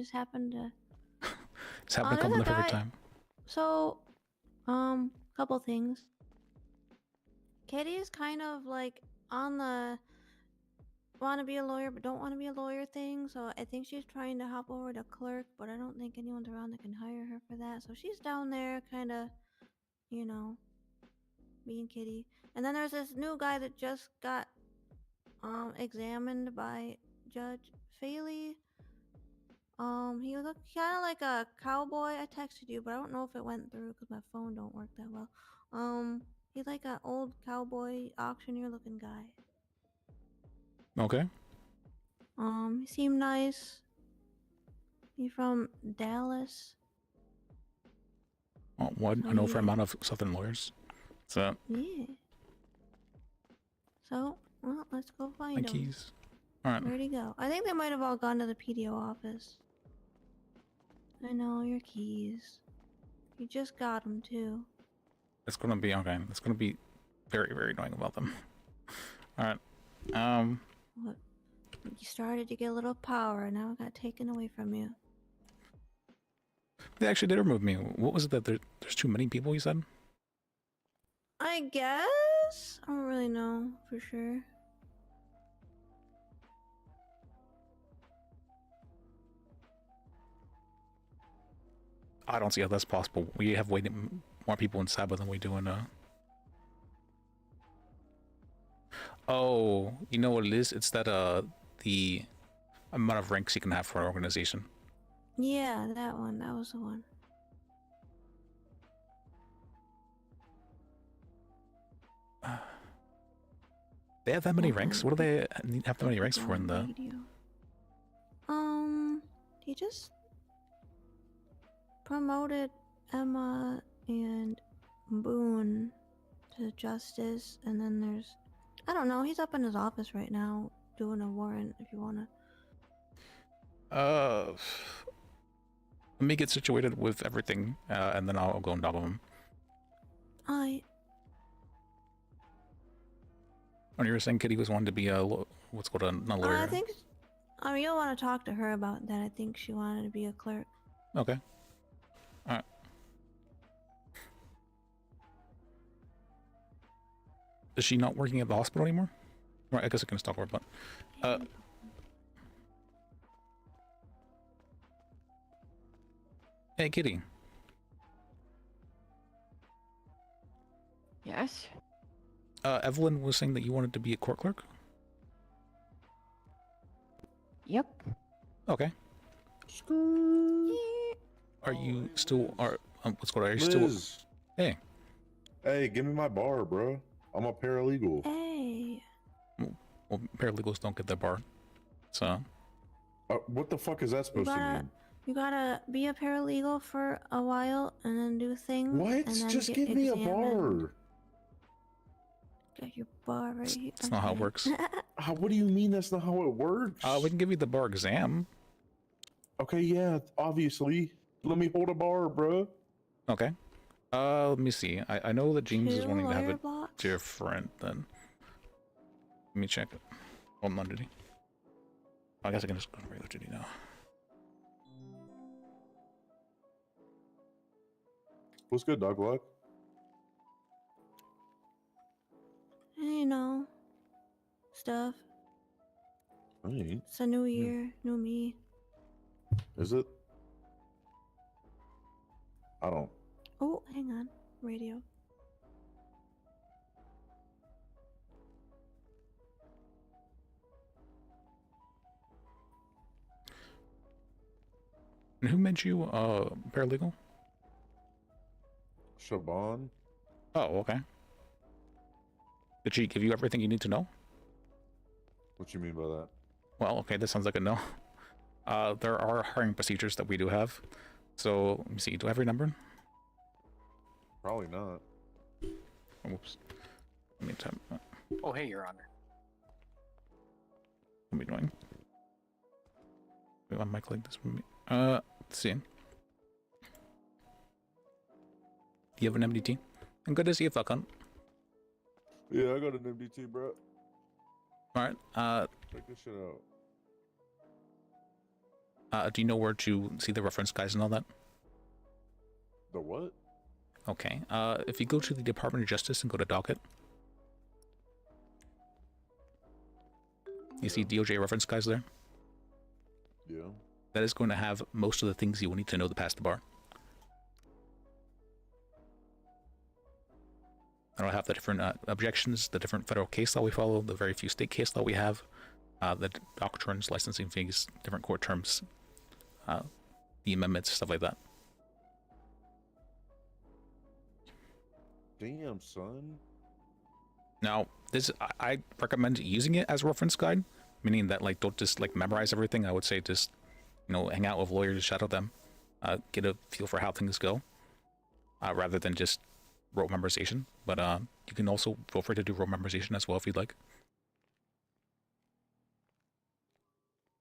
just happened to... It's happened to come up every time. So, couple things. Kitty's kind of like on the want to be a lawyer but don't want to be a lawyer thing, so I think she's trying to hop over to clerk, but I don't think anyone's around that can hire her for that, so she's down there kind of, you know, being Kitty. And then there's this new guy that just got examined by Judge Faley. He looked kind of like a cowboy. I texted you, but I don't know if it went through because my phone don't work that well. He's like an old cowboy auctioneer looking guy. Okay. He seemed nice. He's from Dallas. Oh, what? So, I know for a amount of Southern lawyers. So. Yeah. So, well, let's go find him. Keys. All right. Where'd he go? I think they might have all gone to the PDO office. I know your keys. You just got them too. It's gonna be okay. It's gonna be very, very annoying about them. All right. What? You started to get a little power, and now it got taken away from you. They actually did remove me. What was it that there's too many people, you said? I guess? I don't really know for sure. I don't see how that's possible. We have way more people in Saba than we do in Oh, you know what it is? It's that the amount of ranks you can have for an organization. Yeah, that one. That was the one. They have that many ranks? What do they have that many ranks for in the... He just promoted Emma and Boone to justice, and then there's... I don't know, he's up in his office right now doing a warrant if you wanna... Let me get situated with everything, and then I'll go and double him. When you were saying Kitty was wanting to be a... what's called a lawyer? I think... I mean, you'll want to talk to her about that. I think she wanted to be a clerk. Okay. Alright. Is she not working at the hospital anymore? Right, I guess I can stalk her, but... Hey, Kitty. Yes? Evelyn was saying that you wanted to be a court clerk? Yep. Okay. Are you still... what's going on? Are you Liz. still... Hey. Hey, give me my bar, bro. I'm a paralegal. Hey. Well, paralegals don't get their bar. So... what the fuck is that supposed to mean? You gotta be a paralegal for a while and then do things. What? And then just give me a bar. Got your bar right here. That's not how it works. What do you mean that's not how it works? We can give you the bar exam. Okay, yeah, obviously. Let me hold a bar, bro. Okay. Let me see. I know that James is wanting to have it blocks? different then. Let me check it. Hold on, duty. I guess I can just go to regular duty now. What's good, dog luck? You know, stuff. Hey. It's a new year, new me. Is it? I don't. Oh, hang on. Radio. And who made you paralegal? Siobhan? Oh, okay. Did she give you everything you need to know? What you mean by that? Well, okay, this sounds like a no. There are hiring procedures that we do have. So, let me see, do I have your number? Probably not. Oh, whoops. Let me type. Oh, hey, Your Honor. What am I doing? Wait, I might click this for me. Let's see. Do you have an MDT? I'm good to see you, Falcon. Yeah, I got an MDT, bro. Alright, check this shit out. Do you know where to see the reference guides and all that? The what? Okay. If you go to the Department of Justice and go to docket, you see DOJ reference guides there? Yeah. That is going to have most of the things you will need to know to pass the bar. It'll have the different objections, the different federal case law we follow, the very few state case law we have, the doctrines, licensing fees, different court terms, the amendments, stuff like that. Damn, son. Now, this I recommend using it as a reference guide, meaning that like don't just like memorize everything. I would say just hang out with lawyers, shadow them, get a feel for how things go, rather than just rote memorization. But you can also feel free to do rote memorization as well if you'd like.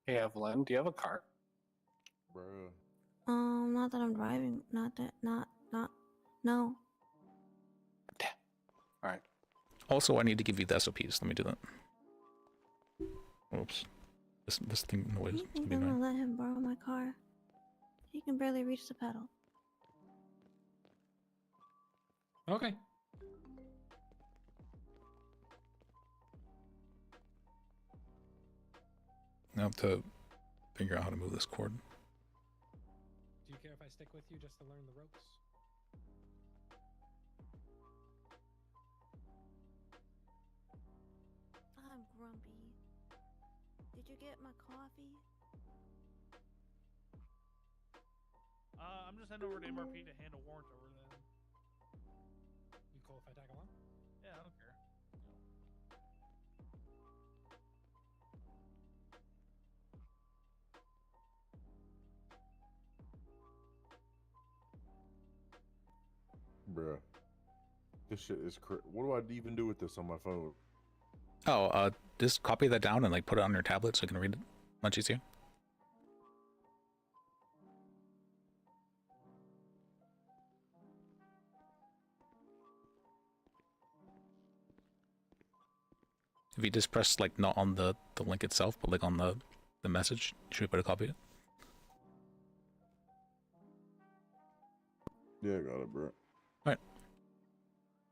Hey Evelyn, do you have a car? Bruh. Not that I'm driving. Not. No. Alright. Also, I need to give you the SOPs. Let me do that. Oops. This thing noise. You think I'm gonna let him borrow my car? He can barely reach the pedal. Okay. Now I have to figure out how to move this cord. Do you care if I stick with you just to learn the ropes? I'm grumpy. Did you get my coffee? I'm just heading over to MRP to hand a warrant over then. You cool if I tag along? Yeah, I don't care. Bruh. This shit is what do I even do with this on my phone? Oh, just copy that down and like put it on your tablet so you can read it much easier. If you just press like not on the link itself, but like on the message, you should be able to copy it. Yeah, I got it, bro.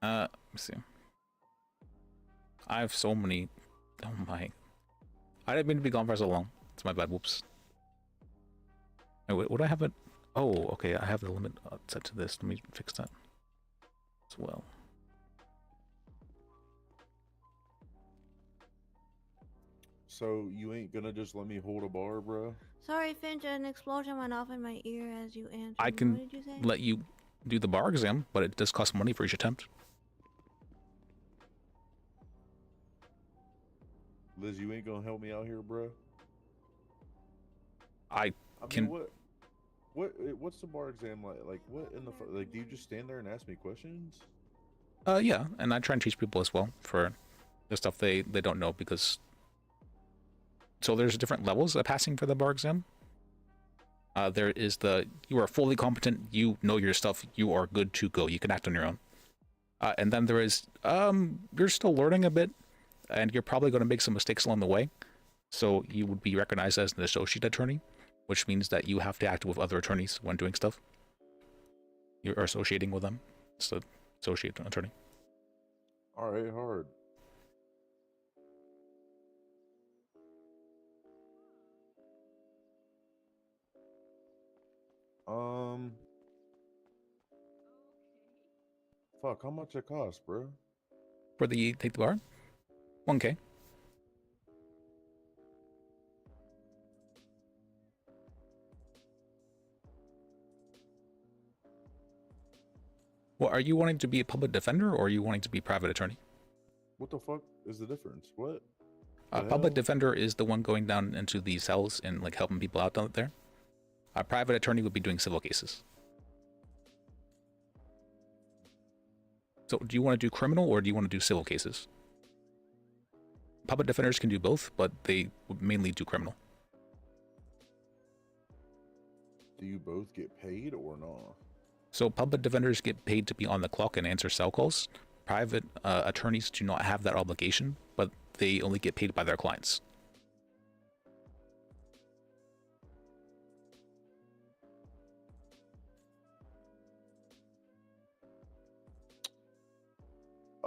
Let me see. I have so many. Oh my! I didn't mean to be gone for so long. It's my bad. Whoops. Wait, would I have it? Oh, okay. I have the limit set to this. Let me fix that as well. So you ain't gonna just let me hold a bar, bro? Sorry, Finch. An explosion went off in my ear as you answered. I can What did you say? let you do the bar exam, but it does cost money for each attempt. Liz, you ain't gonna help me out here, bro? I mean, what's the bar exam like? Like, what in the like? Do you just stand there and ask me questions? Yeah, and I try and teach people as well for the stuff they don't know, because so there's different levels of passing for the bar exam. There is you are fully competent, you know your stuff, you are good to go, you can act on your own. And then there is you're still learning a bit, and you're probably going to make some mistakes along the way. So you would be recognized as an associate attorney, which means that you have to act with other attorneys when doing stuff. You're associating with them. It's the associate attorney. All right, hard. Fuck, how much it cost, bro? For the take the bar? 1K. Well, are you wanting to be a public defender, or are you wanting to be a private attorney? What the fuck is the difference? What? A public defender is the one going down into the cells and like helping people out down there. A private attorney would be doing civil cases. So do you want to do criminal or do you want to do civil cases? Public defenders can do both, but they would mainly do criminal. Do you both get paid or not? So public defenders get paid to be on the clock and answer cell calls. Private attorneys do not have that obligation, but they only get paid by their clients.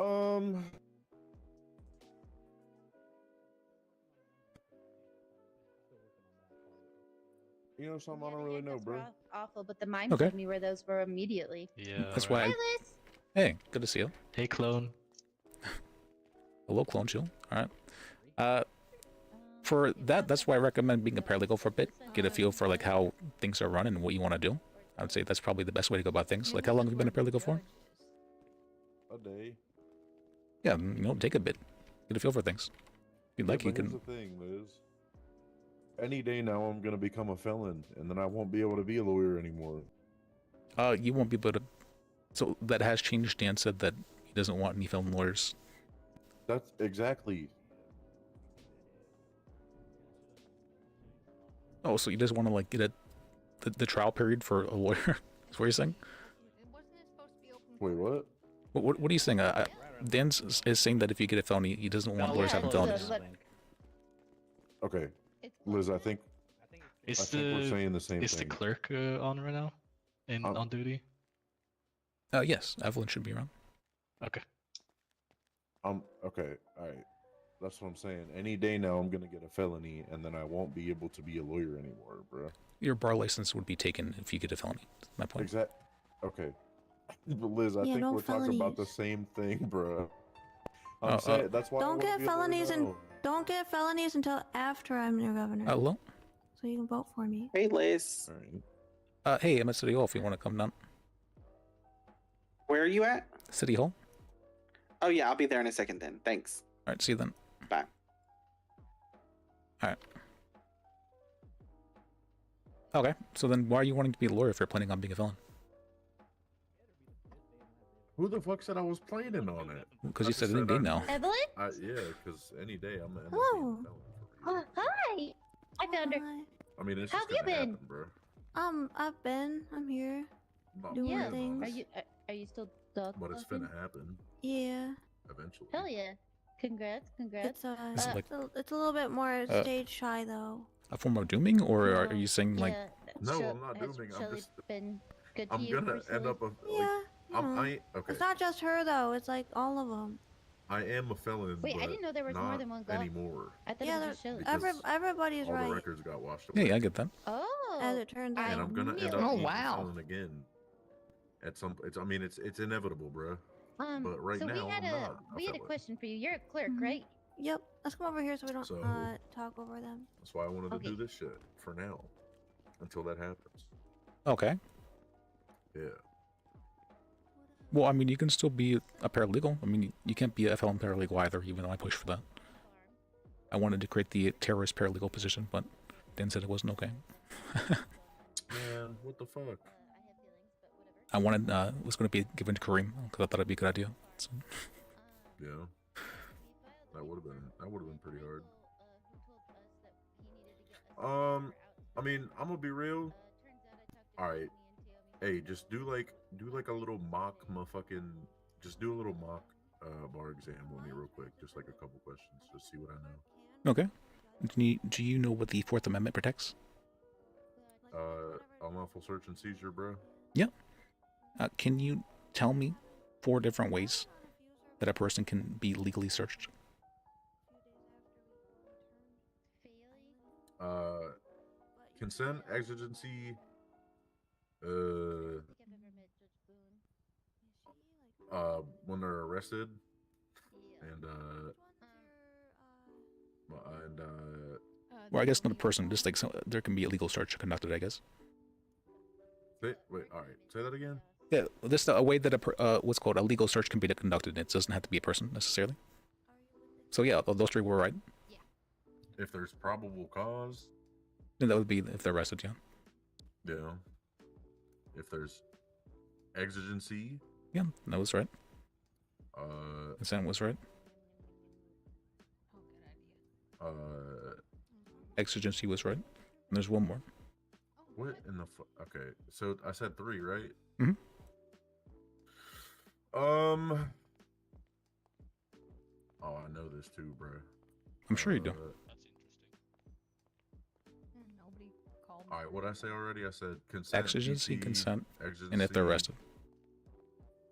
Um. You know something? I don't really know, bro. Awful, but the mime Okay. showed me where those were immediately. Yeah. That's right. why. Hi, Liz. Hey, good to see you. Hey, clone. Hello, clone chill. All right. For that's why I recommend being a paralegal for a bit. Get a feel for like how things are run and what you want to do. I would say that's probably the best way to go about things. Like, how long have you been a paralegal for? A day. Yeah, you know, take a bit. Get a feel for things. If you'd like, you but here's can. the thing, Liz. Any day now, I'm gonna become a felon, and then I won't be able to be a lawyer anymore. You won't be able to. So that has changed. Dan said that he doesn't want any felon lawyers. That's exactly. Oh, so you just want to like get the trial period for a lawyer? That's what you're saying? Wait, what? What are you saying? Dan is saying that if you get a felony, he doesn't want lawyers having felonies. Okay, Liz, I think Is we're saying the same is thing. the clerk on right now? On duty? Yes, Evelyn should be around. Okay. Okay, all right. That's what I'm saying. Any day now, I'm gonna get a felony, and then I won't be able to be a lawyer anymore, bro. Your bar license would be taken if you get a felony. That's my point. Exact. Okay, but Liz, I Yeah, think no we're talking about the felonies. same thing, bro. I'm saying that's why. I Don't wanna get be a lawyer felonies and now. don't get felonies until after I'm your governor. Hello? So you can vote for me. Hey, Liz. All right. Hey, I'm at City Hall if you want to come down. Where are you at? City Hall? Oh, yeah, I'll be there in a second then. Thanks. Alright, see you then. Bye. Alright. Okay, so then why are you wanting to be a lawyer if you're planning on being a felon? Who the fuck said I was planning on it? Because I you just said any day I- now. Evelyn? Yeah, because any day I'm gonna end up Hello. being a felon for real. Hi. I found her. Hi. I mean, it's How just have you gonna been? happen, bro. I'm here. Not Doing planning on things. it, Are you still dog But it's walking? finna happen Yeah. eventually. Hell yeah. Congrats. It's This is like it's a little bit more stage shy though. a form of dooming, or are you saying like Yeah, No, Shel- I'm not has dooming, I'm Shelly just- been good to I'm you gonna recently? end up a like. Yeah. You know. Okay. It's not just her though. It's like all of them. I am a felon. Wait, I but didn't know there was more not than one god. anymore. I thought Yeah, it was just Shelly. Because everybody's All the right. records got washed away. yeah, I get that. Oh. As it turns out. And I'm gonna end knew. up Oh, being wow. a felon again. At some, it's inevitable, bro. But right so now, we had I'm a not a we had a felon. question for you. You're a clerk, Mhm. right? Yep. Let's come over here so we don't So- talk over them. That's why I wanted to Okay. do this shit for now, until that happens. Okay. Yeah. Well, I mean, you can still be a paralegal. I mean, you can't be a felon paralegal either, even though I pushed for that. I wanted to create the terrorist paralegal position, but Dan said it wasn't okay. Man, what the fuck? I wanted, was going to be given to Kareem, because I thought it'd be a good idea. So, Yeah. That would have been pretty hard. I mean, I'm gonna be real. All right. Hey, just do like a little mock motherfucking. Just do a little mock bar exam with me real quick. Just like a couple questions. Just see what I know. okay. Do you know what the Fourth Amendment protects? Unlawful search and seizure, bro. Yeah. Can you tell me 4 different ways that a person can be legally searched? Consent, exigency, when they're arrested, and Well, I guess not a person, just like there can be a legal search conducted, I guess. wait, all right, say that again. Yeah, this a way that what's called a legal search can be conducted. It doesn't have to be a person necessarily. So yeah, those 3 were right. If there's probable cause, And that would be if they're arrested, yeah. yeah. If there's exigency, Yeah, that was right. uh, Consent was right. Exigency was right. And there's one more. what in the okay, so I said 3, right? Mhm. Oh, I know this too, bro. I'm sure you do. That's interesting. Nobody called. All right, what I say already? I said consent, Exigency, PC, consent, exigency, and if they're arrested.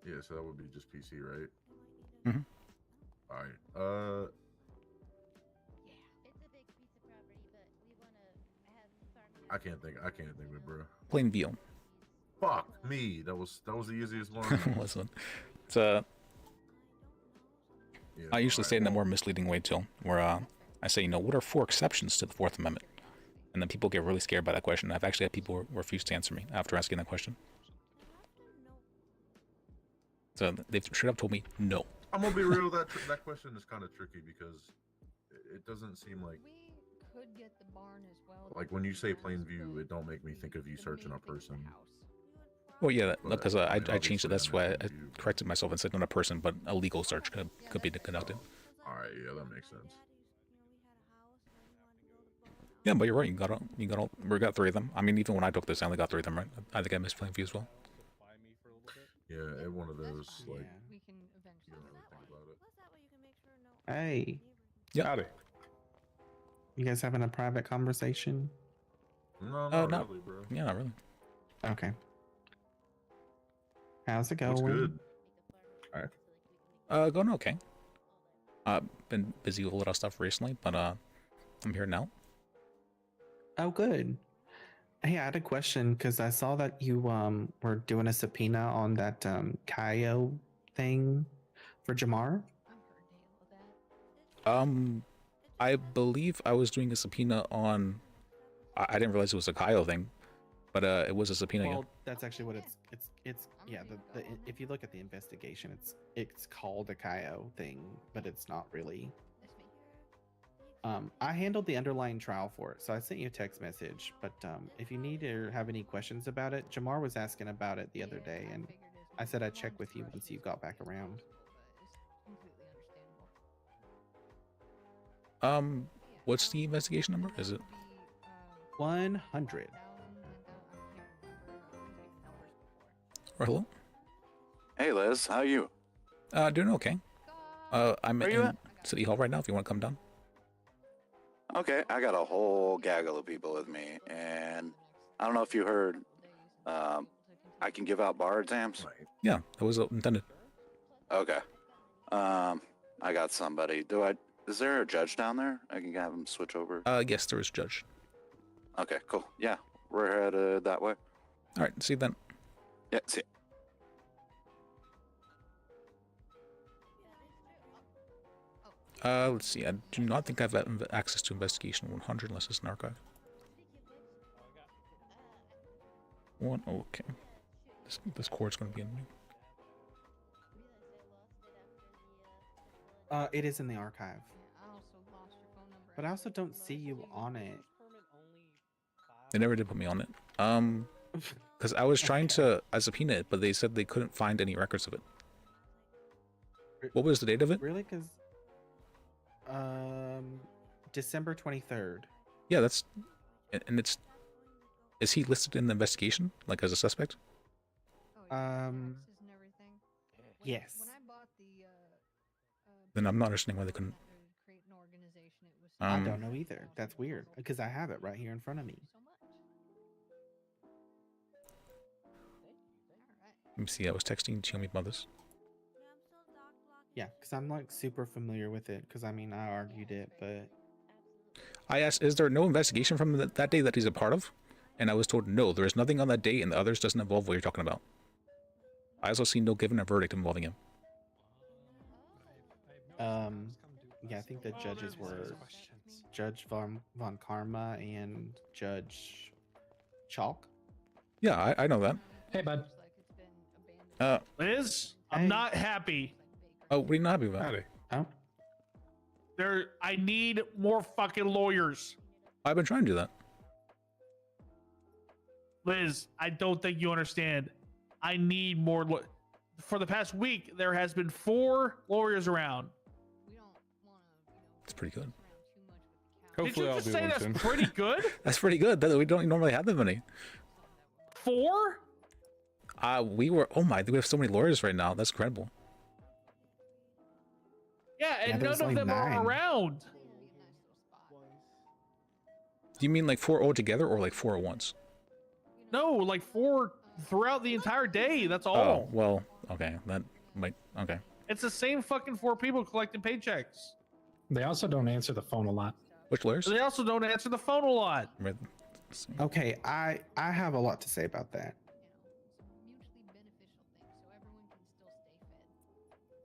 Yeah, so that would be just PC, right? Mhm. All right. I can't think of it, bro. Plainview. Fuck me. That was the easiest one. Listen, it's Yeah, I usually say it in a alright, more misleading way too, where I say, what are 4 exceptions to the Fourth Amendment? And then people get really scared by that question. I've actually had people refuse to answer me after asking that question. So they've straight up told me no. I'm gonna be real. That question is kind of tricky because it doesn't seem like when you say plain view, it don't make me think of you searching a person. Well, yeah, But, because I I mean, changed it. obviously, That's I why meant I plain view. corrected myself and said not a person, but a legal search could be conducted. All right, yeah, that makes sense. Yeah, but you're right. We got 3 of them. I mean, even when I took this, I only got 3 of them, right? I think I missed Plainview as well. Yeah, one of those like. We can eventually. You don't really think about it. Hey, Yeah. Howdy. you guys having a private conversation? No, No. not really, bro. Yeah, not really. Okay. How's it going? What's good? Going okay. Been busy with a lot of stuff recently, but I'm here now. Oh, good. Hey, I had a question because I saw that you were doing a subpoena on that Kaio thing for Jamar. I believe I was doing a subpoena on. I didn't realize it was a Kyle thing, but it was a subpoena. Well, that's actually what it's yeah. The if you look at the investigation, it's called a Kaio thing, but it's not really. I handled the underlying trial for it, so I sent you a text message. But if you need or have any questions about it, Jamar was asking about it the other day, and I said I'd check with you once you got back around. What's the investigation number? Is it 100? or hello? Hey Liz, how you? Doing okay. I'm Where you in at? City Hall right now. If you want to come down. Okay, I got a whole gaggle of people with me, and I don't know if you heard. I can give out bar exams. Yeah, that was intended. Okay. I got somebody. Is there a judge down there? I can have him switch over. Yes, there is judge. Okay, cool. Yeah, we're headed that way. All right, see you then. Yeah, see. Let's see. I do not think I have access to investigation 100 unless it's an archive. One. Okay. This cord's gonna be in me. It is in the archive. But I also don't see you on it. They never did put me on it. Because I was trying to subpoena it, but they said they couldn't find any records of it. What was the date of it? Really? Because December 23rd. Yeah, that's, and it's. Is he listed in the investigation, like as a suspect? Yes. Then I'm not understanding why they couldn't. I don't know either. That's weird because I have it right here in front of me. Let me see. I was texting Chiomi about this. Yeah, because I'm like super familiar with it because I mean I argued it, but I asked, is there no investigation from that day that he's a part of? And I was told no, there is nothing on that day, and the others doesn't involve what you're talking about. I also see no given a verdict involving him. yeah, I think the judges were Judge Von Karma and Judge Chalk. Yeah, I know that. Hey, bud. Liz, I'm Hey. not happy. Oh, what are you not happy about? Oh, I need more fucking lawyers. I've been trying to do that. Liz, I don't think you understand. I need more. For the past week, there has been 4 lawyers around. It's pretty good. Did Hopefully you I'll just be say one that's soon. pretty good? That's pretty good. We don't normally have that many. 4? We were. Oh my! We have so many lawyers right now. That's incredible. Yeah, and there's none of only them are 9. around. Do you mean like 4 altogether, or like 4 at once? No, like 4 throughout the entire day. That's all. Oh well. Okay. That might. Okay. It's the same fucking 4 people collecting paychecks. They also don't answer the phone a lot. Which lawyers? They also don't answer the phone a lot. Right. Okay, I have a lot to say about that.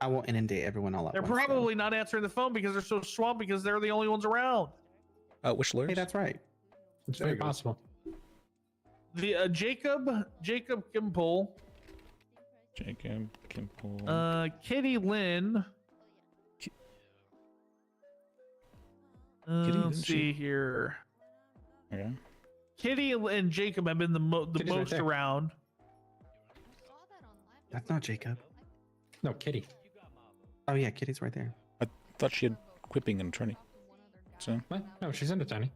I won't inundate everyone all at They're once. though. probably not answering the phone because they're so swamped because they're the only ones around. Which lawyers? Hey, that's right. It's very possible. The Jacob Gimple, Jacob Kimple. Kitty Lynn. Kitty, Let's didn't see she- here. Okay. Kitty and Jacob have been the Kitty's right most there. around. That's not Jacob. No, Kitty. Oh yeah, Kitty's right there. I thought she had quit being an attorney. So What? No, she's in attorney.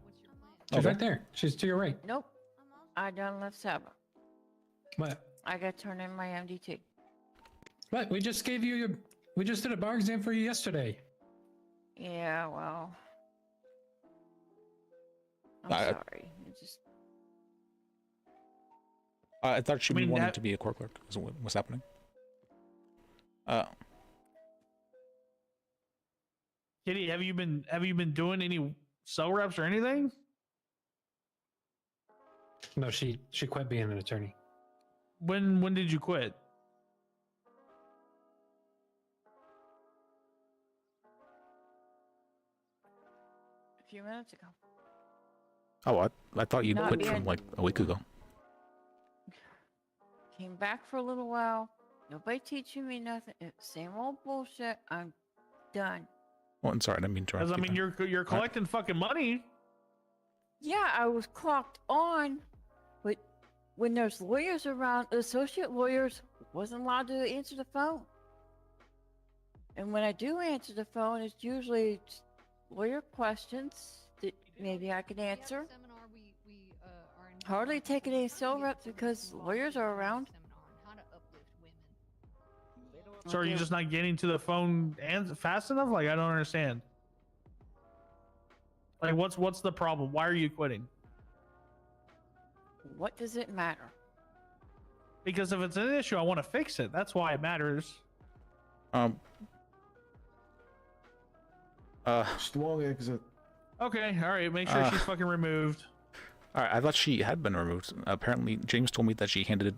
She's Okay. right there. She's to your right. Nope. I done left Sabbath. What? I got turned in my MDT. What? We just gave you your. We just did a bar exam for you yesterday. Yeah, well. I'm I- sorry. It just I thought she I mean, wanted that- to be a court clerk. Is what's happening? Kitty, have you been doing any cell reps or anything? No, she quit being an attorney. When did you quit? a few minutes ago. Oh, I thought you Not quit being- from like a week ago. Came back for a little while. Nobody teaching me nothing. It's same old bullshit. I'm done. Well, I'm sorry, I didn't mean to Because interrupt I mean, you you're collecting fucking money. Yeah, I was clocked on, but when there's lawyers around, associate lawyers wasn't allowed to answer the phone. And when I do answer the phone, it's usually just lawyer questions that maybe I can answer. Hardly taking any cell reps because lawyers are around. So are you just not getting to the phone fast enough? Like I don't understand. Like what's the problem? Why are you quitting? What does it matter? Because if it's an issue, I want to fix it. That's why it matters. Strong exit. Okay, all right. Make sure she's fucking removed. All right, I thought she had been removed. Apparently, James told me that she handed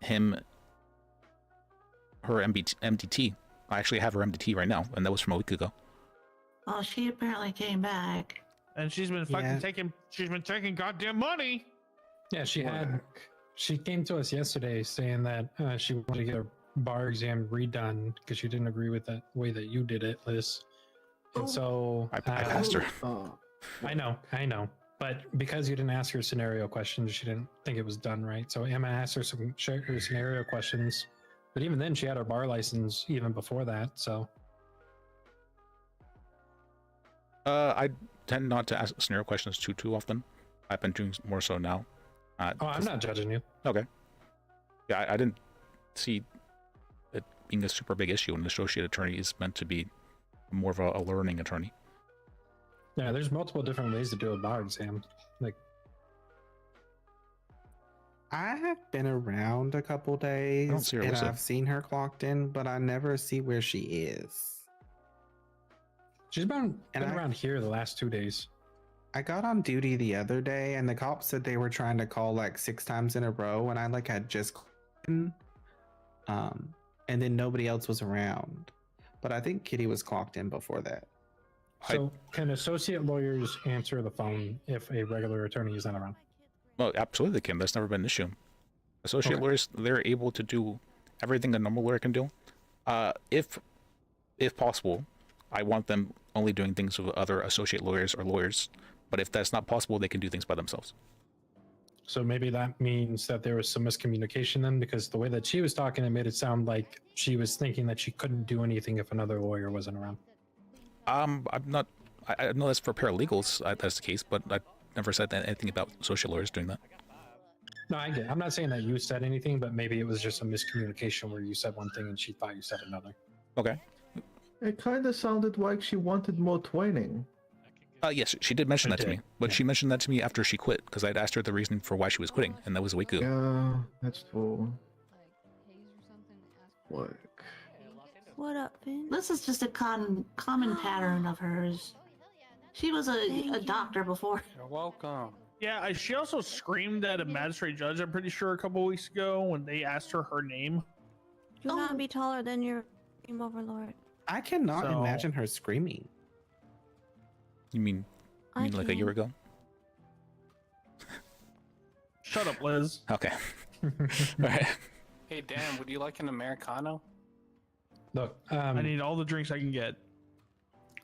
him her MDT. I actually have her MDT right now, and that was from a week ago. Oh, she apparently came back. And she's been fucking Yeah. taking goddamn money. Yeah, she came to us yesterday saying that she wanted to get her bar exam redone because she didn't agree with the way that you did it, Liz. And so I passed her. Oh, I know. But because you didn't ask her scenario questions, she didn't think it was done right. So Emma asked her her scenario questions. But even then, she had her bar license even before that. So I tend not to ask scenario questions too often. I've been doing more so now. I'm not judging you. Okay. Yeah, I didn't see it being a super big issue. An associate attorney is meant to be more of a learning attorney. Yeah, there's multiple different ways to do a bar exam. Like, I have been around a couple days see her and listed. I've seen her clocked in, but I never see where she is. she's been And I- around here the last 2 days. I got on duty the other day and the cops said they were trying to call like 6 times in a row and I like had just clocked in. And then nobody else was around. But I think Kitty was clocked in before that. So, can associate lawyers answer the phone if a regular attorney is not around? Well, absolutely they can. That's never been an issue. Associate Okay. lawyers, they're able to do everything a normal lawyer can do. If possible, I want them only doing things with other associate lawyers or lawyers. But if that's not possible, they can do things by themselves. So maybe that means that there was some miscommunication then, because the way that she was talking, it made it sound like she was thinking that she couldn't do anything if another lawyer wasn't around. I'm not. I know that's for paralegals. That's the case, but I never said anything about social lawyers doing that. No, I get it. I'm not saying that you said anything, but maybe it was just a miscommunication where you said one thing and she thought you said another. Okay. it kind of sounded like she wanted more training. Yes, she did mention She that to did, me, but yeah. she mentioned that to me after she quit because I'd asked her the reason for why she was quitting, and that was a week ago. Yeah, that's true. Like, What up, Finn? This is just a common pattern of hers. She was a doctor before. You're welcome. Yeah, she also screamed at a magistrate judge, I'm pretty sure, a couple weeks ago when they asked her name. Do not be taller than your game overlord. I cannot So- imagine her screaming. You mean like a year ago? Shut up, Liz. Okay. All right. Hey Dan, would you like an Americano? Look, I need all the drinks I can get.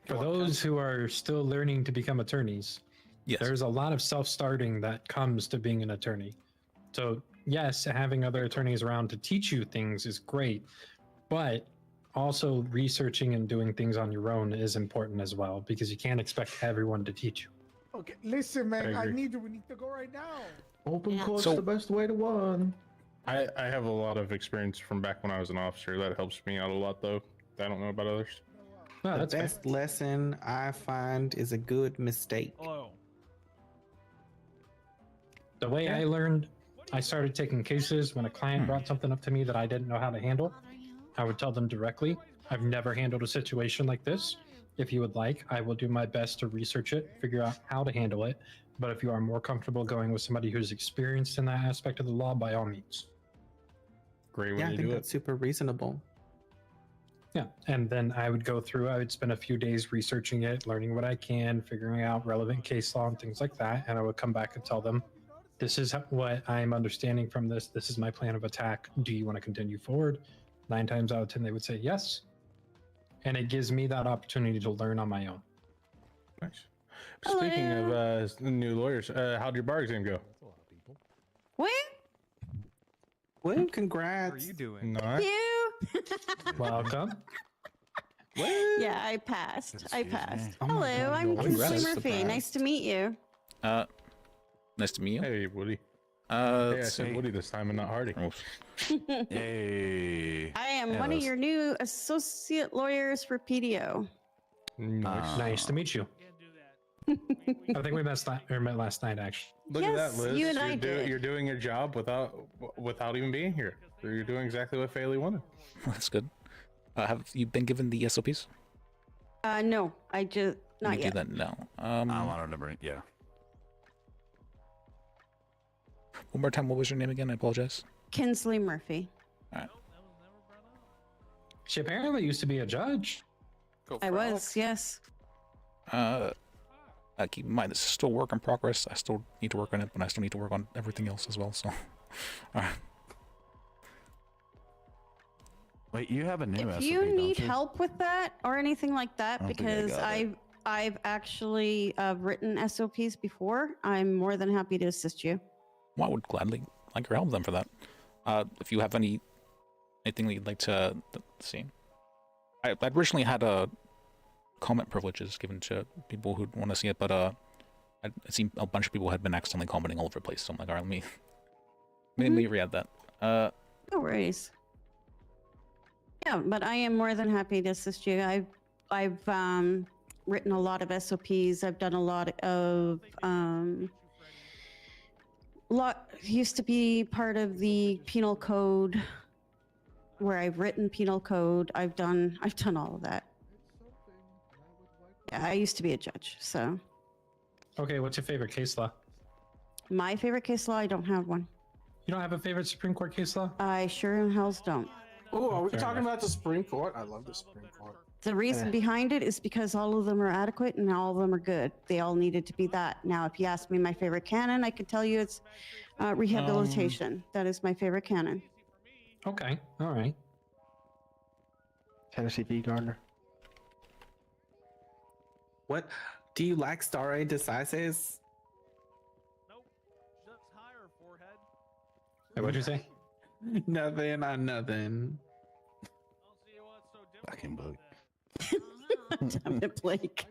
for those who are still learning to become attorneys, Yes. there's a lot of self-starting that comes to being an attorney. So yes, having other attorneys around to teach you things is great, but also researching and doing things on your own is important as well, because you can't expect everyone to teach you. Okay, listen, man. I I agree. need you. We need to go right now. open court's So- the best way to win. I have a lot of experience from back when I was an officer. That helps me out a lot, though. I don't know about others. No, The that's fair. best lesson I find is a good mistake. Hello. The way I learned, I started taking cases when a client brought something up to me that I didn't know how to handle. I would tell them directly, I've never handled a situation like this. If you would like, I will do my best to research it, figure out how to handle it. But if you are more comfortable going with somebody who's experienced in that aspect of the law, by all means. Great way Yeah, I to think do that's it. super reasonable. Yeah, and then I would go through, I would spend a few days researching it, learning what I can, figuring out relevant case law and things like that. And I would come back and tell them, this is what I'm understanding from this. This is my plan of attack. Do you want to continue forward? 9 times out of 10, they would say yes. And it gives me that opportunity to learn on my own. Nice. Speaking of new lawyers, how'd your bar exam go? Where? Well, congrats. How are you doing? Not. You? Welcome. Yeah, I passed. I passed. Oh my Hello, God, I'm you're Kinsley always Murphy. surprised. Nice to meet you. Nice to meet you. Hey, Woody. Hey, I let's said see. Woody this time and not Hardy. Hey. I am one of your new associate lawyers for PDO. Nice to meet you. I think we met last night, actually. Look at Yes, that, Liz. you and I did. You're doing your job without even being here. You're doing exactly what Faley wanted. That's good. Have you been given the SOPs? No, I just Let not me yet. do that now. I wanted to bring, yeah. One more time, what was your name again? I apologize. Kinsley Murphy. All right. She apparently used to be a judge. I was, yes. Keep in mind, this is still work in progress. I still need to work on it, but I still need to work on everything else as well. So, all right. Wait, you have a new If SOP, you don't need you? help with that or anything like that, I don't think I because got it. I've actually written SOPs before, I'm more than happy to assist you. Well, I would gladly like your help then for that. If you have anything that you'd like to see. I originally had comment privileges given to people who'd want to see it, but I seen a bunch of people had been accidentally commenting all over the place. So I'm like, all right, let me re-add that. No worries. Yeah, but I am more than happy to assist you. I've written a lot of SOPs. I've done a lot of used to be part of the penal code, where I've written penal code. I've done all of that. Yeah, I used to be a judge, so Okay, what's your favorite case law? my favorite case law, I don't have one. You don't have a favorite Supreme Court case law? I sure in hells don't. Oh, are we Fair talking enough. about the Supreme Court? I love the Supreme Court. The reason behind it is because all of them are adequate and all of them are good. They all needed to be that. Now, if you ask me my favorite canon, I could tell you it's rehabilitation. That is my favorite canon. Okay, all right. Tennessee v. Gardner. What? Do you like stare decisis? Hey, what'd you say? Nothing on nothing. Fucking bug. Damn it, Blake.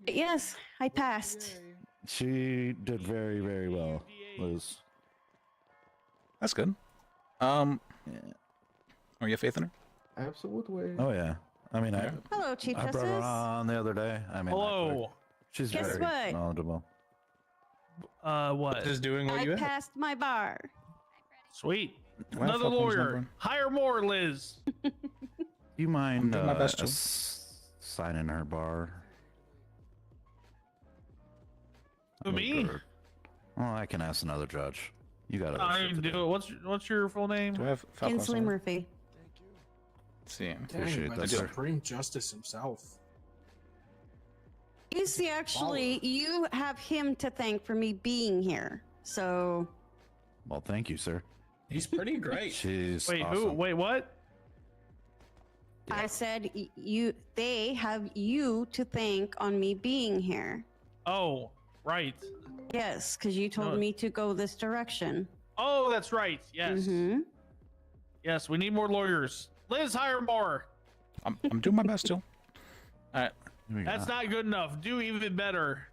But yes, I passed. She did very, very well, Liz. That's good. Yeah. Are you a faith in her? Absolutely. Oh yeah. I mean, Hello, Chief I brought Justice. her on the other day. I mean, Hello. she's Guess very what? knowledgeable. What? Just doing what I you asked. passed my bar. Sweet. Do I have Another Falcone's lawyer. number? Hire more, Liz. Do you mind doing my best to. signing her bar? Who, me? Well, I can ask another judge. You got I it. can do it. What's your full name? Do I have Falcone's Kinsley number? Murphy. Let's see. Appreciate Dang, that, the sir. Supreme Justice himself. He's the actually, you have him to thank for me being here. So, Well, thank you, sir. He's pretty great. She's Wait, awesome. who? Wait, what? I said they have you to thank on me being here. Oh, right. Yes, because you told No. me to go this direction. Oh, that's right. Yes. Mm-hmm. Yes, we need more lawyers. Liz, hire more. I'm doing my best still. All right. That's not good enough. Do even better.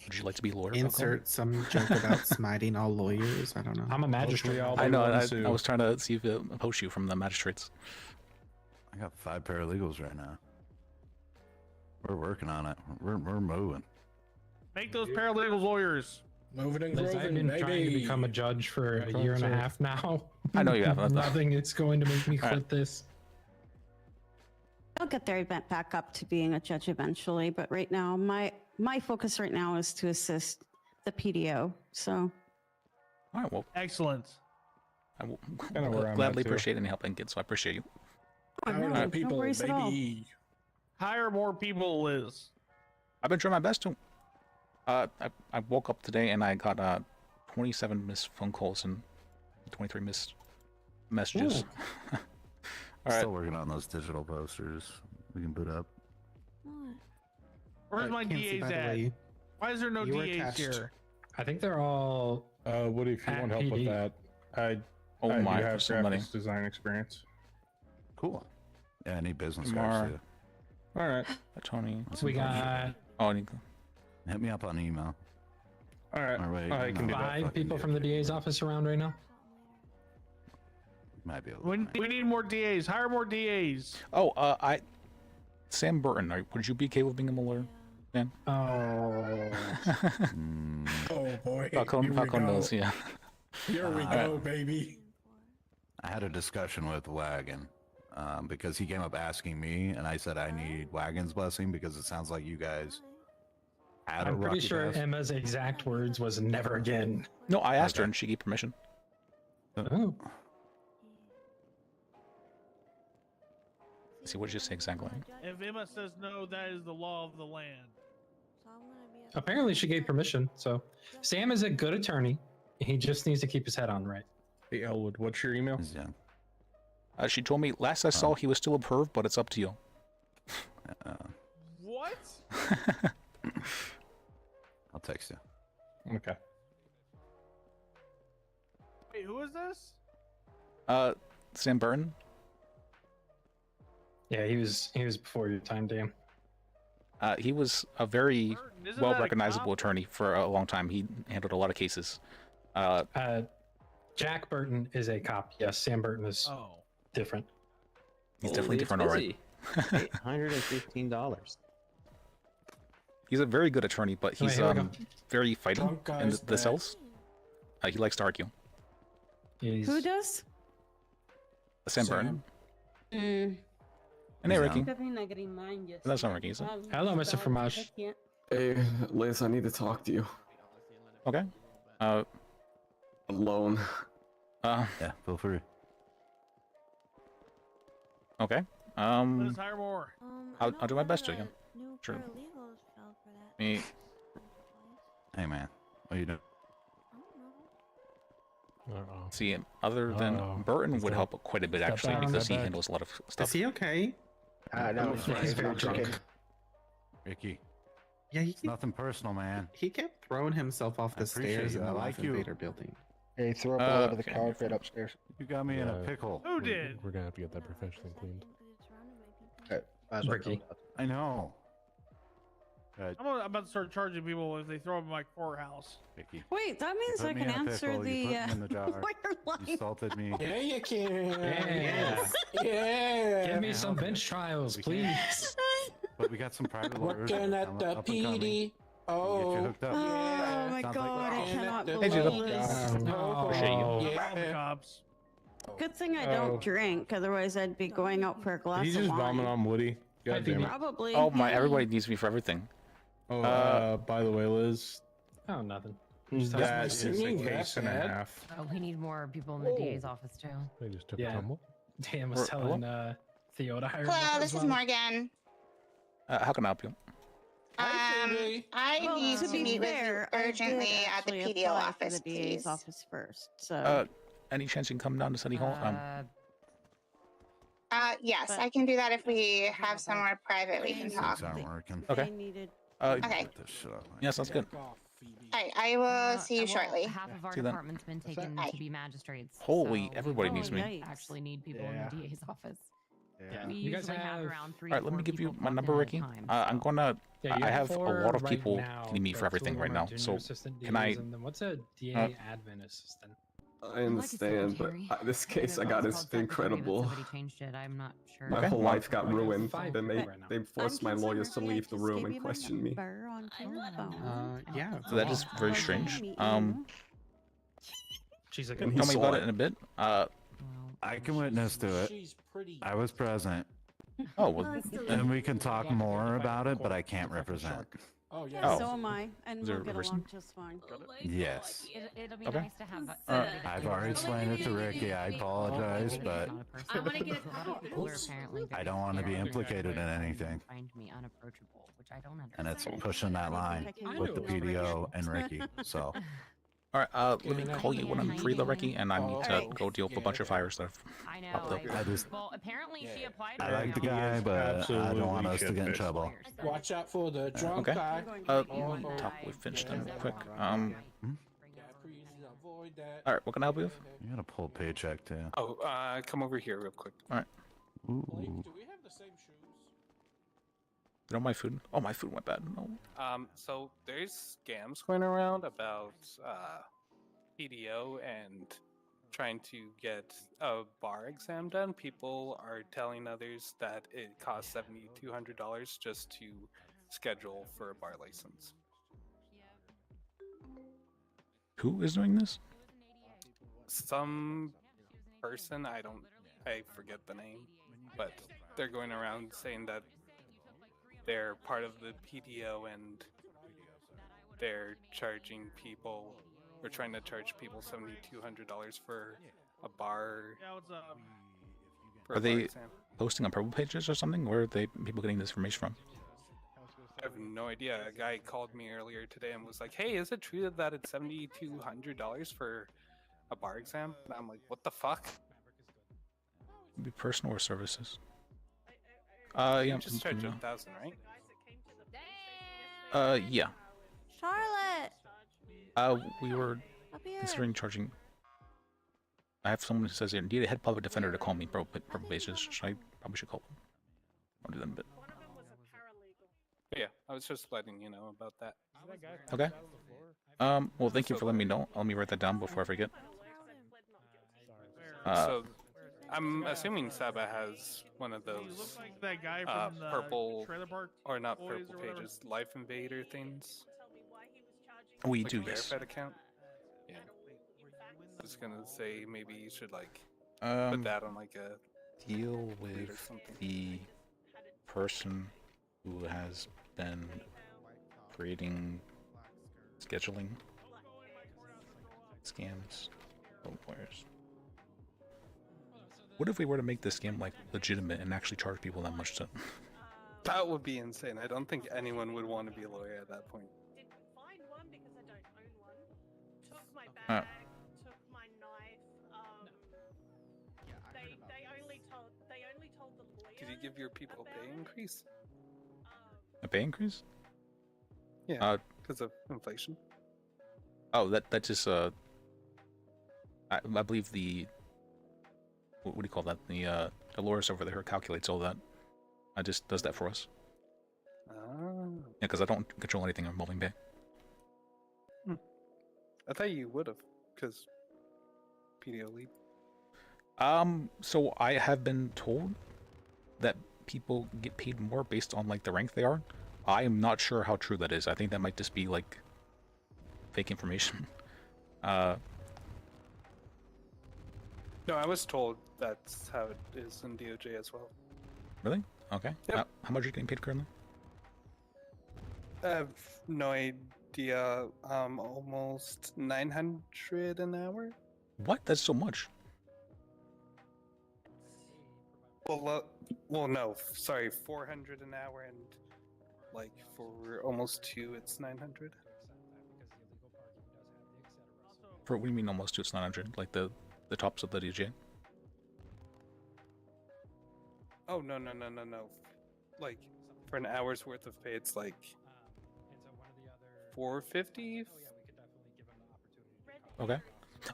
Would you like to be a lawyer? Insert some joke about smiting all lawyers. I don't know. I'm a magistrate. I know. I was trying to see if it post you from the magistrates. I got 5 paralegals right now. We're working on it. We're moving. Make those paralegals lawyers. Moving and Liz, I've grooving, been baby. trying to become a judge for a year and a half now. I know you have. Nothing is going to make me quit this. I'll get there back up to being a judge eventually, but right now, my focus right now is to assist the PDO. So, All right. Well, excellent. I will Kinda where I'm at, gladly too. appreciate any help I can get. So I appreciate you. oh, no, Hire no people, worries at all. baby. Hire more people, Liz. I've been trying my best to. I woke up today and I got 27 missed phone calls and 23 missed messages. All right. Still working on those digital posters. We can boot up. Where's my Can't see, DAs by the at? way, Why is there no you were DAs attached. here? I think they're all. Woody, if you At want help with PD. that, I Oh I my, do have there's so many. graphics design experience. Cool. Yeah, I need business Tomorrow. cards too. All right. Tony. We got Oh, I need. Hit me up on email. All right. Or wait, I can do no. that. 5 people from the DA's office around right now. Might be able to. We need more DAs. Hire more DAs. Oh, Sam Burton. Would you be okay with being a lawyer? Dan? Oh. Mm, Oh boy. Falcone Here we go. knows. Yeah. Here we go, baby. I had a discussion with Wagon because he came up asking me, and I said I need Wagon's blessing because it sounds like you guys had a I'm pretty rocky sure past. Emma's exact words was never again. No, I asked her Okay. and she gave permission. Oh. Let's see, what did you say exactly? If Emma says no, that is the law of the land. Apparently she gave permission, so Sam is a good attorney. He just needs to keep his head on right. Hey, Elwood, what's your email? Yeah. She told me last I saw he was still a perv, but it's up to you. What? I'll text you. Okay. Wait, who is this? Sam Burton. Yeah, he was before your time, Dan. He was a very Burton, isn't well that a recognizable cop? attorney for a long time. He handled a lot of cases. Jack Burton is a cop. Yes, Sam Burton is Oh. different. He's definitely different, all right. $815. He's a very good attorney, but he's here we go. very fighting Drunk in guy's the back. cells. He likes to argue. Who does? Sam Burton. And hey, Ricky. That's not Ricky, is it? Hello, Mr. Fromage. Hey, Liz, I need to talk to you. Okay. Alone. Yeah, feel free. Okay. Liz, hire more. I'll do my best to again. Sure. Me. Hey, man. What are you doing? See, other than Burton would help quite a bit Step actually back, because step he back. handles a lot of stuff. Is he okay? No, he's very drunk. Ricky. Yeah, It's nothing personal, man. he kept throwing himself off the appreciate stairs you. in I the like Life you. Invader building. Hey, throw up Uh, all over the okay. carpet upstairs. You got me in a pickle. Who did? We're gonna have to get that professionally cleaned. Ricky. I know. I'm about to start charging people if they throw up in my courthouse. Ricky. Wait, that means Put I me can in a answer pickle, you the put me in the jar. lawyer line. You salted me. Yeah, you can. Yeah. Yeah. Give me some bench trials, We can. please. But we got some private lawyers. Working at the up and coming. PD. We'll get you Oh. hooked up. Oh my Sounds like god, I we're cannot Hey, Judah. Appreciate you. Yeah. Cops. Good thing I don't drink, otherwise I'd be going out for a glass Did he of just wine. vomit on Woody? God damn it. Probably. Oh my! yeah. Everybody needs me for everything. Oh, by the way, Liz, Oh, nothing. that is a singing case that and a bad? half. Oh, we need more people in the DA's office too. They just took Yeah. a tumble. Dan was telling Theo to hire more Hello, as this is well. Morgan. How can I help you? I Well, need to to be meet fair, with you I urgently did at the actually PDO apply for office, the DA's please. office first. So Any chance you can come down to City Hall? Yes, I can do that if we have somewhere private we can talk. Things aren't working. Okay. Okay. Get this shit off my Yeah, sounds good. Alright, I will see you Well, shortly. Half of our See you then. department's been taken to be magistrates. Holy, so everybody we needs me. don't actually need people in the DA's office. Yeah. We You guys usually have have- around 3 All right, let me give you my number, Ricky. I'm gonna. Yeah, you I have a four lot of right people now, needing me but for two everything of right them now. are junior So assistant can I? DAs, and then what's a DA admin assistant? I understand, but this case I got is incredible. Somebody changed it. I'm not sure. My whole life got I got ruined. five Then right now. they forced my lawyers to leave the room and question me. Yeah. So that is very strange. She's like, And he Tell me saw about it. it in a bit. I can witness to it. I was present. Oh, well, And we can talk more about it, but I can't represent. Oh yeah. Oh. so am I, and Is there we'll a get reason? along just fine. Yes. It'll be Okay. nice to have. I've already explained it to Ricky. I apologize, but I want to get apparently. I don't want to be implicated in anything. Find me unapproachable, which I don't understand. And it's pushing that line with the PDO and Ricky. So all right. Let me call you when I'm free, though, Ricky, and I need to go deal with a bunch of fire stuff. I know. Popped up. I just Well, apparently she applied. I like the He guy, is but I don't want us to get in absolutely trouble. Watch out for the drunk Okay. guy. Let me talk with Finch then, quick. Avoid that. All right. What can I help you with? You gotta pull a paycheck too. Oh, come over here real quick. All right. Ooh. Do we have the same shoes? You know my food? Oh, my food went bad. No. So there's scams going around about PDO and trying to get a bar exam done. People are telling others that it costs $7,200 just to schedule for a bar license. Who is doing this? Some person, I forget the name, but they're going around saying that they're part of the PDO and they're charging people, we're trying to charge people $7,200 for a bar. Yeah, what's up? for Are a bar they exam. posting on Purple pages or something? Where are they people getting this information from? I have no idea. A guy called me earlier today and was like, "Hey, is it true that it's $7,200 for a bar exam?" And I'm like, "What the fuck?" It'd be personal or services? Yeah. You just charge yeah. 1,000, right? Yeah. Charlotte, We were up here. considering charging. I have someone who says here, need a head public defender to call me Purple pages. Probably should call them. I'll do that in a bit. But yeah, I was just letting you know about that. Okay. Well, thank you for letting me know. Let me write that down before I forget. So, I'm assuming Saba has one of those Like that guy from the purple, trailer park or not boys purple or whatever. pages, Life Invader things. We Like do, a yes. verified account. Yeah. I was gonna say maybe you should like Um, put that on like a Deal lead or with something. the person who has been creating scheduling scams. Wires. What if we were to make this scam like legitimate and actually charge people that much to? That would be insane. I don't think anyone would want to be a lawyer at that point. Uh, Did you give your people a pay increase? a pay increase? Yeah, because of inflation. Oh, that just I believe the what do you call that? The Dolores over there calculates all that. I just does that for us. Oh. Yeah, because I don't control anything involving pay. I thought you would have, because PDO lead. So I have been told that people get paid more based on like the rank they are. I am not sure how true that is. I think that might just be like fake information. No, I was told that's how it is in DOJ as well. Really? Okay. Yep. How much are you getting paid currently? I have no idea. Almost 900 an hour. What? That's so much. Well, no, sorry, 400 an hour, and like for almost 2, it's 900. For what do you mean almost to it's 900? Like the tops of the DJ? Oh no. Like for an hour's worth of pay, it's like 450. Okay.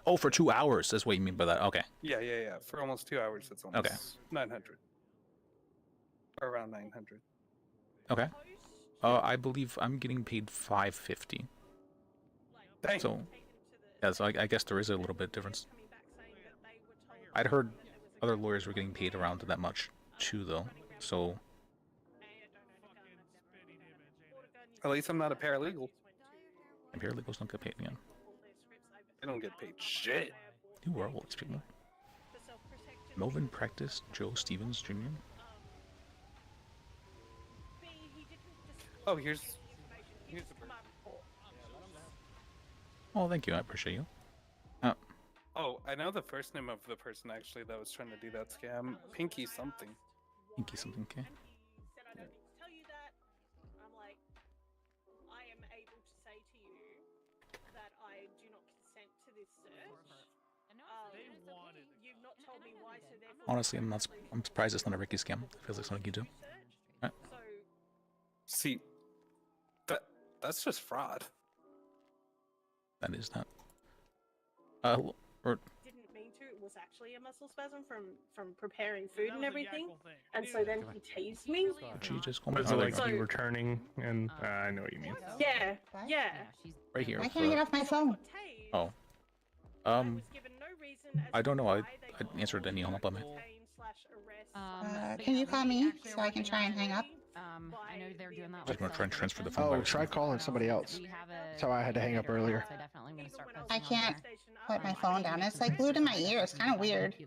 Oh, for 2 hours. That's what you mean by that. Okay. Yeah. For almost 2 hours, it's almost Okay. 900. Or around 900. Okay. I believe I'm getting paid 550. Dang. So, yeah, so I guess there is a little bit difference. I'd heard other lawyers were getting paid around that much too, though. So. At least I'm not a paralegal. And paralegals don't get paid again. They don't get paid shit. Who are all these people? Melvin Practice, Joe Stevens Jr. Oh, here's the bird. Oh, thank you. I appreciate you. Oh, I know the first name of the person actually that was trying to do that scam. Pinky something. Pinky something, okay. Honestly, I'm surprised it's not a Ricky scam. It feels like something you do. Right. See, that's just fraud. That is that. Didn't mean to. It was actually a muscle spasm from preparing food and everything. And so then he tased me. She just Was it like you were turning? And I know what you mean. Yeah. Right here. I can't get off my phone. Oh. I don't know. I answered any hung up on me. Can you call me so I can try and hang up? I know they're doing that. Just gonna try and transfer the phone. Oh, try calling somebody else. That's how I had to hang up earlier. I can't put my phone down. It's like glued in my ear. It's kind of weird. Do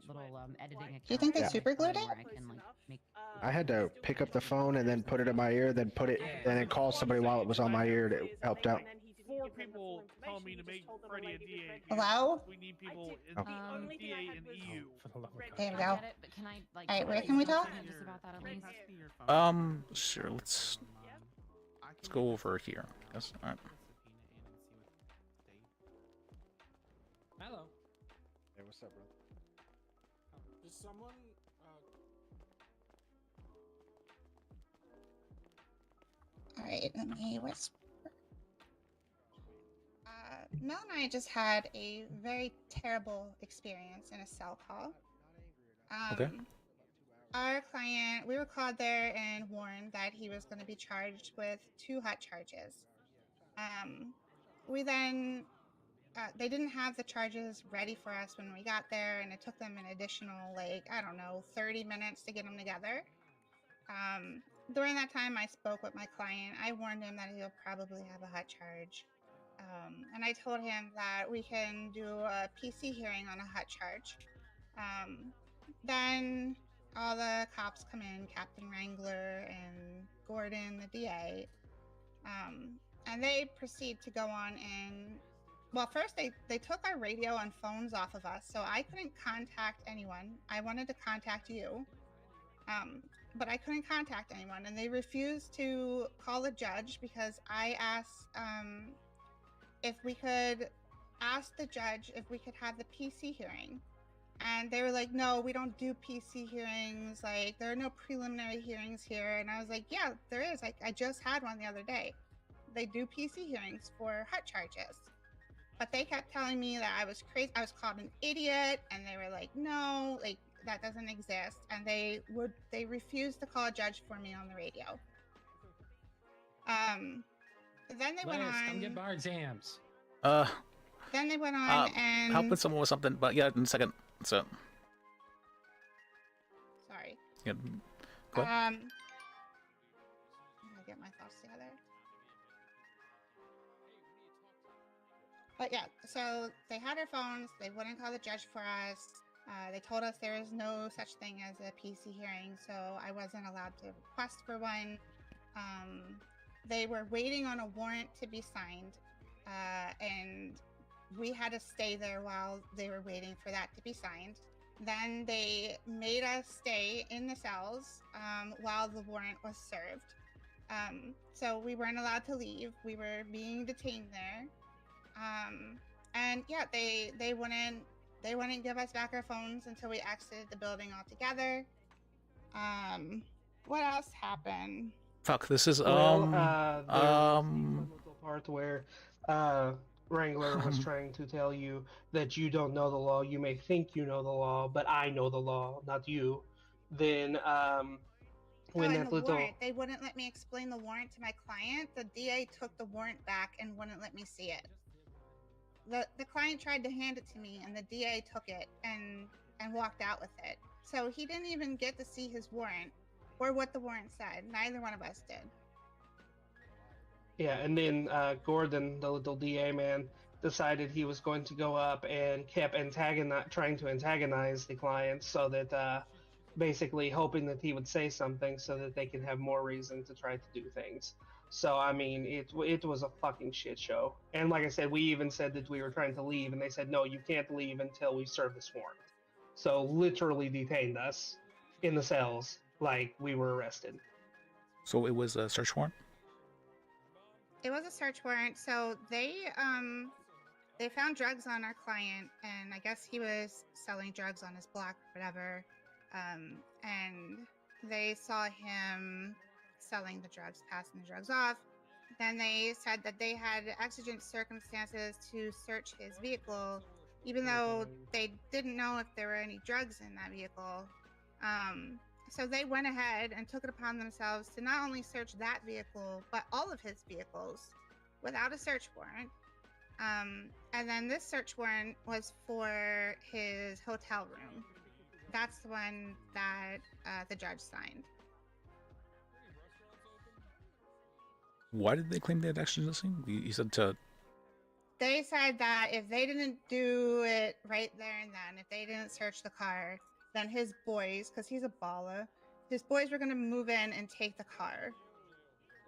you think they super glued it? I had to pick up the phone and then put it in my ear, then put it, and then call somebody while it was on my ear. And it helped out. 4 people telling me to make Freddie a DA. Hello? We need people in DA and EU. There we go. Alright, where can we talk? Sure. Let's go over here. Yes. All right. Hello. Hey, what's up, bro? Is someone? Alright, let me whisper. Mel and I just had a very terrible experience in a cell call. Okay. Our client, we were called there and warned that he was going to be charged with 2 hot charges. We then, they didn't have the charges ready for us when we got there, and it took them an additional, 30 minutes to get them together. During that time, I spoke with my client. I warned him that he'll probably have a hot charge. And I told him that we can do a PC hearing on a hot charge. Then all the cops come in, Captain Wrangler and Gordon, the DA, and they proceed to go on and, well, first they took our radio and phones off of us, so I couldn't contact anyone. I wanted to contact you, but I couldn't contact anyone, and they refused to call a judge because I asked if we could ask the judge if we could have the PC hearing. And they were like, no, we don't do PC hearings. Like, there are no preliminary hearings here. And I was like, yeah, there is. I just had one the other day. They do PC hearings for hot charges. But they kept telling me that I was crazy. I was called an idiot. And they were like, no, like, that doesn't exist. And they refused to call a judge for me on the radio. Then they went on. Come get bar exams. Then they went on and helping someone with something, but yeah, in a second. So. Sorry. Yeah. Go ahead. Let me get my thoughts together. But yeah, so they had our phones. They wouldn't call the judge for us. They told us there is no such thing as a PC hearing, so I wasn't allowed to request for one. They were waiting on a warrant to be signed, and we had to stay there while they were waiting for that to be signed. Then they made us stay in the cells while the warrant was served. So we weren't allowed to leave. We were being detained there. And yeah, they wouldn't give us back our phones until we exited the building altogether. What else happened? Fuck, this is There's a little part where Wrangler was trying to tell you that you don't know the law. You may think you know the law, but I know the law, not you. Then when and that the little warrant, they wouldn't let me explain the warrant to my client. The DA took the warrant back and wouldn't let me see it. The client tried to hand it to me, and the DA took it and walked out with it. So he didn't even get to see his warrant or what the warrant said. Neither one of us did. Yeah, and then Gordon, the little DA man, decided he was going to go up and kept trying to antagonize the client, so that basically hoping that he would say something so that they can have more reason to try to do things. So I mean, it was a fucking shit show. And like I said, we even said that we were trying to leave, and they said, no, you can't leave until we serve this warrant. So literally detained us in the cells like we were arrested. So it was a search warrant? It was a search warrant. So they found drugs on our client, and I guess he was selling drugs on his block, whatever. And they saw him selling the drugs, passing the drugs off. Then they said that they had exigent circumstances to search his vehicle, even though they didn't know if there were any drugs in that vehicle. So they went ahead and took it upon themselves to not only search that vehicle, but all of his vehicles without a search warrant. And then this search warrant was for his hotel room. That's the one that the judge signed. Why did they claim they had exigency? You said to... They said that if they didn't do it right there and then, if they didn't search the car, then his boys, because he's a baller, his boys were going to move in and take the car.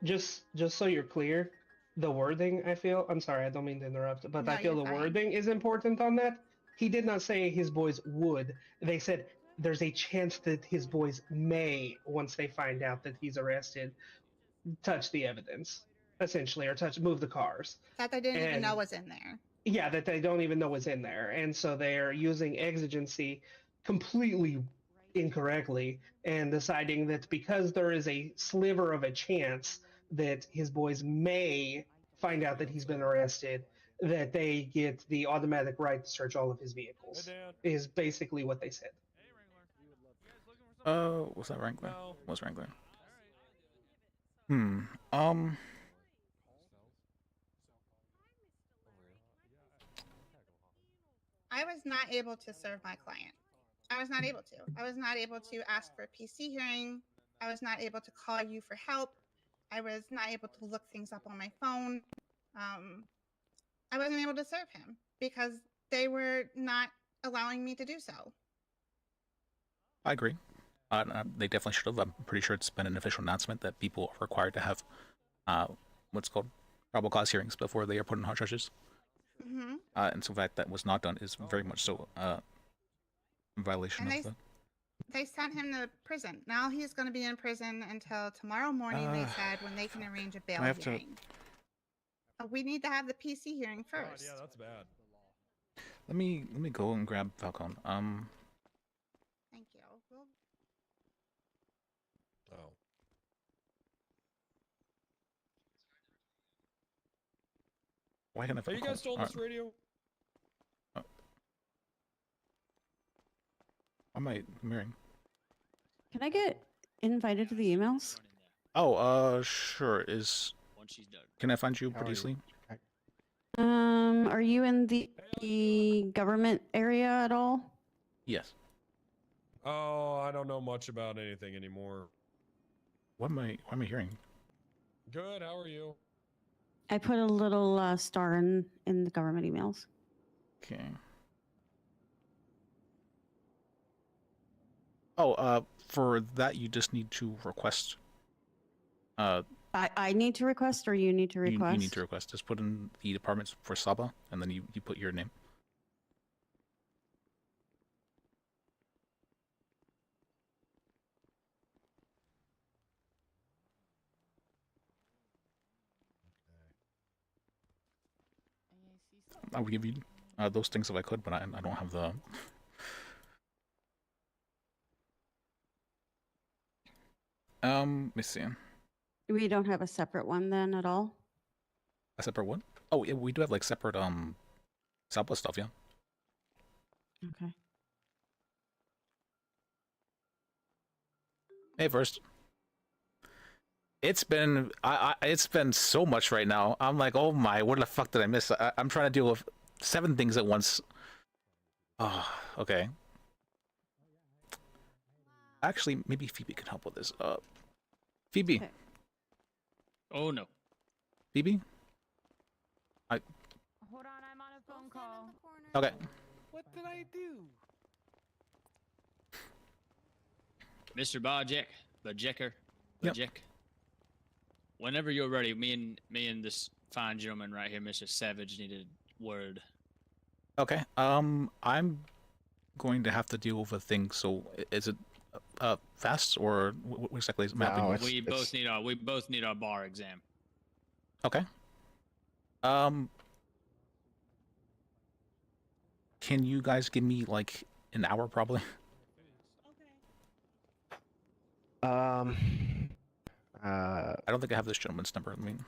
Just so you're clear, the wording, I feel, I'm sorry, I don't mean to interrupt, but No, I feel you're the fine. wording is important on that. He did not say his boys would. They said there's a chance that his boys may, once they find out that he's arrested, touch the evidence, essentially, or move the cars. That they didn't even know was in there. Yeah, that they don't even know was in there. And so they're using exigency completely incorrectly and deciding that because there is a sliver of a chance that his boys may find out that he's been arrested, that they get the automatic right to search all of his vehicles, is basically what they said. Was that Wrangler? No. Was Wrangler? I was not able to serve my client. I was not able to. I was not able to ask for a PC hearing. I was not able to call you for help. I was not able to look things up on my phone. I wasn't able to serve him because they were not allowing me to do so. I agree. They definitely should have. I'm pretty sure it's been an official announcement that people are required to have what's called probable cause hearings before they are put on hot charges. Mm-hmm. And so the fact that was not done is very much so in violation And of the... they sent him to prison. Now he's going to be in prison until tomorrow morning, they said, when they can arrange a bail hearing. We need to have the PC hearing first. Yeah, that's bad. Let me go and grab Falcon. Thank you. Oh. Why can't I Are you guys still on this radio? I'm hearing. Can I get invited to the emails? Oh, sure. Can I find you pretty easily? Are you in the government area at all? Yes. Oh, I don't know much about anything anymore. What am I hearing? Good, how are you? I put a little star in the government emails. Okay. Oh, for that you just need to request. I need to request, or you need to request? You need to request. Just put in the departments for Saba, and then you put your name. I would give you those things if I could, but I don't have the. Let me see. We don't have a separate one then at all? A separate one? Oh, yeah, we do have like separate Saba stuff, yeah. Okay. Hey, first. It's been it's been so much right now. I'm like, oh my, what the fuck did I miss? I'm trying to deal with 7 things at once. Oh, okay. Actually, maybe Phoebe can help with this. Phoebe. Okay. Oh no. Phoebe? Hold on, I'm on a phone call. Okay. What did I do? Mr. Bajeker. Yep. Whenever you're ready, me and this fine gentleman right here, Mr. Savage, need a word. Okay. I'm going to have to deal with a thing. So, is it fast or what exactly is mapping? No, we both need our bar exam. Okay. Can you guys give me like an hour, probably? I don't think I have this gentleman's number. I mean,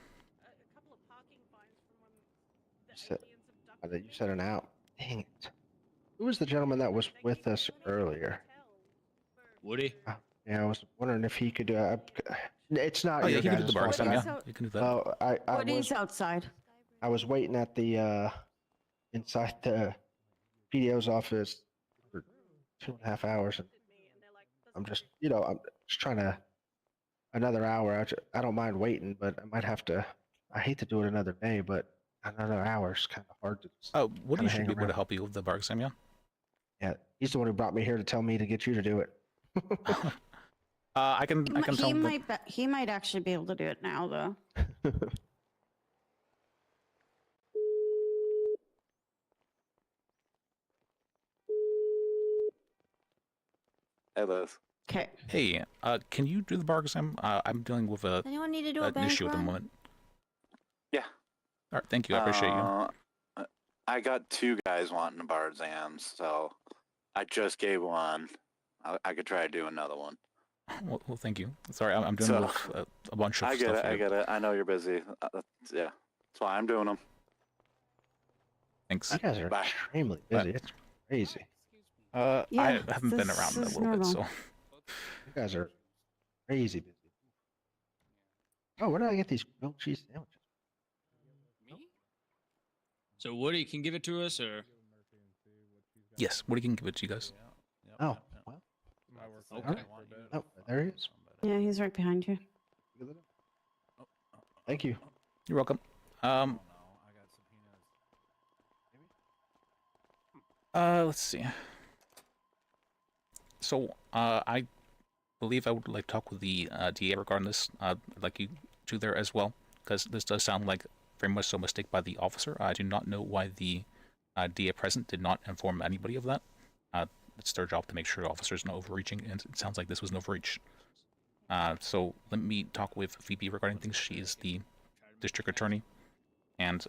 You said an out. Dang it. Who was the gentleman that was with us earlier? Woody? Yeah, I was wondering if he could. It's not oh, your yeah, you can do guys' the bar fault. exam, yeah. You can do that. Oh, I Woody's was outside. I was waiting at the inside the PDO's office for 2.5 hours, and I'm just I'm just trying to another hour. I don't mind waiting, but I might have to. I hate to do it another day, but another hour is kind of hard to. Oh, Woody kinda should hang be able around. to help you with the bar exam, yeah? Yeah, he's the one who brought me here to tell me to get you to do it. I can tell him that. He might actually be able to do it now, though. Hey, Liz. Okay. Hey, can you do the bar exam? I'm dealing with Does anyone need to do a an bank issue at the run? moment. Yeah. All right, thank you. I appreciate you. I got 2 guys wanting bar exams, so I just gave one. I could try to do another one. Well, thank you. Sorry, I'm dealing with a bunch of I get stuff it. here. I get it. I know you're busy. Yeah, that's why I'm doing them. Thanks. You guys are extremely busy. It's crazy. I haven't been around a little bit, so. You guys are crazy busy. Oh, where did I get these grilled cheese sandwiches? So Woody can give it to us, or? Yes, Woody can give it to you guys. Oh, well. Okay. Oh, there he is. Yeah, he's right behind you. Thank you. You're welcome. Let's see. So, I believe I would like to talk with the DA regarding this. I'd like you to there as well, because this does sound like very much so a mistake by the officer. I do not know why the DA present did not inform anybody of that. It's their job to make sure officers are not overreaching, and it sounds like this was an overreach. So let me talk with Phoebe regarding things. She is the district attorney, and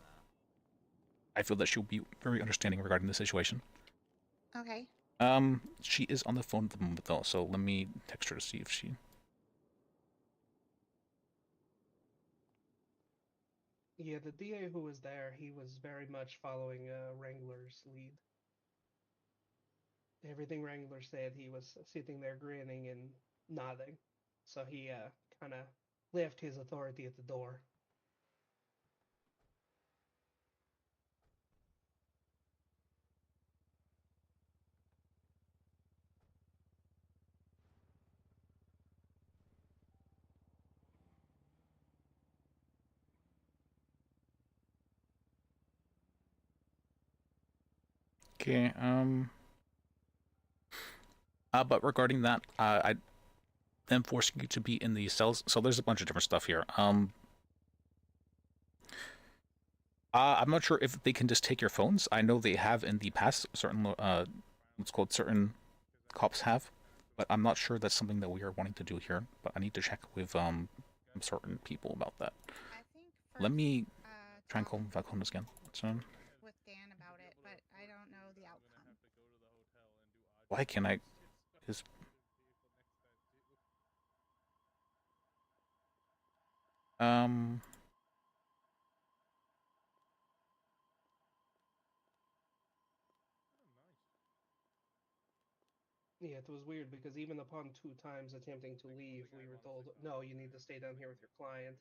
I feel that she'll be very understanding regarding the situation. Okay. She is on the phone at the moment though, so let me text her to see if she. Yeah, the DA who was there, he was very much following Wrangler's lead. Everything Wrangler said, he was sitting there grinning and nodding. So he kind of left his authority at the door. Okay. But regarding that, I am forcing you to be in the cells. So there's a bunch of different stuff here. I'm not sure if they can just take your phones. I know they have in the past. Certain what's called certain cops have, but I'm not sure that's something that we are wanting to do here. But I need to check with certain people about that. Let me try and call Valconis again. So, with Dan about it, but I don't know the outcome. why can't I? Is Yeah, it was weird because even upon 2 times attempting to leave, we were told, no, you need to stay down here with your client.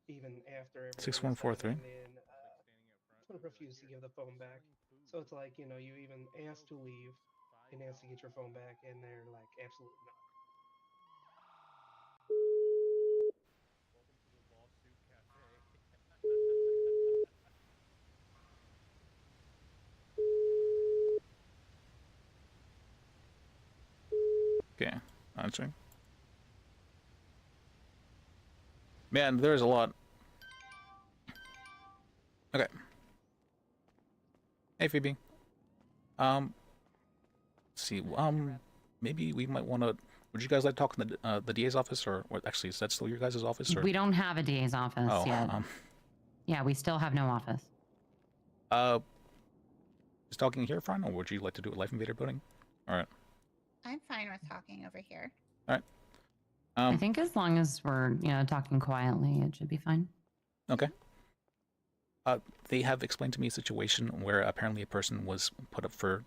Even after everything was done, 6143. and then refused to give the phone back. So it's like, you know, you even asked to leave and asked to get your phone back, and they're like, absolutely not. okay? Answering. Man, there's a lot. Okay. Hey, Phoebe. Let's see. Maybe we might want to. Would you guys like to talk in the DA's office, or actually, is that still your guys' office? Or? We don't have a DA's office yet. Yeah, we still have no office. Is talking here fine, or would you like to do a Life Invader building? All right. I'm fine with talking over here. All right. I think as long as we're, talking quietly, it should be fine. Okay. They have explained to me a situation where apparently a person was put up for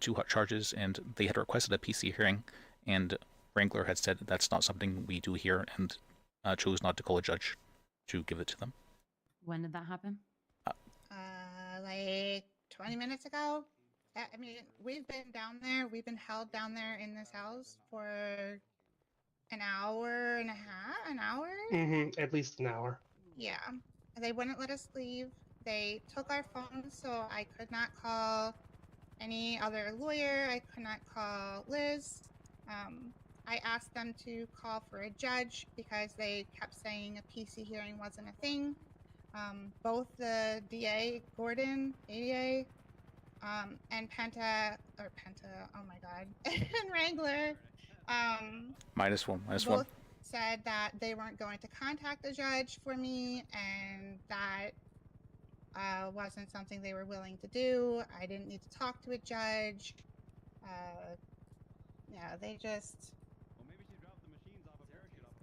2 hot charges, and they had requested a PC hearing, and Wrangler had said that's not something we do here, and chose not to call a judge to give it to them. When did that happen? Like 20 minutes ago. I mean, we've been down there. We've been held down there in this house for an hour and a half, an hour? At least an hour. Yeah. They wouldn't let us leave. They took our phones, so I could not call any other lawyer. I could not call Liz. I asked them to call for a judge because they kept saying a PC hearing wasn't a thing. Both the DA, Gordon, ADA, and Penta, oh my god, and Wrangler, -1, -1. both said that they weren't going to contact a judge for me, and that wasn't something they were willing to do. I didn't need to talk to a judge. Yeah,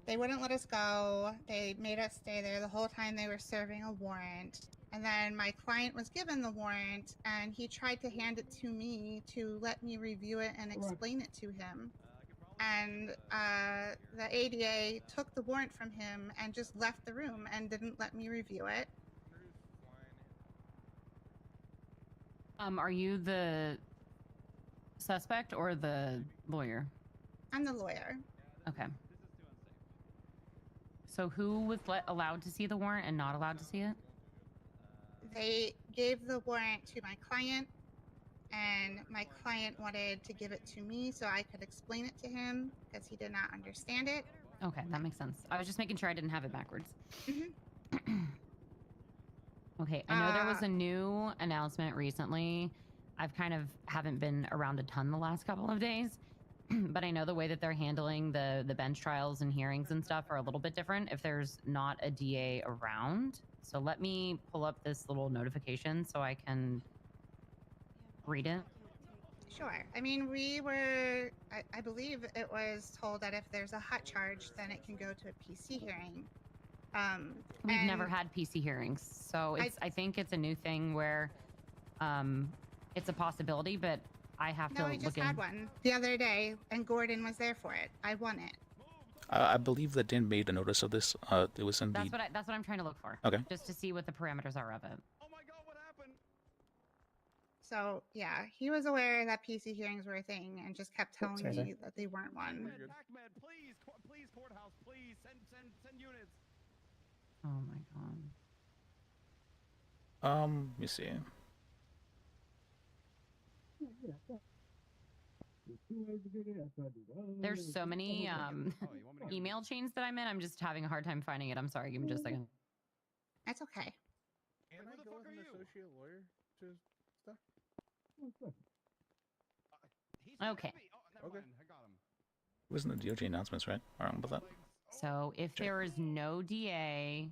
they wouldn't let us go. They made us stay there the whole time they were serving a warrant. And then my client was given the warrant, and he tried to hand it to me to let me review it and explain it to him. And the ADA took the warrant from him and just left the room and didn't let me review it. Are you the suspect or the lawyer? I'm the lawyer. Okay. So who was allowed to see the warrant and not allowed to see it? They gave the warrant to my client, and my client wanted to give it to me so I could explain it to him because he did not understand it. Okay, that makes sense. I was just making sure I didn't have it backwards. Okay, I know there was a new announcement recently. I've kind of haven't been around a ton the last couple of days, but I know the way that they're handling the bench trials and hearings and stuff are a little bit different if there's not a DA around. So let me pull up this little notification so I can read it. Sure. I mean, I believe it was told that if there's a hot charge, then it can go to a PC hearing. We've never had PC hearings, so I think it's a new thing where it's a possibility, but I have to No, look we just in. had one the other day, and Gordon was there for it. I won it. I believe that Dan made a notice of this. It was in That's what I'm trying to look for. Okay. Just to see what the parameters are of it. So yeah, he was aware that PC hearings were a thing, and just kept telling me that they weren't one. Please, courthouse, please send units. Oh my god. Let me see. There's so many email chains that I'm in. I'm just having a hard time finding it. I'm sorry. Give me just a second. That's okay. Can I go with an associate lawyer to stuff? Okay. Okay. It was in the DOJ announcements, right? Wrong about that. So if there is no DA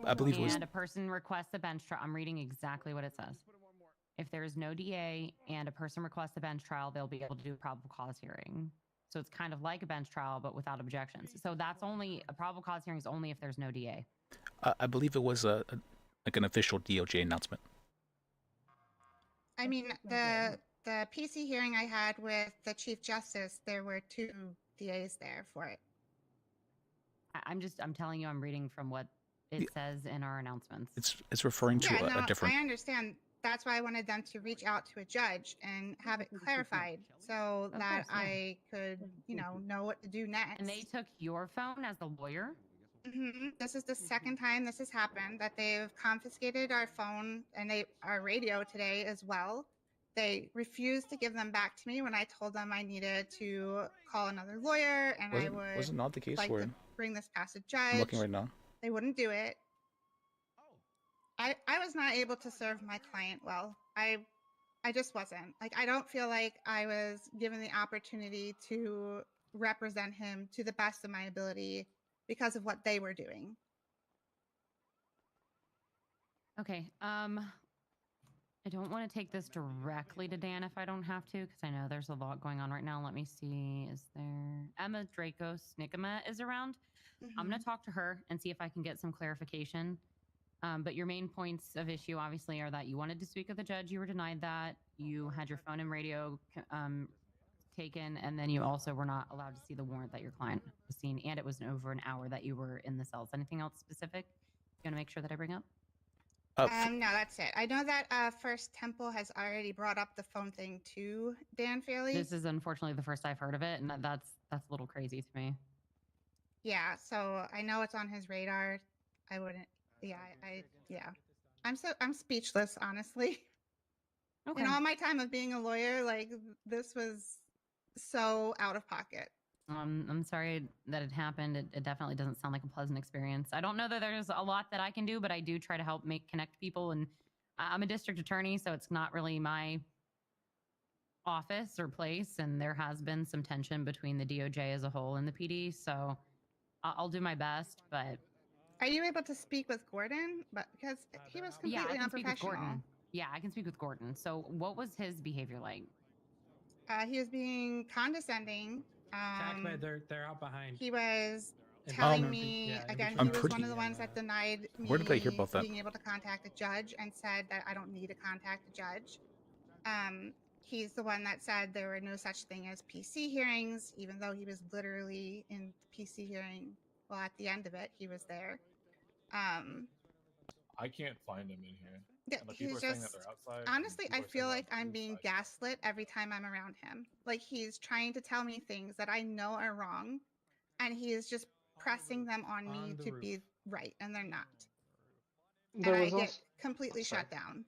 I believe it was. and a person requests a bench trial, I'm reading exactly what it says. If there is no DA and a person requests a bench trial, they'll be able to do a probable cause hearing. So it's kind of like a bench trial, but without objections. So that's only a probable cause hearing is only if there's no DA. I believe it was like an official DOJ announcement. I mean, the PC hearing I had with the Chief Justice, there were 2 DAs there for it. I'm telling you, I'm reading from what it says in our announcements. It's referring to a different. I understand. That's why I wanted them to reach out to a judge and have it clarified so that I could, know what to do next. And they took your phone as the lawyer? This is the second time this has happened, that they've confiscated our phone and our radio today as well. They refused to give them back to me when I told them I needed to call another lawyer and I would was it not the case like where to bring this past a judge. I'm looking right now? They wouldn't do it. I was not able to serve my client well. I just wasn't. Like, I don't feel like I was given the opportunity to represent him to the best of my ability because of what they were doing. Okay. I don't want to take this directly to Dan if I don't have to, because I know there's a lot going on right now. Let me see. Is there Emma Dracos Nikema is around? I'm going to talk to her and see if I can get some clarification. But your main points of issue, obviously, are that you wanted to speak with the judge. You were denied that. You had your phone and radio taken, and then you also were not allowed to see the warrant that your client was seen, and it was over an hour that you were in the cells. Anything else specific you want to make sure that I bring up? No, that's it. I know that First Temple has already brought up the phone thing to Dan Fairley. This is unfortunately the first I've heard of it, and that's a little crazy to me. Yeah, so I know it's on his radar. I wouldn't. Yeah, I'm speechless, honestly. Okay. In all my time of being a lawyer, like, this was so out of pocket. I'm sorry that it happened. It definitely doesn't sound like a pleasant experience. I don't know that there's a lot that I can do, but I do try to help connect people. And I'm a district attorney, so it's not really my office or place. And there has been some tension between the DOJ as a whole and the PD. So I'll do my best, but. Are you able to speak with Gordon? But because he was completely unprofessional. Yeah, I can speak with Gordon. So what was his behavior like? He was being condescending. They're out behind. He was telling me, again, he was one of the ones that denied me Where did I hear about that? being able to contact a judge and said that I don't need to contact a judge. He's the one that said there were no such thing as PC hearings, even though he was literally in the PC hearing. Well, at the end of it, he was there. I can't find him in here. Yeah, And the people he's are saying that just they're outside. honestly, People I are saying feel they're like I'm being gaslit every time I'm around him. Like, he's trying to tell me things that I know are wrong, and he is just pressing them on me to be right, and they're not. There And I was get also- completely sorry. shut down.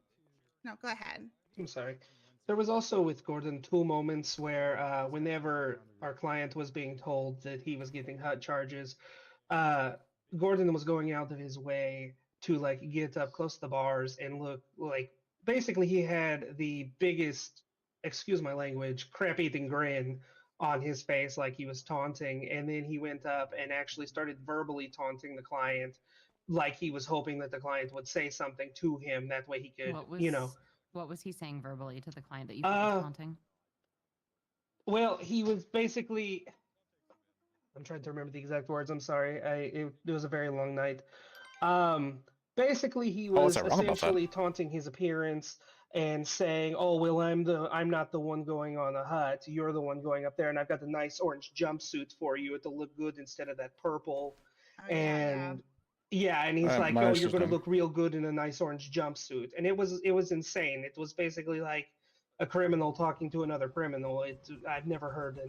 No, go ahead. I'm sorry. There was also with Gordon 2 moments where whenever our client was being told that he was getting hot charges, Gordon was going out of his way to like get up close to the bars and look like basically he had the biggest, excuse my language, crap eating grin on his face like he was taunting, and then he went up and actually started verbally taunting the client like he was hoping that the client would say something to him, that way he could What was he saying verbally to the client that you felt was taunting? well, he was basically, I'm trying to remember the exact words, I'm sorry, it was a very long night. Basically he was essentially taunting his appearance and saying, oh, well, I'm not the one going on a hut, you're the one going up there, and I've got the nice orange jumpsuit for you, it'll look good instead of that purple. And he's like, oh, you're gonna look real good in a nice orange jumpsuit. And it was insane. It was basically like a criminal talking to another criminal. I've never heard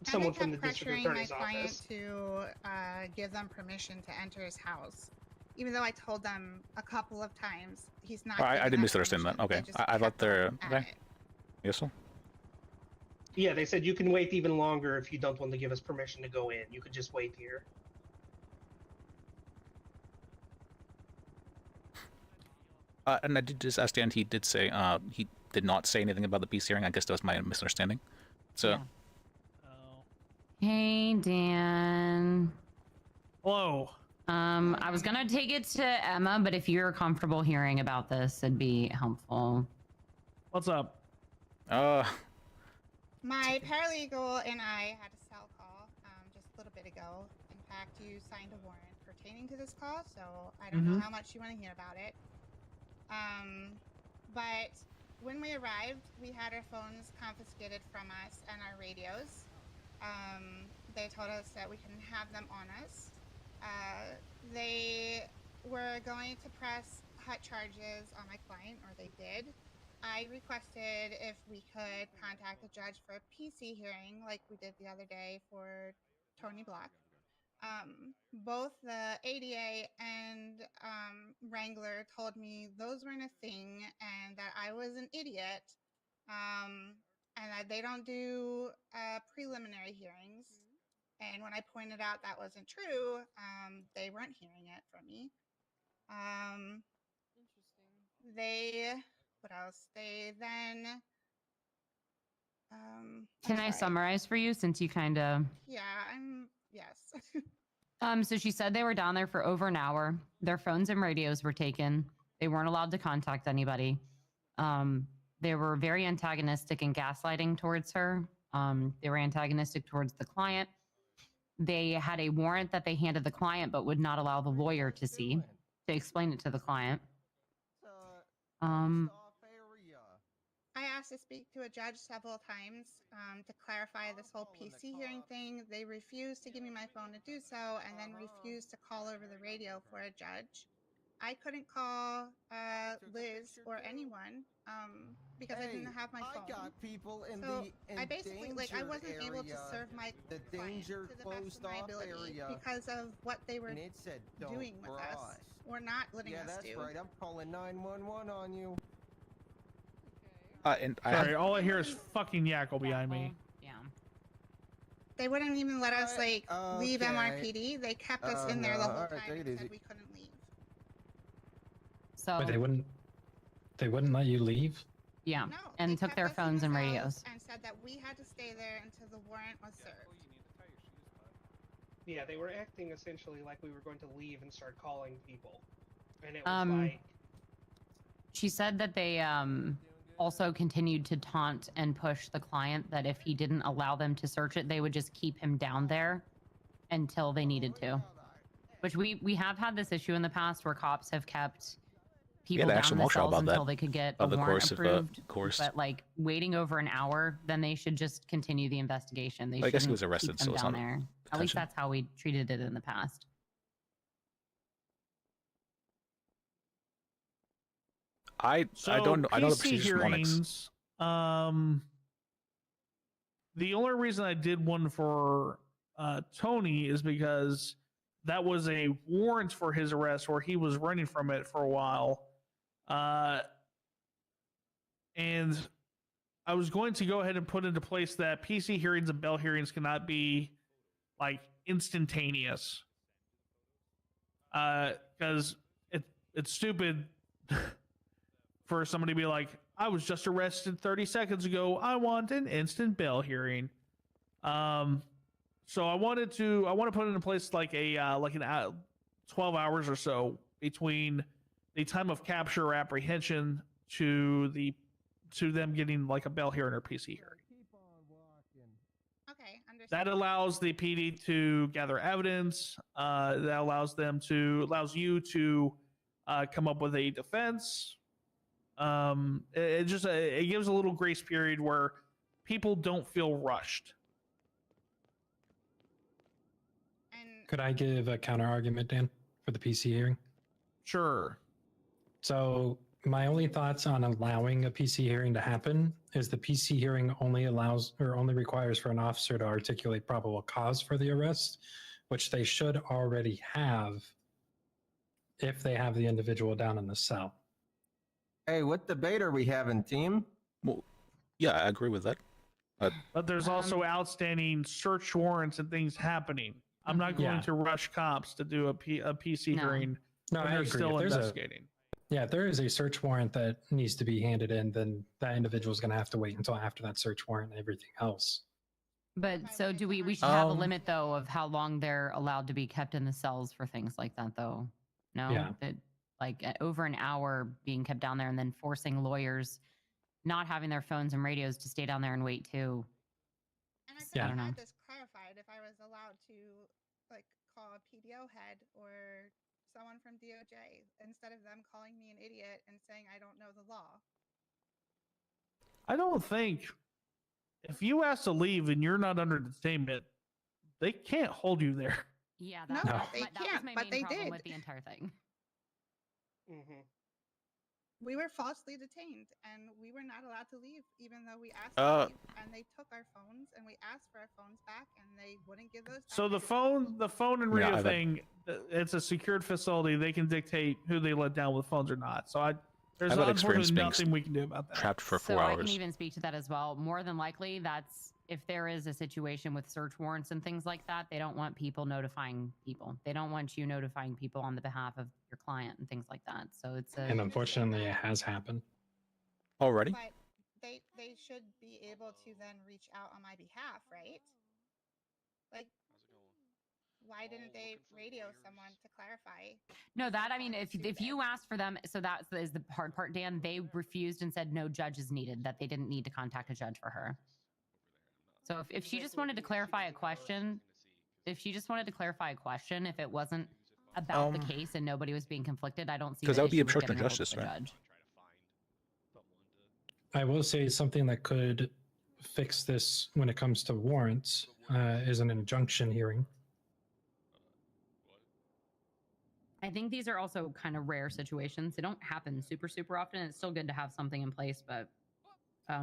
someone from the district attorney's pressuring my client office. to give them permission to enter his house. even though I told them a couple of times, he's not. I giving did us misunderstand that. permission. They Okay, just I thought kept they're on at okay. it. Yes, sir. Yeah, they said you can wait even longer if you don't want to give us permission to go in. You could just wait here. And I did just ask Dan. He did say he did not say anything about the peace hearing. I guess that was my misunderstanding. So. Yeah. Hey, Dan. Hello. I was gonna take it to Emma, but if you're comfortable hearing about this, it'd be helpful. What's up? My paralegal and I had a cell call just a little bit ago. In fact, you signed a warrant pertaining to this call, so I don't know how much you want to hear about it. But when we arrived, we had our phones confiscated from us and our radios. They told us that we couldn't have them on us. They were going to press hot charges on my client, or they did. I requested if we could contact the judge for a PC hearing like we did the other day for Tony Block. Both the ADA and Wrangler told me those weren't a thing and that I was an idiot, and that they don't do preliminary hearings. And when I pointed out that wasn't true, they weren't hearing it from me. What else? They then. Can I summarize for you since you kind of? Yeah, yes. So she said they were down there for over an hour. Their phones and radios were taken. They weren't allowed to contact anybody. They were very antagonistic and gaslighting towards her. They were antagonistic towards the client. They had a warrant that they handed the client, but would not allow the lawyer to see, to explain it to the client. I asked to speak to a judge several times to clarify this whole PC hearing thing. They refused to give me my phone to do so, and then refused to call over the radio for a judge. I couldn't call Liz or anyone because I didn't have my phone. I got people in I basically, I wasn't able to serve my client to the best of my ability because of what they were doing with us or not letting us do. Yeah, that's right. I'm calling 911 on you. And Sorry, all I hear is fucking Yackle behind me. Yeah. They wouldn't even let us leave MRPD. They kept us in there the whole time and said we couldn't leave. So But they wouldn't let you leave? Yeah, No, and they took kept their us in phones the and cells radios. and said that we had to stay there until the warrant was served. Yeah, they were acting essentially like we were going to leave and start calling people, and it was like. She said that they also continued to taunt and push the client that if he didn't allow them to search it, they would just keep him down there until they needed to. Which we have had this issue in the past where cops have kept people down in the cells until they could get a warrant approved. But like waiting over an hour, then they should just continue the investigation. They I guess he was shouldn't arrested, keep so them it's down not there. At least that's how we treated it in the past. I don't know. I know the procedures from Onyx. Hearings, the only reason I did one for Tony is because that was a warrant for his arrest where he was running from it for a while. And I was going to go ahead and put into place that PC hearings and bail hearings cannot be like instantaneous. Because it's stupid for somebody to be like, I was just arrested 30 seconds ago. I want an instant bail hearing. So I want to put into place like a 12 hours or so between the time of capture or apprehension to them getting like a bail hearing or PC hearing. Okay, understood. That allows the PD to gather evidence. That allows you to come up with a defense. It gives a little grace period where people don't feel rushed. Could I give a counter argument, Dan, for the PC hearing? Sure. So my only thoughts on allowing a PC hearing to happen is the PC hearing only allows or only requires for an officer to articulate probable cause for the arrest, which they should already have if they have the individual down in the cell. Hey, what debate are we having, team? Well, yeah, I agree with that. But there's also outstanding search warrants and things happening. I'm not going Yeah. to rush cops to do a PC hearing No, when I they're agree. still If there's investigating. if there is a search warrant that needs to be handed in, then that individual is going to have to wait until after that search warrant and everything else. But so do we should have a limit though of how long they're allowed to be kept in the cells for things like that though. No? Yeah. That like over an hour being kept down there and then forcing lawyers not having their phones and radios to stay down there and wait too. And I could I have don't know. had this clarified if I was allowed to like call a PDO head or someone from DOJ instead of them calling me an idiot and saying I don't know the law. I don't think if you ask to leave and you're not under detainment, they can't hold you there. Yeah, No, that, they that was can't, my but main they problem did. with the entire thing. We were falsely detained and we were not allowed to leave even though we asked Uh, to leave, and they took our phones and we asked for our phones back and they wouldn't give those back. So the phone and Yeah, radio I've had- thing, it's a secured facility. They can dictate who they let down with phones or not. So there's I've had experience unfortunately being nothing we can do about that. trapped for 4 So hours. I can even speak to that as well. More than likely, that's if there is a situation with search warrants and things like that, they don't want people notifying people. They don't want you notifying people on the behalf of your client and things like that. So it's a And unfortunately, it has happened. Already? But they should be able to then reach out on my behalf, right? Like, why didn't they radio someone to clarify? No, that I mean, if you asked for them, so that is the hard part, Dan. They refused and said no judge is needed, that they didn't need to contact a judge for her. So if she just wanted to clarify a question, if it wasn't about the case and nobody was being conflicted, I don't see Because the that would be issue with obstruction getting of a hold justice, of a right? judge. I will say something that could fix this when it comes to warrants is an injunction hearing. I think these are also kind of rare situations. They don't happen super often. It's still good to have something in place, but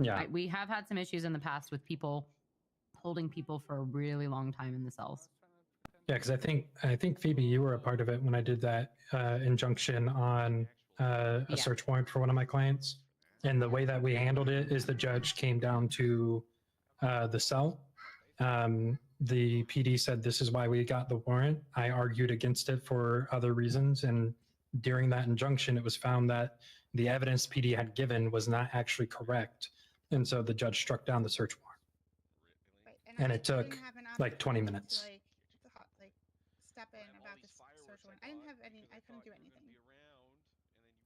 Yeah. we have had some issues in the past with people holding people for a really long time in the cells. Yeah, because I think Phoebe, you were a part of it when I did that injunction on a Yeah. search warrant for one of my clients. And the way that we handled it is the judge came down to the cell. The PD said, this is why we got the warrant. I argued against it for other reasons. And during that injunction, it was found that the evidence PD had given was not actually correct. And so the judge struck down the search warrant. Right, And I it took didn't have an like 20 opportunity minutes. to, like step in about this search warrant. I didn't have any. I couldn't do anything.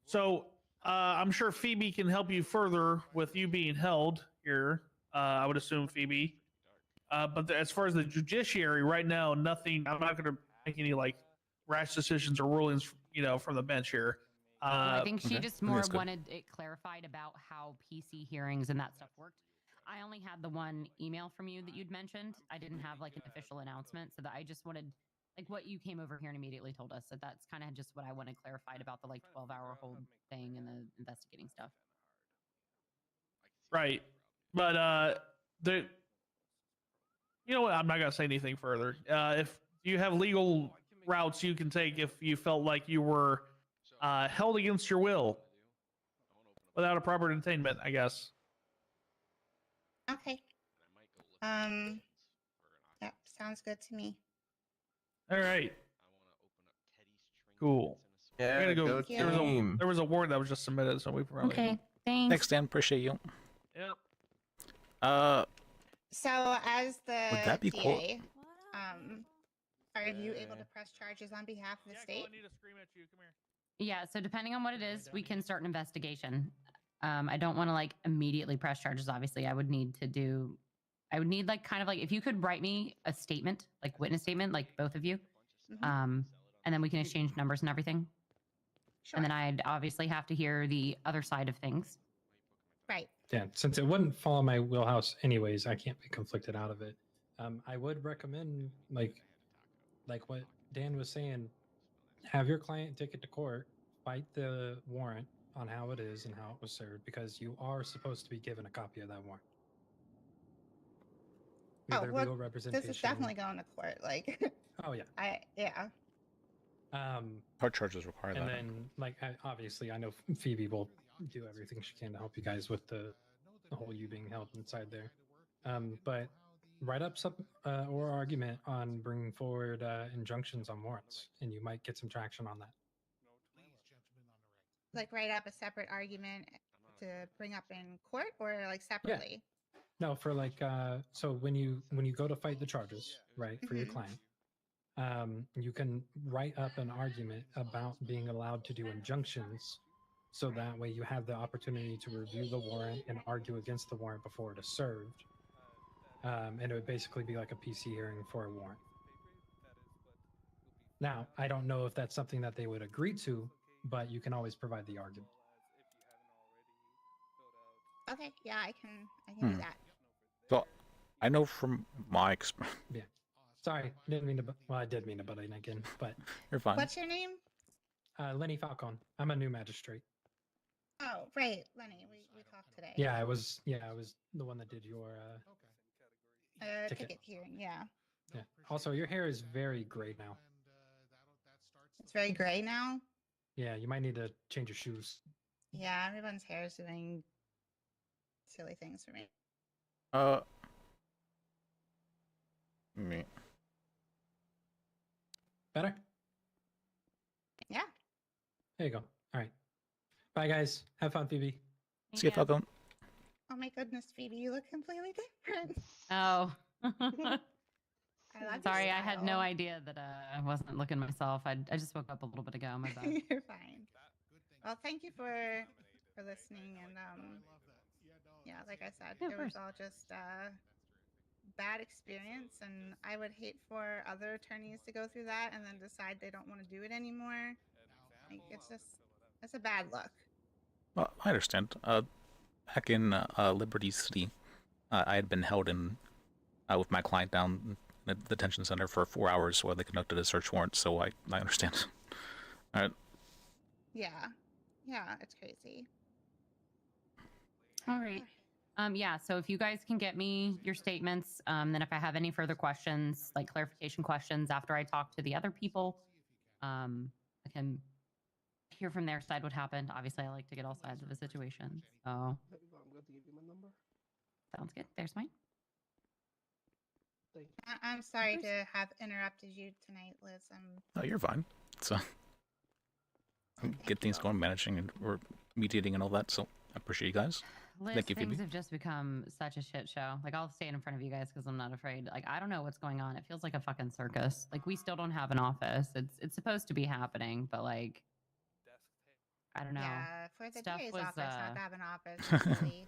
So I'm sure Phoebe can help you further with you being held here. I would assume Phoebe. But as far as the judiciary right now, nothing. I'm not going to make any like rash decisions or rulings, from the bench here. I think she okay. just I think more that's good. wanted it clarified about how PC hearings and that stuff worked. I only had the one email from you that you'd mentioned. I didn't have like an official announcement, so that I just wanted like what you came over here and immediately told us that that's kind of just what I wanted clarified about the like 12-hour hold thing and the investigating stuff. Right. But you know what? I'm not going to say anything further. If you have legal routes you can take if you felt like you were held against your will without a proper detainment, I guess. Okay. Yep, sounds good to me. All right. Cool. Yeah, I gotta go. go team. There was a warrant that was just submitted, so we probably. Okay, thanks. Thanks, Dan. Appreciate you. Yep. So as the Would that be cool? DA, are you able to press charges on behalf of the state? Yeah, so depending on what it is, we can start an investigation. I don't want to like immediately press charges. Obviously, I would need like kind of like if you could write me a statement, like witness statement, like both of you, and then we can exchange numbers and everything. Sure. And then I'd obviously have to hear the other side of things. Right. Yeah, since it wouldn't fall in my wheelhouse anyways, I can't be conflicted out of it. I would recommend, like what Dan was saying, have your client take it to court, fight the warrant on how it is and how it was served, because you are supposed to be given a copy of that warrant. Oh, Either well, legal representation. this is definitely going to court. Like, Oh yeah. yeah. Hard charges require And that. then, like, obviously, I know Phoebe will do everything she can to help you guys with the whole you being held inside there. But write up some or argument on bringing forward injunctions on warrants, and you might get some traction on that. Like write up a separate argument to bring up in court, or like separately. No, for like so when you go to fight the charges, right, for your client, you can write up an argument about being allowed to do injunctions, so that way you have the opportunity to review the warrant and argue against the warrant before it is served. And it would basically be like a PC hearing for a warrant. Now, I don't know if that's something that they would agree to, but you can always provide the argument. Okay, yeah, I can do that. So, I know from my experience. Yeah. Sorry, didn't mean to. Well, I did mean to butt in again, but you're fine. What's your name? Lenny Falcon. I'm a new magistrate. Oh, right, Lenny. We talked today. Yeah, I was the one that did your ticket hearing. Yeah. Yeah. Also, your hair is very gray now. It's very gray now. Yeah, you might need to change your shoes. Yeah, everyone's hair is doing silly things for me. Me. Better? Yeah. There you go. All right. Bye, guys. Have fun, Phoebe. See you, Falcon. Oh my goodness, Phoebe, you look completely different. Oh. I love Sorry, your I had no style. idea that I wasn't looking myself. I just woke up a little bit ago. My bad. You're fine. Well, thank you for listening, and yeah, like I said, Yeah, of it was course. all just bad experience, and I would hate for other attorneys to go through that and then decide they don't want to do it anymore. Like it's a bad look. Well, I understand. Back in Liberty City, I had been held in with my client down in the detention center for 4 hours while they conducted a search warrant, so I understand. All right. Yeah, it's crazy. All right. Yeah, so if you guys can get me your statements, then if I have any further questions, like clarification questions after I talk to the other people, I can hear from their side what happened. Obviously, I like to get all sides of a situation. So I'm going to give you my number. sounds good. There's mine. Thank I'm sorry to have interrupted you tonight, Liz. No, you're fine. It's get things going, managing and or mediating and all that. So I appreciate you guys. Liz, Thank you, things Phoebe. have just become such a shit show. Like, I'll stand in front of you guys because I'm not afraid. Like, I don't know what's going on. It feels like a fucking circus. Like, we still don't have an office. It's supposed to be happening, but like, I don't know. Yeah, for the Stuff DA's was, office not to have an office. Is silly.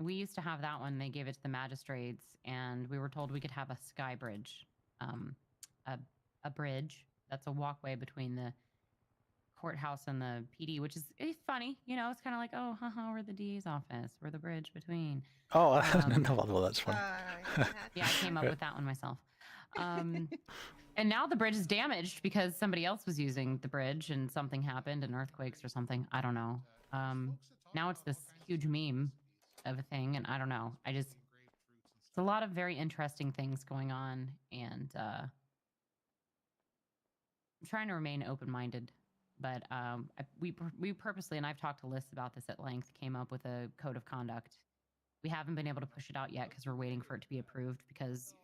We used to have that one. They gave it to the magistrates, and we were told we could have a sky bridge, a bridge that's a walkway between the courthouse and the PD, which is it's funny, you know. It's kind of like, oh, haha, we're the DA's office, we're the bridge between. Oh, no, that's funny. Yeah, I came up with that one myself. And now the bridge is damaged because somebody else was using the bridge and something happened, and earthquakes or something. I don't know. Now it's this huge meme of a thing, and I don't know. It's a lot of very interesting things going on, and I'm trying to remain open-minded. But we purposely, and I've talked to Liz about this at length, came up with a code of conduct. We haven't been able to push it out yet because we're waiting for it to be approved, because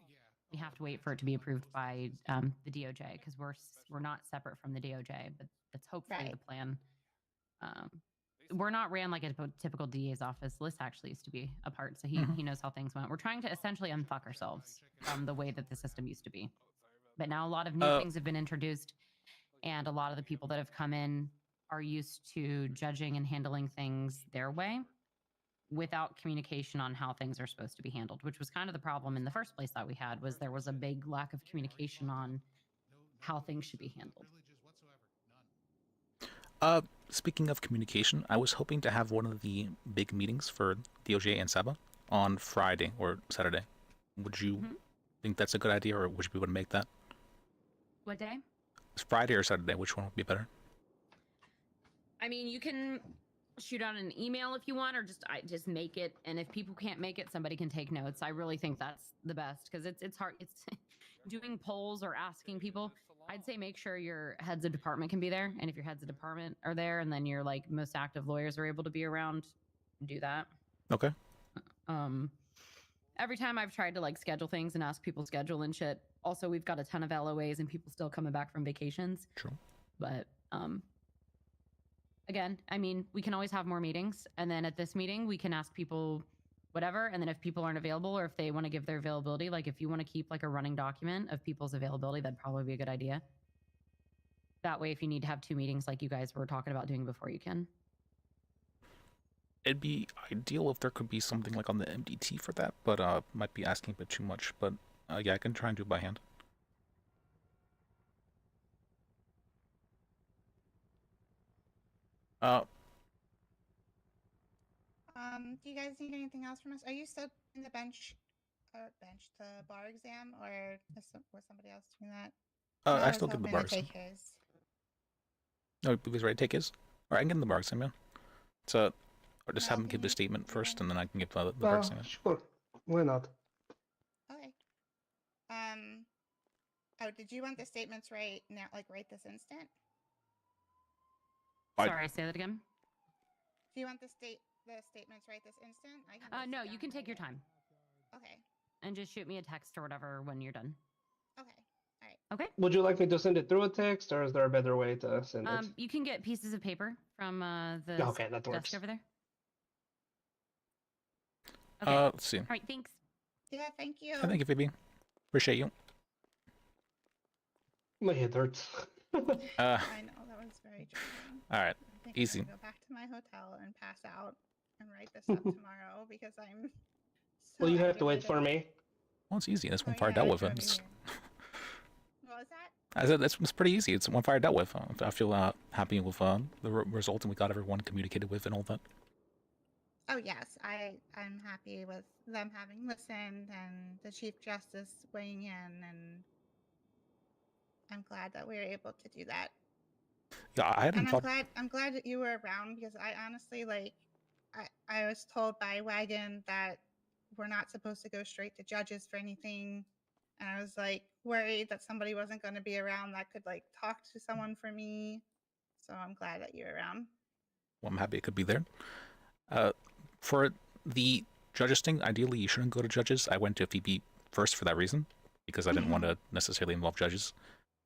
we have to wait for it to be approved by the DOJ, because we're not separate from the DOJ, but that's hopefully the plan. We're not ran like a typical DA's office. Liz actually used to be a part, so he knows how things went. We're trying to essentially unfuck ourselves from the way that the system used to be. But now a lot of new things have been introduced, and a lot of the people that have come in are used to judging and handling things their way without communication on how things are supposed to be handled, which was kind of the problem in the first place that we had. Was there was a big lack of communication on how things should be handled. Speaking of communication, I was hoping to have one of the big meetings for DOJ and Saba on Friday or Saturday. Would you think that's a good idea, or would you be able to make that? What day? It's Friday or Saturday. Which one would be better? I mean, you can shoot out an email if you want, or just make it. And if people can't make it, somebody can take notes. I really think that's the best, because it's hard. It's doing polls or asking people. I'd say make sure your heads of department can be there, and if your heads of department are there, and then your like most active lawyers are able to be around, do that. Okay. Every time I've tried to like schedule things and ask people schedule and shit. Also, we've got a ton of LOAs and people still coming back from vacations. True. But again, I mean, we can always have more meetings, and then at this meeting we can ask people whatever, and then if people aren't available or if they want to give their availability, like if you want to keep like a running document of people's availability, that'd probably be a good idea. That way, if you need to have 2 meetings like you guys were talking about doing before, you can. It'd be ideal if there could be something like on the MDT for that, but might be asking a bit too much. But yeah, I can try and do it by hand. Do you guys need anything else from us? Are you still in the the bar exam, or was somebody else doing that? I still get the bar exam. No, because ready to take his? Or I can get in the bar exam, yeah. So, or just have him give the statement first, and then I can get the bar exam. Sure. Why not? Okay. Oh, did you want the statements right now, like right this instant? Sorry, say that again. Do you want the statements right this instant? I can no, you can take your time. Okay. And just shoot me a text or whatever when you're done. Okay. All right. Okay. Would you like me to send it through a text, or is there a better way to send it? You can get pieces of paper from the Okay, that works. desk over there. Okay. Let's see. All right, thanks. Yeah, thank you. Thank you, Phoebe. Appreciate you. My head hurts. I know, that was very jarring. All right, I think easy. I'm gonna go back to my hotel and pass out and write this up tomorrow because I'm so Well, you have to wait aggravated. for me. Well, it's easy. That's one Oh, fire yeah, dealt I with. drove you It's, What was that? I said it's pretty easy. It's one fire dealt with. I feel happy with the result, and we got everyone communicated with and all that. Oh yes, I'm happy with them having listened and the Chief Justice weighing in, and I'm glad that we were able to do that. Yeah, I hadn't And thought. I'm glad that you were around because I honestly I was told by Wagon that we're not supposed to go straight to judges for anything, and I was like worried that somebody wasn't going to be around that could like talk to someone for me. So I'm glad that you're around. Well, I'm happy it could be there. For the judges thing, ideally you shouldn't go to judges. I went to Phoebe first for that reason, because I didn't want to necessarily involve judges.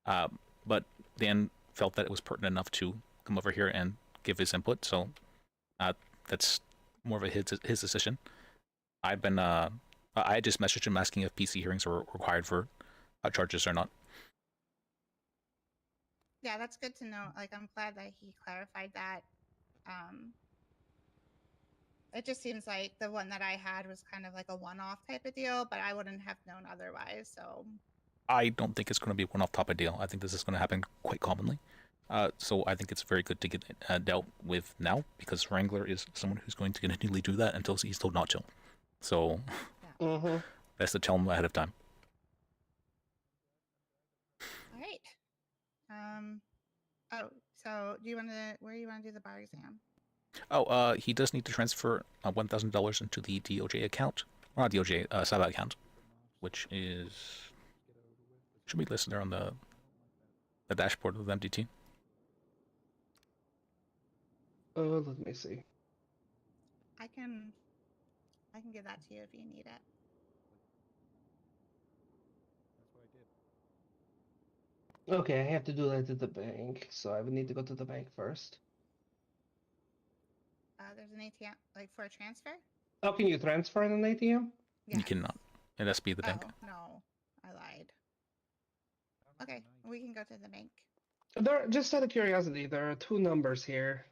But Dan felt that it was pertinent enough to come over here and give his input, so that's more of his decision. I just messaged him asking if PC hearings are required for charges or not. Yeah, that's good to know. Like, I'm glad that he clarified that. It just seems like the one that I had was kind of like a one-off type of deal, but I wouldn't have known otherwise. So I don't think it's going to be a one-off type of deal. I think this is going to happen quite commonly. So I think it's very good to get it dealt with now, because Wrangler is someone who's going to continually do that until he's told not to. So that's to tell him ahead of time. all right. Oh, so do you want to? Where do you want to do the bar exam? Oh, he does need to transfer $1,000 into the DOJ account, or not DOJ, Saba account, which should be listed there on the dashboard of the MDT. Let me see. I can give that to you if you need it. Okay, I have to do that at the bank, so I would need to go to the bank first. There's an ATM, like for a transfer. Oh, can you transfer in an ATM? You cannot. It has to be the bank. Oh, no, I lied. Okay, we can go to the bank. There, just out of curiosity, there are two numbers here.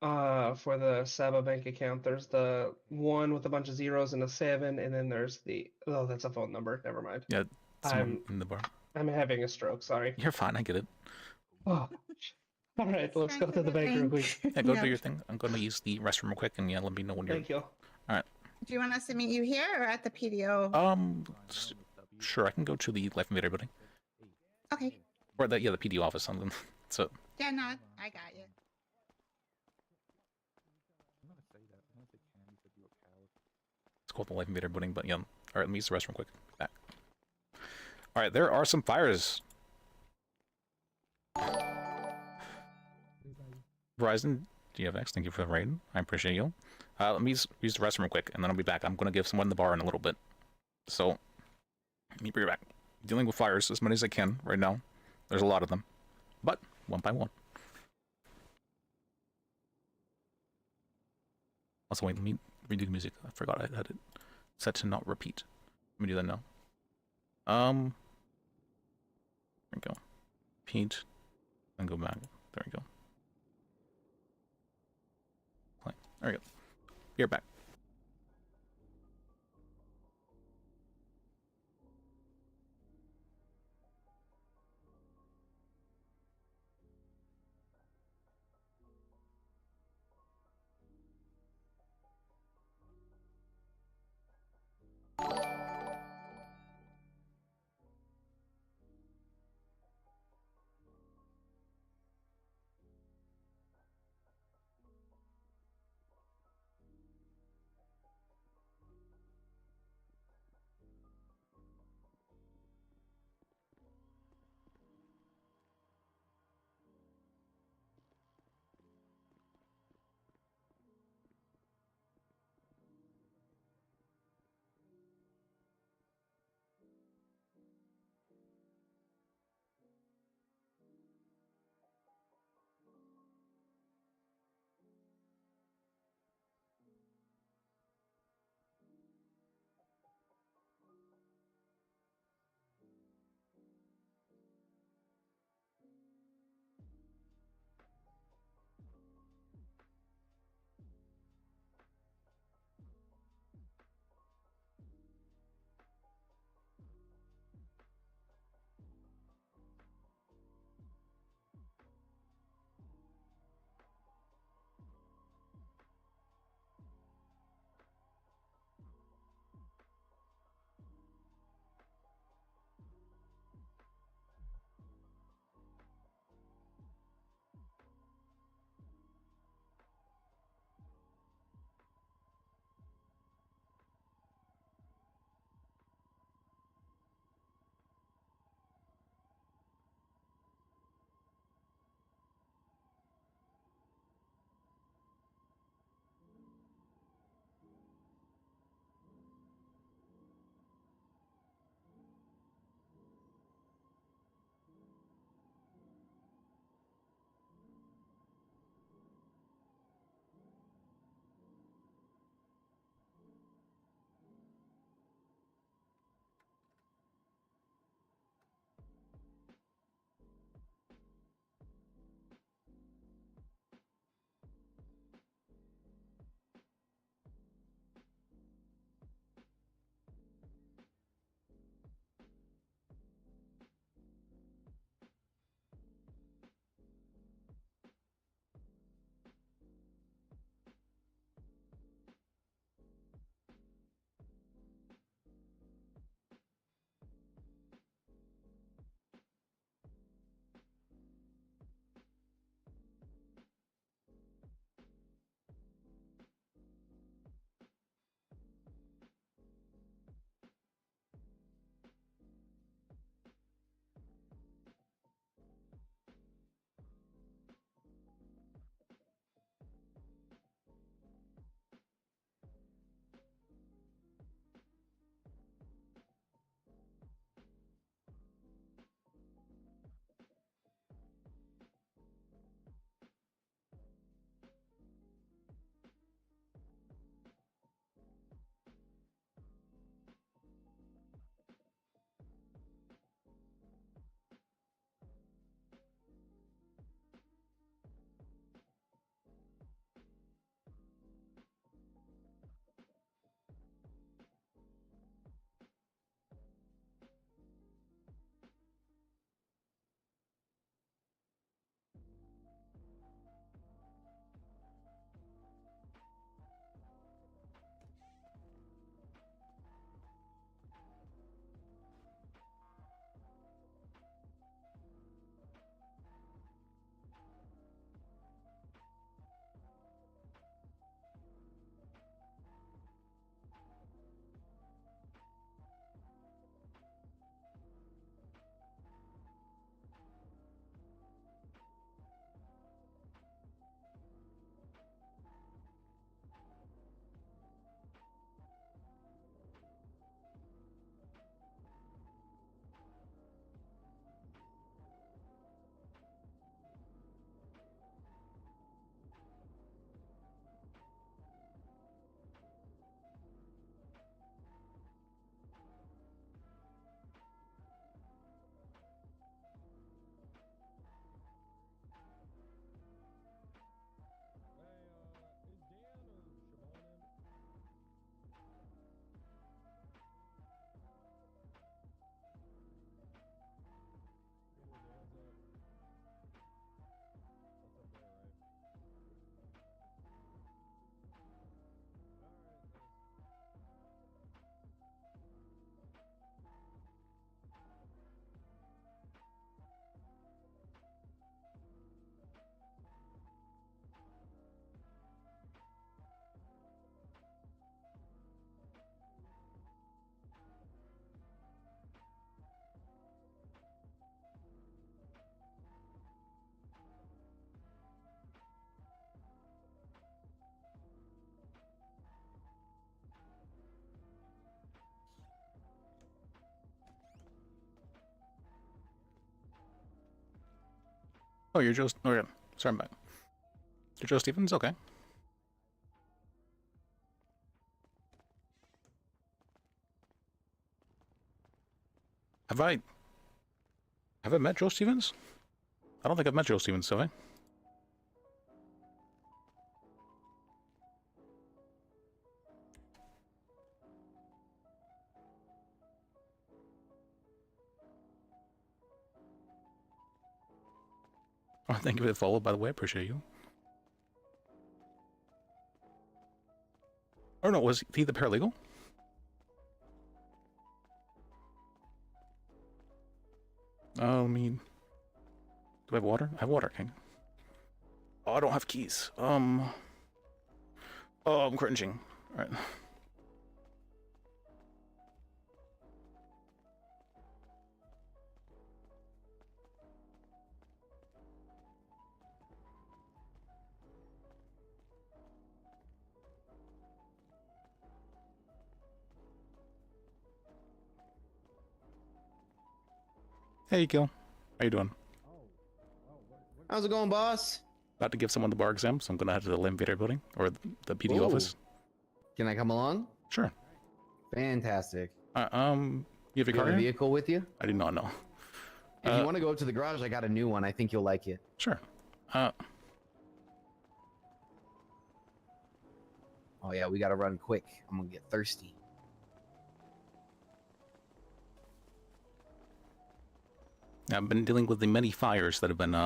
For the Saba bank account, there's the one with a bunch of zeros and a 7, and then there's the that's a phone number. Never mind. Yeah, someone in the bar. I'm having a stroke. Sorry. You're fine. I get it. Oh. All right, let's go to the bank real quick. Yeah, go do your thing. I'm going to use the restroom real quick, and yeah, let me know when you're. Thank you. All right. Do you want us to meet you here or at the PDO? Sure. I can go to the Life Invader building. Okay. Or the PDO office. Something. So. Yeah, no, I got you. It's called the Life Invader building, but yeah. All right, let me use the restroom quick. Back. All right, there are some fires Verizon GFX, thank you for the raid. I appreciate you. Let me use the restroom real quick, and then I'll be back. I'm going to give someone the bar in a little bit. So, let me be right back. Dealing with fires as many as I can right now. There's a lot of them. But, one by one. Also, wait, let me redo the music. I forgot I had it set to not repeat. Let me do that now. There we go. Repeat. Then go back. There we go. Play. There we go. You're back. Oh, you're Joe. Oh, yeah. Sorry, I'm back. You're Joe Stevens? Okay. Have I met Joe Stevens? I don't think I've met Joe Stevens, have I? Oh, thank you for the follow, by the way. I appreciate you. Oh, no, was he the paralegal? I mean... Do I have water? I have water, King. Oh, I don't have keys. Oh, I'm cringing. Alright. Hey, Gil. How you doing? How's it going, boss? About to give someone the bar exam, so I'm gonna head to the Limvator building, or the PD Ooh. office. Can I come along? Sure. Fantastic. You have your You car have a here? vehicle with you? I do not know. If you want to go up to the garage, I got a new one. I think you'll like it. Sure. Oh yeah, we gotta run quick. I'm gonna get thirsty. I've been dealing with the many fires that have been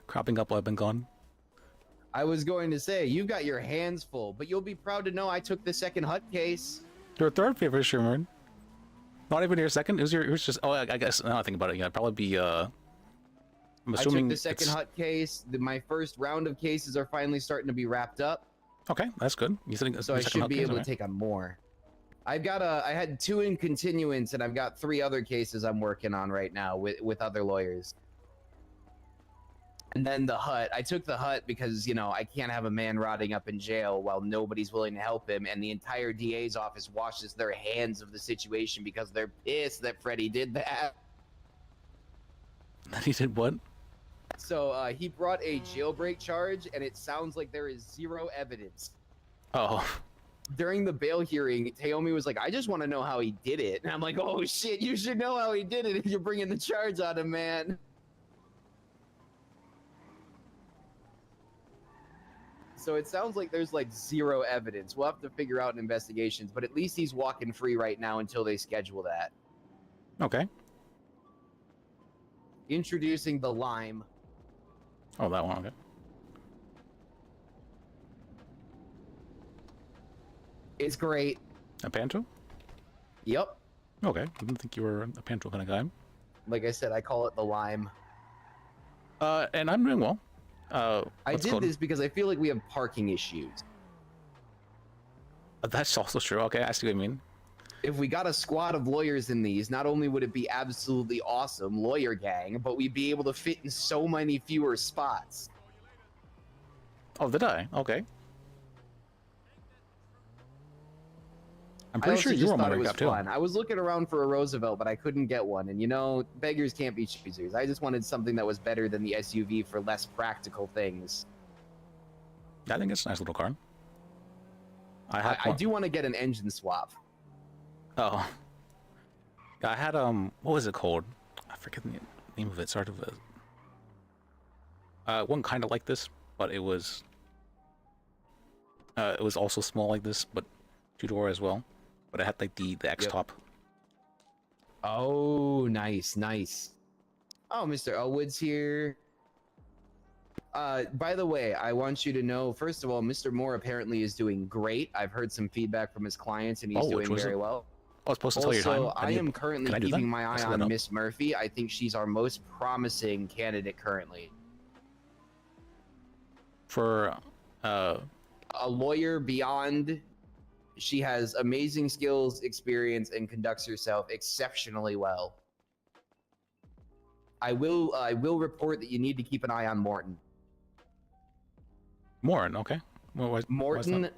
cropping up while I've been gone. I was going to say, you've got your hands full, but you'll be proud to know I took the second HUD case. Your third favorite streamer. Not even your second? It was just... Oh, I guess, now I think about it, yeah, it'd probably be, I'm assuming I took the second HUD case. My first round of cases are finally starting to be wrapped up. Okay, that's good. You said So I should be able to take on more. I had 2 in continuance, and I've got 3 other cases I'm working on right now with other lawyers. And then the hut. I took the hut because, you know, I can't have a man rotting up in jail while nobody's willing to help him, and the entire DA's office washes their hands of the situation because they're pissed that Freddie did that. He did what? So he brought a jailbreak charge, and it sounds like there is 0 evidence. Oh. During the bail hearing, Taomi was like, I just want to know how he did it. And I'm like, oh shit, you should know how he did it if you're bringing the charge on him, man. So it sounds like there's like 0 evidence. We'll have to figure out in investigations, but at least he's walking free right now until they schedule that. Okay. Introducing the lime. Oh, that one, okay. It's great. A Panto? Yep. Okay, I didn't think you were a Panto kind of guy. Like I said, I call it the lime. And I'm doing well. I did this because I feel like we have parking issues. That's also true. Okay, I see what you mean. If we got a squad of lawyers in these, not only would it be absolutely awesome, lawyer gang, but we'd be able to fit in so many fewer spots. Oh, did I? Okay. I'm I pretty also sure you just were on my thought it was recap too. fun. I was looking around for a Roosevelt, but I couldn't get one. And you know, beggars can't be choosers. I just wanted something that was better than the SUV for less practical things. I think it's a nice little car. I do want to get an engine swap. Oh. I had, what was it called? I forget the name of it. Sort of one kind of like this, but it was also small like this, but 2-door as well. But it had like the X top. Oh, nice, nice. Oh, Mr. Elwood's here. By the way, I want you to know, first of all, Mr. Moore apparently is doing great. I've heard some feedback from his clients, and he's doing very well. I was supposed to tell you your time. I am currently Can I do keeping that? my eye Let's look on it up. Miss Murphy. I think she's our most promising candidate currently. For a lawyer beyond, she has amazing skills, experience, and conducts herself exceptionally well. I will report that you need to keep an eye on Morton. Morton, okay. Morton,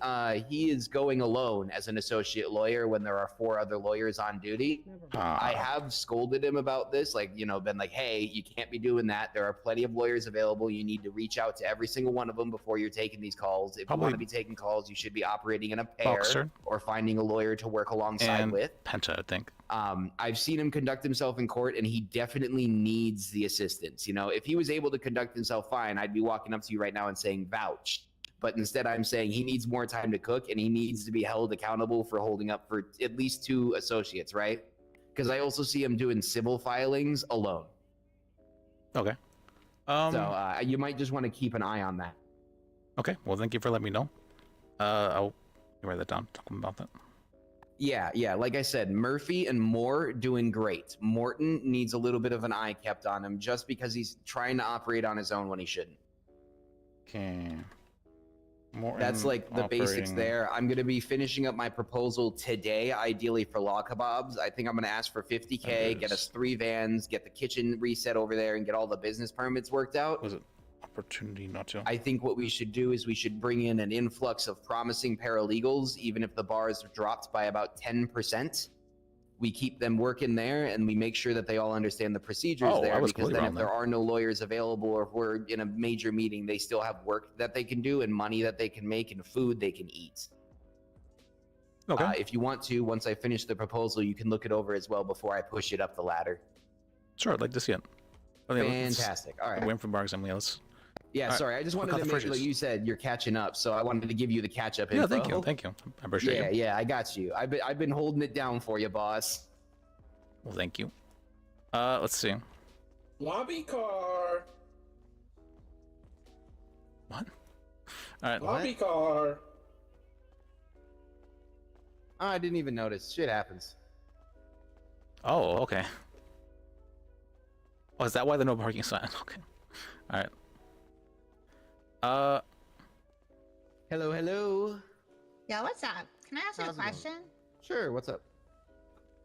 he is going alone as an associate lawyer when there are 4 other lawyers on duty. I have scolded him about this, like, you know, been like, hey, you can't be doing that. There are plenty of lawyers available. You need to reach out to every single one of them before you're taking these calls. If you want to be taking calls, you should be operating in a pair or finding a lawyer to work alongside with. Penta, I think. I've seen him conduct himself in court, and he definitely needs the assistance. You know, if he was able to conduct himself fine, I'd be walking up to you right now and saying vouch. But instead, I'm saying he needs more time to cook, and he needs to be held accountable for holding up for at least 2 associates, right? Because I also see him doing civil filings alone. Okay. So you might just want to keep an eye on that. Okay. Well, thank you for letting me know. I'll write that down. Talk about that. Yeah. Like I said, Murphy and Moore doing great. Morton needs a little bit of an eye kept on him just because he's trying to operate on his own when he shouldn't. Okay. That's like the basics there. I'm going to be finishing up my proposal today, ideally for law kebabs. I think I'm going to ask for 50K, get us 3 vans, get the kitchen reset over there, and get all the business permits worked out. Was it opportunity not to? I think what we should do is we should bring in an influx of promising paralegals, even if the bars are dropped by about 10%. We keep them working there, and we make sure that they all understand the procedures there, because then if there are no lawyers available, or if we're in a major meeting, they still have work that they can do and money that they can make and food they can eat. Okay. If you want to, once I finish the proposal, you can look it over as well before I push it up the ladder. Sure, I'd like to see it. Fantastic. All right. Waiting for bar exam. Yeah, sorry. I just wanted to make sure, like you said, you're catching up, so I wanted to give you the catch-up info. Yeah, thank you. I appreciate you. Yeah, I got you. I've been holding it down for you, boss. Well, thank you. Let's see. Lobby car. What? All right. Lobby car. Oh, I didn't even notice. Shit happens. Oh, okay. Oh, is that why the no parking sign? Okay. All right. Hello. Yeah, what's up? Can I ask you a question? Sure, what's up?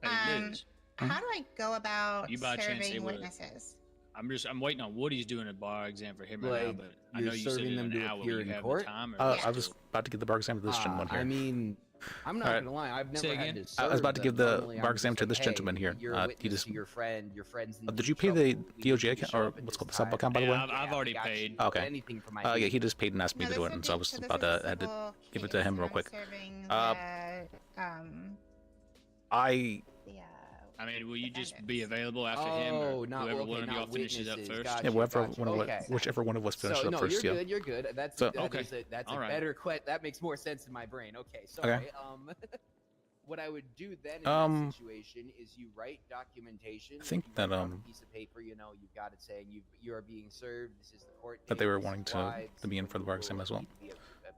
How do I go about You by chance serving able to- witnesses? I'm waiting on Woody's doing a bar exam for him right now, Like, but I you're know you said serving in them an to hour. appear You in have court? the time, or I was about to give the bar exam to this gentleman here. I mean, I'm not Alright. gonna lie. I've never Say had again? to serve I was about to give them. the Normally, bar I'm exam just to like, this hey, gentleman here. You're a He witness just. to your friends. In Did you deep pay the trouble. We DOJ need account, to show or up and what's called the decide. sub account, by the way? I've already paid. Okay. Anything for my Yeah, he fee. just paid and asked me to do it, and so I was about to had to give it to him real quick. I mean, will you just be available after him, or whoever one of y'all finishes up first? Gotcha. Whichever one of us finishes So, up no, first. you're Yeah. good. You're good. That's So- that's a Alright. better question. That makes more sense in my brain. Okay, sorry. Okay. What I would do then in that situation is you write documentation. I think you that, write on a piece of paper, you know, you've got it saying you are being served. This is the court That they date, were this is wanting why, to be in for the bar exam as well. the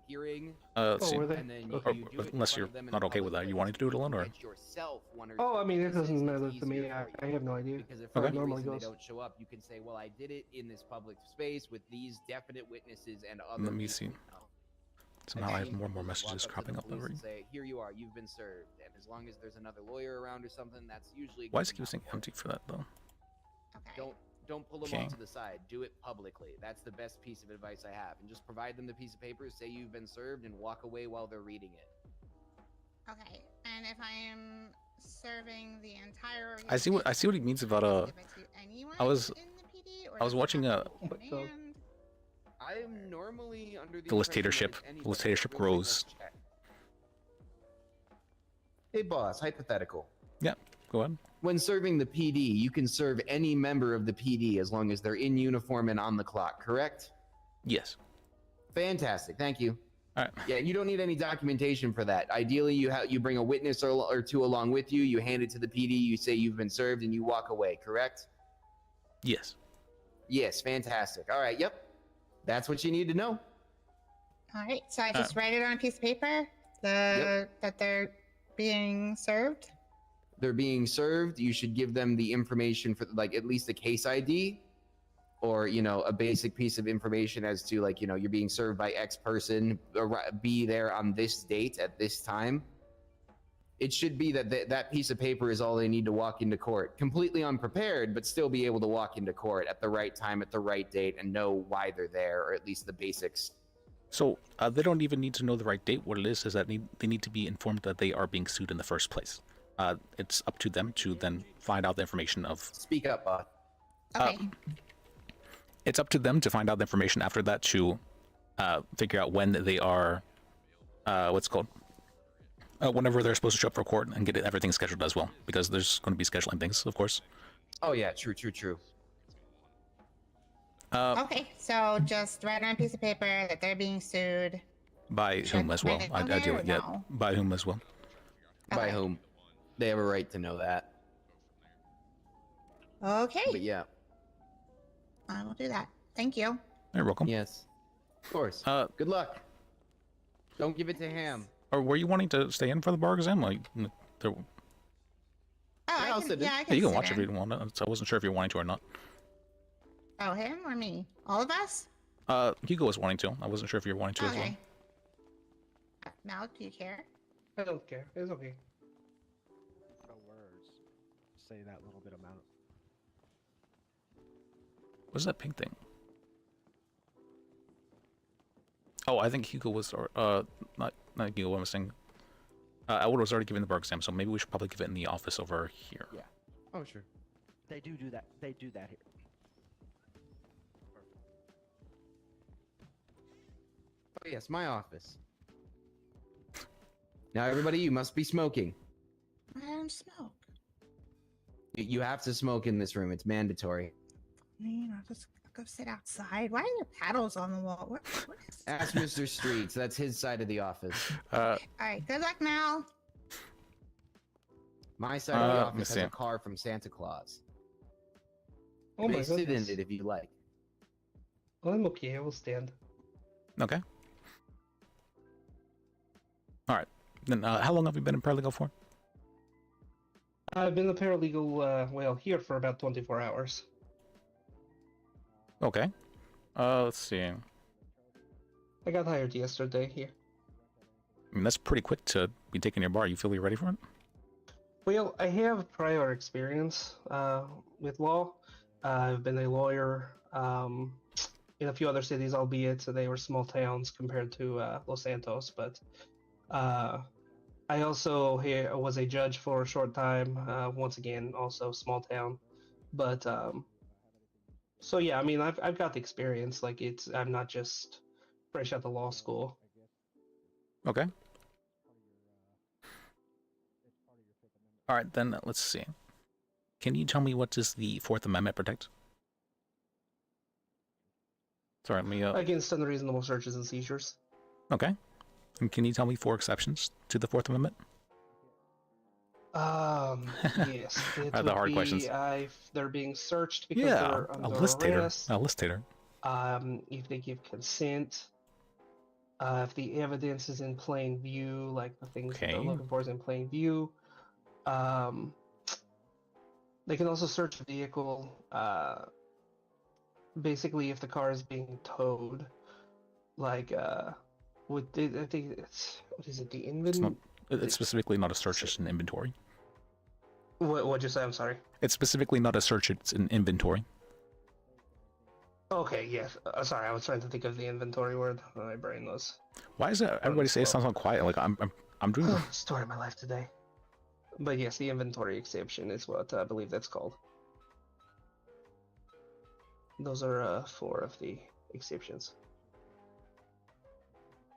appearing. Let's see. were they? And then Okay. you do it in Unless front you're of them in not a okay with public that, you place. wanting to do it alone, or? Get yourself one or Oh, two I mean, it witnesses. doesn't matter It's to me. easier for I you. have no idea. Because if How for it any normally reason they goes. don't show up, you can say, well, I did it in this public space with these definite witnesses and other Let me see. people. Somehow I have And more and more you just messages walk up to cropping the up police every. and say, here you are, you've been served. And as long as there's another lawyer around or something, that's usually Why good does it keep enough. saying empty for that though? Don't pull them Okay. off to the side. Do it publicly. That's the best piece of advice I have. And just provide them the piece of paper, say you've been served, and walk away while they're reading it. Okay, and if I am serving the entire I see what he means about give it to anyone I was in the PD, or I was does it watching have a to be command? I am normally under the the dictatorship. The dictatorship grows. Hey, boss, hypothetical. Yeah, go ahead. When serving the PD, you can serve any member of the PD as long as they're in uniform and on the clock, correct? Yes. Fantastic. Thank you. All right. Yeah, you don't need any documentation for that. Ideally, you bring a witness or two along with you. You hand it to the PD. You say you've been served, and you walk away. Correct? Yes. Yes. Fantastic. All right. Yep. That's what you need to know. All right, so I just write it on a piece of paper that they're being served. They're being served. You should give them the information for like at least a case ID, or a basic piece of information as to like you're being served by X person. Be there on this date at this time. It should be that piece of paper is all they need to walk into court, completely unprepared, but still be able to walk into court at the right time, at the right date, and know why they're there, or at least the basics. So they don't even need to know the right date. What it is that they need to be informed that they are being sued in the first place. It's up to them to then find out the information of. Speak up, bot. Okay. It's up to them to find out the information after that to figure out when they are, what's it called? Whenever they're supposed to show up for court and get everything scheduled as well, because there's going to be scheduling things, of course. Oh yeah, true. Okay, so just write on a piece of paper that they're being sued. By whom as well? I do it. Yeah. No. By whom as well? By whom? They have a right to know that. Okay. But yeah. I will do that. Thank you. You're welcome. Yes. Of course. Good luck. Don't give it to Ham. Or were you wanting to stay in for the bar exam? Like, there... Oh, I can you can sit watch if in. you want. So I wasn't sure if you're wanting to or not. Oh, him or me? All of us? Hugo was wanting to. I wasn't sure if you were wanting to as well. Okay. Mal, do you care? I don't care. It's okay. No words. Say that little bit amount. What's that pink thing? Oh, I think Hugo was, not Hugo. What am I saying? Elwood was already giving the bar exam, so maybe we should probably give it in the office over here. Yeah. Oh, sure. They do that. They do that here. Oh yes, my office. Now everybody, you must be smoking. I don't smoke. You have to smoke in this room. It's mandatory. You know, just go sit outside. Why are there paddles on the wall? What is Ask Mr. Streets. That's his side of the office. All right, good luck, Mal. My side of the let me office has see. a car from Santa Claus. Oh You may my sit in goodness. it if you like. I'm okay. I will stand. Okay. All right. Then, how long have you been in paralegal for? I've been a paralegal, well, here for about 24 hours. Okay. Let's see. I got hired yesterday here. I mean, that's pretty quick to be taking your bar. You feel you're ready for it? Well, I have prior experience with law. I've been a lawyer in a few other cities, albeit they were small towns compared to Los Santos. But I also was a judge for a short time. Once again, also small town. But so yeah, I mean, I've got the experience. Like I'm not just fresh out of law school. Okay. All right, then let's see. Can you tell me what does the Fourth Amendment protect? Sorry, let me. Against unreasonable searches and seizures. Okay. And can you tell me 4 exceptions to the Fourth Amendment? Yes. It Are the would hard be, questions? If they're being searched because Yeah, they're a under listator. arrest. A listator. If they give consent. If the evidence is in plain view, like the things that they're Okay. looking for is in plain view. They can also search a vehicle. Basically, if the car is being towed, like I think it's what is it? The It's inventory. It's specifically not a search, it's an inventory. What'd you say? I'm sorry. It's specifically not a search, it's an inventory. Okay, yes. Sorry, I was trying to think of the inventory word. My brain was. Why is that? Everybody say it sounds so quiet. Like I'm doing. Story of my life today. But yes, the inventory exception is what I believe that's called. Those are 4 of the exceptions.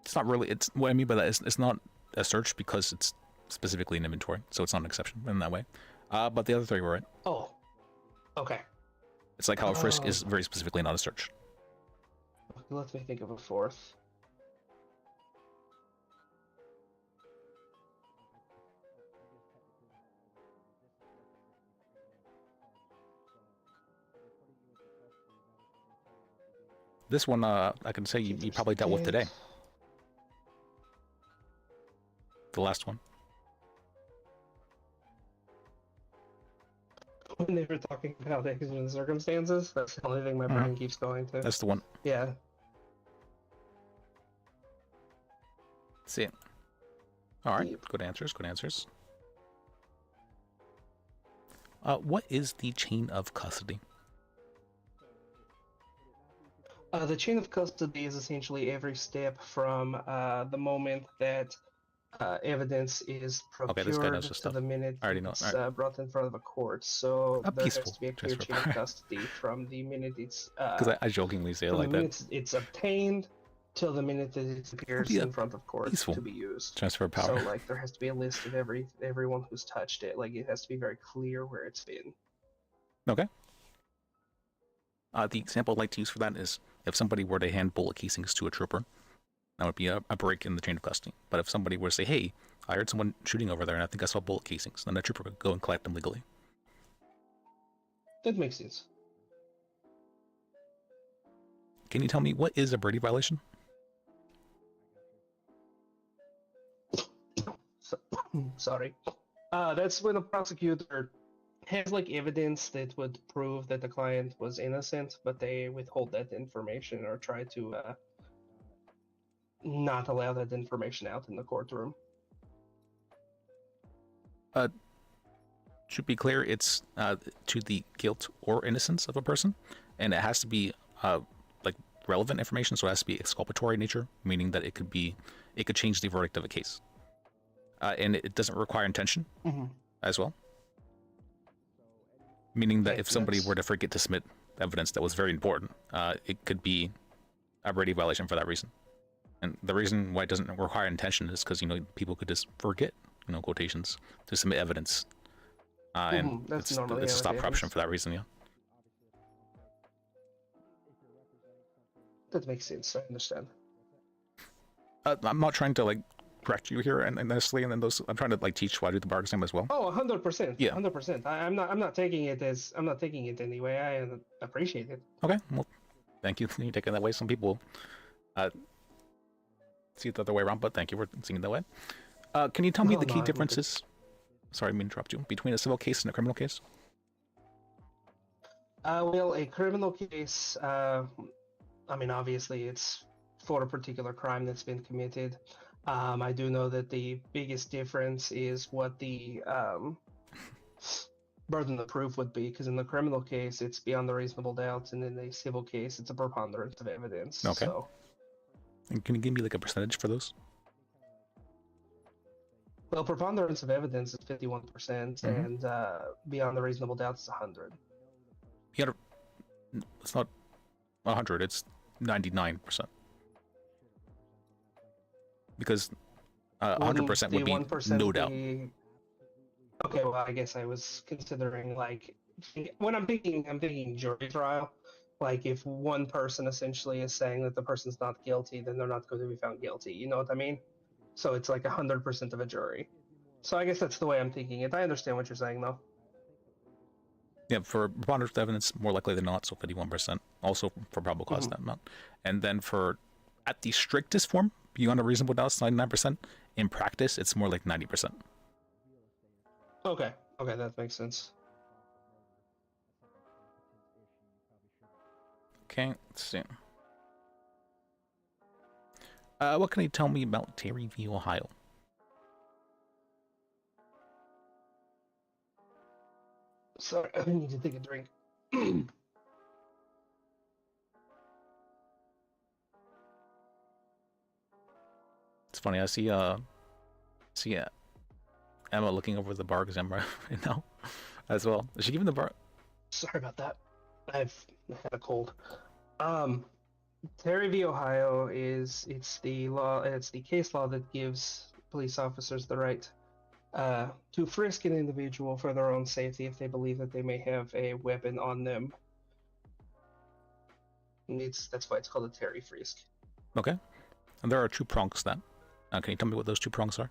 It's not really. It's what I mean by that is it's not a search because it's specifically an inventory, so it's not an exception in that way. But the other 3 were right. Oh. Okay. It's like how a frisk is very specifically not a search. Let me think of a 4th. This one, I can say you probably dealt with today. The last one. When they were talking about exigent circumstances, that's the only thing my brain keeps going to. That's the one. Yeah. See it. All right. Good answers. Good answers. What is the chain of custody? The chain of custody is essentially every step from the moment that evidence is Okay, this guy knows procured his to stuff. the minute I already know. it's All right. brought in front of a court. So there has peaceful to be a clear transfer chain of power. custody from the minute it's Because I jokingly say it from like the that. minute it's obtained till the minute that it appears be a in front of court peaceful to be used. transfer of So power. like there has to be a list of everyone who's touched it. Like it has to be very clear where it's been. Okay. The example I'd like to use for that is if somebody were to hand bullet casings to a trooper, that would be a break in the chain of custody. But if somebody were to say, hey, I heard someone shooting over there and I think I saw bullet casings, then the trooper could go and collect them legally. That makes sense. Can you tell me what is a Brady violation? Sorry. That's when a prosecutor has like evidence that would prove that the client was innocent, but they withhold that information or try to not allow that information out in the courtroom. To be clear, it's to the guilt or innocence of a person, and it has to be like relevant information, so it has to be exculpatory in nature, meaning that it could change the verdict of a case. And it doesn't require intention as well. Meaning that if somebody were to forget to submit evidence that was very important, it could be a Brady violation for that reason. And the reason why it doesn't require intention is because, people could just forget, quotations, to submit evidence. And That's it's normally a how it stop corruption happens. for that reason, yeah. That makes sense. I understand. I'm not trying to correct you here, and necessarily, and then I'm trying to teach why I do the bar exam as well. Oh, 100%. Yeah. 100%. I'm not taking it anyway. I appreciate it. Okay, well, thank you for taking that way. Some people see it the other way around, but thank you for seeing it that way. Can you tell me the key differences? Sorry, I didn't mean to interrupt you. Between a civil case and a criminal case? Well, a criminal case, obviously it's for a particular crime that's been committed. I do know that the biggest difference is what the burden of proof would be, because in the criminal case, it's beyond the reasonable doubt, and in the civil case, it's a preponderance of evidence. Okay. So, And can you give me a percentage for those? well, preponderance of evidence is 51%, and beyond the reasonable doubt is 100. It's not 100, it's 99%. Because 100% would be 1% no doubt. Okay, well, I guess I was considering when I'm thinking jury trial. Like if one person essentially is saying that the person's not guilty, then they're not going to be found guilty. You know what I mean? So it's like 100% of a jury. So I guess that's the way I'm thinking it. I understand what you're saying, though. Yeah, for preponderance of evidence, more likely than not, so 51%. Also for probable cause, that amount. And then for, at the strictest form, beyond a reasonable doubt, it's 99%. In practice, it's more like 90%. Okay, that makes sense. Okay, let's see. What can you tell me about Terry v. Ohio? Sorry, I need to take a drink. It's funny, I see Emma looking over the bar exam right now as well. Is she giving the bar? Sorry about that. I've had a cold. Terry v. Ohio it's the case law that gives police officers the right to frisk an individual for their own safety if they believe that they may have a weapon on them. That's why it's called a Terry frisk. Okay. And there are two prongs to that. Can you tell me what those two prongs are?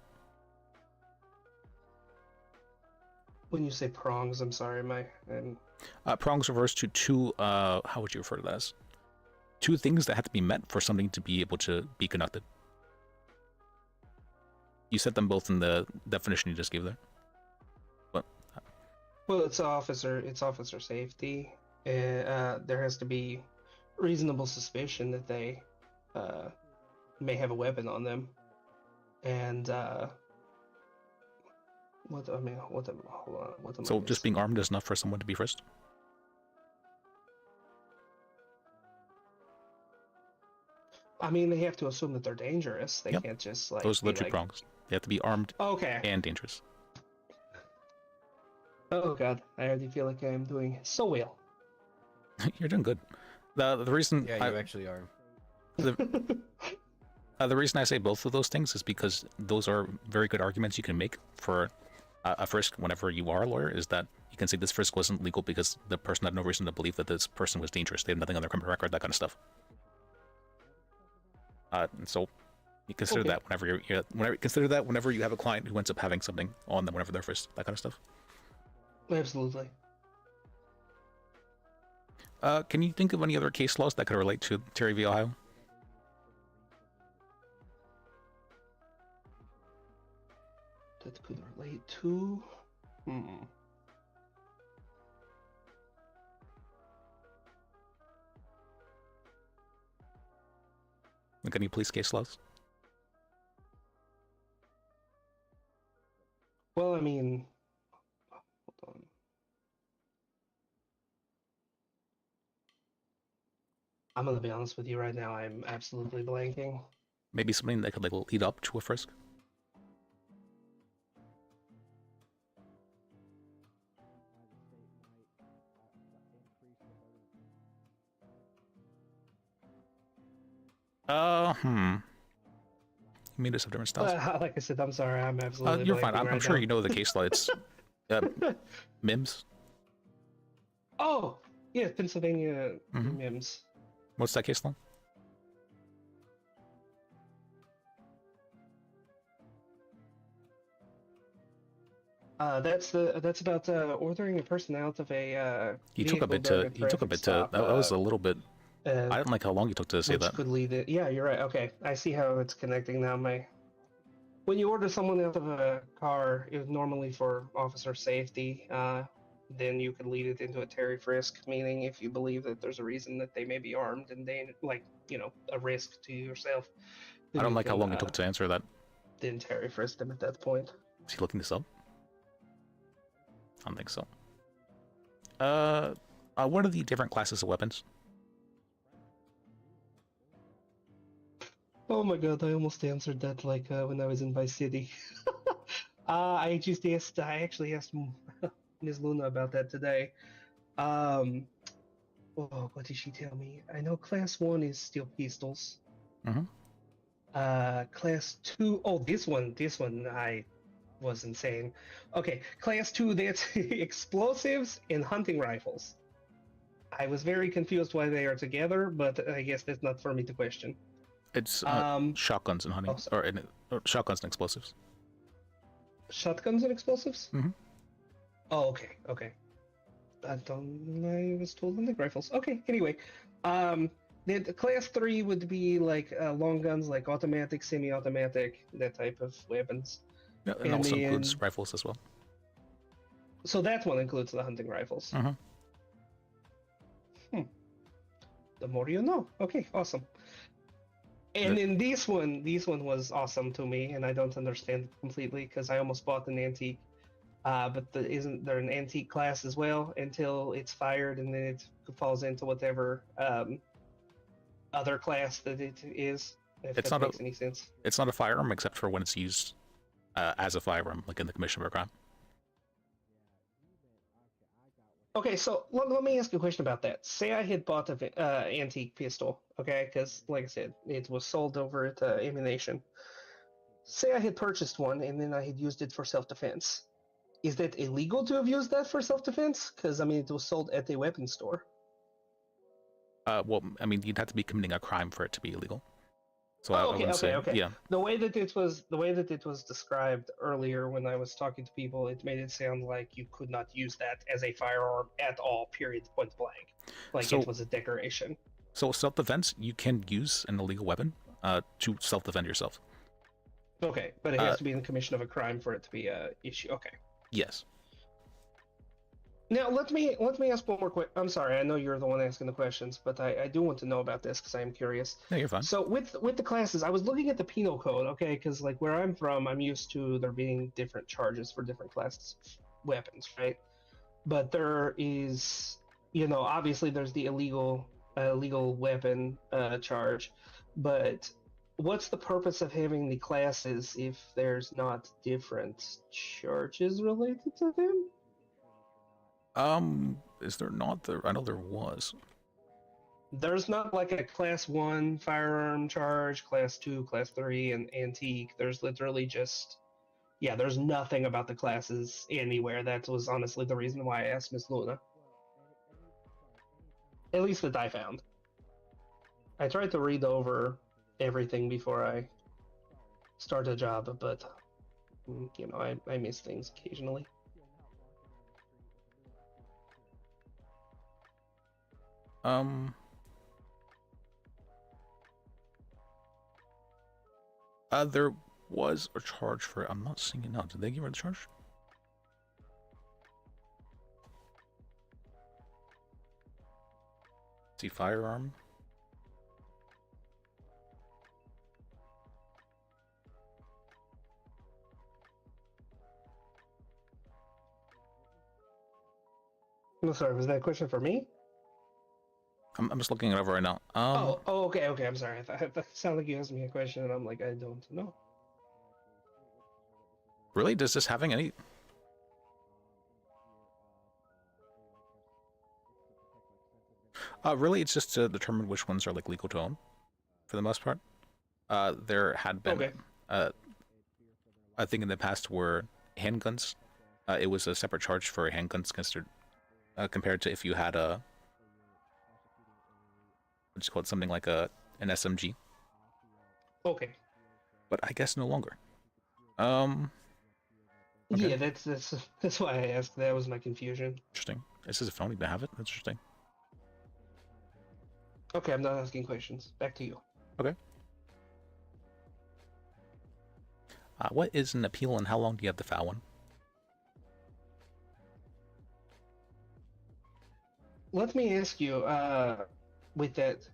When you say prongs, I'm sorry, prongs refers to two, how would you refer to that as? Two things that have to be met for something to be able to be conducted. You said them both in the definition you just gave there. What? Well, it's officer safety. There has to be reasonable suspicion that they may have a weapon on them, and So just being armed is enough for someone to be frisked? I mean, they have to assume that they're dangerous. They can't just like. Those are the be two like, prongs. They have to be armed Okay. and dangerous. Oh god, I already feel like I'm doing so well. You're doing good. The reason Yeah, you actually are. The reason I say both of those things is because those are very good arguments you can make for a frisk whenever you are a lawyer, is that you can say this frisk wasn't legal because the person had no reason to believe that this person was dangerous. They had nothing on their criminal record, that kind of stuff. And so you consider that whenever you have a client who ends up having something on them whenever they're frisked, that kind of stuff. Absolutely. Can you think of any other case laws that could relate to Terry v. Ohio? That could relate to. Like any police case laws? Well, I mean, hold on. I'm gonna be honest with you right now. I'm absolutely blanking. Maybe something that could like lead up to a frisk? You made us have different styles. Like I said, I'm sorry. I'm absolutely. You're fine. blanking I'm right sure now. you know the case law. It's MIMS. Oh, yeah, Pennsylvania MIMS. What's that case law? That's about ordering a person out of a. He took a bit to. That was a little bit. I didn't like how long you took to say which that. could lead it. Yeah, you're right. Okay, I see how it's connecting now. When you order someone out of a car, it was normally for officer safety. Then you could lead it into a Terry frisk, meaning if you believe that there's a reason that they may be armed and they a risk to yourself. I don't like how long it took to answer that. Then Terry frisk them at that point. Is he looking this up? I don't think so. What are the different classes of weapons? Oh my god, I almost answered that like when I was in Vice City. I actually asked Ms. Luna about that today. What did she tell me? I know class 1 is steel pistols. Class 2, this one I was insane. Okay, class 2, that's explosives and hunting rifles. I was very confused why they are together, but I guess that's not for me to question. It's shotguns and hunting, or shotguns and explosives. Shotguns and explosives? Oh, okay. I was told hunting rifles. Okay, anyway. The class 3 would be like long guns, like automatic, semi-automatic, that type of weapons. Yeah, and also includes rifles as well. So that one includes the hunting rifles. The more you know. Okay, awesome. And then this one was awesome to me, and I don't understand it completely because I almost bought an antique. But isn't there an antique class as well until it's fired, and then it falls into whatever other class that it is? If It's that not makes any sense. It's not a firearm except for when it's used as a firearm, like in the commission of a crime. Okay, so let me ask you a question about that. Say I had bought an antique pistol, okay? Because, like I said, it was sold over at Ammunition. Say I had purchased one and then I had used it for self-defense. Is that illegal to have used that for self-defense? Because, I mean, it was sold at a weapons store. Well, I mean, you'd have to be committing a crime for it to be illegal. So I wouldn't say, yeah. The way that it was described earlier when I was talking to people, it made it sound like you could not use that as a firearm at all. Period. Point blank. Like it was a decoration. So self-defense, you can use an illegal weapon to self-defend yourself. Okay, but it has to be in the commission of a crime for it to be a issue. Okay. Yes. Now let me ask one more question. I'm sorry, I know you're the one asking the questions, but I do want to know about this because I am curious. No, you're fine. So with the classes, I was looking at the penal code, okay, because like where I'm from, I'm used to there being different charges for different classes of weapons, right? But there is, obviously there's the illegal weapon charge, But what's the purpose of having the classes if there's not different charges related to them? Is there not? I know there was. There's not like a class 1 firearm charge, class 2, class 3, and antique. There's literally just, yeah, there's nothing about the classes anywhere. That was honestly the reason why I asked Miss Luna. At least that I found. I tried to read over everything before I start a job, but, you know, I miss things occasionally. There was a charge for it. I'm not seeing it now. Did they give her the charge? See, firearm. I'm sorry, was that a question for me? I'm just looking it over right now. Okay, I'm sorry. I thought it sounded like you asked me a question, and I'm like, I don't know. Really? Does this having any? Really, it's just to determine which ones are like legal to own, for the most part. There had been, I think in the past were handguns. It was a separate charge for handguns considered, compared to if you had a, what's called something like an SMG. Okay. But I guess no longer. Okay. Yeah, that's why I asked. That was my confusion. Interesting. This is a phone. You have it. That's interesting. Okay, I'm not asking questions. Back to you. Okay. What is an appeal, and how long do you have to file one? Let me ask you, with that,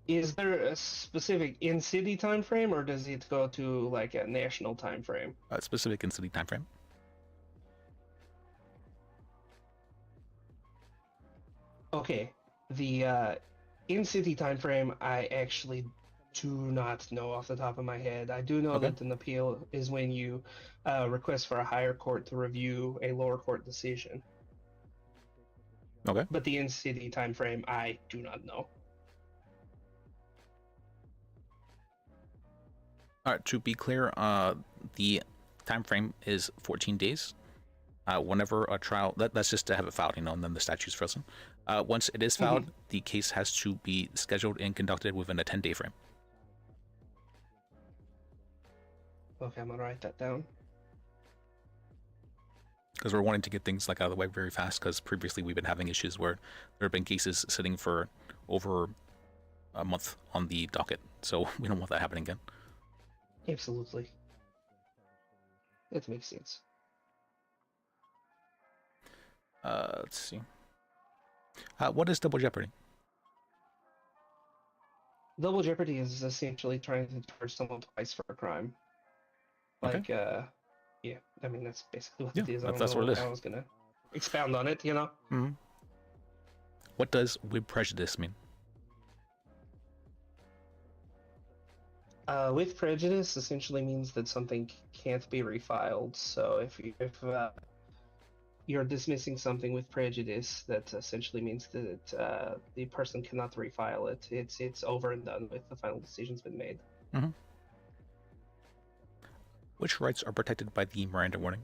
is there a specific in-city time frame, or does it go to like a national time frame? Specific in-city time frame. Okay, the in-city time frame I actually do not know off the top of my head. I do know that an appeal is when you request for a higher court to review a lower court decision. Okay. But the in-city time frame I do not know. All right. To be clear, the time frame is 14 days. Whenever a trial, that's just to have it filed, you know, and then the statute's frozen. Once it is filed, the case has to be scheduled and conducted within a 10-day frame. Okay, I'm gonna write that down. Because we're wanting to get things like out of the way very fast, because previously we've been having issues where there have been cases sitting for over a month on the docket. So we don't want that happening again. Absolutely. That makes sense. Let's see. What is double jeopardy? Double jeopardy is essentially trying to charge someone twice for a crime. Like, yeah, I mean, that's basically what it is. That's what it is. I was gonna expound on it, you know? Mm-hmm. What does with prejudice mean? With prejudice essentially means that something can't be refiled. So if you're dismissing something with prejudice, that essentially means that the person cannot refile it. It's over and done with. The final decision's been made. Mm-hmm. Which rights are protected by the Miranda warning?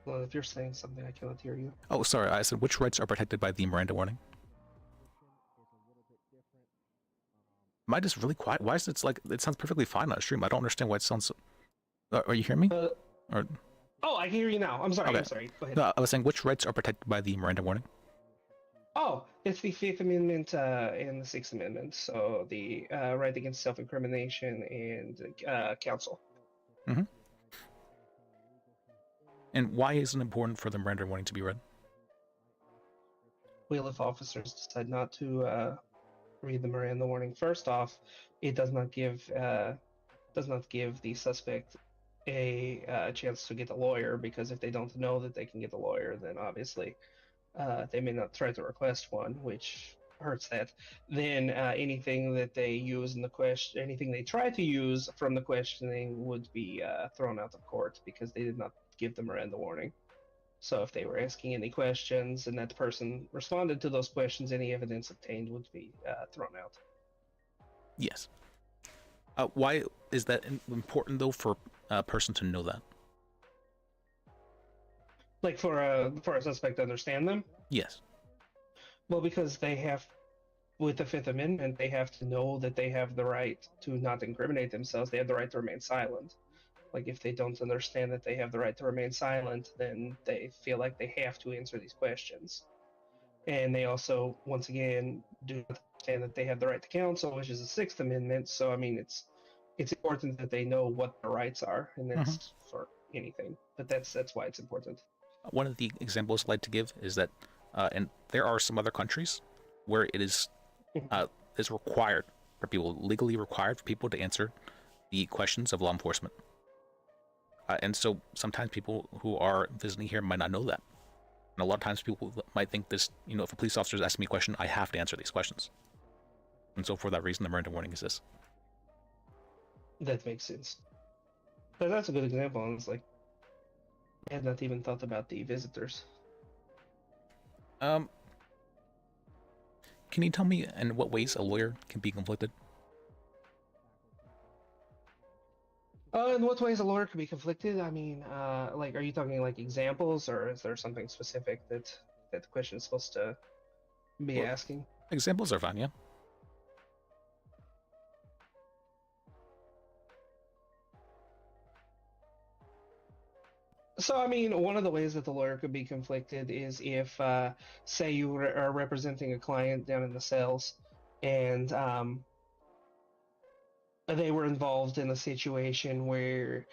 Well, if you're saying something, I cannot hear you. Oh, sorry. I said which rights are protected by the Miranda warning? Am I just really quiet? Why is it like it sounds perfectly fine on a stream? I don't understand why it sounds. Are you hearing me? Or... Oh, I can hear you now. I'm sorry. Okay. I'm sorry. Go ahead. No, I was saying which rights are protected by the Miranda warning? Oh, it's the Fifth Amendment and the Sixth Amendment. So the right against self-incrimination and counsel. Mm-hmm. And why is it important for the Miranda warning to be read? Well, if officers decide not to read the Miranda warning, first off, it does not give the suspect a chance to get a lawyer, because if they don't know that they can get a lawyer, then obviously they may not try to request one, which hurts that. Then anything that they use in the question, anything they try to use from the questioning would be thrown out of court because they did not give the Miranda warning. So if they were asking any questions and that person responded to those questions, any evidence obtained would be thrown out. Yes. Why is that important though for a person to know that? Like for a suspect to understand them? Yes. Well, because they have, with the Fifth Amendment, they have to know that they have the right to not incriminate themselves. They have the right to remain silent. Like if they don't understand that they have the right to remain silent, then they feel like they have to answer these questions. And they also, once again, do not understand that they have the right to counsel, which is the Sixth Amendment. So I mean, it's important that they know what their rights are, and that's for anything. But that's why it's important. One of the examples I'd like to give is that, and there are some other countries where it is required for people, legally required for people to answer the questions of law enforcement. And so sometimes people who are visiting here might not know that. And a lot of times people might think this, if a police officer is asking me a question, I have to answer these questions. And so for that reason, the Miranda warning exists. That makes sense. But that's a good example, honestly. I had not even thought about the visitors. Can you tell me in what ways a lawyer can be conflicted? In what ways a lawyer could be conflicted? I mean, like, are you talking like examples, or is there something specific that the question is supposed to be asking? Examples are fine, yeah. So, I mean, one of the ways that the lawyer could be conflicted is if, say, you are representing a client down in the cells, and they were involved in a situation where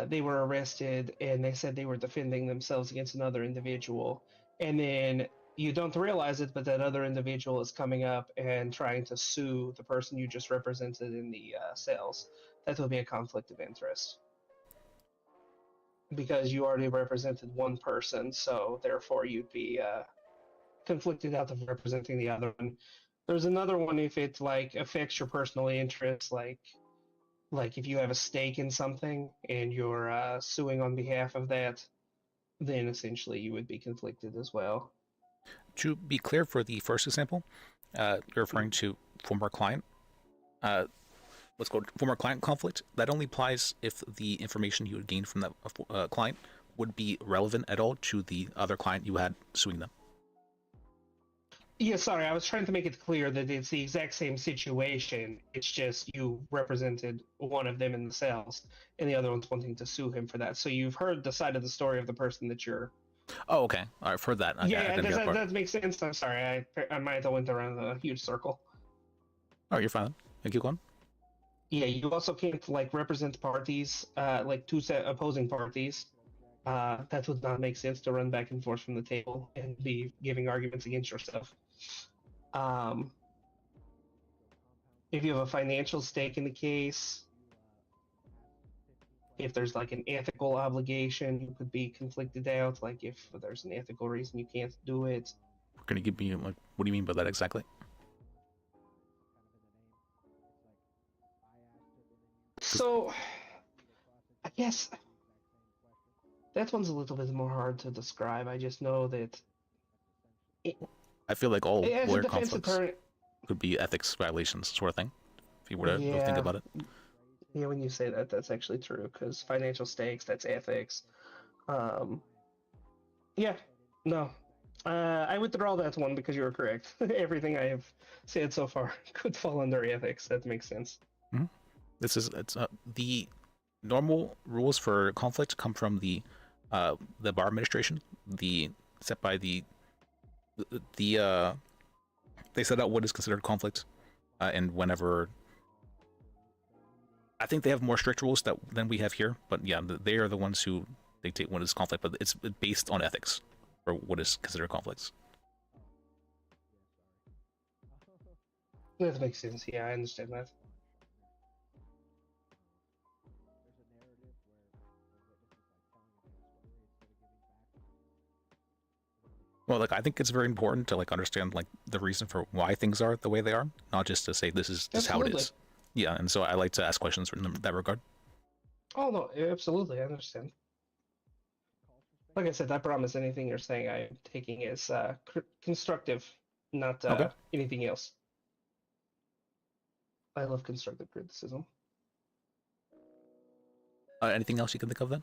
they were arrested, and they said they were defending themselves against another individual, and then you don't realize it, but that other individual is coming up and trying to sue the person you just represented in the cells. That would be a conflict of interest, because you already represented one person, so therefore you'd be conflicted out of representing the other one. There's another one if it like affects your personal interests, like if you have a stake in something and you're suing on behalf of that, then essentially you would be conflicted as well. To be clear, for the first example, you're referring to former client. Let's go former client conflict. That only applies if the information you would gain from that client would be relevant at all to the other client you had suing them. Yeah, sorry, I was trying to make it clear that it's the exact same situation. It's just you represented one of them in the cells, and the other one's wanting to sue him for that. So you've heard the side of the story of the person that you're... Oh, okay. I've heard that. Okay, yeah, that makes sense. I'm sorry. I might have went around a huge circle. Oh, you're fine. Keep going. Yeah, you also can't like represent parties, like two opposing parties. That would not make sense to run back and forth from the table and be giving arguments against yourself. If you have a financial stake in the case, if there's like an ethical obligation, you could be conflicted out. Like if there's an ethical reason you can't do it. Can you give me like, what do you mean by that exactly? So, I guess that one's a little bit more hard to describe. I just know that I feel like all lawyer conflicts attorney, could be ethics violations, sort of thing. If you were to think about it. Yeah, when you say that, that's actually true, because financial stakes, that's ethics. Yeah, no. I withdraw that one because you were correct. Everything I have said so far could fall under ethics. That makes sense. Mm-hmm. It's the normal rules for conflict come from the bar administration, set by the they set out what is considered conflict, and whenever I think they have more strict rules than we have here, but yeah, they are the ones who dictate what is conflict, but it's based on ethics for what is considered conflicts. That makes sense. Yeah, I understand that. Well, like I think it's very important to like understand like the reason for why things are the way they are, not just to say this is just how it Absolutely. is. Yeah, and so I like to ask questions in that regard. Oh no, absolutely, I understand. Like I said, I promise anything you're saying I'm taking as constructive, not Okay. anything else. I love constructive criticism. Anything else you can think of then?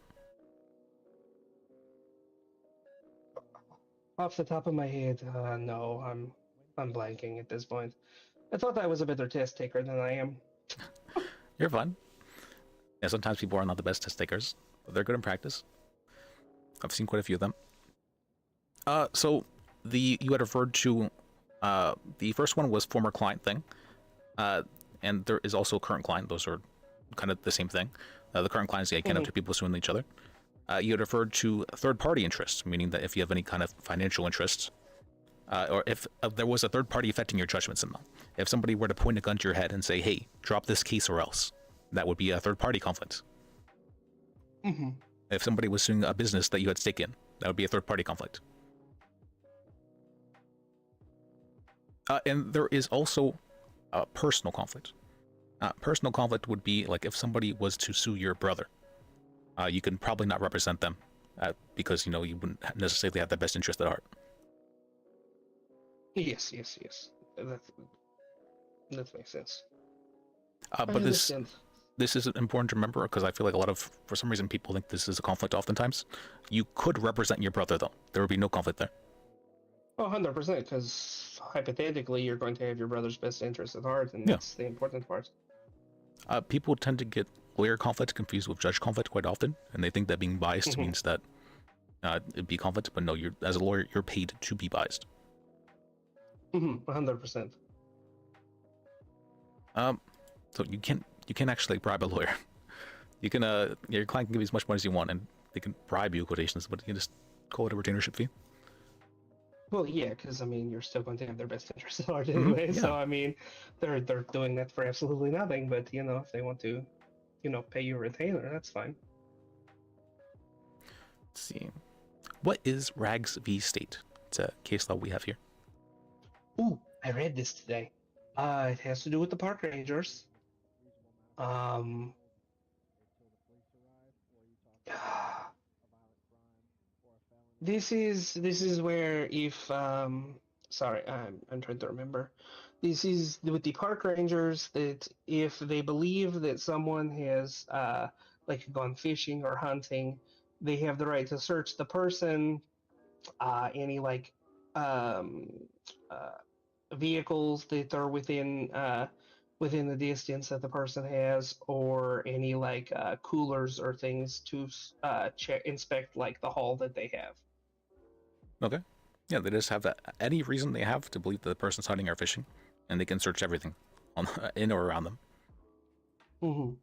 Off the top of my head, no, I'm blanking at this point. I thought I was a better test taker than I am. You're fine. Yeah, sometimes people are not the best test takers, but they're good in practice. I've seen quite a few of them. So you had referred to the first one was former client thing, and there is also current client. Those are kind of the same thing. The current client is can't have two people suing each other. You had referred to third-party interests, meaning that if you have any kind of financial interests, or if there was a third party affecting your judgment somehow. If somebody were to point a gun to your head and say, "Hey, drop this case or else," that would be a third-party conflict. Mm-hmm. If somebody was suing a business that you had stake in, that would be a third-party conflict. And there is also a personal conflict. Personal conflict would be like if somebody was to sue your brother. You can probably not represent them because, you wouldn't necessarily have their best interest at heart. Yes. That makes sense. But this is important to remember because I feel like for some reason, people think this is a conflict oftentimes. You could represent your brother, though. There would be no conflict there. Oh, 100%, because hypothetically, you're going to have your brother's best interest at heart, and that's the important part. People tend to get lawyer conflict confused with judge conflict quite often, and they think that being biased means that it'd be conflict, but no, as a lawyer, you're paid to be biased. 100%. So you can't actually bribe a lawyer. You can your client can give you as much money as you want, and they can bribe you quotations, but you can just call it a retainership fee. Well, yeah, because you're still going to have their best interest at heart anyway. Yeah. So they're doing that for absolutely nothing. But if they want to, pay you a retainer, that's fine. Let's see, what is Rags v. State? It's a case law we have here. Ooh, I read this today. It has to do with the park rangers. This is where if sorry, I'm trying to remember. This is with the park rangers that if they believe that someone has like gone fishing or hunting, they have the right to search the person, any like vehicles that are within the distance that the person has, or any like coolers or things to inspect like the haul that they have. Okay. Yeah, they just have any reason they have to believe that the person's hunting or fishing, and they can search everything in or around them. Mm-hmm.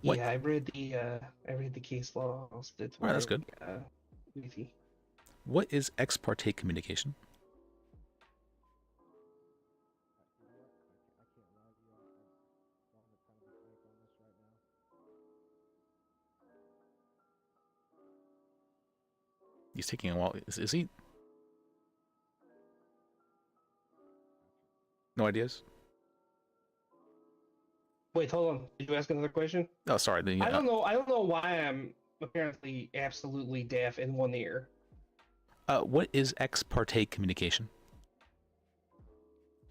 Yeah, I read the case laws. That's good. Easy. What is ex parte communication? He's taking a while. Is he? No ideas? Wait, hold on. Did you ask another question? Oh, sorry. I don't know. I don't know why I'm apparently absolutely deaf in one ear. What is ex parte communication?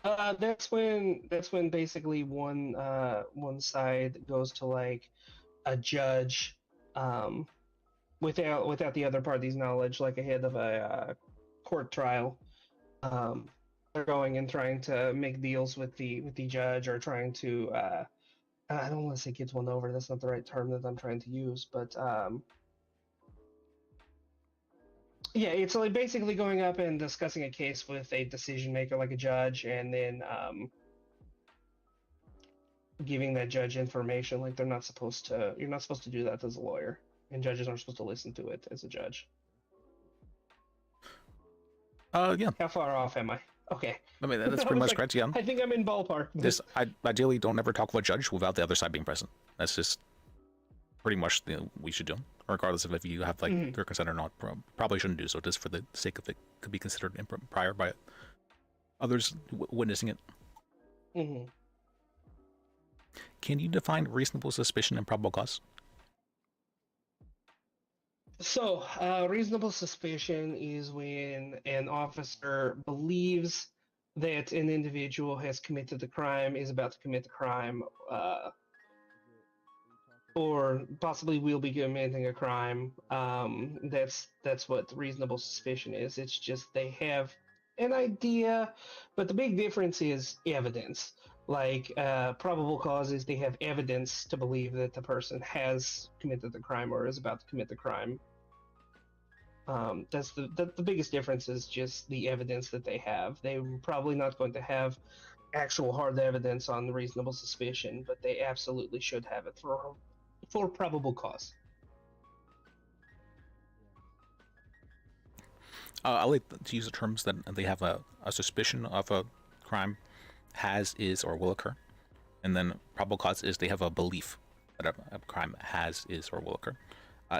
That's when basically one side goes to like a judge, without the other party's knowledge, like ahead of a court trial. They're going and trying to make deals with the judge, or trying to I don't want to say get one over. That's not the right term that I'm trying to use, but yeah, it's like basically going up and discussing a case with a decision maker like a judge, and then giving that judge information. Like you're not supposed to do that as a lawyer, and judges aren't supposed to listen to it as a judge. Yeah. How far off am I? Okay. I mean, that's pretty much correct, yeah. I think I'm in ballpark. Ideally don't ever talk with a judge without the other side being present. That's just pretty much we should do. regardless of if you have like your consent or not. Probably shouldn't do so, just for the sake of it could be considered prior by others witnessing it. Can you define reasonable suspicion and probable cause? So, reasonable suspicion is when an officer believes that an individual has committed the crime, is about to commit the crime, or possibly will be committing a crime. That's what reasonable suspicion is. It's just they have an idea, but the big difference is evidence. Like probable cause is they have evidence to believe that the person has committed the crime or is about to commit the crime. That's the biggest difference is just the evidence that they have. They're probably not going to have actual hard evidence on reasonable suspicion, but they absolutely should have it for probable cause. I like to use the terms that they have a suspicion of a crime, has, is, or will occur. And then probable cause is they have a belief that a crime has, is, or will occur.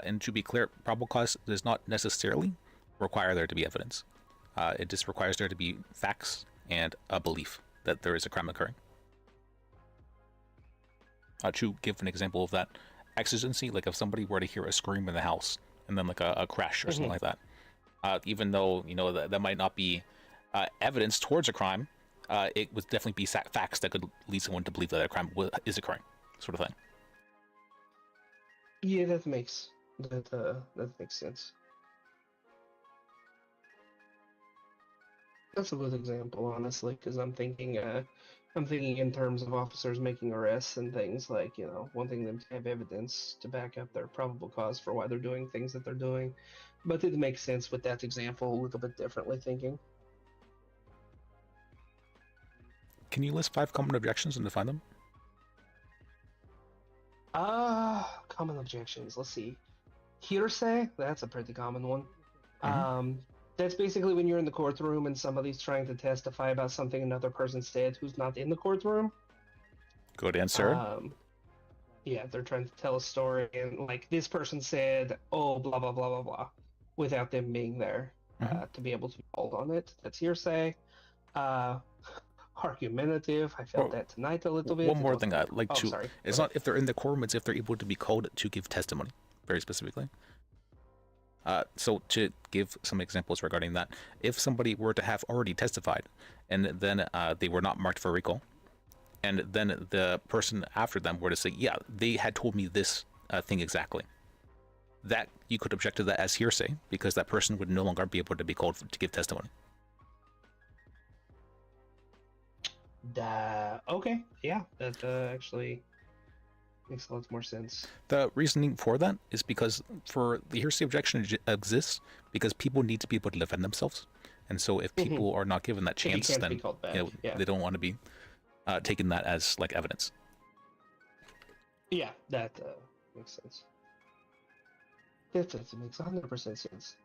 And to be clear, probable cause does not necessarily require there to be evidence. It just requires there to be facts and a belief that there is a crime occurring. To give an example of that, exigency, like if somebody were to hear a scream in the house and then like a crash or something like that, even though that might not be evidence towards a crime, it would definitely be facts that could lead someone to believe that a crime is occurring, sort of thing. Yeah, that makes sense. That's a good example, honestly, because I'm thinking in terms of officers making arrests and things like, wanting them to have evidence to back up their probable cause for why they're doing things that they're doing. But it makes sense with that example a little bit differently thinking. Can you list 5 common objections and define them? Common objections. Let's see. Hearsay, that's a pretty common one. That's basically when you're in the courtroom and somebody's trying to testify about something another person said who's not in the courtroom. Good answer. Yeah, they're trying to tell a story and like this person said, oh, blah, blah, blah, blah, blah, without them being there to be able to be called on it. That's hearsay. Argumentative. I felt that tonight a little bit. One more thing I'd like to... Sorry. It's not if they're in the courtroom, it's if they're able to be called to give testimony, very specifically. So to give some examples regarding that, if somebody were to have already testified and then they were not marked for recall, and then the person after them were to say, yeah, they had told me this thing exactly, that you could object to that as hearsay because that person would no longer be able to be called to give testimony. Okay, yeah, that actually makes a lot more sense. The reasoning for that is because for the hearsay objection exists because people need to be able to defend themselves, and so if people are not given that chance, then they don't want to be taking that as like evidence. Yeah, that makes sense. That makes 100% sense.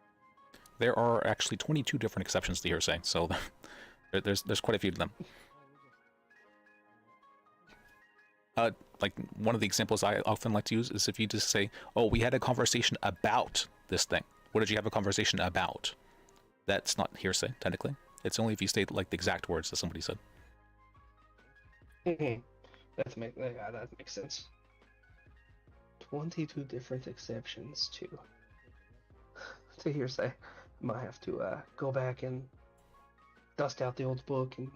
There are actually 22 different exceptions to hearsay, so there's quite a few of them. Like one of the examples I often like to use is if you just say, oh, we had a conversation about this thing. What did you have a conversation about? That's not hearsay, technically. It's only if you state like the exact words that somebody said. That makes sense. 22 different exceptions to hearsay. Might have to go back and dust out the old book and...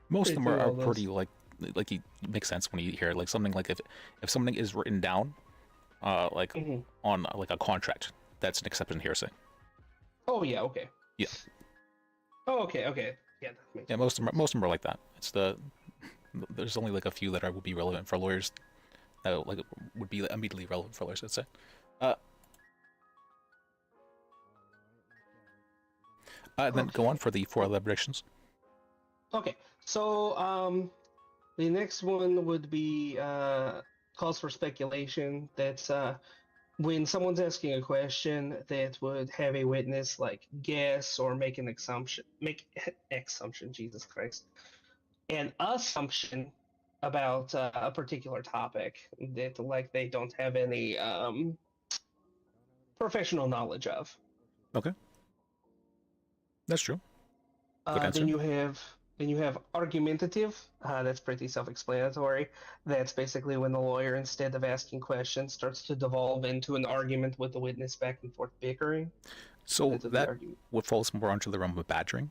Most of them are pretty like it makes sense when you hear like something like if something is written down on like a contract, that's an exception to hearsay. Oh yeah, okay. Yeah. Oh okay. Yeah, that makes sense. Most of them are like that. There's only like a few that would be relevant for lawyers. Like would be immediately relevant for lawyers, I'd say. Then go on for the 4 other objections. Okay, so the next one would be calls for speculation. That's when someone's asking a question that would have a witness like guess or make an assumption. Jesus Christ, an assumption about a particular topic that like they don't have any professional knowledge of. Okay. That's true. Good answer. Then you have argumentative. That's pretty self-explanatory. That's basically when the lawyer, instead of asking questions, starts to devolve into an argument with the witness, back and forth bickering. So that would falls more onto the realm of badgering.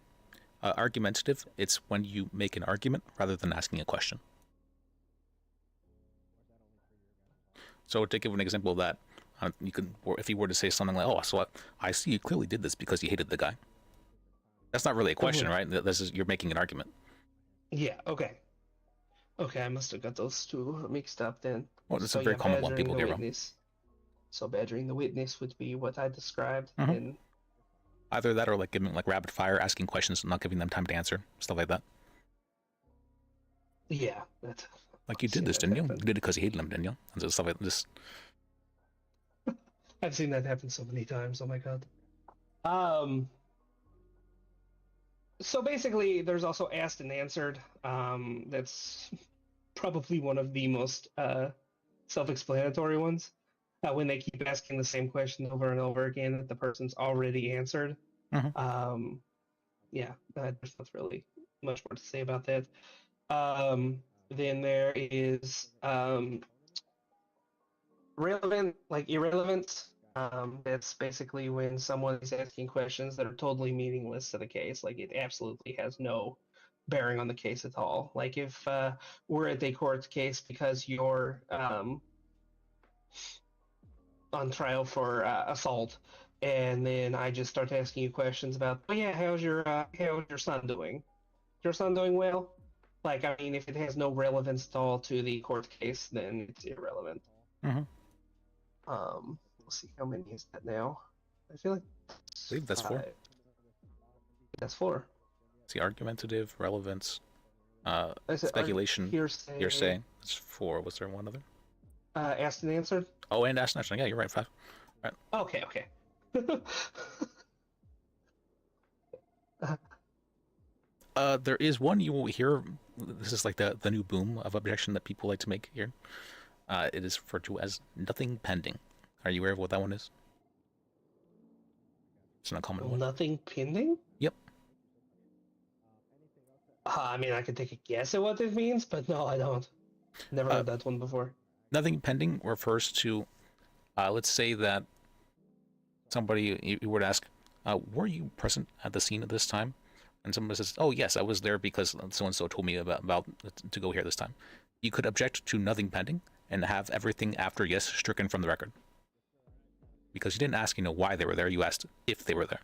Argumentative, it's when you make an argument rather than asking a question. So to give an example of that, you could, or if you were to say something like, "Oh, so I see you clearly did this because you hated the guy." That's not really a question, right? This is, you're making an argument. Yeah. Okay. Okay, I must have got those two mixed up then. Well, it's a very common one people get wrong. So badgering the witness would be what I described. Mm-hmm. Either that or like giving like rapid fire, asking questions and not giving them time to answer, stuff like that. Yeah, that's like you did this, didn't you? You did it because you hated them, didn't you? And so stuff like this. I've seen that happen so many times. Oh my god. So basically, there's also asked and answered. That's probably one of the most self-explanatory ones. When they keep asking the same question over and over again that the person's already answered. Mm-hmm. Yeah, there's not really much more to say about that. Then there is relevant, like irrelevant. That's basically when someone is asking questions that are totally meaningless to the case. Like it absolutely has no bearing on the case at all. Like if we're at a court case because you're on trial for assault, and then I just start asking you questions about, oh yeah, how's your son doing? Is your son doing well? Like, I mean, if it has no relevance at all to the court case, then it's irrelevant. Mm-hmm. Let's see, how many is that now? I feel like I believe that's 4. That's 4. It's the argumentative, relevance, speculation, hearsay. It's 4. Was there one other? Asked and answered. Oh, and asked and answered. Yeah, you're right. 5. Right. Okay. There is one you will hear. This is like the new boom of objection that people like to make here. It is referred to as nothing pending. Are you aware of what that one is? It's an uncommon one. Nothing pending? Yep. I mean, I could take a guess at what it means, but no, I don't. Never heard that one before. Nothing pending refers to, let's say that somebody, you would ask, were you present at the scene at this time? And someone says, oh yes, I was there because so-and-so told me about to go here this time. You could object to nothing pending and have everything after yes stricken from the record. Because you didn't ask, why they were there, you asked if they were there.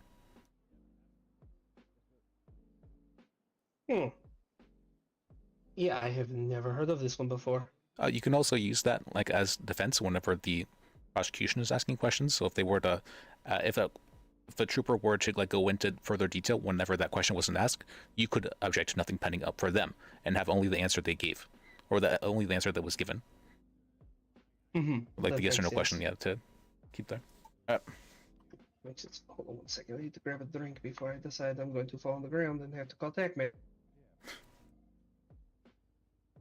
Yeah, I have never heard of this one before. You can also use that like as defense whenever the prosecution is asking questions. So if they were to, if the trooper were to like go into further detail whenever that question wasn't asked, you could object to nothing pending up for them and have only the answer they gave, or only the answer that was given. Mm-hmm. Like That the yes or no makes question, sense. yeah, to keep there. Makes sense. Hold on one second. I need to grab a drink before I decide I'm going to fall on the ground and have to call TACMAN.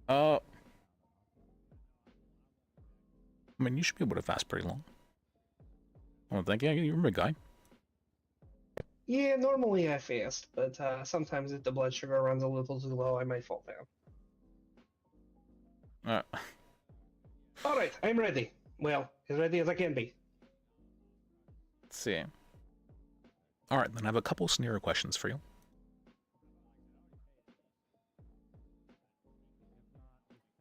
I mean, you should be able to fast pretty long. I don't think, yeah, you're a big guy. Yeah, normally I fast, but sometimes if the blood sugar runs a little too low, I might fall down. All right, I'm ready. Well, as ready as I can be. Let's see. All right, then I have a couple scenario questions for you.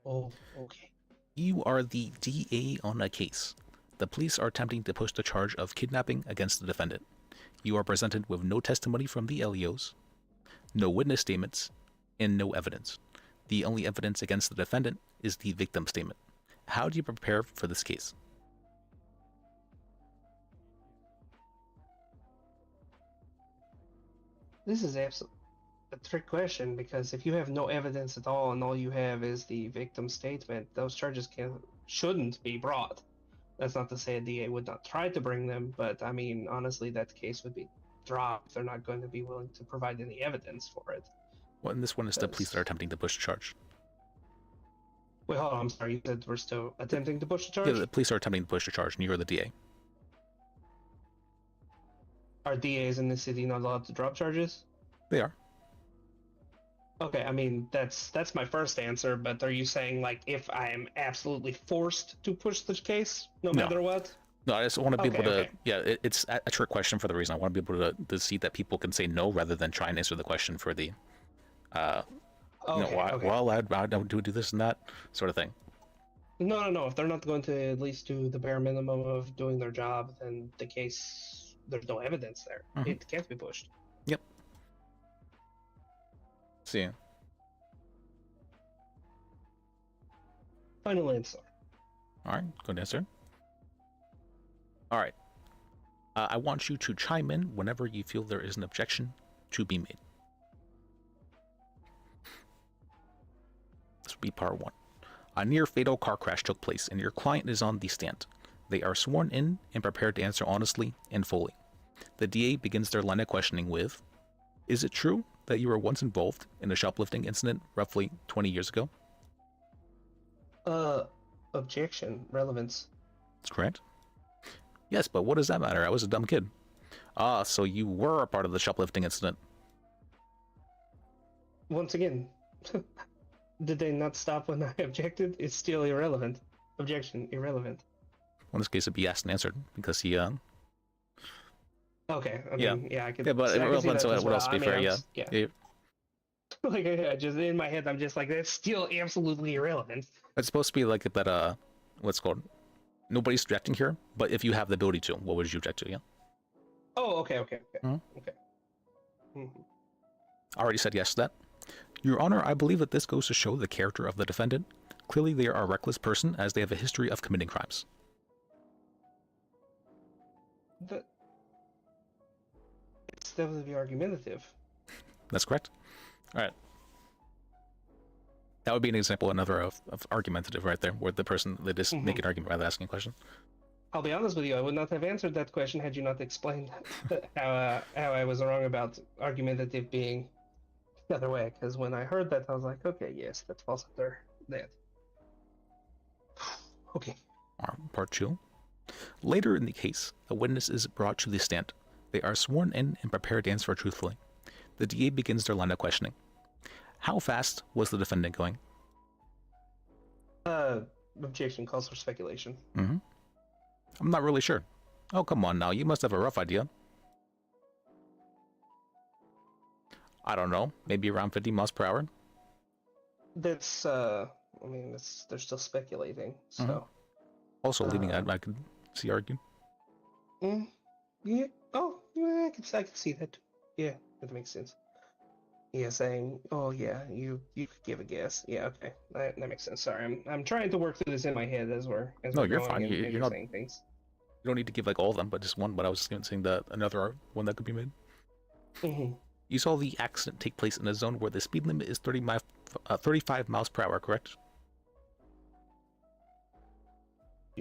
Oh, okay. You are the DA on a case. The police are attempting to push the charge of kidnapping against the defendant. You are presented with no testimony from the LEOs, no witness statements, and no evidence. The only evidence against the defendant is the victim statement. How do you prepare for this case? This is absolutely a trick question, because if you have no evidence at all and all you have is the victim statement, those charges shouldn't be brought. That's not to say a DA would not try to bring them, but I mean, honestly, that case would be dropped. They're not going to be willing to provide any evidence for it. Well, and this one is the police that are attempting to push the charge. Wait, hold on, I'm sorry, you said we're still attempting to push the charge? Yeah, the police are attempting to push the charge, and you're the DA. Are DAs in the city not allowed to drop charges? They are. Okay, I mean that's my first answer, but are you saying like if I am absolutely forced to push the case no matter what? No, I just want to be able to. Okay. Yeah, it's a trick question for the reason I want to be able to see that people can say no rather than try and answer the question for the, well, I don't do this and that sort of thing. No. If they're not going to at least do the bare minimum of doing their job, then the case, there's no evidence there. Mhm. It can't be pushed. Yep. See. Final answer. All right, good answer. All right. I want you to chime in whenever you feel there is an objection to be made. This will be part 1. A near fatal car crash took place and your client is on the stand. They are sworn in and prepared to answer honestly and fully. The DA begins their line of questioning with, "Is it true that you were once involved in a shoplifting incident roughly 20 years ago?" Objection. Relevance. That's correct. Yes, but what does that matter? I was a dumb kid. Ah, so you were a part of the shoplifting incident. Once again, did they not stop when I objected? It's still irrelevant. Objection. Irrelevant. Well, in this case, it'd be asked and answered because he, Okay. I yeah. mean, yeah, I could. Yeah, but I can see irrelevant, that so as it would well. also be I mean, fair, I'm yeah. s- yeah. Yeah. Like I just in my head, I'm just like that's still absolutely irrelevant. It's supposed to be like that, what's it called? Nobody's objecting here, but if you have the ability to, what would you object to, yeah? Oh, okay. Mhm. Okay. Mhm. I already said yes to that. Your Honor, I believe that this goes to show the character of the defendant. Clearly, they are a reckless person as they have a history of committing crimes. It's definitely argumentative. That's correct. All right. That would be an example, another of argumentative right there, where the person, they just make an argument rather than asking a question. I'll be honest with you, I would not have answered that question had you not explained how I was wrong about argumentative being the other way. Because when I heard that, I was like, okay, yes, that falls under that. Okay. Part 2. Later in the case, a witness is brought to the stand. They are sworn in and prepared to answer truthfully. The DA begins their line of questioning. How fast was the defendant going? Objection calls for speculation. Mm-hmm. I'm not really sure. Oh, come on now. You must have a rough idea. I don't know. Maybe around 50 miles per hour? That's, I mean, they're still speculating, so. Mhm. Also, leaving out, I could see argue. Yeah. Oh, yeah, I could see that. Yeah, that makes sense. Yeah, saying, oh yeah, you could give a guess. Yeah, okay, that makes sense. Sorry, I'm trying to work through this in my head as we're No, you're going fine. and You're not saying things. You don't need to give like all of them, but just one. But I was saying that another one that could be made. Mm-hmm. You saw the accident take place in a zone where the speed limit is 35 miles per hour, correct?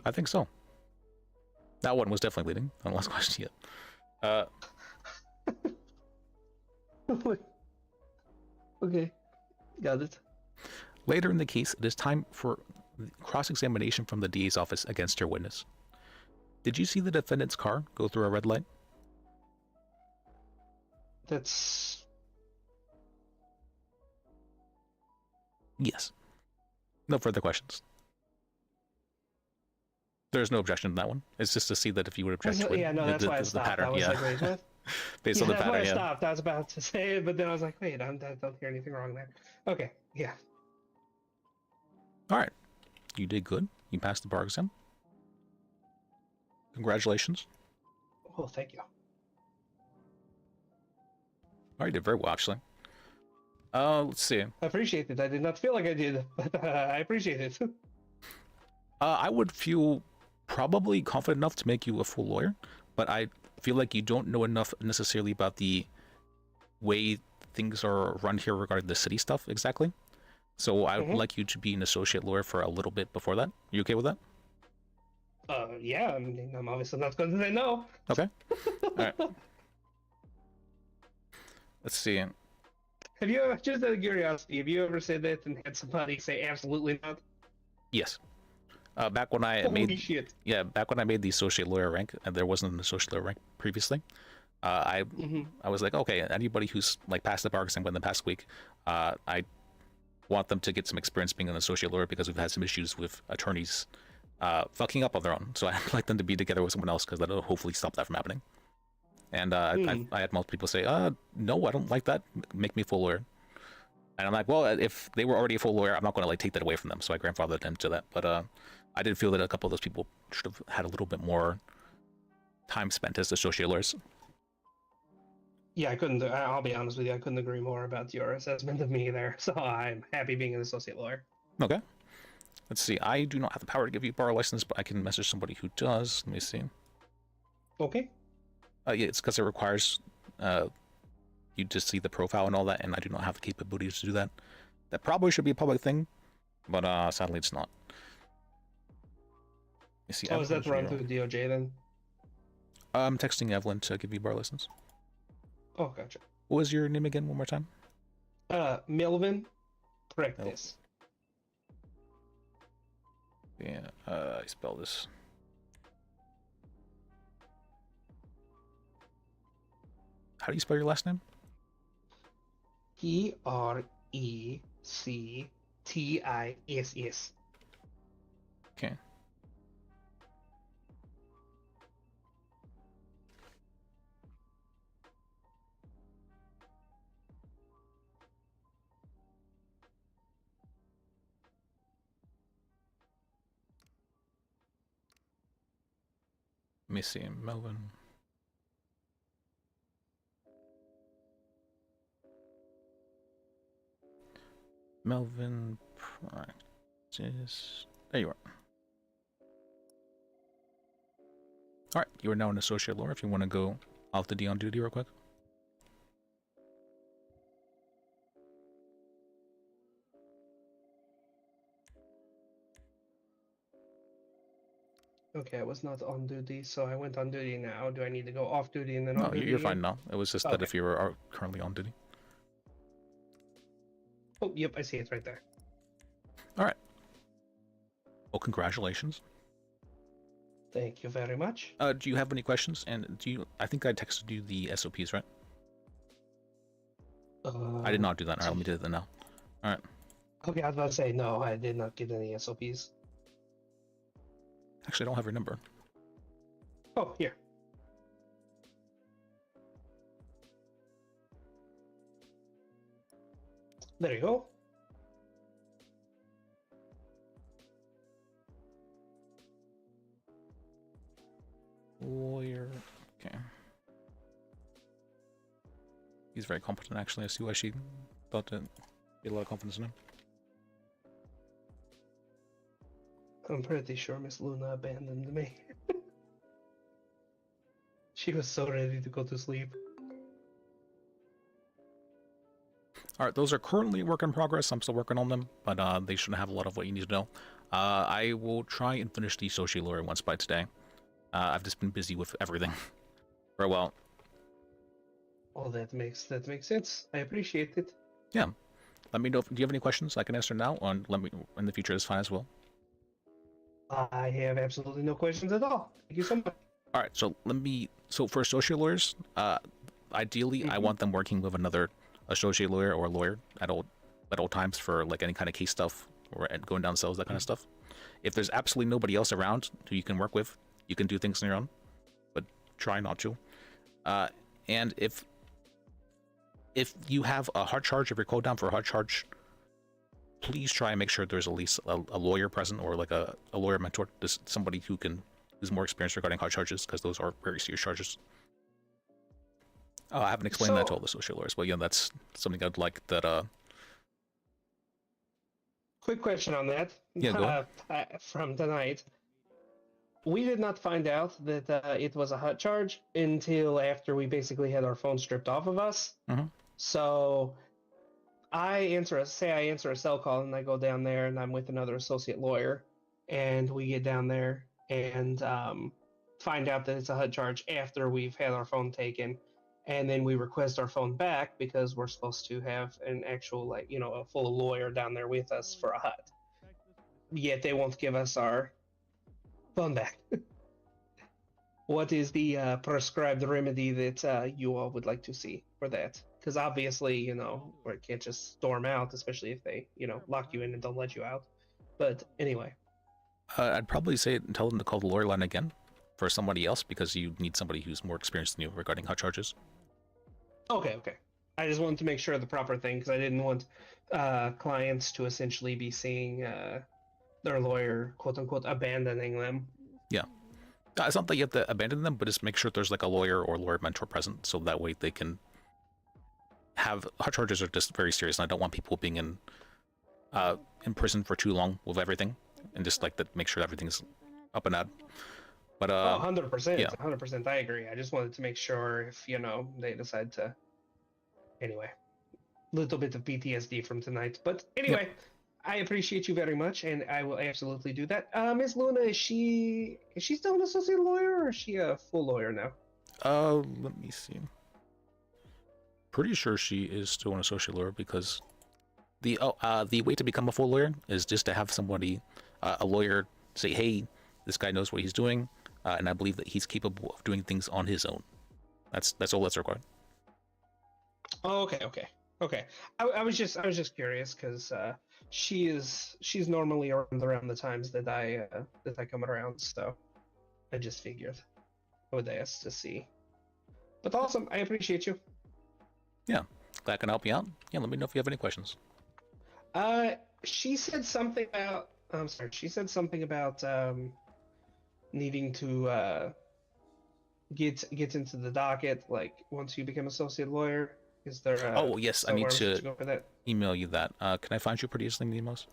I think so. That one was definitely leading. On the last question yet. Okay, got it. Later in the case, it is time for cross-examination from the DA's office against your witness. Did you see the defendant's car go through a red light? That's... Yes. No further questions. There's no objection to that one. It's just to see that if you would object to it. Yeah, no, that's why I stopped. pattern, I was yeah. like, wait, what? Based Yeah, on the that's why pattern, I yeah. stopped. I was about to say it, but then I was like, wait, I don't hear anything wrong there. Okay, yeah. All right. You did good. You passed the bar exam. Congratulations. Oh, thank you. All right, you did very well, actually. Let's see. I appreciate it. I did not feel like I did, but I appreciate it. I would feel probably confident enough to make you a full lawyer, but I feel like you don't know enough necessarily about the way things are run here regarding the city stuff exactly. So I would like you to be an associate lawyer for a little bit before that. You okay with that? Yeah, I mean, I'm obviously not going to say no. Okay. All right. Let's see. Have you ever, just out of curiosity, have you ever said that and had somebody say absolutely not? Yes. Back when I Holy made shit. back when I made the associate lawyer rank, and there wasn't an associate lawyer rank previously, I was like, okay, anybody who's like passed the bar exam within the past week, I want them to get some experience being an associate lawyer because we've had some issues with attorneys fucking up on their own. So I'd like them to be together with someone else because that'll hopefully stop that from happening. And I had multiple people say, no, I don't like that. Make me a full lawyer. And I'm like, well, if they were already a full lawyer, I'm not going to like take that away from them. So I grandfathered them to that. But I did feel that a couple of those people should have had a little bit more time spent as associate lawyers. Yeah, I couldn't. I'll be honest with you. I couldn't agree more about your assessment of me there. So I'm happy being an associate lawyer. Okay. Let's see. I do not have the power to give you a bar license, but I can message somebody who does. Let me see. Okay. Yeah, it's because it requires you to see the profile and all that, and I do not have the capabilities to do that. That probably should be a public thing, but sadly it's not. You see, Is that run through the DOJ then? I'm texting Evelyn to give you a bar license. Oh, gotcha. What was your name again, one more time? Melvin Practice. Yeah, I spell this. How do you spell your last name? Prectiss. Okay. Let me see, Melvin. Melvin Practice. There you are. Alright, you are now an associate lawyer if you want to go off the D on duty real quick. Okay, I was not on duty, so I went on duty now. Do I need to go off duty and then on No, duty? you're fine now. It was just that Okay. if you were currently on duty. Oh, yep, I see it right there. Alright. Well, congratulations. Thank you very much. Do you have any questions? And I think I texted you the SOPs, right? I did not do that. Alright, let me do that now. Alright. Okay, I was about to say, no, I did not get any SOPs. Actually, I don't have your number. Oh, here. There you go. Lawyer. Okay. He's very competent, actually. I see why she thought to get a lot of confidence in him. I'm pretty sure Miss Luna abandoned me. She was so ready to go to sleep. Alright, those are currently work in progress. I'm still working on them, but they shouldn't have a lot of what you need to know. I will try and finish the associate lawyer once by today. I've just been busy with everything for a while. Oh, that makes sense. I appreciate it. Yeah. Let me know do you have any questions I can answer now, or let me in the future is fine as well. I have absolutely no questions at all. Thank you so much. Alright, so so for associate lawyers, ideally I want them working with another associate lawyer or lawyer at all times for like any kind of case stuff or going down cells, that kind of stuff. If there's absolutely nobody else around who you can work with, you can do things on your own, but try not to. And if you have a hard charge, if you're called down for a hard charge, please try and make sure there's at least a lawyer present or like a lawyer mentor, just somebody who's more experienced regarding hard charges, because those are very serious charges. I haven't explained that to all the associate lawyers, but yeah, that's something I'd like that. Quick question on that. Yeah, go ahead. From tonight. We did not find out that it was a hot charge until after we basically had our phone stripped off of us. Mm-hmm. So I answer a cell call and I go down there and I'm with another associate lawyer, and we get down there and find out that it's a HUD charge after we've had our phone taken, and then we request our phone back because we're supposed to have an actual a full lawyer down there with us for a HUD. Yet they won't give us our phone back. what is the prescribed remedy that you all would like to see for that? Because obviously, we can't just storm out, especially if they, lock you in and don't let you out. But anyway. I'd probably say tell them to call the lawyer line again for somebody else because you need somebody who's more experienced than you regarding hot charges. Okay. I just wanted to make sure the proper thing because I didn't want clients to essentially be seeing their lawyer, quote unquote, abandoning them. Yeah. It's not that you have to abandon them, but just make sure there's like a lawyer or lawyer mentor present so that way they can have hot charges are just very serious and I don't want people being in prison for too long with everything and just like that make sure everything's up and out. But 100%, yeah. 100%, I agree. I just wanted to make sure if they decide to. Anyway, little bit of PTSD from tonight, but anyway, I appreciate you very much, and I will absolutely do that. Ms. Luna, is she still an associate lawyer, or is she a full lawyer now? Let me see. Pretty sure she is still an associate lawyer because the way to become a full lawyer is just to have somebody, a lawyer, say, hey, this guy knows what he's doing, and I believe that he's capable of doing things on his own. That's all that's required. Oh, okay. I was just curious because she's normally around the times that I come around, so I just figured I would ask to see. But awesome, I appreciate you. Yeah, glad I can help you out. Yeah, let me know if you have any questions. She said something about. I'm sorry. She said something about needing to get into the docket. Like once you become associate lawyer, is there? Oh yes, I need to go for that? email you that. Can I find you pretty easily in the emails?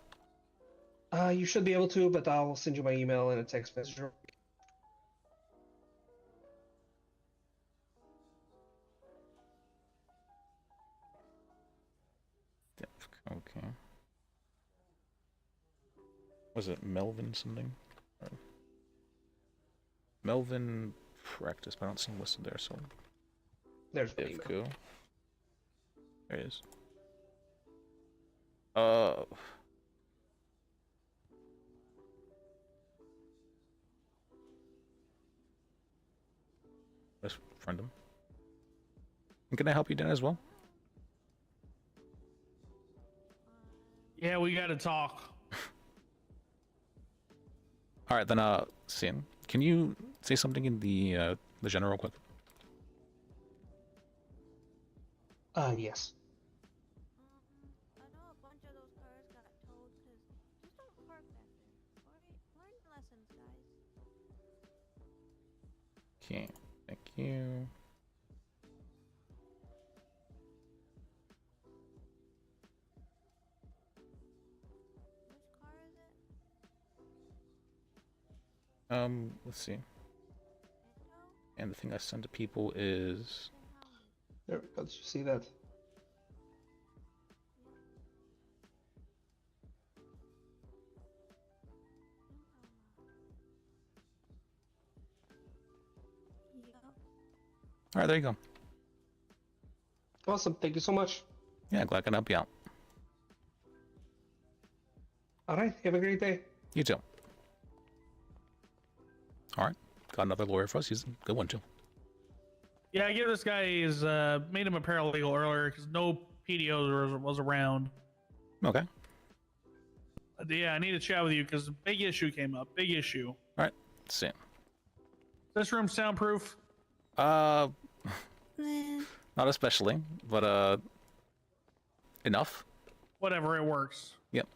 You should be able to, but I'll send you my email and a text message. Okay. Was it Melvin something? Or Melvin Practice, but I don't see him listed there, so. There's the email. There it is. Let's friend him. And can I help you, Dan, as well? Yeah, we gotta talk. All right, then. Sin, can you say something in the general quick? Yes. I know a bunch of those cars got towed because just don't park back there. Alright? Learn your lessons, guys. Okay, thank you. Which car is it? Let's see. And the thing I send to people is. There we go. Did you see that? All right, there you go. Awesome. Thank you so much. Yeah, glad I can help you out. All right. Have a great day. You too. All right, got another lawyer for us. He's a good one too. Yeah, I give this guy made him a paralegal earlier because no PDO was around. Okay. Yeah, I need to chat with you because a big issue came up. Big issue. All right, let's see. This room soundproof? Not especially, but enough. Whatever, it works. Yep.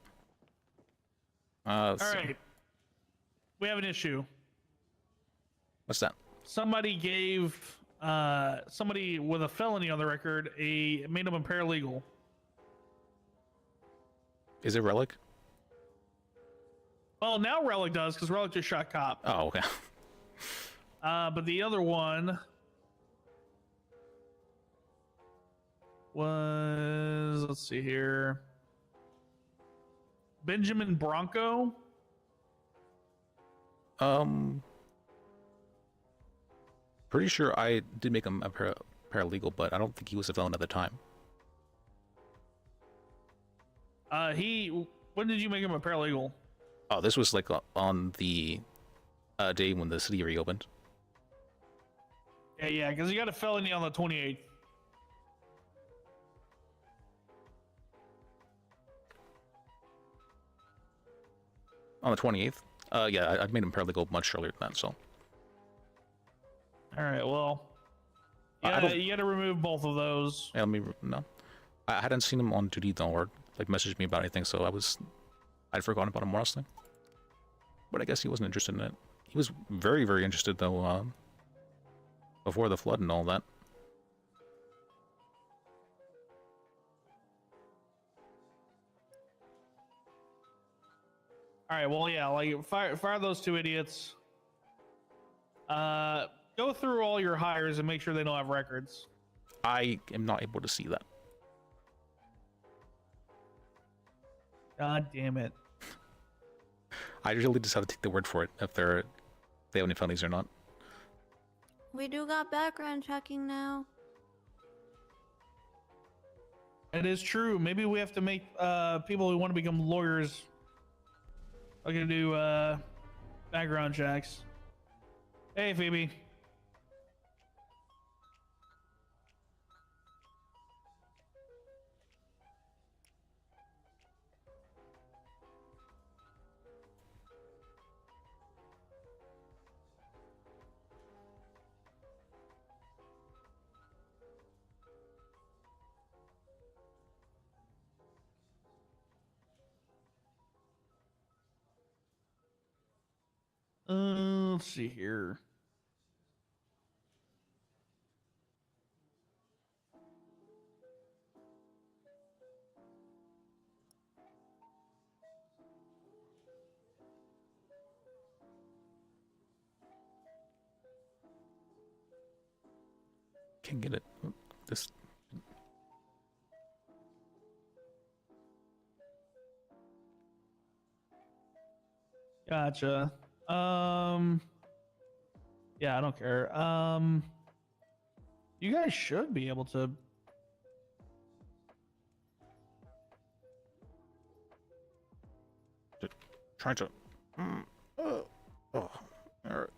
All right. We have an issue. What's that? Somebody gave somebody with a felony on the record made him a paralegal. Is it Relic? Well, now Relic does because Relic just shot cop. Oh, okay. But the other one was, let's see here, Benjamin Bronco. Pretty sure I did make him a paralegal, but I don't think he was a felon at the time. When did you make him a paralegal? Oh, this was like on the day when the city reopened. Yeah, because you got a felony on the 28th. On the 28th? Yeah, I made him paralegal much earlier than that, so. All right, well, you got to remove both of those. Yeah, no. I hadn't seen him on duty though, or like messaged me about anything, so I'd forgotten about him honestly. But I guess he wasn't interested in it. He was very, very interested though, before the flood and all that. All right, well, yeah, like fire those two idiots. Go through all your hires and make sure they don't have records. I am not able to see that. God damn it. I really just have to take the word for it if they have any felonies or not. We do got background checking now. It is true. Maybe we have to make people who want to become lawyers are gonna do background checks. Hey, Phoebe. Let's see here. Can't get it. This. Gotcha. Yeah, I don't care. You guys should be able to. Trying to. Oh, all right.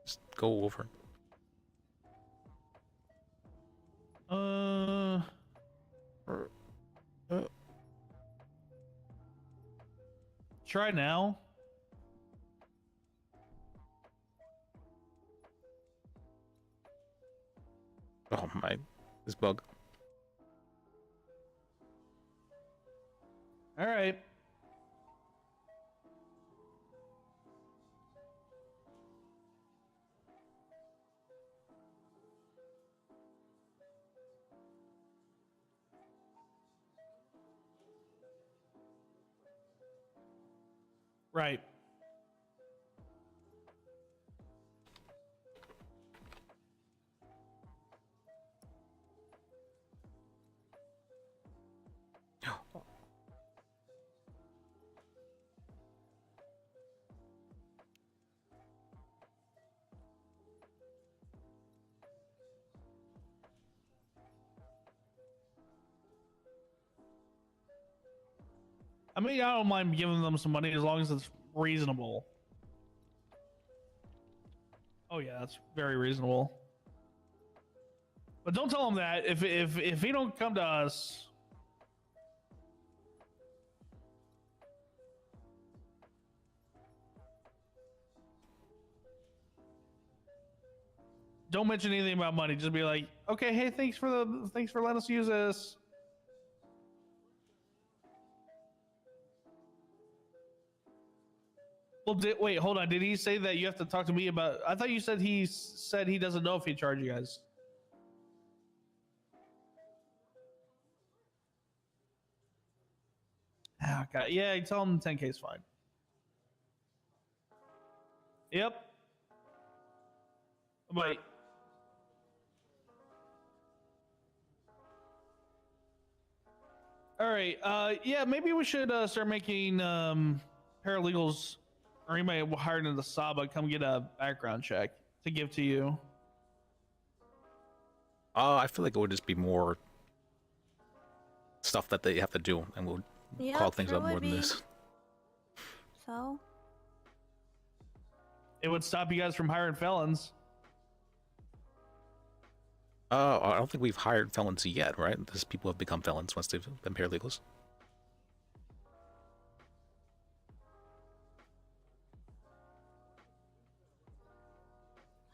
Just go over. Try now. Oh my, this bug. All right. Right. I mean, I don't mind giving them some money as long as it's reasonable. Oh yeah, that's very reasonable. But don't tell him that if he don't come to us. Don't mention anything about money. Just be like, okay, hey, thanks for letting us use this. Well, wait, hold on. Did he say that you have to talk to me about? I thought you said he doesn't know if he charged you guys. Oh, God. Yeah, tell him 10K is fine. Yep. Wait. All right. Yeah, maybe we should start making paralegals. Or you might hire into the Saba, come get a background check to give to you. I feel like it would just be more stuff that they have to do, and we'll call things up more than this. So? It would stop you guys from hiring felons. I don't think we've hired felons yet, right? These people have become felons once they've been paralegals.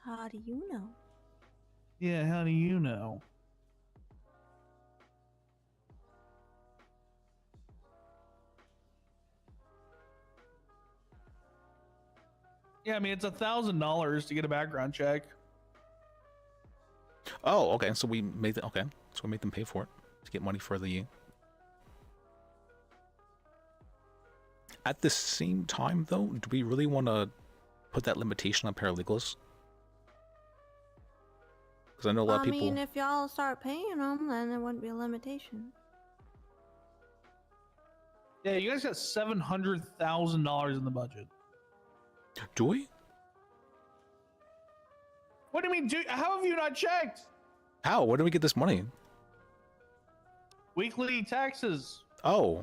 How do you know? Yeah, how do you know? Yeah, I mean, it's $1,000 to get a background check. Oh, okay. So we made them. Okay, so we made them pay for it to get money for the. At the same time, though, do we really want to put that limitation on paralegals? Because I know a lot of people. I mean, if y'all start paying them, then there wouldn't be a limitation. Yeah, you guys got $700,000 in the budget. Do we? What do you mean? How have you not checked? How? Where do we get this money? Weekly taxes. Oh,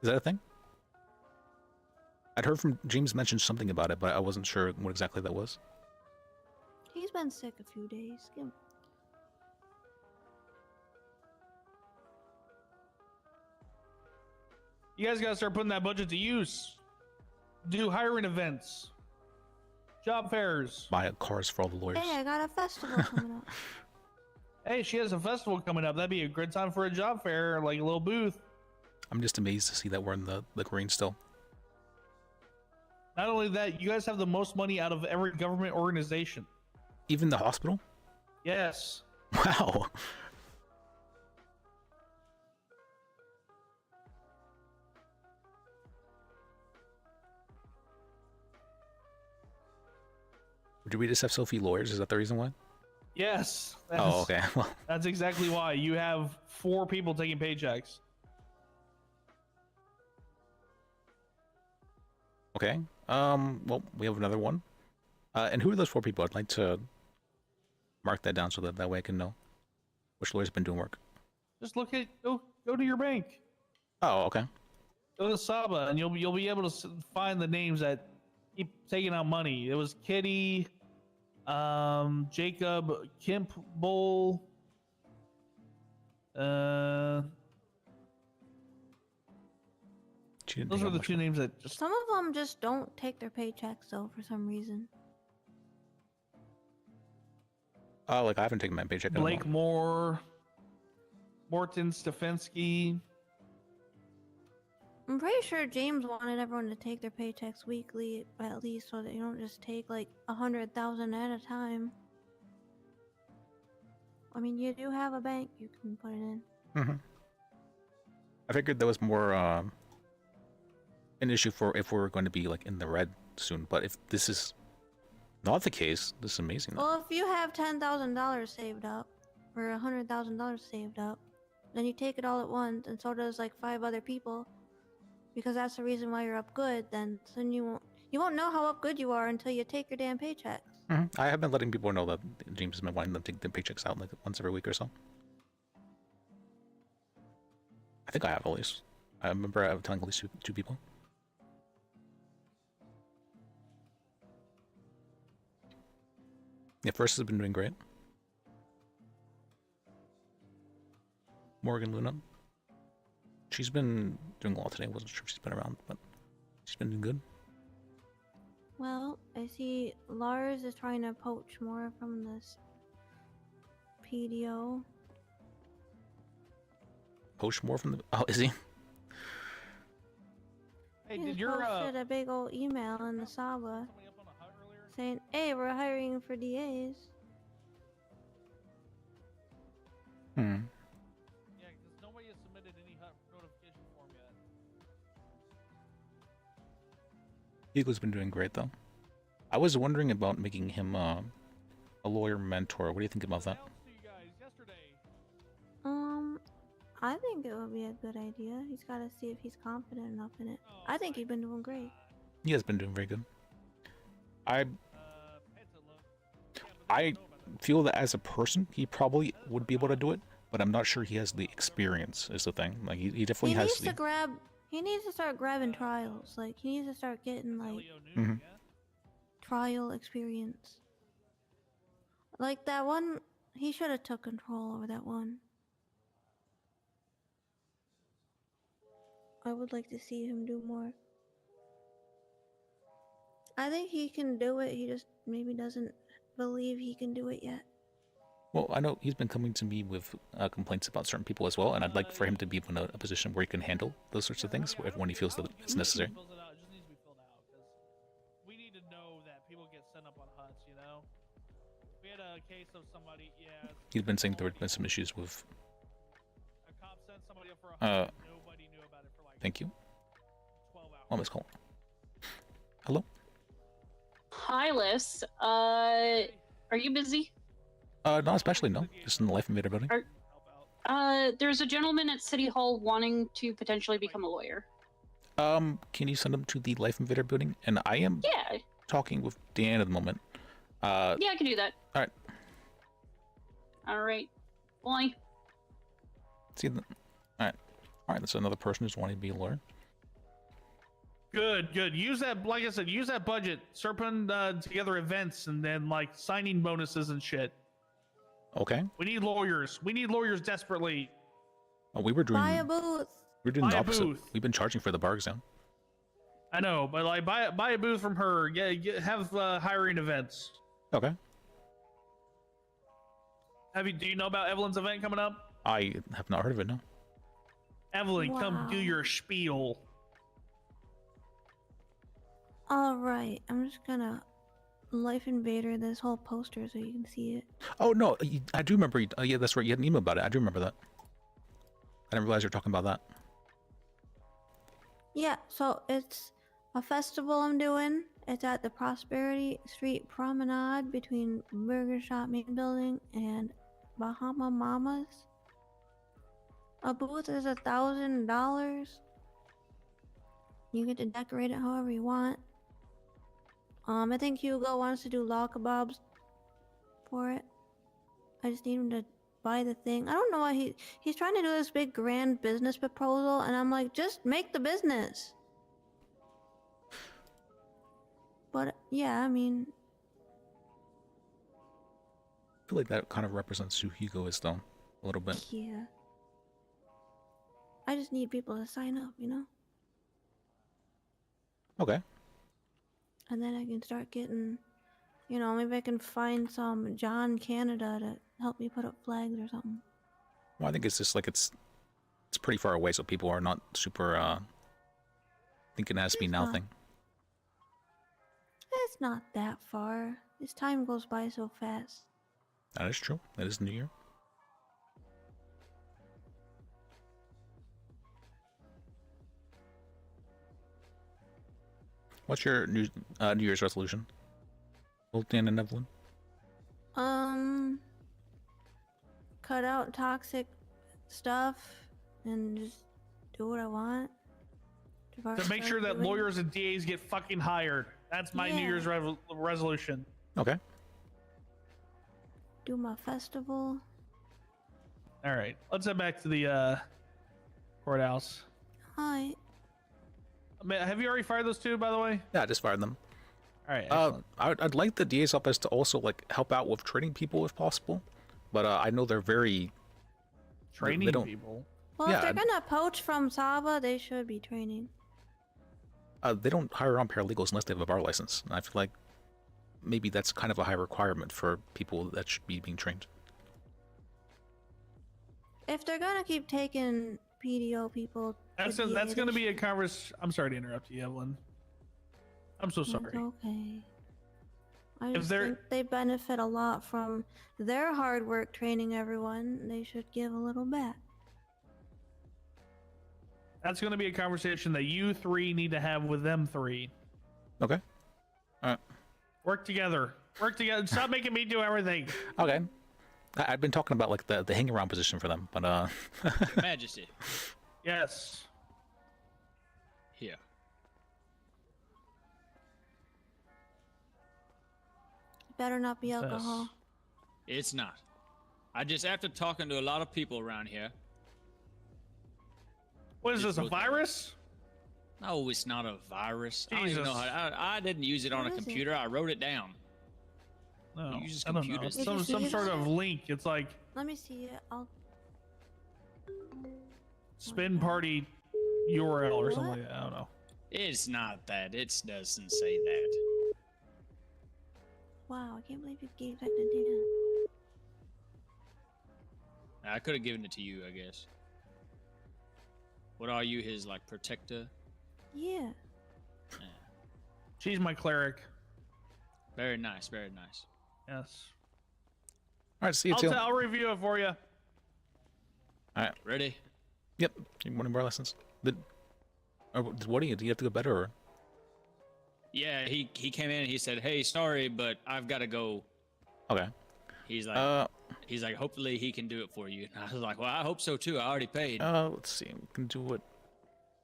is that a thing? I'd heard from James mention something about it, but I wasn't sure what exactly that was. He's been sick a few days. Give him... You guys gotta start putting that budget to use. Do hiring events, job fairs. Buy cars for all the lawyers. Hey, I got a festival coming up. Hey, she has a festival coming up. That'd be a good time for a job fair, like a little booth. I'm just amazed to see that we're in the green still. Not only that, you guys have the most money out of every government organization. Even the hospital? Yes. Wow. Do we just have so few lawyers? Is that the reason why? Yes. Oh, okay. Well, that's exactly why. You have 4 people taking paychecks. okay. Well, we have another one. And who are those 4 people? I'd like to mark that down so that way I can know which lawyer's been doing work. Just look at go to your bank. Oh, okay. Go to Saba, and you'll be able to find the names that keep taking out money. It was Kitty, Jacob, Kimpbull, those are the 2 names that just... Some of them just don't take their paychecks, though, for some reason. Oh, like I haven't taken my paycheck. Blake Moore, Morton Stefanski. I'm pretty sure James wanted everyone to take their paychecks weekly, at least, so that you don't just take like 100,000 at a time. I mean, you do have a bank you can put it in. Mm-hmm. I figured that was more an issue for if we were going to be like in the red soon, but if this is not the case, this is amazing. Well, if you have $10,000 saved up, or $100,000 saved up, then you take it all at once, and so does like 5 other people, because that's the reason why you're up good. Then you won't know how up good you are until you take your damn paychecks. Mm-hmm. I have been letting people know that James has been wanting them to take their paychecks out like once every week or so. I think I have at least. I remember I was telling at least 2 people. Yeah, First has been doing great. Morgan Luna. She's been doing a lot today. I wasn't sure if she's been around, but she's been doing good. Well, I see Lars is trying to poach more from this PDO. Poach more from the... Oh, is he? Hey, He did just your posted a big old email in the Saba saying, "Hey, we're hiring for DAs." Hmm. Yeah, because nobody has submitted any notification form yet. Eagle's been doing great though. I was wondering about making him a lawyer mentor. What do you think about that? I think it would be a good idea. He's got to see if he's confident enough in it. I think he's been doing great. He has been doing very good. I feel that as a person, he probably would be able to do it, but I'm not sure he has the experience. Is the thing. Like he definitely He has. needs to grab. He needs to start grabbing trials. Like, he needs to start getting, like, Mhm. trial experience. Like, that one, he should have took control over that one. I would like to see him do more. I think he can do it, he just maybe doesn't believe he can do it yet. Well, I know he's been coming to me with complaints about certain people as well, and I'd like for him to be in a position where he can handle those sorts of things when he feels that it's necessary. Fills it out. It just needs to be filled out because we need to know that people get sent up on huts. You know, we had a case of somebody. Yeah. He's been saying there had been some issues with. A cop sent somebody up for a hut. Nobody knew about it for like. Thank you. 12 hours. Almost call. Hello. Hi, Liz. Are you busy? Not especially, no. Just in the Life Invader building. There's a gentleman at City Hall wanting to potentially become a lawyer. Can you send him to the Life Invader building? And I am talking with Dan at the moment. Yeah, I can do that. All right. All right. Bye. See the. All right. That's another person who's wanting to be a lawyer. Good. Use that, like I said, use that budget. Start putting together events and then like signing bonuses and shit. Okay. We need lawyers. We need lawyers desperately. Oh, we were doing. Buy a booth. We're doing Buy the a opposite. booth. We've been charging for the bar exam. I know, but like buy a booth from her. Have hiring events. Okay. Do you know about Evelyn's event coming up? I have not heard of it, no. Evelyn, come Wow. do your spiel. Alright, I'm just gonna Life Invader this whole poster so you can see it. Oh, no, I do remember. Yeah, that's right. You had an email about it. I do remember that. I didn't realize you were talking about that. Yeah, so it's a festival I'm doing. It's at the Prosperity Street Promenade between Burger Shop Main Building and Bahama Mamas. A booth is $1,000. You get to decorate it however you want. I think Hugo wants to do law kebabs for it. I just need him to buy the thing. I don't know why he's trying to do this big grand business proposal, and I'm like, just make the business. But yeah, I mean, I feel like that kind of represents who Hugo is, though, a little bit. yeah. I just need people to sign up, you know? Okay. And then I can start getting, you know, maybe I can find some John Canada to help me put up flags or something. Well, I think it's just like it's pretty far away, so people are not super thinking it has to be now thing. It's not that far. This time goes by so fast. That is true. That is New Year. What's your New Year's resolution? Both Dan and Evelyn. Cut out toxic stuff and just do what I want. To make sure that lawyers and DAs get fucking hired. That's my New Year's resolution. Okay. Do my festival. All right, let's head back to the courthouse. Hi. Have you already fired those two, by the way? Yeah, I just fired them. All right. I'd like the DA's office to also like help out with training people if possible, but I know they're very training people. Well, if they're gonna poach from Saba, they should be training. They don't hire on paralegals unless they have a bar license, and I feel like maybe that's kind of a high requirement for people that should be being trained. If they're gonna keep taking PDO people, That's going to be a conversation. I'm sorry to interrupt you, Evelyn. I'm so sorry. It's okay. I just think they benefit a lot from their hard work training everyone. They should give a little back. That's going to be a conversation that you three need to have with them three. Okay. All right. Work together. Work together. Stop making me do everything. Okay. I've been talking about like the hang around position for them, but Your Majesty. Yes. Here. Better not be alcohol. It's not. After talking to a lot of people around here. What is this, a virus? No, it's not a virus. I don't even know Jesus. how. I didn't use it on a What is it? computer. I wrote it down. No, He uses I don't know. computers. It's Did you some see sort that? of link. It's like Let me see it. I'll. spin party URL or something What? like that. I don't know. It's not that. It doesn't say that. Wow, I can't believe you gave that to Dan. I could have given it to you, I guess. What are you, his like protector? Yeah. She's my cleric. Very nice, very nice. Yes. All right, see you, Teal. I'll review it for you. All right. Ready? Yep. One of our lessons. What do you have to go better? Or? Yeah, he came in and he said, "Hey, sorry, but I've got to go." Okay. He's like, hopefully he can do it for you. And I was like, well, I hope so too. I already paid. Let's see. We can do it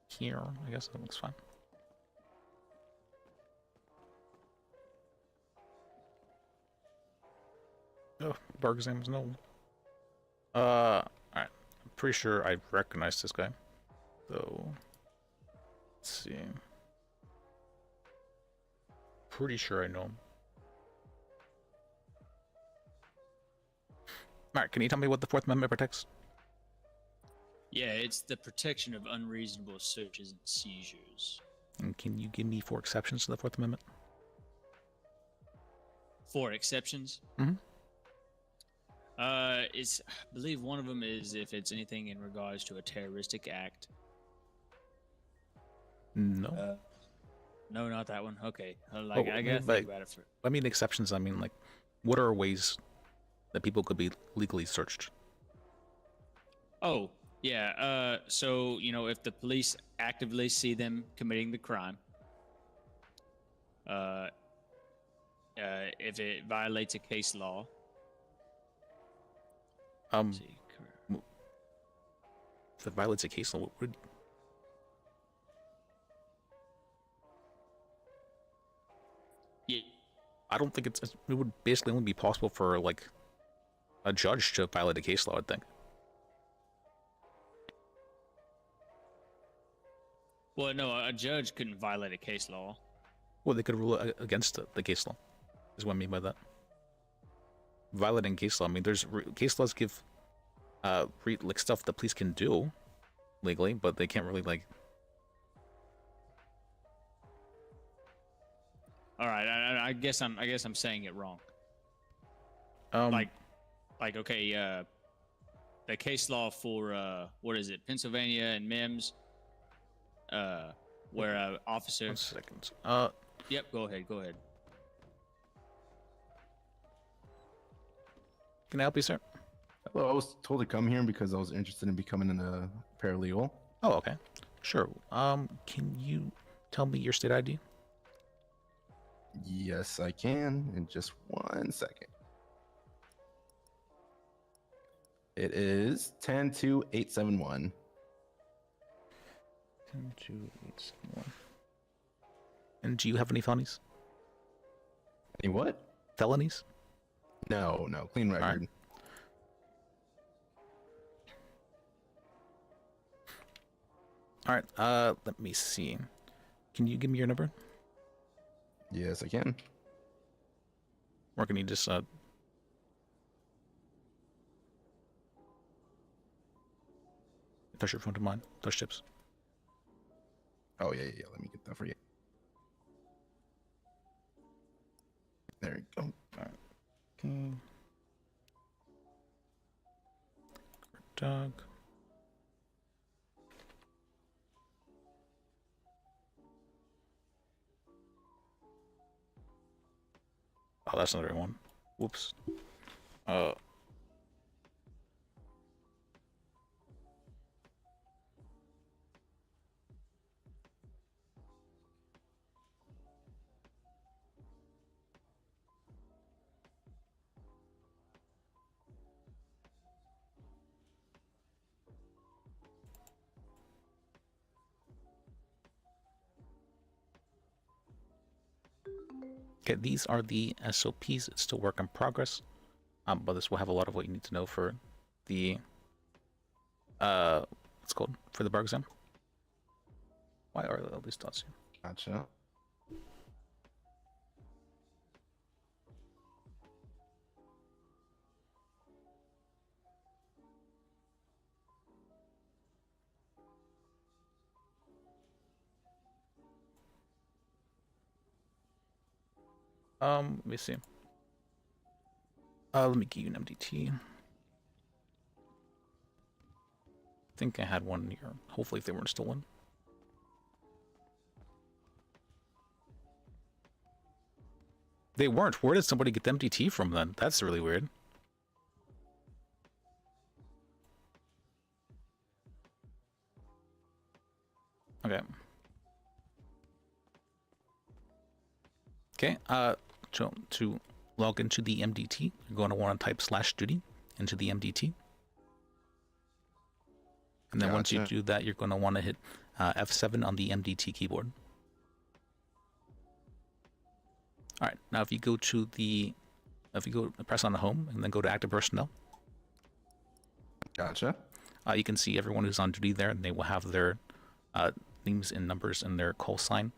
here. I guess that looks fine. Oh, bar exams, no. Alright. I'm pretty sure I recognize this guy. So, let's see. Pretty sure I know him. Alright, can you tell me what the Fourth Amendment protects? Yeah, it's the protection of unreasonable searches and seizures. And can you give me 4 exceptions to the Fourth Amendment? 4 exceptions? Mm-hmm. I believe one of them is if it's anything in regards to a terroristic act. No. No, not that one. Okay. I gotta think about it for. I mean, exceptions. I mean, like, what are ways that people could be legally searched? Oh, yeah. So if the police actively see them committing the crime, if it violates a case law. If it violates a case law, what would? Yeah. I don't think it would basically only be possible for like a judge to violate a case law, I think. Well, no, a judge couldn't violate a case law. Well, they could rule against the case law, is what I mean by that. Violating case law, I mean, case laws give like stuff the police can do legally, but they can't really like. All right, I guess I'm saying it wrong. Like okay, the case law for what is it, Pennsylvania and Mims, where a officer. 1 second. Yep, go ahead. Can I help you, sir? Hello, I was told to come here because I was interested in becoming a paralegal. Oh, okay. Sure. Can you tell me your state ID? Yes, I can. In just 1 second. It is 102871. 102871. And do you have any felonies? Any what? Felonies? No, clean record. All right. Let me see. Can you give me your number? Yes, I can. Or can you just touch your phone to mine? Touch tips. Oh yeah. Let me get that for you. There you go. All right. Okay. Dog. Oh, that's another one. Whoops. Okay, these are the SOPs. It's still work in progress, but this will have a lot of what you need to know for the what's it called, for the bar exam. Why are all these dots here? Gotcha. Let me see. Let me give you an MDT. I think I had one here. Hopefully, if they weren't stolen. They weren't. Where did somebody get the MDT from then? That's really weird. Okay. Okay, to log into the MDT, you're going to want to type /duty into the MDT. And then once you do that, you're going to want to hit F7 on the MDT keyboard. All right, now if you go to the, press on the home and then go to active personnel. Gotcha. You can see everyone who's on duty there, and they will have their names and numbers and their call sign.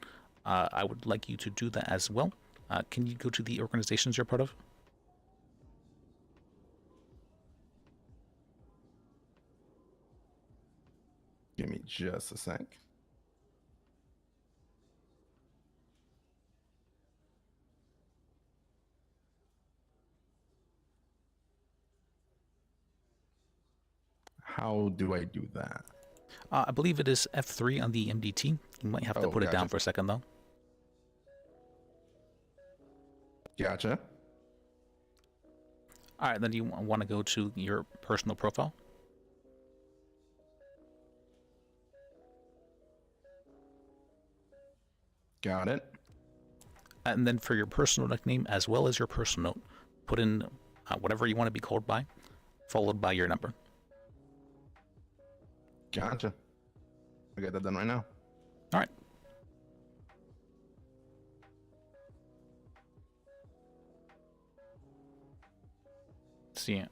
I would like you to do that as well. Can you go to the organizations you're part of? Give me just a sec. How do I do that? I believe it is F3 on the MDT. You might have to put it down for a second, though. Gotcha. All right, then you want to go to your personal profile. Got it. And then for your personal nickname as well as your personal note, put in whatever you want to be called by, followed by your number. Gotcha. I got that done right now. All right. Let's see.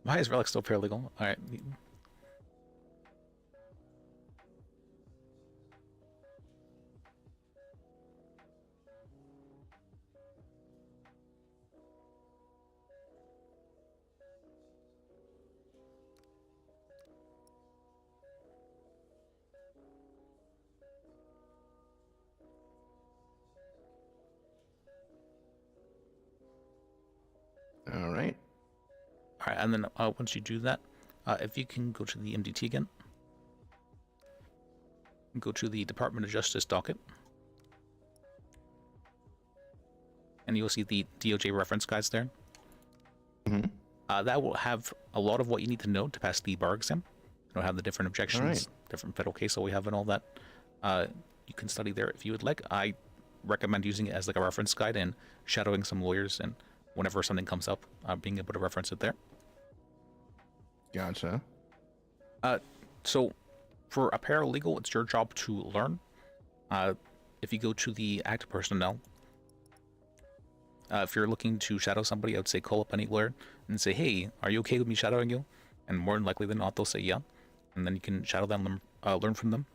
Why is Relic still paralegal? All right. All right. All right, and then once you do that, if you can go to the MDT again, go to the Department of Justice docket, and you'll see the DOJ reference guides there. Mm-hmm. That will have a lot of what you need to know to pass the bar exam. It'll have the different objections, right. different federal case law we have, and all that. You can study there if you would like. I recommend using it as like a reference guide and shadowing some lawyers, and whenever something comes up, being able to reference it there. Gotcha. So for a paralegal, it's your job to learn. If you go to the active personnel, if you're looking to shadow somebody, I would say call up any lawyer and say, hey, are you okay with me shadowing you? And more than likely than not, they'll say yeah. And then you can shadow them, learn from them.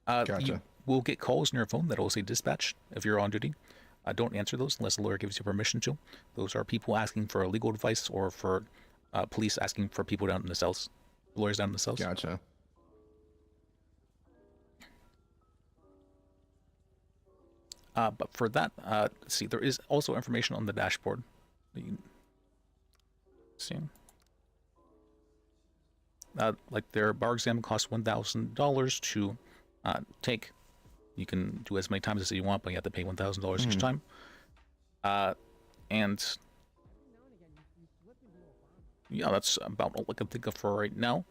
Gotcha. You will get calls on your phone that will say dispatch if you're on duty. Don't answer those unless the lawyer gives you permission to. Those are people asking for legal advice or for police asking for people down in the cells, lawyers down in the cells. Gotcha. But for that, see, there is also information on the dashboard. You can see. Like their bar exam costs $1,000 to take. You can do as many times as you want, but you have to pay $1,000 each time. And yeah, that's about all I can think of for right now.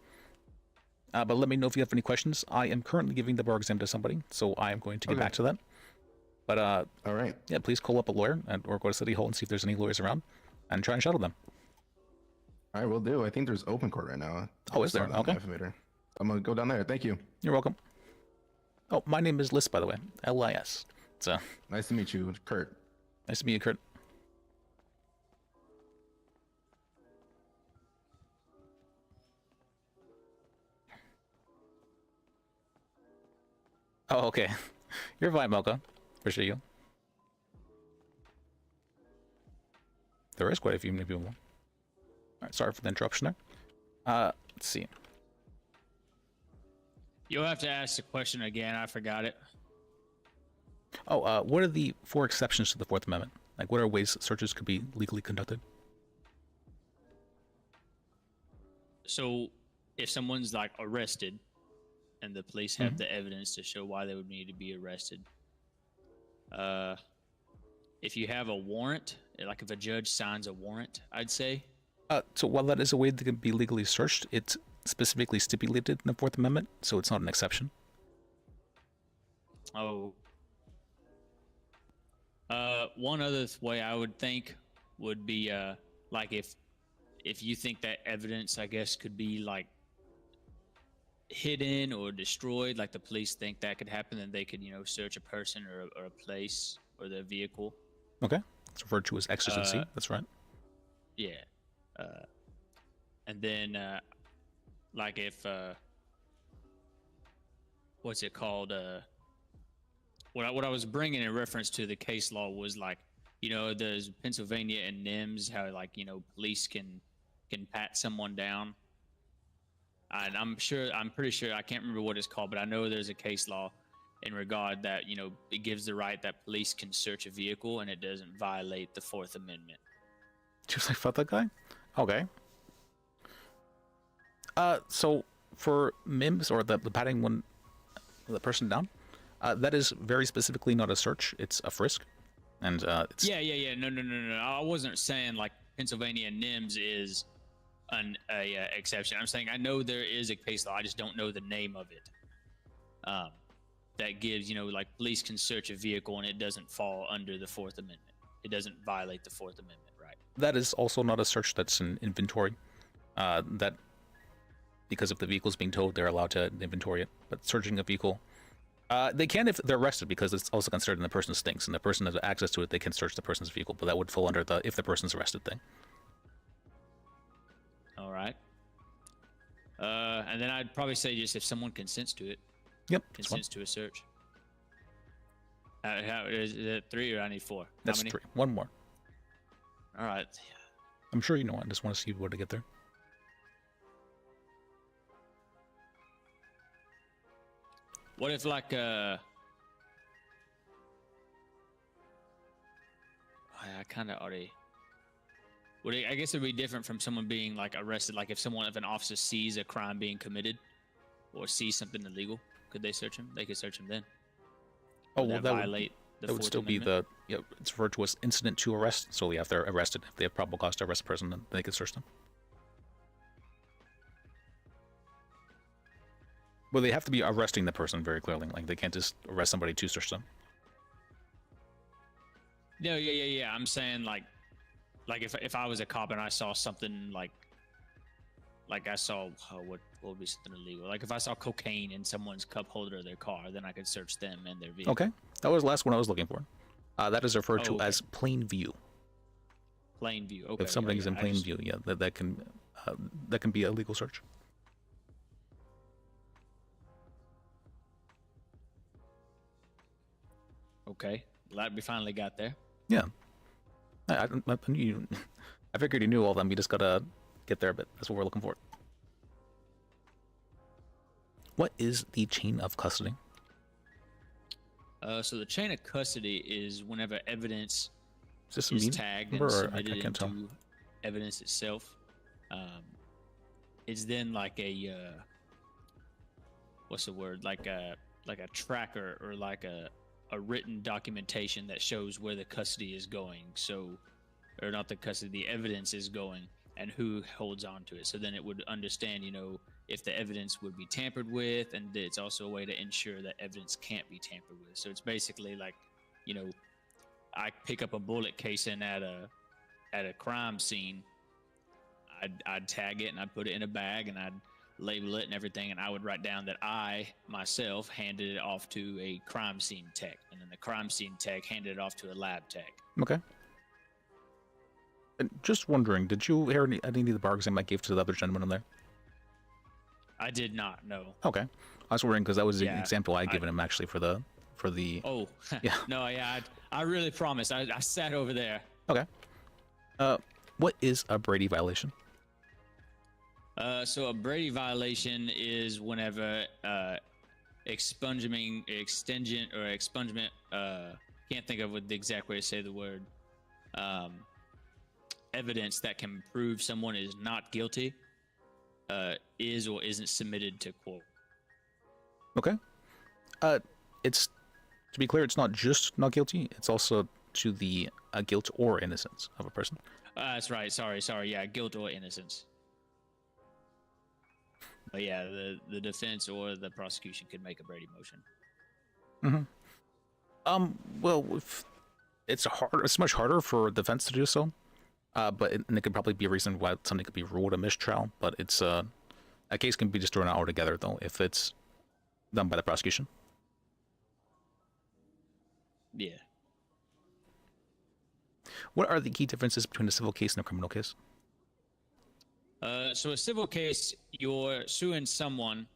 But let me know if you have any questions. I am currently giving the bar exam to somebody, so I am going to get back to that. But all right. Yeah, please call up a lawyer or go to City Hall and see if there's any lawyers around, and try and shadow them. All right, will do. I think there's open court right now. Oh, is there? Okay. I'm gonna go down there. Thank you. You're welcome. Oh, my name is Liz, by the way. L-I-S. But nice to meet you, Kurt. Nice to meet you, Kurt. Oh, okay. You're fine, Mocha. Appreciate you. There is quite a few new people. Alright, sorry for the interruption there. Let's see. You'll have to ask the question again. I forgot it. Oh, what are the 4 exceptions to the Fourth Amendment? Like, what are ways searches could be legally conducted? So, if someone's like arrested, and the police have the evidence to show why they would need to be arrested, if you have a warrant, like if a judge signs a warrant, I'd say. So while that is a way that can be legally searched, it's specifically stipulated in the Fourth Amendment, so it's not an exception. Oh. One other way I would think would be like if you think that evidence, I guess, could be like hidden or destroyed, like the police think that could happen, then they could, you know, search a person or a place or their vehicle. Okay, it's referred to as exigency. That's right. Yeah. And then like if what's it called? What I was bringing in reference to the case law was like, you know, there's Pennsylvania and NIMS, how like, you know, police can pat someone down. And I'm pretty sure, I can't remember what it's called, but I know there's a case law in regard that, you know, it gives the right that police can search a vehicle and it doesn't violate the Fourth Amendment. Just like fuck that guy? Okay. So for MIMS or the patting one, the person down, that is very specifically not a search, it's a frisk. And it's... Yeah. No. I wasn't saying like Pennsylvania NIMS is an exception. I'm saying I know there is a case law, I just don't know the name of it. That gives, you know, like police can search a vehicle and it doesn't fall under the Fourth Amendment. It doesn't violate the Fourth Amendment, right? That is also not a search, that's an inventory. That, because if the vehicle is being towed, they're allowed to inventory it. But searching a vehicle, they can if they're arrested, because it's also considered in the person's things, and the person has access to it, they can search the person's vehicle, but that would fall under the if the person's arrested thing. All right. And then I'd probably say just if someone consents to it. Yep. Consents to a search. How is it 3 or I need 4? That's How many? 3. One more. All right. I'm sure you know. I just want to see where to get there. What if like I kind of already. I guess it would be different from someone being like arrested. Like if an officer sees a crime being committed, or sees something illegal, could they search him? They could search him then. Oh, well, that violate would, that would still be the, it's referred to as incident to arrest. So yeah, if they're arrested, if they have probable cause to arrest a person, then they could search them. Well, they have to be arresting the person very clearly. Like they can't just arrest somebody to search them. No, yeah. I'm saying like if I was a cop and I saw something like I saw what would be something illegal. Like if I saw cocaine in someone's cup holder of their car, then I could search them and their vehicle. Okay, that was the last one I was looking for. That is referred to as plain view. Plain view. Okay. If something's in plain view, yeah, that can be a legal search. Okay, glad we finally got there. Yeah, I figured you knew all of them. You just gotta get there, but that's what we're looking for. What is the chain of custody? So the chain of custody is whenever evidence is tagged and submitted into evidence itself. It's then like a what's the word? Like a tracker or like a written documentation that shows where the custody is going. So, or not the custody, the evidence is going and who holds on to it. So then it would understand, you know, if the evidence would be tampered with, and it's also a way to ensure that evidence can't be tampered with. So it's basically like, you know, I pick up a bullet casing at a crime scene, I'd tag it and I'd put it in a bag and label it and everything, and I would write down that I myself handed it off to a crime scene tech, and then the crime scene tech handed it off to a lab tech. Okay. And just wondering, did you hear any of the bar exam I gave to the other gentleman in there? I did not know. Okay. I was wondering because that was the Yeah, example I had given him actually for the Oh, yeah. No, yeah, I really promise. I sat over there. Okay. What is a Brady violation? So a Brady violation is whenever expungement, can't think of what the exact way to say the word, evidence that can prove someone is not guilty is or isn't submitted to court. Okay. It's, to be clear, it's not just not guilty, it's also to the guilt or innocence of a person. That's right. Sorry. Yeah, guilt or innocence. But yeah, the defense or the prosecution could make a Brady motion. Mm-hmm. Well, if it's much harder for defense to do so. But it could probably be a reason why something could be ruled a mistrial. But it's a case can be just thrown out altogether though if it's done by the prosecution. Yeah. What are the key differences between a civil case and a criminal case? So a civil case, you're suing someone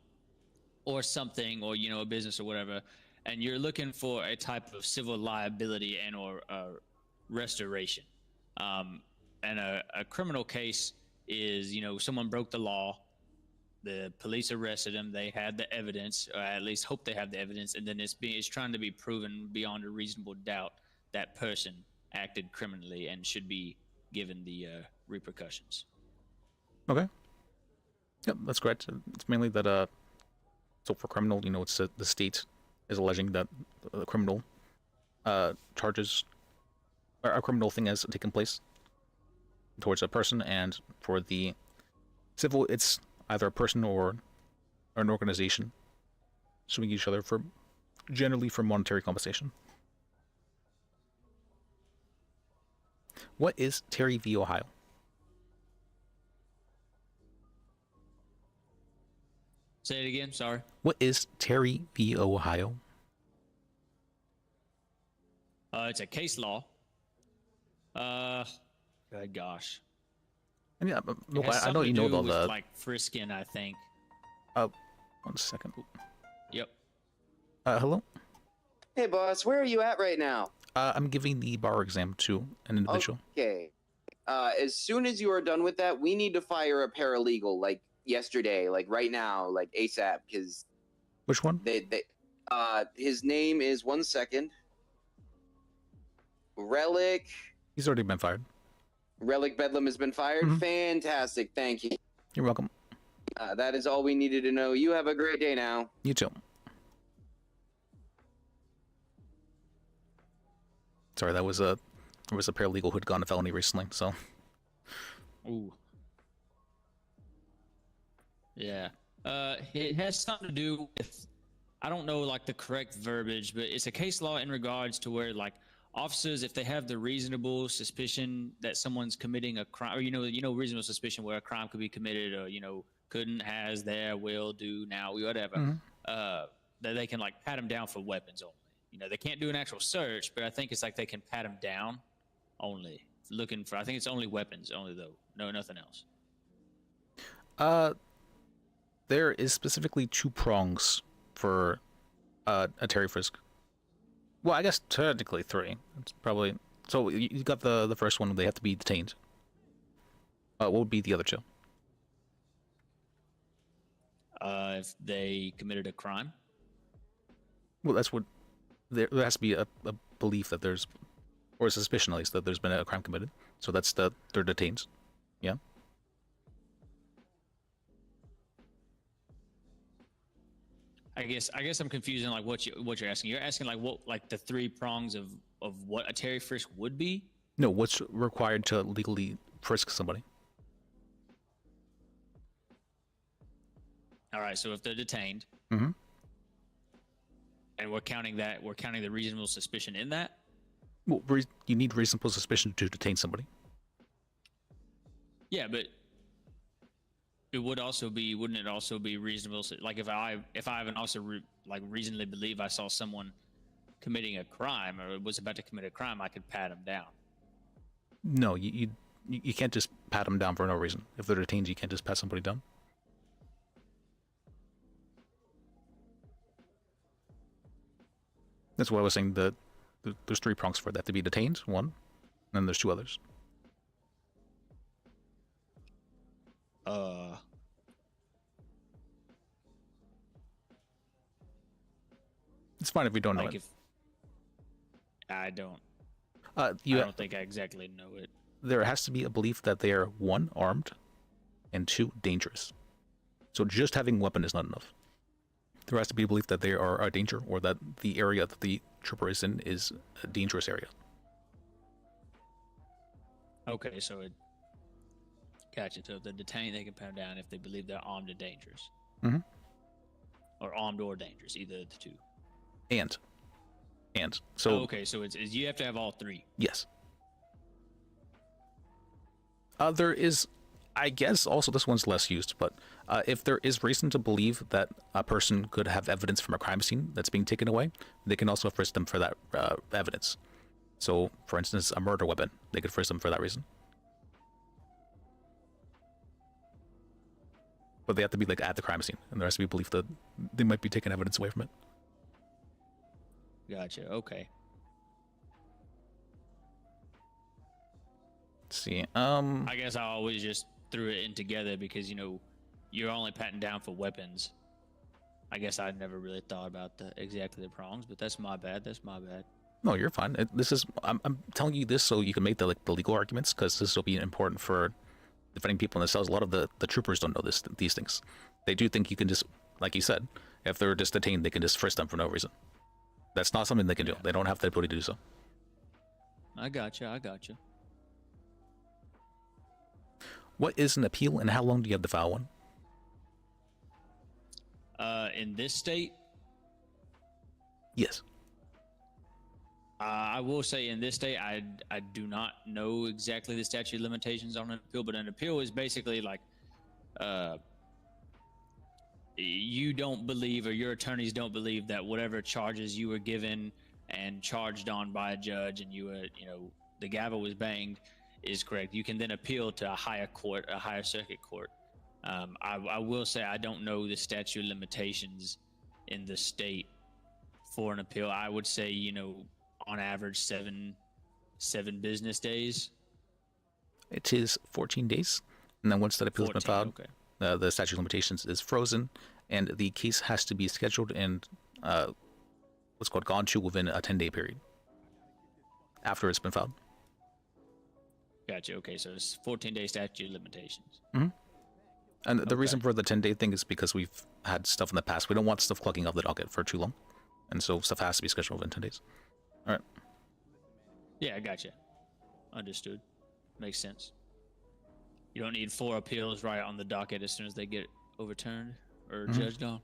or something, or a business or whatever, and you're looking for a type of civil liability and or restoration. And a criminal case is, someone broke the law, the police arrested them, they had the evidence, or at least hope they have the evidence, and then it's trying to be proven beyond a reasonable doubt that person acted criminally and should be given the repercussions. Okay. Yep, that's correct. It's mainly that so for criminal, it's the state is alleging that the criminal charges or a criminal thing has taken place towards a person, and for the civil, it's either a person or an organization suing each other generally for monetary compensation. What is Terry v. Ohio? Say it again, sorry. What is Terry v. Ohio? It's a case law. Good gosh. I mean, look, It has I know you know something to all do the. with, like frisking, I think. 1 second. Yep. Hello. Hey, boss, where are you at right now? I'm giving the bar exam to an individual. Okay. As soon as you are done with that, we need to fire a paralegal, like yesterday, like right now, like ASAP, because. Which one? His name is 1 second. Relic. He's already been fired. Relic Bedlam has been fired. Mhm. Fantastic. Thank you. You're welcome. That is all we needed to know. You have a great day now. You too. Sorry, there was a paralegal who'd gone to felony recently, so. Ooh. Yeah. It has something to do with, I don't know like the correct verbiage, but it's a case law in regards to where like officers, if they have the reasonable suspicion that someone's committing a crime, or reasonable suspicion where a crime could be committed, or couldn't, has, there, will, do, now, whatever, that they can like pat them down for weapons only. They can't do an actual search, but I think it's like they can pat them down only. Looking for, I think it's only weapons only though. No, nothing else. There is specifically 2 prongs for a Terry frisk. Well, I guess technically 3. It's probably so. You got the first one; they have to be detained. What would be the other 2? If they committed a crime. Well, that's what there has to be a belief that there's, or a suspicion at least, that there's been a crime committed. So that's they're detained. Yeah. I guess I'm confusing like what you're asking. You're asking like the 3 prongs of what a Terry frisk would be? No, what's required to legally frisk somebody? All right, so if they're detained, Mm-hmm. and we're counting the reasonable suspicion in that. Well, you need reasonable suspicion to detain somebody. Yeah, but it would also be, wouldn't it also be reasonable? Like if I have an officer like reasonably believe I saw someone committing a crime or was about to commit a crime, I could pat him down. No, you can't just pat them down for no reason. If they're detained, you can't just pat somebody down. That's why I was saying that there's 3 prongs for that. To be detained, 1, and then there's 2 others. It's fine if you don't know Like it. I don't. I don't think I exactly know it. There has to be a belief that they are 1, armed, and 2, dangerous. So just having a weapon is not enough. There has to be a belief that they are a danger, or that the area that the trooper is in is a dangerous area. Okay, so it. Gotcha. So if they're detained, they can pat them down if they believe they're armed and dangerous. Mm-hmm. Or armed or dangerous, either of the 2. And so. Okay, so it's you have to have all 3. Yes. There is, I guess, also this one's less used, but if there is reason to believe that a person could have evidence from a crime scene that's being taken away, they can also frisk them for that evidence. So, for instance, a murder weapon, they could frisk them for that reason. But they have to be like at the crime scene, and there has to be belief that they might be taking evidence away from it. Gotcha. Okay. Let's see. I guess I always just threw it in together because you're only patting down for weapons. I guess I never really thought about exactly the prongs, but that's my bad. That's my bad. No, you're fine. I'm telling you this so you can make the legal arguments, because this will be important for defending people in the cells. A lot of the troopers don't know these things. They do think you can just, like you said, if they're just detained, they can just frisk them for no reason. That's not something they can do. They don't have the ability to do so. I gotcha. What is an appeal, and how long do you have to file one? In this state? Yes. I will say in this state, I do not know exactly the statute of limitations on an appeal, but an appeal is basically like you don't believe, or your attorneys don't believe, that whatever charges you were given and charged on by a judge and you were, the gavel was banged is correct. You can then appeal to a higher court, a higher circuit court. I will say I don't know the statute of limitations in the state for an appeal. I would say, on average, seven business days. It is 14 days, and then once that appeal has been filed, okay. The statute of limitations is frozen, and the case has to be scheduled and what's called gone to within a 10-day period after it's been filed. Gotcha. Okay, so it's 14-day statute of limitations. Mm-hmm. And the reason for the 10-day thing is because we've had stuff in the past. We don't want stuff clogging up the docket for too long, and so stuff has to be scheduled within 10 days. All right. Yeah, I gotcha. Understood. Makes sense. You don't need 4 appeals right on the docket as soon as they get overturned or judged on.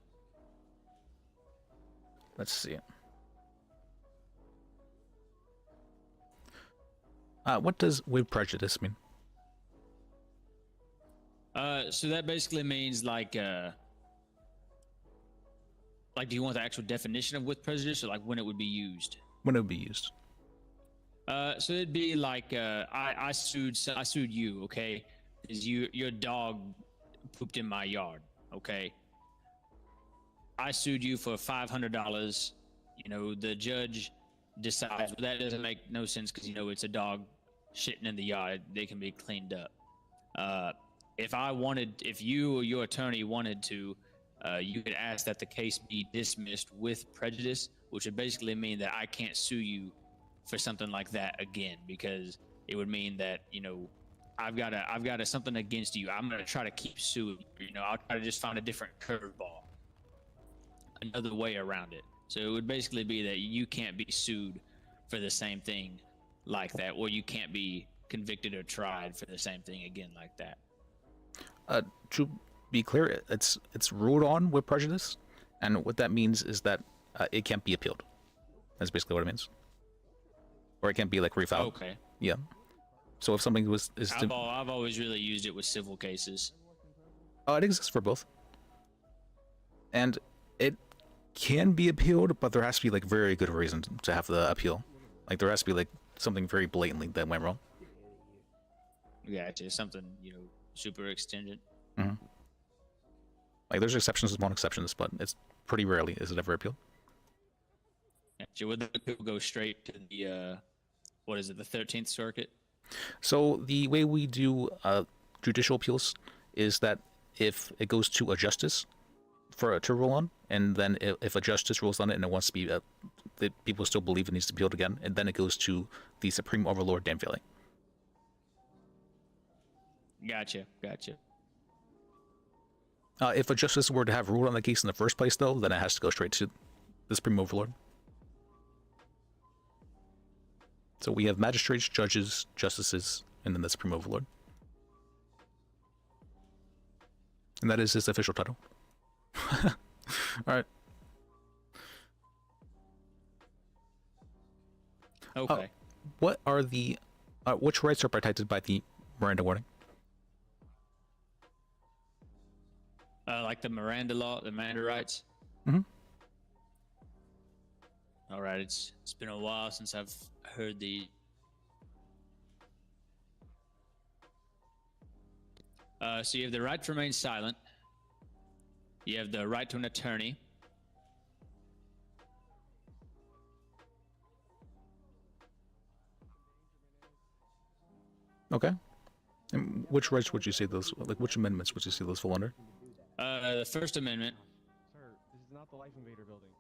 Let's see. What does with prejudice mean? So that basically means like, do you want the actual definition of with prejudice, or like when it would be used? When it would be used. So it'd be like, I sued you, okay? Because your dog pooped in my yard, okay? I sued you for $500. The judge decides, well, that doesn't make no sense because it's a dog shitting in the yard. They can be cleaned up. If you or your attorney wanted to, you could ask that the case be dismissed with prejudice, which would basically mean that I can't sue you for something like that again, because it would mean that I've got something against you. I'm gonna try to keep suing you. I'll try to just find a different curveball, another way around it. So it would basically be that you can't be sued for the same thing like that, or you can't be convicted or tried for the same thing again like that. To be clear, it's ruled on with prejudice, and what that means is that it can't be appealed. That's basically what it means. Or it can't be like refiled. Okay. Yeah. So if something I've always really used it with civil cases. It exists for both, and it can be appealed, but there has to be like very good reason to have the appeal. Like there has to be like something very blatantly that went wrong. Gotcha. Something, you know, super extended. Mm-hmm. Like there's exceptions, small exceptions, but it's pretty rarely is it ever appealed. Gotcha. Would the appeal go straight to the what is it, the 13th Circuit? So the way we do judicial appeals is that if it goes to a justice to rule on, and then if a justice rules on it and it wants to be that people still believe it needs to be appealed again, and then it goes to the Supreme Overlord Dan Valley. Gotcha. If a justice were to have ruled on the case in the first place, though, then it has to go straight to the Supreme Overlord. So we have magistrates, judges, justices, and then the Supreme Overlord. And that is his official title. Alright. Okay. What are the... which rights are protected by the Miranda warning? Like the Miranda law, the Miranda rights? Mm-hmm. Alright, it's been a while since I've heard the... so you have the right to remain silent. You have the right to an attorney. Okay. And which rights would you say those, like which amendments would you say those fall under? The First Amendment. Sir, this is not the Life Invader building.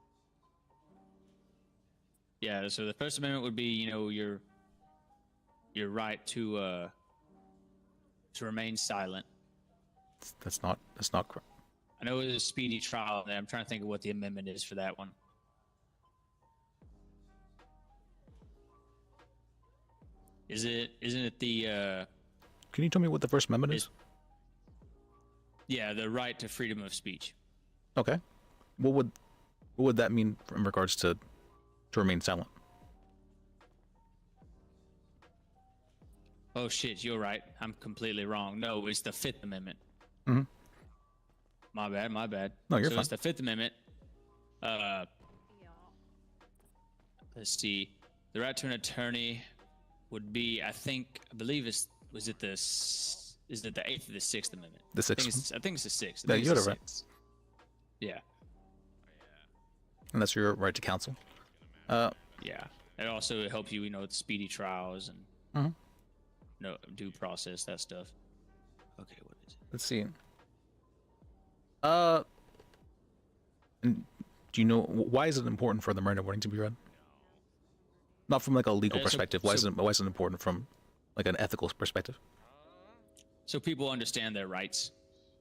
Yeah, so the First Amendment would be, you know, your right to remain silent. That's not correct. I know it was a speedy trial, and I'm trying to think of what the amendment is for that one. Isn't it the Can you tell me what the First Amendment is? Yeah, the right to freedom of speech. Okay. What would that mean in regards to remain silent? Oh shit, you're right. I'm completely wrong. No, it's the Fifth Amendment. Mm-hmm. My bad. No, you're so fine. It's the Fifth Amendment. Let's see. The right to an attorney would be, I believe is it the 8th or the 6th Amendment? The 6th. I think it's the 6th. Yeah, you're right. Yeah. And that's your right to counsel. Yeah. It also helps you, you know, with speedy trials and no due process, that stuff. Okay, what is it? Let's see. And do you know why is it important for the Miranda warning to be read? Not from like a legal perspective. Why is it important from like an ethical perspective? So people understand their rights.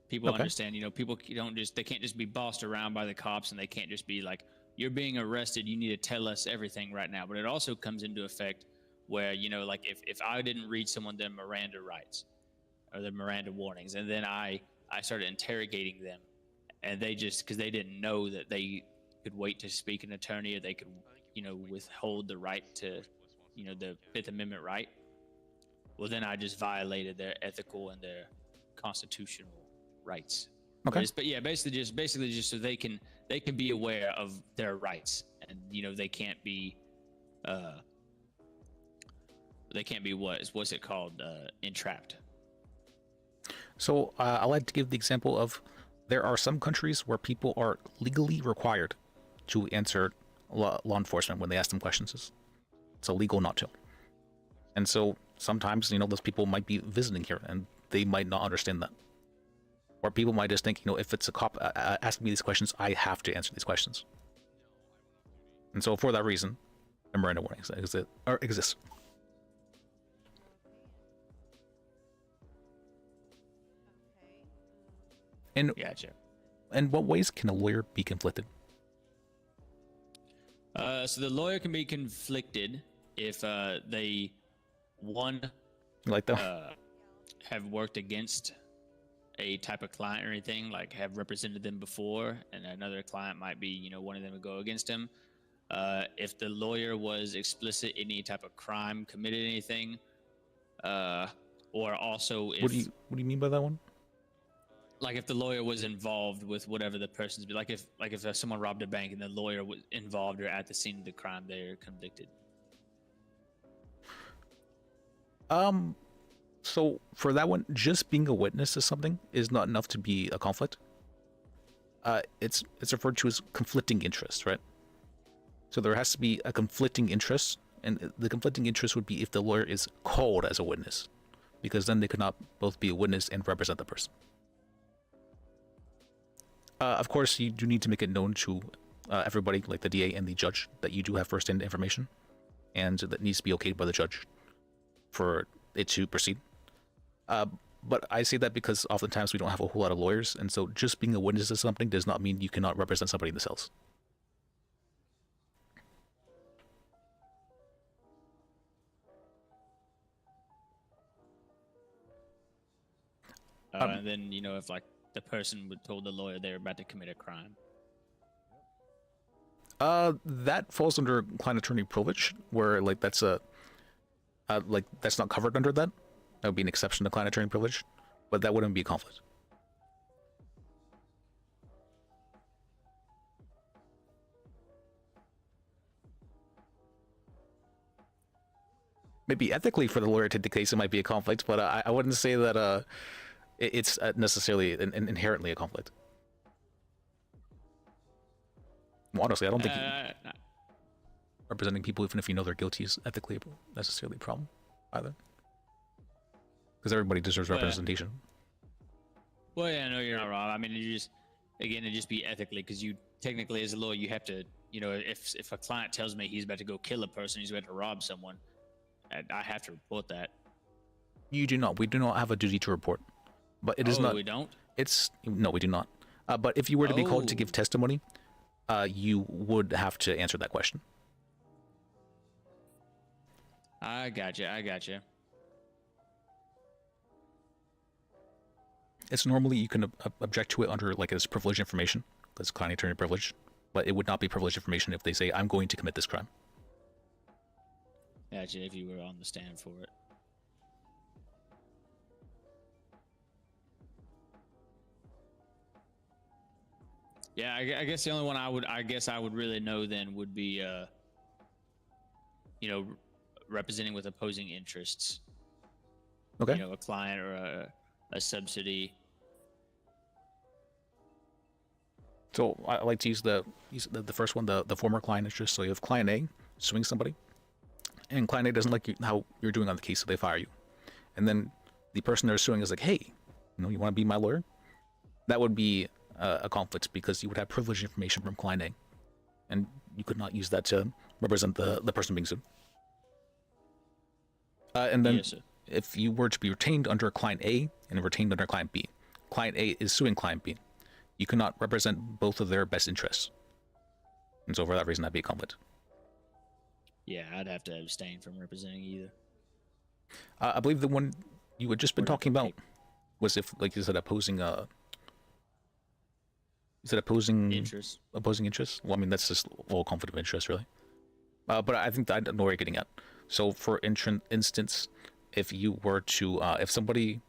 People understand, you know, people they can't just be bossed around by the cops, and they can't just be like, you're being arrested, you need to tell us everything right now. But it also comes into effect where, you know, like if I didn't read someone their Miranda rights or their Miranda warnings, and then I started interrogating them, and they just, because they didn't know that they could wait to speak an attorney, or they could, you know, withhold the right to, you know, the Fifth Amendment right. Well, then I just violated their ethical and their constitutional rights. Okay. But yeah, basically just so they can be aware of their rights, and you know they can't be what's it called, entrapped. So I like to give the example of there are some countries where people are legally required to answer law enforcement when they ask them questions. It's illegal not to. And so sometimes, you know, those people might be visiting here and they might not understand that. Or people might just think, you know, if it's a cop asking me these questions, I have to answer these questions. And so for that reason, the Miranda warnings exist. And Gotcha. In what ways can a lawyer be conflicted? So the lawyer can be conflicted if they have worked against a type of client or anything, like have represented them before, and another client might be, you know, one of them to go against him. If the lawyer was explicit in any type of crime, committed anything, or also if... What do you mean by that one? like if the lawyer was involved with whatever the person's like if someone robbed a bank and the lawyer was involved or at the scene of the crime, they're convicted. So for that one, just being a witness to something is not enough to be a conflict. It's referred to as conflicting interest, right? So there has to be a conflicting interest, and the conflicting interest would be if the lawyer is called as a witness, because then they could not both be a witness and represent the person. Of course, you do need to make it known to everybody, like the DA and the judge, that you do have first-hand information, and that needs to be okayed by the judge for it to proceed. But I say that because oftentimes we don't have a whole lot of lawyers, and so just being a witness to something does not mean you cannot represent somebody in the cells. And then, you know, if like the person would told the lawyer they're about to commit a crime. That falls under client attorney privilege, where like that's that's not covered under that. That would be an exception to client attorney privilege, but that wouldn't be a conflict. Maybe ethically for the lawyer to take the case, it might be a conflict, but I wouldn't say that it's necessarily inherently a conflict. Honestly, I don't think representing people, even if you know they're guilty, is ethically necessarily a problem either. Because everybody deserves representation. Well, yeah, no, you're not wrong. I mean, it'd just be ethically, because you technically, as a lawyer, you have to, you know, if a client tells me he's about to go kill a person, he's about to rob someone, I have to report that. You do not. We do not have a duty to report, but it is not. We don't. No, we do not. But if you were to be called to give testimony, you would have to answer that question. I gotcha. It's normally you can object to it under like as privileged information, that's client attorney privilege, but it would not be privileged information if they say I'm going to commit this crime. Gotcha. If you were on the stand for it. Yeah, I guess the only one I would really know then would be, you know, representing with opposing interests. Okay. You know, a client or a subsidy. So I like to use the first one, the former client interest. So you have client A suing somebody, and client A doesn't like how you're doing on the case, so they fire you. And then the person they're suing is like, hey, you know, you want to be my lawyer? That would be a conflict because you would have privileged information from client A, and you could not use that to represent the person being sued. And then if you were to be retained under client A and retained under client B, client A is suing client B, you cannot represent both of their best interests. And so for that reason, that'd be a conflict. Yeah, I'd have to abstain from representing either. I believe the one you had just been talking about was if, like you said, opposing interest. Opposing interest? Well, I mean, that's just all conflict of interest, really. But I think I know where you're getting at. So for instance, if you were to, if somebody,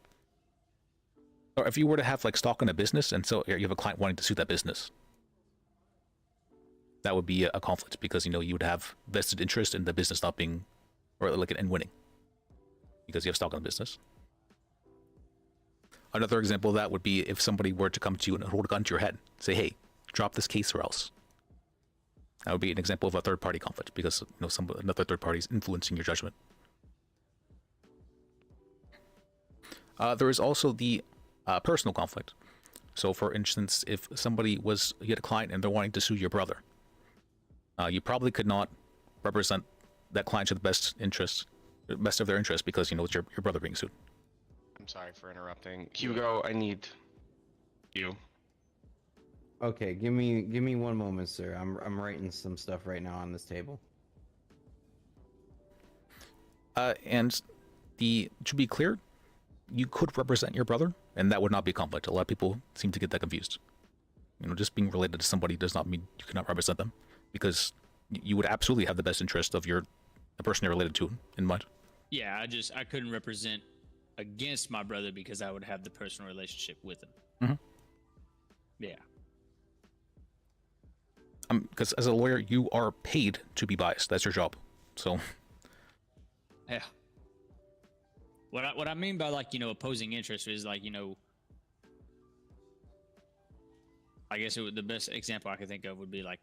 or if you were to have like stock in a business, and so you have a client wanting to sue that business, that would be a conflict because, you know, you would have vested interest in the business not being, or like in winning, because you have stock in the business. Another example of that would be if somebody were to come to you and hold a gun to your head, say, hey, drop this case or else. That would be an example of a third-party conflict because, you know, another third party is influencing your judgment. There is also the personal conflict. So, for instance, if you had a client and they're wanting to sue your brother, you probably could not represent that client to the best of their interest because, you know, it's your brother being sued. I'm sorry for interrupting. Hugo, I need you. Okay, give me one moment, sir. I'm writing some stuff right now on this table. And to be clear, you could represent your brother, and that would not be a conflict. A lot of people seem to get that confused. You know, just being related to somebody does not mean you cannot represent them, because you would absolutely have the best interest of the person you're related to in mind. Yeah, I couldn't represent against my brother because I would have the personal relationship with him. Yeah. Because as a lawyer, you are paid to be biased. That's your job. So. Yeah. What I mean by like opposing interest is like I guess the best example I could think of would be like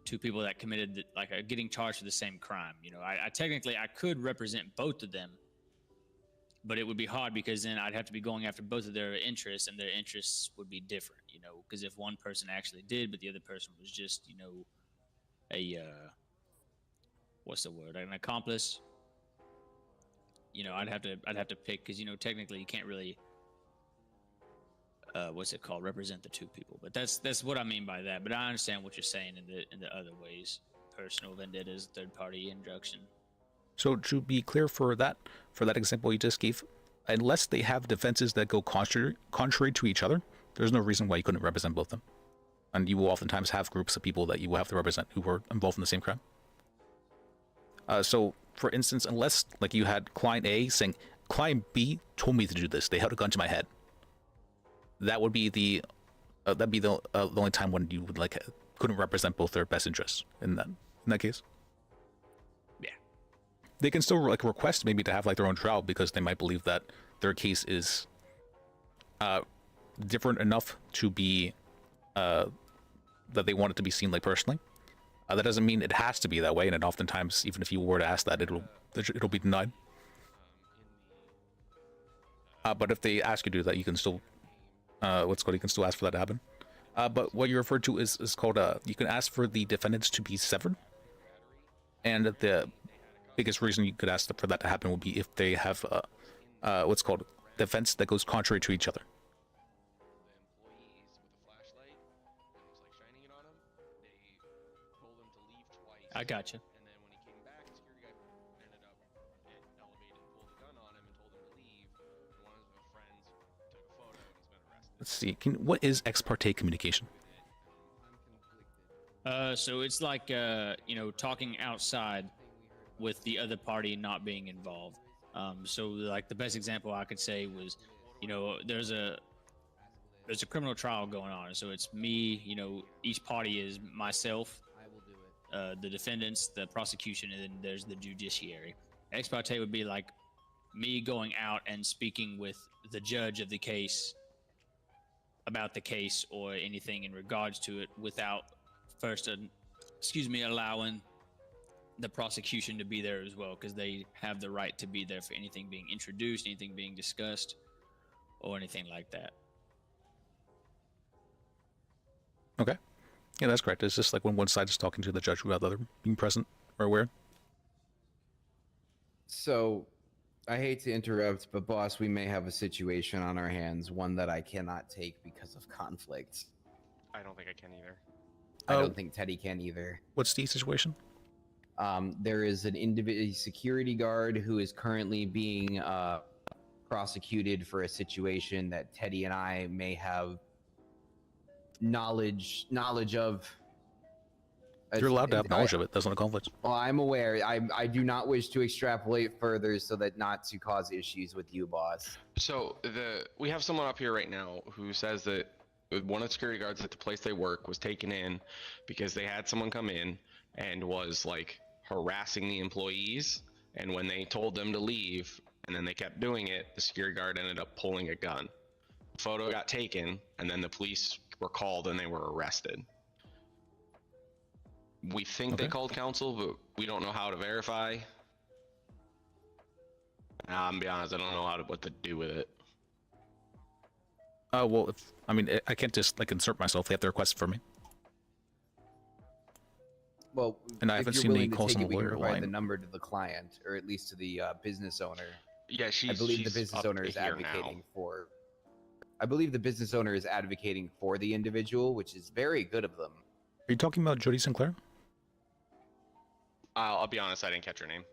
two people that committed getting charged for the same crime. I technically I could represent both of them, but it would be hard because then I'd have to be going after both of their interests, and their interests would be different. Because if one person actually did, but the other person was just a what's the word, an accomplice. I'd have to pick because technically you can't really what's it called, represent the two people. But that's what I mean by that. But I understand what you're saying in the other ways, personal vendettas, third party injunction. So to be clear for that example you just gave, unless they have defenses that go contrary to each other, there's no reason why you couldn't represent both of them. And you will oftentimes have groups of people that you will have to represent who were involved in the same crime. So, for instance, unless like you had client A saying, client B told me to do this, they held a gun to my head, that would be the only time when you would couldn't represent both their best interests in that case. Yeah, they can still request maybe to have their own trial because they might believe that their case is different enough to be that they want it to be seen personally. That doesn't mean it has to be that way, and oftentimes, even if you were to ask that, it'll be denied. But if they ask you to do that, you can still you can still ask for that to happen. But what you referred to is called you can ask for the defendants to be severed, and the biggest reason you could ask for that to happen would be if they have what's called defense that goes contrary to each other. I gotcha. Let's see. What is ex parte communication? So it's like talking outside with the other party not being involved. So the best example I could say was, there's a criminal trial going on. So it's me. Each party is myself, the defendants, the prosecution, and then there's the judiciary. Ex parte would be like me going out and speaking with the judge of the case about the case or anything in regards to it without first allowing the prosecution to be there as well, because they have the right to be there for anything being introduced, anything being discussed, or anything like that. Okay. Yeah, that's correct. It's just when one side is talking to the judge without the other being present or aware. So, I hate to interrupt, but boss, we may have a situation on our hands, one that I cannot take because of conflict. I don't think I can either. I don't think Teddy can either. What's the situation? There is an individual security guard who is currently being prosecuted for a situation that Teddy and I may have knowledge of. You're allowed to have knowledge of it. That's not a conflict. Well, I'm aware. I do not wish to extrapolate further so that not to cause issues with you, boss. So we have someone up here right now who says that one of the security guards at the place they work was taken in because they had someone come in and was harassing the employees, and when they told them to leave and then they kept doing it, the security guard ended up pulling a gun. The photo got taken, and then the police were called and they were arrested. We think they called counsel, but we don't know how to verify. I'm be honest, I don't know what to do with it. Well, I can't just insert myself. They have to request it for me. Well, and I haven't seen me call some lawyer line. The number to the client, or at least to the business owner. Yeah, I believe the business owner is advocating for. I believe the business owner is advocating for the individual, which is very good of them. Are you talking about Jody Sinclair? I'll be honest, I didn't catch her name.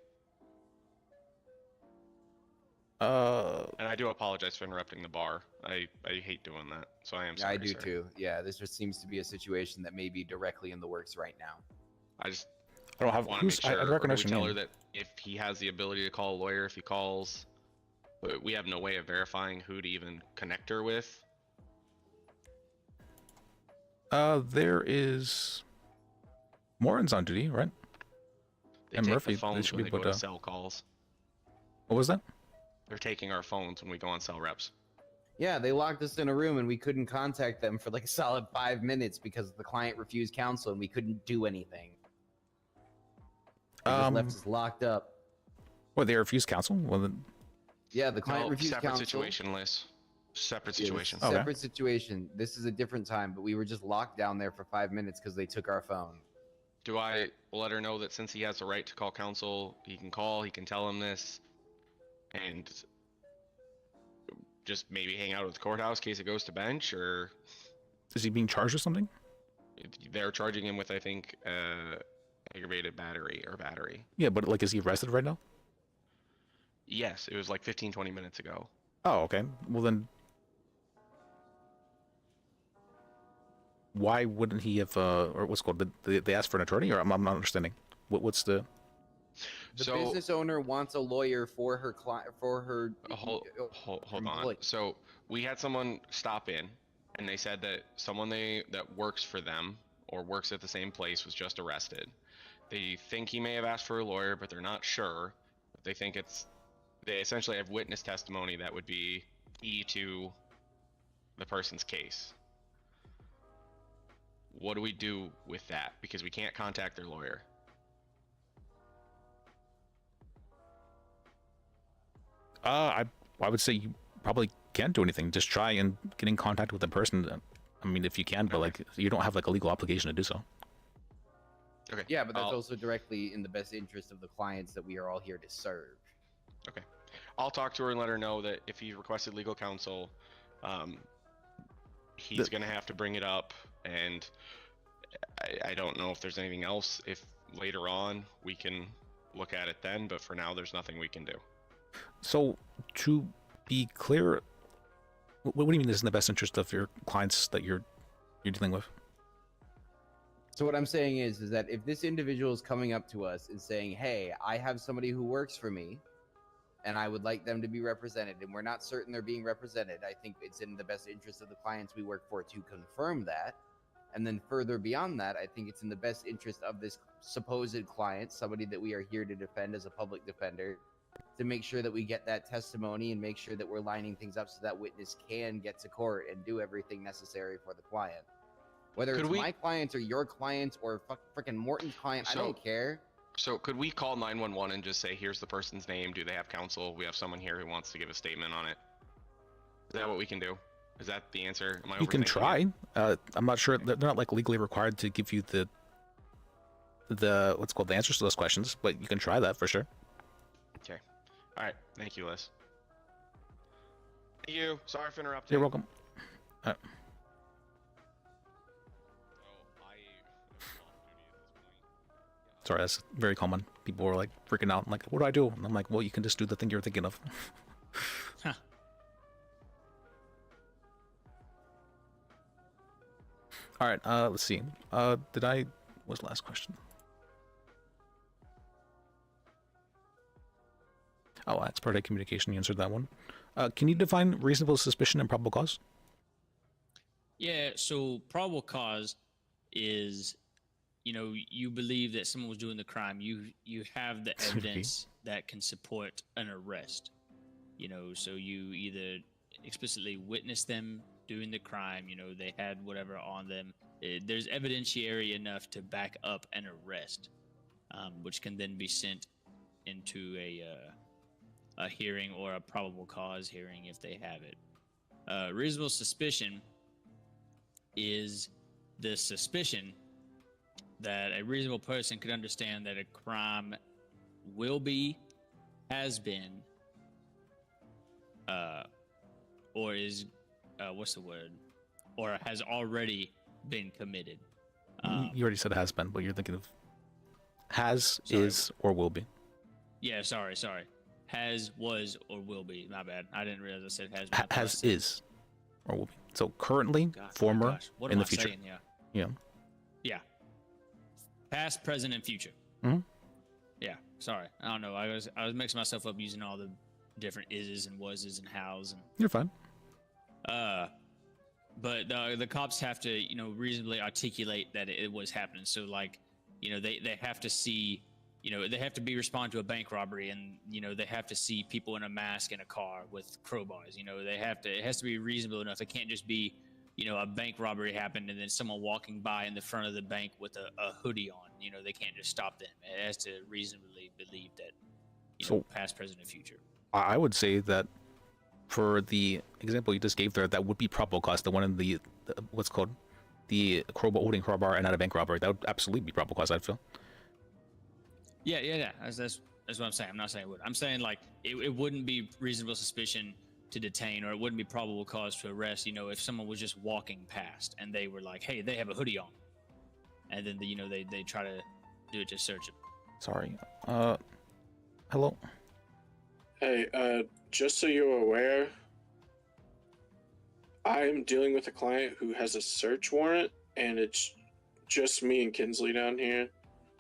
And I do apologize for interrupting the bar. I hate doing that, so I am sorry. I do too. Yeah, this just seems to be a situation that may be directly in the works right now. I don't have. Want to make sure. I'd recognize tell her that if he has the ability to call a lawyer, if he calls, but we have no way of verifying who to even connect her with. There is Morin's on duty, right? They And take Murphy, the phones should when be they go able to to. cell calls. What was that? They're taking our phones when we go on cell reps. Yeah, they locked us in a room and we couldn't contact them for like a solid 5 minutes because the client refused counsel and we couldn't do anything. They just left us locked up. Well, they refused counsel. Well, then. Yeah, the client No, refused separate counsel. situation, Liz. Separate Yeah, situation. separate situation. This is a different time, but we were just locked down there for 5 minutes because they took our phone. Do I let her know that since he has the right to call counsel, he can call, he can tell him this, and just maybe hang out at the courthouse in case it goes to bench, or Is he being charged with something? they're charging him with, I think, aggravated battery. Yeah, but like, is he arrested right now? Yes, it was like 15-20 minutes ago. Oh, okay. Well then, why wouldn't he have? Or what's it called? They asked for an attorney, or I'm not understanding. What's the? The business owner wants a lawyer for her client, for her. Hold on. employee. So we had someone stop in, and they said that someone that works for them or works at the same place was just arrested. They think he may have asked for a lawyer, but they're not sure. They think they essentially have witness testimony that would be key to the person's case. What do we do with that? Because we can't contact their lawyer. I would say you probably can't do anything. Just try and get in contact with the person. I mean, if you can, but like, you don't have like a legal obligation to do so. Okay. Yeah, but that's also directly in the best interest of the clients that we are all here to serve. Okay. I'll talk to her and let her know that if he requested legal counsel, he's going to have to bring it up. And I don't know if there's anything else. If later on we can look at it then, but for now there's nothing we can do. So to be clear, what do you mean this is in the best interest of your clients that you're dealing with? So what I'm saying is that if this individual is coming up to us and saying, "Hey, I have somebody who works for me, and I would like them to be represented," and we're not certain they're being represented, I think it's in the best interest of the clients we work for to confirm that. And then further beyond that, I think it's in the best interest of this supposed client, somebody that we are here to defend as a public defender, to make sure that we get that testimony and make sure that we're lining things up so that witness can get to court and do everything necessary for the client. Whether it's my client or your client or freaking Morton's client, I don't care. So could we call 911 and just say, here's the person's name, do they have counsel? We have someone here who wants to give a statement on it. Is that what we can do? Is that the answer? Am I You can overthinking try. I'm not sure. They're not like legally required to give you the what's called the answers to those questions, but you can try that for sure. Okay. All right. Thank you, Liz. Thank you. Sorry for interrupting. You're welcome. Sorry, that's very common. People are like freaking out. I'm like, what do I do? And I'm like, well, you can just do the thing you're thinking of. All right, let's see. What's the last question? Oh, ex parte communication. You answered that one. Can you define reasonable suspicion and probable cause? Yeah, so probable cause is, you believe that someone was doing the crime. You have the evidence that can support an arrest. So you either explicitly witness them doing the crime, they had whatever on them. There's evidentiary enough to back up an arrest, which can then be sent into a hearing or a probable cause hearing if they have it. Reasonable suspicion is the suspicion that a reasonable person could understand that a crime will be, has been, or is, or has already been committed. You already said has been, but you're thinking of has, Sorry. is, or will be. Yeah, sorry. Has, was, or will be. My bad. I didn't realize I said has. Has, is, or will be. So currently, former, What in am the I future. saying? Yeah. Yeah. Past, present, and future. Mm-hmm. Yeah. Sorry. I don't know. I was mixing myself up using all the different ises and wases and hows and. You're fine. but the cops have to, you know, reasonably articulate that it was happening. So like, you know, they have to see, you know, they have to respond to a bank robbery, and you know they have to see people in a mask in a car with crowbars. You know, it has to be reasonable enough. It can't just be, you know, a bank robbery happened and then someone walking by in the front of the bank with a hoodie on. You know, they can't just stop them. It has to reasonably believe that, you know, past, present, and future. I would say that for the example you just gave there, that would be probable cause. The one in the what's called the holding crowbar and not a bank robbery, that would absolutely be probable cause, I'd feel. Yeah. That's what I'm saying. I'm not saying it would. I'm saying like it wouldn't be reasonable suspicion to detain, or it wouldn't be probable cause to arrest. You know, if someone was just walking past and they were like, "Hey, they have a hoodie on," and then you know they try to do it to search it. Sorry. Hello. Hey, just so you're aware, I'm dealing with a client who has a search warrant, and it's just me and Kinsley down here.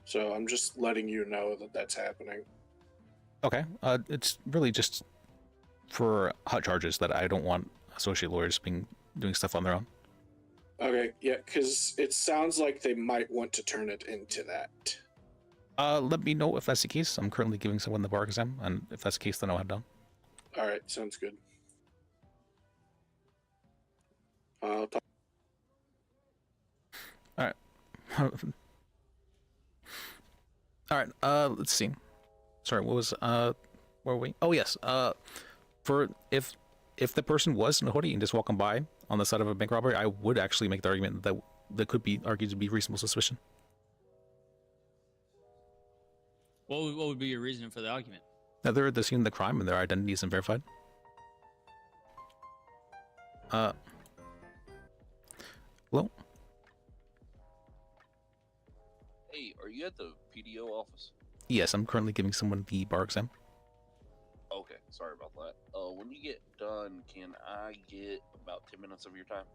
So I'm just letting you know that that's happening. Okay. It's really just for hot charges that I don't want associate lawyers doing stuff on their own. Okay, yeah, because it sounds like they might want to turn it into that. Let me know if that's the case. I'm currently giving someone the bar exam, and if that's the case, then I'll head down. All right, sounds good. I'll talk. All right. All right. Let's see. Sorry, what was where were we? Oh yes. For if the person was in a hoodie and just walking by on the side of a bank robbery, I would actually make the argument that could be argued to be reasonable suspicion. What would be your reason for the argument? Now they're at the scene of the crime and their identity isn't verified. Hello? Hey, are you at the PDO office? Yes, I'm currently giving someone the bar exam. Okay, sorry about that. When you get done, can I get about 10 minutes of your time?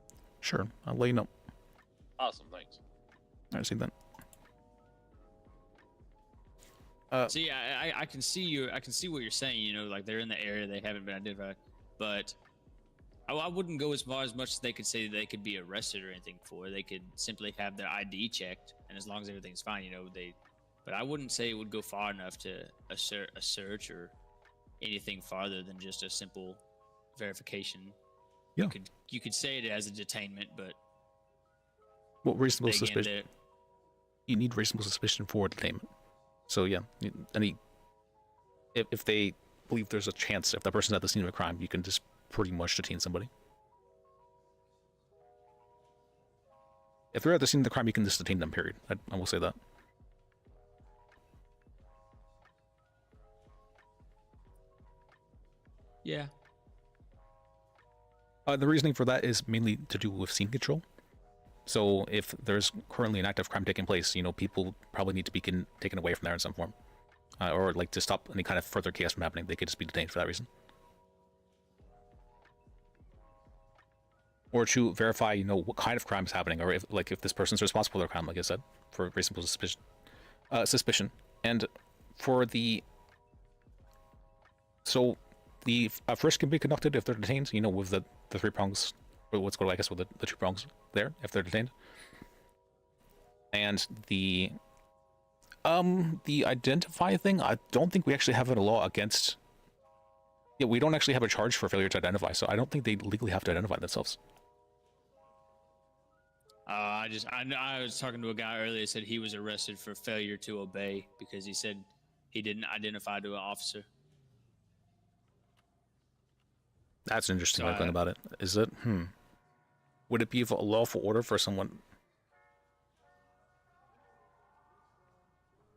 Sure, I'll let you know. Awesome, thanks. All right, see you then. See, I can see you. I can see what you're saying. You know, like they're in the area, they haven't been identified. But I wouldn't go as far as much as they could say they could be arrested or anything for. They could simply have their ID checked, and as long as everything's fine, you know, they. But I wouldn't say it would go far enough to assert a search or anything farther than just a simple verification. Yeah. You could say it as a detainment, but What reasonable suspicion? You need reasonable suspicion for detainment. So yeah, if they believe there's a chance, if that person's at the scene of a crime, you can just pretty much detain somebody. If they're at the scene of the crime, you can just detain them, period. I will say that. Yeah. The reasoning for that is mainly to do with scene control. So if there's currently an active crime taking place, you know, people probably need to be taken away from there in some form. Or like to stop any kind of further chaos from happening, they could just be detained for that reason. Or to verify, you know, what kind of crime is happening, or if this person's responsible for the crime, like I said, for reasonable suspicion. And for the... So the frisk can be conducted if they're detained, you know, with the 3 prongs, or what's called, I guess, with the 2 prongs there, if they're detained. And the identify thing, I don't think we actually have a law against... Yeah, we don't actually have a charge for failure to identify, so I don't think they legally have to identify themselves. I was talking to a guy earlier, said he was arrested for failure to obey because he said he didn't identify to an officer. That's an interesting way of going about it. Is it? Would it be a lawful order for someone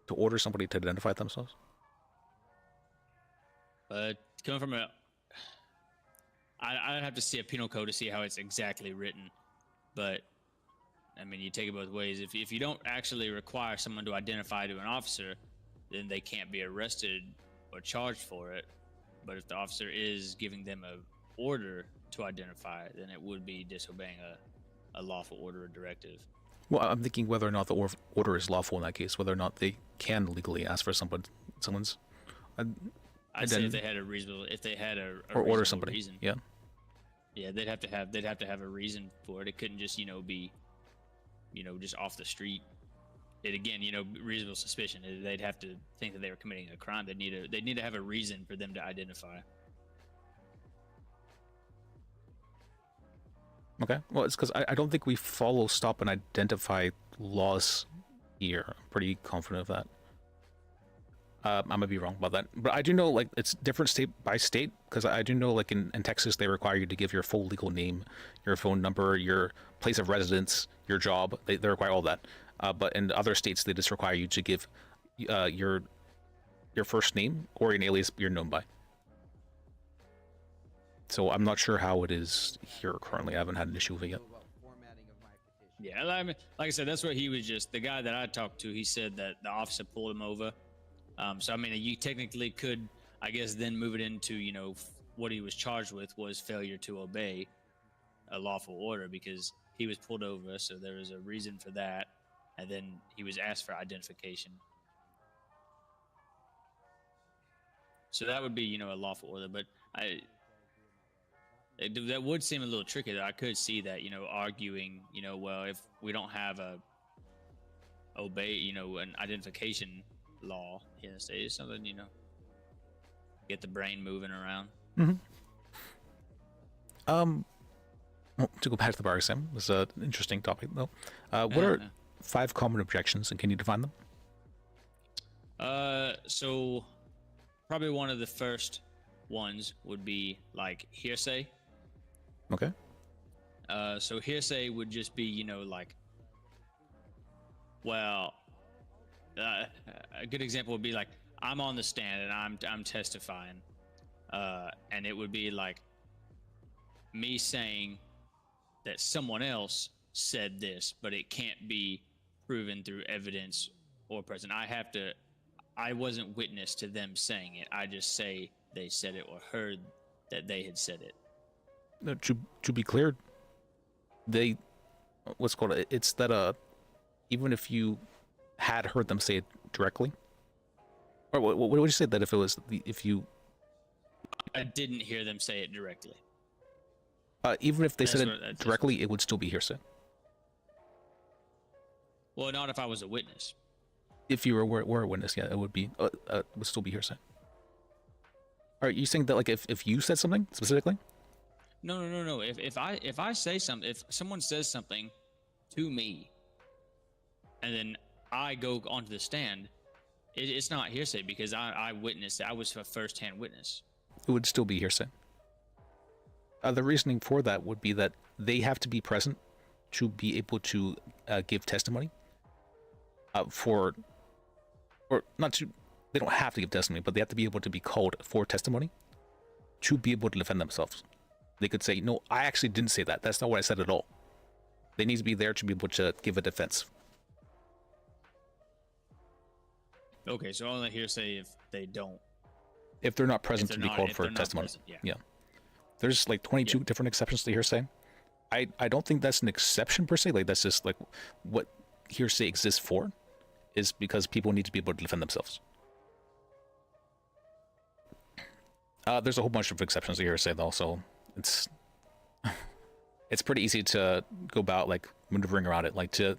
to order somebody to identify themselves? Coming from I'd have to see a penal code to see how it's exactly written, but I mean, you take it both ways. If you don't actually require someone to identify to an officer, then they can't be arrested or charged for it. But if the officer is giving them a order to identify, then it would be disobeying a lawful order or directive. Well, I'm thinking whether or not the order is lawful in that case, whether or not they can legally ask for someone's. I'd say if they had a reasonable, or order somebody. reason. Yeah. Yeah, they'd have to have a reason for it. It couldn't just be just off the street. It again, reasonable suspicion. They'd have to think that they were committing a crime. They'd need to have a reason for them to identify. Okay. Well, it's because I don't think we follow stop and identify laws here. I'm pretty confident of that. I might be wrong about that, but I do know like it's different state by state, because I do know like in Texas they require you to give your full legal name, your phone number, your place of residence, your job. They require all that. But in other states they just require you to give your first name or an alias you're known by. So I'm not sure how it is here currently. I haven't had an issue with it yet. Yeah, like I said, that's what he was the guy that I talked to. He said that the officer pulled him over. So I mean, you technically could, I guess, then move it into what he was charged with was failure to obey a lawful order, because he was pulled over, so there was a reason for that, and then he was asked for identification. So that would be a lawful order, but that would seem a little tricky. That I could see that arguing well, if we don't have an identification law in the state, something get the brain moving around. Well, to go back to the bar exam, this is an interesting topic though. What are 5 common objections, and can you define them? So probably one of the first ones would be like hearsay. Okay. So hearsay would just be well, a good example would be like, I'm on the stand and I'm testifying, and it would be like me saying that someone else said this, but it can't be proven through evidence or present. I wasn't witness to them saying it. I just say they said it or heard that they had said it. To be clear, it's that even if you had heard them say it directly, or what would you say that if you I didn't hear them say it directly. Even if they said it directly, it would still be hearsay. Well, not if I was a witness. If you were a witness, yeah, it would still be hearsay. Are you saying that like if you said something specifically? No. If I say something, if someone says something to me, and then I go onto the stand, it's not hearsay because I witnessed it. I was a first-hand witness. It would still be hearsay. The reasoning for that would be that they have to be present to be able to give testimony. They don't have to give testimony, but they have to be able to be called for testimony to be able to defend themselves. They could say, no, I actually didn't say that. That's not what I said at all. They need to be there to be able to give a defense. Okay, so only hearsay if they don't. If they're not present to be called for testimony. Yeah. There's like 22 different exceptions to hearsay. I don't think that's an exception per se. Like that's just like what hearsay exists for, is because people need to be able to defend themselves. There's a whole bunch of exceptions to hearsay though, so it's pretty easy to go about like maneuvering around it. Like to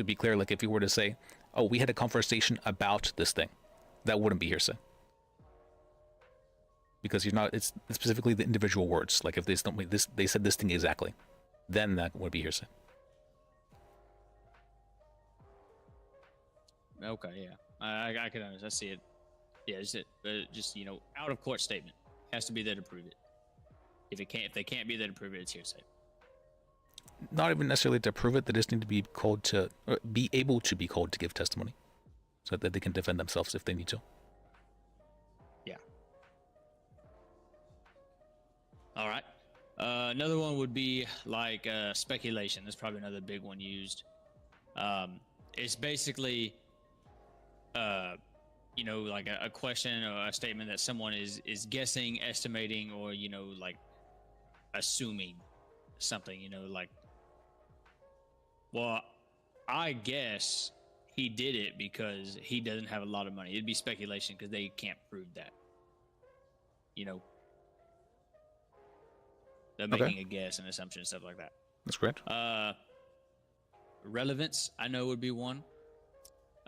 be clear, like if you were to say, oh, we had a conversation about this thing, that wouldn't be hearsay. Because it's specifically the individual words. Like if they said this thing exactly, then that would be hearsay. Okay, yeah, I can understand. I see it. Yeah, just out of court statement has to be there to prove it. If they can't be there to prove it, it's hearsay. Not even necessarily to prove it. They just need to be called to, or be able to be called to give testimony, so that they can defend themselves if they need to. Yeah. All right. Another one would be like speculation. That's probably another big one used. It's basically, like a question or a statement that someone is guessing, estimating, or like assuming something. Like, well, I guess he did it because he doesn't have a lot of money. It'd be speculation because they can't prove that. They're Okay. making a guess and assumption and stuff like that. That's correct. Relevance, I know, would be one.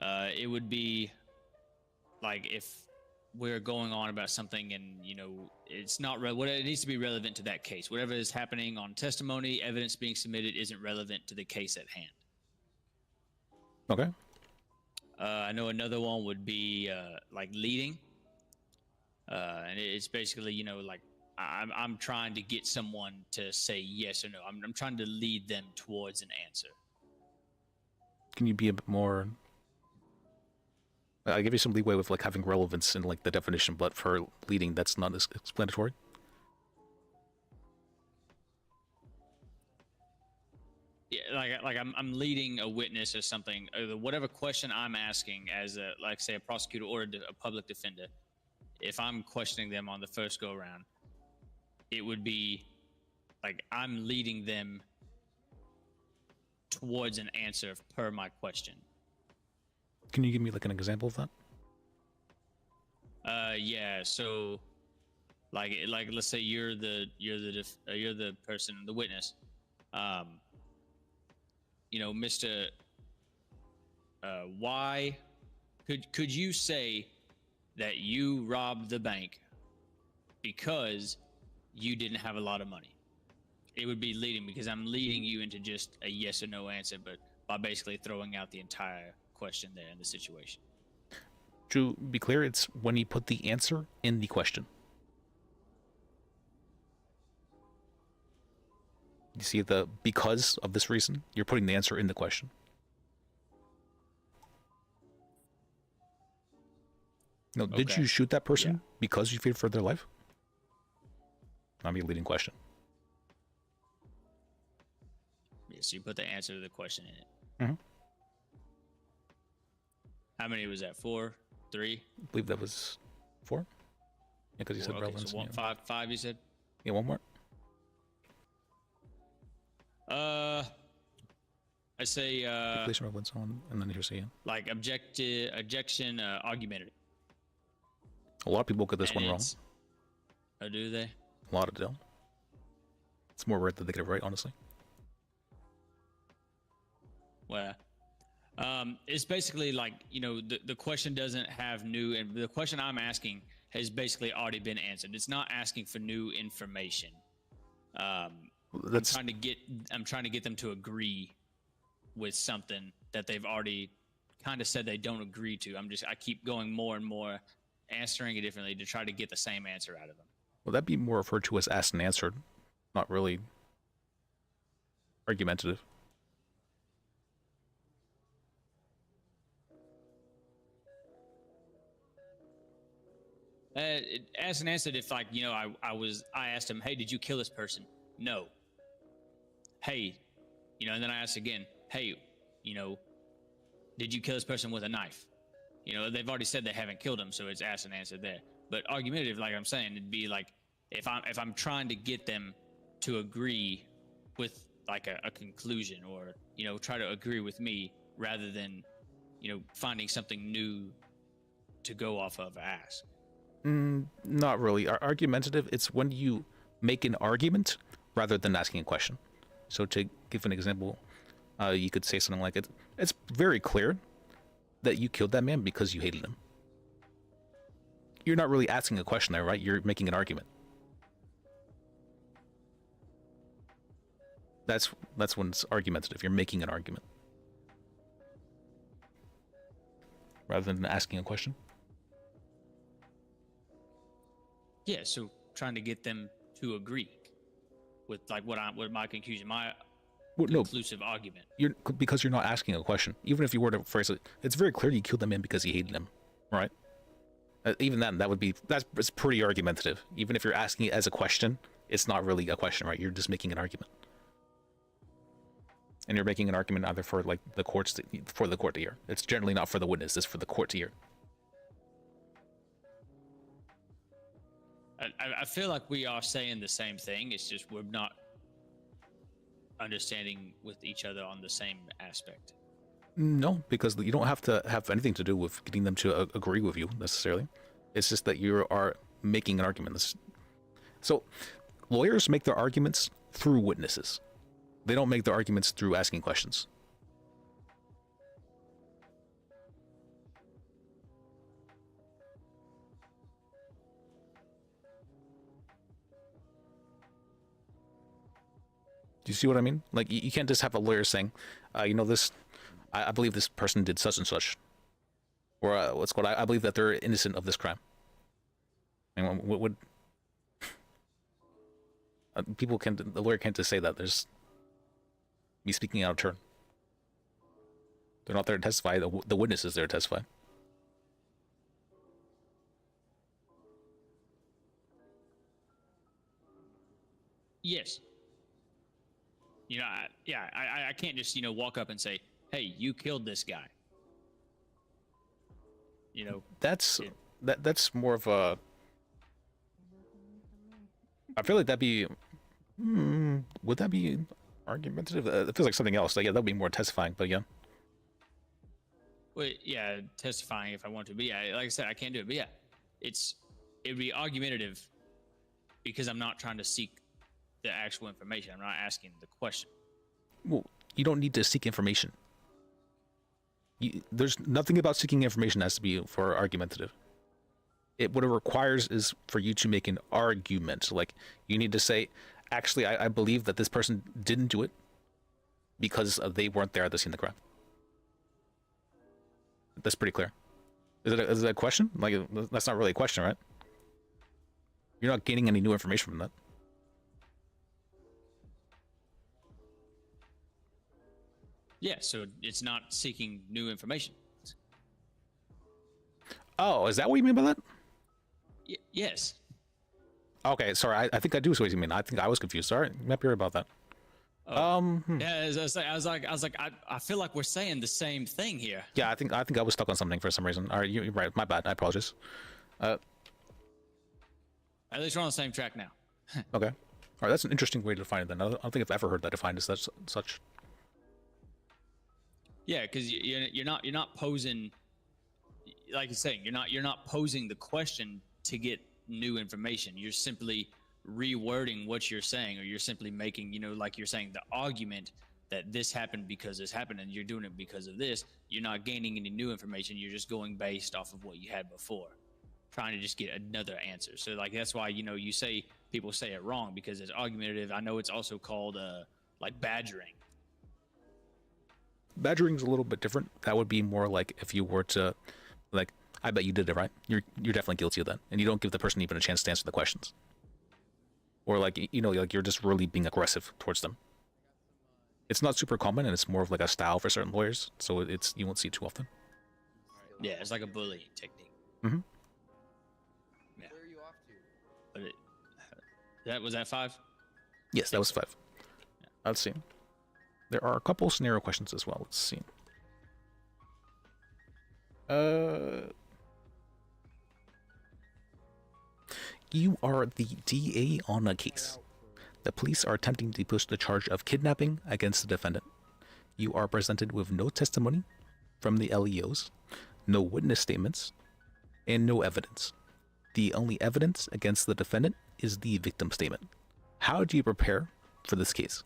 It would be like if we're going on about something and it's not what it needs to be relevant to that case. Whatever is happening on testimony, evidence being submitted isn't relevant to the case at hand. Okay. I know another one would be like leading, and it's basically like I'm trying to get someone to say yes or no. I'm trying to lead them towards an answer. Can you be a bit more? I give you some leeway with like having relevance in like the definition, but for leading, that's not as explanatory. Yeah, like I'm leading a witness or something, or whatever question I'm asking as a, like, say, a prosecutor or a public defender. If I'm questioning them on the first go around, it would be like I'm leading them towards an answer per my question. Can you give me like an example of that? Yeah. So, like let's say you're the person, the witness. Mr. Why could you say that you robbed the bank because you didn't have a lot of money? It would be leading, because I'm leading you into just a yes or no answer, but by basically throwing out the entire question there in the situation. To be clear, it's when you put the answer in the question. You see the because of this reason, you're putting the answer in the question. No, did Okay. you shoot that person because you feared for their life? I mean, leading question. Yeah, so you put the answer to the question in it. Mhm. How many was that? 4? 3? I believe that was 4. Yeah, because you said Okay, relevance. so one, yeah. five, you said? Yeah, one more. I say Place relevance on, and then here's again. like objection, argumentative. A lot of people get this And one wrong. it's- Oh, do they? A lot of them. It's more rare that they get it right, honestly. Well, it's basically like, the question doesn't have new, and the question I'm asking has basically already been answered. It's not asking for new information. I'm trying to get them to agree with something that they've already kind of said they don't agree to. I keep going more and more, answering it differently to try to get the same answer out of them. Well, that'd be more referred to as asked and answered, not really argumentative. Asked and answered if, like, I asked him, hey, did you kill this person? No. Hey, and then I asked again, hey, did you kill this person with a knife? They've already said they haven't killed him, so it's asked and answered there. But argumentative, like I'm saying, it'd be like if I'm trying to get them to agree with like a conclusion, or try to agree with me rather than finding something new to go off of ask. Not really. Argumentative, it's when you make an argument rather than asking a question. So to give an example, you could say something like, it's very clear that you killed that man because you hated him. You're not really asking a question there, right? You're making an argument. That's when it's argumentative. You're making an argument rather than asking a question. Yeah, so trying to get them to agree with like what my conclusion, my conclusive argument. Because you're not asking a question. Even if you were to phrase it, it's very clear you killed that man because you hated him, right? Even then, that's pretty argumentative. Even if you're asking it as a question, it's not really a question, right? You're just making an argument, and you're making an argument either for like the court to hear. It's generally not for the witness; it's for the court to hear. I feel like we are saying the same thing. It's just we're not understanding with each other on the same aspect. No, because you don't have to have anything to do with getting them to agree with you necessarily. It's just that you are making an argument. So lawyers make their arguments through witnesses. They don't make their arguments through asking questions. Do you see what I mean? Like, you can't just have a lawyer saying, you know, this, I believe this person did such and such. Or what's called, I believe that they're innocent of this crime. I mean, what would... people can't, the lawyer can't just say that. There's me speaking out of turn. They're not there to testify. The witness is there to testify. Yes. You know, I can't just, you know, walk up and say, hey, you killed this guy. You know, that's more of a... I feel like that'd be... would that be argumentative? It feels like something else. Like, yeah, that'd be more testifying, but yeah. Well, yeah, testifying if I want to. But yeah, like I said, I can't do it. But yeah, it'd be argumentative because I'm not trying to seek the actual information. I'm not asking the question. Well, you don't need to seek information. There's nothing about seeking information that has to be for argumentative. What it requires is for you to make an argument. Like, you need to say, actually, I believe that this person didn't do it because they weren't there at the scene of the crime. That's pretty clear. Is it a question? Like, that's not really a question, right? You're not gaining any new information from that. Yeah, so it's not seeking new information. Oh, is that what you mean by that? Yes. Okay, sorry. I think I do see what you mean. I think I was confused. Sorry, you might be right about that. Yeah, I feel like we're saying the same thing here. Yeah, I think I was stuck on something for some reason. All right, you're right. My bad. I apologize. At least we're on the same track now. Okay. All right, that's an interesting way to define it then. I don't think I've ever heard that defined as such. Yeah, because you're not posing, like you're saying, you're not posing the question to get new information. You're simply rewording what you're saying, or you're simply making, you know, like you're saying, the argument that this happened because this happened, and you're doing it because of this. You're not gaining any new information. You're just going based off of what you had before, trying to just get another answer. So like that's why, you know, you say people say it wrong because it's argumentative. I know it's also called like badgering. Badgering's a little bit different. That would be more like if you were to, like, I bet you did it, right? You're definitely guilty of that, and you don't give the person even a chance to answer the questions. Or like, you know, like you're just really being aggressive towards them. It's not super common, and it's more of like a style for certain lawyers, so you won't see it too often. Yeah, it's like a bullying technique. Mm-hmm. Yeah. Where are you off to? But was that 5? Yes, that was 5. Yeah. Let's see. There are a couple scenario questions as well. Let's see. You are the DA on a case. The police are attempting to push the charge of kidnapping against the defendant. You are presented with no testimony from the LEOs, no witness statements, and no evidence. The only evidence against the defendant is the victim statement. How do you prepare for this case?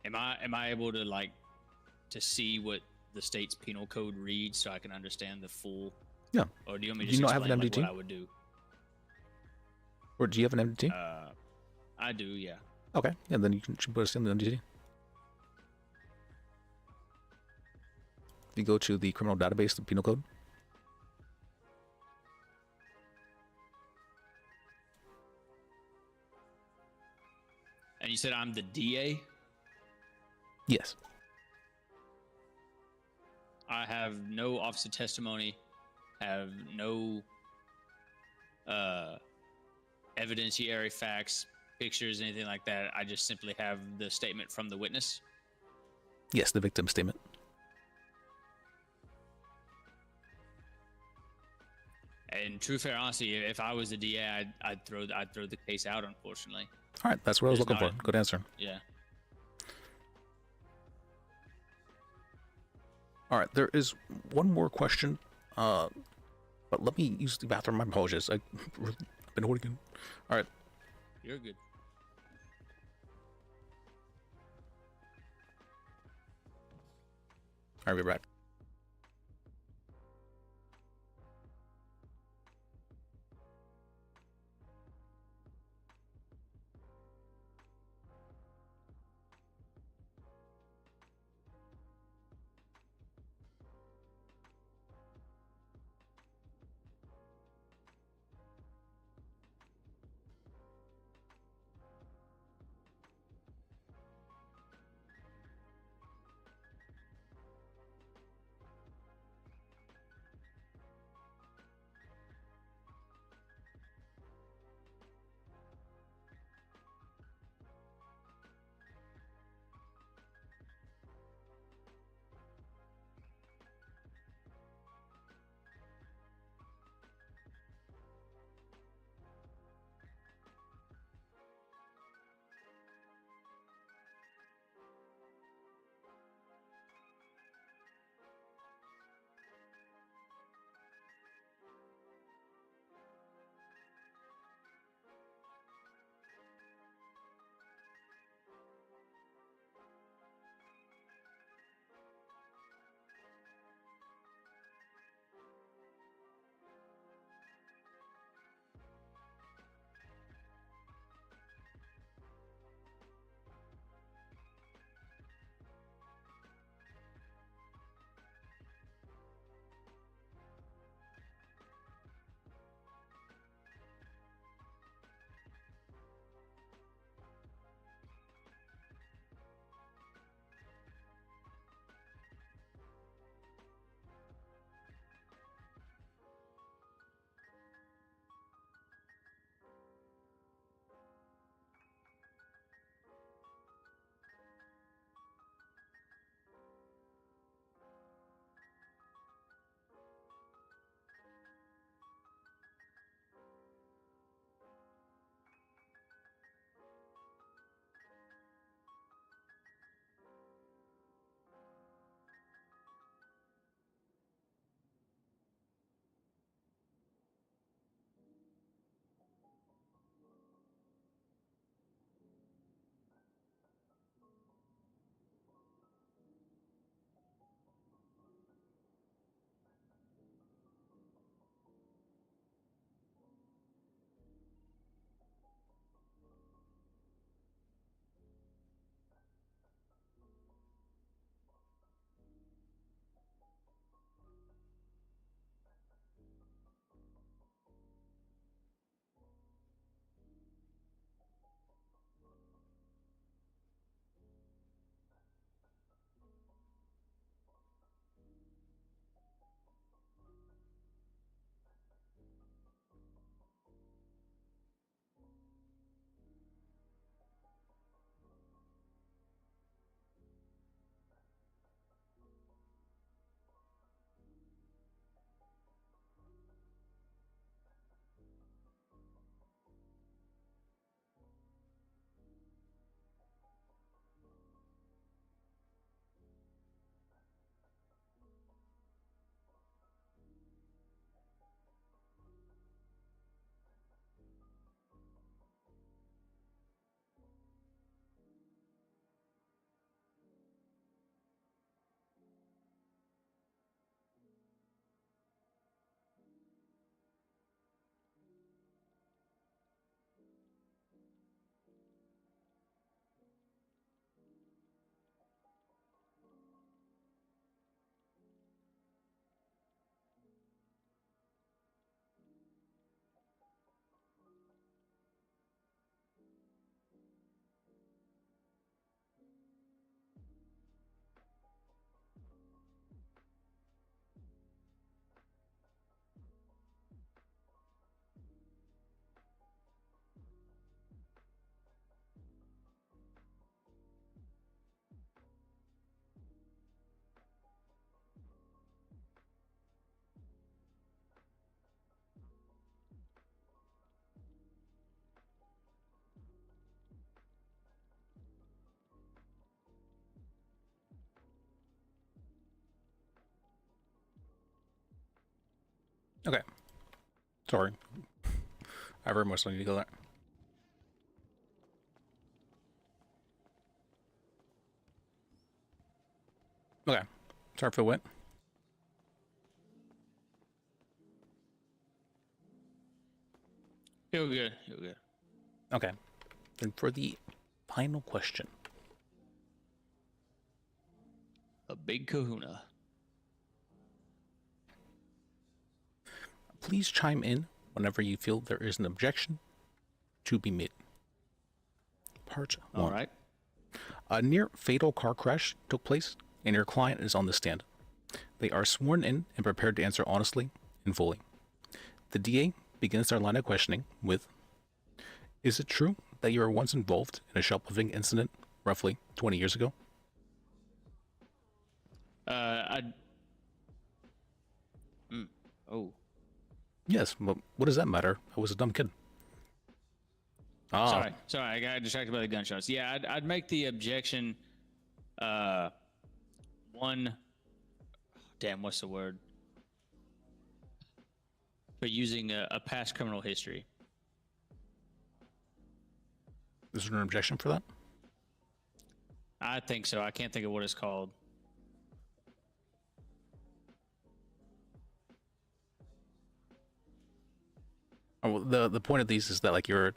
Am I able to to see what the state's penal code reads so I can understand the full? Yeah. Or do you want me to do you just not have an MDT? what I would do? Or do you have an MDT? I do, yeah. Okay, yeah, then you can put us in the MDT. You go to the criminal database, the penal code. And you said I'm the DA? Yes. I have no officer testimony, have no evidentiary facts, pictures, anything like that. I just simply have the statement from the witness. Yes, the victim statement. And true, fair, honesty, if I was the DA, I'd throw the case out. Unfortunately. All right, that's what I was looking for. Good answer. Yeah. All right, there is one more question. But let me use the bathroom. My apologies. I've been holding in. All right. You're good. All right, be back. Okay. Sorry. I very much need to go there. Okay. Sorry for the wait. You're good. You're good. Okay. Then for the final question. A big kahuna. Please chime in whenever you feel there is an objection to be made. Part 1. All right. A near fatal car crash took place, and your client is on the stand. They are sworn in and prepared to answer honestly and fully. The DA begins their line of questioning with, is it true that you were once involved in a shoplifting incident roughly 20 years ago? Oh. Yes, but what does that matter? I was a dumb kid. Sorry, I got distracted by the gunshots. Yeah, I'd make the objection. One. Damn, what's the word? For using a past criminal history. Is there an objection for that? I think so. I can't think of what it's called. Oh, well, the point of these is that like you're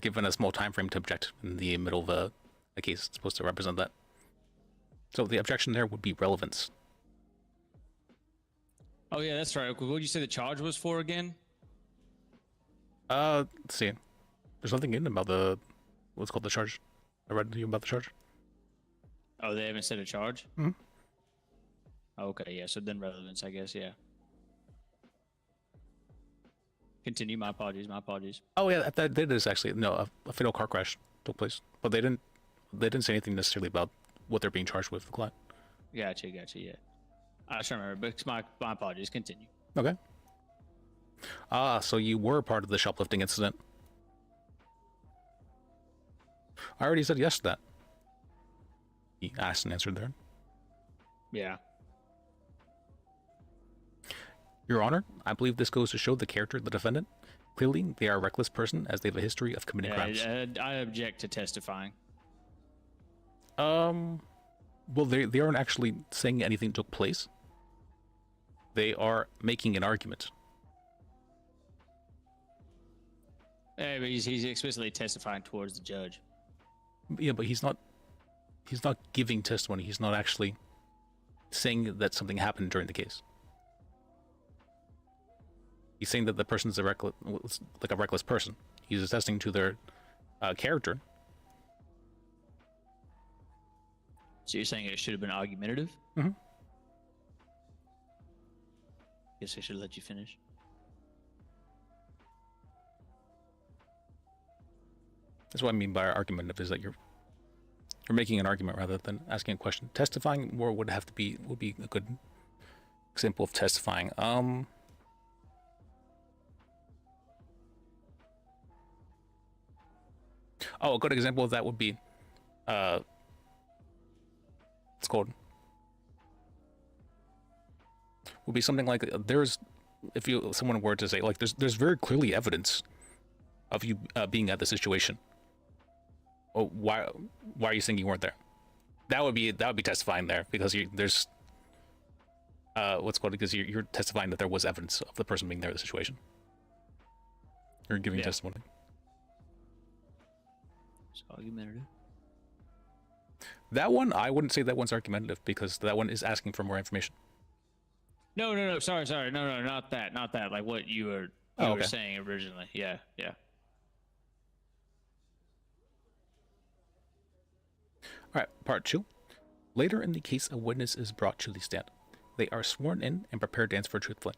given a small time frame to object in the middle of a case. It's supposed to represent that. So the objection there would be relevance. Oh yeah, that's right. What did you say the charge was for again? Let's see. There's nothing in about what's called the charge. I read to you about the charge. Oh, they haven't said a charge? Hmm. Okay, yeah, so then relevance, I guess, yeah. Continue, my apologies. Oh yeah, that is actually no, a fatal car crash took place, but they didn't say anything necessarily about what they're being charged with, the client. Gotcha, yeah. I just remember, but my apologies, continue. Okay. So you were part of the shoplifting incident. I already said yes to that. He asked and answered there. Yeah. Your Honor, I believe this goes to show the character of the defendant. Clearly, they are a reckless person as they have a history of committing crimes. I object to testifying. Well, they aren't actually saying anything took place. They are making an argument. Yeah, but he's explicitly testifying towards the judge. Yeah, but he's not giving testimony. He's not actually saying that something happened during the case. He's saying that the person's a reckless person. He's attesting to their character. So you're saying it should have been argumentative? Mm-hmm. Guess I should let you finish. That's what I mean by argumentative, is that you're making an argument rather than asking a question. Testifying more would be a good example of testifying. Oh, a good example of that would be it's called would be something like someone were to say like there's very clearly evidence of you being at the situation. Oh, why are you saying you weren't there? That would be testifying there, because there's because you're testifying that there was evidence of the person being there in the situation. You're giving testimony. It's argumentative. That one, I wouldn't say that one's argumentative, because that one is asking for more information. No, sorry. No, not that. Like what you were saying originally. Yeah. All right, part 2. Later in the case, a witness is brought to the stand. They are sworn in and prepared to answer truthfully.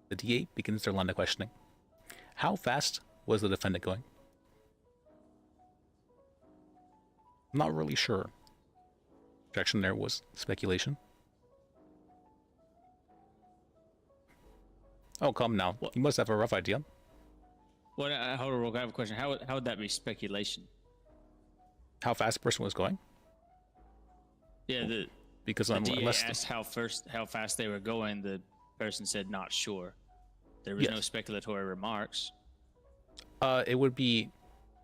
The DA begins their line of questioning. How fast was the defendant going? I'm not really sure. Objection there was speculation. Oh, come now. What? You must have a rough idea. Hold on, I have a question. How would that be speculation? How fast the person was going? Yeah, because the DA asked how fast they were going. The person said not sure. There was no Yes. speculatory remarks. It would be,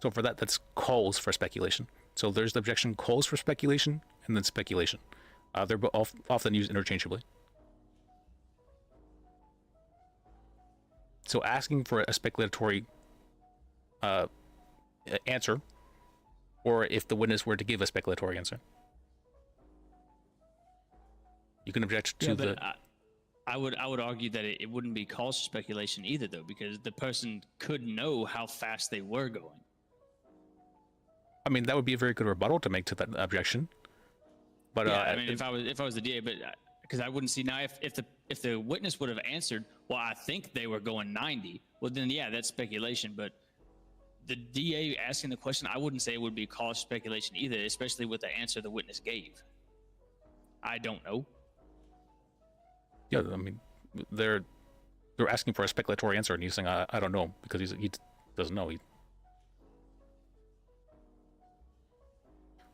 so for that, that's calls for speculation. So there's the objection calls for speculation and then speculation. They're often used interchangeably. So asking for a speculatory answer, or if the witness were to give a speculatory answer, you can object to the. I would argue that it wouldn't be cause for speculation either, though, because the person could know how fast they were going. I mean, that would be a very good rebuttal to make to that objection. But yeah, I mean, if I was the DA, but because I wouldn't see now if the witness would have answered, well, I think they were going 90. Well, then yeah, that's speculation. But the DA asking the question, I wouldn't say it would be cause for speculation either, especially with the answer the witness gave. I don't know. Yeah, I mean, they're asking for a speculatory answer, and he's saying, I don't know, because he doesn't know.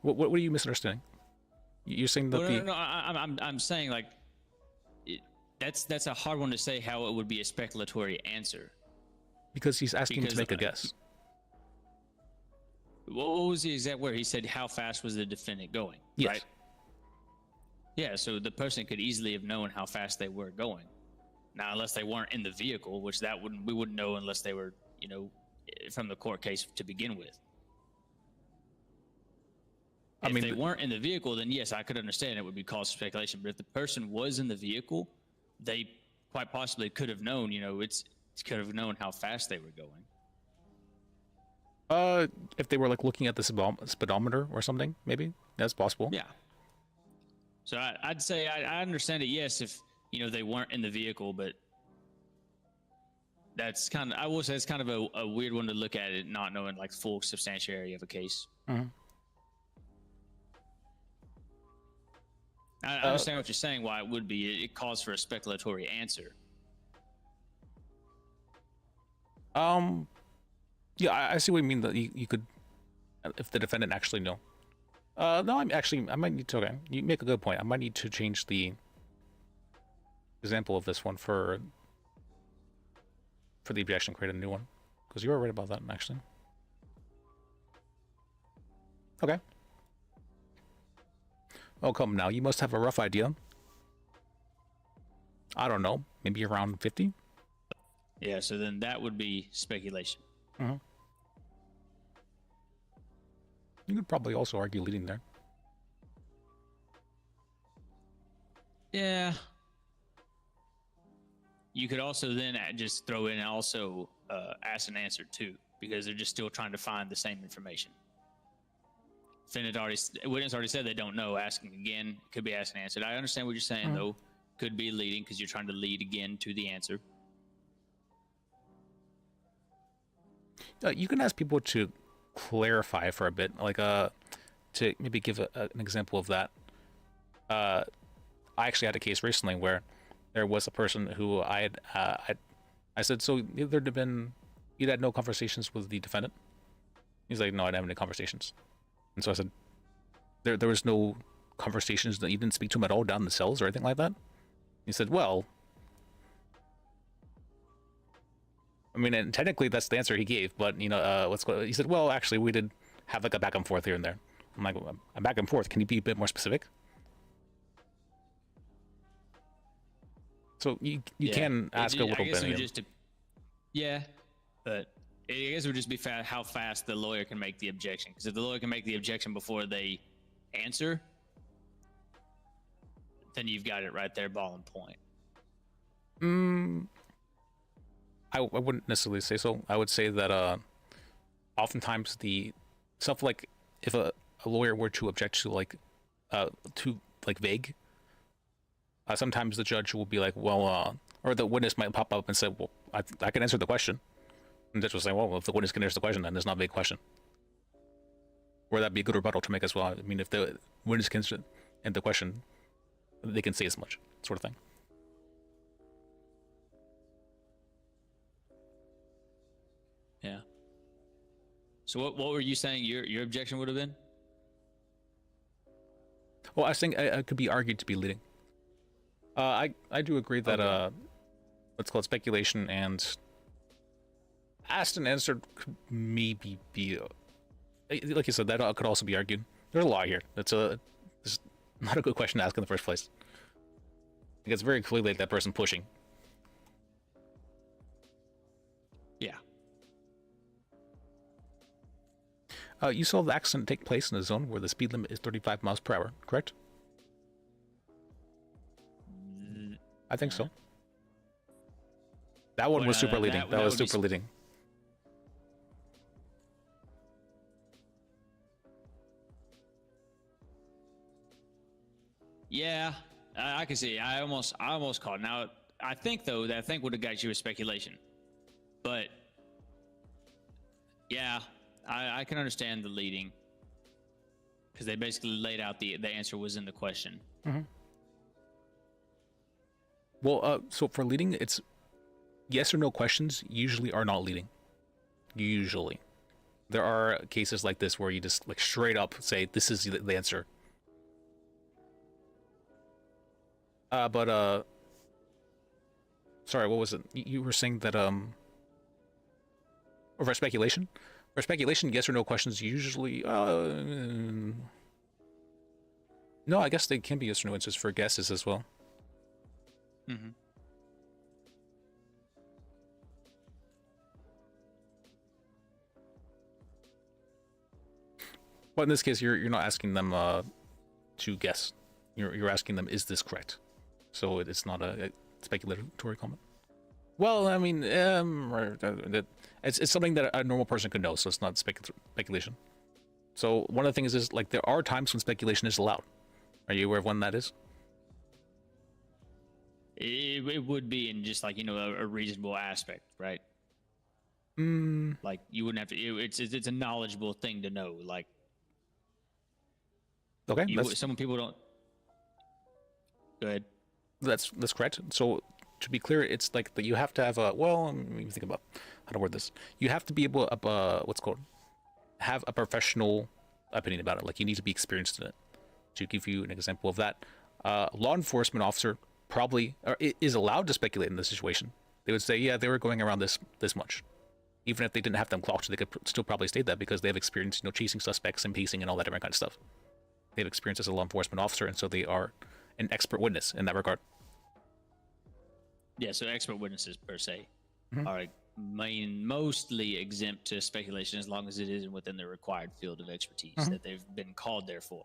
What are you misunderstanding? You're saying that No, I'm saying like that's a hard one to say how it would be a speculatory answer. Because he's asking to make a guess. What was the exact word? He said, how fast was the defendant going? Yes. Right? Yeah, so the person could easily have known how fast they were going. Now, unless they weren't in the vehicle, which we wouldn't know unless they were, from the court case to begin with. If they weren't in the vehicle, then yes, I could understand it would be cause for speculation. But if the person was in the vehicle, they quite possibly could have known, could have known how fast they were going. If they were like looking at the speedometer or something, maybe that's possible. Yeah. So I'd say I understand it. Yes, if they weren't in the vehicle, but I will say it's kind of a weird one to look at it, not knowing like full substantiality of a case. Mm-hmm. I understand what you're saying. Why it would be it calls for a speculatory answer. Yeah, I see what you mean. That you could, if the defendant actually know. No, I might need to. Okay, you make a good point. I might need to change the example of this one for the objection. Create a new one, because you were right about that actually. Okay. Oh, come now. You must have a rough idea. I don't know. Maybe around 50? Yeah, so then that would be speculation. Mm-hmm. You could probably also argue leading there. Yeah. You could also then just throw in also ask and answer too, because they're just still trying to find the same information. Witness already said they don't know. Asking again could be asked and answered. I understand what you're saying though. Could be leading because you're trying to lead again to the answer. You can ask people to clarify for a bit, like to maybe give an example of that. I actually had a case recently where there was a person who I said, so you'd had no conversations with the defendant. He's like, no, I didn't have any conversations. And so I said, there was no conversations, that you didn't speak to him at all down in the cells or anything like that? He said, well, I mean, and technically that's the answer he gave, but he said, well, actually we did have like a back and forth here and there. I'm like, a back and forth, can you be a bit more specific? So you can ask a little bit. Yeah, but I guess it would just be how fast the lawyer can make the objection. Because if the lawyer can make the objection before they answer, then you've got it right there, ball and point. I wouldn't necessarily say so. I would say that oftentimes the stuff like if a lawyer were to object to too vague, sometimes the judge will be like, well, or the witness might pop up and say, well, I can answer the question. And the judge will say, well, if the witness can answer the question, then it's not a vague question. Or that'd be a good rebuttal to make as well. I mean, if the witness can answer the question, they can say as much, sort of thing. Yeah. So what were you saying your objection would have been? Well, I think it could be argued to be leading. I do agree that let's call it speculation, and asked and answered could maybe be, like you said, that could also be argued. There's a lot here. It's not a good question to ask in the first place. It's very clearly that person pushing. Yeah. You saw the accident take place in a zone where the speed limit is 35 miles per hour, correct? I think so. That one was super leading. That was super leading. Yeah, I can see. I almost called. Now, I think though that would have got you a speculation, but yeah, I can understand the leading because they basically laid out the answer was in the question. Mm-hmm. Well, so for leading, it's yes or no questions usually are not leading. Usually, there are cases like this where you just like straight up say this is the answer. Sorry, what was it? You were saying that, or for speculation? For speculation, yes or no questions usually, no, I guess they can be yes or no answers for guesses as well. Mm-hmm. But in this case, you're not asking them, to guess. You're asking them, is this correct? So it's not a speculatory comment. Well, I mean, it's something that a normal person could know, so it's not speculation. So one of the things is, like, there are times when speculation is allowed. Are you aware of when that is? It would be in just like, you know, a reasonable aspect, right? Like you wouldn't have to. It's a knowledgeable thing to know. Like, okay, some people don't. Go ahead. That's correct. So to be clear, it's like that you have to have a, well, let me think about how to word this. You have to be able to have a professional opinion about it. Like, you need to be experienced in it. To give you an example of that, law enforcement officer probably is allowed to speculate in this situation. They would say, yeah, they were going around this much. Even if they didn't have them clocked, they could still probably state that because they have experience, you know, chasing suspects and pacing and all that different kind of stuff. They have experience as a law enforcement officer, and so they are an expert witness in that regard. Yeah, so expert witnesses per se are mostly exempt to speculation as long as it isn't within the required field of expertise that they've been called there for.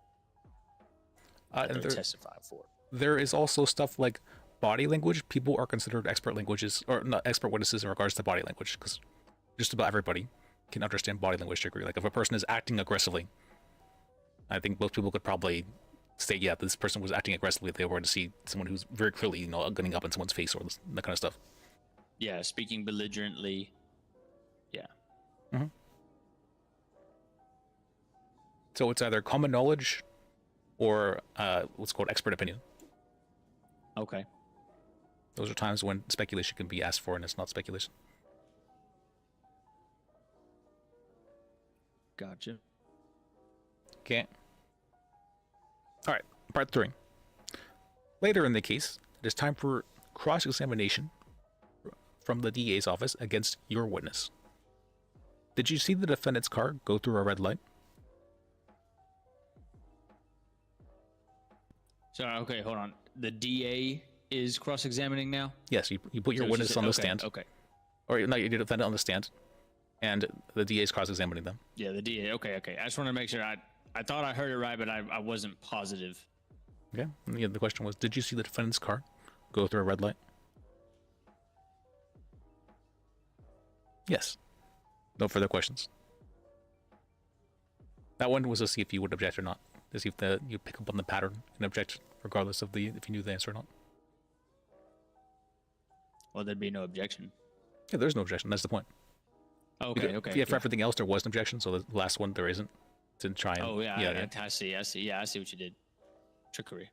That they're testifying for. There is also stuff like body language. People are considered expert witnesses in regards to body language, because just about everybody can understand body language to agree. Like, if a person is acting aggressively, I think most people could probably say, yeah, this person was acting aggressively if they were to see someone who's very clearly, you know, gunning up in someone's face or that kind of stuff. Yeah, speaking belligerently. Yeah. So it's either common knowledge or what's called expert opinion. Okay. Those are times when speculation can be asked for, and it's not speculation. Gotcha. Okay. All right, part 3. Later in the case, it is time for cross-examination from the DA's office against your witness. Did you see the defendant's car go through a red light? So, okay, hold on. The DA is cross-examining now? Yes, you put your witness on the stand. Okay. Or no, you did defendant on the stand, and the DA is cross-examining them. Yeah, the DA. Okay. I just wanted to make sure. I thought I heard it right, but I wasn't positive. Okay. Yeah, the question was, did you see the defendant's car go through a red light? Yes. No further questions. That one was to see if you would object or not. To see if you pick up on the pattern and object, regardless of if you knew the answer or not. Well, there'd be no objection. Yeah, there's no objection. That's the point. Okay. Yeah, for everything else, there was an objection, so the last one, there isn't. To try and... Oh, yeah. I see. Yeah, I see what you did. Trickery.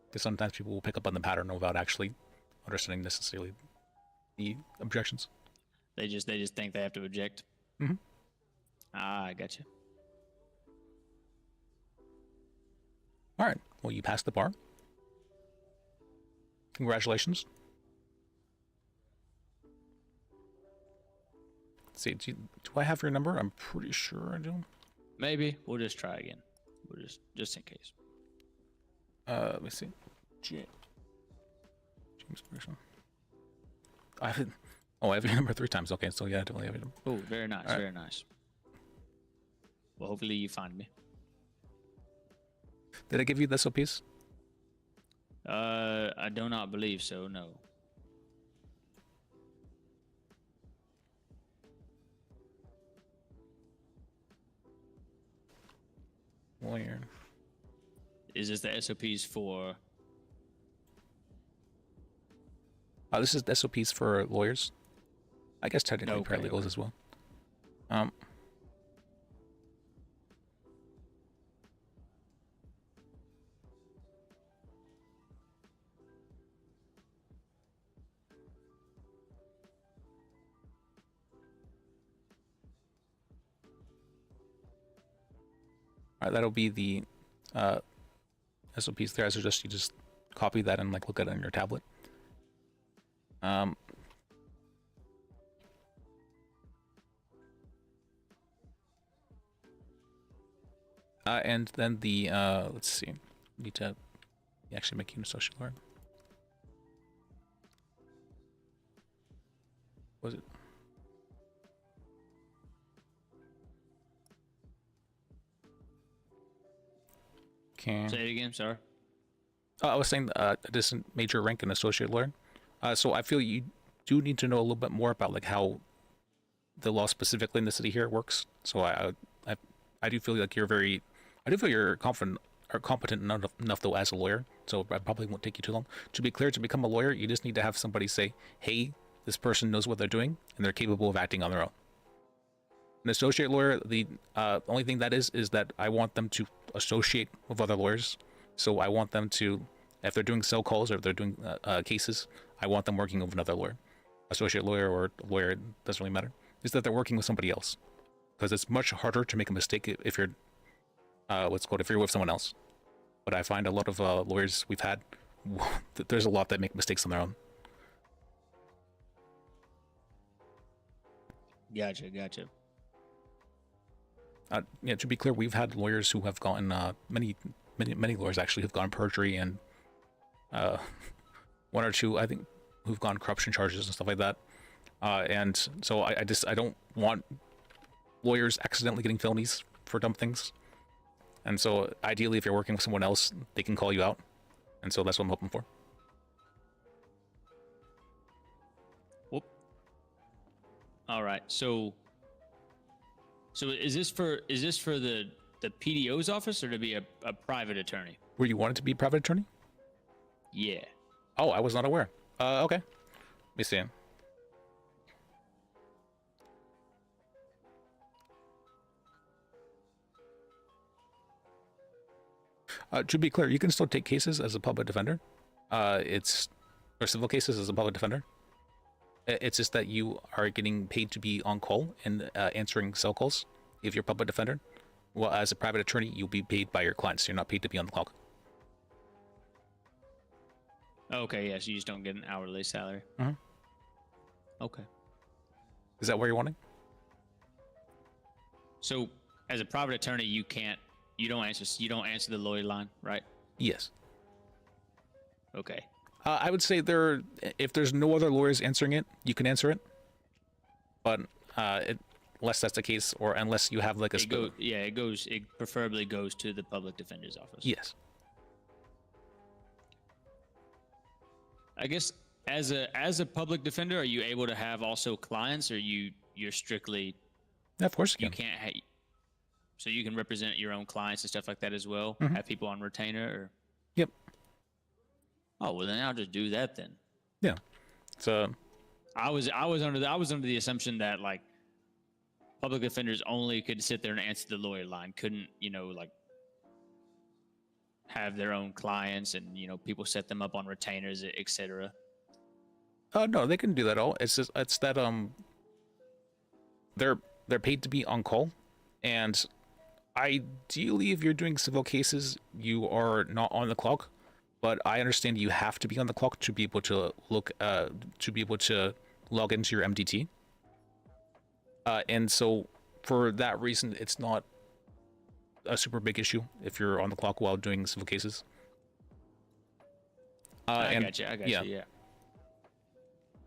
Because sometimes people will pick up on the pattern without actually understanding necessarily the objections. They just think they have to object. Mm-hmm. I got you. All right. Well, you passed the bar. Congratulations. see, do I have your number? I'm pretty sure I do. Maybe we'll just try again. We'll just in case. Let me see. James Grisham. I have it. Oh, I have your number 3 times. Okay, so yeah, I definitely have your number. Oh, very nice, All right. very nice. Well, hopefully you find me. Did I give you the SOPs? I do not believe so. No. Lawyer. Is this the SOPs for? This is the SOPs for lawyers. I guess technically Okay, paralegals as well. All right, that'll be the SOPs there. So you just copy that and like look at it on your tablet. And then the let's see, need to actually make you an associate lawyer. Was it? Can Say it again. Sorry. I was saying this major rank and associate lawyer. So I feel you do need to know a little bit more about like how the law specifically in the city here works. So I do feel like I do feel you're confident or competent enough though as a lawyer. So I probably won't take you too long. To be clear, to become a lawyer, you just need to have somebody say, "Hey, this person knows what they're doing and they're capable of acting on their own." An associate lawyer, the only thing that is that I want them to associate with other lawyers. So I want them to, if they're doing cell calls or if they're doing cases, I want them working with another lawyer. Associate lawyer or lawyer, doesn't really matter. Is that they're working with somebody else. Because it's much harder to make a mistake if you're, if you're with someone else. But I find a lot of lawyers we've had, there's a lot that make mistakes on their own. Gotcha. Yeah, to be clear, we've had lawyers who have gotten many lawyers actually who've gone perjury and one or two I think who've gone corruption charges and stuff like that. And so I don't want lawyers accidentally getting felonies for dumb things. And so ideally, if you're working with someone else, they can call you out. And so that's what I'm hoping for. Whoop. All right. So is this for the PDO's office or to be a private attorney? Were you wanted to be a private attorney? Yeah. Oh, I was not aware. Okay. Let me see. To be clear, you can still take cases as a public defender. Or civil cases as a public defender. It's just that you are getting paid to be on call and answering cell calls if you're a public defender. Well, as a private attorney, you'll be paid by your clients. You're not paid to be on the clock. Okay, yeah, so you just don't get an hourly salary. Mm-hmm. Okay. Is that what you're wanting? So, as a private attorney, you don't answer the lawyer line, right? Yes. Okay. I would say if there's no other lawyers answering it, you can answer it. But unless that's the case, or unless you have like it preferably goes to the public defender's office. Yes. I guess as a public defender, are you able to have also clients, or you're strictly? Yeah, of course you can't. So you can represent your own clients and stuff like that as well. Mm-hmm. Have people on retainer, or? Yep. Oh well, then I'll just do that then. Yeah. So. I was under the assumption that like public defenders only could sit there and answer the lawyer line, couldn't have their own clients and people set them up on retainers, etc. No, they can do that all. It's that they're paid to be on call, and ideally, if you're doing civil cases, you are not on the clock. But I understand you have to be on the clock to be able to log into your MDT. And so for that reason, it's not a super big issue if you're on the clock while doing civil cases. I got you. Yeah.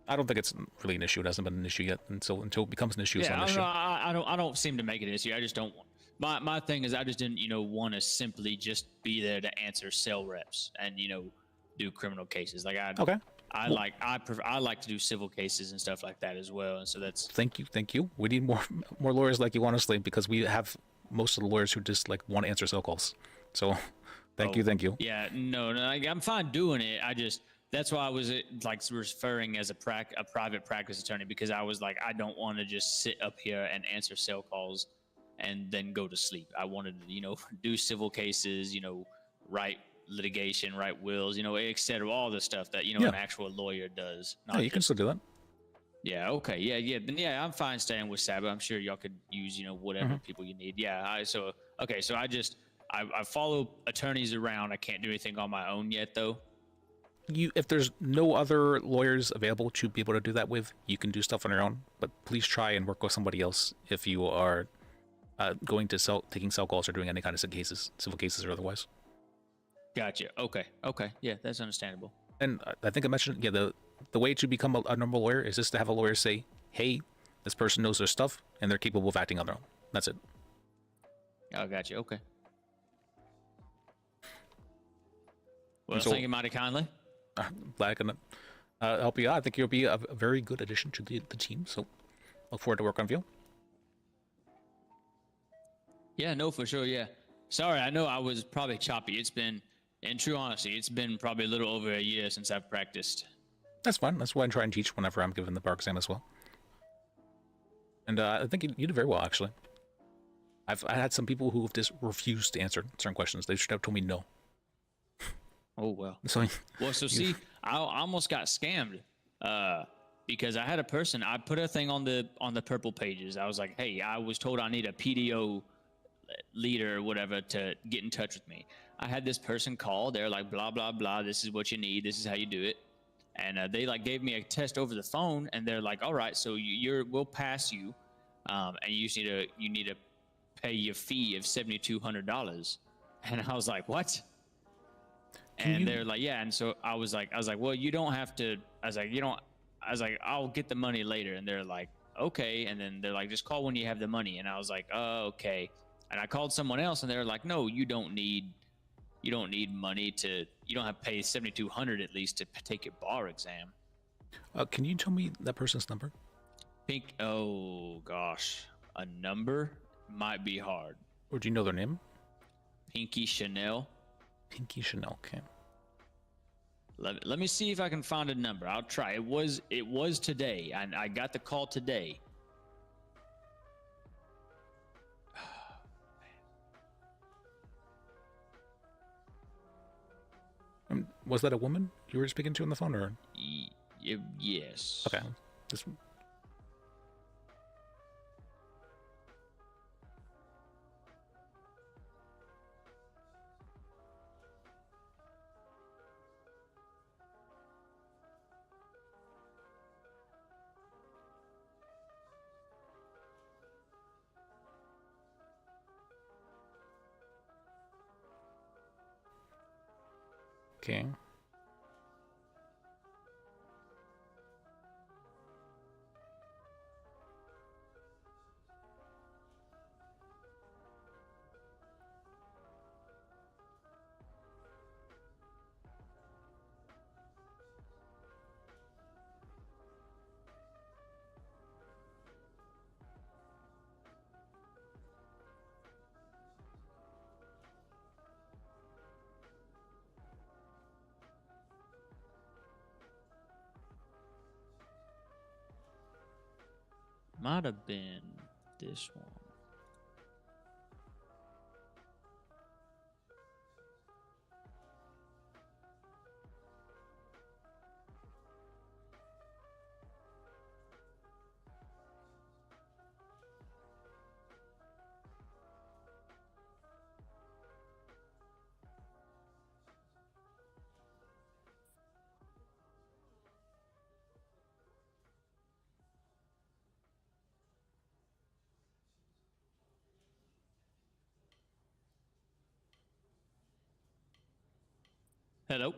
I don't think it's really an issue. It hasn't been an issue yet, and so until it becomes an issue, it's Yeah, not an issue. I don't seem to make it an issue. I just don't want. My thing is, I just didn't, want to simply just be there to answer cell reps and do criminal cases. Like I like to do civil cases and stuff like that as well. And so that's Thank you. We need more lawyers like you, honestly, because we have most of the lawyers who just like want to answer cell calls. So thank you. Yeah, no, I'm fine doing it. That's why I was like referring as a private practice attorney, because I was like, I don't want to just sit up here and answer cell calls and then go to sleep. I wanted to, do civil cases, write litigation, write wills, etc. All the stuff that, an actual lawyer does. No, you can still do that. Yeah. Okay. Yeah. Then I'm fine staying with Sabbath. I'm sure y'all could use, whatever people you need. Yeah. So I follow attorneys around. I can't do anything on my own yet, though. If there's no other lawyers available to be able to do that with, you can do stuff on your own. But please try and work with somebody else if you are taking cell calls or doing any kind of civil cases or otherwise. Gotcha. Okay. Yeah, that's understandable. And I think I mentioned, the way to become a normal lawyer is just to have a lawyer say, hey, this person knows their stuff and they're capable of acting on their own. That's it. Oh, gotcha. Okay. Well, thank you mighty kindly. Glad I can help you out. I think you'll be a very good addition to the team. So look forward to working with you. Yeah, no, for sure. Yeah. Sorry, I know I was probably choppy. It's been, in true honesty, it's been probably a little over a year since I've practiced. That's fine. That's why I try and teach whenever I'm given the bar exam as well. And I think you did very well, actually. I had some people who have just refused to answer certain questions. They should have told me no. Oh, well. So see, I almost got scammed because I had a person, I put a thing on the purple pages. I was like, hey, I was told I need a PDO leader or whatever to get in touch with me. I had this person call. They're like, blah, blah, blah. This is what you need. This is how you do it. And they like gave me a test over the phone, and they're like, all right, so we'll pass you. And you need to pay your fee of $7,200. And I was like, what? They're like, yeah. And so I was like, well, you don't have to. I was like, I'll get the money later. And they're like, okay. And then they're like, just call when you have the money. And I was like, oh, okay. And I called someone else, and they're like, no, you don't need money to. You don't have to pay $7,200 at least to take your bar exam. Can you tell me that person's number? Oh gosh, a number might be hard. Or do you know their name? Pinky Chanel. Pinky Chanel. Okay. Let me see if I can find a number. I'll try. It was today. I got the call today. Was that a woman you were speaking to on the phone, or? Yes. Okay. This. Okay. Might have been this one. Hello?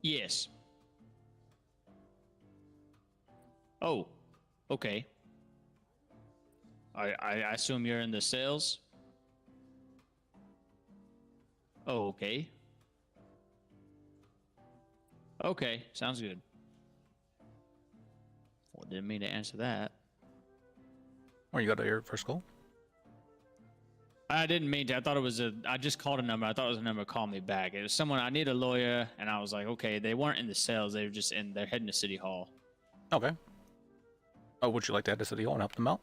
Yes. Oh, okay. I assume you're in the sales? Oh, okay. Okay, sounds good. Well, didn't mean to answer that. Or you got to your first call? I didn't mean to. I thought it was I just called a number. I thought it was a number to call me back. It was someone, I need a lawyer, and I was like, okay, they weren't in the sales. They were just they're heading to City Hall. Okay. Oh, would you like to head to City Hall and help them out?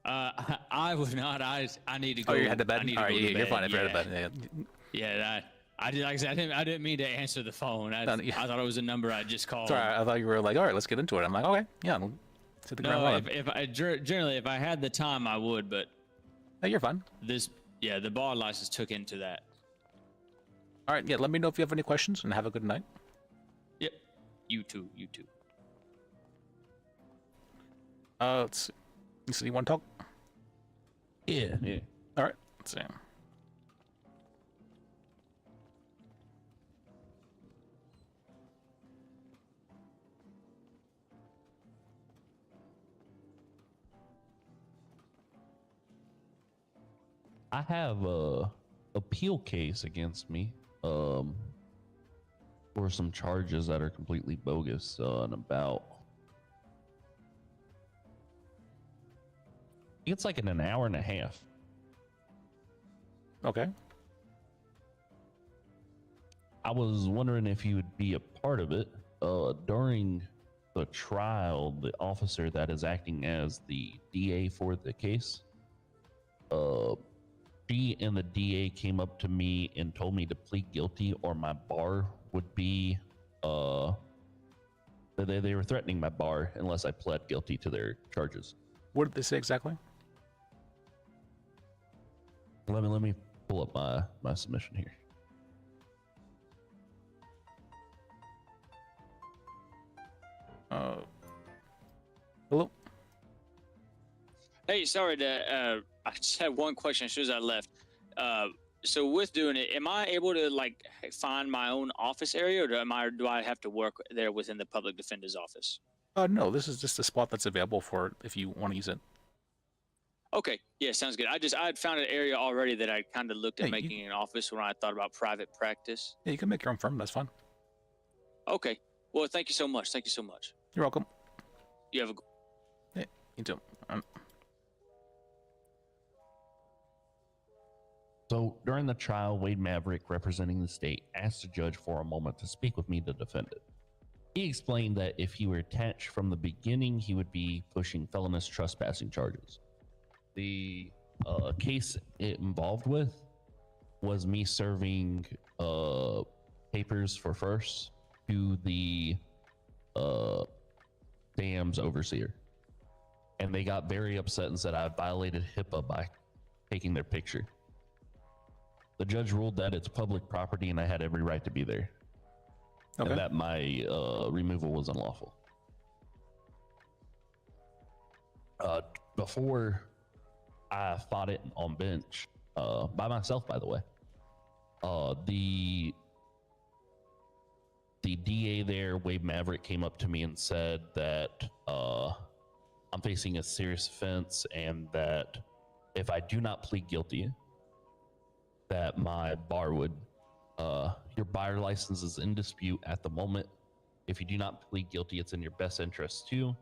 I would not. I need to go. Oh, you had to bed? I need All to right, go to you're bed. fine if you're at bed. Yeah, I did. Like I said, I didn't mean to answer the phone. I thought it was a number I just called. Sorry, I thought you were like, all right, let's get into it. I'm like, okay, yeah, we'll hit the ground running. if I generally if I had the time I would, but no, you're fine. The bar license took into that. All right, yeah. Let me know if you have any questions, and have a good night. Yep. You too. You too. Let's see. You said you want to talk? Yeah. All right. Let's see. I have a appeal case against me for some charges that are completely bogus and about I think it's like in an hour and a half. Okay. I was wondering if you would be a part of it. During the trial, the officer that is acting as the DA for the case, she and the DA came up to me and told me to plead guilty or my bar would be, they were threatening my bar unless I pled guilty to their charges. What did they say exactly? Let me pull up my submission here. Hello? Hey, sorry to I just had one question as soon as I left. So with doing it, am I able to like find my own office area, or do I have to work there within the public defender's office? No, this is just a spot that's available for if you want to use it. Okay, yeah, sounds good. I had found an area already that I kind of looked at making an office when I thought about private practice. Yeah, you can make your own firm. That's fine. Okay, well, thank you so much. Thank you so much. You're welcome. You have a good. Yeah, you too. So during the trial, Wade Maverick, representing the state, asked the judge for a moment to speak with me, the defendant. He explained that if he were attached from the beginning, he would be pushing felonious trespassing charges. The case it involved with was me serving papers for first to the dam's overseer. And they got very upset and said I violated HIPAA by taking their picture. The judge ruled that it's public property and I had every right to be there. Okay. And that my removal was unlawful. Before I fought it on bench, by myself, by the way, the DA there, Wade Maverick, came up to me and said that I'm facing a serious offense and that if I do not plead guilty, that my bar would, your bar license is in dispute at the moment. If you do not plead guilty, it's in your best interest to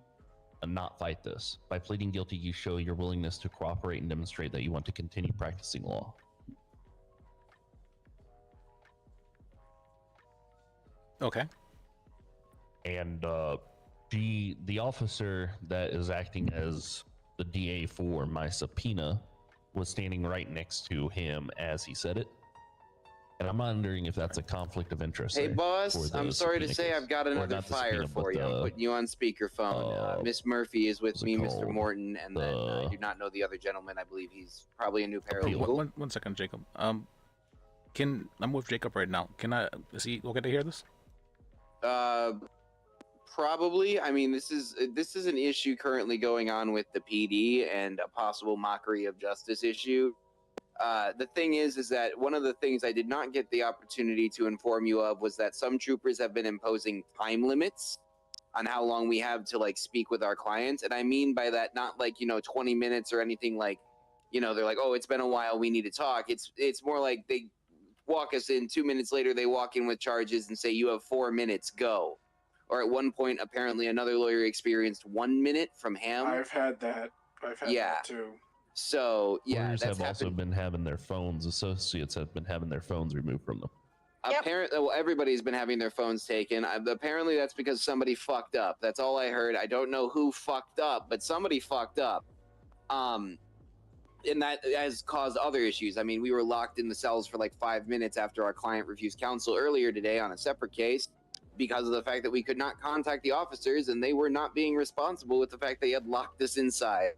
not fight this. By pleading guilty, you show your willingness to cooperate and demonstrate that you want to continue practicing law. Okay. And the officer that is acting as the DA for my subpoena was standing right next to him as he said it. And I'm wondering if that's a conflict of interest. Hey, there boss, for the I'm sorry to subpoena say case. I've got Or another not the fire subpoena, for but you. I'm the- putting you on speakerphone. Miss Murphy is with me, Mr. called? Morton, and then I do not know the other gentleman. I believe he's probably a new paralegal. One second, Jacob. I'm with Jacob right now. Is he okay to hear this? Probably. I mean, this is an issue currently going on with the PD and a possible mockery of justice issue. The thing is that one of the things I did not get the opportunity to inform you of was that some troopers have been imposing time limits on how long we have to like speak with our clients. And I mean by that, not like, 20 minutes or anything like, they're like, oh, it's been a while, we need to talk. It's more like they walk us in, 2 minutes later, they walk in with charges and say, you have 4 minutes, go. Or at one point, apparently another lawyer experienced 1 minute from him. I've had that. I've had that too. So, yeah, Lawyers that's have also happened. been having their phones. Associates have been having their phones removed from them. Apparently, well, everybody's been having their phones taken. Apparently, that's because somebody fucked up. That's all I heard. I don't know who fucked up, but somebody fucked up. And that has caused other issues. I mean, we were locked in the cells for like 5 minutes after our client refused counsel earlier today on a separate case because of the fact that we could not contact the officers and they were not being responsible with the fact they had locked us inside.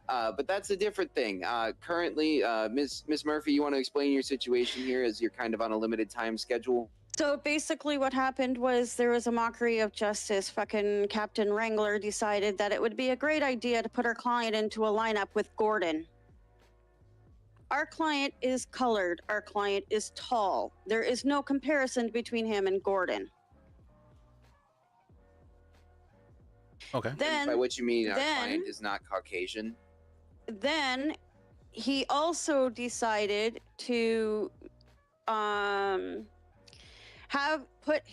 But that's a different thing. Currently, Miss Murphy, you want to explain your situation here as you're kind of on a limited time schedule? So basically what happened was there was a mockery of justice. Fucking Captain Wrangler decided that it would be a great idea to put our client into a lineup with Gordon. Our client is colored. Our client is tall. There is no comparison between him and Gordon. Okay. Then, by what you mean our client is not Caucasian? Then he also decided to have put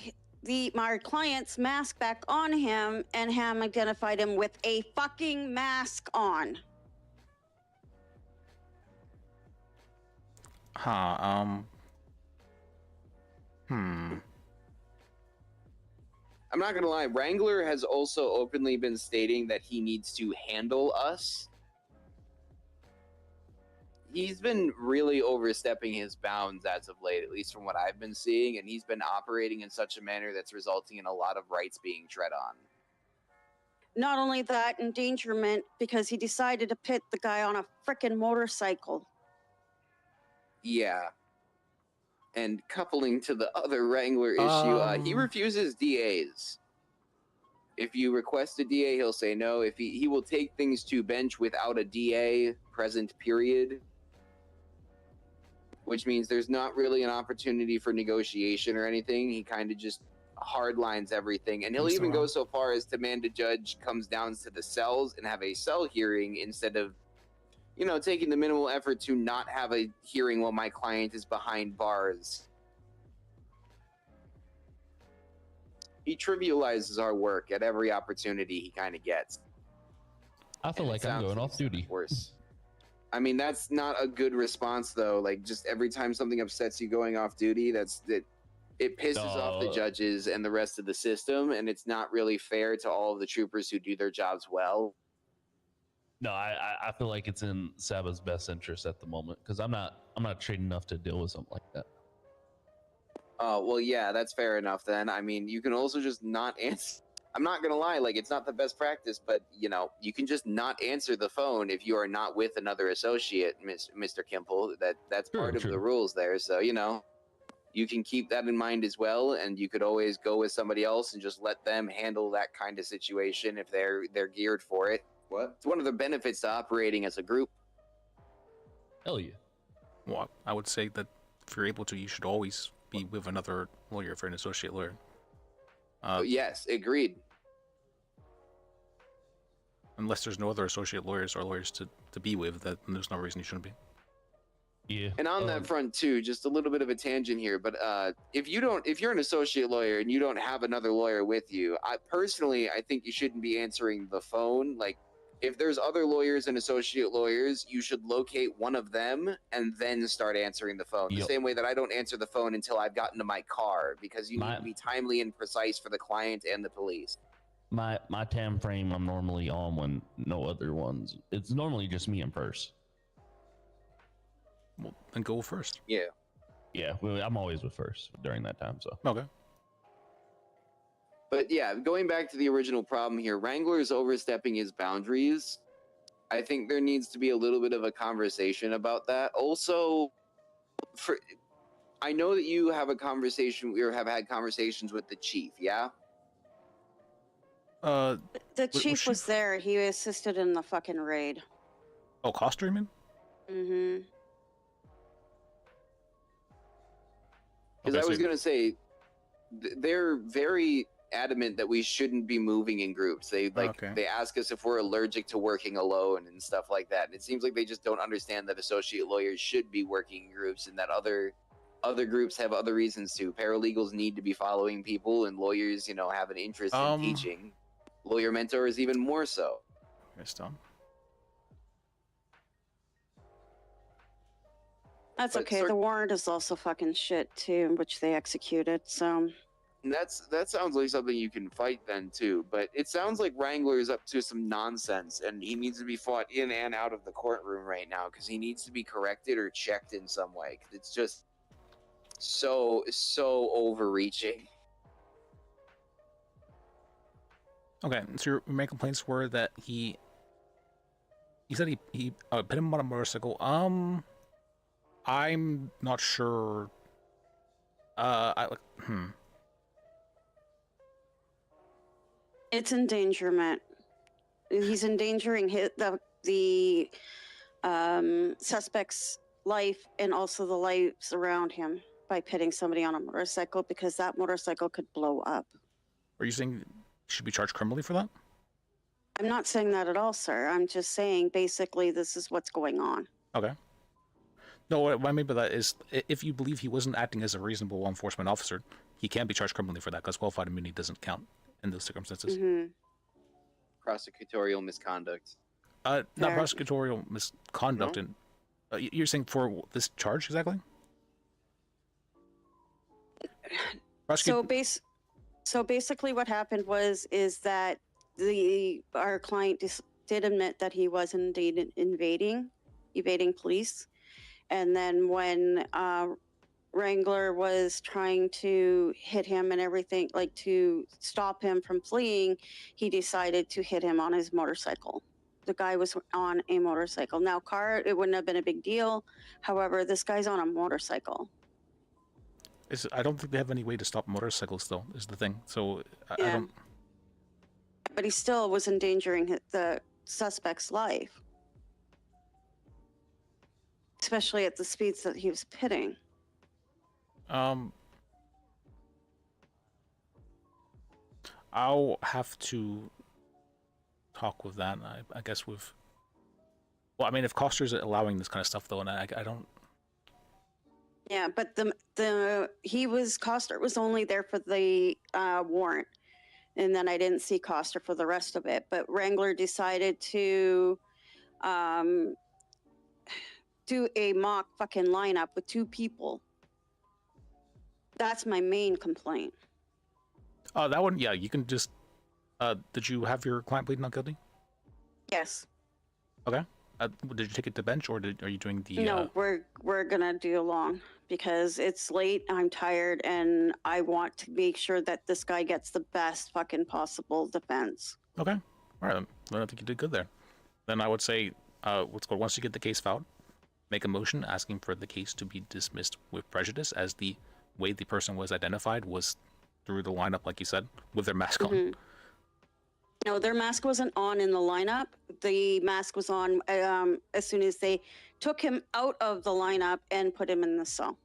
my client's mask back on him and identified him with a fucking mask on. I'm not gonna lie, Wrangler has also openly been stating that he needs to handle us. He's been really overstepping his bounds as of late, at least from what I've been seeing, and he's been operating in such a manner that's resulting in a lot of rights being tread on. Not only that, endangerment because he decided to pit the guy on a frickin' motorcycle. Yeah. And coupling to the other Wrangler issue, he refuses DAs. If you request a DA, he'll say no. If he will take things to bench without a DA present, period. Which means there's not really an opportunity for negotiation or anything. He kind of just hardlines everything. And he'll even go so far as to demand a judge comes down to the cells and have a cell hearing instead of, taking the minimal effort to not have a hearing while my client is behind bars. He trivializes our work at every opportunity he kind of gets. I feel like I'm going off duty. Worse. I mean, that's not a good response, though. Like, just every time something upsets you going off duty, it pisses off the judges and the rest of the system, and it's not really fair to all of the troopers who do their jobs well. No, I feel like it's in Saba's best interest at the moment because I'm not trained enough to deal with something like that. Oh, well, yeah, that's fair enough then. I mean, you can also just not answer. I'm not going to lie, like, it's not the best practice, but, you can just not answer the phone if you are not with another associate, Mr. Kimple. That's part of the rules there. So, you can keep that in mind as well, and you could always go with somebody else and just let them handle that kind of situation if they're geared for it. What? It's one of the benefits to operating as a group. Hell yeah. Well, I would say that if you're able to, you should always be with another lawyer for an associate lawyer. Yes, agreed. Unless there's no other associate lawyers or lawyers to be with, then there's no reason you shouldn't be. Yeah. And on that front too, just a little bit of a tangent here, but if you're an associate lawyer and you don't have another lawyer with you, I think you shouldn't be answering the phone. Like, if there's other lawyers and associate lawyers, you should locate one of them and then start answering the phone. The same way that I don't answer the phone until I've gotten to my car, because you need to be timely and precise for the client and the police. My time frame I'm normally on when no other ones. It's normally just me and first. Well, then go first. Yeah. Yeah, I'm always with first during that time. So okay. But yeah, going back to the original problem here, Wrangler is overstepping his boundaries. I think there needs to be a little bit of a conversation about that. Also, I know that you have a conversation, or have had conversations with the chief, yeah? The chief was there. He assisted in the fucking raid. Oh, Coster, you mean? Mm-hmm. Because Okay, I was so- gonna say, they're very adamant that we shouldn't be moving in groups. They ask us if we're allergic to working alone and stuff like that. And it seems like they just don't understand that associate lawyers should be working in groups and that other groups have other reasons to. Paralegals need to be following people, and lawyers, have an interest in teaching. Lawyer mentors even more so. Yes, Tom. That's But okay. The warrant is also fucking shit too, which they executed. So And that sounds like something you can fight then too. But it sounds like Wrangler is up to some nonsense, and he needs to be fought in and out of the courtroom right now because he needs to be corrected or checked in some way. 'Cause it's just so overreaching. Okay, so your main complaints were that he said he put him on a motorcycle. I'm not sure. it's endangerment. He's endangering the suspect's life and also the lives around him by pitting somebody on a motorcycle because that motorcycle could blow up. Are you saying he should be charged criminally for that? I'm not saying that at all, sir. I'm just saying basically this is what's going on. Okay. No, what I mean by that is, if you believe he wasn't acting as a reasonable law enforcement officer, he can be charged criminally for that because qualified immunity doesn't count in those circumstances. Prosecutorial misconduct. Not prosecutorial misconduct. No? And you're saying for this charge exactly? So basically, what happened is that our client did admit that he was indeed evading police, and then when Wrangler was trying to hit him and everything, like to stop him from fleeing, he decided to hit him on his motorcycle. The guy was on a motorcycle. Now, car, it wouldn't have been a big deal. However, this guy's on a motorcycle. I don't think they have any way to stop motorcycles, though, is the thing. So I don't. But he still was endangering the suspect's life, especially at the speeds that he was pitting. I'll have to talk with that. I guess with. Well, I mean, if Coster's allowing this kind of stuff, though, and I don't. Yeah, but Coster was only there for the warrant, and then I didn't see Coster for the rest of it. But Wrangler decided to do a mock fucking lineup with 2 people. That's my main complaint. Oh, that one, yeah, you can just. Did you have your client plead not guilty? Yes. Okay. Did you take it to bench, or are you doing the? No, we're gonna do long because it's late. I'm tired, and I want to make sure that this guy gets the best fucking possible defense. Okay. All right. Then I think you did good there. Then I would say, once you get the case filed, make a motion asking for the case to be dismissed with prejudice, as the way the person was identified was through the lineup, like you said, with their mask on. No, their mask wasn't on in the lineup. The mask was on as soon as they took him out of the lineup and put him in the cell.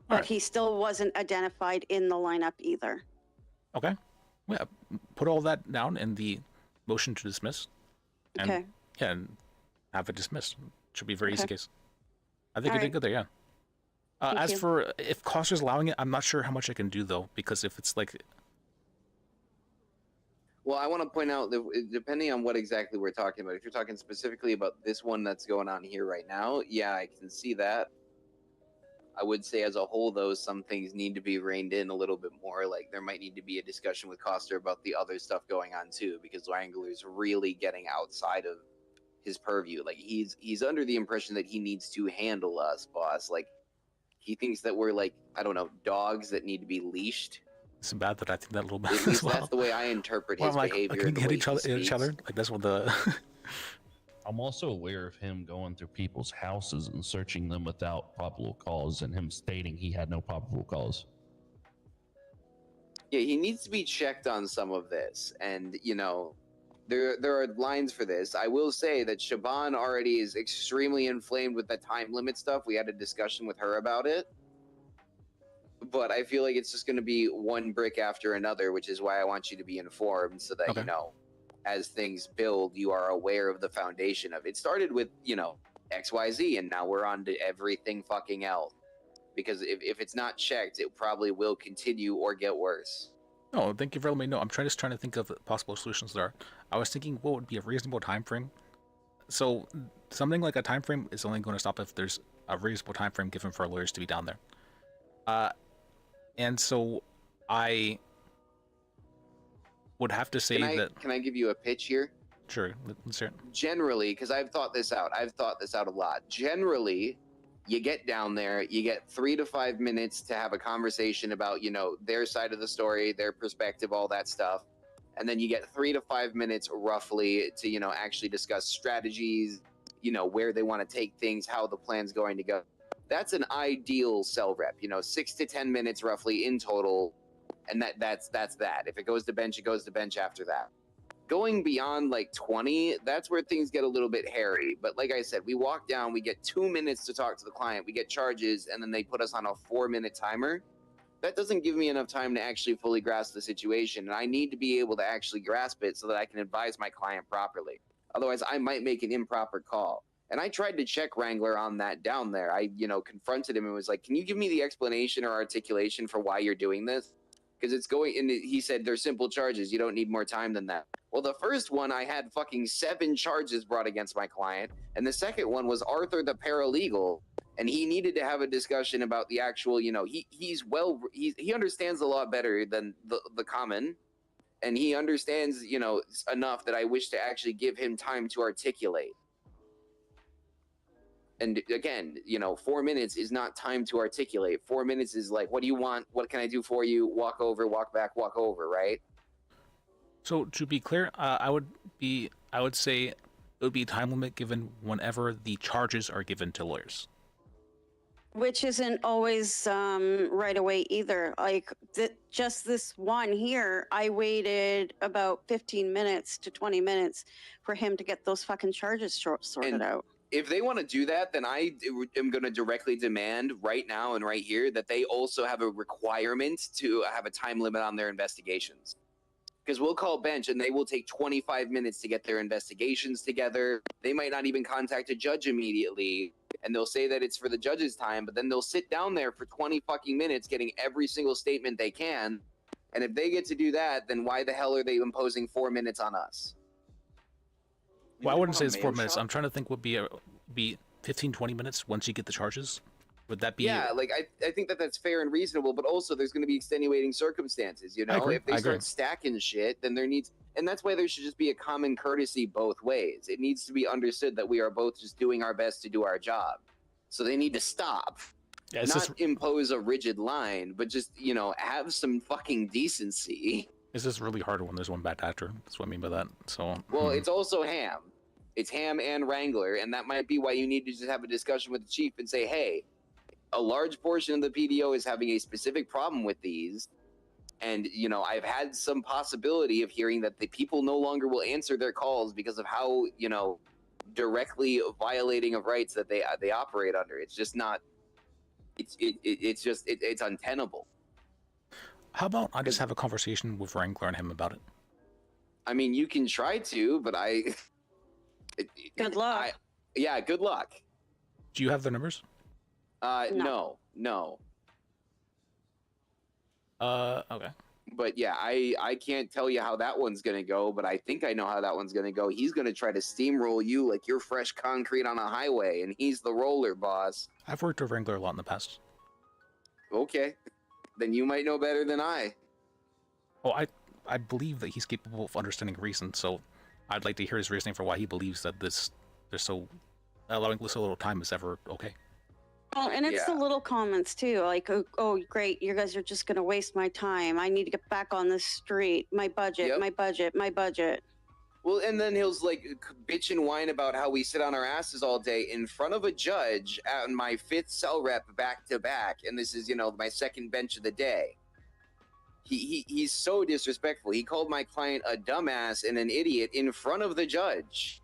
But he still wasn't identified in the lineup either. Okay. Yeah. Put all that down in the motion to dismiss. And, Okay. Yeah, and have it dismissed. Should be a very easy Okay. case. I think All you did right. good there, yeah. Thank As you. for if Coster's allowing it, I'm not sure how much I can do, though, because if it's like. Well, I want to point out that depending on what exactly we're talking about, if you're talking specifically about this one that's going on here right now, yeah, I can see that. I would say as a whole, though, some things need to be reined in a little bit more. Like there might need to be a discussion with Coster about the other stuff going on too, because Wrangler's really getting outside of his purview. Like he's under the impression that he needs to handle us, boss. Like he thinks that we're like, I don't know, dogs that need to be leashed. It's bad that I think that a little bit At as least well. that's the way I interpret Well, his I'm like, behavior. can and you the hit way each he other? speaks. Like that's what the. I'm also aware of him going through people's houses and searching them without probable cause, and him stating he had no probable cause. Yeah, he needs to be checked on some of this, and there are lines for this. I will say that Shaban already is extremely inflamed with the time limit stuff. We had a discussion with her about it. but I feel like it's just going to be one brick after another, which is why I want you to be informed so that, Okay. you know, as things build, you are aware of the foundation of it. It started with, you know, XYZ, and now we're on to everything fucking else. Because if it's not checked, it probably will continue or get worse. No, thank you for letting me know. I'm trying to think of possible solutions there. I was thinking what would be a reasonable time frame. So something like a time frame is only going to stop if there's a reasonable time frame given for lawyers to be down there. And so I would have to say that. Can I give you a pitch here? Sure, let's hear it. Generally, because I've thought this out a lot. Generally, you get down there, you get 3 to 5 minutes to have a conversation about, you know, their side of the story, their perspective, all that stuff. And then you get 3 to 5 minutes roughly to, you know, actually discuss strategies, you know, where they want to take things, how the plan's going to go. That's an ideal cell rep, you know, 6 to 10 minutes roughly in total. And that's that. If it goes to bench, it goes to bench after that. Going beyond like 20, that's where things get a little bit hairy. But like I said, we walk down, we get 2 minutes to talk to the client, we get charges, and then they put us on a 4-minute timer. That doesn't give me enough time to actually fully grasp the situation. And I need to be able to actually grasp it so that I can advise my client properly. Otherwise, I might make an improper call. And I tried to check Wrangler on that down there. I, you know, confronted him and was like, can you give me the explanation or articulation for why you're doing this? Because it's going, and he said, they're simple charges. You don't need more time than that. Well, the first one, I had fucking 7 charges brought against my client. And the second one was Arthur the paralegal. And he needed to have a discussion about the actual, you know, he understands the law better than the common. And he understands, you know, enough that I wish to actually give him time to articulate. And again, you know, 4 minutes is not time to articulate. 4 minutes is like, what do you want? What can I do for you? Walk over, walk back, walk over, right? So to be clear, I would say it would be a time limit given whenever the charges are given to lawyers. Which isn't always right away either. Like just this one here, I waited about 15 minutes to 20 minutes for him to get those fucking charges sorted out. If they want to do that, then I am going to directly demand right now and right here that they also have a requirement to have a time limit on their investigations. Because we'll call bench and they will take 25 minutes to get their investigations together. They might not even contact a judge immediately. And they'll say that it's for the judge's time, but then they'll sit down there for 20 fucking minutes getting every single statement they can. And if they get to do that, then why the hell are they imposing 4 minutes on us? Well, I wouldn't say it's 4 minutes. I'm trying to think would be 15, 20 minutes once you get the charges. Would that be? Yeah, like I think that that's fair and reasonable, but also there's going to be extenuating circumstances. You know, if they start stacking shit, then there needs, and that's why there should just be a common courtesy both ways. It needs to be understood that we are both just doing our best to do our job. So they need to stop. Yeah, not impose a rigid line, but just, you know, have some fucking decency. It's just really hard when there's one bad actor. That's what I mean by that. So. Well, it's also Ham. It's Ham and Wrangler, and that might be why you need to just have a discussion with the chief and say, hey, a large portion of the PDO is having a specific problem with these. And, you know, I've had some possibility of hearing that the people no longer will answer their calls because of how, you know, directly violating of rights that they operate under. It's just not, it's untenable. How about I just have a conversation with Wrangler and him about it? I mean, you can try to, but good luck. Yeah, good luck. Do you have their numbers? No. Okay. But yeah, I can't tell you how that one's gonna go, but I think I know how that one's gonna go. He's gonna try to steamroll you like you're fresh concrete on a highway, and he's the roller boss. I've worked with Wrangler a lot in the past. Okay, then you might know better than I. Oh, I believe that he's capable of understanding reason, so I'd like to hear his reasoning for why he believes that allowing this a little time is ever okay. Well, and it's the little comments too, like, oh, great, you guys are just going to waste my time. I need to get back on the street. My budget, my budget. Well, and then he'll like bitch and whine about how we sit on our asses all day in front of a judge on my 5th cell rep back to back, and this is, you know, my 2nd bench of the day. He's so disrespectful. He called my client a dumbass and an idiot in front of the judge.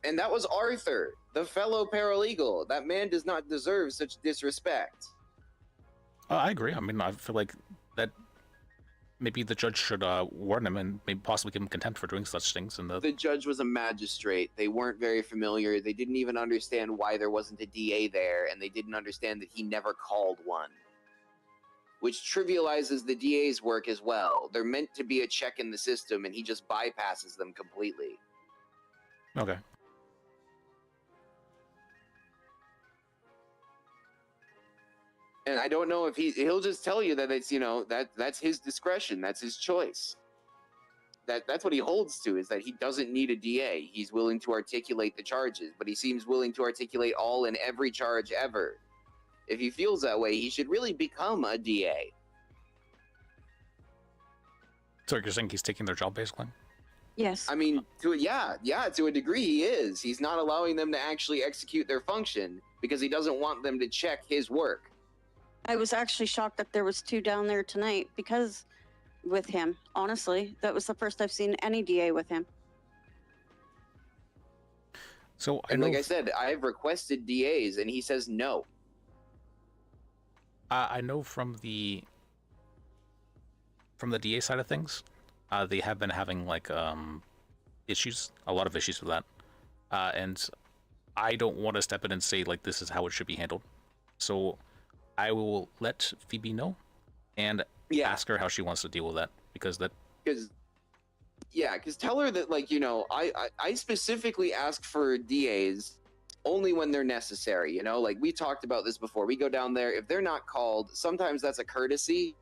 And that was Arthur, the fellow paralegal. That man does not deserve such disrespect. I agree. I mean, I feel like that maybe the judge should warn him and maybe possibly give him contempt for doing such things. And The judge was a magistrate. They weren't very familiar. They didn't even understand why there wasn't a DA there, and they didn't understand that he never called one. Which trivializes the DA's work as well. They're meant to be a check in the system, and he just bypasses them completely. Okay. And I don't know if he'll just tell you that it's, that's his discretion, that's his choice. That's what he holds to, is that he doesn't need a DA. He's willing to articulate the charges, but he seems willing to articulate all and every charge ever. If he feels that way, he should really become a DA. So you're saying he's taking their job, basically? Yes. I mean, to a degree he is. He's not allowing them to actually execute their function because he doesn't want them to check his work. I was actually shocked that there was 2 down there tonight because with him, honestly. That was the first I've seen any DA with him. So like I said, I've requested DAs and he says no. I know from the DA side of things, they have been having like issues, a lot of issues with that, and I don't want to step in and say like this is how it should be handled. So I will let Phoebe know and ask her how she wants to deal with that, because tell her that, like, I specifically ask for DAs only when they're necessary. Like we talked about this before. We go down there, if they're not called, sometimes that's a courtesy,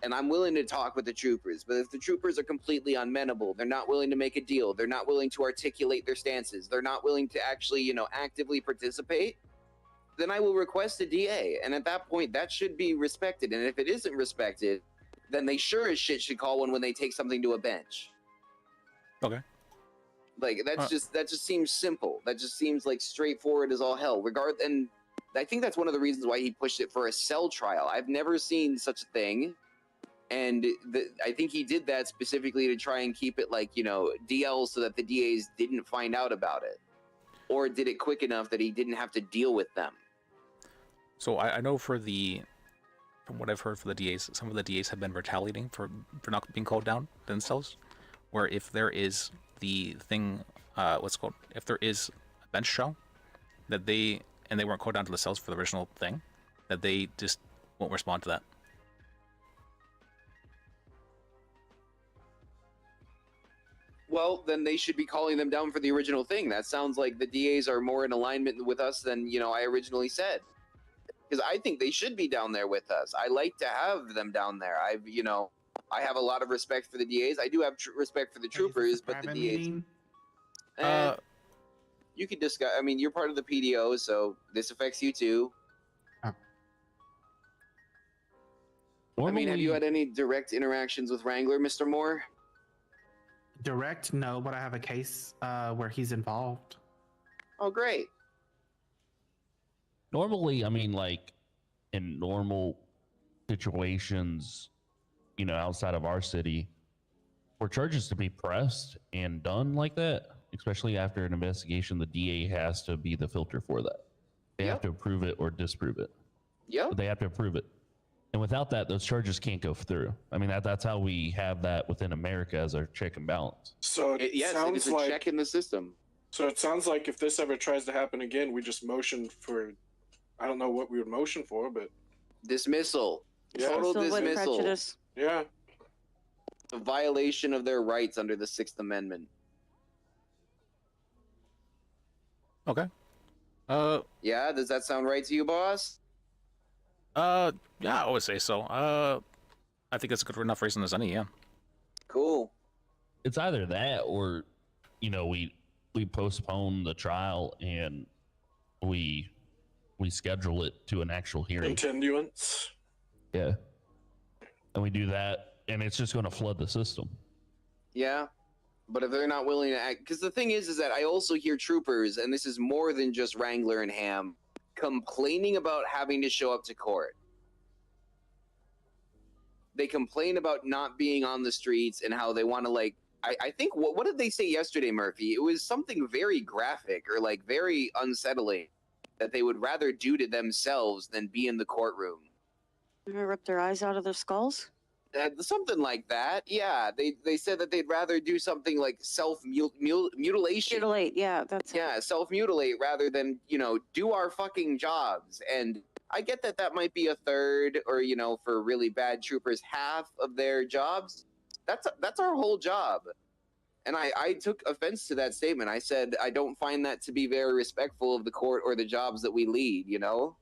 and I'm willing to talk with the troopers. But if the troopers are completely unmenable, they're not willing to make a deal, they're not willing to articulate their stances, they're not willing to actually, actively participate, then I will request a DA. And at that point, that should be respected. And if it isn't respected, then they sure as shit should call one when they take something to a bench. Okay. Like that just seems simple. That just seems like straightforward as all hell. And I think that's one of the reasons why he pushed it for a cell trial. I've never seen such a thing. And I think he did that specifically to try and keep it like, DL, so that the DAs didn't find out about it. Or did it quick enough that he didn't have to deal with them. So I know from what I've heard for the DAs, some of the DAs have been retaliating for not being called down themselves. Where if there is the thing, if there is a bench trial, that they weren't called down to the cells for the original thing, that they just won't respond to that. Well, then they should be calling them down for the original thing. That sounds like the DAs are more in alignment with us than, I originally said. Because I think they should be down there with us. I like to have them down there. I have a lot of respect for the DAs. I do have respect for the troopers, but the DAs... you could discuss... I mean, you're part of the PDO, so this affects you too. I mean, have you had any direct interactions with Wrangler, Mr. Moore? Direct? No, but I have a case where he's involved. Oh, great. Normally, I mean, like, in normal situations, outside of our city, for charges to be pressed and done like that, especially after an investigation, the DA has to be the filter for that. They have to approve it or disprove it. Yeah. But they have to approve it. And without that, those charges can't go through. I mean, that's how we have that within America as our check and balance. So it's a check in the system. So it sounds like if this ever tries to happen again, we just motion for, I don't know what we would motion for, but dismissal. Yeah. Total With dismissal. prejudice. Yeah. A violation of their rights under the 6th Amendment. Okay. Yeah, does that sound right to you, boss? Yeah, I would say so. I think it's a good enough reason as any, yeah. Cool. It's either that or, we postpone the trial and we schedule it to an actual hearing. Continuance. Yeah. And we do that, and it's just going to flood the system. Yeah. But if they're not willing to act, because the thing is that I also hear troopers, and this is more than just Wrangler and Ham, complaining about having to show up to court. They complain about not being on the streets and how they want to, like, I think what did they say yesterday, Murphy? It was something very graphic or like very unsettling that they would rather do to themselves than be in the courtroom. Rip their eyes out of their skulls? Something like that. Yeah, they said that they'd rather do something like mutilation. Mutilate, yeah, that's yeah, self-mutilate rather than, you know, do our fucking jobs. And I get that that might be a third, or, you know, for really bad troopers, half of their jobs. That's our whole job. And I took offense to that statement. I said I don't find that to be very respectful of the court or the jobs that we lead, you know?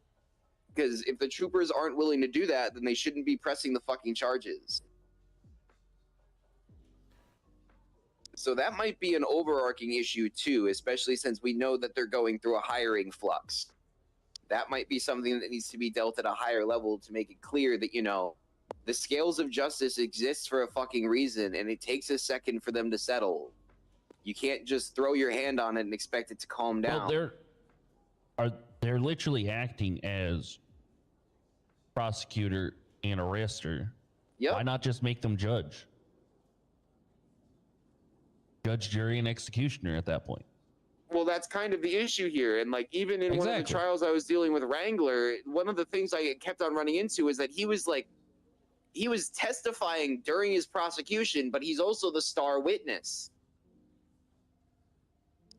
Because if the troopers aren't willing to do that, then they shouldn't be pressing the fucking charges. So that might be an overarching issue too, especially since we know that they're going through a hiring flux. That might be something that needs to be dealt at a higher level to make it clear that, you know, the scales of justice exist for a fucking reason, and it takes a second for them to settle. You can't just throw your hand on it and expect it to calm down. Well, they're literally acting as prosecutor and arrestor. Yep. Why not just make them judge? Judge, jury, and executioner at that point. Well, that's kind of the issue here. And like, even in one of the trials I was dealing with Wrangler, one of the things I kept on running into is that he was testifying during his prosecution, but he's also the star witness.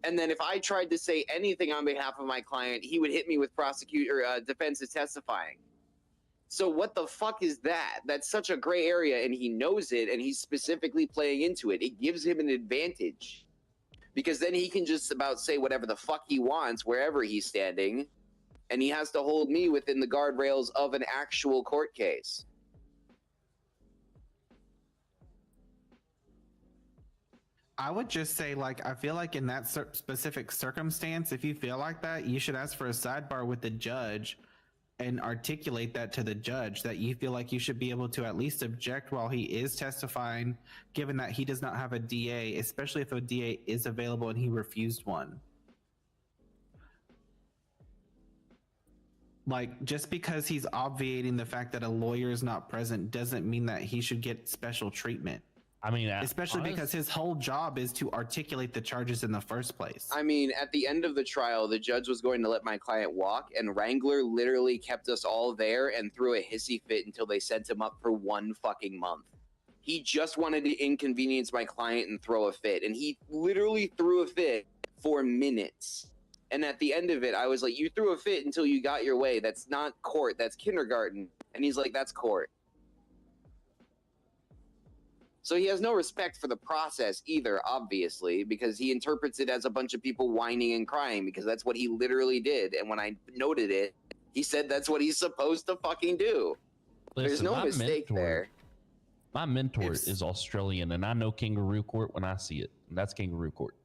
And then if I tried to say anything on behalf of my client, he would hit me with defense is testifying. So what the fuck is that? That's such a gray area, and he knows it, and he's specifically playing into it. It gives him an advantage, because then he can just about say whatever the fuck he wants wherever he's standing, and he has to hold me within the guardrails of an actual court case. I would just say, like, I feel like in that specific circumstance, if you feel like that, you should ask for a sidebar with the judge and articulate that to the judge, that you feel like you should be able to at least object while he is testifying, given that he does not have a DA, especially if a DA is available and he refused one. Like, just because he's obviating the fact that a lawyer is not present doesn't mean that he should get special treatment. I mean, especially because his whole job is to articulate the charges in the first place. I mean, at the end of the trial, the judge was going to let my client walk, and Wrangler literally kept us all there and threw a hissy fit until they sent him up for 1 fucking month. He just wanted to inconvenience my client and throw a fit, and he literally threw a fit for minutes. And at the end of it, I was like, you threw a fit until you got your way. That's not court, that's kindergarten. And he's like, that's court. So he has no respect for the process either, obviously, because he interprets it as a bunch of people whining and crying, because that's what he literally did. And when I noted it, he said that's what he's supposed to fucking do. There's no mistake there. My mentor is Australian, and I know kangaroo court when I see it. And that's kangaroo court.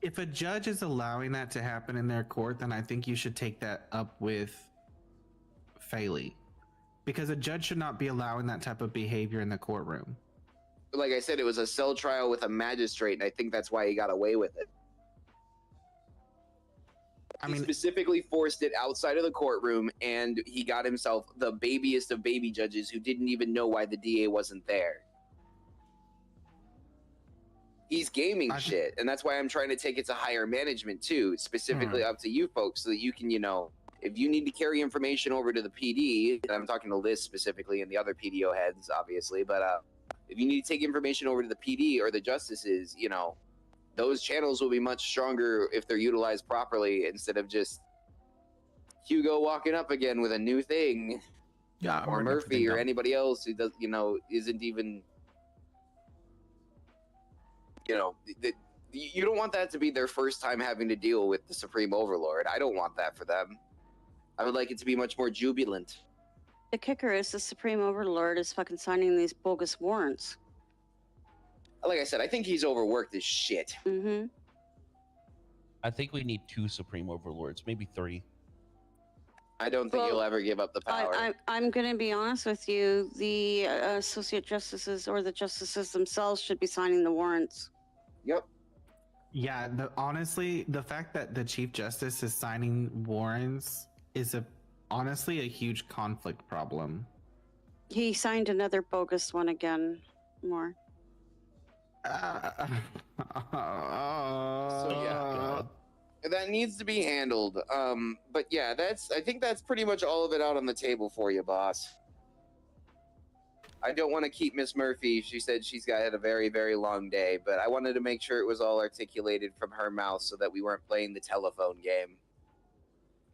If a judge is allowing that to happen in their court, then I think you should take that up with Faley. Because a judge should not be allowing that type of behavior in the courtroom. Like I said, it was a cell trial with a magistrate, and I think that's why he got away with it. He specifically forced it outside of the courtroom, and he got himself the babiest of baby judges who didn't even know why the DA wasn't there. He's gaming shit, and that's why I'm trying to take it to higher management too, specifically up to you folks, so that you can, you know, if you need to carry information over to the PD, and I'm talking to Liz specifically and the other PDO heads, obviously, but if you need to take information over to the PD or the justices, you know, those channels will be much stronger if they're utilized properly, instead of just Hugo walking up again with a new thing, or Murphy or anybody else who does, you know, isn't even, you know, you don't want that to be their first time having to deal with the Supreme Overlord. I don't want that for them. I would like it to be much more jubilant. The kicker is the Supreme Overlord is fucking signing these bogus warrants. Like I said, I think he's overworked as shit. Mm-hmm. I think we need 2 Supreme Overlords, maybe 3. I don't think you'll ever give up the power. I'm going to be honest with you. The associate justices or the justices themselves should be signing the warrants. Yep. Yeah, honestly, the fact that the Chief Justice is signing warrants is honestly a huge conflict problem. He signed another bogus one again, more. So yeah, that needs to be handled. But yeah, I think that's pretty much all of it out on the table for you, boss. I don't want to keep Miss Murphy. She said she's had a very, very long day, but I wanted to make sure it was all articulated from her mouth so that we weren't playing the telephone game.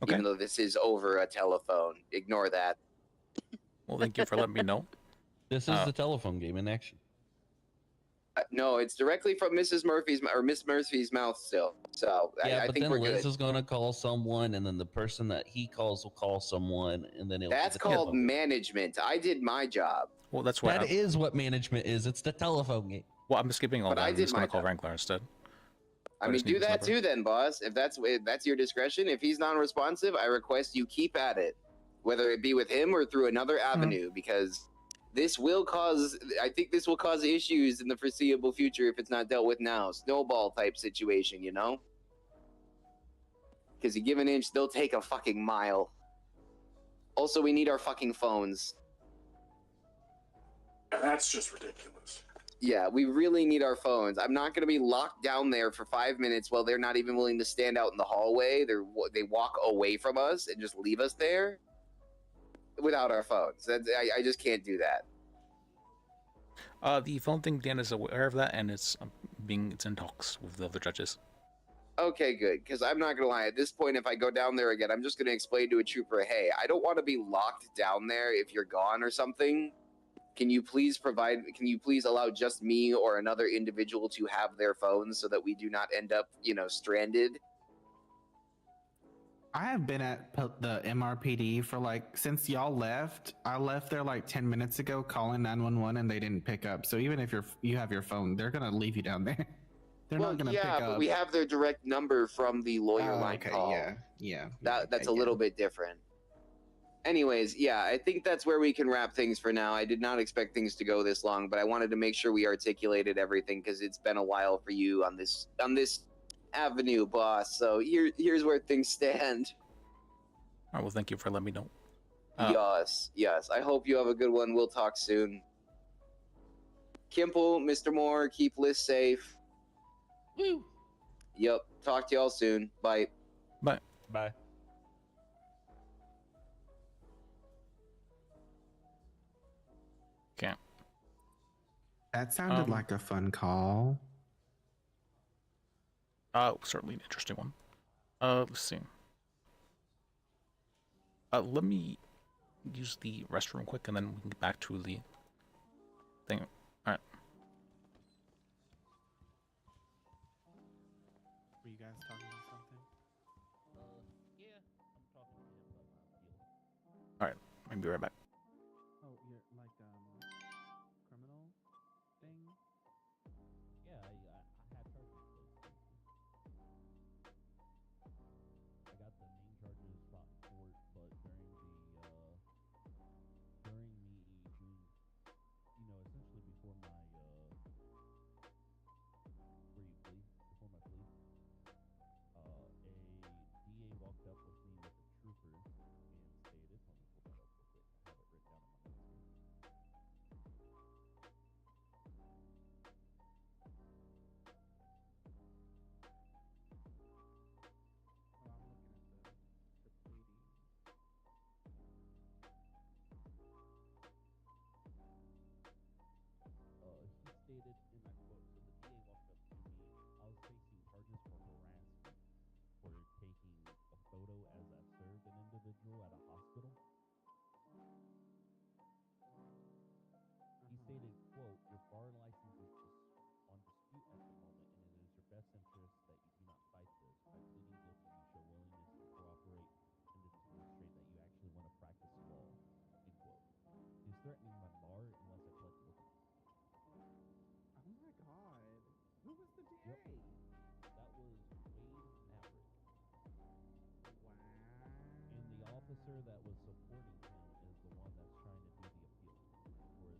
Okay. Even though this is over a telephone. Ignore that. Well, thank you for letting me know. This is the telephone game in action. No, it's directly from Mrs. Murphy's or Miss Murphy's mouth still. So Yeah, I but think then we're Liz good. is going to call someone, and then the person that he calls will call someone, and then it'll That's be the called telephone game. management. I did my job. Well, that's why That is what management is. It's the telephone game. Well, I'm skipping all But that. I I'm did just going my to call job. Wrangler instead. I I mean, just need do his that number. too, then, boss. If that's your discretion. If he's non-responsive, I request you keep at it, whether it be with him or through another avenue, because this will cause. I think this will cause issues in the foreseeable future if it's not dealt with now. Snowball type situation, you know. Because you give an inch, they'll take a fucking mile. Also, we need our fucking phones. That's just ridiculous. Yeah, we really need our phones. I'm not going to be locked down there for 5 minutes while they're not even willing to stand out in the hallway. They walk away from us and just leave us there without our phones. I just can't do that. The phone thing, Dan is aware of that, and it's in talks with the other judges. Okay, good. Because I'm not going to lie. At this point, if I go down there again, I'm just going to explain to a trooper, hey, I don't want to be locked down there if you're gone or something. Can you please allow just me or another individual to have their phones so that we do not end up, stranded? I have been at the MRPD for since y'all left. I left there 10 minutes ago calling 911 and they didn't pick up. So even if you have your phone, they're going to leave you down there. They're not going to pick up. Yeah, but we have their direct number from the lawyer line call. Yeah. That's a little bit different. Anyways, yeah, I think that's where we can wrap things for now. I did not expect things to go this long, but I wanted to make sure we articulated everything because it's been a while for you on this avenue, boss. So here's where things stand. All right, well, thank you for letting me know. Yes. I hope you have a good one. We'll talk soon. Kimple, Mr. Moore, keep Liz safe. Woo. Yep. Talk to y'all soon. Bye. Bye. Bye. Okay. That sounded like a fun call. Certainly an interesting one. Let's see. Let me use the restroom quick, and then we can get back to the thing. All right. Were you guys talking about something? Yeah, I'm talking to him about my appeal. All right. I'll be right back. Oh, you're criminal thing? Yeah, I had charges against me. I got the main charges fought in court, but during me doing, essentially before my before my plea, a DA walked up with me with a trooper and stated, let me pull that up real quick. I have it written down in my notes here. Oh, I'm looking at the pleading. He stated, and I quote, so the DA walked up to me, I was facing charges for harassment for taking a photo as I served an individual at a hospital. He stated, quote, your bar license is on dispute at the moment, and it is your best interest that you do not fight this. By pleading guilty, you show willingness to cooperate and to demonstrate that you actually want to practice law, end quote. He's threatening my bar unless I pled guilty. Oh my god. Who was the DA? Yep. That was Wade Maverick. Wow. And the officer that was supporting him is the one that's trying to do the appeal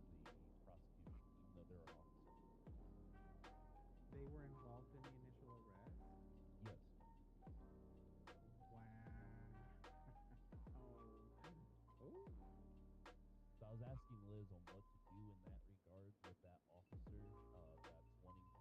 for the prosecution, even though they're an officer. They were involved in the initial arrest? Yes. Wow. Oh. So I was asking Liz on what to do in that regard with that officer that's wanting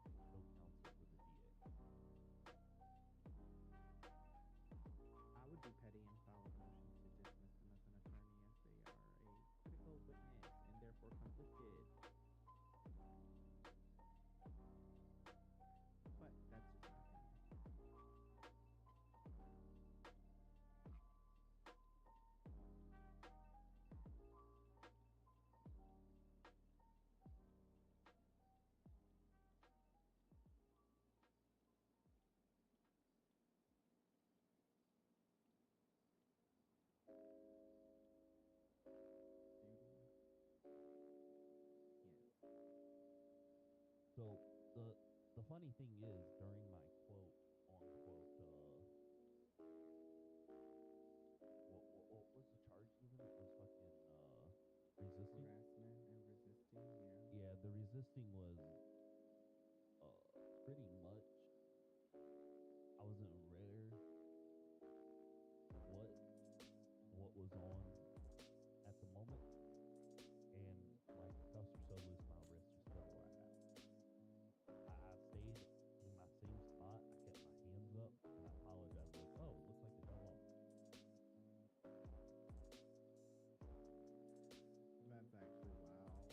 funny thing is, during my quote unquote, what was the charge even? It was fucking resisting. Harassment and resisting. Yeah. Yeah, the resisting was pretty much. I wasn't aware what was on at the moment, and like the cuffs were so loose, my wrist just fell right out. I stayed in my same spot. I kept my hands up, and I apologized. Like, oh, it looks like they fell off. That's actually wow.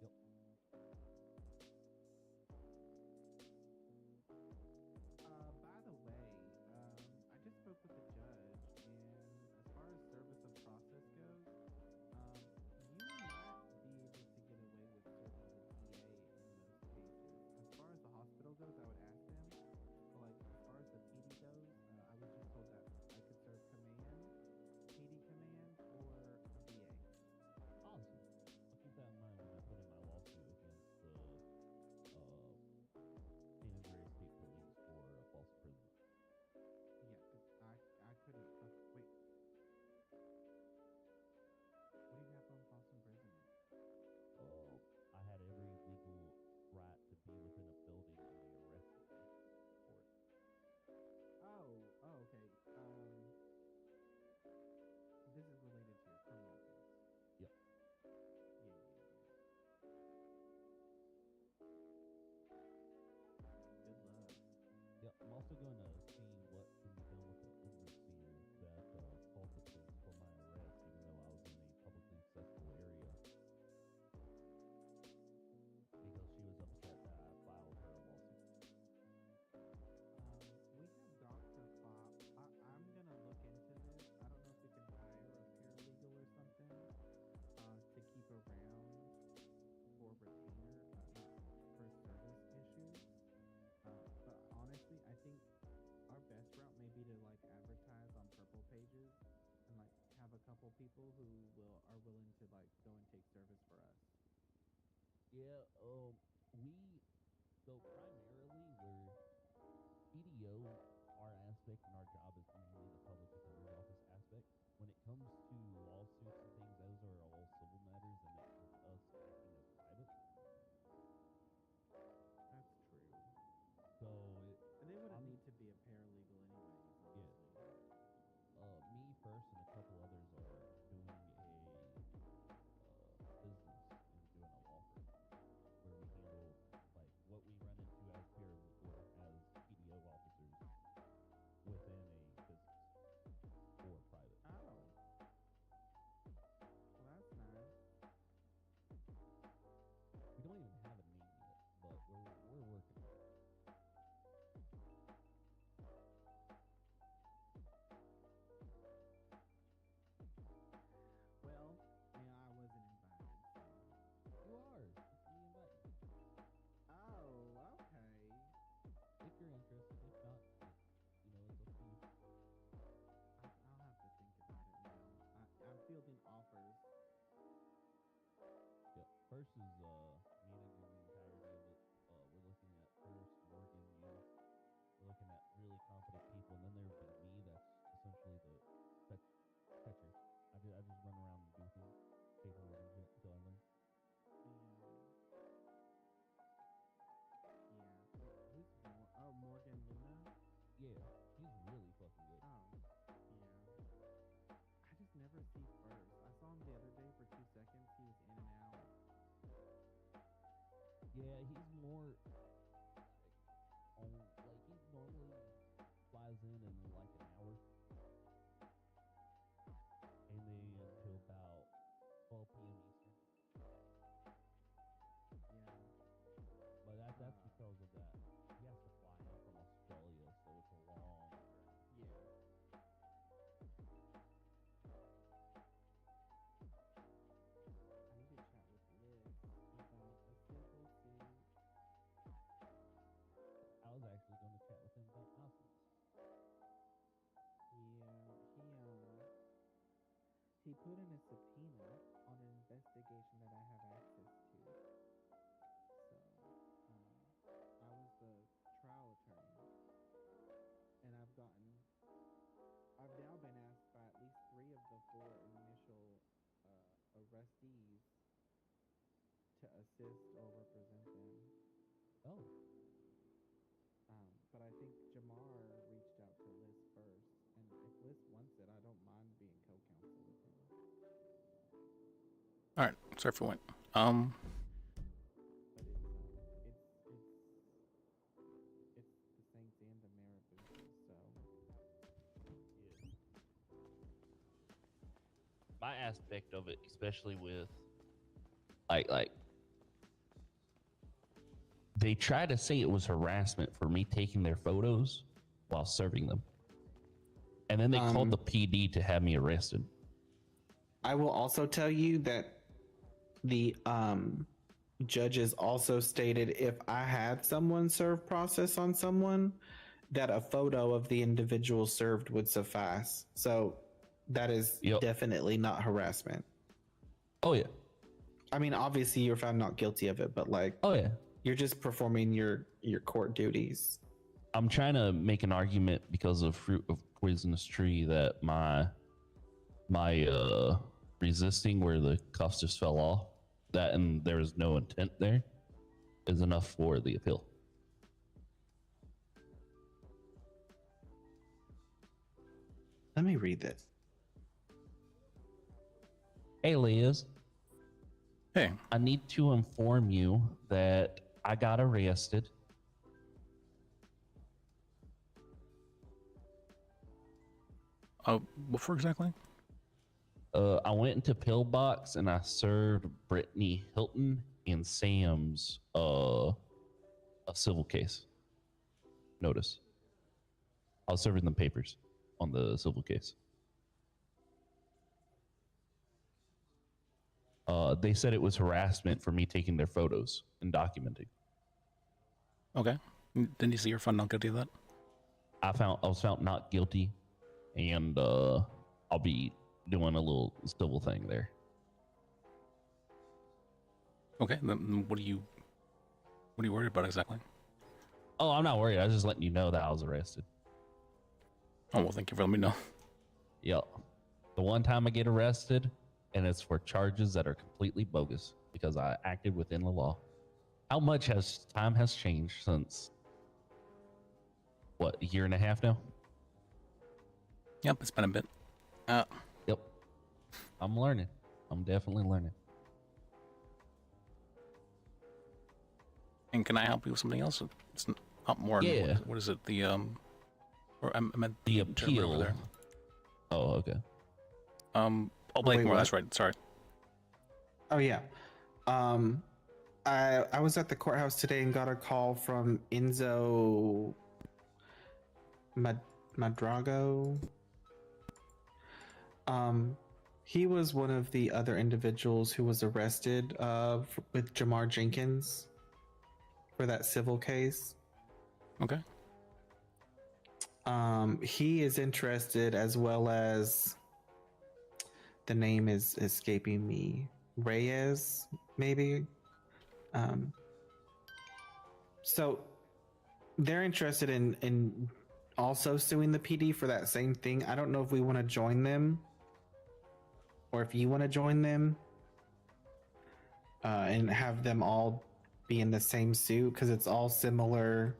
Yep. By the way, I just spoke with the judge, and as far as service of process goes, you might be able to get away with serving the DA in most cases. As far as the hospital goes, I would ask them. But like as far as the PD goes, I was just told that I could serve command, PD command, or a VA. Awesome. I'll keep that in mind when I put in my lawsuit against the San Andreas State Police for false imprisonment. Yeah, because I couldn't. Wait. What do you have on false imprisonment? I had every legal right to be within a building, and they arrested me for it. Oh, okay. This is related to your criminal case. Yep. Yeah. Good luck. Yep. I'm also going to see what can be done with the overseer that called the police for my arrest, even though I was in a publicly accessible area, because she was upset that I filed her lawsuit. We have Dr. Fop. I'm gonna look into this. I don't know if we can hire a paralegal or something to keep around for retainer, for service issues. But honestly, I think our best route may be to like advertise on Purple pages and like have a couple people who are willing to like go and take service for us. Yeah. So primarily we're PDO. Our aspect and our job is mainly the public defender's office aspect. When it comes to lawsuits and things, those are all civil matters, and it's with us acting as private. That's true. So And they wouldn't need to be a paralegal anyways, honestly. Me first and a couple others are doing a business and doing a law firm where we handle like what we run into as paralegal or as PDO officers within a business or private. Oh. Well, that's nice. We don't even have a name yet, but we're working on it. Well, I wasn't invited, so. You are. You invite me. Oh, okay. If you're interested, if not, it's up to you. I'll have to think about it now. I'm fielding offers. Yeah. First is managing the entirety of it. We're looking at first Morgan, you. We're looking at really competent people, and then there would be me. That's essentially the catcher. I just run around and do things, paperwork and shit until I learn. Yeah. Who's more? Oh, Morgan Luna? Yeah, he's really fucking good. Oh, yeah. I just never see first. I saw him the other day for 2 seconds. He was in and out. Yeah, he's more he normally flies in like an hour, and then until about 12 p.m. Eastern. Yeah. But that's because of that. He has to fly in from Australia, so it's a long journey. Yeah. I need to chat with Liz about a civil suit. I was actually going to chat with him about houses. Yeah, he put in a subpoena on an investigation that I have access to. So, the four initial arrestees to assist or represent them. Oh. But I think Jamar reached out to Liz first, and if Liz wants it, I don't mind being co-counsel with him. All right, sorry for what. But it's the Saints and the Marabouts, so My aspect of it, especially with like they try to say it was harassment for me taking their photos while serving them, and then they called the PD to have me arrested. I will also tell you that the judges also stated if I had someone serve process on someone, that a photo of the individual served would suffice. So that is definitely not harassment. Oh yeah. I mean, obviously you're found not guilty of it, but like, oh yeah, you're just performing your court duties. I'm trying to make an argument because of Fruit of Poisonous Tree that my resisting where the cuffs just fell off, that and there was no intent there, is enough for the appeal. Let me read this. Hey Liz. Hey. I need to inform you that I got arrested. What for exactly? I went into Pillbox and I served Brittany Hilton and Sam's a civil case notice. I was serving them papers on the civil case. They said it was harassment for me taking their photos and documenting. Okay. Didn't you see your found not guilty of that? I was found not guilty, and I'll be doing a little civil thing there. Okay. Then what are you worried about exactly? Oh, I'm not worried. I was just letting you know that I was arrested. Oh well, thank you for letting me know. Yep. The one time I get arrested, and it's for charges that are completely bogus because I acted within the law. How much time has changed since, what, a year and a half now? Yep, it's been a bit. Yep. I'm learning. I'm definitely learning. And can I help you with something else? It's not more. Yeah. What is it? The or I meant the appeal over there. Oh, okay. Oh, Blakemore. That's right. Sorry. Oh yeah. I was at the courthouse today and got a call from Enzo Madrago. He was one of the other individuals who was arrested with Jamar Jenkins for that civil case. Okay. He is interested, as well as the name is escaping me. Reyes, maybe. So they're interested in also suing the PD for that same thing. I don't know if we want to join them, or if you want to join them, and have them all be in the same suit, because it's all similar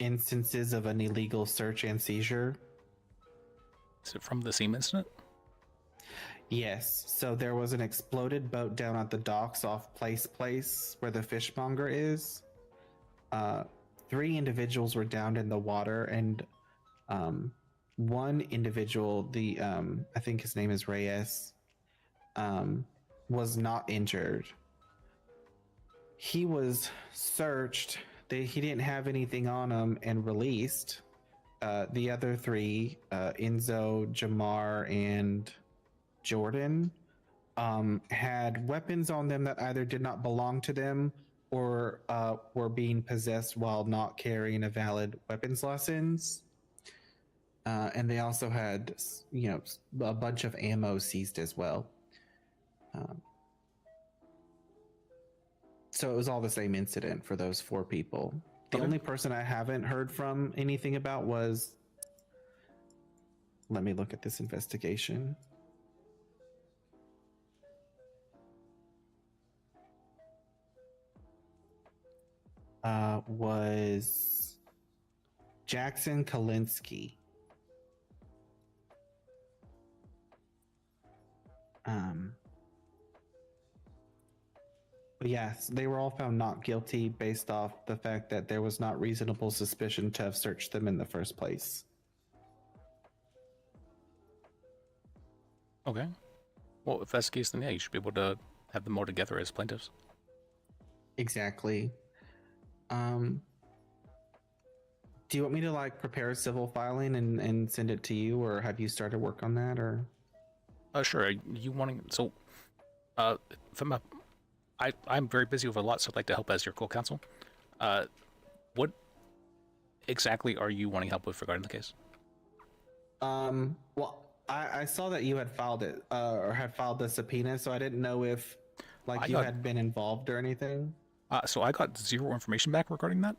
instances of an illegal search and seizure. Is it from the same incident? Yes. So there was an exploded boat down at the docks off Place where the fishmonger is. 3 individuals were downed in the water, and one individual, I think his name is Reyes, was not injured. He was searched. He didn't have anything on him and released. The other 3, Enzo, Jamar, and Jordan, had weapons on them that either did not belong to them or were being possessed while not carrying a valid weapons license. And they also had, a bunch of ammo seized as well. So it was all the same incident for those 4 people. The only person I haven't heard from anything about was let me look at this investigation. Was Jackson Kalinsky. But yes, they were all found not guilty based off the fact that there was not reasonable suspicion to have searched them in the first place. Okay. Well, if that's the case, then yeah, you should be able to have them all together as plaintiffs. Exactly. Do you want me to like prepare a civil filing and send it to you, or have you started work on that, or? Sure. You wanting so? From I'm very busy with a lot, so I'd like to help as your co-counsel. What exactly are you wanting help with regarding the case? Well, I saw that you had filed it, or had filed the subpoena, so I didn't know if, like, you had been involved or anything. So I got zero information back regarding that.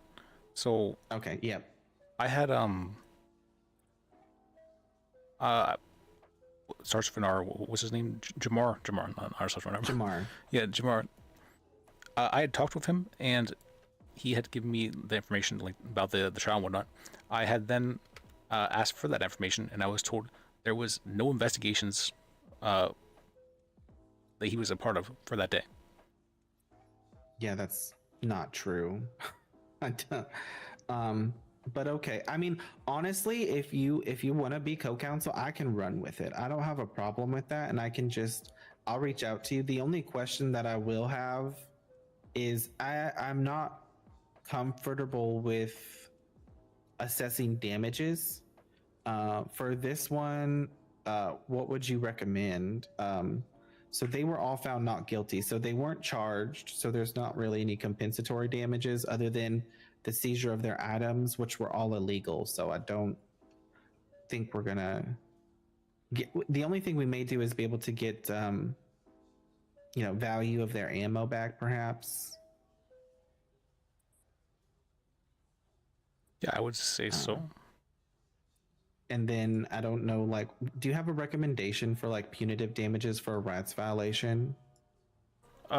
So okay, yep. I had Sergeant Finar, what was his name? Jamar, not our Sergeant Finar. Jamar. Yeah, Jamar. I had talked with him, and he had given me the information like about the trial and whatnot. I had then asked for that information, and I was told there was no investigations that he was a part of for that day. Yeah, that's not true. But okay. I mean, honestly, if you want to be co-counsel, I can run with it. I don't have a problem with that, and I'll reach out to you. The only question that I will have is I'm not comfortable with assessing damages. For this one, what would you recommend? So they were all found not guilty, so they weren't charged, so there's not really any compensatory damages other than the seizure of their items, which were all illegal. So I don't think we're gonna get, the only thing we may do is be able to get value of their ammo back, perhaps. Yeah, I would say so. And then I don't know, like, do you have a recommendation for like punitive damages for a rats violation?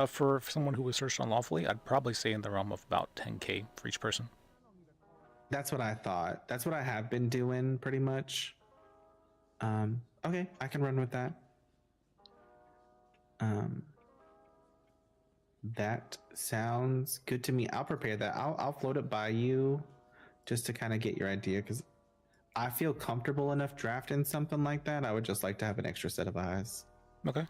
For someone who was searched unlawfully, I'd probably say in the realm of about 10K for each person. That's what I thought. That's what I have been doing pretty much. Okay, I can run with that. That sounds good to me. I'll prepare that. I'll float it by you just to kind of get your idea, because I feel comfortable enough drafting something like that. I would just like to have an extra set of eyes. Okay.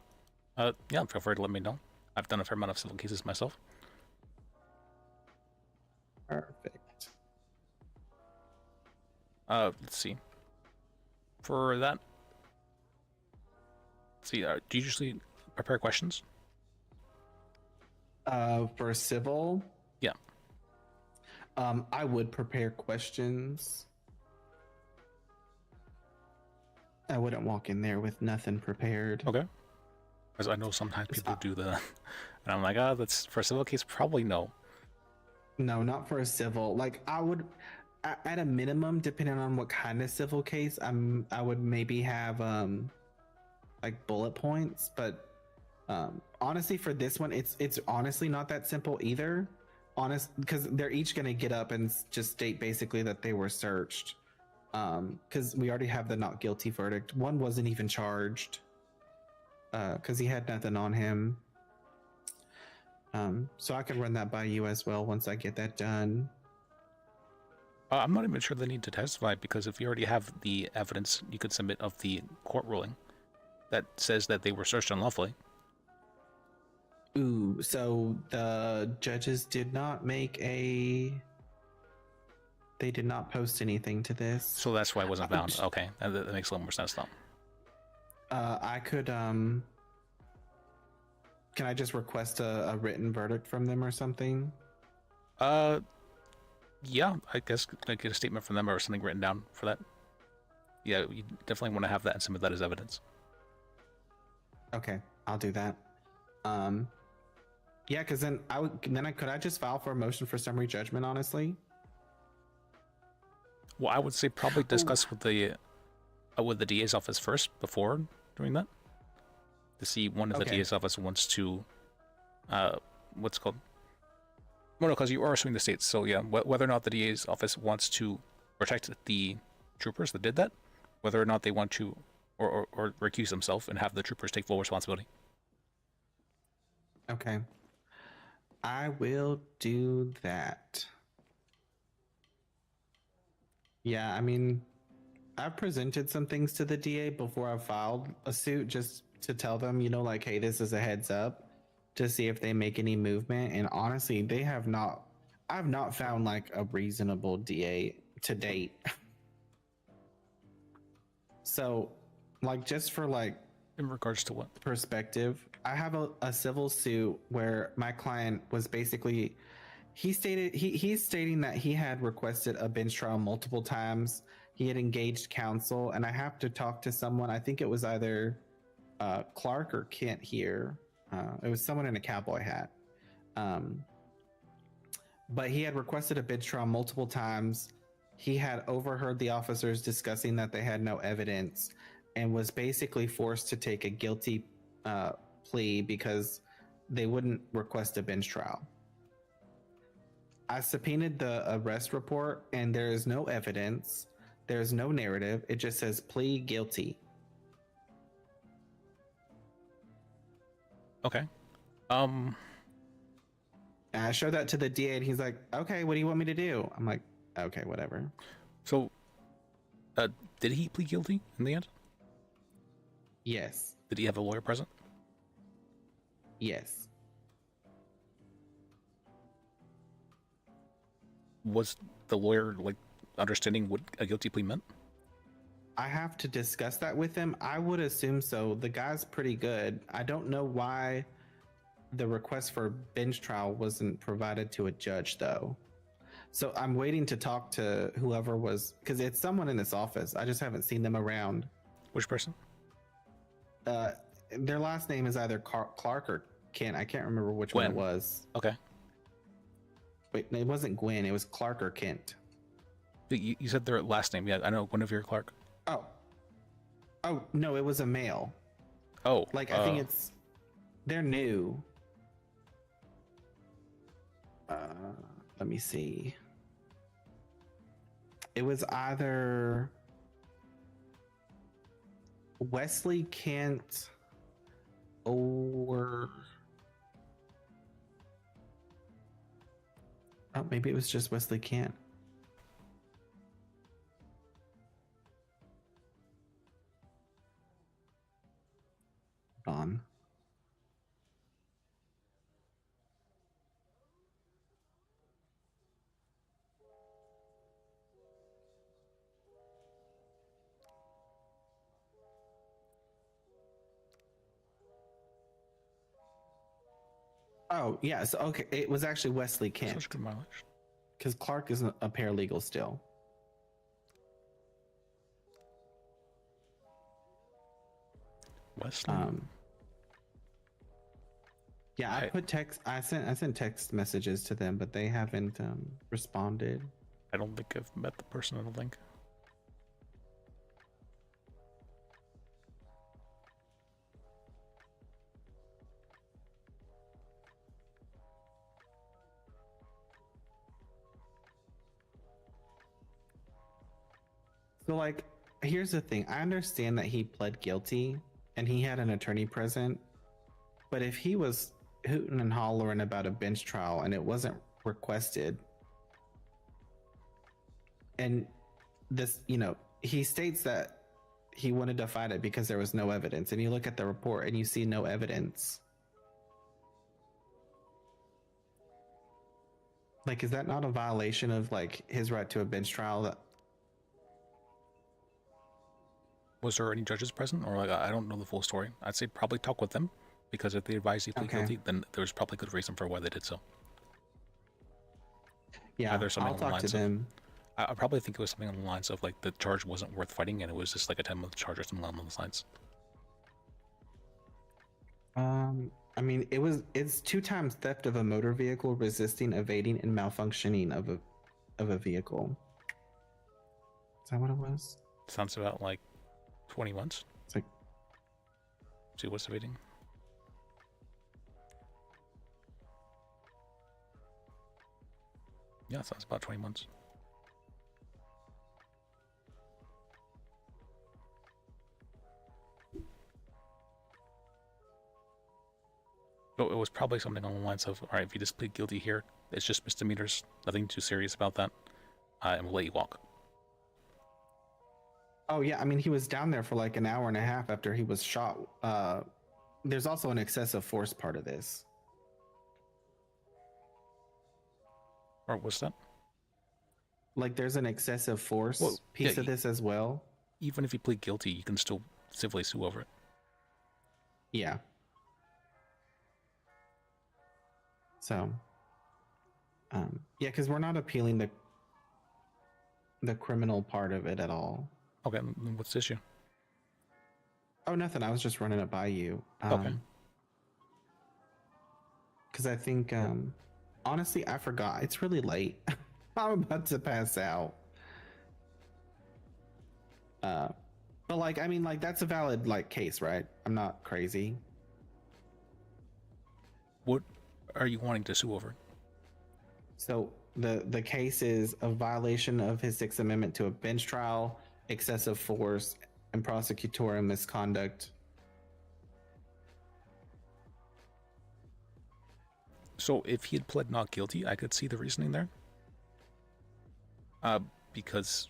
Yeah, feel free to let me know. I've done a fair amount of civil cases myself. Perfect. Let's see. For that, let's see. Do you usually prepare questions? For civil? Yeah. I would prepare questions. I wouldn't walk in there with nothing prepared. Okay. Because I know sometimes people do the, and I'm like, that's for a civil case, probably no. No, not for a civil. Like, I would, at a minimum, depending on what kind of civil case, I would maybe have like bullet points. But honestly, for this one, it's honestly not that simple either. Because they're each gonna get up and just state basically that they were searched. Because we already have the not guilty verdict. One wasn't even charged. Because he had nothing on him. So I can run that by you as well once I get that done. I'm not even sure they need to testify, because if you already have the evidence you could submit of the court ruling that says that they were searched unlawfully. Ooh, so the judges did not they did not post anything to this. So that's why it wasn't found. Okay, that makes a little more sense though. I could, can I just request a written verdict from them or something? Yeah, I guess I get a statement from them or something written down for that. Yeah, you definitely want to have that and submit that as evidence. Okay, I'll do that. Yeah, because then could I just file for a motion for summary judgment, honestly? Well, I would say probably discuss with the with the DA's office first before doing that? To see one of the Okay. DA's office wants to, what's it called? Well, no, because you are suing the state, so yeah, whether or not the DA's office wants to protect the troopers that did that, whether or not they want to, or recuse themselves and have the troopers take full responsibility. Okay. I will do that. Yeah, I mean, I've presented some things to the DA before I filed a suit just to tell them, you know, like, hey, this is a heads up to see if they make any movement. And honestly, they have not, I've not found like a reasonable DA to date. So, like, just for like, in regards to what perspective, I have a civil suit where my client was basically, he's stating that he had requested a bench trial multiple times. He had engaged counsel, and I have to talk to someone. I think it was either Clark or Kent here. It was someone in a cowboy hat. But he had requested a bench trial multiple times. He had overheard the officers discussing that they had no evidence and was basically forced to take a guilty plea because they wouldn't request a bench trial. I subpoenaed the arrest report, and there is no evidence. There's no narrative. It just says plea guilty. Okay. And I showed that to the DA, and he's like, "Okay, what do you want me to do?" I'm like, "Okay, whatever." So, did he plead guilty in the end? Yes. Did he have a lawyer present? Yes. Was the lawyer like understanding what a guilty plea meant? I have to discuss that with him. I would assume so. The guy's pretty good. I don't know why the request for bench trial wasn't provided to a judge, though. So I'm waiting to talk to whoever was, because it's someone in this office. I just haven't seen them around. Which person? Their last name is either Clark or Kent. I can't remember which one it was. Okay. Wait, it wasn't Gwen. It was Clark or Kent. You said their last name. Yeah, I know Guinevere Clark. Oh, no, it was a male. Oh. Like, I think they're new. Let me see. It was either Wesley Kent or maybe it was just Wesley Kent. Hold on. Oh, yeah. So, okay. It was actually Wesley Kent. Such good mileage. Because Clark is a paralegal still. Wesley. Yeah, I put text. I sent text messages to them, but they haven't responded. I don't think I've met the person. I don't think. So, like, here's the thing. I understand that he pled guilty and he had an attorney present, but if he was hooting and hollering about a bench trial and it wasn't requested, and this, you know, he states that he wanted to fight it because there was no evidence, and you look at the report and you see no evidence. Like, is that not a violation of, like, his right to a bench trial? That was there any judges present, or like I don't know the full story? I'd say probably talk with them, because if they advise you plead guilty, then there's probably good reason for why they did so. Yeah, Either something I'll along the talk to lines of- them. I probably think it was something along the lines of like the charge wasn't worth fighting, and it was just like a 10-month charge or something along those lines. I mean, it's 2 times theft of a motor vehicle, resisting, evading, and malfunctioning of a vehicle. Is that what it was? Sounds about like 20 months. It's like, see what's evading. Yeah, sounds about 20 months. So it was probably something along the lines of, all right, if you just plead guilty here, it's just misdemeanors, nothing too serious about that, and we'll let you walk. oh yeah, I mean, he was down there for like an hour and a half after he was shot. There's also an excessive force part of this. Or what's that? Like, there's an excessive force piece of this as well. Even if you plead guilty, you can still civilly sue over it. Yeah. So, yeah, because we're not appealing the criminal part of it at all. Okay, what's the issue? Oh, nothing. I was just running it by you. Okay. Because I think, honestly, I forgot. It's really late. I'm about to pass out. But like, I mean, like, that's a valid like case, right? I'm not crazy. What are you wanting to sue over? So the case is a violation of his Sixth Amendment to a bench trial, excessive force, and prosecutorial misconduct. So if he had pled not guilty, I could see the reasoning there. Because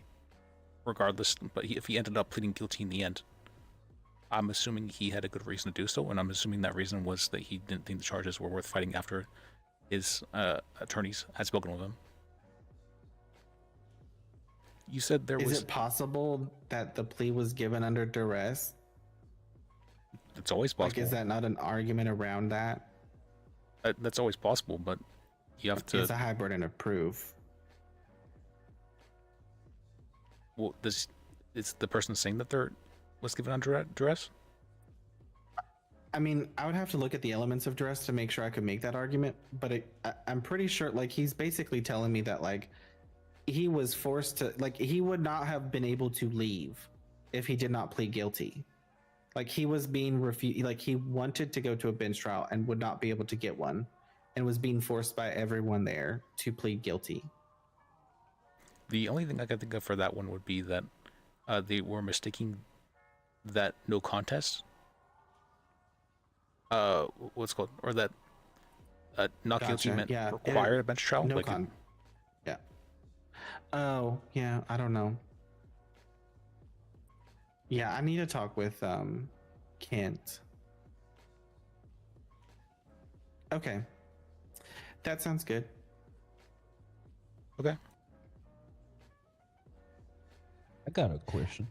regardless, but if he ended up pleading guilty in the end, I'm assuming he had a good reason to do so, and I'm assuming that reason was that he didn't think the charges were worth fighting after his attorneys had spoken with him. You said there was... Is it possible that the plea was given under duress? It's always possible. Like, is that not an argument around that? That's always possible, but you have to... It's a high burden of proof. Well, is the person saying that there was given under duress? I mean, I would have to look at the elements of duress to make sure I could make that argument, but I'm pretty sure, like, he's basically telling me that, like, he was forced to, like, he would not have been able to leave if he did not plead guilty. Like, he was being refused, like, he wanted to go to a bench trial and would not be able to get one, and was being forced by everyone there to plead guilty. The only thing I can think of for that one would be that they were mistaking that no contest, what's it called, or that not guilty meant required a bench trial. No like yeah. Oh yeah, I don't know. Yeah, I need to talk with Kent. Okay, that sounds good. Okay. I got a question.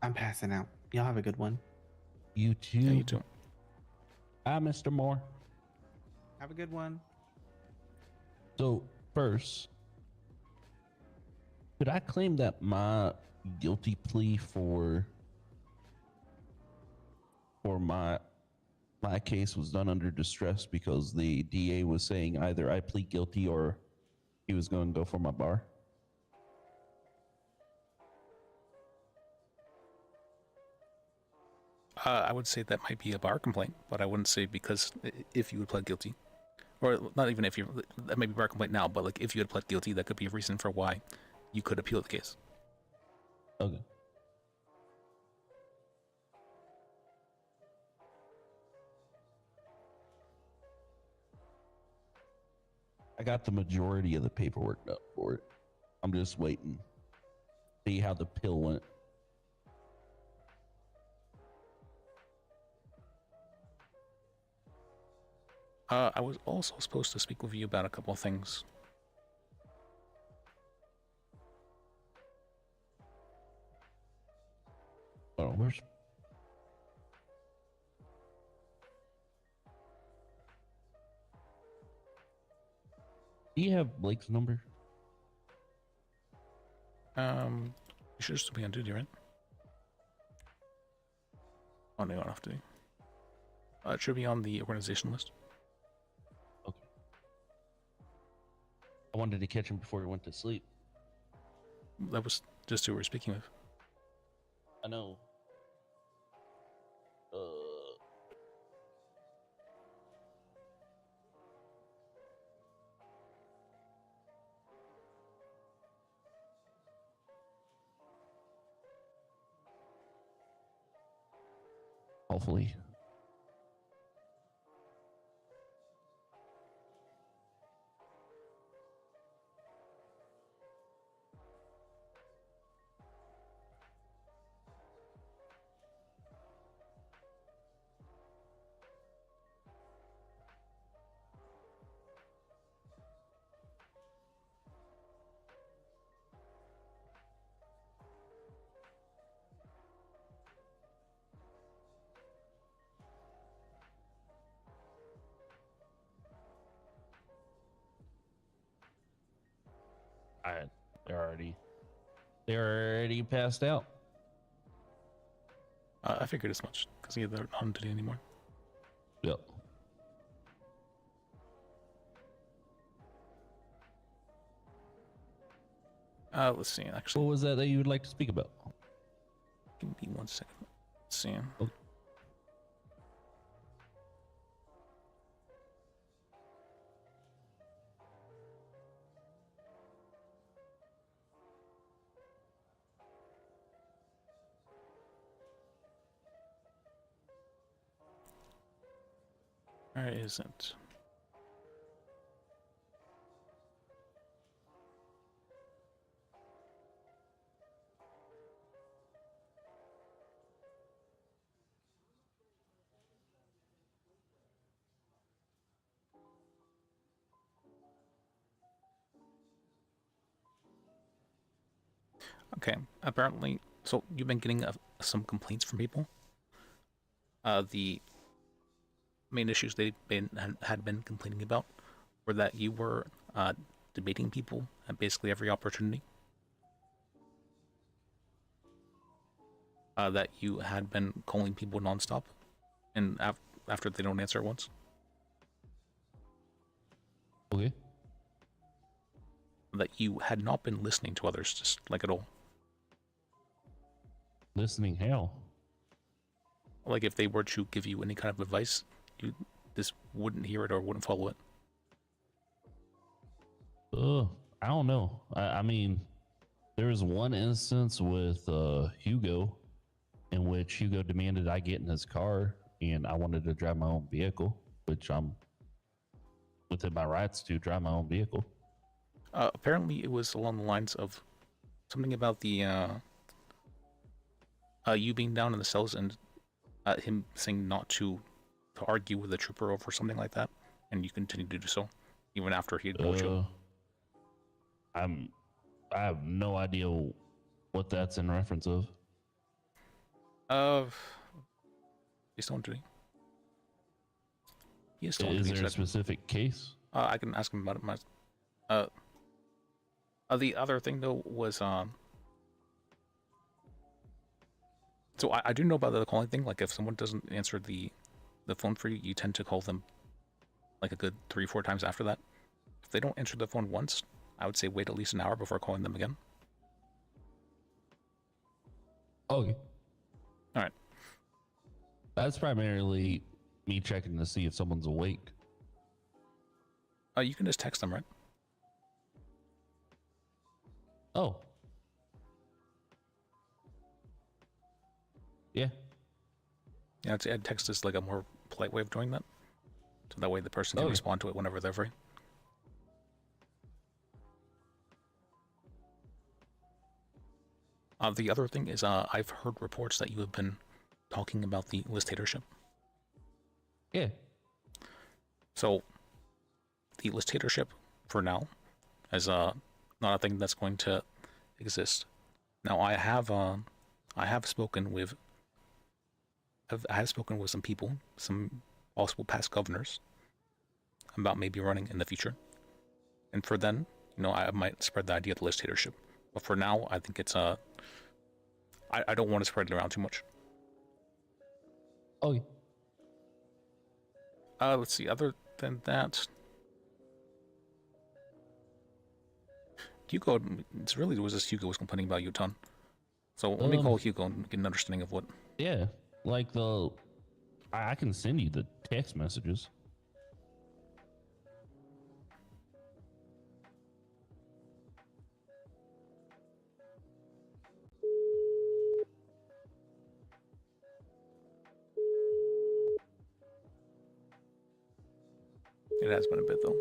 I'm passing out. Y'all have a good one. You too. Yeah, you too. Hi, Mr. Moore. Have a good one. So, first, could I claim that my guilty plea for my case was done under distress because the DA was saying either I plead guilty or he was going to go for my bar? I would say that might be a bar complaint, but I wouldn't say because if you would pled guilty, or not even if you, that may be a bar complaint now, but like if you had pled guilty, that could be a reason for why you could appeal the case. Okay. I got the majority of the paperwork up for it. I'm just waiting. See how the pill went. I was also supposed to speak with you about a couple of things. Oh, where's... Do you have Blake's number? You should still be on duty, right? Oh, no, off duty. It should be on the organization list. Okay. I wanted to catch him before he went to sleep. That was just who we were speaking with. I know. lawfully. They're already passed out. I figured as much because they're not on duty anymore. Yep. Let's see. Actually, what was that you would like to speak about? Give me 1 second. Let's see. Okay. Where is it? Okay, apparently, so you've been getting some complaints from people. The main issues had been complaining about were that you were debating people at basically every opportunity. That you had been calling people nonstop, and after they don't answer once. Okay. That you had not been listening to others, just like at all. Listening how? Like if they were to give you any kind of advice, you just wouldn't hear it or wouldn't follow it. I don't know. I mean, there was one instance with Hugo in which Hugo demanded I get in his car and I wanted to drive my own vehicle, which I'm within my rights to drive my own vehicle. Apparently it was along the lines of something about the you being down in the cells and him saying not to argue with the trooper over something like that, and you continued to do so even after he had told you. I have no idea what that's in reference of. He's still on duty. He is still on Is duty. there a specific case? I can ask him about it. The other thing though was so I do know about the calling thing. Like if someone doesn't answer the phone for you, you tend to call them like a good 3-4 times after that. If they don't answer the phone once, I would say wait at least an hour before calling them again. Okay. All right. That's primarily me checking to see if someone's awake. You can just text them, right? Oh. Yeah. Yeah, text is like a more polite way of doing that. So that way the person can respond to it whenever they're free. The other thing is I've heard reports that you have been talking about the listatorship. Yeah. So the listatorship for now is not a thing that's going to exist. Now I have spoken with some people, some possible past governors, about maybe running in the future. And for then, I might spread the idea of the listatorship. But for now, I think it's I don't want to spread it around too much. Okay. Let's see. Other than that, Hugo. It's really was just Hugo was complaining about you a ton. So let me call Hugo and get an understanding of what. Yeah, like I can send you the text messages. has been a bit though.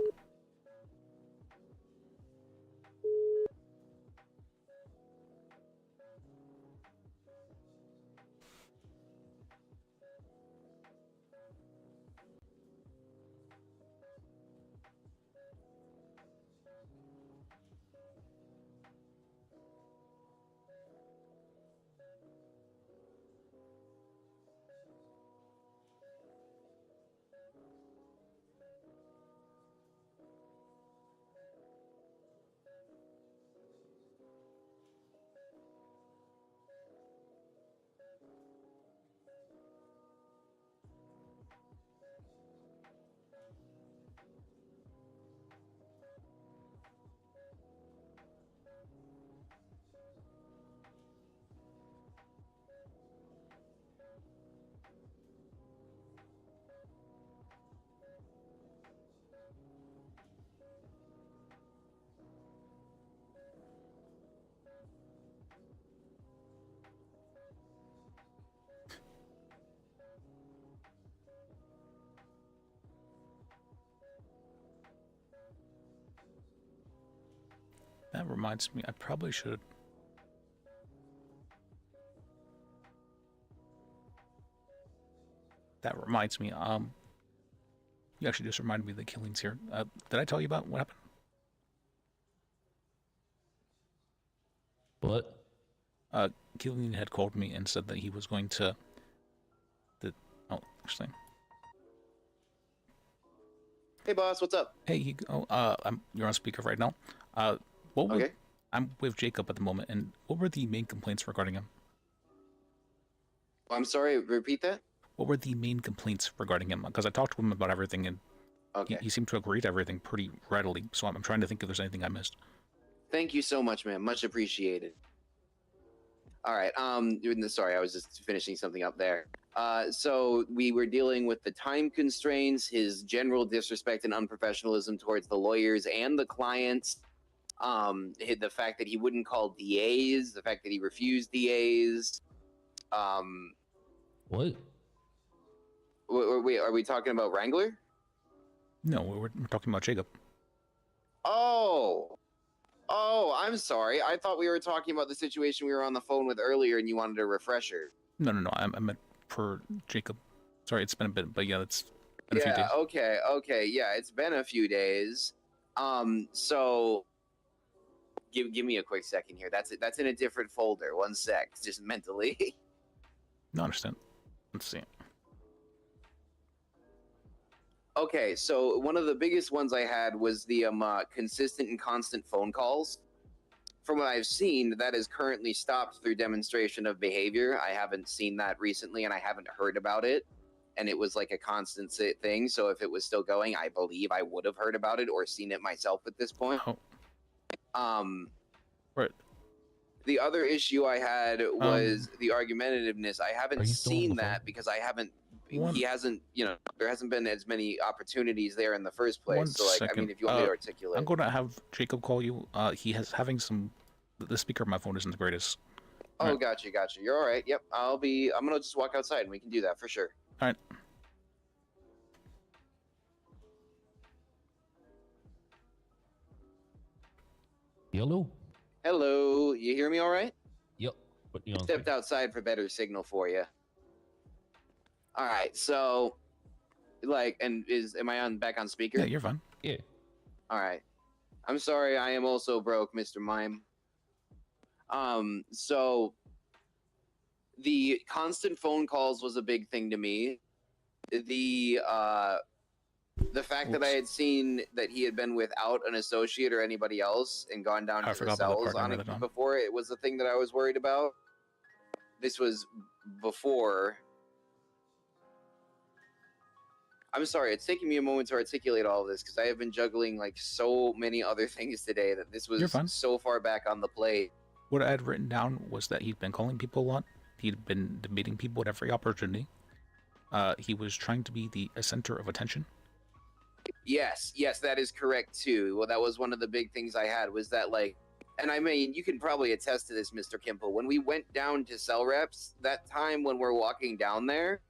That reminds me, I probably should. That reminds me, you actually just reminded me of the killings here. Did I tell you about what happened? What? Killian had called me and said that he was going to... Oh, actually... Hey, boss, what's up? Hey, you're on speaker right now. Okay. I'm with Jacob at the moment, and what were the main complaints regarding him? I'm sorry, repeat that? What were the main complaints regarding him? Because I talked to him about everything, and he seemed to agree to everything pretty readily, so I'm trying to think if there's anything I missed. Thank you so much, man. Much appreciated. All right. Sorry, I was just finishing something up there. So we were dealing with the time constraints, his general disrespect and unprofessionalism towards the lawyers and the clients, the fact that he wouldn't call DAs, the fact that he refused DAs. What? Are we talking about Wrangler? No, we're talking about Jacob. Oh, I'm sorry. I thought we were talking about the situation we were on the phone with earlier and you wanted a refresher. No, I meant for Jacob. Sorry, it's been a bit, but yeah, it's been a few days. Okay. Yeah, it's been a few days. So give me a quick second here. That's in a different folder. One sec, just mentally. No, I understand. Let's see. Okay, so one of the biggest ones I had was the consistent and constant phone calls. From what I've seen, that is currently stopped through demonstration of behavior. I haven't seen that recently, and I haven't heard about it. And it was like a constant thing. So if it was still going, I believe I would have heard about it or seen it myself at this point. Right. The other issue I had was the argumentativeness. I haven't seen that because I haven't. He hasn't, there hasn't been as many opportunities there in the first place. One so, like, second. I mean, if you want me to articulate. I'm going to have Jacob call you. He has having some. The speaker of my phone isn't the greatest. Oh, right. Gotcha. You're all right. Yep. I'm going to just walk outside and we can do that for sure. All right. Hello. You hear me all right? Yep. Put you on. Stepped outside for better signal for you. All right. So, am I back on speaker? Yeah, you're fine. Yeah. All right. I'm sorry. I am also broke, Mr. Mime. So the constant phone calls was a big thing to me. The fact that I had seen that he had been without an associate or anybody else and gone down to the cells on it before, it was the thing that I was worried about. This was before. I'm sorry, it's taking me a moment to articulate all of this because I have been juggling like so many other things today that this was so far back on the plate. What I had written down was that he'd been calling people a lot. He'd been meeting people at every opportunity. He was trying to be a center of attention. Yes, that is correct too. Well, that was one of the big things I had was that and I mean, you can probably attest to this, Mr. Kimple. When we went down to cell reps, that time when we're walking down there,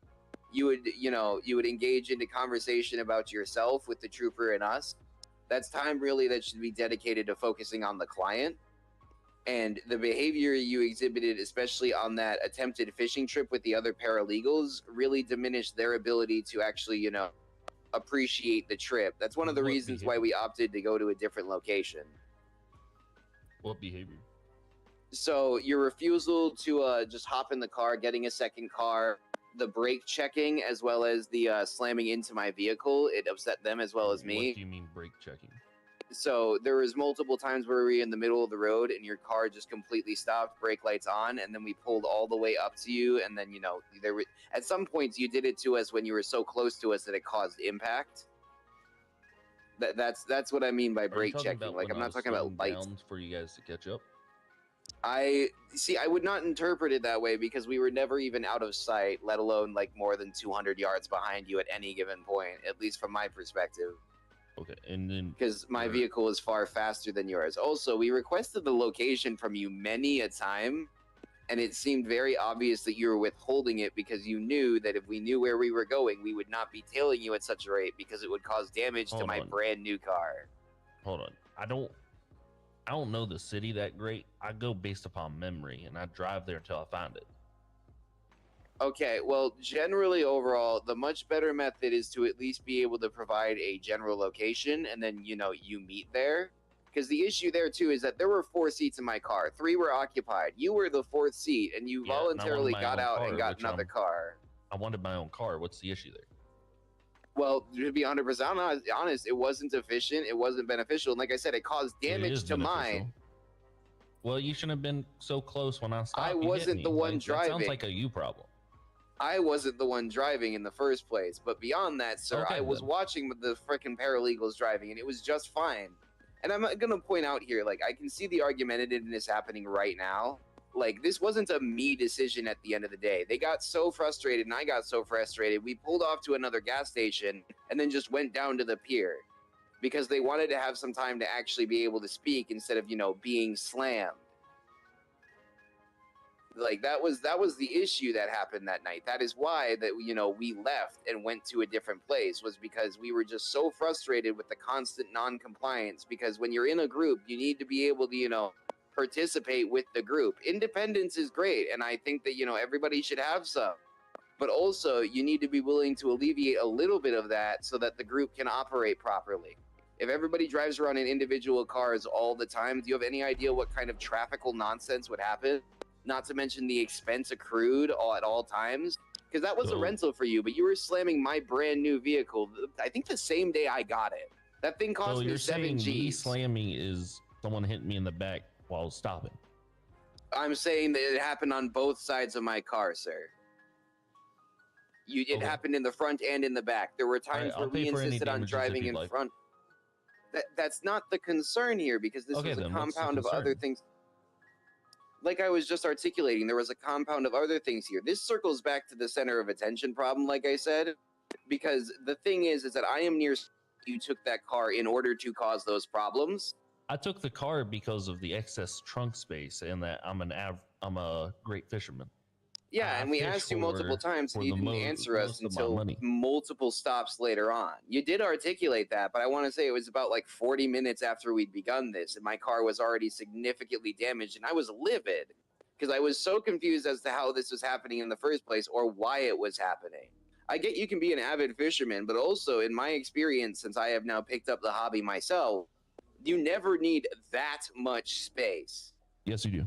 you would engage into conversation about yourself with the trooper and us. That's time really that should be dedicated to focusing on the client. And the behavior you exhibited, especially on that attempted fishing trip with the other paralegals, really diminished their ability to actually, appreciate the trip. That's one of the reasons why we opted to go to a different location. What behavior? So your refusal to just hop in the car, getting a second car, the brake checking, as well as the slamming into my vehicle, it upset them as well as me. What do you mean brake checking? So there was multiple times where we were in the middle of the road and your car just completely stopped, brake lights on, and then we pulled all the way up to you. And then, there were at some points you did it to us when you were so close to us that it caused impact. That's what I mean by brake checking. Like, I'm not talking about lights. For you guys to catch up. I would not interpret it that way because we were never even out of sight, let alone like more than 200 yards behind you at any given point, at least from my perspective. Okay, and then because my vehicle is far faster than yours. Also, we requested the location from you many a time, and it seemed very obvious that you were withholding it because you knew that if we knew where we were going, we would not be tailing you at such a rate because it would cause damage to my brand new car. Hold on, I don't know the city that great. I go based upon memory, and I drive there until I find it. Okay, well, generally overall, the much better method is to at least be able to provide a general location, and then, you meet there. Because the issue there, too, is that there were 4 seats in my car. 3 were occupied. You were the 4th seat, and you voluntarily got out and got another car. I wanted my own car. What's the issue there? Well, to be 100% honest, it wasn't efficient. It wasn't beneficial. And like I said, it caused damage to mine. Well, you shouldn't have been so close when I stopped. I wasn't the one driving. That sounds like a you problem. I wasn't the one driving in the first place. But beyond that, sir, Okay, I was watching the freaking paralegals driving, and it was just fine. And I'm going to point out here, like, I can see the argumentativeness happening right now. Like, this wasn't a me decision at the end of the day. They got so frustrated, and I got so frustrated, we pulled off to another gas station and then just went down to the pier because they wanted to have some time to actually be able to speak instead of, being slammed. Like, that was the issue that happened that night. That is why that, we left and went to a different place, was because we were just so frustrated with the constant non-compliance. Because when you're in a group, you need to be able to, participate with the group. Independence is great, and I think that, everybody should have some. But also, you need to be willing to alleviate a little bit of that so that the group can operate properly. If everybody drives around in individual cars all the time, do you have any idea what kind of traffical nonsense would happen? Not to mention the expense accrued at all times. Because that was a rental for you, but you were slamming my brand new vehicle, I think the same day I got it. That thing cost me 7 G's. Me slamming is someone hitting me in the back while stopping. I'm saying that it happened on both sides of my car, sir. It happened in the front and in the back. There were times where we insisted on driving in front. That's not the concern here, because this was a compound of other things. Like I was just articulating, there was a compound of other things here. This circles back to the center of attention problem, like I said, because the thing is that I am near. You took that car in order to cause those problems. I took the car because of the excess trunk space and that I'm a great fisherman. Yeah, and we asked you multiple times, and you didn't answer us until multiple stops later on. You did articulate that, but I want to say it was about like 40 minutes after we'd begun this, and my car was already significantly damaged, and I was livid because I was so confused as to how this was happening in the first place or why it was happening. I get you can be an avid fisherman, but also in my experience, since I have now picked up the hobby myself, you never need that much space. Yes, you do.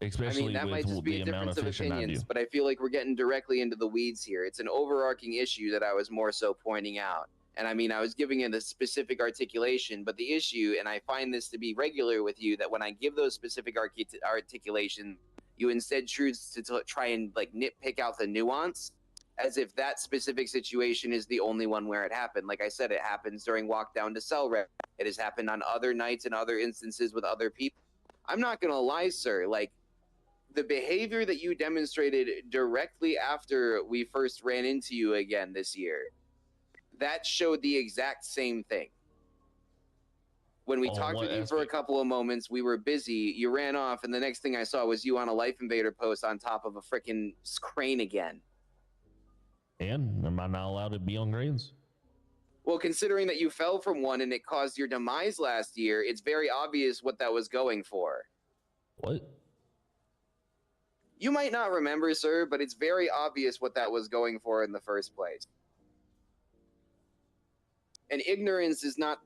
Especially that might just be a difference of opinions, but I feel like we're getting directly into the weeds here. It's an overarching issue that I was more so pointing out. And I was giving it a specific articulation, but the issue, and I find this to be regular with you, that when I give those specific articulation, you instead choose to try and like nitpick out the nuance as if that specific situation is the only one where it happened. Like I said, it happens during walk down to cell rep. It has happened on other nights and other instances with other people. I'm not going to lie, sir. Like, the behavior that you demonstrated directly after we first ran into you again this year, that showed the exact same thing. When we talked with you for a couple of moments, we were busy, you ran off, and the next thing I saw was you on a Life Invader post on top of a freaking crane again. And am I not allowed to be on grades? Well, considering that you fell from one and it caused your demise last year, it's very obvious what that was going for. What? You might not remember, sir, but it's very obvious what that was going for in the first place. And ignorance is not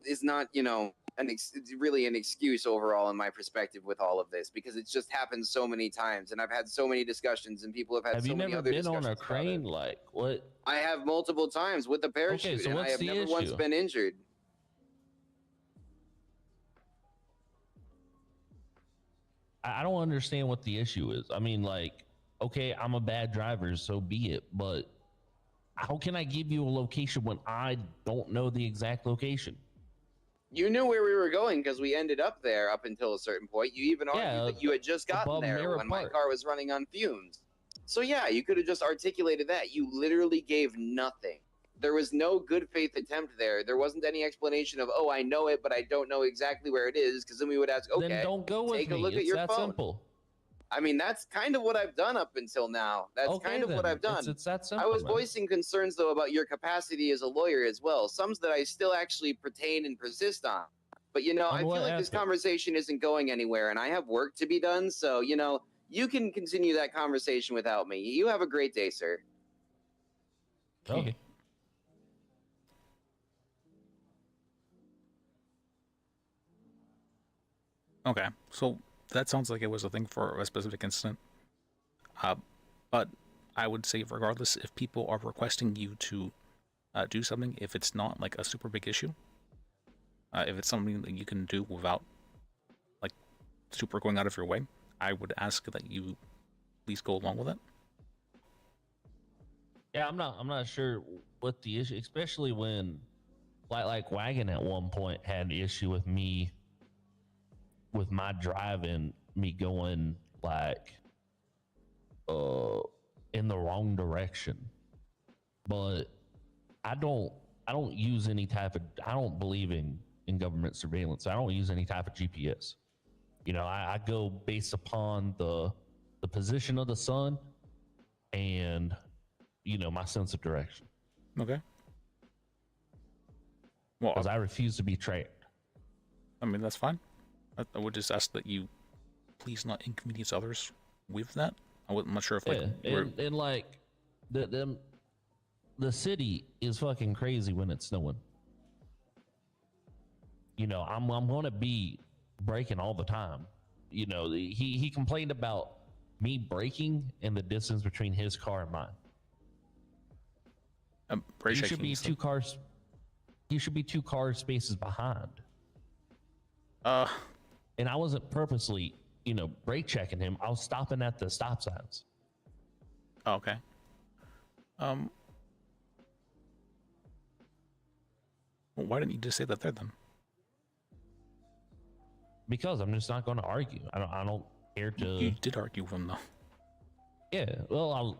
you know, it's really an excuse overall in my perspective with all of this, because it's just happened so many times, and I've had so many discussions, and people have had so many other discussions. Have you never been on a crane? Like what? I have multiple times with the parachute, Okay, so and I what's have the never once issue? been injured. I don't understand what the issue is. I mean, like, okay, I'm a bad driver, so be it. But how can I give you a location when I don't know the exact location? You knew where we were going because we ended up there up until a certain point. You even argued that you had just gotten above there Mirror when my Park. car was running on fumes. So yeah, you could have just articulated that. You literally gave nothing. There was no good faith attempt there. There wasn't any explanation of, oh, I know it, but I don't know exactly where it is, because then we would ask, okay, Then don't go with take me. a look It's at your that phone. simple. I mean, that's kind of what I've done up until now. That's Okay, kind of what then. I've done. It's that simple. I was man. voicing concerns, though, about your capacity as a lawyer as well. Some that I still actually pertain and persist on. But, you know, On I feel what like this aspect? conversation isn't going anywhere, and I have work to be done. So, you know, you can continue that conversation without me. You have a great day, sir. Okay. Okay, so that sounds like it was a thing for a specific incident. But I would say, regardless, if people are requesting you to do something, if it's not like a super big issue, if it's something that you can do without like super going out of your way, I would ask that you please go along with it. Yeah, I'm not sure what the issue, especially when like Wagon at one point had an issue with me with my driving, me going like in the wrong direction. But I don't use any type of, I don't believe in government surveillance. I don't use any type of GPS. You know, I go based upon the position of the sun and, you know, my sense of direction. Okay. Well, because I refuse to be tracked. I mean, that's fine. I would just ask that you please not inconvenience others with that. I'm not sure if like and like the city is fucking crazy when it's snowing. You know, I'm gonna be braking all the time. You know, he complained about me braking and the distance between his car and mine. You should be two cars. You should be 2 car spaces behind. And I wasn't purposely, you know, brake checking him. I was stopping at the stop signs. Oh, okay. Well, why didn't you just say that there then? Because I'm just not going to argue. I don't care to. You did argue with him though. Yeah. Well,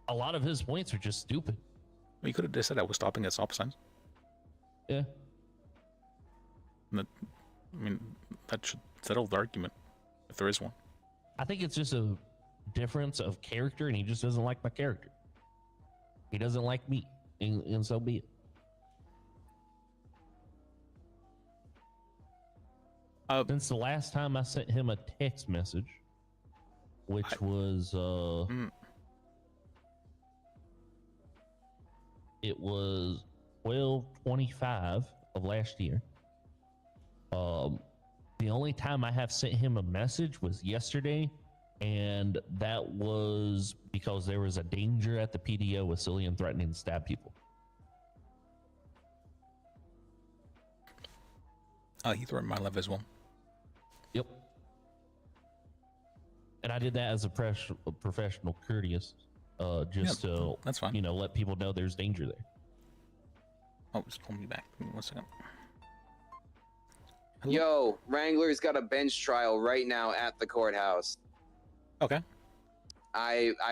a lot of his points are just stupid. Well, you could have just said I was stopping at stop signs. Yeah. That, I mean, that should settle the argument, if there is one. I think it's just a difference of character, and he just doesn't like my character. He doesn't like me, and so be it. Since the last time I sent him a text message, which was it was 12/25 of last year. The only time I have sent him a message was yesterday, and that was because there was a danger at the PDO with Cillian threatening to stab people. He threatened my life as well. Yep. And I did that as a professional courteous, just to that's fine. You know, let people know there's danger there. Oh, just pull me back. Give me 1 second. Yo, Wrangler's got a bench trial right now at the courthouse. Okay. I'm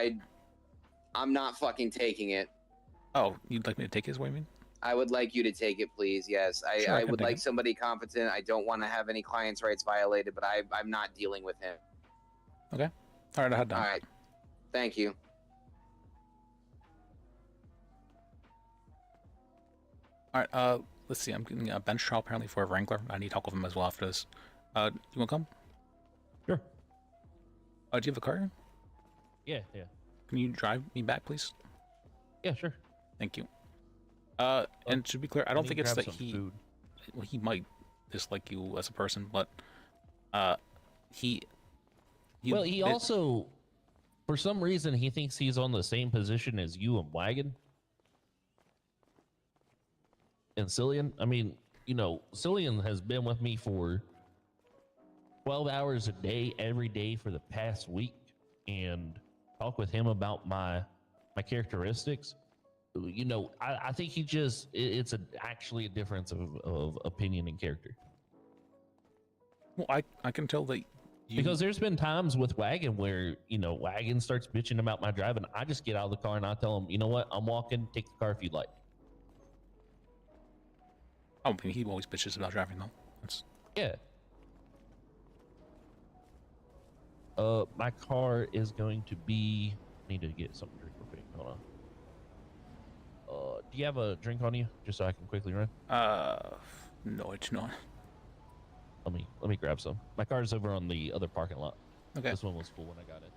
not fucking taking it. Oh, you'd like me to take his way, you mean? I would like you to take it, please. Yes, Sure, I I can would take like it. somebody competent. I don't want to have any client's rights violated, but I'm not dealing with him. Okay. All right, I had done. All right. Thank you. All right. Let's see. I'm getting a bench trial apparently for a Wrangler. I need help with him as well after this. You want to come? Sure. Do you have a car? Yeah, yeah. Can you drive me back, please? Yeah, sure. Thank you. And to be clear, I don't think it's that he might dislike you as a person, but he well, he also, for some reason, he thinks he's on the same position as you and Wagon and Cillian. I mean, you know, Cillian has been with me for 12 hours a day, every day for the past week, and talk with him about my characteristics. You know, I think he just, it's actually a difference of opinion and character. Well, I can tell that because there's been times with Wagon where, you know, Wagon starts bitching about my driving. I just get out of the car and I tell him, you know what, I'm walking, take the car if you'd like. I mean, he always bitches about driving though. That's... Yeah. My car is going to be, I need to get something to drink real quick. Hold on. Do you have a drink on you, just so I can quickly run? No, it's not. Let me grab some. My car's over on the other parking lot. Okay. This one was full when I got it.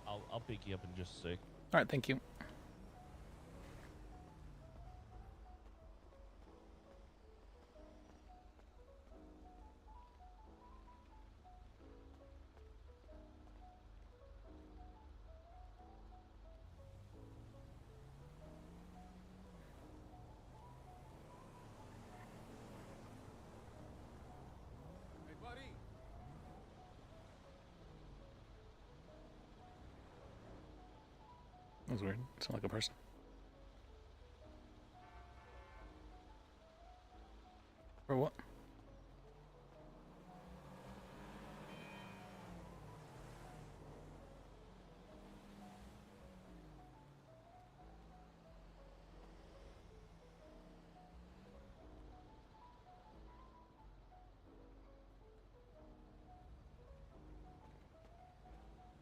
I'll pick you up in just a sec. All right, thank you. That was weird. Sound like a person. For what?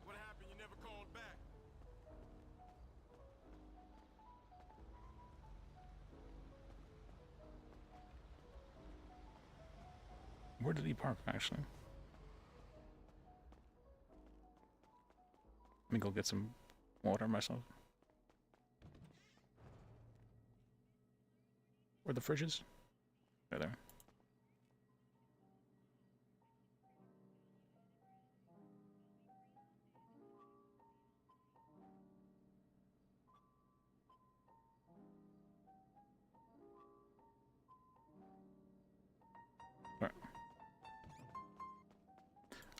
What happened? You never called back. Where did he park, actually? Let me go get some water myself. Where are the fridges? They're there.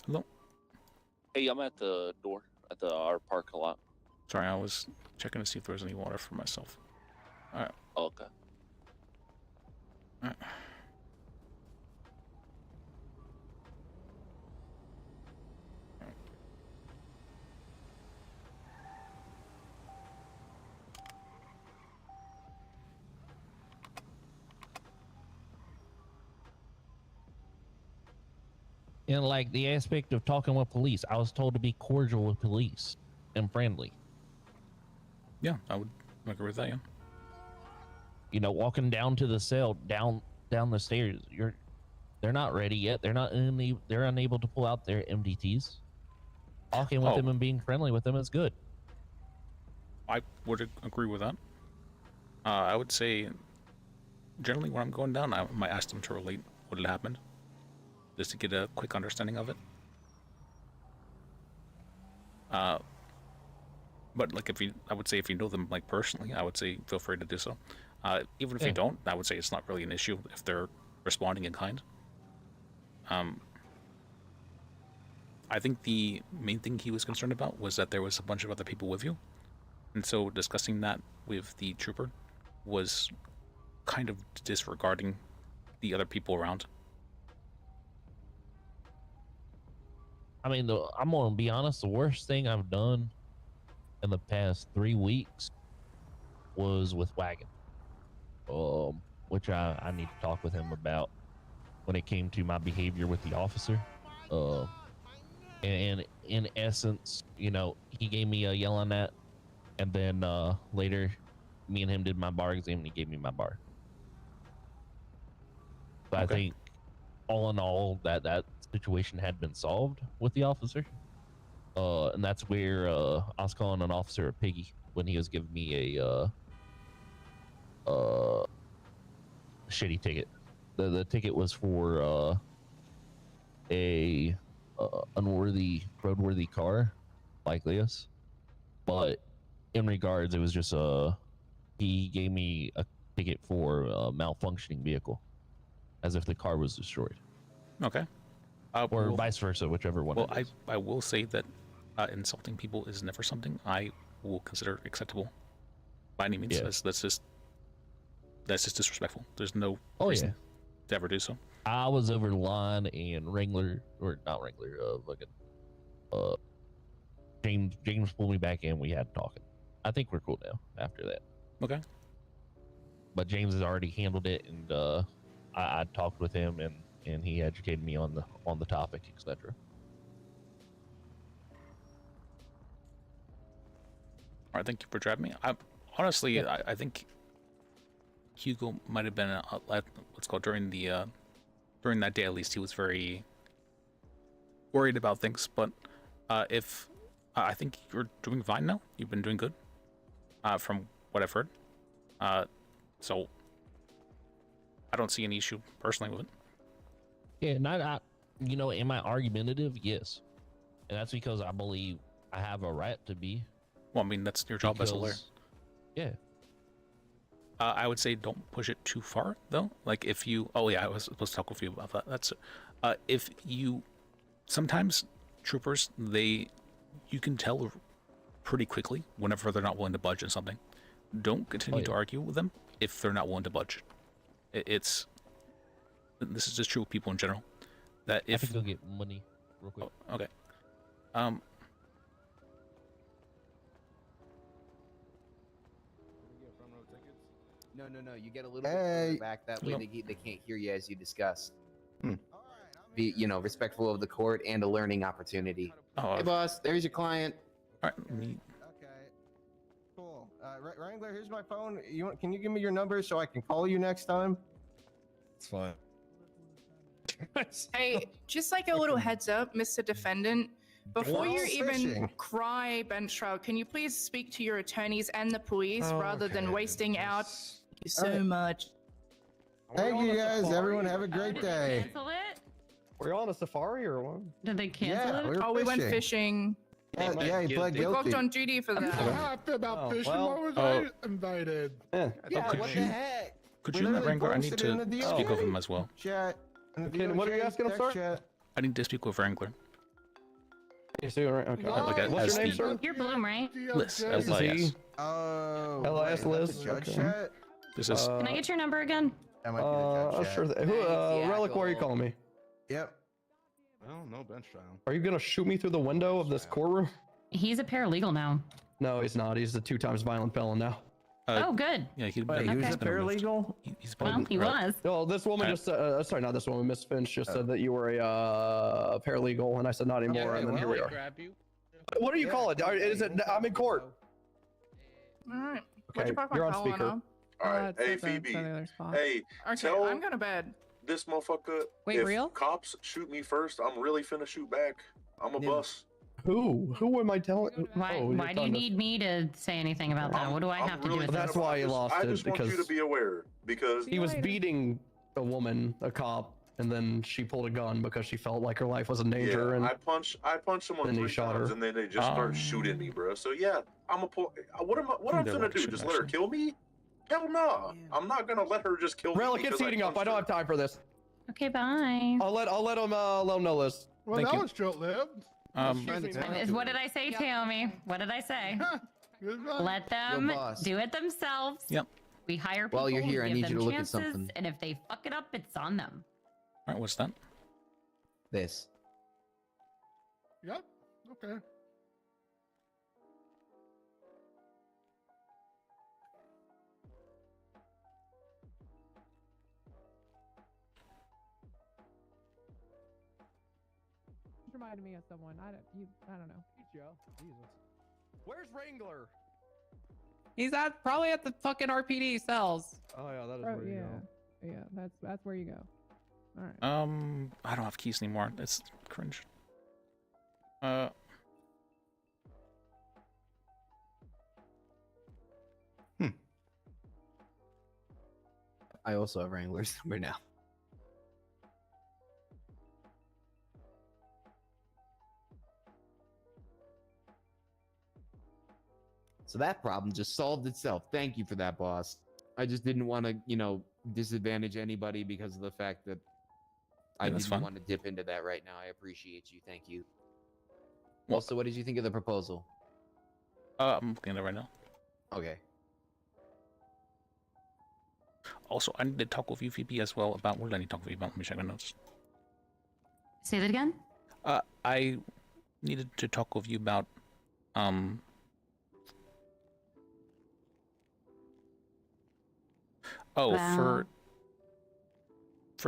Hello? Hey, I'm at the door at our parking lot. Sorry, I was checking to see if there was any water for myself. All right. Okay. All right. And like the aspect of talking with police, I was told to be cordial with police and friendly. Yeah, I would agree with that, yeah. You know, walking down to the cell, down the stairs, they're not ready yet. They're unable to pull out their MDTs. Talking with them and being friendly with them is good. I would agree with that. I would say, generally when I'm going down, I might ask them to relate what had happened, just to get a quick understanding of it. But like I would say if you know them like personally, I would say feel free to do so. Even if you don't, I would say it's not really an issue if they're responding in kind. I think the main thing he was concerned about was that there was a bunch of other people with you. And so discussing that with the trooper was kind of disregarding the other people around. I mean, I'm going to be honest, the worst thing I've done in the past 3 weeks was with Wagon. Which I need to talk with him about when it came to my behavior with the officer. And in essence, you know, he gave me a yelling at, and then later, me and him did my bar exam, and he gave me my bar. But I think, all in all, that situation had been solved with the officer, and that's where I was calling an officer a piggy when he was giving me a shitty ticket. The ticket was for a unworthy roadworthy car like this, but in regards, it was just he gave me a ticket for a malfunctioning vehicle, as if the car was destroyed. Okay. Or vice versa, whichever one. Well, I will say that insulting people is never something I will consider acceptable by any means. Yeah. That's just disrespectful. There's no Oh, reason to ever do so. I was over the line, and Wrangler, or not Wrangler, fucking James pulled me back in. We had talking. I think we're cool now after that. Okay. But James has already handled it, and I talked with him, and he educated me on the topic, etc. All right, thank you for driving me. Honestly, I think Hugo might have been what's called during that day, at least he was very worried about things. But if I think you're doing fine now, you've been doing good from what I've heard. So I don't see any issue personally with it. Yeah, not you know, am I argumentative? Yes, and that's because I believe I have a right to be. Well, I mean, that's your job as a lawyer. Yeah. I would say don't push it too far, though. Like if you, oh yeah, I was supposed to talk with you about that. That's if you, sometimes troopers, you can tell pretty quickly whenever they're not willing to budge on something. Don't continue to argue with them if they're not willing to budge. This is just true with people in general. That if I can go get money real quick. Oh, okay. No. You get a little bit further back. That way they can't hear you as you discuss. Be respectful of the court and a learning opportunity. Hey, boss. There's your client. All right. Cool. Wrangler, here's my phone. Can you give me your number so I can call you next time? It's fine. Hey, just like a little heads up, Mr. Defendant, before you even fishing. cry bench trial, can you please speak to your attorneys and the police rather than wasting out so much? Thank you guys. Everyone have a great day. Cancel it? Were you on a safari or what? Did they cancel it? We went fishing. Yeah, he pled We guilty. walked on duty for that. happy about fishing. Why was I invited? Yeah, what the heck? Could you let Wrangler? I need to speak with him as well. Chat. What are you asking him, sir? I need to speak with Wrangler. Yes, right. Okay. Like What's your name, sir? You're Bloom, right? Liz, This is L-I-S. he. Oh. L.I.S. Liz. Okay. This is. Can I get your number again? Sure. Relic, why are you calling me? Yep. Well, no bench trial. Are you gonna shoot me through the window of this courtroom? He's a paralegal now. No, he's not. He's a 2 times violent felon now. Oh, good. Yeah, he was a paralegal. Well, he was. No, this woman just sorry, not this woman. Miss Finch just said that you were a paralegal, and I said not anymore, and then here we are. What do you call it? Is it? I'm in court. All right. Okay, you're on speaker. All right, hey Phoebe. Hey, Okay, tell I'm going to bed. this motherfucker. Wait, if real? cops shoot me first, I'm really finna shoot back. I'm a bus. Who? Who am I telling? Why do you need me to say anything about that? What do I have to do with That's this? why he lost I it, just want because you to be aware because he was beating a woman, a cop, and then she pulled a gun because she felt like her life was in danger. Yeah, and I punched someone then he 3 shot times, her. and then they just start shooting me, bro. So yeah, I'm a. What I'm They're finna like do? shooting Just let her kill me? Hell no! I'm not gonna let her just kill me. Relic, because it's heating up. I don't have time for this. Okay, bye. I'll let him know this. Well, Thank that you. was short-lived. What did I say, Taomi? What did I say? Let them boss. do it themselves. Yep. We hire people. While you're here, I give need you them to look at chances, something. And if they fuck it up, it's on them. All right, what's that? This. Yep. Okay. My reminded me of someone. I don't know. Joe, Jesus. Where's Wrangler? He's probably at the fucking RPD cells. Oh yeah, that is where you go. Yeah, that's where you go. All right. I don't have keys anymore. It's cringe. I also have Wrangler's number now. So that problem just solved itself. Thank you for that, boss. I just didn't want to, disadvantage anybody because of the fact that I didn't want to dip into that right now. I appreciate you. Thank you. Also, what did you think of the proposal? I'm looking at it right now. Okay. Also, I need to talk with you, VP, as well about what did I need to talk with you about? Let me check my notes. Say that again. I needed to talk with you about for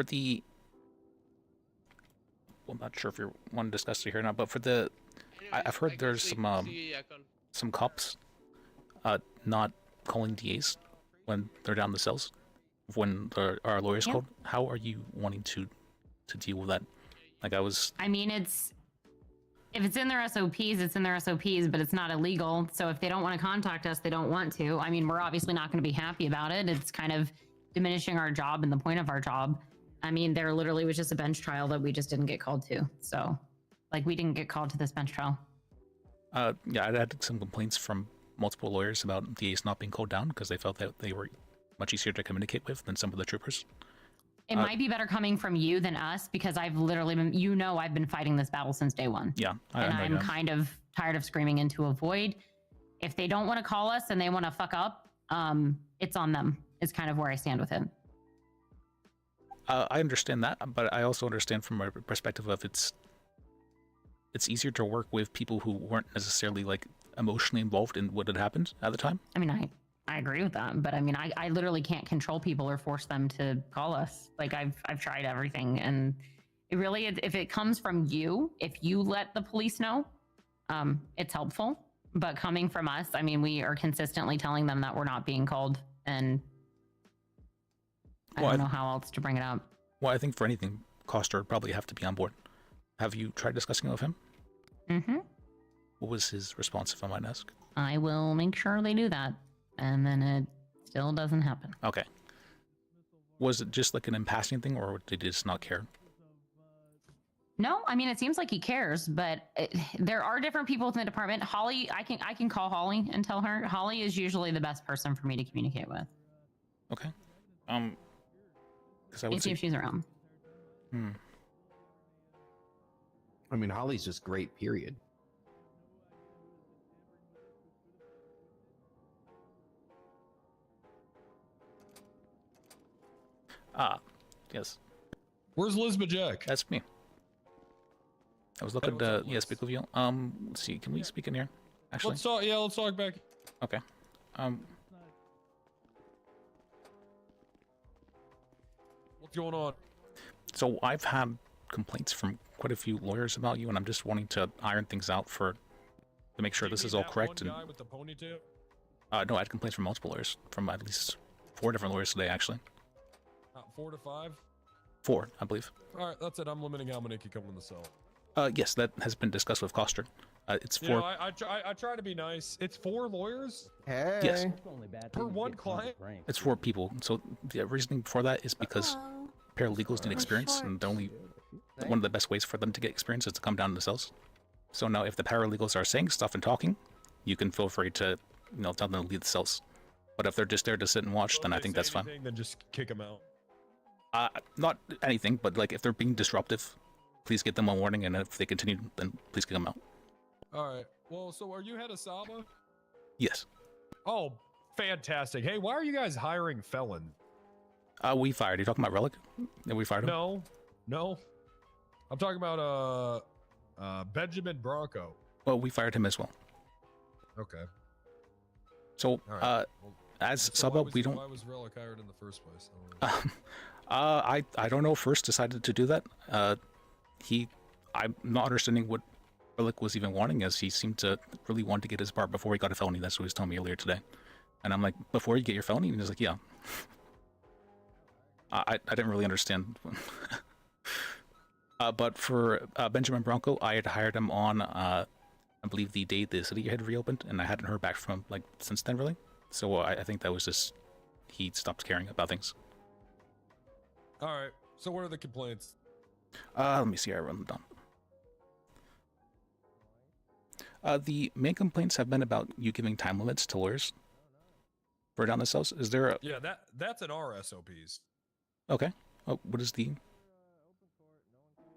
the well, I'm not sure if you want to discuss it here or not, but for the I've heard there's some cops not calling DAs when they're down the cells when our lawyers called. How are you wanting to deal with that? Like I mean, if it's in their SOPs, it's in their SOPs, but it's not illegal. So if they don't want to contact us, they don't want to. I mean, we're obviously not going to be happy about it. It's kind of diminishing our job and the point of our job. I mean, there literally was just a bench trial that we just didn't get called to. So, like, we didn't get called to this bench trial. Yeah, I had some complaints from multiple lawyers about DAs not being called down because they felt that they were much easier to communicate with than some of the troopers. It might be better coming from you than us because I've literally been, I've been fighting this battle since day one. Yeah. I'm kind of tired of screaming into a void. If they don't want to call us and they want to fuck up, it's on them, is kind of where I stand with it. I understand that, but I also understand from a perspective of it's easier to work with people who weren't necessarily like emotionally involved in what had happened at the time. I mean, I agree with that, but I mean, I literally can't control people or force them to call us. Like I've tried everything, and it really, if it comes from you, if you let the police know, it's helpful. But coming from us, I mean, we are consistently telling them that we're not being called, and I don't know how else to bring it up. Well, I think for anything, Coster would probably have to be on board. Have you tried discussing it with him? Mm-hmm. What was his response, if I might ask? I will make sure they do that. And then it still doesn't happen. Okay. Was it just like an impassing thing, or did he just not care? No, I mean, it seems like he cares, but there are different people within the department. Holly, I can call Holly and tell her. Holly is usually the best person for me to communicate with. Okay. See if she's around. I mean, Holly's just great, period. Yes. Where's Liz Bajek? That's me. I was looking to speak with you. Let's see. Can we speak in here? Actually, let's talk. Yeah, let's talk back. Okay. What's going on? So I've had complaints from quite a few lawyers about you, and I'm just wanting to iron things out to make sure this is all correct. One guy with the ponytail? No, I had complaints from multiple lawyers, from at least 4 different lawyers today, actually. 4 to 5? 4, I believe. All right, that's it. I'm limiting how many can come in the cell. Yes, that has been discussed with Coster. It's 4. You know, I try to be nice. It's 4 lawyers? Hey. Yes. Per one client? It's 4 people. So the reasoning for that is because paralegals need experience, and one of the best ways for them to get experience is to come down to the cells. So now, if the paralegals are saying stuff and talking, you can feel free to, tell them to leave the cells. But if they're just there to sit and watch, then I think that's fine. Then just kick them out. Not anything, but like if they're being disruptive, please get them a warning, and if they continue, then please kick them out. All right. Well, so are you head of Saba? Yes. Oh, fantastic. Hey, why are you guys hiring felon? We fired. You talking about Relic? Yeah, we fired him. No. I'm talking about Benjamin Bronco. Well, we fired him as well. Okay. So, right. as Saba, we don't. Why was Relic hired in the first place? I don't know. First decided to do that. He I'm not understanding what Relic was even wanting, as he seemed to really want to get his bar before he got a felony. That's what he was telling me earlier today. And I'm like, before you get your felony? And he's like, yeah. I didn't really understand. But for Benjamin Bronco, I had hired him on, I believe, the day the city had reopened, and I hadn't heard back from him, like, since then, really. So I think that was just, he stopped caring about things. All right. So what are the complaints? Let me see. I wrote them down. The main complaints have been about you giving time limits to lawyers for down the cells. Is there a... Yeah, that's in our SOPs. Okay. What is the...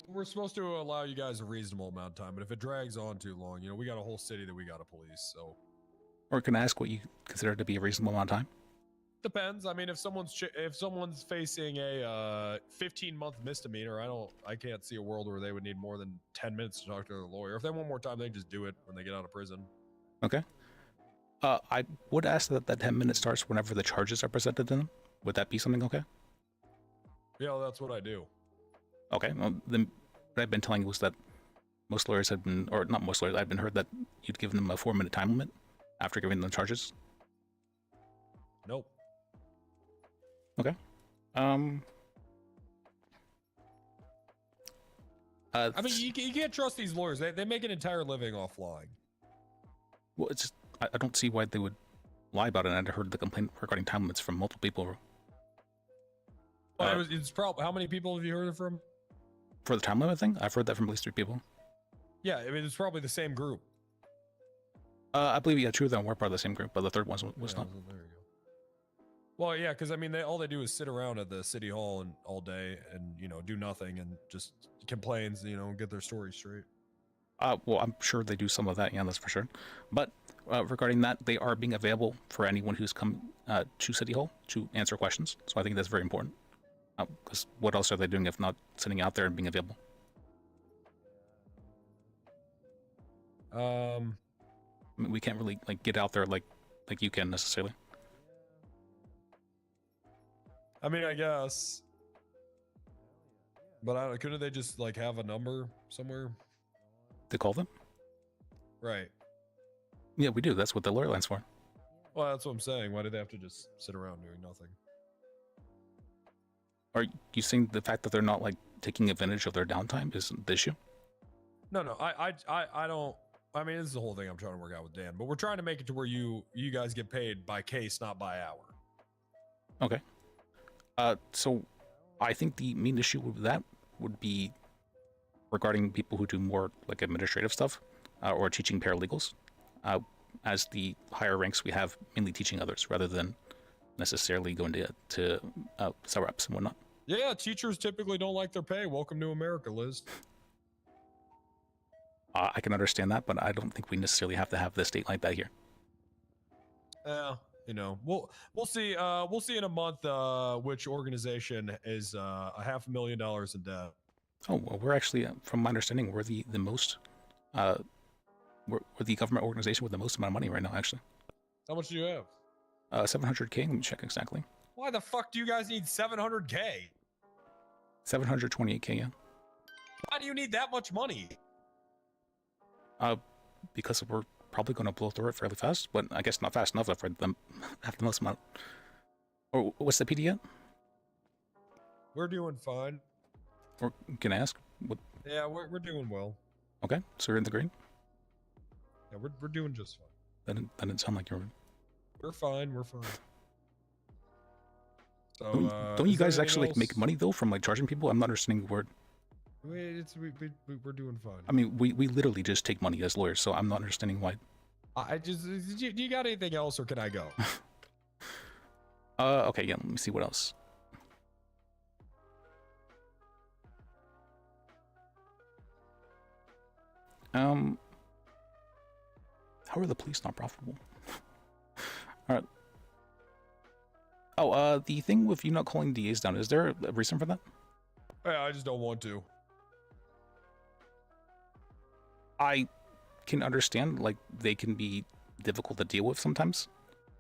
We're supposed to allow you guys a reasonable amount of time, but if it drags on too long, you know, we got a whole city that we got to police, so... Or can I ask what you consider to be a reasonable amount of time? Depends. I mean, if someone's facing a 15-month misdemeanor, I can't see a world where they would need more than 10 minutes to talk to their lawyer. If they want more time, they just do it when they get out of prison. Okay. I would ask that 10 minutes starts whenever the charges are presented to them. Would that be something okay? Yeah, that's what I do. Okay. Well, then what I've been telling you was that most lawyers had been, or not most lawyers, I've been heard that you'd given them a 4-minute time limit after giving them charges. Nope. Okay. I mean, you can't trust these lawyers. They make an entire living off lying. Well, it's just, I don't see why they would lie about it. And I'd heard the complaint regarding time limits from multiple people. It's probably, how many people have you heard it from? For the time limit thing, I've heard that from at least 3 people. Yeah, I mean, it's probably the same group. I believe, yeah, 2 of them were part of the same group, but the third one was not. There you go. Well, yeah, because I mean, all they do is sit around at the city hall and all day and, you know, do nothing and just complains, you know, and get their story straight. Well, I'm sure they do some of that, yeah, that's for sure. But regarding that, they are being available for anyone who's come to City Hall to answer questions. So I think that's very important. Because what else are they doing if not sitting out there and being available? I mean, we can't really like get out there like you can necessarily. I mean, I guess. But couldn't they just like have a number somewhere? To call them? Right. Yeah, we do. That's what the lawyer line's for. Well, that's what I'm saying. Why do they have to just sit around doing nothing? Are you saying the fact that they're not like taking advantage of their downtime is the issue? No, I don't. I mean, this is the whole thing I'm trying to work out with Dan, but we're trying to make it to where you guys get paid by case, not by hour. Okay. So I think the main issue with that would be regarding people who do more like administrative stuff or teaching paralegals. As the higher ranks, we have mainly teaching others rather than necessarily going to sell reps and whatnot. Yeah, teachers typically don't like their pay. Welcome to America, Liz. I can understand that, but I don't think we necessarily have to have the state like that here. Yeah, you know, we'll see. We'll see in a month which organization is $500,000 in debt. Oh, well, we're actually, from my understanding, we're the most, we're the government organization with the most amount of money right now, actually. How much do you have? 700K. Let me check exactly. Why the fuck do you guys need 700K? 728K, yeah. Why do you need that much money? Because we're probably going to blow through it fairly fast, but I guess not fast enough for them have the most amount. Or what's the PD yet? We're doing fine. Or can I ask? What? Yeah, we're doing well. Okay, so you're in the green? Yeah, we're doing just fine. That didn't sound like you're... We're fine, we're fine. So, don't you guys actually like make money though from like charging people? I'm not understanding the word. We're doing fine. I mean, we literally just take money as lawyers, so I'm not understanding why. Do you got anything else, or can I go? Okay, yeah. Let me see what else. How are the police not profitable? All right. Oh, the thing with you not calling DAs down, is there a reason for that? Yeah, I just don't want to. I can understand, like, they can be difficult to deal with sometimes,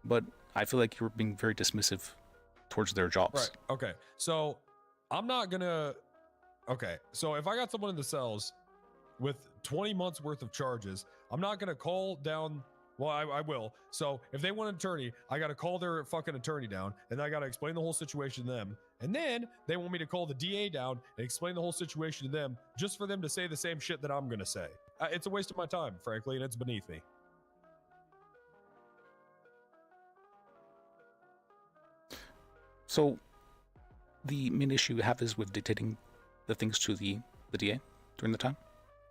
but I feel like you're being very dismissive towards their jobs. Right, okay. So, I'm not gonna... Okay, so if I got someone in the cells with 20 months worth of charges. I'm not going to call down. Well, I will. So if they want an attorney, I got to call their fucking attorney down, and I got to explain the whole situation to them. And then they want me to call the DA down and explain the whole situation to them just for them to say the same shit that I'm going to say. It's a waste of my time, frankly, and it's beneath me. So, the main issue you have is with dictating the things to the DA during the time?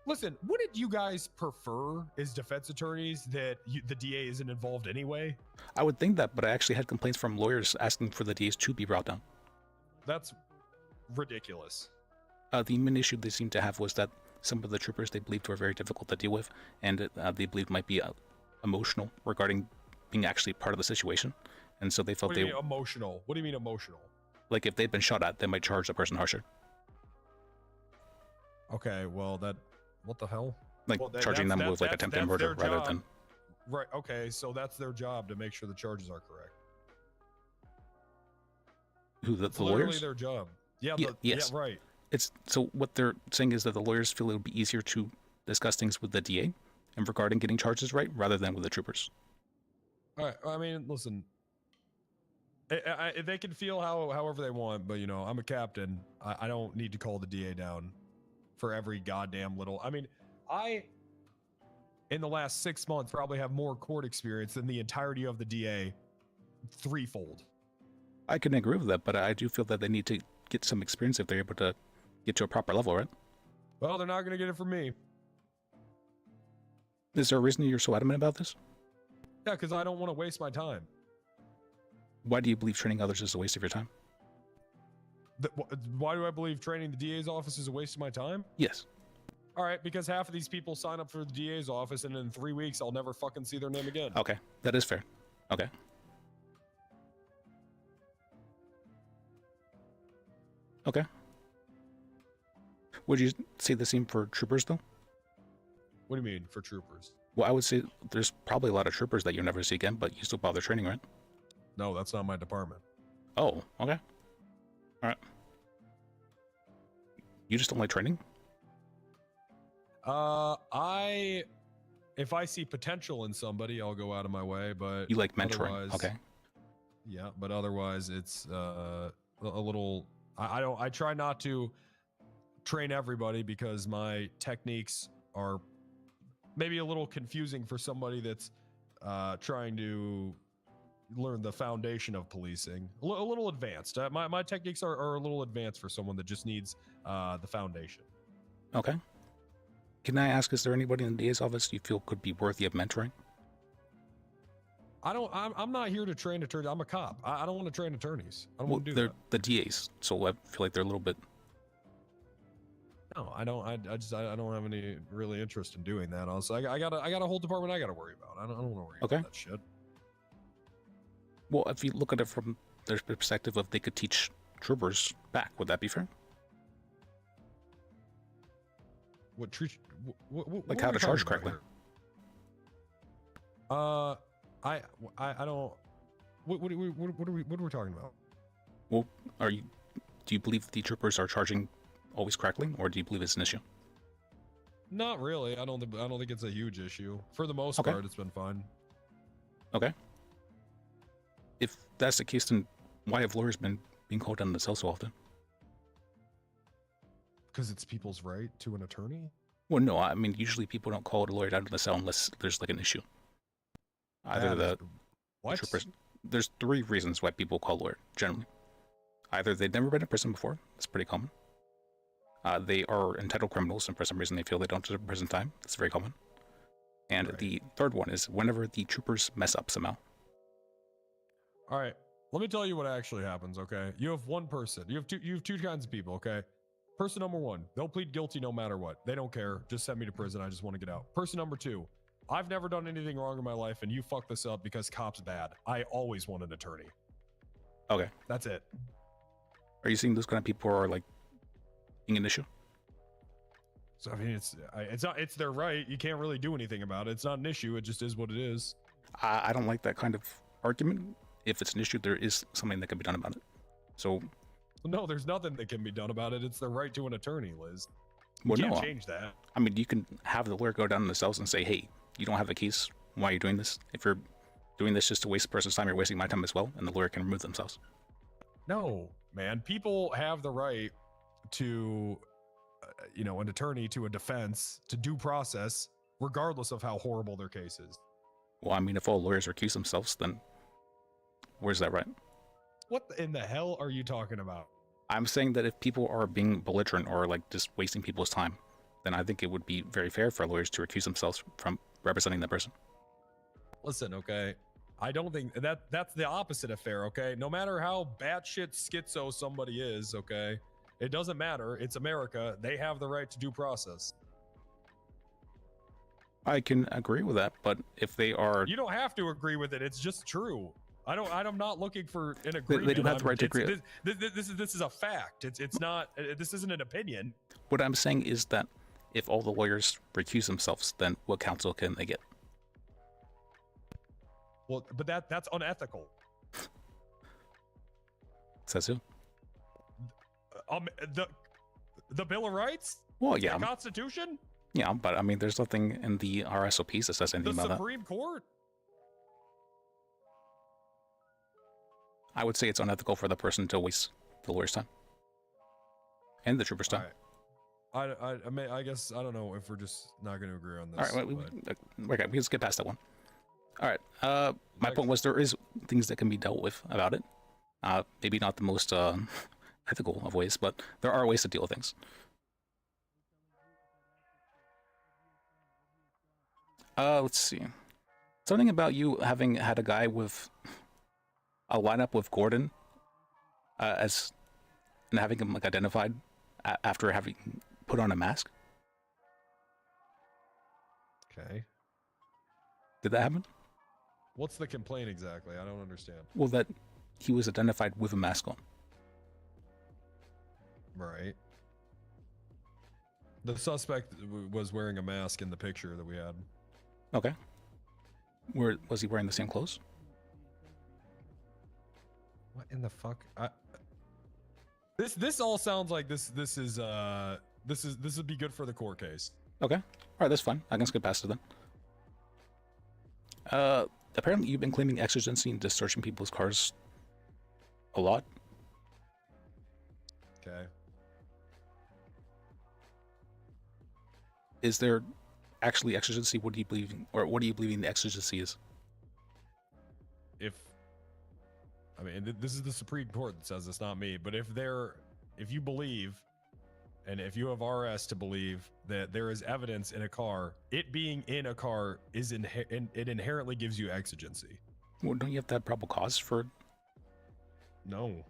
Listen, wouldn't you guys prefer as defense attorneys that the DA isn't involved anyway? I would think that, but I actually had complaints from lawyers asking for the DAs to be brought down. That's ridiculous. The main issue they seemed to have was that some of the troopers they believed were very difficult to deal with, and they believed might be emotional regarding being actually part of the situation. And so they felt What do you mean emotional? What do you mean emotional? Like if they'd been shot at, they might charge the person harsher. Okay, well what the hell? Like Well, charging them with like attempted murder their rather job. than. Right, okay, so that's their job to make sure the charges are correct. Who, the It's literally lawyers? their job. Yeah, Yes. yeah, right. It's so what they're saying is that the lawyers feel it would be easier to discuss things with the DA and regarding getting charges right rather than with the troopers. All right, I mean, listen, they can feel however they want, but I'm a captain. I don't need to call the DA down for every goddamn little. I mean, in the last 6 months probably have more court experience than the entirety of the DA threefold. I can agree with that, but I do feel that they need to get some experience if they're able to get to a proper level, right? Well, they're not going to get it from me. Is there a reason you're so adamant about this? Yeah, because I don't want to waste my time. Why do you believe training others is a waste of your time? Why do I believe training the DA's office is a waste of my time? Yes. All right, because half of these people sign up for the DA's office, and in 3 weeks, I'll never fucking see their name again. Okay, that is fair. Okay. Okay. Would you say the same for troopers, though? What do you mean, for troopers? Well, I would say there's probably a lot of troopers that you'll never see again, but you still bother training, right? No, that's not my department. Oh, okay. All right. You just don't like training? If I see potential in somebody, I'll go out of my way, but You like mentoring, otherwise- okay. Yeah, but otherwise it's a little, I try not to train everybody because my techniques are maybe a little confusing for somebody that's trying to learn the foundation of policing. A little advanced. My techniques are a little advanced for someone that just needs the foundation. Okay. Can I ask, is there anybody in the DA's office you feel could be worthy of mentoring? I'm not here to train attorneys. I'm a cop. I don't want to train attorneys. I don't want to do they're that. the DAs, so I feel like they're a little bit. No, I don't. I don't have any really interest in doing that. Also, I got a whole department I got to worry about. I don't want to worry Okay. about that shit. Well, if you look at it from their perspective of they could teach troopers back, would that be fair? What treat? What Like are how we to charge talking about correctly? here? I don't. What are we talking about? Well, do you believe the troopers are charging always correctly, or do you believe it's an issue? Not really. I don't think it's a huge issue. For the most Okay. part, it's been fine. Okay. If that's the case, then why have lawyers been being called down to the cell so often? Because it's people's right to an attorney. Well, no, I mean, usually people don't call a lawyer down to the cell unless there's like an issue. Either the what? troopers. There's 3 reasons why people call a lawyer, generally. Either they've never been in prison before, that's pretty common. They are entitled criminals, and for some reason they feel they don't deserve prison time, that's very common. And the third one is whenever the troopers mess up somehow. All right. Let me tell you what actually happens. Okay. You have one person. You have two kinds of people. Okay. Person number 1, they'll plead guilty no matter what. They don't care. Just send me to prison. I just want to get out. Person number 2, I've never done anything wrong in my life, and you fucked this up because cop's bad. I always want an attorney. Okay. That's it. Are you seeing those kind of people are like being an issue? So I mean, it's their right. You can't really do anything about it. It's not an issue. It just is what it is. I don't like that kind of argument. If it's an issue, there is something that can be done about it. So No, there's nothing that can be done about it. It's the right to an attorney, Liz. Well, You no. can't change that. I mean, you can have the lawyer go down in the cells and say, hey, you don't have the keys. Why are you doing this? If you're doing this just to waste the person's time, you're wasting my time as well, and the lawyer can remove themselves. No, man. People have the right to, an attorney, to a defense, to due process, regardless of how horrible their case is. Well, I mean, if all lawyers recuse themselves, then where's that right? What in the hell are you talking about? I'm saying that if people are being belligerent or like just wasting people's time, then I think it would be very fair for lawyers to recuse themselves from representing that person. Listen, okay. I don't think that's the opposite of fair, okay? No matter how batshit schizo somebody is, okay? It doesn't matter. It's America. They have the right to due process. I can agree with that, but if they are... You don't have to agree with it. It's just true. I'm not looking for an agreement. They do have the right to agree. This is a fact. It's not. This isn't an opinion. What I'm saying is that if all the lawyers recuse themselves, then what counsel can they get? Well, but that's unethical. Says who? The Bill of Rights? Well, yeah. The Constitution? Yeah, but I mean, there's nothing in the RSOPs that says anything about that. The Supreme Court? I would say it's unethical for the person to waste the lawyer's time and the trooper's time. I guess I don't know if we're just not going to agree on All this. right, okay, we just get past that one. All right, my point was there is things that can be dealt with about it. Maybe not the most ethical of ways, but there are ways to deal with things. Let's see. Something about you having had a guy with a lineup with Gordon and having him like identified after having put on a mask. Okay. Did that happen? What's the complaint exactly? I don't understand. Well, that he was identified with a mask on. Right. The suspect was wearing a mask in the picture that we had. Okay. Was he wearing the same clothes? What in the fuck? This all sounds like this would be good for the court case. Okay. All right, that's fine. I can skip past it then. Apparently you've been claiming exigency and just searching people's cars a lot. Okay. Is there actually exigency? What do you believe in, or what do you believe in the exigency is? This is the Supreme Court that says this, not me. But if you believe, and if you have RS to believe that there is evidence in a car, it being in a car it inherently gives you exigency. Well, don't you have to have probable cause for? No.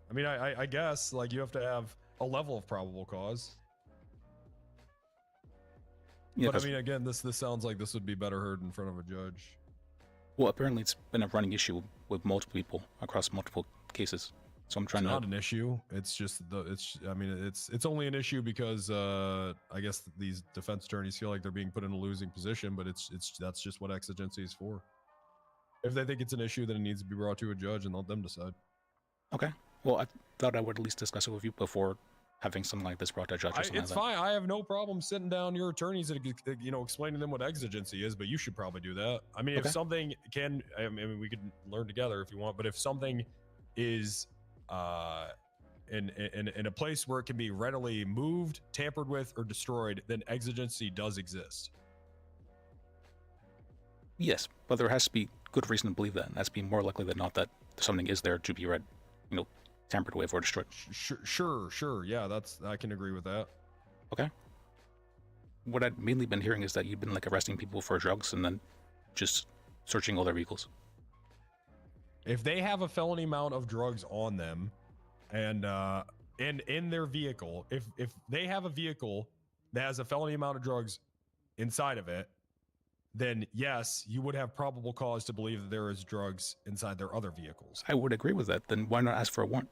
I mean, I guess like you have to have a level of probable cause. Yeah, but I mean, again, this sounds like this would be better heard in front of a judge. Well, apparently it's been a running issue with multiple people across multiple cases. So I'm trying It's to. not an issue. It's just it's only an issue because I guess these defense attorneys feel like they're being put in a losing position, but that's just what exigency is for. If they think it's an issue, then it needs to be brought to a judge and let them decide. Okay. Well, I thought I would at least discuss it with you before having something like this brought to a judge or something It's like that. fine. I have no problem sitting down your attorneys and explaining to them what exigency is, but you should probably do that. I mean, Okay. if something we could learn together if you want, but if something is in a place where it can be readily moved, tampered with, or destroyed, then exigency does exist. Yes, but there has to be good reason to believe that. And that's be more likely than not that something is there to be tampered with or destroyed. Sure. Yeah, I can agree with that. Okay. What I've mainly been hearing is that you've been arresting people for drugs and then just searching all their vehicles. If they have a felony amount of drugs on them, and in their vehicle, if they have a vehicle that has a felony amount of drugs inside of it, then yes, you would have probable cause to believe that there is drugs inside their other vehicles. I would agree with that. Then why not ask for a warrant?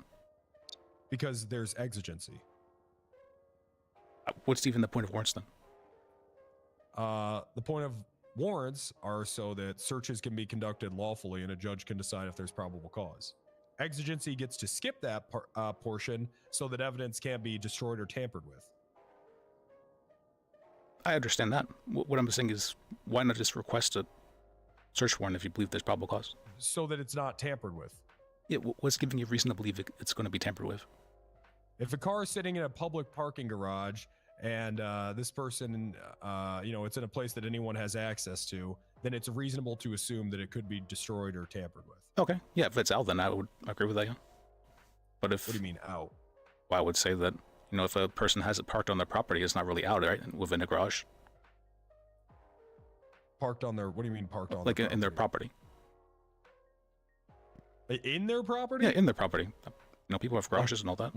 Because there's exigency. What's even the point of warrants then? The point of warrants are so that searches can be conducted lawfully and a judge can decide if there's probable cause. exigency gets to skip that portion so that evidence can't be destroyed or tampered with. I understand that. What I'm saying is, why not just request a search warrant if you believe there's probable cause? So that it's not tampered with. Yeah, what's giving you reason to believe it's going to be tampered with? If a car is sitting in a public parking garage and this person, it's in a place that anyone has access to, then it's reasonable to assume that it could be destroyed or tampered with. Okay, yeah, if it's out, then I would agree with that. Yeah. But if what do you mean out? Well, I would say that if a person has it parked on their property, it's not really out, right? Within a garage. Parked on their? What do you mean parked on? Like in their property. In their property? Yeah, in their property. People have garages and all that.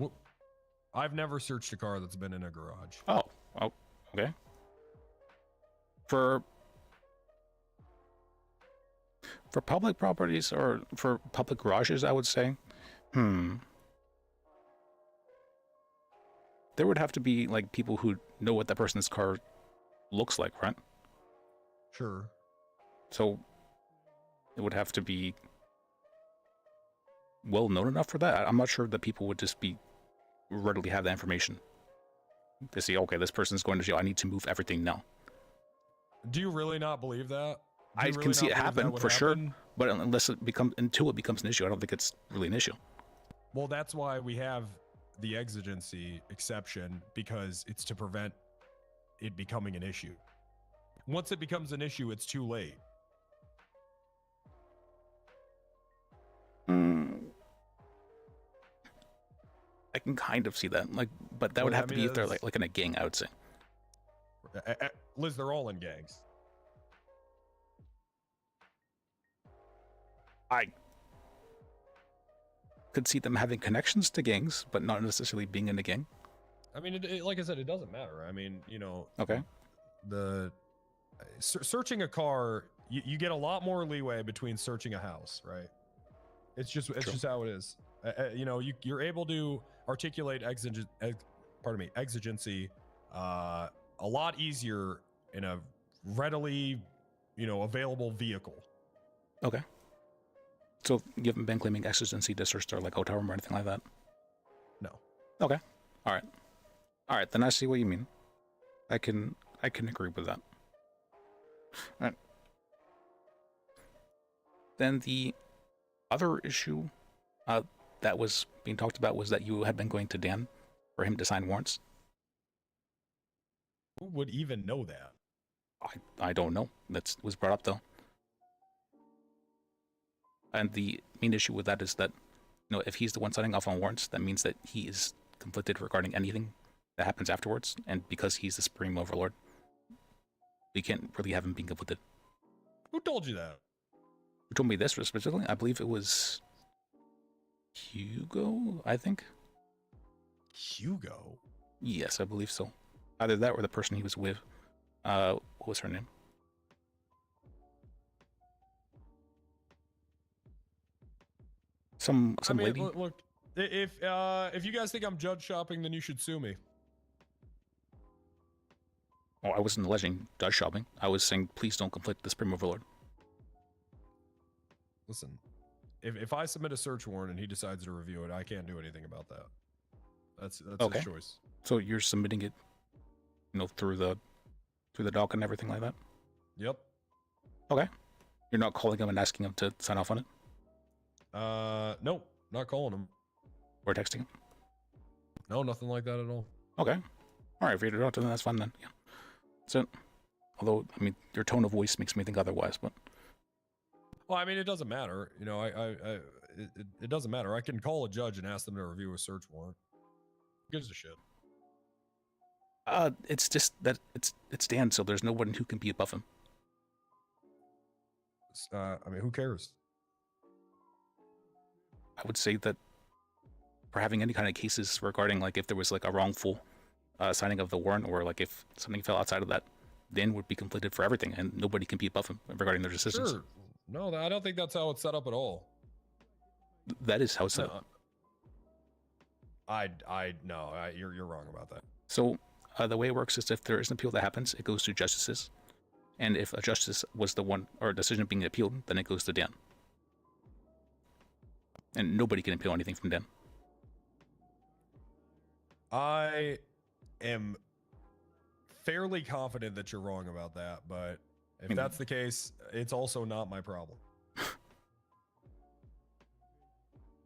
I've never searched a car that's been in a garage. Oh, okay. For public properties or for public garages, I would say, there would have to be like people who know what that person's car looks like, right? Sure. So it would have to be well known enough for that. I'm not sure that people would just be readily have that information to see, okay, this person's going to jail, I need to move everything now. Do you really not believe that? I can see it happen for sure, but until it becomes an issue, I don't think it's really an issue. Well, that's why we have the exigency exception, because it's to prevent it becoming an issue. Once it becomes an issue, it's too late. I can kind of see that, but that would have to be if they're like in a gang, I would say. Liz, they're all in gangs. I could see them having connections to gangs, but not necessarily being in a gang. I mean, like I said, it doesn't matter. I mean, Okay. Searching a car, you get a lot more leeway between searching a house, right? It's just how it is. You're able to articulate exigency a lot easier in a readily, available vehicle. Okay. So you haven't been claiming exigency to search their hotel room or anything like that? No. Okay. All right. Then I see what you mean. I can agree with that. All right. Then the other issue that was being talked about was that you had been going to Dan for him to sign warrants. Who would even know that? I don't know. That was brought up though. And the main issue with that is that, if he's the one signing off on warrants, that means that he is conflicted regarding anything that happens afterwards. And because he's the supreme overlord, we can't really have him being conflicted. Who told you that? Who told me this specifically? I believe it was Hugo, I think. Hugo? Yes, I believe so. Either that or the person he was with. What was her name? Some lady. Look, if you guys think I'm judge shopping, then you should sue me. Oh, I wasn't alleging judge shopping. I was saying please don't conflict the Supreme Overlord. Listen, if I submit a search warrant and he decides to review it, I can't do anything about that. That's okay. His choice. So you're submitting it, through the doc and everything like that? Yep. Okay. You're not calling him and asking him to sign off on it? Nope, not calling him. Or texting him? No, nothing like that at all. Okay. All right, if you're not doing that, that's fine then. Yeah. So, although, your tone of voice makes me think otherwise, but. Well, it doesn't matter. It doesn't matter. I can call a judge and ask them to review a search warrant. Who gives a shit? It's just that it's Dan, so there's no one who can be above him. Who cares? I would say that for having any kind of cases regarding if there was a wrongful signing of the warrant, or if something fell outside of that, Dan would be conflicted for everything, and nobody can be above him regarding their decisions. Sure. No, I don't think that's how it's set up at all. That is how it's set up. You're wrong about that. So the way it works is if there is an appeal that happens, it goes to justices, and if a justice was the one or decision being appealed, then it goes to Dan. and nobody can appeal anything from Dan. I am fairly confident that you're wrong about that, but if that's the case, it's also not my problem.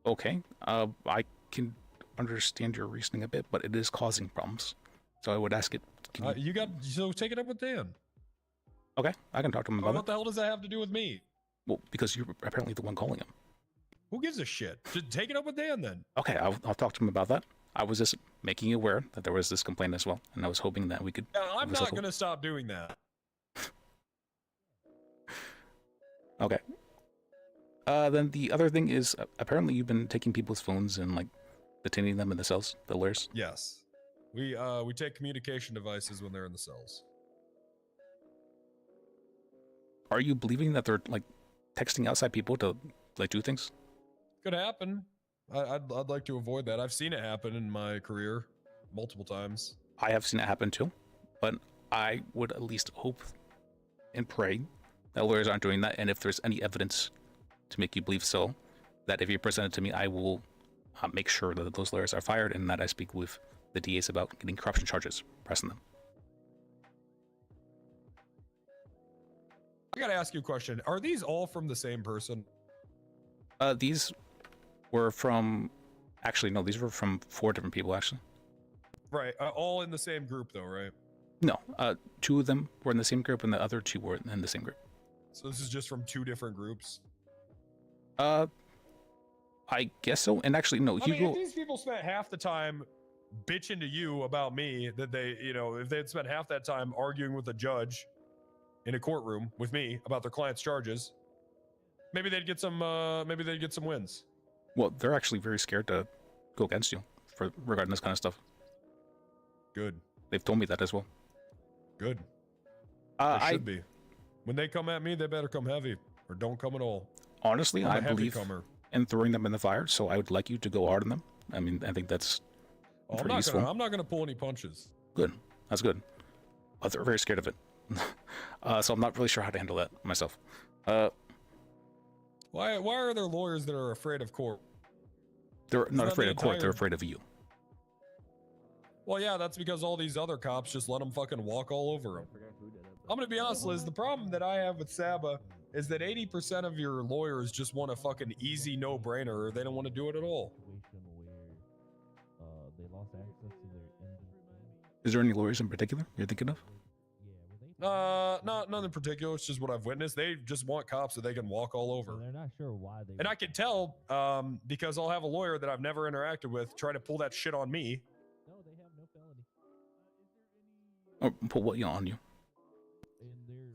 Okay, I can understand your reasoning a bit, but it is causing problems. So I would ask it. So take it up with Dan. Okay, I can talk to him about What it. the hell does that have to do with me? Well, because you're apparently the one calling him. Who gives a shit? Just take it up with Dan then. Okay, I'll talk to him about that. I was just making you aware that there was this complaint as well, and I was hoping that we could. Yeah, I'm not going to stop doing that. Okay. Then the other thing is apparently you've been taking people's phones and like detaining them in the cells, the lawyers. Yes, we take communication devices when they're in the cells. Are you believing that they're like texting outside people to like do things? Could happen. I'd like to avoid that. I've seen it happen in my career multiple times. I have seen it happen too, but I would at least hope and pray that lawyers aren't doing that. And if there's any evidence to make you believe so, that if you present it to me, I will make sure that those lawyers are fired and that I speak with the DAs about getting corruption charges pressing them. I gotta ask you a question. Are these all from the same person? These were from, actually, no, these were from 4 different people, actually. Right, all in the same group though, right? No, 2 of them were in the same group and the other 2 were in the same group. So this is just from 2 different groups? I guess so. And actually, no, I mean, if these people spent half the time bitching to you about me, that they, if they had spent half that time arguing with a judge in a courtroom with me about their client's charges, maybe they'd get some wins. Well, they're actually very scared to go against you regarding this kind of stuff. Good. They've told me that as well. Good. They should be. When they come at me, they better come heavy or don't come at all. Honestly, I believe comer. in throwing them in the fire, so I would like you to go hard on them. I mean, I think that's pretty useful. I'm not gonna pull any punches. Good. That's good. But they're very scared of it. So I'm not really sure how to handle that myself. Why are there lawyers that are afraid of court? They're not afraid of court, they're afraid of you. Well, yeah, that's because all these other cops just let them fucking walk all over them. I'm gonna be honest, Liz, the problem that I have with Saba is that 80% of your lawyers just want a fucking easy no-brainer, or they don't want to do it at all. Is there any lawyers in particular you're thinking of? None in particular. It's just what I've witnessed. They just want cops that they can walk all over. They're not sure why they. And I can tell, because I'll have a lawyer that I've never interacted with try to pull that shit on me. No, they have no felony. Or put what on you?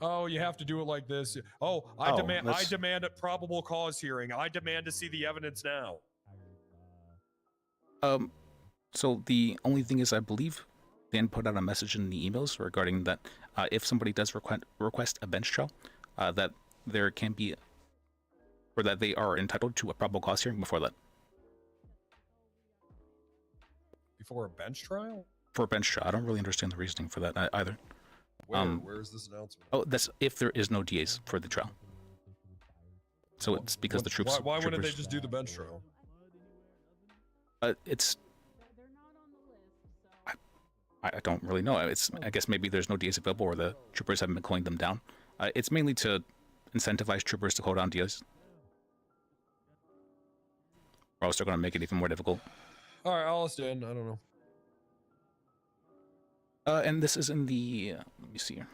Oh, you have to do it like this. Oh, I demand a probable cause hearing. I demand to see the evidence now. So the only thing is, I believe Dan put out a message in the emails regarding that if somebody does request a bench trial, that there can be, or that they are entitled to a probable cause hearing before that. Before a bench trial? For a bench trial, I don't really understand the reasoning for that either. Where is this announcement? Oh, that's if there is no DAs for the trial. So it's because the troops. Why wouldn't they just do the bench trial? It's. I don't really know. I guess maybe there's no DAs available, or the troopers haven't been calling them down. It's mainly to incentivize troopers to call down DAs, or else they're going to make it even more difficult. All right, I'll stay in. I don't know. And this is in the. Let me see here.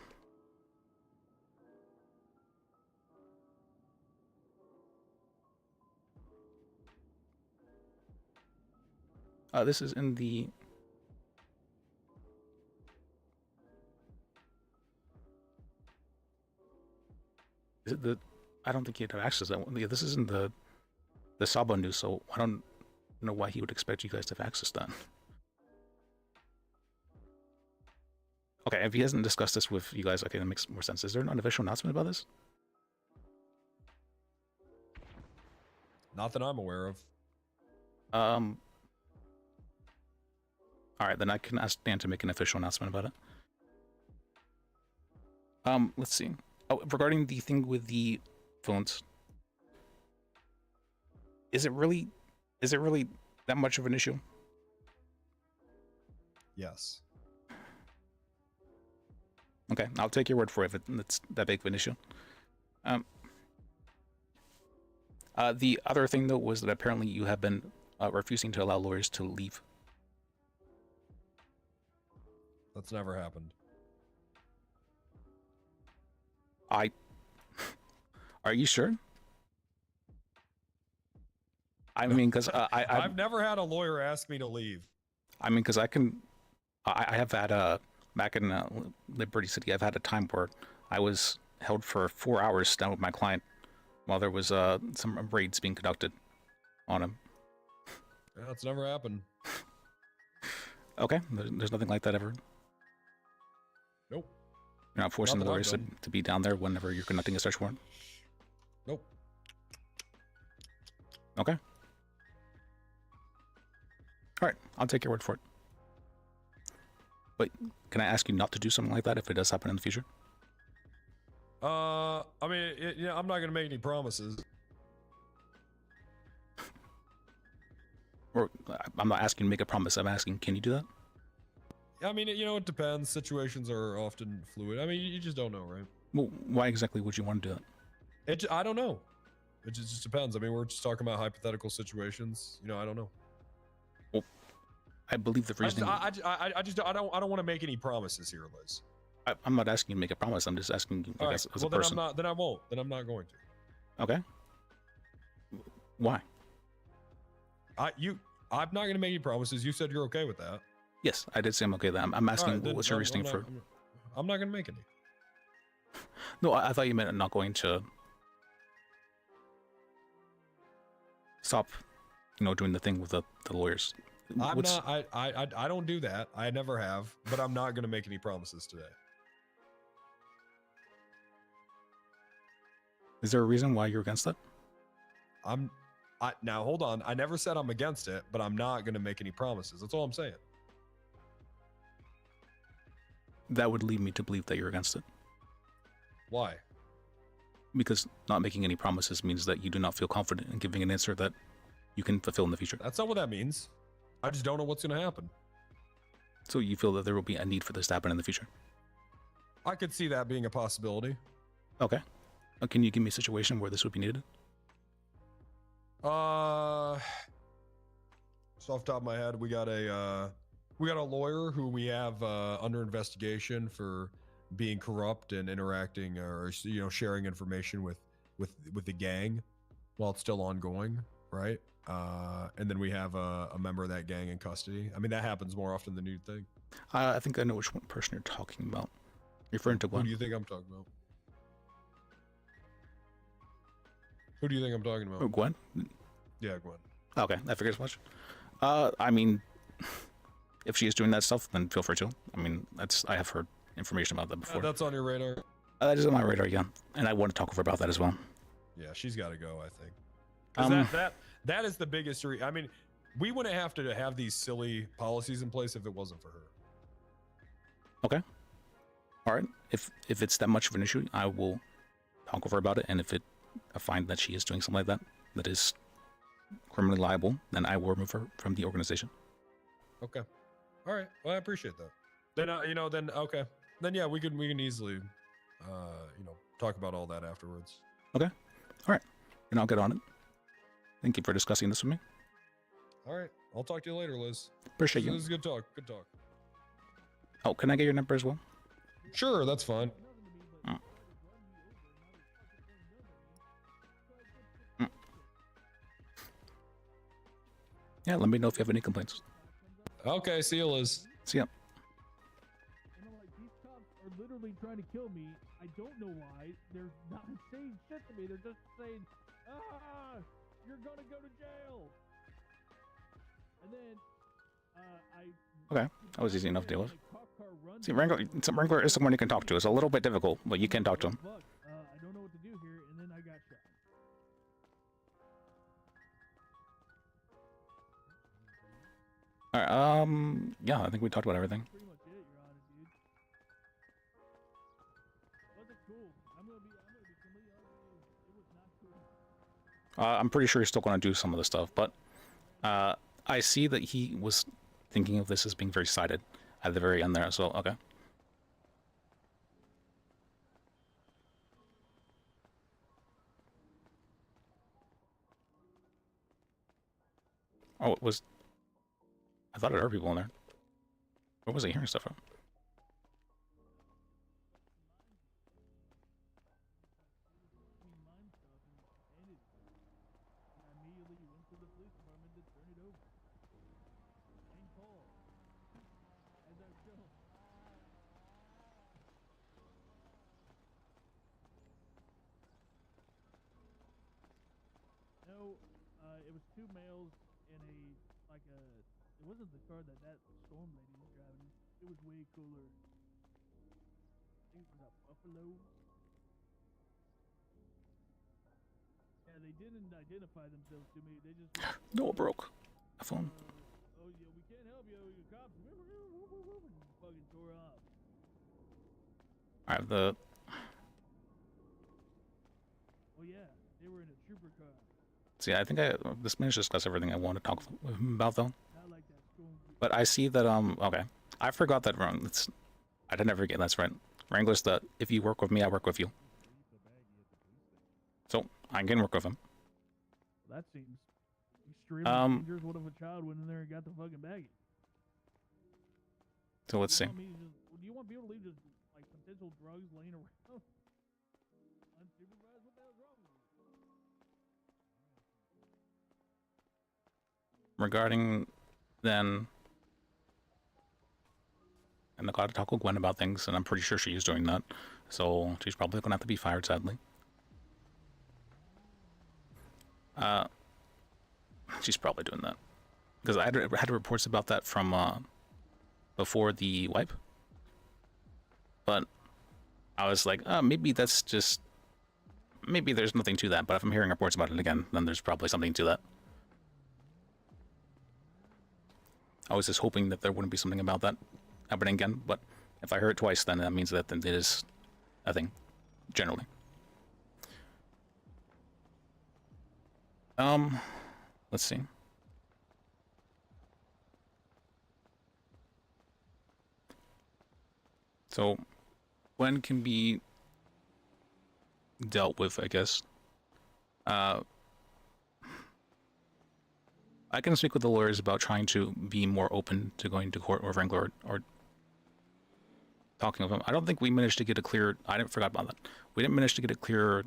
This is in the. Is it the? I don't think he'd have access to that one. Yeah, this is in the Saba news, so I don't know why he would expect you guys to have access to that. Okay, if he hasn't discussed this with you guys, okay, that makes more sense. Is there an unofficial announcement about this? Not that I'm aware of. All right, then I can ask Dan to make an official announcement about it. Let's see. Oh, regarding the thing with the phones, Is it really that much of an issue? Yes. Okay, I'll take your word for it if it's that big of an issue. The other thing though was that apparently you have been refusing to allow lawyers to leave. That's never happened. Are you sure? I mean, because I've never had a lawyer ask me to leave. I mean, because I have had back in Liberty City, I've had a time where I was held for 4 hours down with my client while there was some raids being conducted on him. Yeah, that's never happened. Okay, there's nothing like that ever. Nope. You're not forcing the Not that lawyers I've done. to be down there whenever you're conducting a search warrant. Nope. Okay. All right, I'll take your word for it. But can I ask you not to do something like that if it does happen in the future? I mean, I'm not gonna make any promises. Or I'm not asking you to make a promise. I'm asking, can you do that? I mean, it depends. Situations are often fluid. I mean, you just don't know, right? Well, why exactly would you want to do that? I don't know. It just depends. I mean, we're just talking about hypothetical situations. I don't know. Well, I believe the reasoning. I don't want to make any promises here, Liz. I'm not asking you to make a promise. I'm just asking you, I guess, as a then person. then I won't. Then I'm not going to. Okay. Why? I'm not going to make any promises. You said you're okay with that. Yes, I did say I'm okay with that. I'm asking, All right, what's then your reasoning for? I'm not going to make any. No, I thought you meant I'm not going to stop, doing the thing with the lawyers. I'm not. I don't do that. I never have. But I'm not going to make any promises today. Is there a reason why you're against that? Now hold on. I never said I'm against it, but I'm not going to make any promises. That's all I'm saying. That would lead me to believe that you're against it. Why? Because not making any promises means that you do not feel confident in giving an answer that you can fulfill in the future. That's not what that means. I just don't know what's going to happen. So you feel that there will be a need for this to happen in the future? I could see that being a possibility. Okay. Can you give me a situation where this would be needed? Just off the top of my head, we got a lawyer who we have under investigation for being corrupt and interacting or sharing information with the gang while it's still ongoing, right? And then we have a member of that gang in custody. I mean, that happens more often than you'd think. I think I know which one person you're talking about. You're referring to Glenn? Who do you think I'm talking about? Who do you think I'm talking about? Oh, Gwen? Yeah, Gwen. Okay, I figured as much. I mean, if she is doing that stuff, then feel free to. I mean, I have heard information about that before. That's on your radar. That is on my radar, yeah. And I want to talk with her about that as well. Yeah, she's got to go, I think. 'Cause that is the biggest I mean, we wouldn't have to have these silly policies in place if it wasn't for her. Okay. All right. If it's that much of an issue, I will talk with her about it. And if I find that she is doing something like that is criminally liable, then I will remove her from the organization. Okay. All right. Well, I appreciate that. Then then okay. Then yeah, we can easily talk about all that afterwards. Okay. All right. And I'll get on it. Thank you for discussing this with me. All right. I'll talk to you later, Liz. Appreciate you. This is good talk. Good talk. Oh, can I get your number as well? Sure, that's fine. Yeah, let me know if you have any complaints. Okay, see you, Liz. See ya. These cops are literally trying to kill me. I don't know why. They're not saying shit to me. They're just saying, you're gonna go to jail. And then, Okay, that was easy enough to deal with. See, Wrangler is someone you can talk to. It's a little bit difficult, but you can talk to him. I don't know what to do here, and then I got shot. All right, yeah, I think we talked about everything. Pretty much it, Your Honor, dude. Wasn't cool. I'm gonna be completely honest with you. It was not cool. I'm pretty sure he's still going to do some of the stuff, but I see that he was thinking of this as being very sided at the very end there, so okay. Oh, it was... I thought it heard people in there. Where was I hearing stuff from? No, it was two males in a it wasn't the car that storm lady was driving. It was way cooler. I think it was a Buffalo. Yeah, they didn't identify themselves to me. They just No, it broke. My phone. oh yeah, we can't help you. Your cops and fucking tore off. I have the... Well, yeah, they were in a trooper car. See, I think this managed to discuss everything I want to talk with him about, though. But I see that, okay. I forgot that wrong. I didn't ever get that's right. Wrangler's that if you work with me, I work with you. So, I can work with him. Well, that seems extremely dangerous. What if a child went in there and got the fucking baggie? So let's see. Do you want people to leave just, like, potential drugs laying around? Unsupervised? What the hell's wrong with you? Regarding then, and I got to talk with Gwen about things, and I'm pretty sure she is doing that. So she's probably going to have to be fired, sadly. She's probably doing that because I had reports about that from before the wipe, but I was like, maybe that's just maybe there's nothing to that. But if I'm hearing reports about it again, then there's probably something to that. I was just hoping that there wouldn't be something about that happening again, but if I heard it twice, then that means that it is a thing, generally. Let's see. So, when can be dealt with, I guess. I can speak with the lawyers about trying to be more open to going to court or Wrangler or talking with them. I don't think we managed to get a clear... I didn't forget about that. We didn't manage to get a clear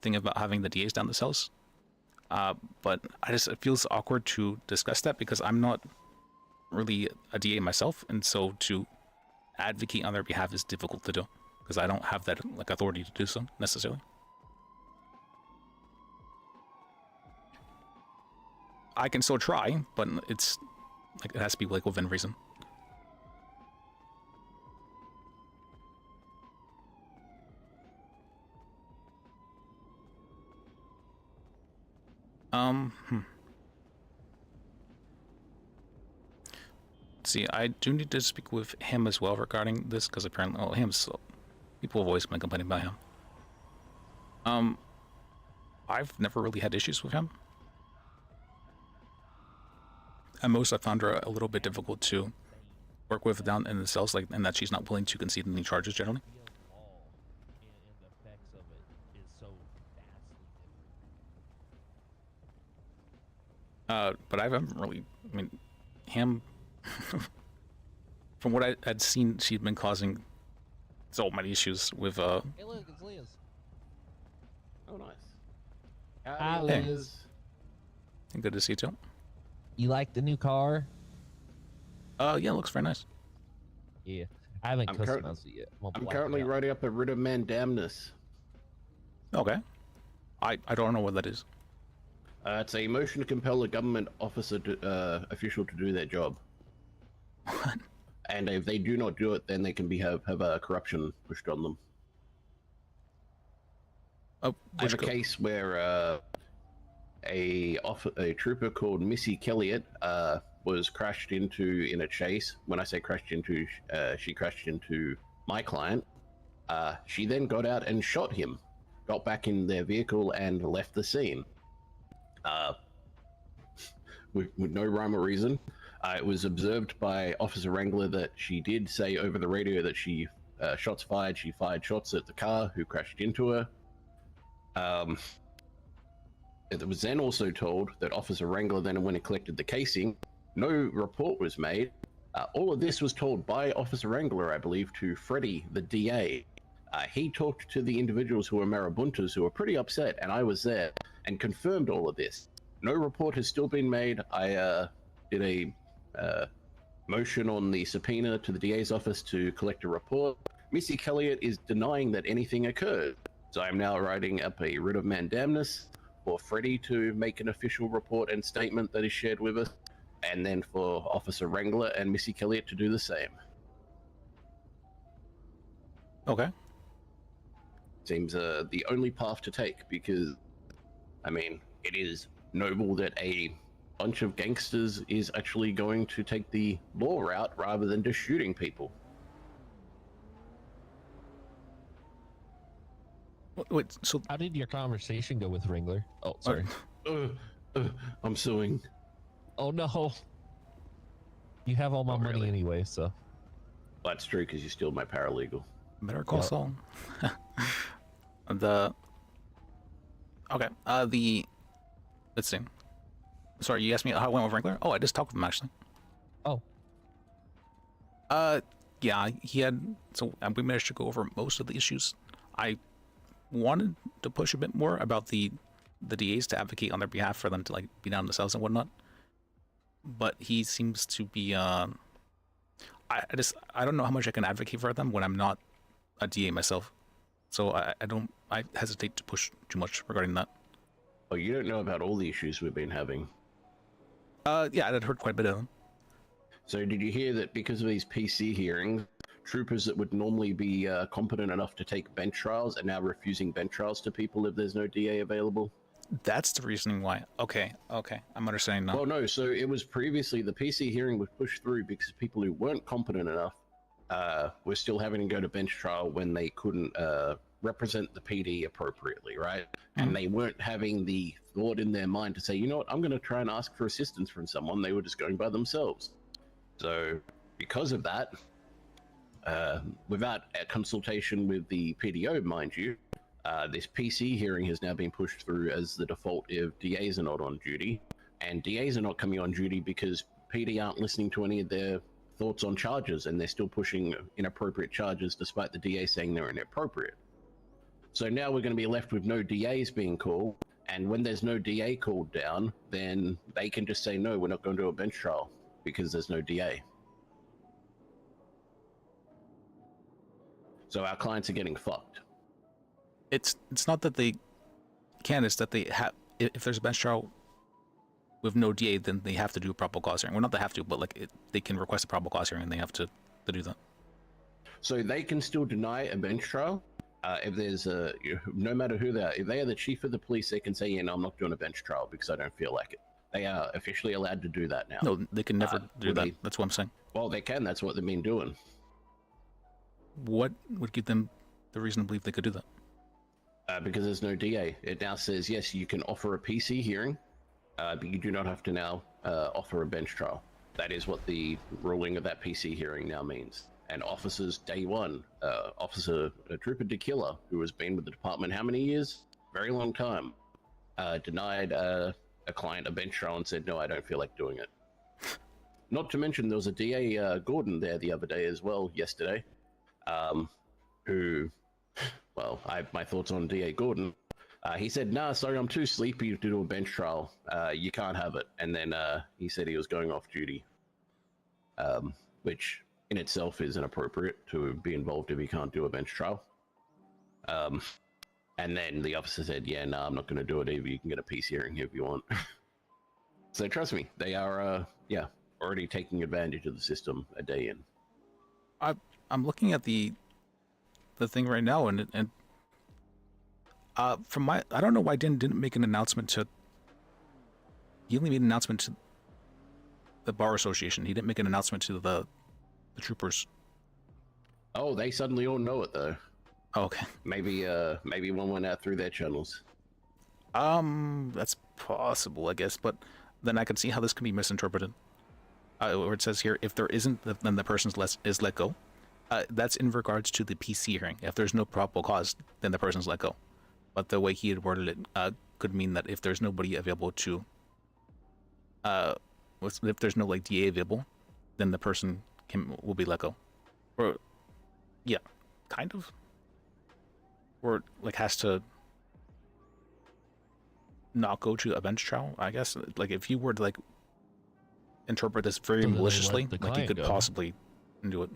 thing about having the DAs down the cells. But it feels awkward to discuss that because I'm not really a DA myself, and so to advocate on their behalf is difficult to do because I don't have that authority to do so necessarily. I can still try, but it's it has to be within reason. See, I do need to speak with him as well regarding this because apparently, people have always been complaining about him. I've never really had issues with him. At most, I found her a little bit difficult to work with down in the cells, and that she's not willing to concede any charges generally. But I haven't really, him, from what I had seen, she'd been causing so many issues with, Hey, look, it's Liz. Oh, nice. Hi, Hey. Liz. Good to see you too. You like the new car? Yeah, it looks very nice. Yeah, I haven't I'm customized it yet. I'm currently writing up a writ of mandamus. Okay. I don't know what that is. It's a motion to compel a government officer official to do their job. And if they do not do it, then they can have corruption pushed on them. I have a case where a trooper called Missy Kelliott was crashed into in a chase. When I say crashed into, she crashed into my client. She then got out and shot him, got back in their vehicle and left the scene. with no rhyme or reason. It was observed by Officer Wrangler that she did say over the radio that she shots fired. She fired shots at the car who crashed into her. It was then also told that Officer Wrangler then went and collected the casing. No report was made. All of this was told by Officer Wrangler, I believe, to Freddie, the DA. He talked to the individuals who were marabuntas who were pretty upset, and I was there and confirmed all of this. No report has still been made. I did a motion on the subpoena to the DA's office to collect a report. Missy Kelliott is denying that anything occurred. So I'm now writing up a writ of mandamus for Freddie to make an official report and statement that is shared with us, and then for Officer Wrangler and Missy Kelliott to do the same. Okay. Seems the only path to take, because, I mean, it is noble that a bunch of gangsters is actually going to take the law route rather than just shooting people. Wait, so how did your conversation go with Wrangler? Oh, sorry. I'm suing. Oh no. You have all my money anyway, so. Well, that's true, because you stole my paralegal. Better call Saul. Okay. Let's see. Sorry, you asked me how it went with Wrangler? Oh, I just talked with him actually. Oh. Yeah, he had. So we managed to go over most of the issues. I wanted to push a bit more about the DAs to advocate on their behalf for them to like be down in the cells and whatnot. But he seems to be. I don't know how much I can advocate for them when I'm not a DA myself. So I hesitate to push too much regarding that. Oh, you don't know about all the issues we've been having. Yeah, I'd heard quite a bit of them. So did you hear that because of these PC hearings, troopers that would normally be competent enough to take bench trials are now refusing bench trials to people if there's no DA available? That's the reasoning why. Okay, I'm understanding now. Well, no, so it was previously the PC hearing was pushed through because people who weren't competent enough were still having to go to bench trial when they couldn't represent the PD appropriately, right? And they weren't having the thought in their mind to say, you know what, I'm going to try and ask for assistance from someone. They were just going by themselves. So because of that, without a consultation with the PDO, mind you, this PC hearing has now been pushed through as the default if DAs are not on duty. And DAs are not coming on duty because PD aren't listening to any of their thoughts on charges, and they're still pushing inappropriate charges despite the DA saying they're inappropriate. So now we're going to be left with no DAs being called, and when there's no DA called down, then they can just say, no, we're not going to do a bench trial because there's no DA. So our clients are getting fucked. It's not that they can, it's that they have, if there's a bench trial with no DA, then they have to do a probable cause hearing. Well, not they have to, but like they can request a probable cause hearing and they have to do that. So they can still deny a bench trial if there's a, no matter who they are. If they are the chief of the police, they can say, yeah, no, I'm not doing a bench trial because I don't feel like it. They are officially allowed to do that now. No, they can never do that. That's what I'm saying. Well, they can. That's what they've been doing. What would give them the reason to believe they could do that? Because there's no DA. It now says, yes, you can offer a PC hearing, but you do not have to now offer a bench trial. That is what the ruling of that PC hearing now means. And officers, day one, Trooper DeKiller, who has been with the department how many years? Very long time, denied a client a bench trial and said, no, I don't feel like doing it. Not to mention there was a DA Gordon there the other day as well, yesterday, who, well, I have my thoughts on DA Gordon. He said, nah, sorry, I'm too sleepy to do a bench trial. You can't have it. And then he said he was going off duty, which in itself is inappropriate to be involved if you can't do a bench trial. And then the officer said, yeah, no, I'm not going to do it either. You can get a peace hearing if you want. So trust me, they are, yeah, already taking advantage of the system a day in. I'm looking at the thing right now, and from my, I don't know why Dan didn't make an announcement to. He only made an announcement to the bar association. He didn't make an announcement to the troopers. Oh, they suddenly all know it though. Oh, okay. Maybe one went out through their channels. That's possible, I guess, but then I can see how this can be misinterpreted. Where it says here, if there isn't, then the person is let go. That's in regards to the PC hearing. If there's no probable cause, then the person's let go. But the way he had worded it could mean that if there's nobody available to, if there's no like DA available, then the person will be let go. Or, yeah, kind of. Or like has to not go to a bench trial, I guess. Like if you were to like interpret this very So then they let maliciously, the like you client could go. possibly do it.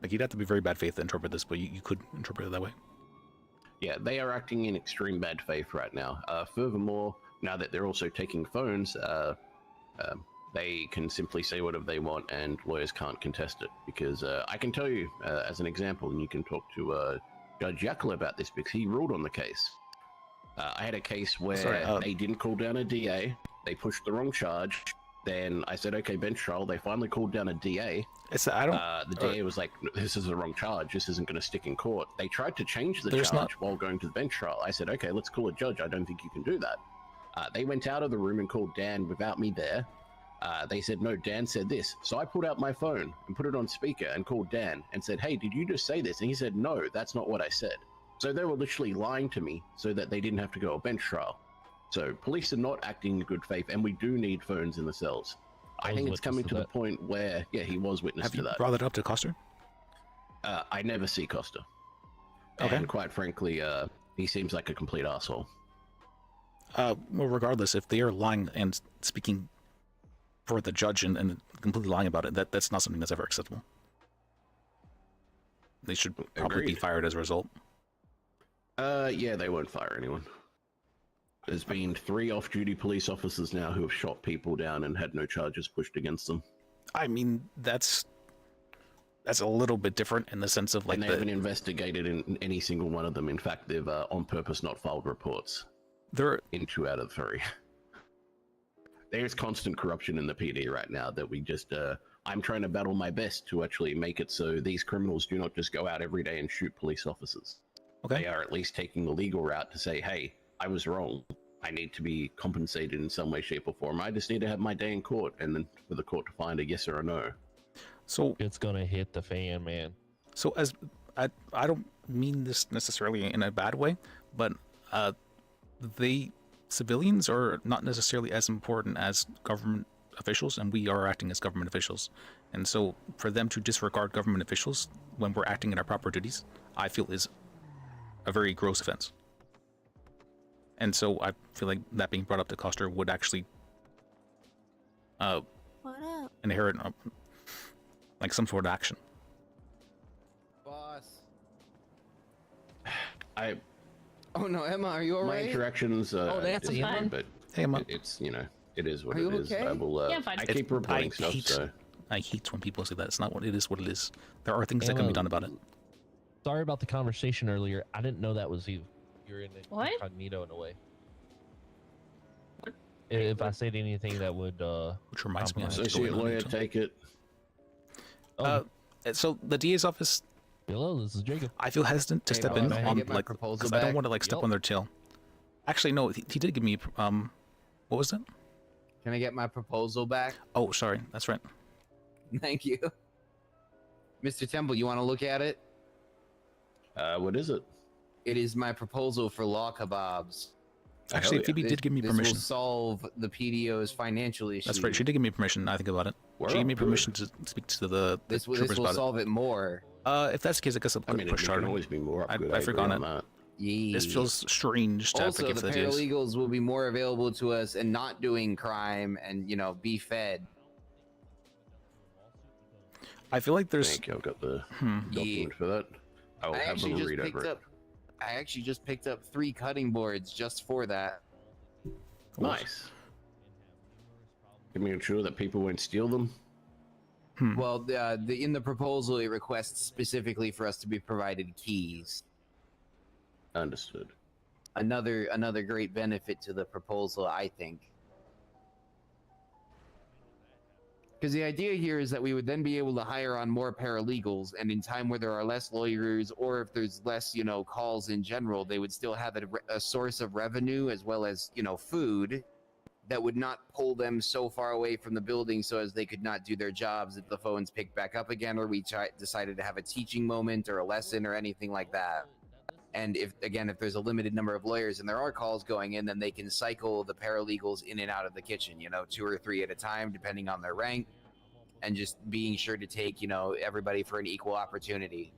Like you'd have to be very bad faith to interpret this, but you could interpret it that way. Yeah, they are acting in extreme bad faith right now. Furthermore, now that they're also taking phones, they can simply say whatever they want and lawyers can't contest it. Because I can tell you, as an example, and you can talk to Judge Yackel about this because he ruled on the case. I had a case where they didn't call down a DA, they pushed the wrong charge. Then I said, okay, bench trial. They finally called down a DA. The DA was like, this is the wrong charge. This isn't going to stick in court. They tried to change the charge while going to the bench trial. I said, okay, let's call a judge. I don't think you can do that. They went out of the room and called Dan without me there. They said, no, Dan said this. So I pulled out my phone and put it on speaker and called Dan and said, hey, did you just say this? And he said, no, that's not what I said. So they were literally lying to me so that they didn't have to go a bench trial. So police are not acting in good faith, and we do need phones in the cells. I think it's coming to the point where, yeah, he was witness to that. Have you brought it up to Costa? I never see Costa. Okay. And quite frankly, he seems like a complete asshole. Well, regardless, if they are lying and speaking for the judge and completely lying about it, that's not something that's ever acceptable. They should probably be fired as a result. Yeah, they won't fire anyone. There's been 3 off-duty police officers now who have shot people down and had no charges pushed against them. I mean, that's a little bit different in the sense of like and they haven't investigated in any single one of them. In fact, they've on purpose not filed reports. In 2 out of 3. There's constant corruption in the PD right now that we just. I'm trying to battle my best to actually make it so these criminals do not just go out every day and shoot police officers. Okay. They are at least taking the legal route to say, hey, I was wrong. I need to be compensated in some way, shape, or form. I just need to have my day in court, and then for the court to find a yes or a no. So it's gonna hit the fan, man. So as I don't mean this necessarily in a bad way, but the civilians are not necessarily as important as government officials, and we are acting as government officials. And so for them to disregard government officials when we're acting in our proper duties, I feel is a very gross offense. And so I feel like that being brought up to Costa would actually inherit like some sort of action. Boss. Oh no, Emma, are you alright? My interactions that's different, fine. but hey, Emma. It's it is what Are you it is. okay? I will. Yeah, fine. I keep reporting stuff. I hate when people say that. It's not what it is. What it is. There are things that can be done about it. Sorry about the conversation earlier. I didn't know that was you. You're in What? incognito in a way. If I said anything that would, which reminds me, Associate lawyer, take it. So the DA's office. Hello, this is Jacob. I feel hesitant to step in on like because I don't want to like step on their tail. Actually, no, he did give me what was that? Can I get my proposal back? Oh, sorry, that's right. Thank you. Mr. Temple, you want to look at it? What is it? It is my proposal for law kebabs. Actually, Phoebe did give me permission. This will solve the PDO's financial issue. That's right. She did give me permission. I think about it. She gave me permission to speak to the This will troopers about solve it more. If that's the case, I guess I'll push harder. always be more. I forgot it. This feels strange to Also, advocate the for the DAs. paralegals will be more available to us and not doing crime and, be fed. I feel like there's. Thank you. I've got the document for that. I'll have them read over it. I actually just picked up 3 cutting boards just for that. Nice. Can we ensure that people won't steal them? Well, in the proposal, it requests specifically for us to be provided keys. Understood. Another great benefit to the proposal, I think. Because the idea here is that we would then be able to hire on more paralegals, and in time where there are less lawyers, or if there's less, calls in general, they would still have a source of revenue as well as, food that would not pull them so far away from the building so as they could not do their jobs if the phones picked back up again, or we decided to have a teaching moment or a lesson or anything like that. And if there's a limited number of lawyers and there are calls going in, then they can cycle the paralegals in and out of the kitchen, 2 or 3 at a time, depending on their rank, and just being sure to take, everybody for an equal opportunity.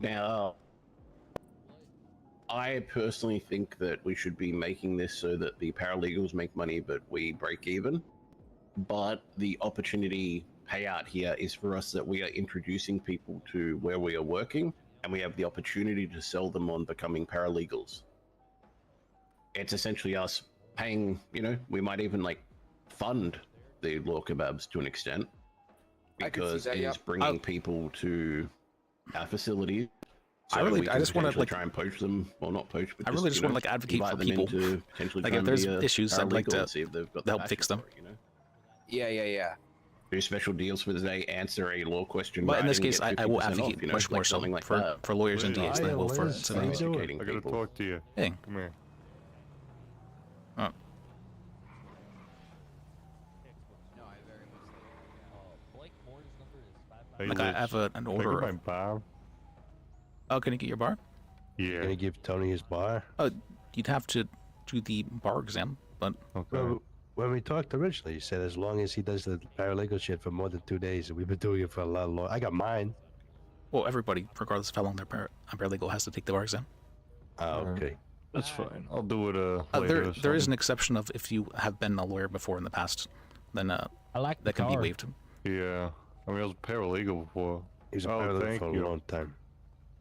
Now, I personally think that we should be making this so that the paralegals make money, but we break even. But the opportunity payout here is for us that we are introducing people to where we are working, and we have the opportunity to sell them on becoming paralegals. It's essentially us paying, we might even fund the law kebabs to an extent, because it is bringing people to our facility. So I just want to try and poach them, well, not poach, but I really just want to advocate for people. If there's issues, I'd like to help fix them. Yeah. Do special deals for the day, answer a law question. But in this case, I will advocate much more so for lawyers and DAs than I will for civilians. I gotta talk to you. Hey. Come here. Oh. Hey, I have an order. My bar? Oh, can you get your bar? Yeah. Can you give Tony his bar? Oh, you'd have to do the bar exam, but... Well, when we talked originally, you said as long as he does the paralegal shit for more than 2 days, and we've been doing it for a lot longer. I got mine. Well, everybody, regardless of how long they're paralegal, has to take the bar exam. Oh, okay. That's fine. I'll do it later. There is an exception of if you have been a lawyer before in the past, then that can be waived. Yeah. I mean, I was a paralegal before. He was a paralegal for a long time.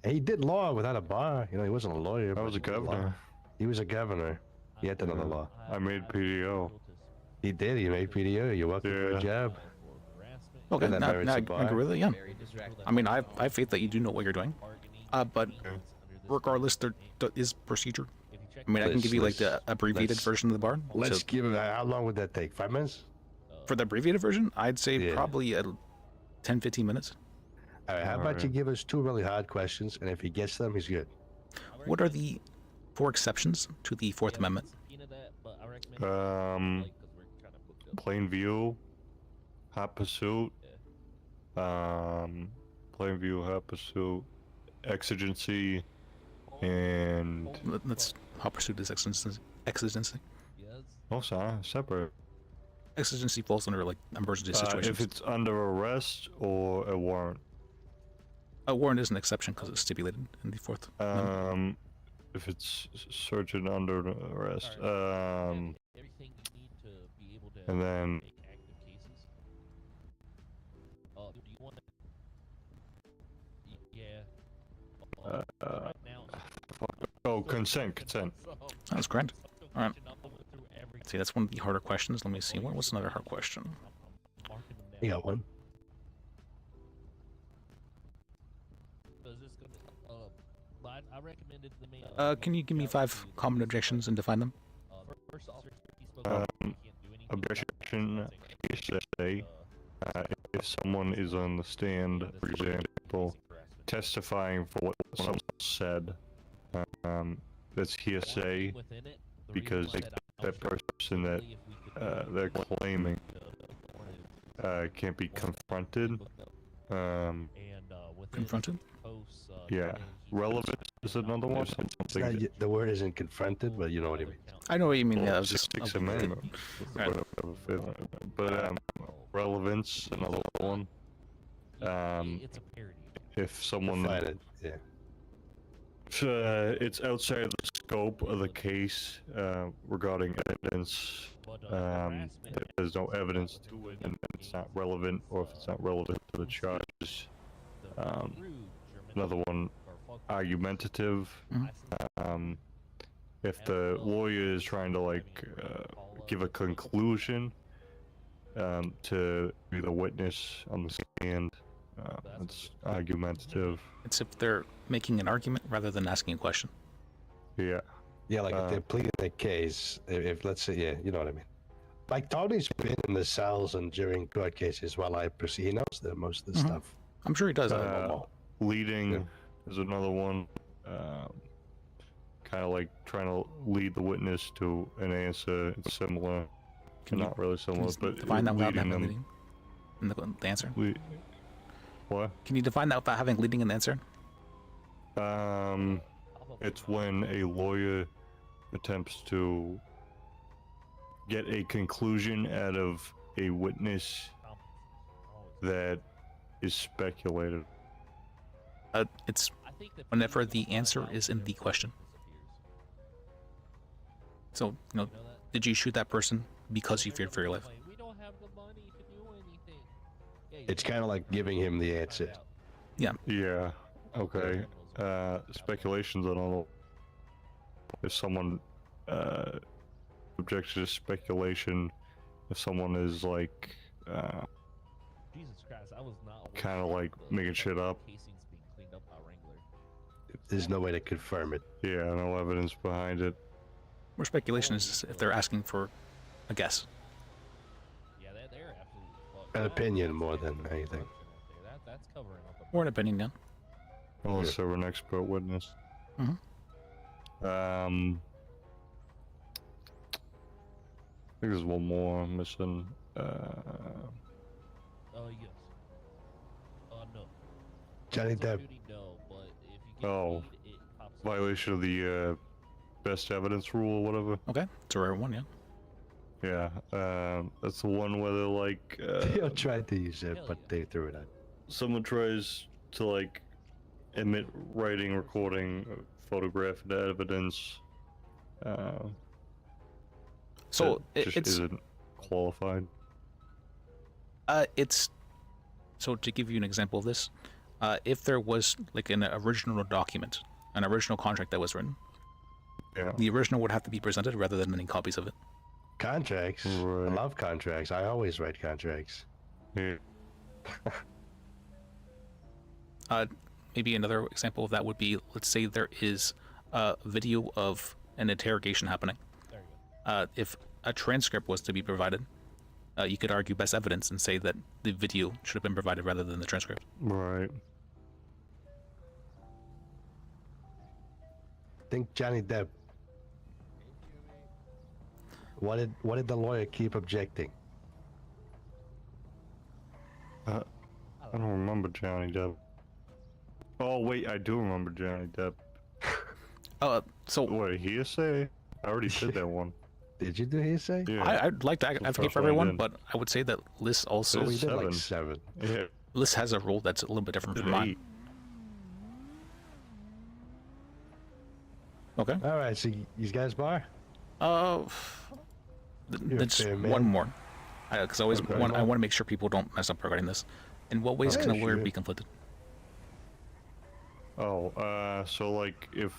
And he did law without a bar. He wasn't a lawyer. I was a governor. He was a governor. He had another law. I made PDO. He did. He made PDO. You're welcome for a job. Okay, now I agree with it, yeah. I mean, I have faith that you do know what you're doing. But regardless, there is procedure. I mean, I can give you the abbreviated version of the bar. Let's give him that. How long would that take? 5 minutes? For the abbreviated version, I'd say probably 10-15 minutes. All right, how about you give us 2 really hard questions, and if he gets them, he's good. What are the 4 exceptions to the Fourth Amendment? Plain view, hot pursuit, plain view, hot pursuit, exigency, and... That's hot pursuit is exigency. Oh, sorry, separate. Exigency falls under emergency situations. If it's under arrest or a warrant. A warrant is an exception because it's stipulated in the Fourth Amendment. If it's searching under arrest, and then consent. That's correct. All right. See, that's one of the harder questions. Let me see. What was another hard question? You got one. Can you give me 5 common objections and define them? Objection hearsay. If someone is on the stand, for example, testifying for what someone said, that's hearsay because that person that they're claiming can't be confronted. Confronted? Yeah. Relevant is another one. The word isn't confronted, but you know what I mean. I know what you mean. Well, Yeah, I was just... Sixth Amendment. But relevance, another one. If someone... Yeah. If it's outside of the scope of the case regarding evidence, if there's no evidence to it and it's not relevant, or if it's not relevant to the charges. Another one, argumentative. If the lawyer is trying to give a conclusion to the witness on the stand, it's argumentative. It's if they're making an argument rather than asking a question. Yeah. Yeah, like if they're pleading a case, if let's say, yeah, you know what I mean. Like Tony's been in the cells and during court cases while I proceed. He knows most of the stuff. I'm sure he does. Leading is another one. Kind of like trying to lead the witness to an answer. It's similar. Not really similar, but define that without leading having them. leading in the answer. What? Can you define that without having leading in the answer? It's when a lawyer attempts to get a conclusion out of a witness that is speculated. It's whenever the answer is in the question. So, did you shoot that person because you feared for your life? It's kind of like giving him the answer. Yeah. Yeah. Okay. Speculations. I don't know if someone objects to speculation. If someone is like Jesus Christ, I was not kind of like making shit up. There's no way to confirm it. Yeah, no evidence behind it. Where speculation is if they're asking for a guess. Yeah, they're absolutely fucked. An opinion more than anything. That's covering up. Or an opinion, yeah. Unless they're an expert witness. I think there's one more I'm missing. Yes. No. Johnny Depp. No, but if you Oh, violation of the best evidence rule or whatever. Okay, it's a rare one, yeah. Yeah, that's the one where they're like. They tried to use it, but they threw it out. Someone tries to like emit writing, recording, photographic evidence. So that just it's isn't qualified. It's so to give you an example of this, if there was like an original document, an original contract that was written, the original would have to be presented rather than many copies of it. Contracts. Right. I love contracts. I always write contracts. Yeah. Maybe another example of that would be, let's say there is a video of an interrogation happening. If a transcript was to be provided, you could argue best evidence and say that the video should have been provided rather than the transcript. Right. Think Johnny Depp. What did the lawyer keep objecting? I don't remember Johnny Depp. Oh wait, I do remember Johnny Depp. So wait, hearsay? I already did that one. Did you do hearsay? Yeah. I'd like to advocate for everyone, but I would say that Liz also. We did like 7. Yeah. Liz has a rule that's a little bit different from mine. Okay. All right. So you guys bar? That's one more, because I always I want to make sure people don't mess up regarding this. In what ways can a lawyer be conflicted? Oh, so like if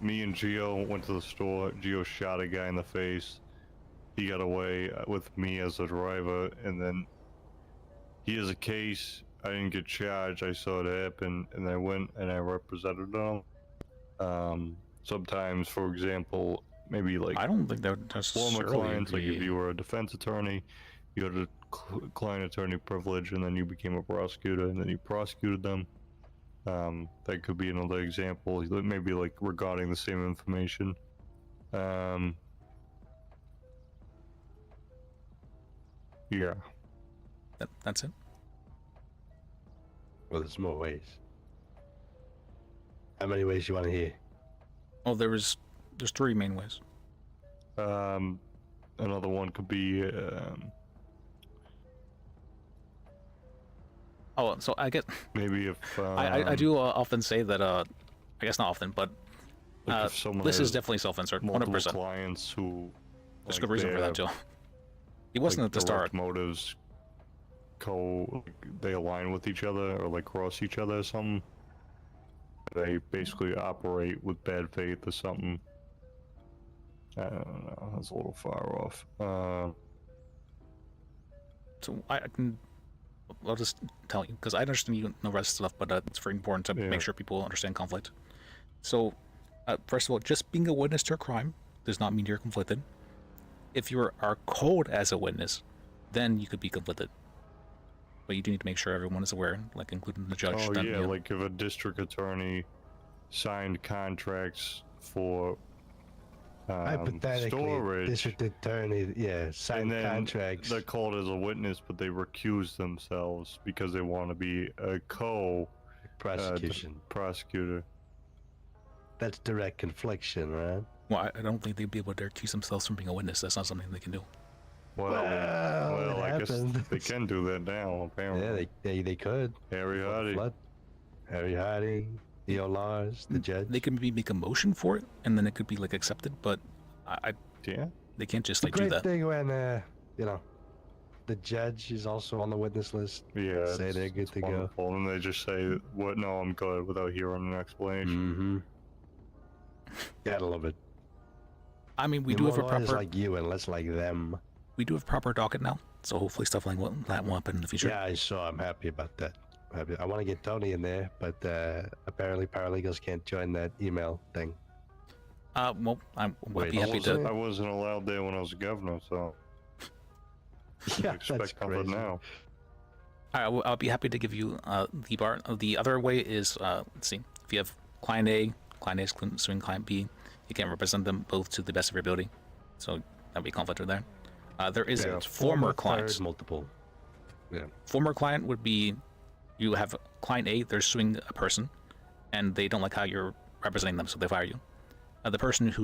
me and Gio went to the store, Gio shot a guy in the face. He got away with me as the driver, and then he has a case. I didn't get charged. I saw it happen, and I went and I represented him. Sometimes, for example, maybe like I don't think that would former necessarily clients, like if be- you were a defense attorney, you had a client attorney privilege, and then you became a prosecutor, and then you prosecuted them. That could be another example, maybe like regarding the same information. Yeah. That's it. Well, there's more ways. How many ways you want to hear? Oh, there's 3 main ways. Another one could be. Oh, so I get. Maybe if I do often say that. I guess not often, but like if someone this has is definitely self-insert. multiple 100%. clients who. There's a like, good reason they for that have, too. He wasn't like, at the start. direct motives they align with each other or like cross each other or something. They basically operate with bad faith or something. I don't know. That's a little far off. So I'll just tell you, because I understand you know the rest of stuff, but it's very important to make sure people understand conflict. So, first of all, just being a witness to a crime does not mean you're conflicted. If you are called as a witness, then you could be conflicted. But you do need to make sure everyone is aware, like including the judge. Oh that, yeah, like if a district attorney signed contracts for Hypothetically, storage, district attorney, signed and then contracts. they're called as a witness, but they recuse themselves because they want to be a prosecution prosecutor. That's direct confliction, right? Well, I don't think they'd be able to accuse themselves from being a witness. That's not something they can do. Well, I guess they can do that now, apparently. Yeah, they could. Harry Hardy. Harry Hardy, Theo Lars, the judge. They can maybe make a motion for it, and then it could be like accepted. But they can't just like the do great that. thing when the judge is also on the witness list. Yeah, say they're good to wonderful. go. And they just say, "What? No, I'm good," without hearing an explanation. Gotta love it. I mean, we do have a proper like you and less like them. We do have a proper docket now, so hopefully stuff like that won't happen in the future. Yeah, I saw. I'm happy about that. I want to get Tony in there, but apparently paralegals can't join that email thing. Well, I'll be happy to. I wasn't allowed there when I was governor, so yeah, expect nothing now. I'll be happy to give you the bar. The other way is, let's see, if you have client A is suing client B, you can't represent them both to the best of your ability, so that'd be conflict right there. There is former clients. Multiple. Yeah. Former client would be, you have client A, they're suing a person, and they don't like how you're representing them, so they fire you. The person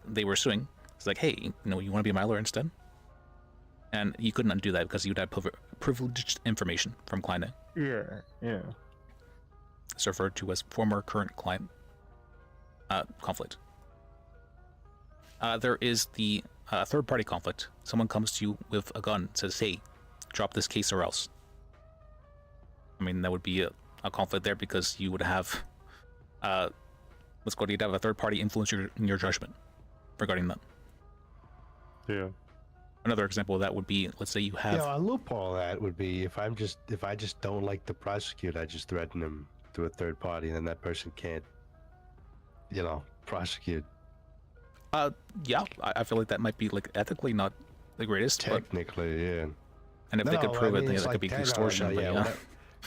they were suing is like, hey, you want to be my lawyer instead? And you couldn't undo that because you'd have privileged information from client A. Yeah. It's referred to as former current client conflict. There is the third-party conflict. Someone comes to you with a gun, says, hey, drop this case or else. I mean, that would be a conflict there because you would have, you'd have a third-party influence in your judgment regarding that. Yeah. Another example of that would be, let's say you have... a loophole of that would be if I just don't like the prosecutor, I just threaten him to a third party, and then that person can't, prosecute. Yeah, I feel like that might be like ethically not the greatest. Technically, yeah. And if they could prove it, that could be extortion.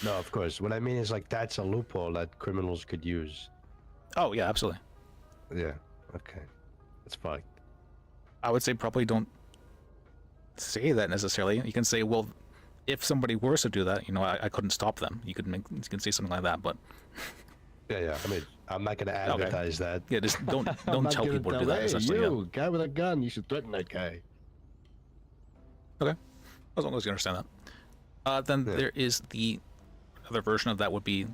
No, of course. What I mean is that's a loophole that criminals could use. Oh yeah, absolutely. Yeah. Okay. That's fine. I would say probably don't say that necessarily. You can say, well, if somebody were to do that, I couldn't stop them. You can say something like that, but. Yeah. I mean, I'm not going to advertise that. Yeah, just don't tell people to do that. Hey, you, guy with a gun, you should threaten that guy. Okay, as long as you understand that. Then there is the other version of that would be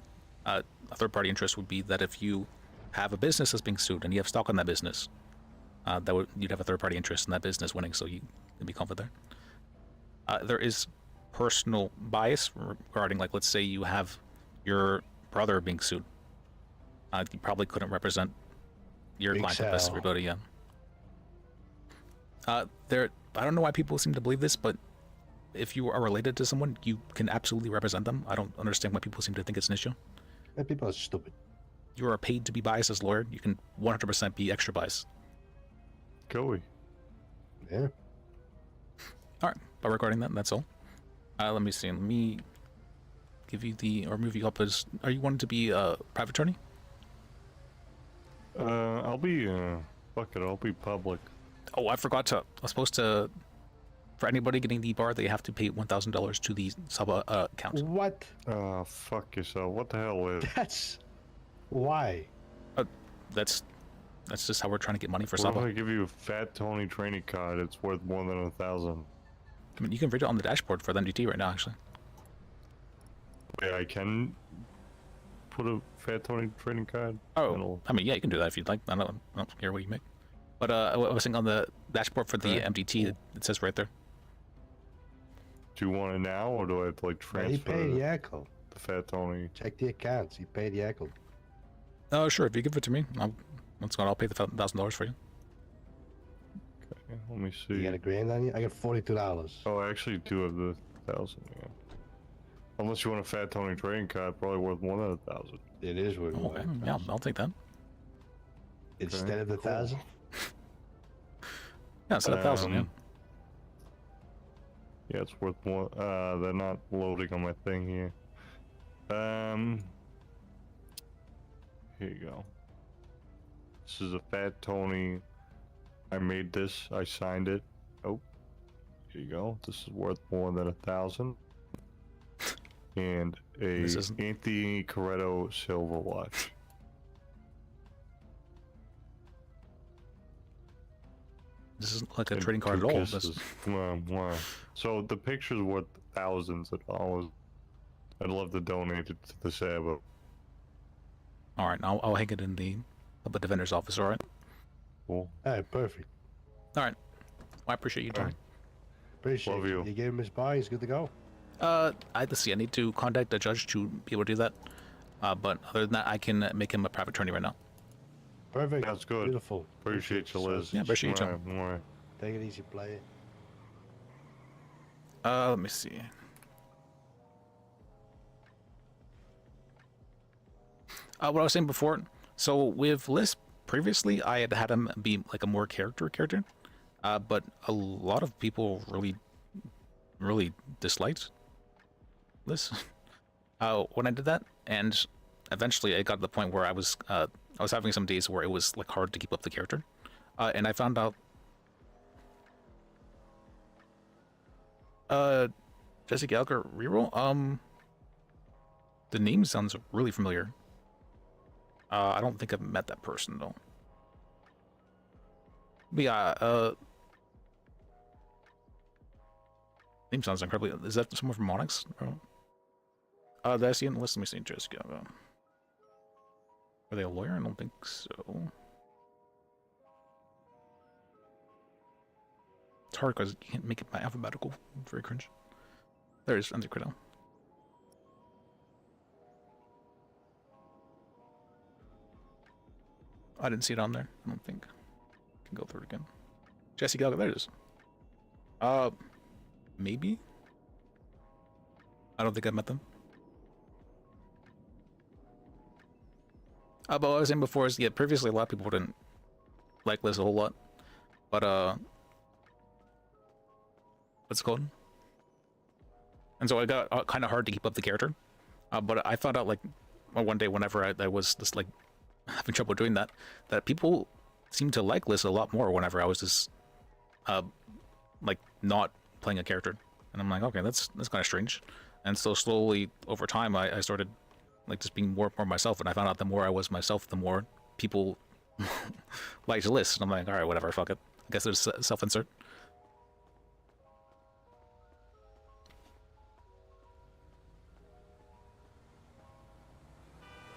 a third-party interest would be that if you have a business that's being sued and you have stock on that business, you'd have a third-party interest in that business winning, so you can be conflict there. There is personal bias regarding, like, let's say you have your brother being sued. You probably couldn't represent your client to the best of your ability, yeah. I don't know why people seem to believe this, but if you are related to someone, you can absolutely represent them. I don't understand why people seem to think it's an issue. People are stupid. You are paid to be biased as a lawyer. You can 100% be extra biased. Go. Yeah. All right, but regarding that, that's all. Let me see. Let me give you move you up as. Are you wanting to be a private attorney? I'll be I'll be public. Oh, I forgot to. I was supposed to. For anybody getting the bar, they have to pay $1,000 to the sub account. What? Fuck yourself. What the hell is? That's why. That's just how we're trying to get money for What sub. if I give you a Fat Tony training card? It's worth more than 1,000. I mean, you can read it on the dashboard for the MDT right now, actually. Wait, I can put a Fat Tony trading card? Oh, I mean, yeah, you can do that if you'd like. I don't care what you make. But I was saying on the dashboard for the MDT, it says right there. Do you want it now, or do I have to transfer? He paid Yackle. The Fat Tony. Check the accounts. He paid Yackle. Oh, sure. If you give it to me, I'll pay the $1,000 for you. Okay, let me see. You got $1,000 on you? I got $42. Oh, I actually do have the 1,000. Yeah. Unless you want a Fat Tony trading card, probably worth more than 1,000. It is worth more. Okay. Yeah, I'll take that. Instead of the 1,000. Yeah, instead of 1,000. Yeah. Yeah, it's worth more. They're not loading on my thing here. Here you go. This is a Fat Tony. I made this. I signed it. Oh, here you go. This is worth more than 1,000. And a Anthony Corretto silver watch. This isn't like a trading card at all. This... So the picture's worth thousands of dollars. I'd love to donate it to the Sabo. All right, I'll hang it in the defender's office. All right. Cool. All right, perfect. All right. Well, I appreciate you, Tony. Appreciate Love you. You gave him his buy. He's good to go. Let's see. I need to contact the judge to be able to do that. But other than that, I can make him a private attorney right now. Perfect. That's good. Beautiful. Appreciate you, Liz. Yeah, appreciate you, too. More. Take it easy, play it. Let me see. What I was saying before. So with Liz previously, I had him be like a more character. But a lot of people really disliked Liz when I did that, and eventually it got to the point where I was having some days where it was like hard to keep up the character, and I found out Jesse Gallagher reroll. The name sounds really familiar. I don't think I've met that person though. But yeah, name sounds incredibly. Is that someone from Monix? Did I see it? Let me see. Jesse Gallagher. Are they a lawyer? I don't think so. It's hard because you can't make it by alphabetical. Very cringe. There is Andy Criddle. I didn't see it on there. I don't think. I can go through it again. Jesse Gallagher, there it is. Maybe? I don't think I've met them. But what I was saying before is, yeah, previously a lot of people didn't like Liz a whole lot. But, what's it called? And so it got kind of hard to keep up the character. But I found out, like, one day whenever I was just, like, having trouble doing that people seemed to like Liz a lot more whenever I was just, like, not playing a character. And I'm like, okay, that's kind of strange. And so slowly over time, I started, like, just being more myself. And I found out the more I was myself, the more people liked Liz. And I'm like, all right, whatever, fuck it. I guess there's self-insert.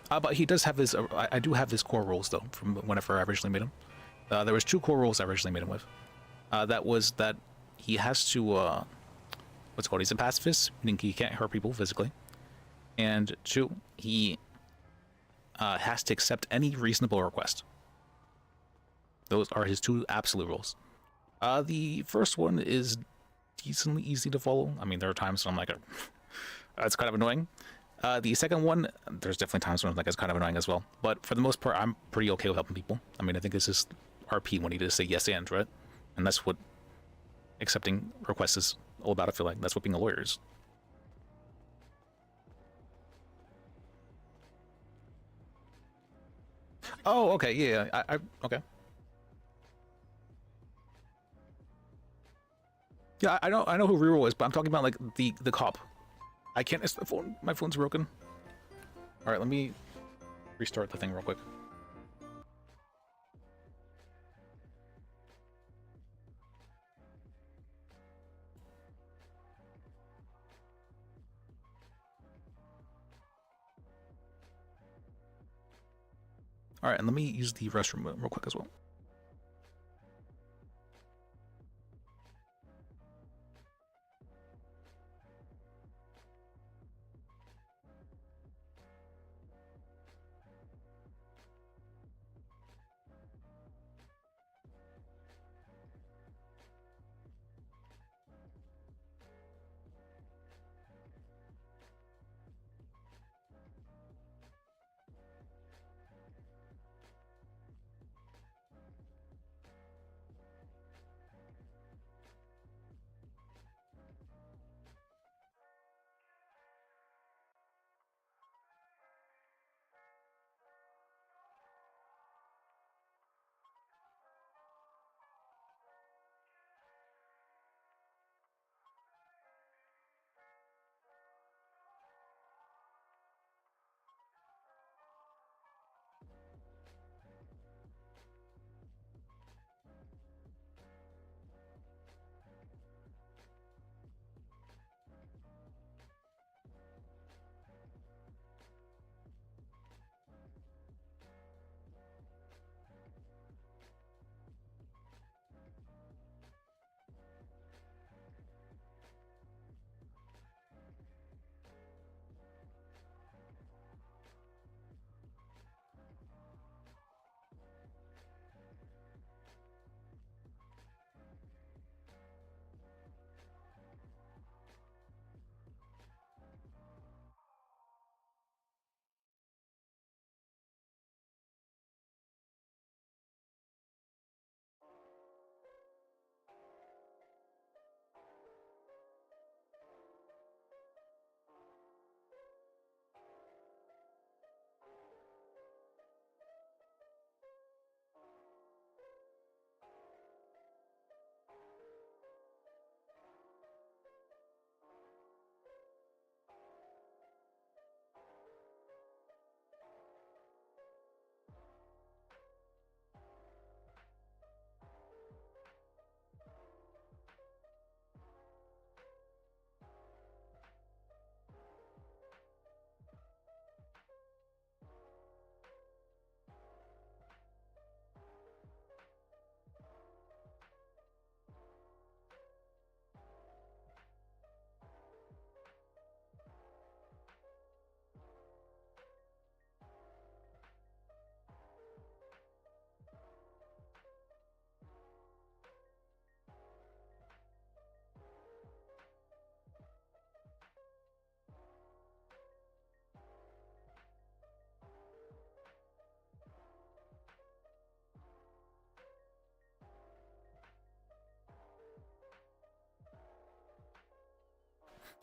But he does have his. I do have his core rules though from whenever I originally made him. There was 2 core rules I originally made him with. That was that he has to. What's it called? He's a pacifist, meaning he can't hurt people physically. And 2, he has to accept any reasonable request. Those are his 2 absolute rules. The first one is decently easy to follow. I mean, there are times when I'm like, that's kind of annoying. The second one, there's definitely times when I'm like, it's kind of annoying as well. But for the most part, I'm pretty okay with helping people. I mean, I think this is RP when you just say yes and, right? And that's what accepting requests is all about. I feel like that's what being a lawyer is. Oh, okay, yeah, I okay. Yeah, I know who Reroll is, but I'm talking about like the cop. I can't. It's the phone. My phone's broken. All right, let me restart the thing real quick. All right, and let me use the restroom real quick as well.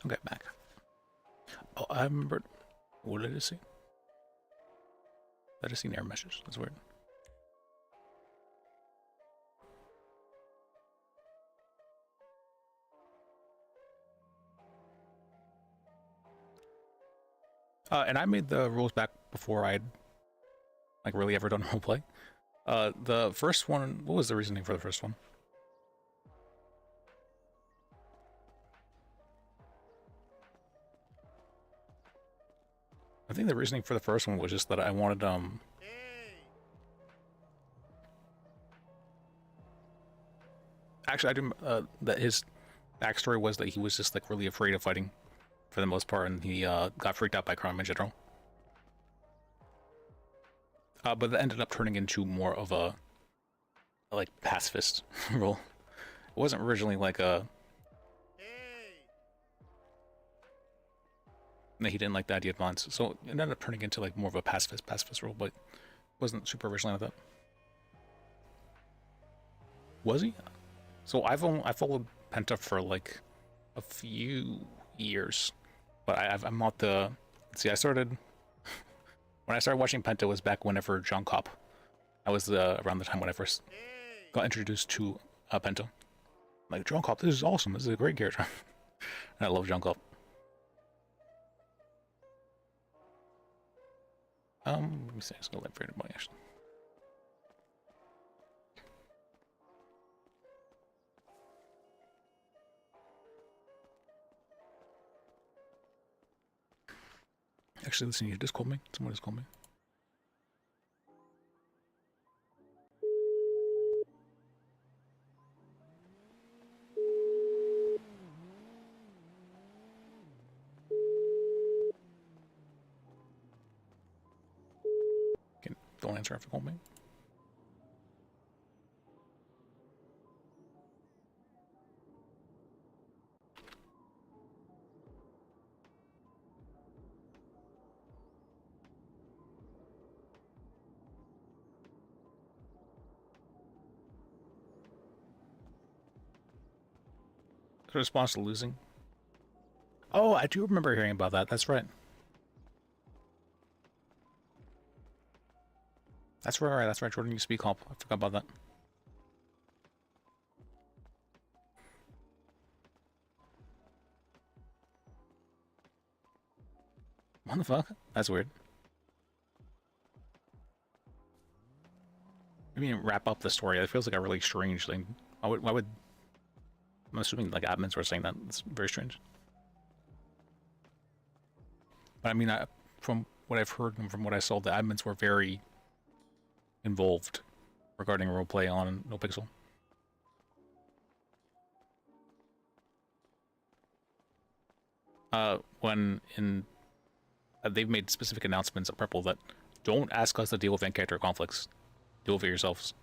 Okay, back. Oh, I remember. What did I see? I just seen error message. That's weird. And I made the rules back before I'd like really ever done roleplay. The first one, what was the reasoning for the first one? I think the reasoning for the first one was just that I wanted actually I do that his backstory was that he was just like really afraid of fighting for the most part, and he got freaked out by crime in general. But that ended up turning into more of a like pacifist role. It wasn't originally like a he didn't like the idea of violence, so it ended up turning into like more of a pacifist role, but it wasn't super originally like that. Was he? So I followed Penta for like a few years, but I'm not the. See, I started when I started watching Penta was back whenever John Cop. I was around the time when I first got introduced to Penta. Like, John Cop, this is awesome. This is a great character. And I love John Cop. Let me see. Let's go let Freedom Boy actually. Actually, listen, you just called me. Someone just called me. Okay, don't answer if you call me. The response to losing. Oh, I do remember hearing about that. That's right. That's right. That's right. Jordan used to be comp. I forgot about that. What the fuck? That's weird. I mean, wrap up the story. It feels like a really strange thing. Why would I'm assuming like admins were saying that. It's very strange. But I mean, from what I've heard and from what I saw, the admins were very involved regarding roleplay on NoPixel. When in they've made specific announcements at Purple that don't ask us to deal with in-character conflicts. Deal with it yourselves.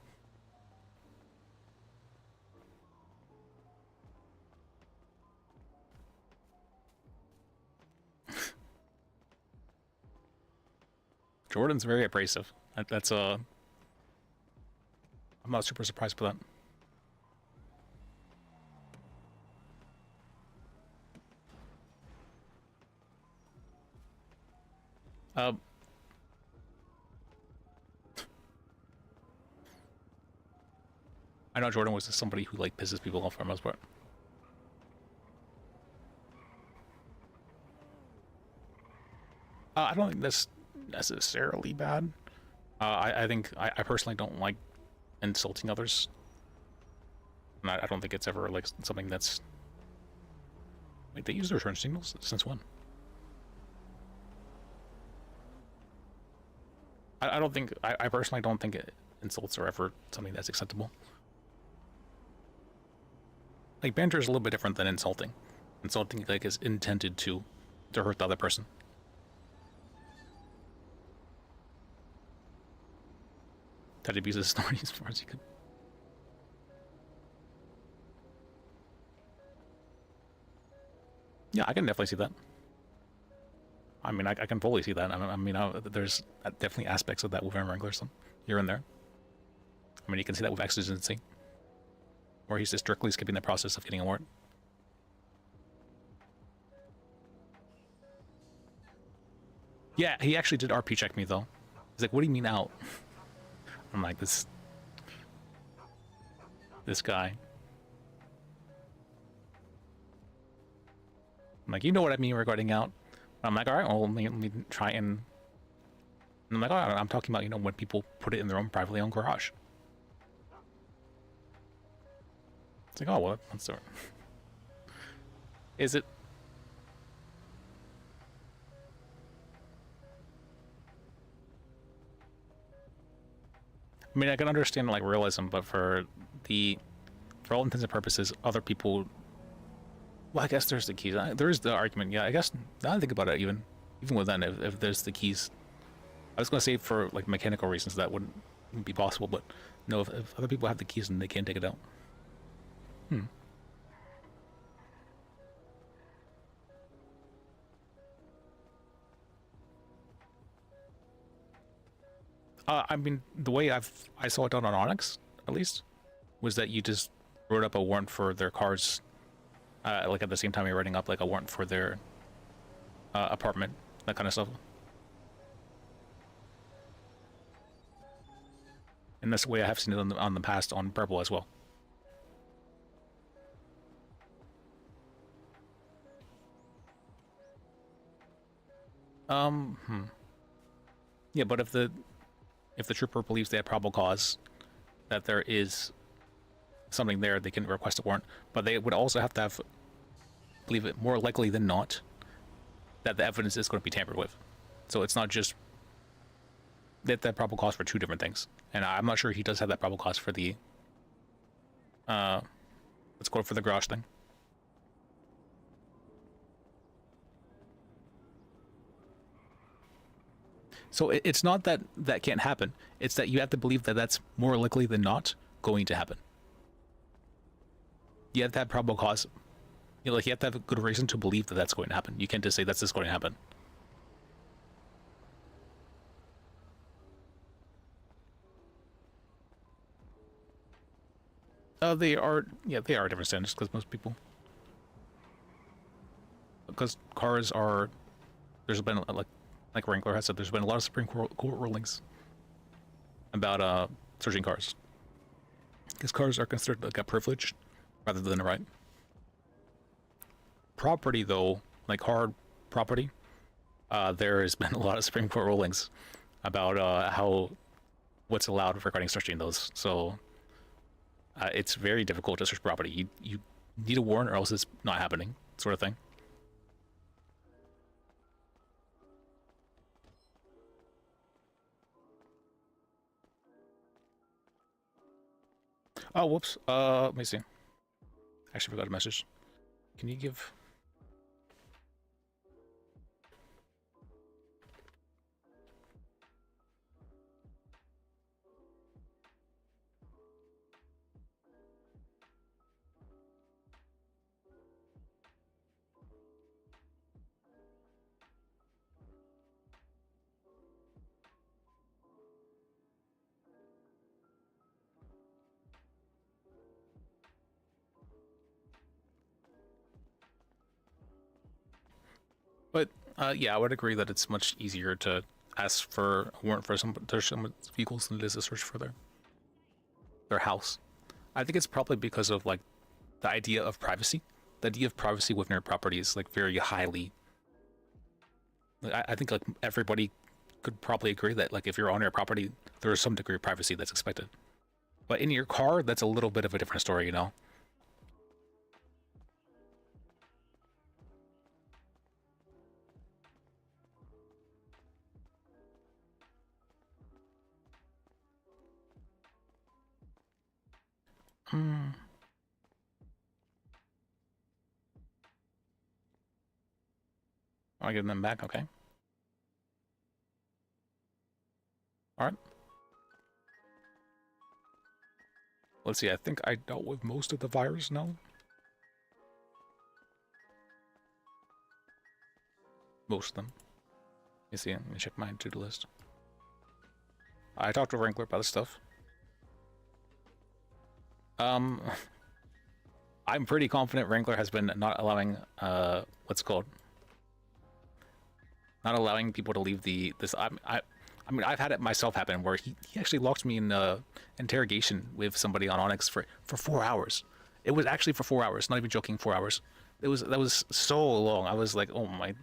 Jordan's very abrasive. That's I'm not super surprised by that. I know Jordan was just somebody who like pisses people off for the most part. I don't think that's necessarily bad. I think I personally don't like insulting others. And I don't think it's ever like something that's. Wait, they use their turn signals? Since when? I don't think. I personally don't think insults are ever something that's acceptable. Like, banter is a little bit different than insulting. Insulting like is intended to hurt the other person. That abuses his authority as far as he could. Yeah, I can definitely see that. I mean, I can fully see that. I mean, there's definitely aspects of that with Aaron Wrangler, here and there. I mean, you can see that with Exigency, where he's just strictly skipping the process of getting a warrant. Yeah, he actually did RP check me though. He's like, "What do you mean out?" I'm like, this guy. I'm like, you know what I mean regarding out. I'm like, all right, well, let me try and I'm like, oh, I'm talking about, you know, when people put it in their own privately owned garage. It's like, oh, what? What's the... Is it? I mean, I can understand like realism, but for all intents and purposes, other people. Well, I guess there's the keys. There is the argument. Yeah, I guess now I think about it, even with then, if there's the keys, I was gonna say for like mechanical reasons that wouldn't be possible, but no, if other people have the keys and they can't take it out. I mean, the way I saw it done on Onyx, at least, was that you just wrote up a warrant for their cars, like at the same time you're writing up like a warrant for their apartment, that kind of stuff. And that's the way I have seen it on the past on Purple as well. Yeah, but if the trooper believes they have probable cause that there is something there, they can request a warrant. But they would also have to believe it more likely than not that the evidence is going to be tampered with. So it's not just that probable cause for two different things. And I'm not sure he does have that probable cause for the let's go for the garage thing. So it's not that that can't happen. It's that you have to believe that that's more likely than not going to happen. You have to have probable cause. You know, like you have to have a good reason to believe that that's going to happen. You can't just say that's just going to happen. They are different standards because most people, because cars are, there's been like Wrangler has said, there's been a lot of Supreme Court rulings about searching cars, because cars are considered like a privilege rather than a right. Property though, like hard property, there has been a lot of Supreme Court rulings about how what's allowed regarding searching those. So it's very difficult to search property. You need a warrant or else it's not happening, sort of thing. Oh, whoops. Let me see. Actually forgot a message. Can you give... But yeah, I would agree that it's much easier to ask for a warrant for someone's vehicles than it is to search for their house. I think it's probably because of like the idea of privacy. The idea of privacy within your property is like very highly. I think like everybody could probably agree that like if you're on your property, there is some degree of privacy that's expected. But in your car, that's a little bit of a different story, you know. I'll give them back, okay. Alright. Let's see, I think I dealt with most of the virus now. Most of them. Let me see, let me check my to-do list. I talked to Wrangler about this stuff. I'm pretty confident Wrangler has been not allowing, not not allowing people to leave this. I mean, I've had it myself happen where he actually locked me in interrogation with somebody on Onyx for 4 hours. It was actually for 4 hours, not even joking, 4 hours. That was so long. I was like, oh my.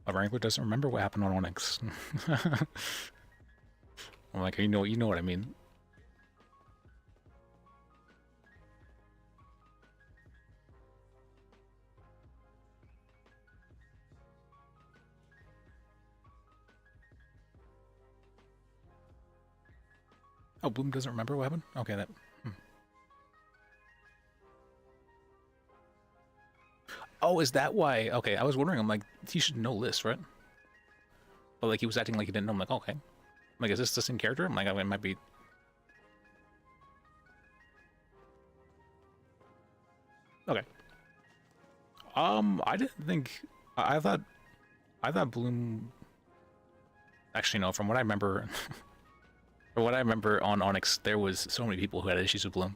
A Wrangler doesn't remember what happened on Onyx. I'm like, you know what I mean. Oh, Bloom doesn't remember what happened? Okay, that... Oh, is that why? Okay, I was wondering, I'm like, he should know this, right? But like, he was acting like he didn't know. I'm like, okay. I'm like, is this the same character? I'm like, oh, it might be... Okay. I didn't think... I thought Bloom... Actually, no, from what I remember... From what I remember on Onyx, there was so many people who had issues with Bloom.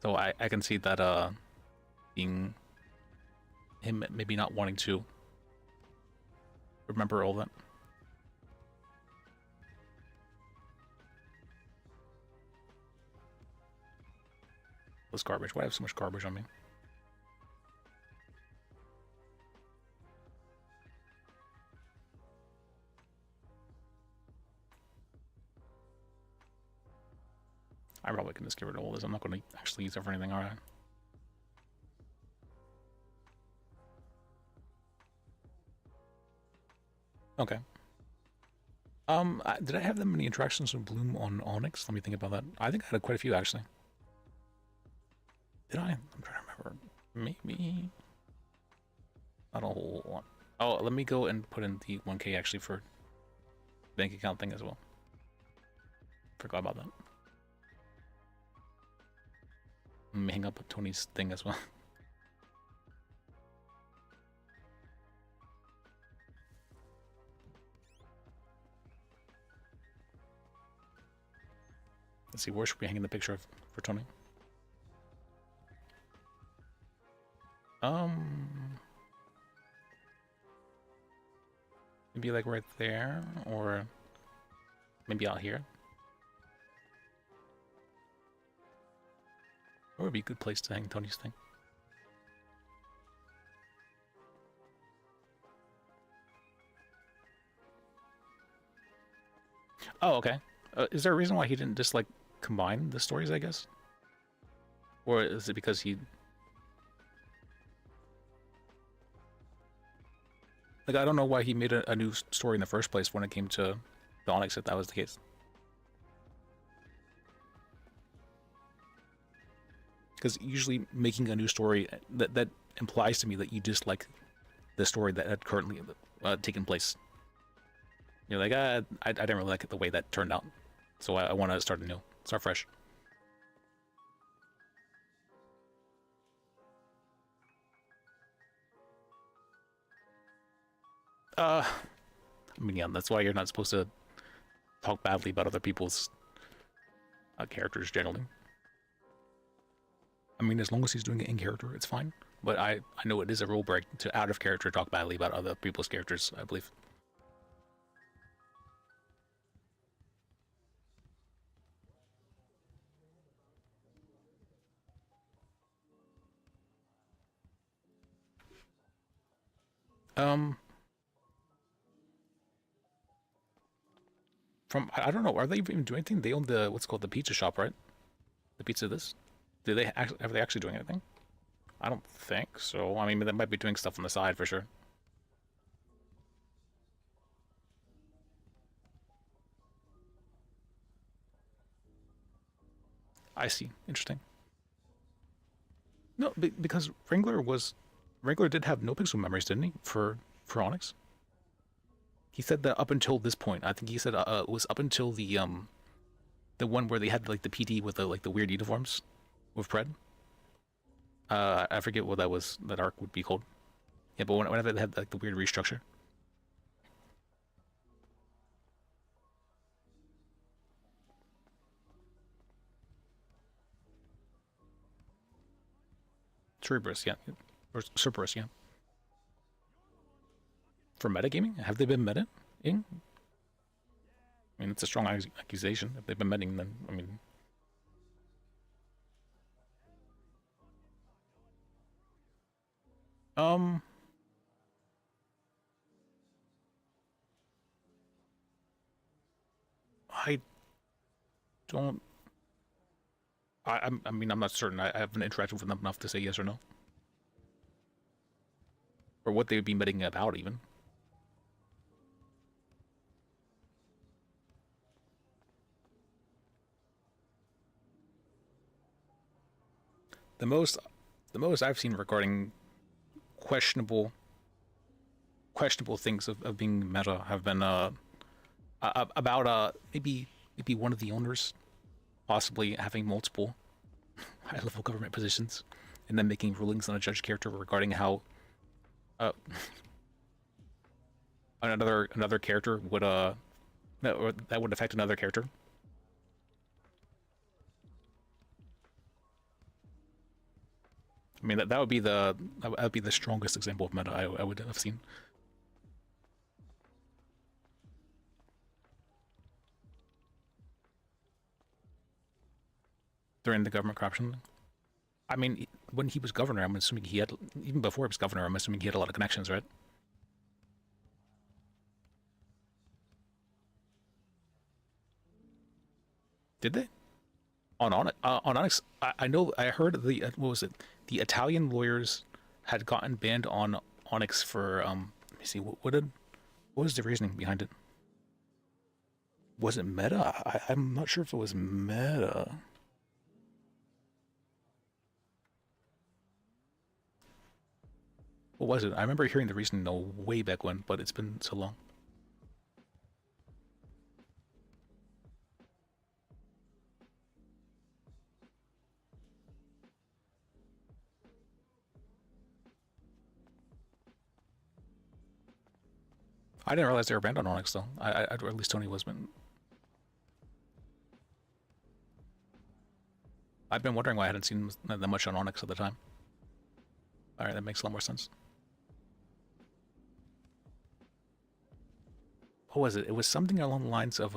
So I can see that, being... him maybe not wanting to remember all that. This garbage. Why do I have so much garbage on me? I probably can just get rid of all this. I'm not going to actually use it for anything, alright? Okay. Did I have that many interactions with Bloom on Onyx? Let me think about that. I think I had quite a few, actually. Did I? I'm trying to remember. Maybe. Not a whole lot. Oh, let me go and put in the 1K actually for bank account thing as well. Forgot about that. I'm gonna hang up Tony's thing as well. Let's see, where should we hang the picture of for Tony? Maybe like right there, or maybe out here. Where would be a good place to hang Tony's thing? Oh, okay. Is there a reason why he didn't just like combine the stories, I guess? Or is it because he... Like, I don't know why he made a new story in the first place when it came to the Onyx, if that was the case. Because usually making a new story, that implies to me that you dislike the story that had currently taken place. You're like, I didn't really like it the way that turned out. So I want to start anew. Start fresh. I mean, yeah, that's why you're not supposed to talk badly about other people's characters generally. I mean, as long as he's doing it in character, it's fine. But I know it is a rule break to out of character talk badly about other people's characters, I believe. I don't know, are they even doing anything? They own the, what's called the pizza shop, right? The pizza this? Are they actually doing anything? I don't think so. I mean, they might be doing stuff on the side for sure. I see. Interesting. No, because Wrangler did have no pixel memories, didn't he? For Onyx. He said that up until this point, I think he said it was up until the one where they had like the PD with the weird uniforms with Pred. I forget what that arc would be called. Yeah, but whenever they had like the weird restructure. Cerberus, yeah. Or Cerberus, yeah. For metagaming? Have they been metaing? I mean, it's a strong accusation. If they've been metaing, then, I mean... I don't... I mean, I'm not certain. I haven't interacted with them enough to say yes or no. Or what they would be meeting about, even. The most I've seen regarding questionable things of being meta have been about maybe one of the owners possibly having multiple high-level government positions and then making rulings on a judge character regarding how another character would or that would affect another character. I mean, that would be the strongest example of meta I would have seen. During the government corruption. I mean, when he was governor, I'm assuming he had, even before he was governor, I'm assuming he had a lot of connections, right? Did they? On Onyx, I know, I heard the, what was it? The Italian lawyers had gotten banned on Onyx for, let me see, what was the reasoning behind it? Was it meta? I'm not sure if it was meta. What was it? I remember hearing the reasoning way back when, but it's been so long. I didn't realize they were banned on Onyx though. Or at least Tony was. I've been wondering why I hadn't seen that much on Onyx at the time. Alright, that makes a lot more sense. What was it? It was something along the lines of,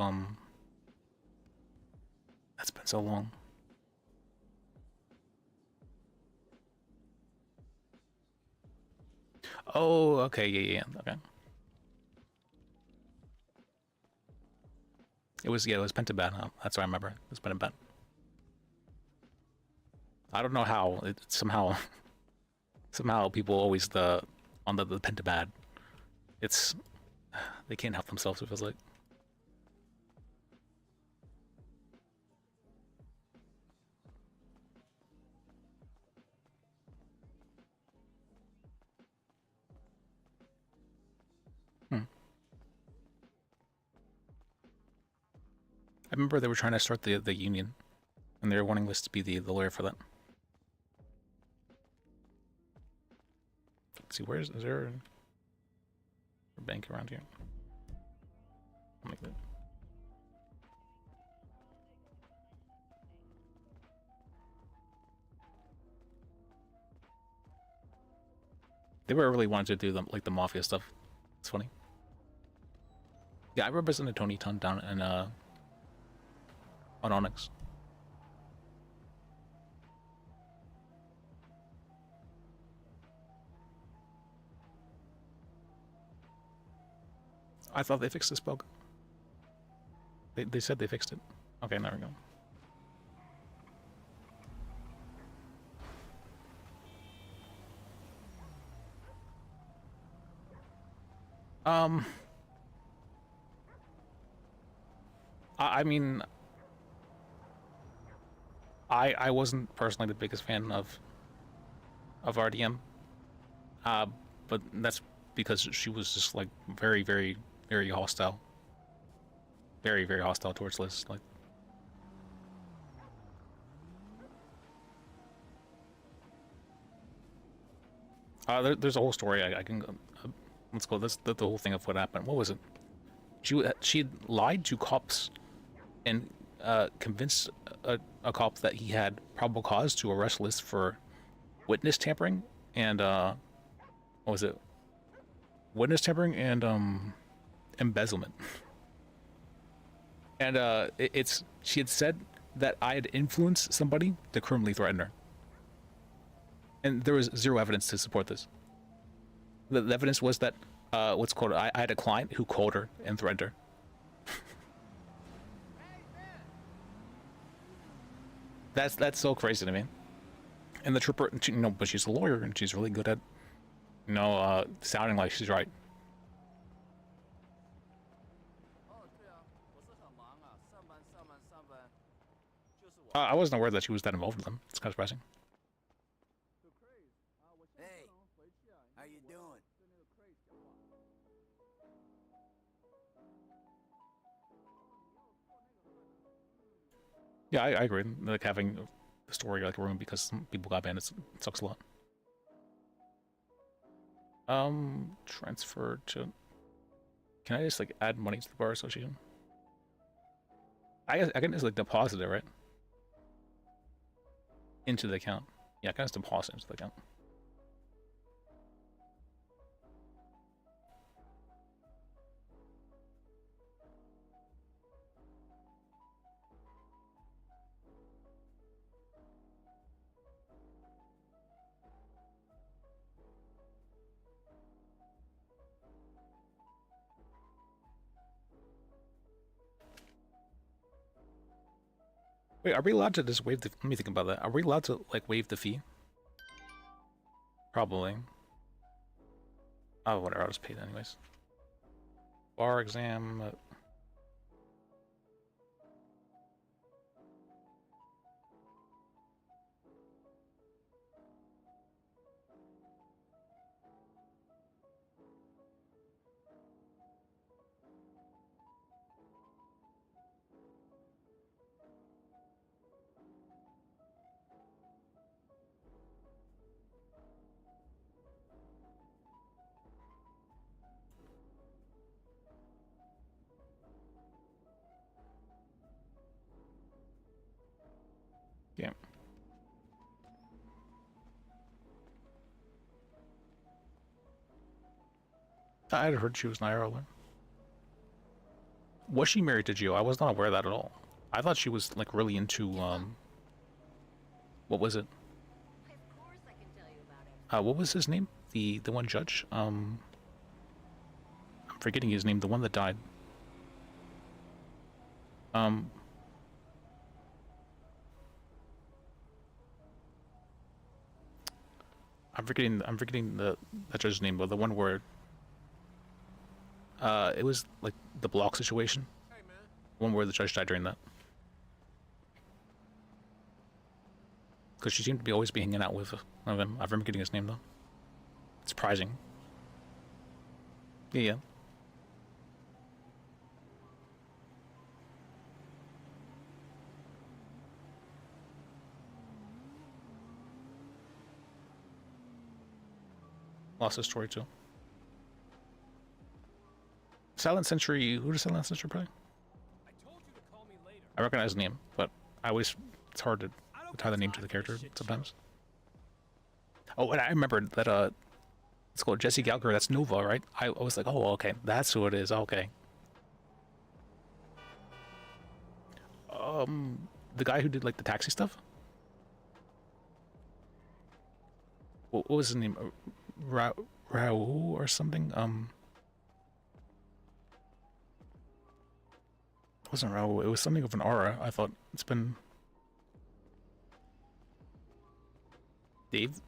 that's been so long. Oh, okay, yeah, okay. It was Pentabad, huh? That's what I remember. It was Pentabad. I don't know how. It somehow people always on the Pentabad. It's, they can't help themselves, it feels like. I remember they were trying to start the union, and they were wanting Liz to be the lawyer for that. Let's see, is there a bank around here? I'll make that. They were really wanting to do the mafia stuff. It's funny. Yeah, I represented Tony Ton down in on Onyx. I thought they fixed this bug. They said they fixed it. Okay, there we go. I mean, I wasn't personally the biggest fan of RDM, but that's because she was just like very, very, very hostile. Very, very hostile towards Liz. Like, there's a whole story. I can let's go. That's the whole thing of what happened. What was it? She lied to cops and convinced a cop that he had probable cause to arrest Liz for witness tampering and what was it? Witness tampering and embezzlement. And she had said that I had influenced somebody to criminally threaten her. And there was zero evidence to support this. The evidence was that I had a client who called her and threatened her. That's so crazy to me. And the trooper, but she's a lawyer and she's really good at, sounding like she's right. I wasn't aware that she was that involved with them. It's kind of surprising. Hey, how you doing? Yeah, I agree. Like having the story like ruined because some people got banned, it sucks a lot. Transfer to. Can I just like add money to the bar association? I can just like deposit it, right? Into the account. Yeah, I can just deposit into the account. Wait, are we allowed to just waive the... Let me think about that. Are we allowed to, like, waive the fee? Probably. Oh, whatever. I'll just pay it anyways. Bar exam... Yeah. I had heard she was an IRL. Was she married to Gio? I was not aware of that at all. I thought she was like really into what was it? What was his name? The one judge? I'm forgetting his name, the one that died. I'm forgetting the judge's name, but the one where it was like the block situation. One where the judge died during that. Because she seemed to be always be hanging out with one of them. I'm forgetting his name though. It's surprising. Yeah. Lost his story too. Silent Sentry. Who does Silent Sentry play? I recognize the name, but it's hard to tie the name to the character sometimes. Oh, and I remembered that it's called Jesse Gallagher. That's Nova, right? I was like, oh, okay, that's who it is. Okay. The guy who did like the taxi stuff. What was his name? Raul or something? It wasn't Raul. It was something of an aura. I thought it's been.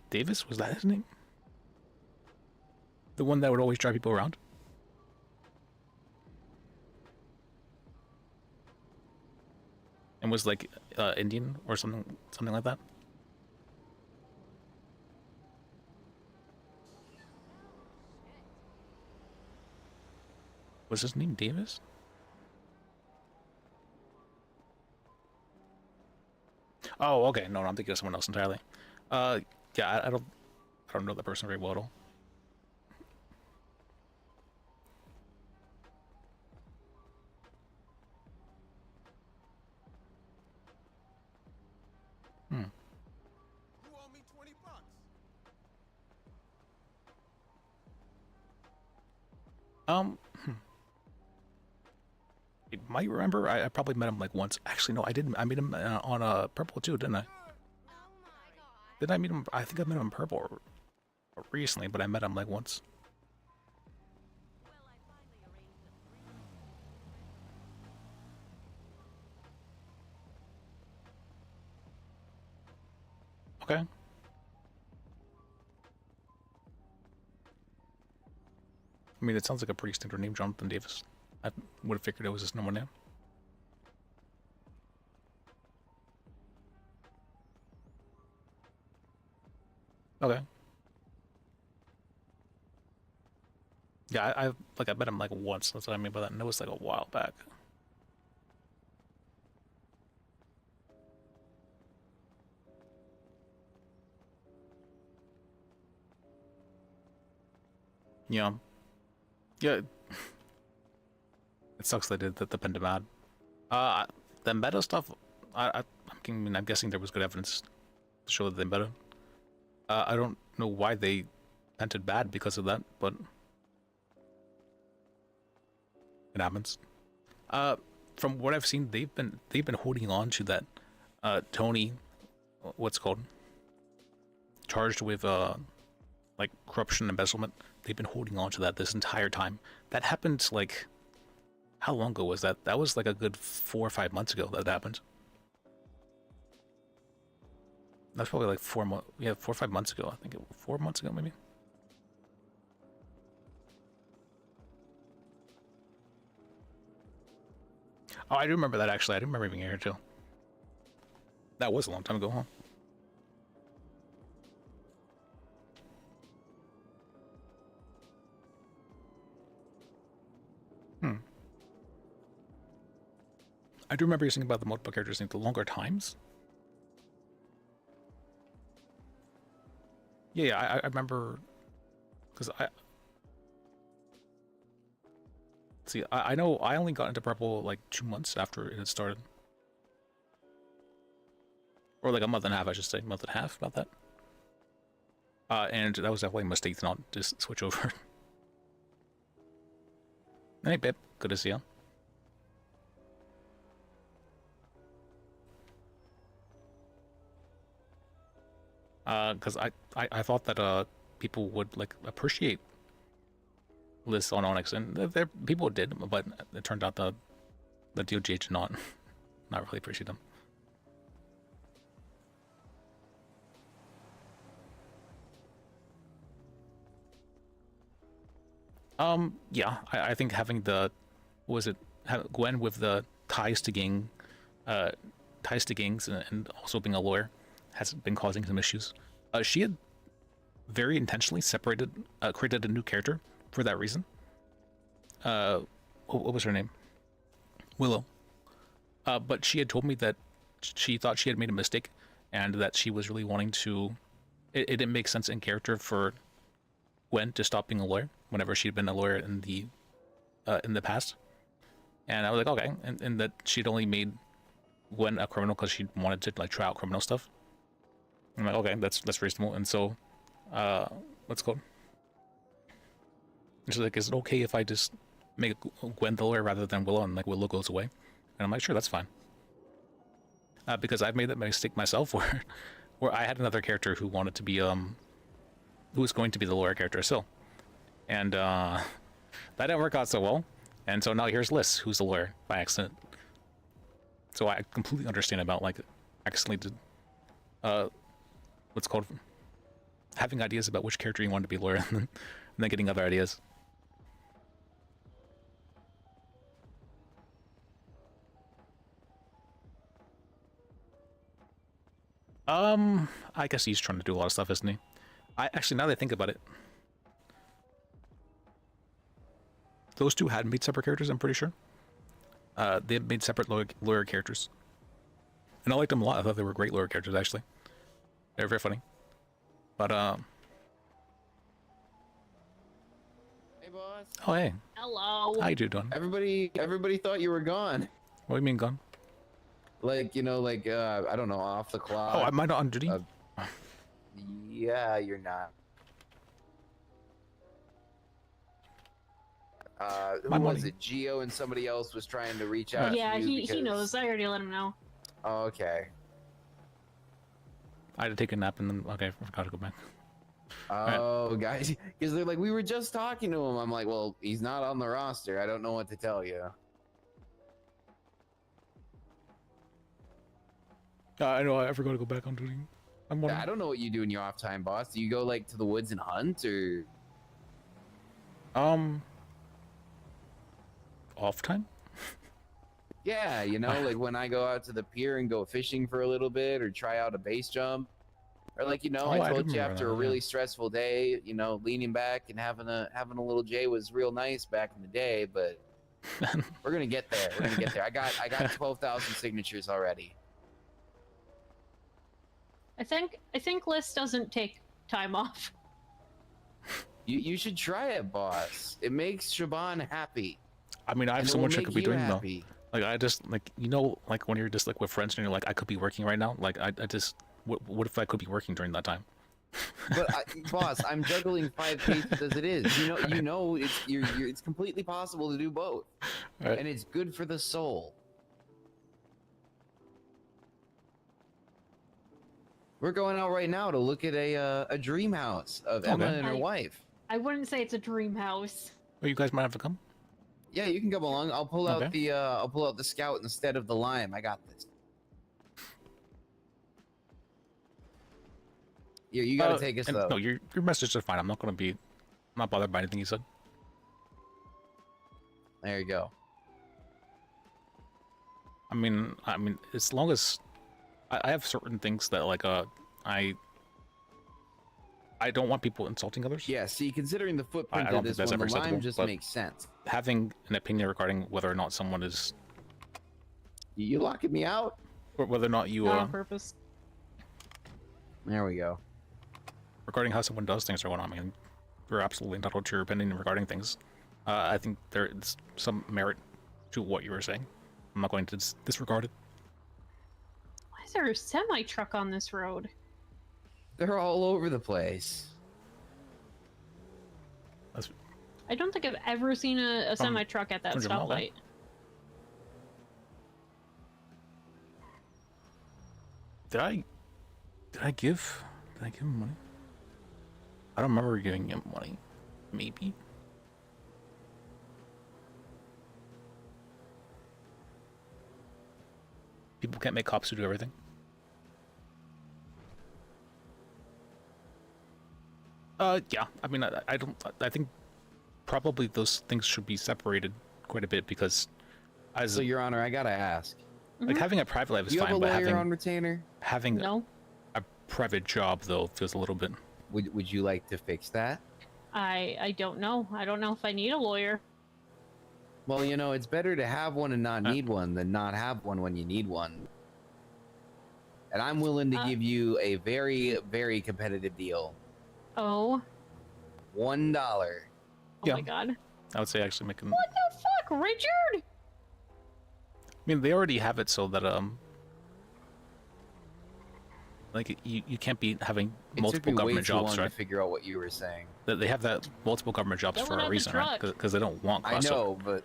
Davis? Was that his name? The one that would always drive people around? And was like Indian or something like that? Was his name Davis? Oh, okay. No, I'm thinking of someone else entirely. Yeah, I don't know that person very well at all. You might remember, I probably met him like once. Actually, no, I didn't. I met him on Purple too, didn't I? Did I meet him? I think I met him in Purple recently, but I met him like once. Okay. I mean, it sounds like a pretty standard name, Jonathan Davis. I would have figured it was his normal name. Okay. Yeah, I met him like once. That's what I mean by that. And it was like a while back. Yeah. Yeah. It sucks they did the Pentamad. The meta stuff, I'm guessing there was good evidence to show that they meta. I don't know why they pented bad because of that, but it happens. From what I've seen, they've been holding on to that Tony, what's it called, charged with like corruption, embezzlement. They've been holding on to that this entire time. That happened like, how long ago was that? That was like a good 4 or 5 months ago that happened. That's probably like 4 months. Yeah, 4 or 5 months ago. I think 4 months ago, maybe. Oh, I do remember that actually. I do remember being here too. That was a long time ago, huh? I do remember you saying about the multiple characters need the longer times. Yeah, I remember, because see, I know I only got into Purple like 2 months after it had started, or like a month and a half, I should say, month and a half, about that. And that was definitely a mistake to not just switch over. Hey, babe, good to see you. Because I thought that people would like appreciate lists on Onyx, and there people did, but it turned out the DOJ did not really appreciate them. Yeah, I think having the, Gwen with the ties to gangs, and also being a lawyer, has been causing some issues. She had very intentionally created a new character for that reason. What was her name? Willow. But she had told me that she thought she had made a mistake, and that she was really wanting to. It didn't make sense in character for Gwen to stop being a lawyer whenever she'd been a lawyer in the past. And I was like, okay, and that she'd only made Gwen a criminal because she wanted to like try out criminal stuff. I'm like, okay, that's reasonable. And so, what's it called? And she's like, is it okay if I just make Gwen the lawyer rather than Willow, and like Willow goes away? And I'm like, sure, that's fine. Because I've made that mistake myself where I had another character who wanted to be who was going to be the lawyer character still, and that didn't work out so well. And so now here's Liz, who's the lawyer by accident. So I completely understand about like accidentally did what's called having ideas about which character you want to be a lawyer, and then getting other ideas. I guess he's trying to do a lot of stuff, isn't he? Actually, now that I think about it, those two had made separate characters, I'm pretty sure. They had made separate lawyer characters. And I liked them a lot. I thought they were great lawyer characters, actually. They were very funny. But, Hey, boss. oh, hey. Hello. How you doing? Everybody thought you were gone. What do you mean gone? Like, I don't know, off the clock. Oh, am I not on duty? Yeah, you're not. Who My was money. it? Geo and somebody else was trying to reach out. Yeah, to you he because... knows. I already let him know. Oh, okay. I had to take a nap and then okay, I forgot to go back. Oh, guys, because they're like, we were just talking to him. I'm like, well, he's not on the roster. I don't know what to tell you. I know. I forgot to go back on duty. I don't know what you do in your off time, boss. Do you go like to the woods and hunt, or? Off time? Yeah, you know, like when I go out to the pier and go fishing for a little bit, or try out a base jump, or like I told you after a really stressful day, leaning back and having a little J was real nice back in the day. But we're gonna get there. We're gonna get there. I got 12,000 signatures already. I think Liz doesn't take time off. You should try it, boss. It makes Shaban happy. I mean, I have And it so will much I make could be you doing happy. though. Like I just like like when you're just like with friends and you're like I could be working right now. Like I just what if I could be working during that time? But boss, I'm juggling 5 cases as it is. It's completely possible to do both, Right. and it's good for the soul. We're going out right now to look at a dream house of Emma and her wife. I wouldn't say it's a dream house. Oh, you guys might have to come. Yeah, you can come along. I'll pull out the scout instead of the lime. I got this. You gotta take us though. No, your messages are fine. I'm not bothered by anything you said. There you go. I mean, as long as I have certain things that like I don't want people insulting others. Yeah, see, considering the footprint I don't of this think that's one, ever the lime acceptable, just but makes sense. Having an opinion regarding whether or not someone is You locking me out? or whether or not you Not on purpose. There we go. regarding how someone does things or whatnot. I mean, you're absolutely entitled to your opinion regarding things. I think there is some merit to what you were saying. I'm not going to disregard it. Why is there a semi truck on this road? They're all over the place. I don't think I've ever seen a semi truck at that 200 mile, stoplight. Did I give him money? I don't remember giving him money. Maybe. People can't make cops who do everything. Yeah. I mean, I don't. I think probably those things should be separated quite a bit because, as So, Your Honor, I gotta ask. like having a private life is You have fine, a but lawyer having on retainer? having a private job though feels a little bit. Would you like to fix that? I don't know. I don't know if I need a lawyer. Well, it's better to have one and not need one than not have one when you need one. And I'm willing to give you a very, very competitive deal. Oh. $1. Oh my god. I would say actually making. What the fuck, Richard? I mean, they already have it so that like you can't be having It multiple took me way government too jobs, long right? to figure out what you were saying. They have that multiple government jobs Don't for have a the reason, right? truck. Because they don't want I crossover. know, but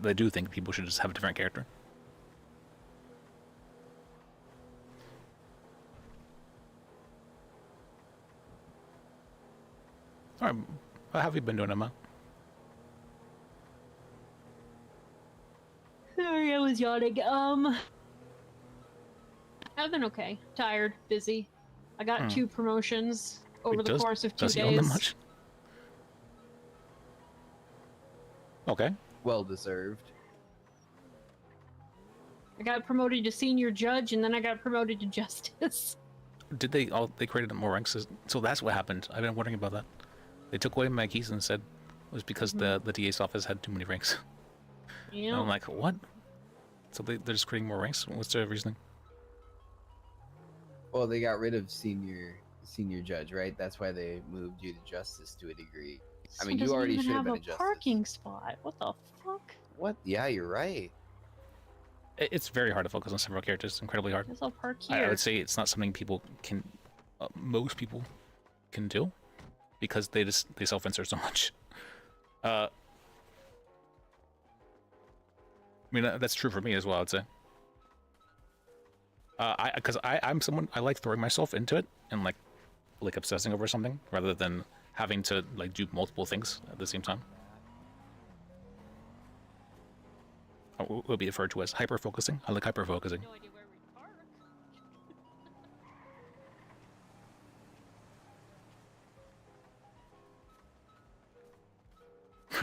They do think people should just have a different character. All right, how have you been doing, Emma? Sorry, I was yawning. I've been okay. Tired, busy. I got 2 promotions over the course of 2 does he own them days. much? Okay. well deserved. I got promoted to senior judge, and then I got promoted to justice. Did they created more ranks? So that's what happened. I've been wondering about that. They took away my keys and said it was because the DA's office had too many ranks. Yeah. And I'm like, what? So they're just creating more ranks? What's their reasoning? Well, they got rid of senior judge, right? That's why they moved you to justice to a degree. I mean, you already should have been a justice. Parking spot. What the fuck? What? Yeah, you're right. It's very hard to focus on several characters. Incredibly hard. Guess I'll park I here. would say it's not something people can, most people can do, because they self-insert so much. I mean, that's true for me as well, I'd say. Because I'm someone, I like throwing myself into it and like obsessing over something rather than having to like do multiple things at the same time. Will be referred to as hyper focusing. I like hyper focusing.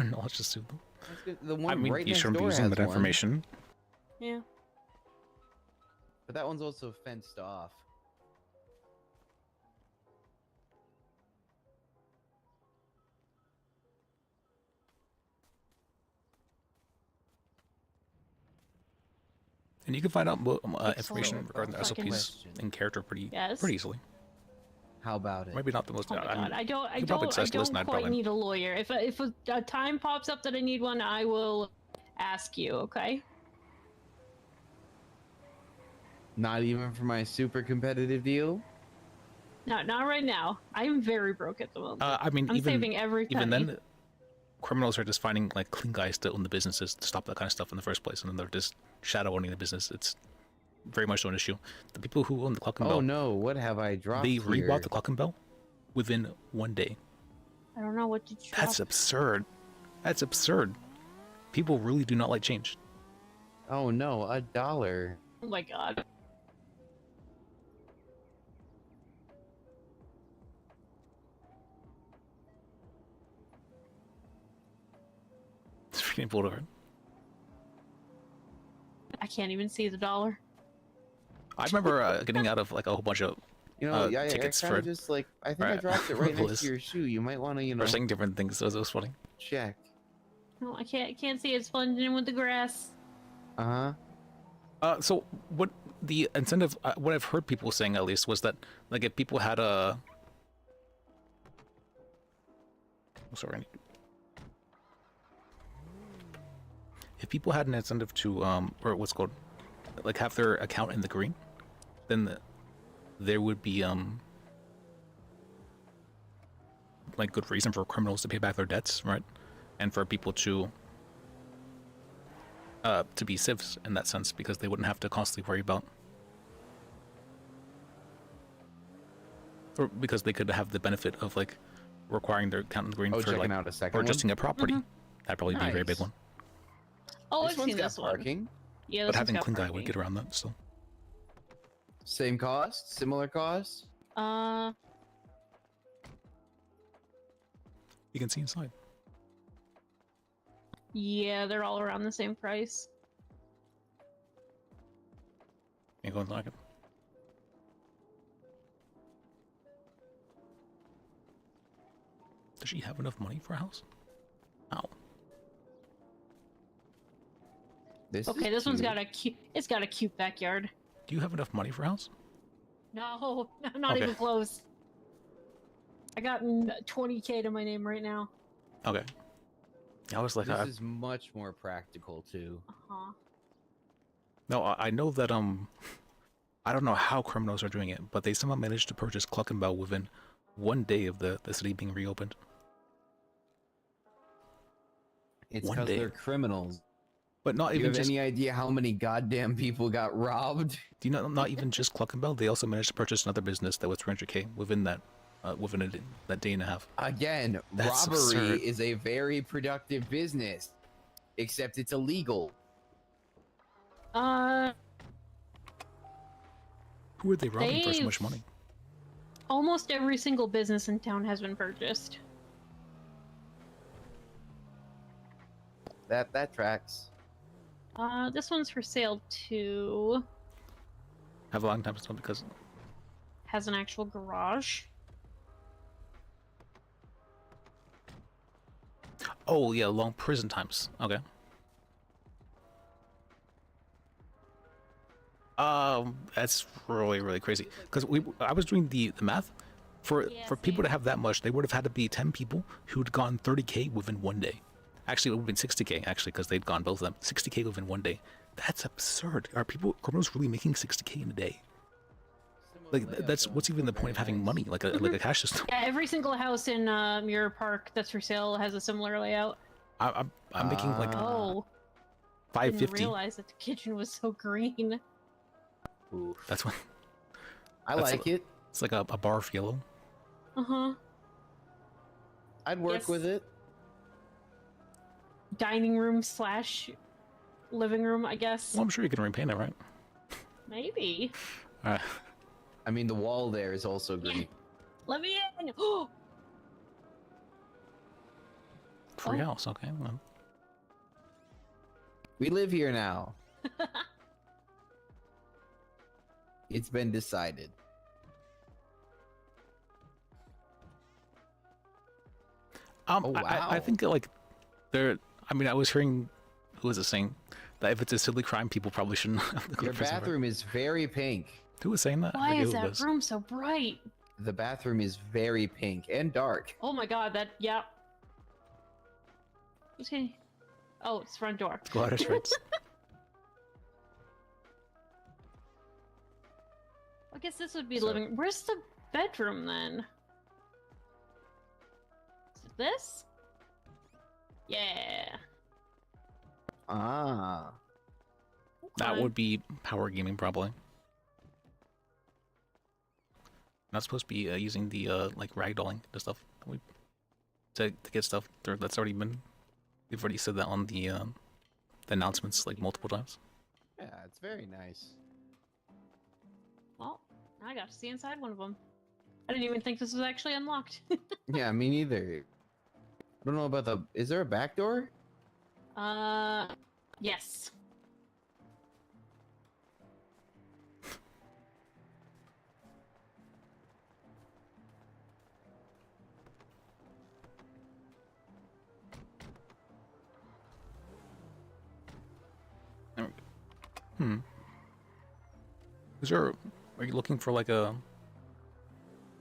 Knowledge is super. The one I mean, right you next shouldn't be door using has that one. information. Yeah. But that one's also fenced off. And you can find out Excellent. information regarding the Second SOPs question. in character pretty Yes. easily. How about it? Maybe not the most. Oh my I mean, God. I don't you probably just listen, I'd quite probably- need a lawyer. If a time pops up that I need one, I will ask you. Okay. Not even for my super competitive deal? No, not right now. I'm very broke at the moment. I mean, I'm even saving every penny. even then, criminals are just finding like clean guys to own the businesses to stop that kind of stuff in the first place, and then they're just shadow owning the business. It's very much not an issue. The people who own the Clock and Bell, Oh no, what have I dropped they here? rebought the Clock and Bell within 1 day. I don't know what to drop. That's absurd. That's absurd. People really do not like change. Oh no, $1. Oh my God. It's freaking Boulevard. I can't even see the dollar. I remember getting out of like a whole bunch of You know, yeah, tickets I for just like I think I Right. dropped it right next Liz. to your shoe. You might want to, you know, for saying different things. So it was funny. check. No, I can't see it. It's blending in with the grass. So what the incentive? What I've heard people saying at least was that like if people had a, sorry, if people had an incentive to or what's called, like have their account in the green, then there would be like good reason for criminals to pay back their debts, right? And for people to be civs in that sense, because they wouldn't have to constantly worry about, or because they could have the benefit of like requiring their account in the green Oh, for checking like out a second purchasing one? a property. Mhm. That'd probably be a very big Nice. one. Oh, This I've one's seen got this one. parking. Yeah, But this one's having got clean guy would parking. get around that still. Same cost, similar cost. You can see inside. Yeah, they're all around the same price. Ain't going like it. Does she have enough money for a house? Ow. Okay, this one's got a cute. It's got a cute backyard. Do you have enough money for a house? No, not Okay. even close. I got 20K to my name right now. Okay. I was like, This is much more practical too. Huh. no, I know that I don't know how criminals are doing it, but they somehow managed to purchase Cluck and Bell within 1 day of the city being reopened. It's One because day. they're criminals. But not Do you even have just. any idea how many goddamn people got robbed? Do you know? Not even just Cluck and Bell. They also managed to purchase another business that was 300K within that, that day and a half. Again, That's robbery absurd. is a very productive business, except it's illegal. Who are they robbing for so much They've- money? Almost every single business in town has been purchased. That tracks. This one's for sale too. Have a long time still because Has an actual garage. oh yeah, long prison times. Okay. That's really crazy. Because I was doing the math. For people to have that much, they would have had to be 10 people who'd gone 30K within 1 day. Actually, it would have been 60K actually, because they'd gone both of them 60K within 1 day. That's absurd. Are criminals really making 60K in a day? Like that's what's even the point of having money, like a cash system. Yeah, every single house in Mirror Park that's for sale has a similar layout. I'm making like Oh. Didn't 550. realize that the kitchen was so green. Oof. That's what. I like it. It's like a barf yellow. Uh-huh. I'd work Yes. with it. Dining room slash living room, I guess. Well, I'm sure you can repaint it, right? Maybe. All right. I mean, the wall there is also green. Let me in. Oh, Free house, okay. Well. We live here now. It's been decided. Oh, wow. I think that, like, there. I mean, I was hearing, who was it saying that if it's a silly crime, people probably shouldn't. Your bathroom is very pink. Who was saying that? why is that room so bright? The bathroom is very pink and dark. Oh my god, that, yeah. Okay. Oh, it's front door. Water strips. I guess this would be living. Where's the bedroom then? Is it this? Yeah. Ah. That would be power gaming, probably. Not supposed to be using the like ragdolling the stuff to get stuff that's already been. We've already said that on the announcements like multiple times. Yeah, it's very nice. Well, I got to see inside one of them. I didn't even think this was actually unlocked. Yeah, me neither. I don't know about the. Is there a back door? Yes. Is there? Are you looking for like a?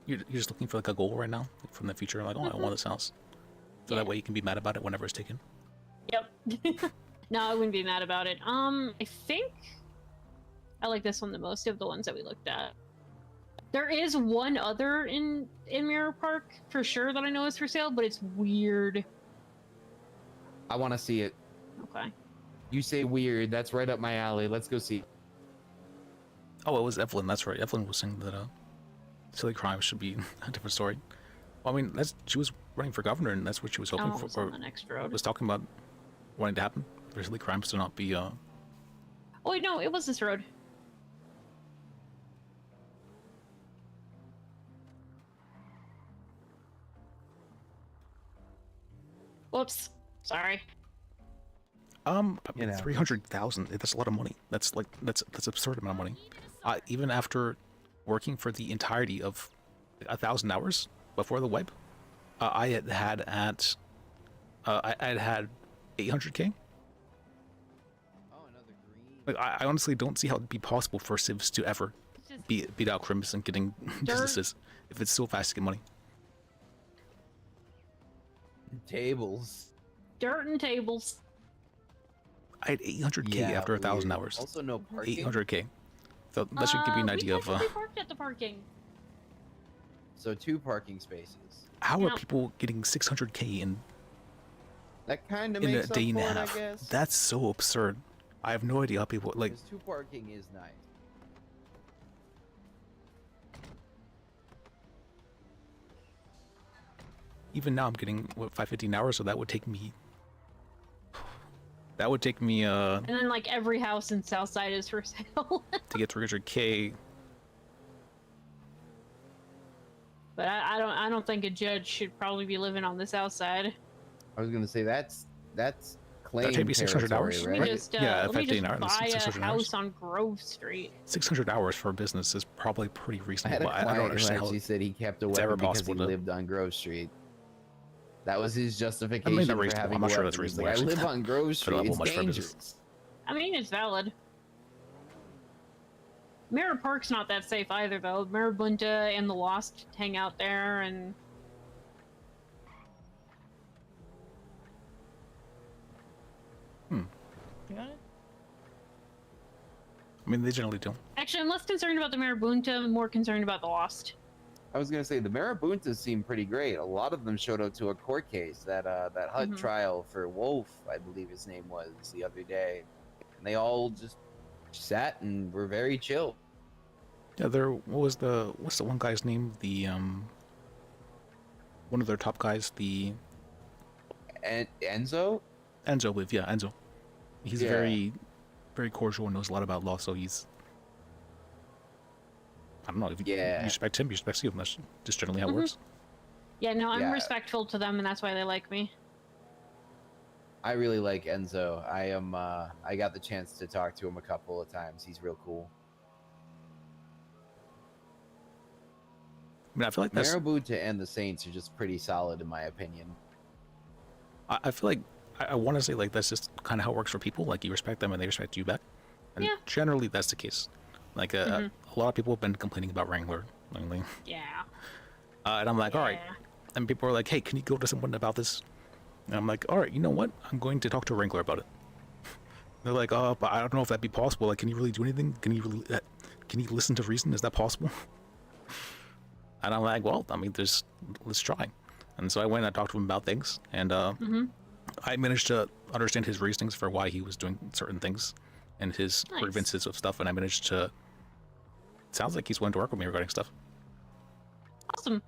You're just looking for like a goal right now, like from the future. Like, oh, I want this house, so that way you can be mad about it whenever it's taken. Yep. No, I wouldn't be mad about it. I think I like this one the most of the ones that we looked at. There is one other in Mirror Park for sure that I know is for sale, but it's weird. I want to see it. Okay. You say weird. That's right up my alley. Let's go see. Oh, it was Evelyn. That's right. Evelyn was saying that silly crime should be a different story. Well, I mean, she was running for governor, and that's what she was hoping Oh, for. it's on the next road. Was talking about wanting to happen for silly crimes to not be. Oh wait, no, it was this road. Whoops. Sorry. I mean, 300,000. That's a lot of money. That's absurd amount of money. Even after working for the entirety of 1,000 hours before the wipe, I had had 800K. Like, I honestly don't see how it'd be possible for civs to ever beat out crims and getting businesses if it's so fast to get money. Tables. Dirt and tables. I had 800K after 1,000 hours. Also, no parking. 800K. So that should give you an idea of. We parked at the parking. So 2 parking spaces. How are people getting 600K in That kind of a makes day and a up for it, half? I guess. That's so absurd. I have no idea how people like. Because 2 parking is nice. Even now, I'm getting what 550 an hour, so that would take me. That would take me And then like every house in Southside is for sale. to get 300K. But I don't think a judge should probably be living on the South Side. I was gonna say that's claim That'd take me 600 territory, hours. right? Let me just, Yeah, let me 50 an just hour, that's buy a 600 house hours. on Grove Street. 600 hours for a business is probably pretty I reasonable. had a But I client don't who understand how actually said he kept a it's weapon ever because he possible to. lived on Grove Street. That was his justification that for reasonable. having I'm not a sure weapon. that's He's like, reasonable, I actually. live on Grove I don't Street. know It's how much for a business. dangerous. I mean, it's valid. Mirror Park's not that safe either, though. Marabunta and the Lost hang out there, and I mean, they generally do. actually, I'm less concerned about the Marabunta, I'm more concerned about the Lost. I was gonna say the Marabuntas seem pretty great. A lot of them showed up to a court case that HUD Mhm. trial for Wolf, I believe his name was, the other day. And they all just sat and were very chill. Yeah, what's the one guy's name? The one of their top guys, the Enzo? Enzo, I believe, yeah, Enzo. He's Yeah. very, very cordial and knows a lot about law, so he's, I don't know, if you respect him, he respects you, and that's just generally how it works. Yeah, no, I'm Yeah. respectful to them, and that's why they like me. I really like Enzo. I got the chance to talk to him a couple of times. He's real cool. I mean, I feel like that's... Marabunta and the Saints are just pretty solid in my opinion. I feel like, I want to say, like, that's just kind of how it works for people. Like, you respect them and they respect you back. And Yeah. generally, that's the case. Like, a lot of people have been complaining about Wrangler lately. Yeah. And I'm like, all right. And people are like, hey, can you go to someone about this? And I'm like, all right, you know what? I'm going to talk to Wrangler about it. They're like, oh, but I don't know if that'd be possible. Like, can you really do anything? Can you listen to reason? Is that possible? And I'm like, well, I mean, let's try. And so I went and I talked to him about things, and I managed to understand his reasonings for why he was doing certain things, and his grievances of stuff. And I managed to. It sounds like he's willing to work with me regarding stuff. Awesome.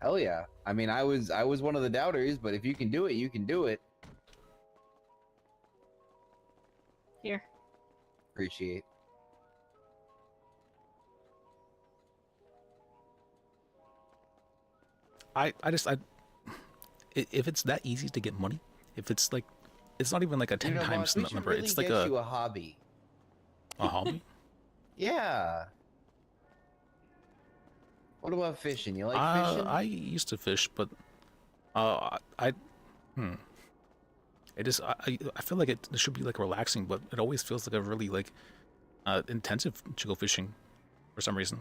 Hell yeah! I mean, I was one of the doubters, but if you can do it, you can do it. Here. Appreciate. If it's that easy to get money, if it's like, it's not even like a 10 You know, times boss, we should number. really It's like get you a hobby. a hobby. Yeah. What about fishing? You like fishing? I used to fish, but it just I feel like it should be like relaxing, but it always feels like a really like intensive to go fishing for some reason.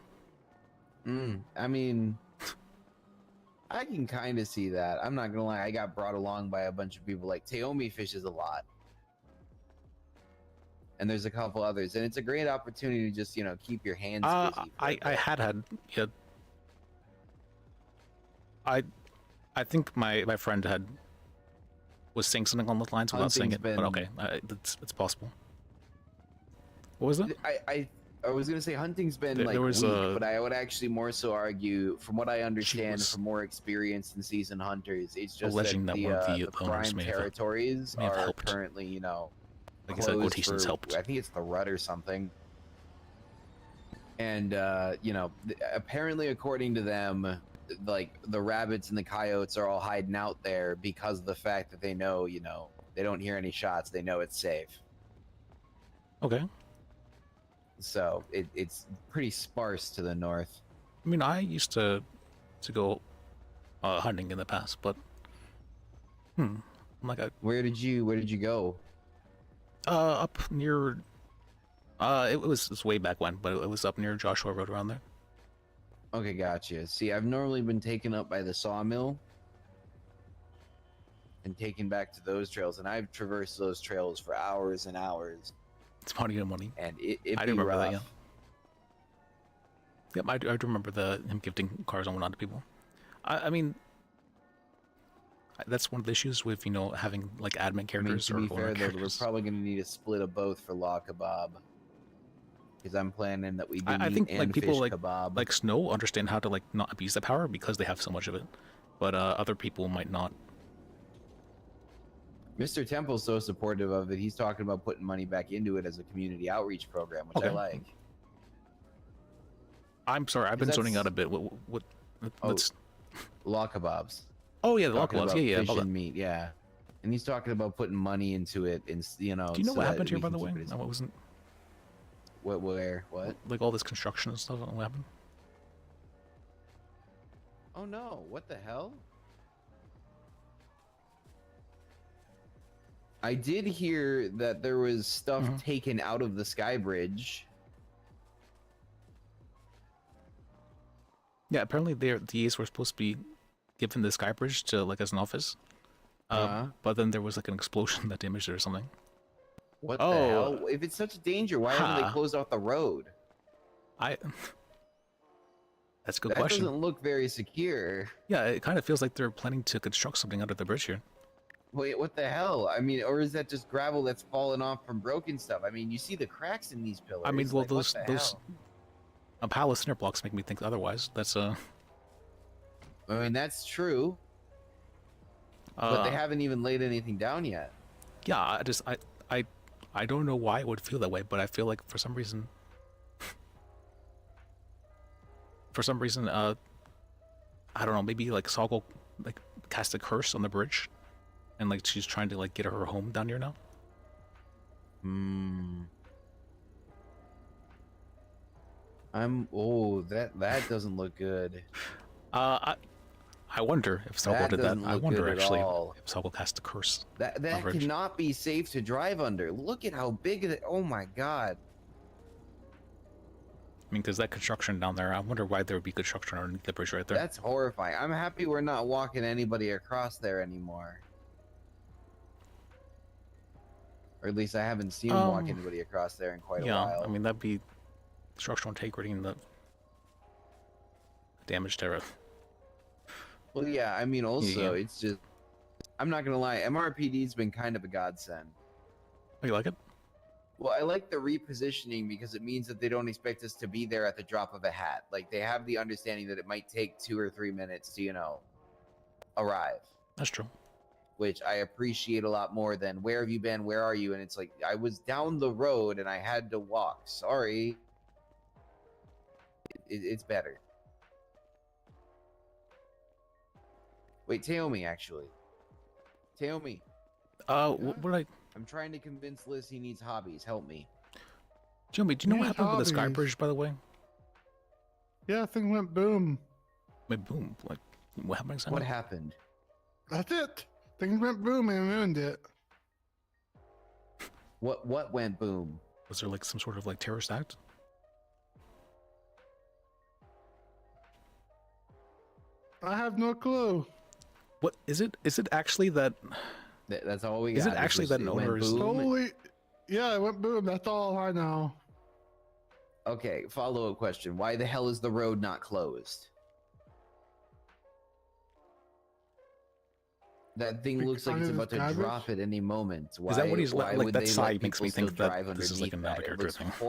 I mean, I can kind of see that. I'm not gonna lie. I got brought along by a bunch of people. Like Taomi fishes a lot, and there's a couple others, and it's a great opportunity to just keep your hands busy. I had yeah. I think my friend was saying something on those lines without saying it, but okay, it's possible. What was that? I was gonna say hunting's been There was weak, a- but I would actually more so argue, from what I understand from more experienced and seasoned hunters, it's just alleging that that one of the the owners prime may have- territories may have are helped. currently, Like I said, closed quotations for, helped. I think it's the rut or something. And apparently, according to them, like the rabbits and the coyotes are all hiding out there because of the fact that they know, they don't hear any shots. They know it's safe. Okay. So it's pretty sparse to the north. I mean, I used to go hunting in the past, but like where did you go? Up near. It was way back when, but it was up near Joshua Road around there. Okay, gotcha. See, I've normally been taken up by the sawmill and taken back to those trails, and I've traversed those trails for hours and hours. It's money and money. And it'd I be do remember rough. that. Yeah. Yep, I do remember him gifting cars and whatnot to people. I mean, that's one of the issues with having like admin I mean, characters to or be fair, owner though, we're characters. probably going to need a split of both for law kebab. Because I'm planning that we do I meat think and like people fish like kebab. Snow understand how to like not abuse the power because they have so much of it, but other people might not. Mr. Temple's so supportive of it. He's talking about putting money back into it as a community outreach program, which I Okay. like. I'm sorry, I've been 'Cause zoning out a that's- bit. Let's. Law kebabs. Oh yeah, the law Talking kebabs. about Yeah, fish all that. and meat. Yeah, and he's talking about putting money into it, and Do you know so what that happened here, we by can the way? keep it as- No, it wasn't. What? Like all this construction and stuff. What happened? Oh no! What the hell? I did hear that there was stuff Mm-hmm. taken out of the Sky Bridge. Yeah, apparently the DAs were supposed to be given the Sky Bridge to like as an office, but then there was like an explosion that damaged it or something. What the hell? If it's such a danger, why haven't they Ha. closed off the road? That's a good That question. doesn't look very secure. Yeah, it kind of feels like they're planning to construct something under the bridge here. Wait, what the hell? I mean, or is that just gravel that's fallen off from broken stuff? I mean, you see the cracks in these pillars. I mean, well, like, those what the hell? palace cinder blocks make me think otherwise. That's I mean, that's true. But they haven't even laid anything down yet. Yeah, I don't know why it would feel that way, but I feel like for some reason, I don't know, maybe like Soggle like cast a curse on the bridge, and like she's trying to like get her home down here now. That doesn't look good. I wonder if Soggle did that. doesn't I look wonder good at actually all. if Soggle cast a curse. That on the bridge. cannot be safe to drive under. Look at how big it. Oh my god. I mean, because that construction down there, I wonder why there would be construction underneath the bridge right there. That's horrifying. I'm happy we're not walking anybody across there anymore. Or at least I haven't seen walk anybody across there in quite a while. I mean, that'd be structural integrity and the damage to it. Well, yeah, I mean, also, Yeah. it's just... I'm not gonna lie, MRPD's been kind of a godsend. Oh, you like it? Well, I like the repositioning because it means that they don't expect us to be there at the drop of a hat. Like, they have the understanding that it might take 2 or 3 minutes to, arrive. That's true. Which I appreciate a lot more than, where have you been, where are you? And it's like, I was down the road and I had to walk. Sorry. It's better. Wait, Taomi, actually. Taomi. What did I... I'm trying to convince Liz he needs hobbies. Help me. Jimmy, do you know what Yes, happened with the sky hobbies. bridge, by the way? Yeah, thing went boom. Wait, boom. Like, what happened exactly? What happened? That's it. Things went boom and ruined it. What went boom? Was there like some sort of like terrorist act? I have no clue. What is it? Is it actually that? That's all we got. Is it actually that an owner is? Totally. Yeah, it went boom. That's all I know. Okay, follow-up question. Why the hell is the road not closed? That thing looks like it's about to drop at any moment. Why, Is that what he's why like? would That they side let makes people me think still that drive this is like an underneath that? It out-of-character looks thing.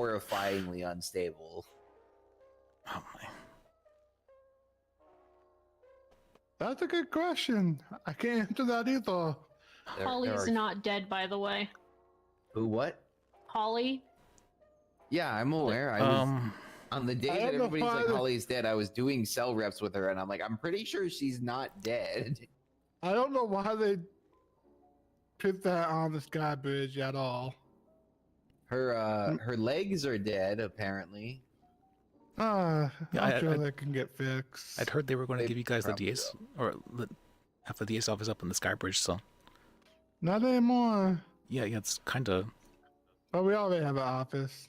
horrifyingly unstable. Oh my. That's a good question. I can't answer that either. Holly's not dead, by the way. Who? What? Holly? Yeah, I'm aware. I was on the day I that don't know everybody's like why- Holly's dead. I was doing cell reps with her, and I'm like, I'm pretty sure she's not dead. I don't know why they put that on the sky bridge at all. Her legs are dead, apparently. Yeah, Yeah, I'm sure they can get fixed. I'd heard they were going to They give you guys the probably DS or have the DS office up in the sky bridge. So Not anymore. yeah, it's kind of But we already have an office.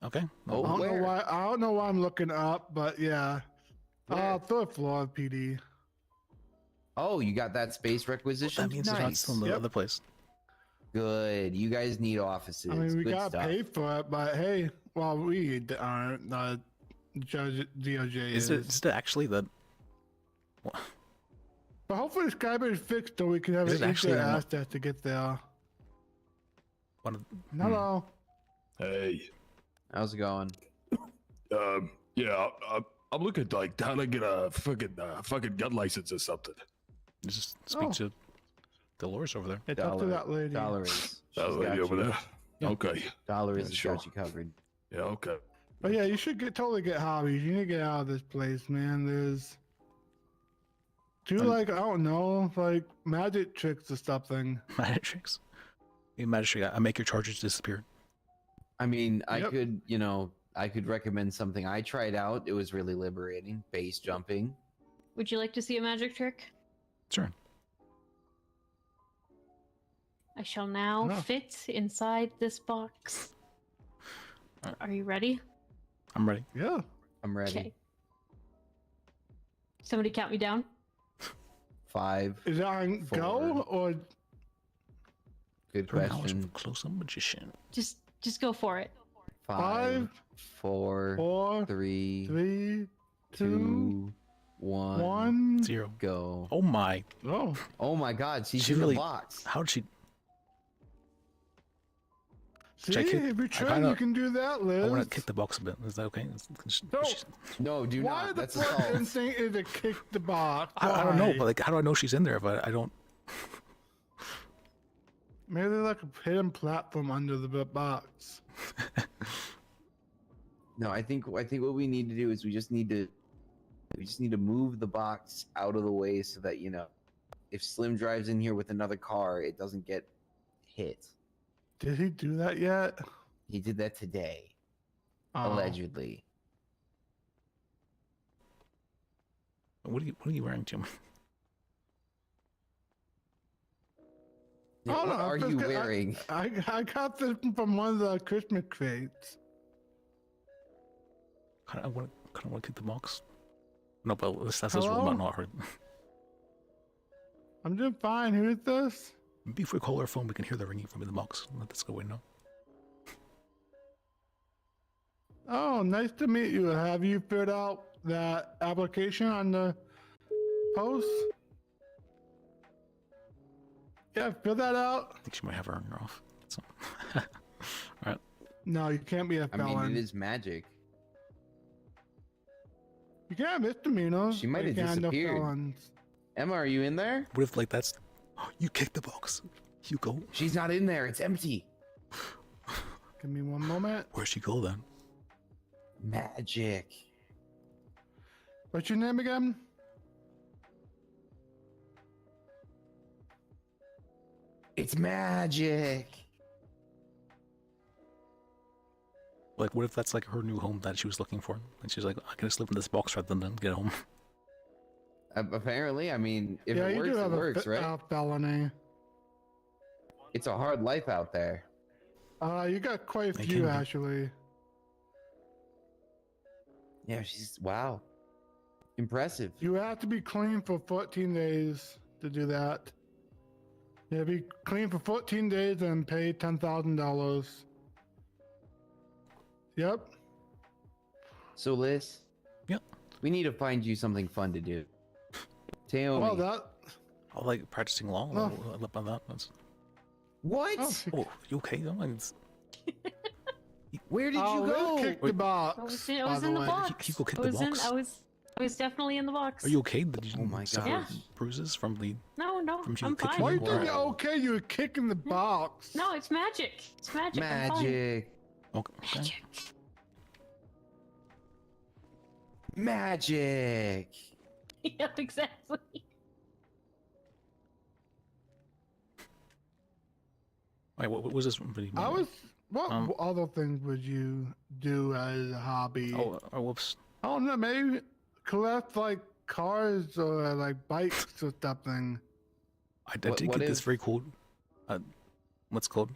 okay. I don't know why. I don't know why I'm looking up, but yeah. Third floor PD. Oh, you got that space requisition? That means they're not Nice. still in the other place. Good. You guys need offices. I mean, we Good got stuff. paid for it, but hey, well, we aren't. The judge, DOJ Is it actually that? But hopefully, the Skybridge is fixed so we can have Is an it actually easier on- access to get there. One of, Hello. Hey. How's it going? Yeah, I'm looking like how to get a fucking gun license or something. Just speak to Dolores over there. It's up to that lady. Dolores. That She's lady got over you. there. Yeah. Okay. Dolores has sure. got you covered. Yeah. Okay. But yeah, you should totally get hobbies. You need to get out of this place, man. There's do like I don't know, like magic tricks or something. Magic tricks. You magic trick. I make your charges disappear. I mean, I Yep. could, I could recommend something I tried out. It was really liberating. Base jumping. Would you like to see a magic trick? Sure. I shall now Oh. fit inside this box. Are you ready? I'm ready. Yeah. I'm ready. Okay. Somebody count me down. 5. Is it on go or Good Her knowledge question. of a close-up magician. Just go for it. 5, 4, 4, 3, 3, 2, 2, 1, 0, go. Oh my! Oh my God, she's She in really- the box. How did she? See, Should I kick- if you're I trying, kinda- you can do that, Liz. I want to kick the box a bit. Is that okay? No, do Why not. the That's first assault. instinct is to kick the box? I don't know, Why? but like, how do I know she's in there if I don't? Maybe there's like a hidden platform under the box. No, I think what we need to do is we just need to move the box out of the way so that if Slim drives in here with another car, it doesn't get hit. Did he do that yet? He did that today, Oh. allegedly. What are you wearing, Jim? What are you wearing? I got this from one of the Christmas crates. I want to kick the box. No, but that's his Hello? robot, not her. I'm doing fine. Who is this? Maybe if we call our phone, we can hear the ringing from the box. Let this go away now. Oh, nice to meet you. Have you filled out that application on the post? Yeah, fill that out. I think she might have her ringer off. So. All right. No, you can't be a I felon. mean, it is magic. You can't have misdemeanors. She might but have you can't have disappeared. felons. Emma, are you in there? What if like that's? You kicked the box. You go. She's not in there. It's empty. Give me one moment. Where'd she go then? Magic. What's your name again? It's magic. Like, what if that's like her new home that she was looking for? And she's like, I can just live in this box rather than get home. Apparently, I mean, if yeah, it you works, do it have works, right? a felony. It's a hard life out there. You got quite a They few can be. actually. Yeah, wow. Impressive. You have to be clean for 14 days to do that. You have to be clean for 14 days and pay $10,000. Yep. So, Liz. Yep. We need to find you something fun to do. Tell Well, me. that. I like practicing law. Oh. I love on that. That's... What? Oh, you okay? No, it's... Where did you Liz go? kicked the box. I was by in the way. box. You go kick I the was in. box. I was definitely in the box. Are you okay? Did you Oh my suffer God. bruises from the? No, From you I'm kicking fine. Why you the think box? you're okay? You were kicking the box. No, it's magic. It's magic. I'm fine. Magic. Okay. Magic. Yep, exactly. Wait, what was this? What I was. What other things would you do as a hobby? Oh, whoops. I don't know. Maybe collect like cars or like bikes or something. I did get this very cool. What's it called?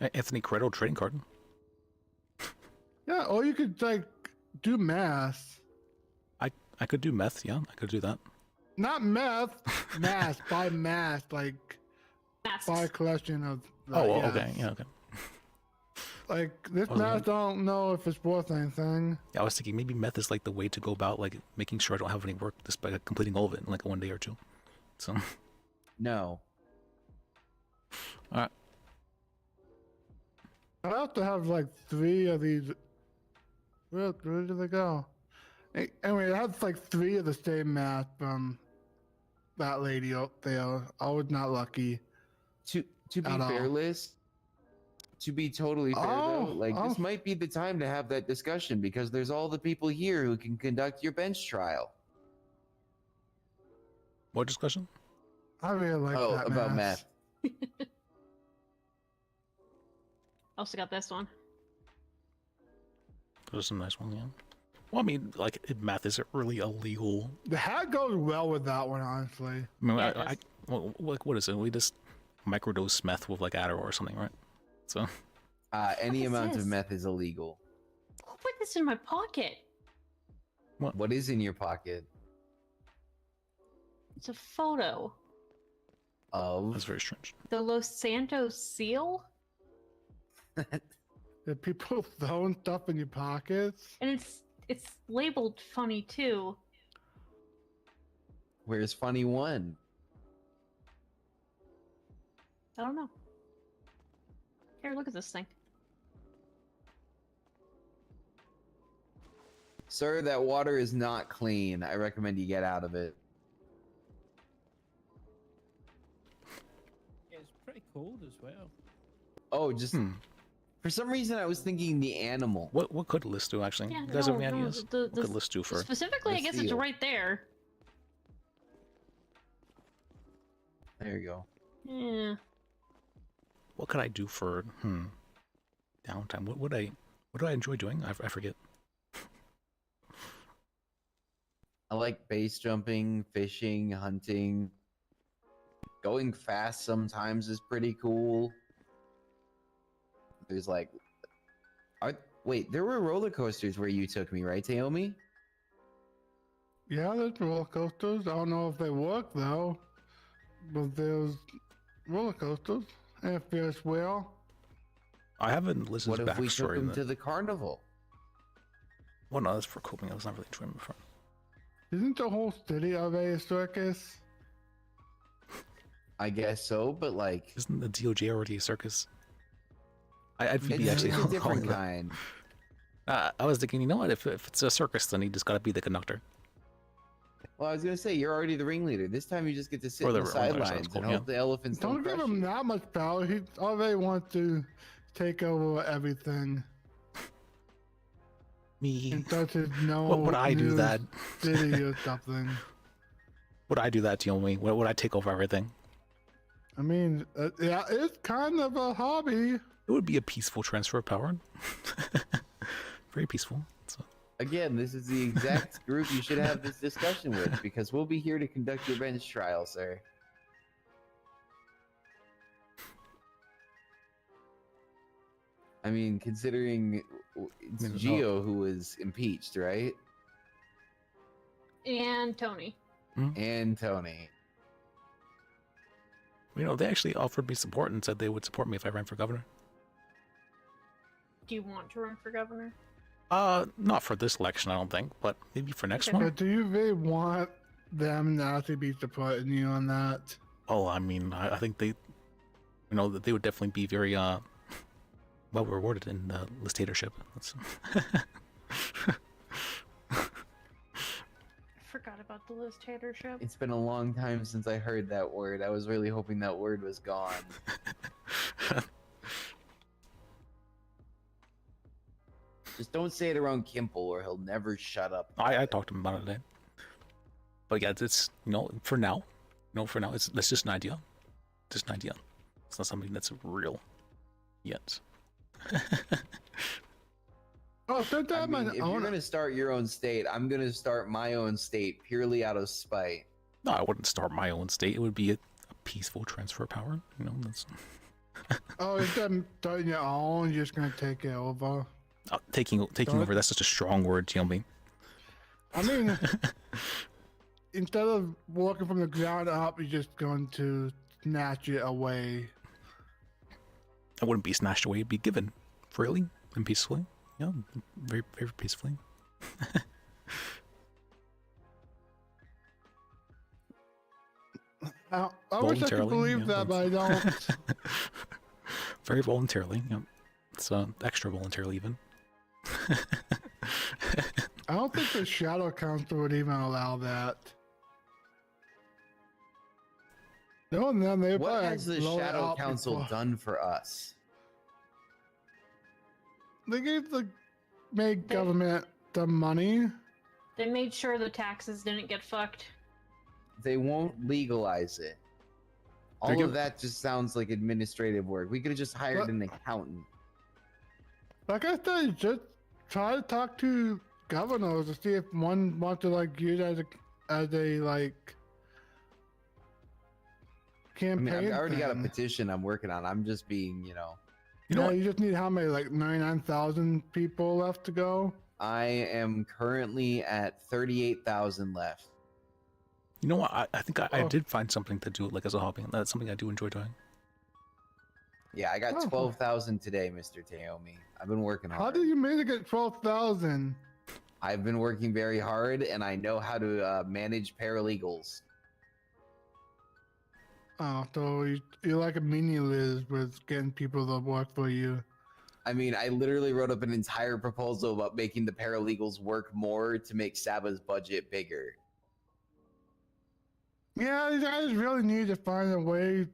Anthony Corretto trading card. Yeah, or you could like do math. I could do meth. Yeah, I could do that. Not meth. Math. Buy math. Like buy a collection of. Oh, yes. okay. Yeah, okay. Like this Oh, math, I don't know if it's worth anything. Yeah, I was thinking maybe meth is like the way to go about like making sure I don't have any work just by completing all of it in like one day or two. So. No. All right. I have to have like 3 of these. Where did they go? Anyway, I had like 3 of the same math from that lady out there. I was not lucky. To be At all. fair, Liz, to be totally fair though, like this oh. might be the time to have that discussion because there's all the people here who can conduct your bench trial. What discussion? I really like that about math. Also got this one. Those are some nice ones, yeah. Well, I mean, like math isn't really illegal. The hat goes well with that one, honestly. I mean, well, like, what is it? We just microdose meth with like Adderall or something, right? So. Any is amount this? of meth is illegal. Who put this in my pocket? What is in your pocket? It's a photo. Of That's very strange. The Los Santos seal? Did people throwing stuff in your pockets? And it's labeled funny too. Where's Funny One? I don't know. Here, look at this thing. Sir, that water is not clean. I recommend you get out of it. It's pretty cold as well. Oh, just for some reason I was thinking the animal. What could Liz do actually? Yeah, You guys have any no, ideas? What could Liz do for? Specifically, I guess it's right there. There you go. Yeah. What could I do for downtime? What do I enjoy doing? I forget. I like base jumping, fishing, hunting. Going fast sometimes is pretty cool. There's like, wait, there were roller coasters where you took me, right, Taomi? Yeah, there's roller coasters. I don't know if they work though, but there's roller coasters and a Ferris wheel. I haven't listened What to if we took backstory. them to the carnival? Well, no, that's for coping. I was not really enjoying it before. Isn't the whole city of a circus? I guess so, but like, isn't the DOJ already a circus? I'd be it's actually a different calling that. kind. I was thinking, you know what? If it's a circus, then he just got to be the conductor. Well, I was gonna say you're already the ringleader. This time you just get to sit Or on the the ringleader, sounds sidelines cool, and hope yeah. the elephants Don't don't give crush him you. that much power. He already wants to take over everything. Me. And such as no What would I do new that? city or something. Would I do that to you? Would I take over everything? I mean, yeah, it's kind of a hobby. It would be a peaceful transfer of power. Very peaceful. So. Again, this is the exact group you should have this discussion with, because we'll be here to conduct your bench trial, sir. I mean, considering it's Gio who was impeached, right? And Tony. And Tony. You know, they actually offered me support and said they would support me if I ran for governor. Do you want to run for governor? Not for this election, I don't think, but maybe for next But one. do you really want them not to be supporting you on that? Oh, I mean, I think they, that they would definitely be very well rewarded in the dictatorship. Forgot about the dictatorship. It's been a long time since I heard that word. I was really hoping that word was gone. Just don't say it around Kimple or he'll never shut up. I talked to him about it today. But yeah, it's for now. That's just an idea. Just an idea. It's not something that's real yet. Oh, since I I'm mean, an if you're owner, gonna start your own state, I'm gonna start my own state purely out of spite. No, I wouldn't start my own state. It would be a peaceful transfer of power. That's oh, instead of starting your own, you're just gonna take it over. taking over. That's such a strong word, Jimmy. I mean, instead of working from the ground up, you're just going to snatch it away. It wouldn't be snatched away. It'd be given freely and peacefully. Yeah, very, very peacefully. I wish I could believe that, but I don't. Very voluntarily. Yeah. It's extra voluntarily even. I don't think the Shadow Council would even allow that. No, and then they What probably has the blow it Shadow up Council before- done for us? They gave the made government the money. They made sure the taxes didn't get fucked. They won't legalize it. All of that just sounds like administrative work. We could have just hired an accountant. Like I said, just try to talk to governors to see if one wants to use it as a I campaign. mean, I've already got a thing. petition I'm working on. I'm just being, You just need how many? 99,000 people left to go. I am currently at 38,000 left. You know what? I think I did find something to do as a hobby. That's something I do enjoy doing. Yeah, I got 12,000 today, Mr. Taomi. I've been working hard. How did you manage to get 12,000? I've been working very hard, and I know how to manage paralegals. Oh, so you're like a mini Liz with getting people to work for you. I mean, I literally wrote up an entire proposal about making the paralegals work more to make Saba's budget bigger. Yeah, you guys really need to find a way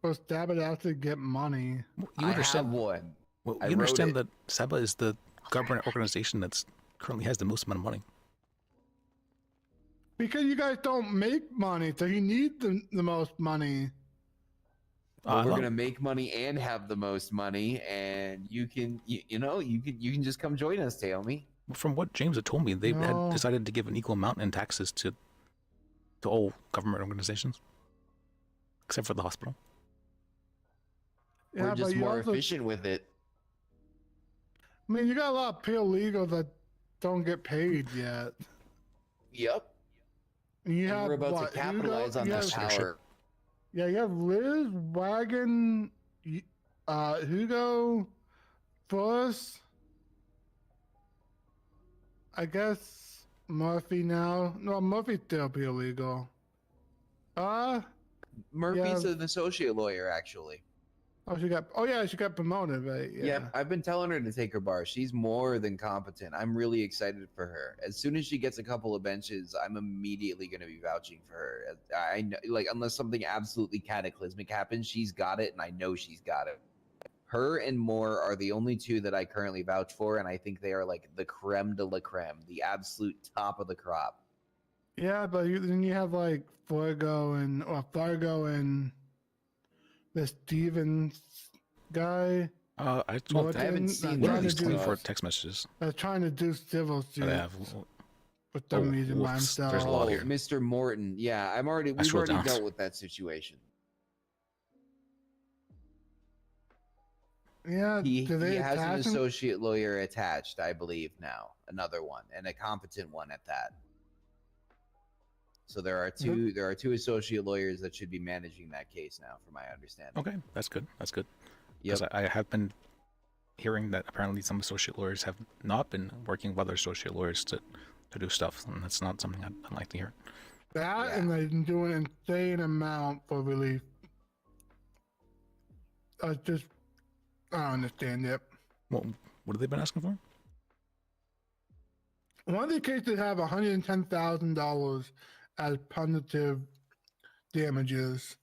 for Stabba to actually get money. You understand? have one. Well, I you wrote understand it. that Saba is the government organization that's currently has the most amount of money. Because you guys don't make money, so you need the most money. Well, we're gonna make money and have the most money, and you can, you can just come join us, Taomi. From what James had told me, they No. had decided to give an equal amount in taxes to all government organizations, except for the hospital. Yeah, We're just but you more also- efficient with it. I mean, you got a lot of paralegals that don't get paid yet. Yep. And you And have we're about what, to capitalize Hugo? on You that have- power. Yeah, you have Liz, Wagon, Hugo, Fuss. I guess Murphy now. No, Murphy's still illegal. Murphy's yeah. an associate lawyer, actually. Oh, she got promoted, right? Yeah. Yep, I've been telling her to take her bar. She's more than competent. I'm really excited for her. As soon as she gets a couple of benches, I'm immediately going to be vouching for her. I know, like, unless something absolutely cataclysmic happens, she's got it, and I know she's got it. Her and Moore are the only two that I currently vouch for, and I think they are like the creme de la creme, the absolute top of the crop. Yeah, but then you have like Fargo and the Stevens guy. I haven't seen one of that. these 24 text messages. That's trying to do civil that suits I have. for some reason by whoops, himself. there's a lot Oh, here. Mr. Morton. Yeah, we've scrolled already down. dealt with that situation. Yeah, He do they has an attach him? associate lawyer attached, I believe now, another one, and a competent one at that. So there are two associate lawyers that should be managing that case now, from my understanding. Okay, that's good. That's good. Because I have been hearing that apparently some associate lawyers have not been working with other associate lawyers to do stuff, and that's not something I'd like to hear. That and they do an insane amount for relief. I don't understand it. What have they been asking for? One of the cases have $110,000 as punitive damages.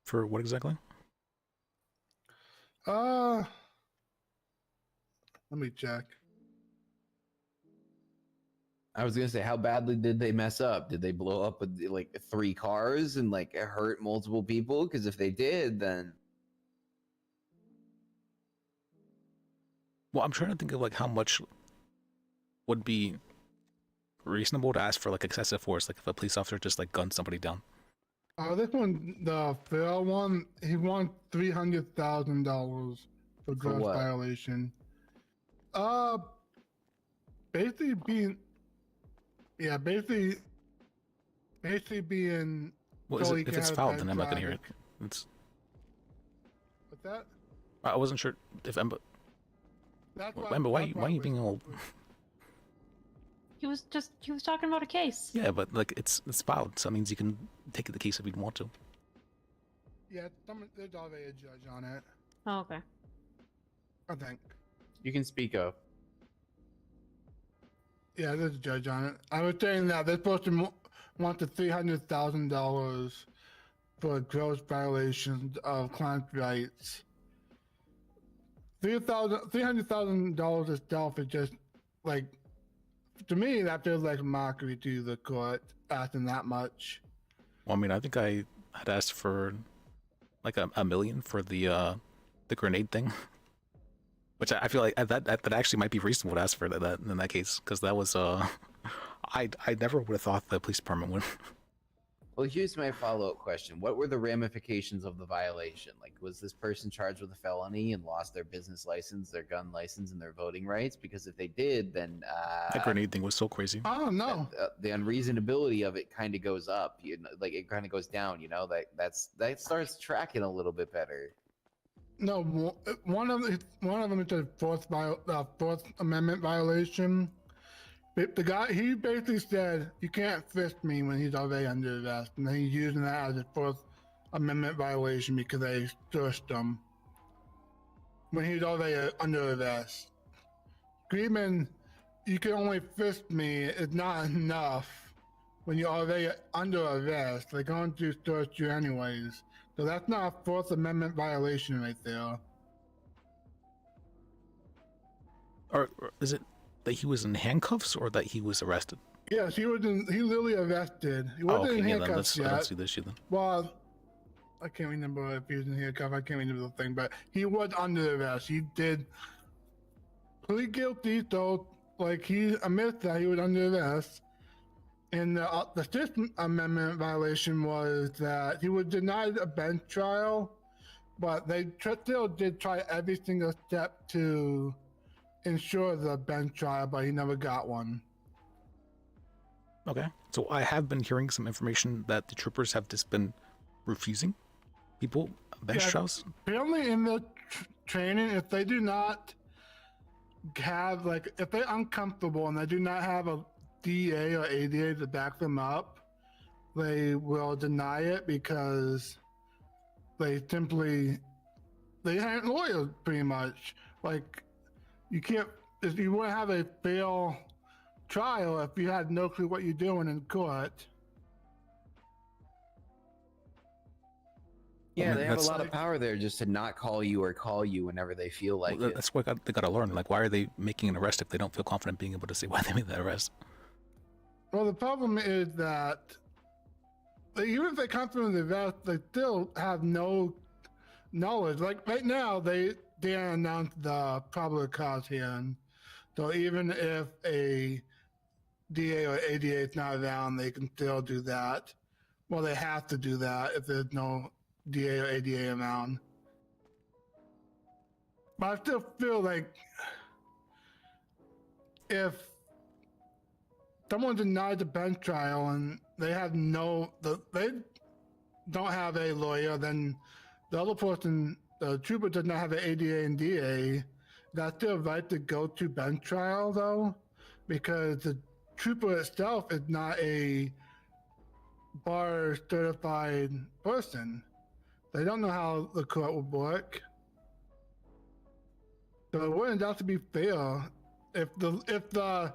For what exactly? Let me check. I was gonna say, how badly did they mess up? Did they blow up like 3 cars and like hurt multiple people? Because if they did, then Well, I'm trying to think of like how much would be reasonable to ask for like excessive force, like if a police officer just like gunned somebody down. This one, the Phil one, he won $300,000 for gross what? violation. Basically being Well, so he if can it's have foul, bad then I'm not gonna hear it. traffic. It's. What's that? I wasn't sure if Emma. That's Emma, why are you being all? He was talking about a case. Yeah, but like it's filed, so that means you can take the case if you want to. Yeah, there's already a judge on it, Oh, okay. I think. you can speak up. Yeah, there's a judge on it. I was saying that they're supposed to want the $300,000 for gross violations of client rights. $300,000 itself is just like, to me, that feels like a mockery to the court asking that much. Well, I mean, I think I had asked for like a million for the grenade thing, which I feel like that actually might be reasonable to ask for that in that case, because that was I never would have thought the police department would. Well, here's my follow-up question. What were the ramifications of the violation? Like, was this person charged with a felony and lost their business license, their gun license, and their voting rights? Because if they did, then That grenade thing was so crazy. Oh no! The unreasonability of it kind of goes up. You know, like it kind of goes down. You know, that starts tracking a little bit better. No, one of them is a Fourth Amendment violation. The guy, he basically said, you can't fist me when he's already under arrest, and then he's using that as a Fourth Amendment violation because they searched him when he's already under arrest. Agreement, you can only frisk me is not enough when you're already under arrest. They're going to search you anyways. So that's not a Fourth Amendment violation right there. Or is it that he was in handcuffs or that he was arrested? Yes, he literally arrested. He wasn't in then handcuffs I yet. don't see the issue then. Well, I can't remember if he was in handcuffs. I can't remember the thing, but he was under arrest. He did plead guilty, so like he admits that he was under arrest. And the Sixth Amendment violation was that he was denied a bench trial, but they still did try every single step to ensure the bench trial, but he never got one. Okay. So I have been hearing some information that the troopers have just been refusing people bench trials. Apparently in the training, if they do not have, like, if they're uncomfortable and they do not have a DA or ADA to back them up, they will deny it because they aren't lawyers pretty much. Like, you can't, if you want to have a fair trial if you had no clue what you're doing in court. Yeah, they have a lot of power there just to not call you or call you whenever they feel like it. That's what they got to learn. Like, why are they making an arrest if they don't feel confident being able to say why they made that arrest? Well, the problem is that even if they come from the arrest, they still have no knowledge. Like right now, they announced the probable cause hearing. So even if a DA or ADA is not around, they can still do that. Well, they have to do that if there's no DA or ADA around. But I still feel like if someone denied the bench trial and they have they don't have a lawyer, then the other person, the trooper, does not have an ADA and DA. That's their right to go to bench trial, though, because the trooper itself is not a bar certified person. They don't know how the court would work. So it wouldn't have to be fair if the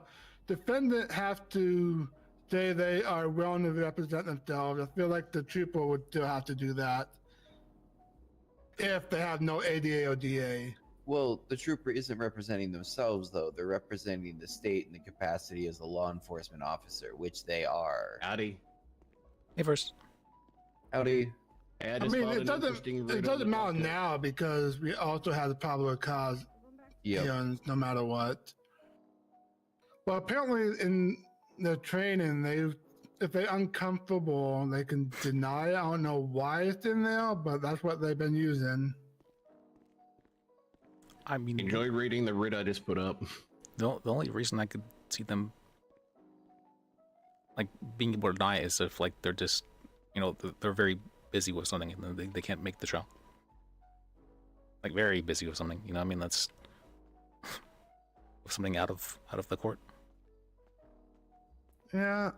defendant has to say they are willing to represent themselves. I feel like the trooper would still have to do that if they have no ADA or DA. Well, the trooper isn't representing themselves, though. They're representing the state in the capacity as a law enforcement officer, which they are. Howdy. Hey, first. Howdy. I mean, it doesn't matter now because we also have the probable cause hearings no matter what. Well, apparently in the training, if they're uncomfortable, they can deny it. I don't know why it's in there, but that's what they've been using. I mean, enjoy reading the writ I just put up. The only reason I could see them like being able to deny is if like they're just, they're very busy with something and they can't make the trial. Like very busy with something, I mean, that's something out of the court. Yeah,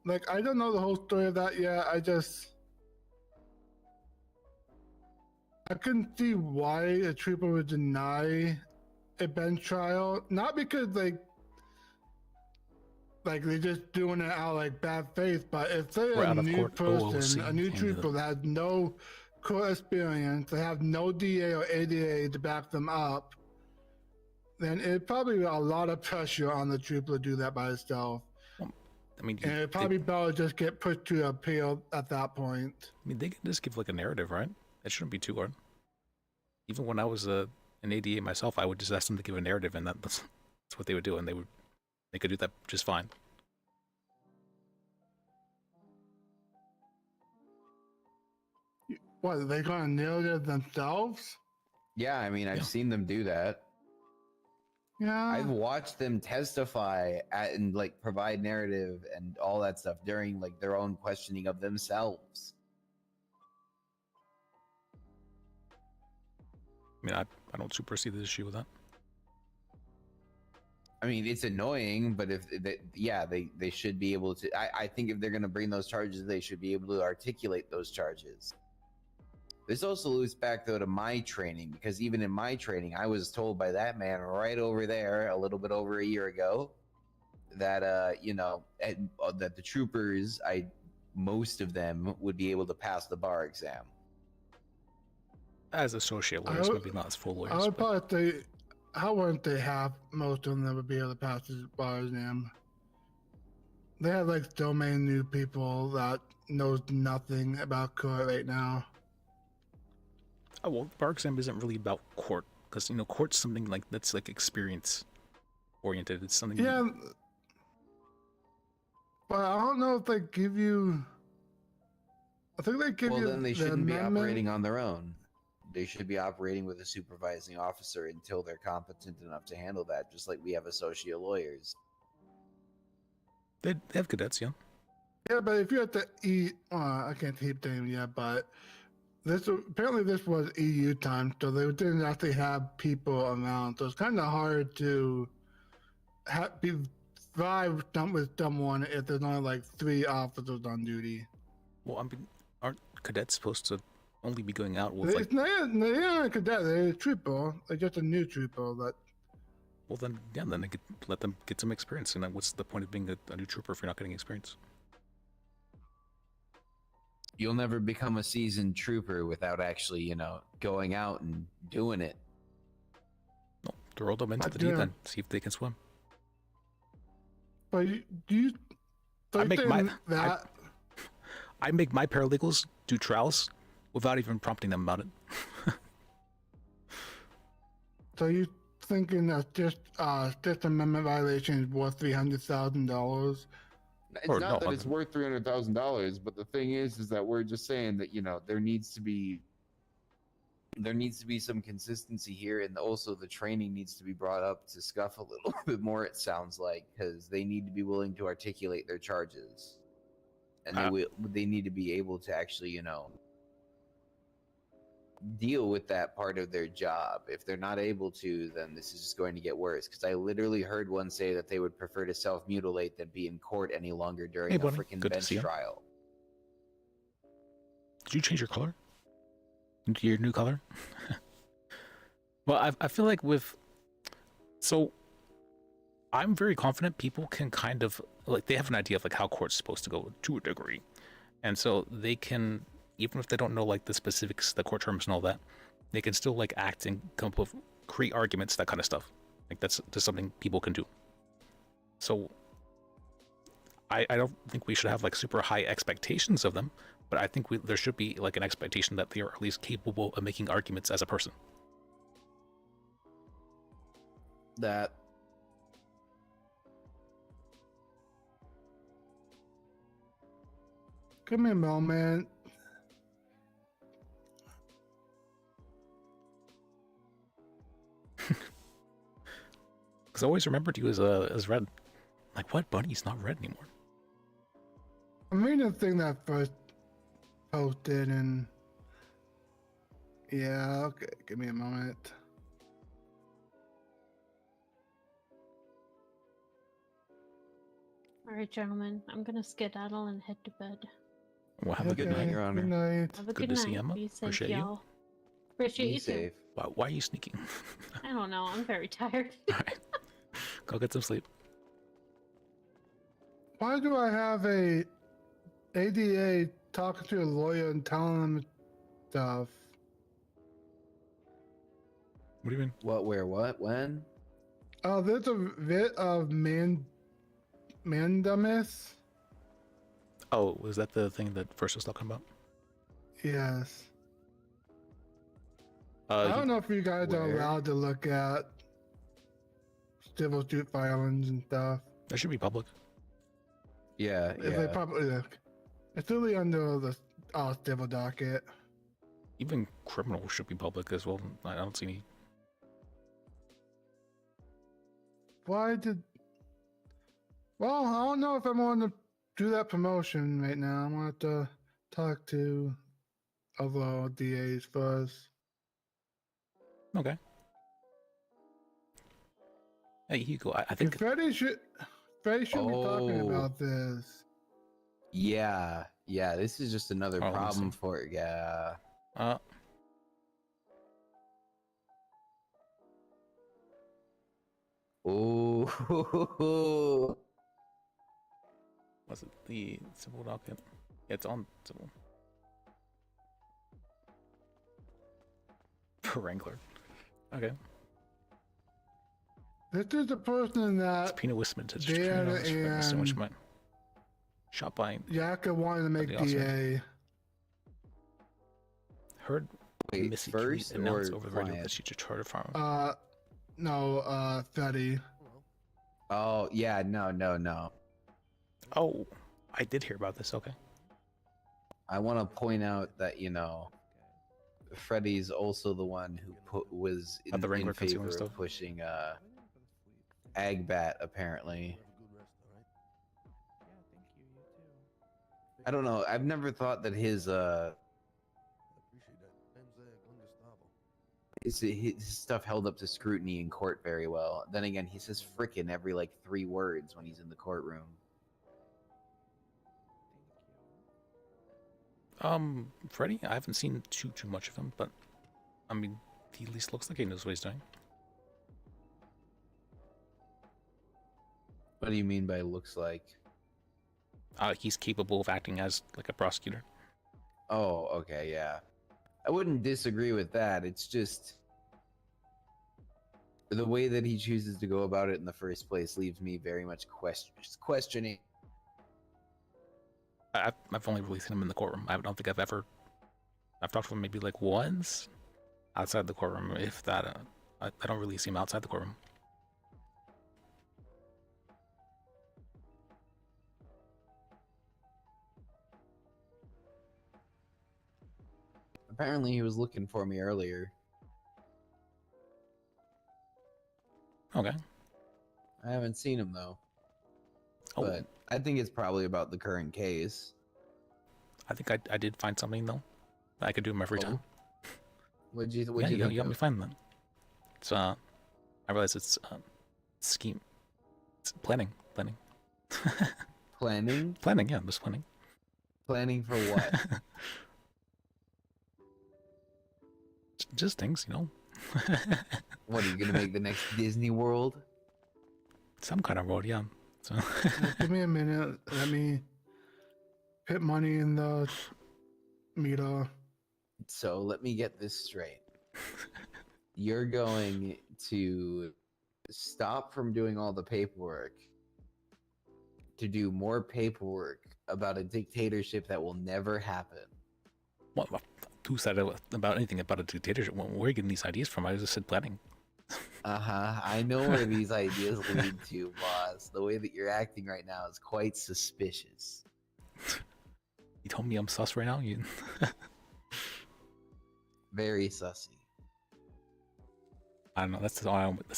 like I don't know the whole story of that yet. I couldn't see why a trooper would deny a bench trial. Not because they're just doing it out like bad faith, but if they're a new person, a new trooper that has no court experience, they have no DA or ADA to back them up, then it'd probably be a lot of pressure on the trooper to do that by himself. I mean, and it'd probably better just get put to appeal at that point. I mean, they can just give like a narrative, right? It shouldn't be too hard. Even when I was an ADA myself, I would just ask them to give a narrative, and that's what they would do, and they could do that just fine. What, are they going to narrative themselves? Yeah, I mean, I've seen them do that. Yeah. I've watched them testify and like provide narrative and all that stuff during like their own questioning of themselves. I mean, I don't super see the issue with that. I mean, it's annoying, but if they should be able to. I think if they're going to bring those charges, they should be able to articulate those charges. This also loops back though to my training, because even in my training, I was told by that man right over there a little bit over a year ago that that the troopers, most of them would be able to pass the bar exam. As associate lawyers, maybe not as full lawyers. I would probably say, how wouldn't they have most of them that would be able to pass the bar exam? They have like so many new people that knows nothing about court right now. Oh, well, bar exam isn't really about court, because court's something like that's like experience oriented. It's something. Yeah, but I don't know if they give you. I think they give you. Well, then they shouldn't be amendment. operating on their own. They should be operating with a supervising officer until they're competent enough to handle that, just like we have associate lawyers. They have cadets, yeah. Yeah, but if you have to eat, I can't keep saying yet, but apparently this was EU time, so they didn't actually have people around, so it's kind of hard to thrive with someone if there's only like 3 officers on duty. Well, I mean, aren't cadets supposed to only be going out with They're not a cadet, they're a trooper. They're just a new trooper that. Well, then, yeah, then they could let them get some experience. And then what's the point of being a new trooper if you're not getting experience? You'll never become a seasoned trooper without actually, going out and doing it. No, throw them into the deep end, see if they can swim. But do you? I make my paralegals do trials without even prompting them about it. So you thinking that just Fifth Amendment violation is worth $300,000? It's not that it's worth $300,000, but the thing is that we're just saying that there needs to be some consistency here, and also the training needs to be brought up to scuff a little bit more. It sounds like, because they need to be willing to articulate their charges, and they need to be able to actually deal with that part of their job. If they're not able to, then this is just going to get worse. Because I literally heard one say that they would prefer to self-mutilate than be in court any longer during a freaking bench trial. Did you change your color? Into your new color? Well, I feel like so I'm very confident people can kind of they have an idea of how court's supposed to go to a degree, and so they can, even if they don't know the specifics, the court terms and all that, they can still act and come up with, create arguments, that kind of stuff. That's just something people can do. So I don't think we should have super high expectations of them, but I think there should be an expectation that they are at least capable of making arguments as a person. That. Give me a moment. Because I always remembered you as red. What? Bunny's not red anymore. I'm reading the thing that first posted, and yeah, okay, give me a moment. All right, gentlemen, I'm gonna skedaddle and head to bed. Well, have a good night, Your Honor. Good night. Have a Good good to night. see you, Emma. Be safe, Appreciate you. y'all. Appreciate you too. Why are you sneaking? I don't know. I'm very tired. Go get some sleep. Why do I have a ADA talking to a lawyer and telling them stuff? What do you mean? What, where, what, when? Oh, there's a bit of mandamus. Oh, was that the thing that First was talking about? Yes. I don't know if you guys are allowed to look at civil suit filings and stuff. That should be public. Yeah, If they probably it's really under the civil docket. Even criminal should be public as well. I don't see any. Why did? Well, I don't know if I want to do that promotion right now. I'm gonna have to talk to other DAs first. Okay. Hey, Hugo, I think Freddie should be talking about this. Yeah, this is just another problem for it. Yeah. Ooh. Was it the civil docket? Yeah, it's on civil. Wrangler. Okay. This is the person that Subpoena Wisman says Dan and shot by Yaka wanted to make the officer. DA. Heard Wait, Missy first Kelly announce or over the radio client? that she's a charter farmer. No, Fetty. Oh, yeah, no. Oh, I did hear about this. Okay. I want to point out that, Freddy's also the one who was in, the Wrangler in favor concealing of stuff? pushing Agbat, apparently. I don't know. I've never thought that his stuff held up to scrutiny in court very well. Then again, he says frickin' every like 3 words when he's in the courtroom. Freddy, I haven't seen too much of him, but I mean, he at least looks like he knows what he's doing. What do you mean by looks like? He's capable of acting as like a prosecutor. Oh, okay, yeah. I wouldn't disagree with that. It's just the way that he chooses to go about it in the first place leaves me very much questioning. I've only really seen him in the courtroom. I don't think I've talked to him maybe like once outside the courtroom, if that. I don't really see him outside the courtroom. Apparently he was looking for me earlier. Okay. I haven't seen him though. Oh. But I think it's probably about the current case. I think I did find something though that I could do in my free time. What'd you You think helped me of? find that. It's I realize it's scheme. It's planning. Planning? Planning, yeah, just planning. Planning for what? Just things, What, are you gonna make the next Disney World? Some kind of road, yeah. So Give me a minute. Let me put money in the meter. So let me get this straight. You're going to stop from doing all the paperwork to do more paperwork about a dictatorship that will never happen. what? Who said about anything about a dictatorship? Where are you getting these ideas from? I just said planning. I know where these ideas lead to, boss. The way that you're acting right now is quite suspicious. You told me I'm sus right now. You. Very sussy. I don't know. That's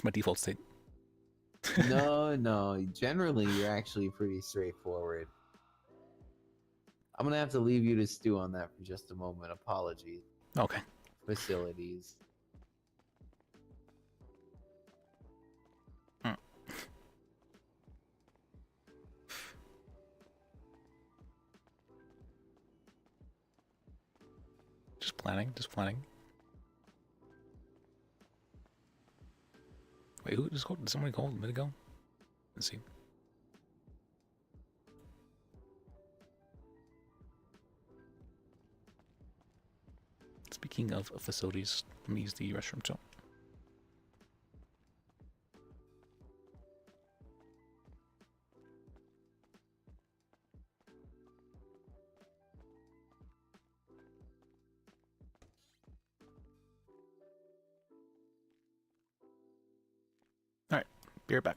my default state. No. Generally, you're actually pretty straightforward. I'm gonna have to leave you to stew on that for just a moment. Apologies. Okay. Facilities. Just planning. Wait, who just called? Did somebody call a minute ago? Let's see. Speaking of facilities, let me use the restroom too. Alright, be right back.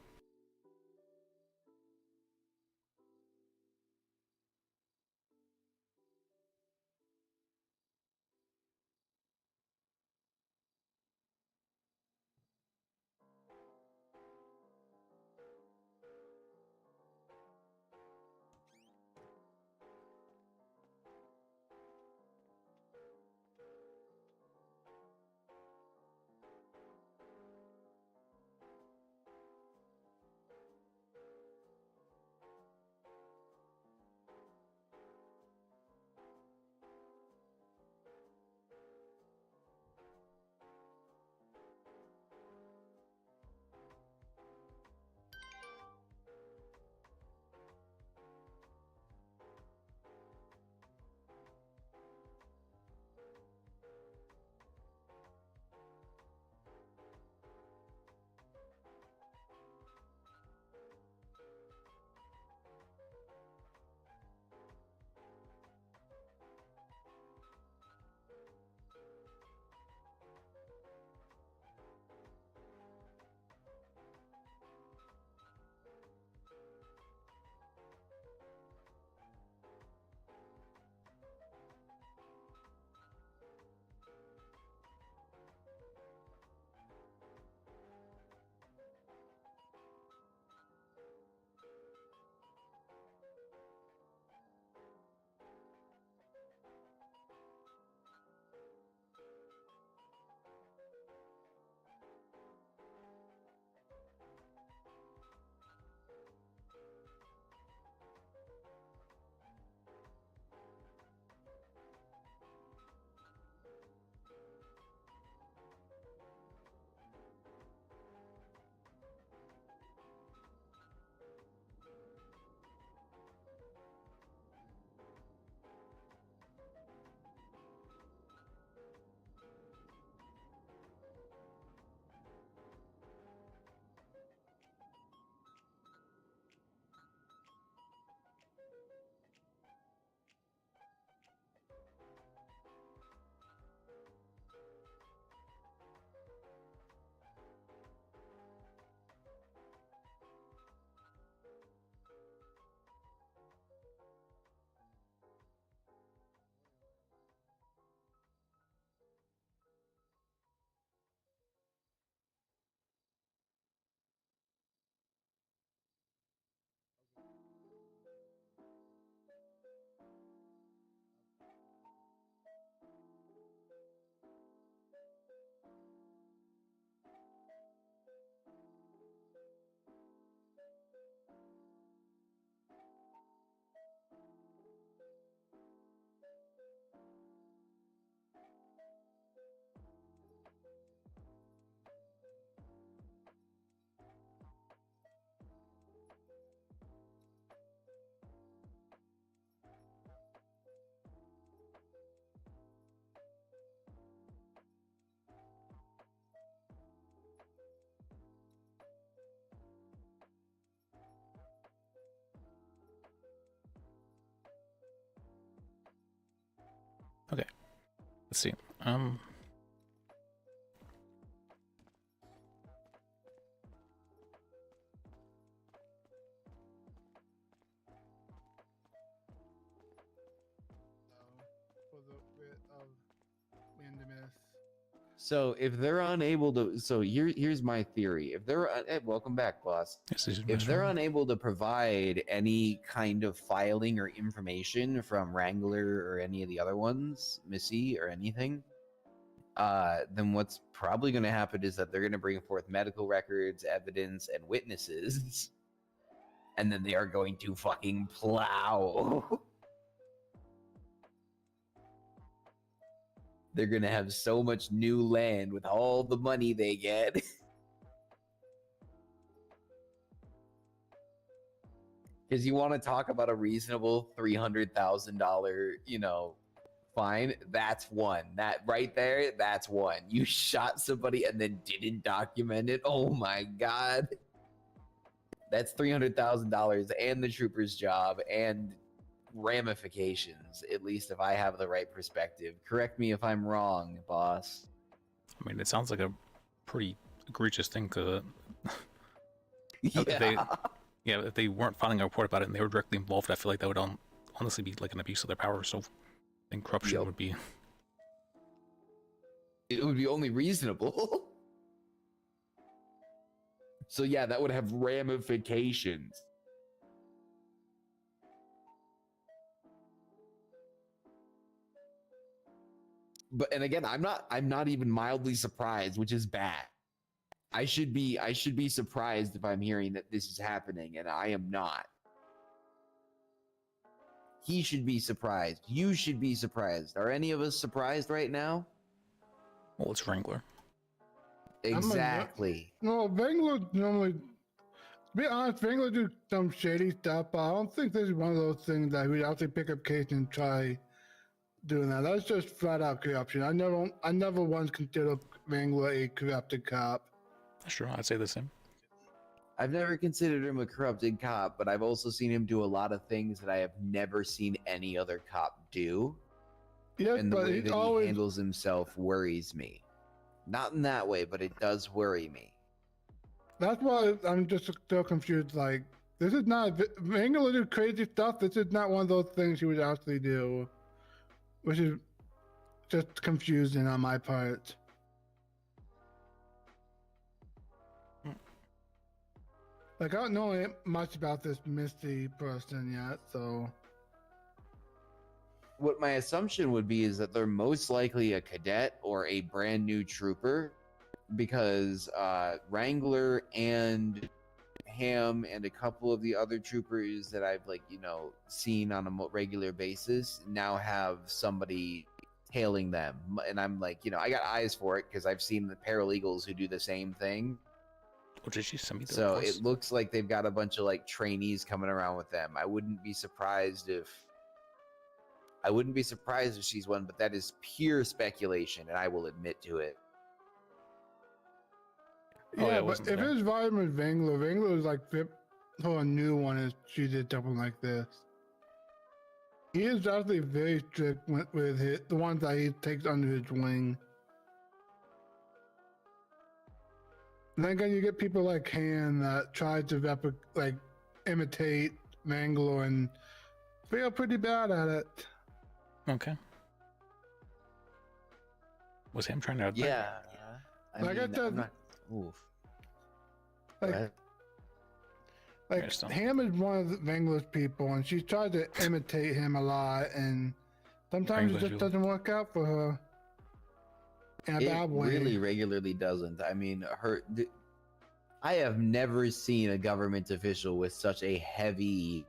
Let's see. For the writ of mandamus. So if they're unable to, so here's my theory. If they're welcome back, boss. If they're unable to provide any kind of filing or information from Wrangler or any of the other ones, Missy or anything, then what's probably going to happen is that they're going to bring forth medical records, evidence, and witnesses, and then they are going to fucking plow. They're gonna have so much new land with all the money they get. Because you want to talk about a reasonable $300,000, fine. That's one. That right there, that's one. You shot somebody and then didn't document it. Oh my god. That's $300,000 and the trooper's job and ramifications, at least if I have the right perspective. Correct me if I'm wrong, boss. I mean, it sounds like a pretty egregious thing to. Yeah. If they weren't filing a report about it and they were directly involved, I feel like that would honestly be like an abuse of their power. So, I think corruption would be. It would be only reasonable. So yeah, that would have ramifications. And again, I'm not even mildly surprised, which is bad. I should be surprised if I'm hearing that this is happening, and I am not. He should be surprised. You should be surprised. Are any of us surprised right now? Well, it's Wrangler. Exactly. No, Wrangler normally. To be honest, Wrangler do some shady stuff, but I don't think this is one of those things that we'd actually pick up case and try doing that. That's just flat out corruption. I never once considered Wrangler a corrupted cop. That's true. I'd say the same. I've never considered him a corrupted cop, but I've also seen him do a lot of things that I have never seen any other cop do. Yes, and the but way he's that always... he handles himself worries me. Not in that way, but it does worry me. That's why I'm just still confused. Like, this is not Wrangler do crazy stuff. This is not one of those things he would actually do, which is just confusing on my part. Like, I don't know much about this Misty person yet, so. What my assumption would be is that they're most likely a cadet or a brand new trooper, because Wrangler and Ham and a couple of the other troopers that I've seen on a regular basis now have somebody tailing them, and I'm like, I got eyes for it because I've seen the paralegals who do the same thing. Oh, did you send me the So reports? it looks like they've got a bunch of trainees coming around with them. I wouldn't be surprised if she's one, but that is pure speculation, and I will admit to it. Yeah, but if it's vitamin Wrangler is like a new one if she did something like this. He is actually very strict with the ones that he takes under his wing. And then again, you get people like Han that try to imitate Wrangler and feel pretty bad at it. Okay. Was him trying to? Yeah. Like I said, Ham is one of Wrangler's people, and she's tried to imitate him a lot, and sometimes it just doesn't work out for her. In a bad way. It really regularly doesn't. I mean, I have never seen a government official with such a heavy,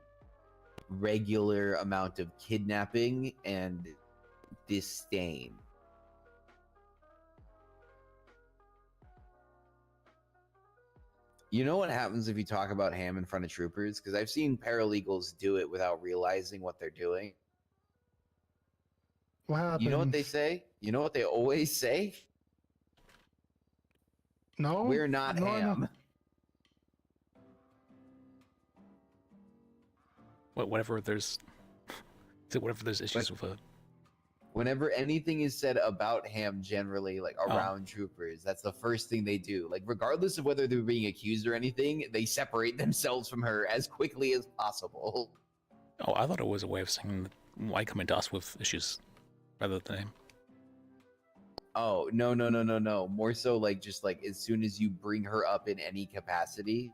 regular amount of kidnapping and disdain. You know what happens if you talk about Ham in front of troopers? Because I've seen paralegals do it without realizing what they're doing. What happens? You know what they say? You know what they always say? No. We're not Ham. Whatever there's issues with Whenever anything is said about Ham, generally, like Oh. around troopers, that's the first thing they do. Like, regardless of whether they're being accused or anything, they separate themselves from her as quickly as possible. Oh, I thought it was a way of saying why coming to us with issues rather than him. Oh, no. More so like just like as soon as you bring her up in any capacity,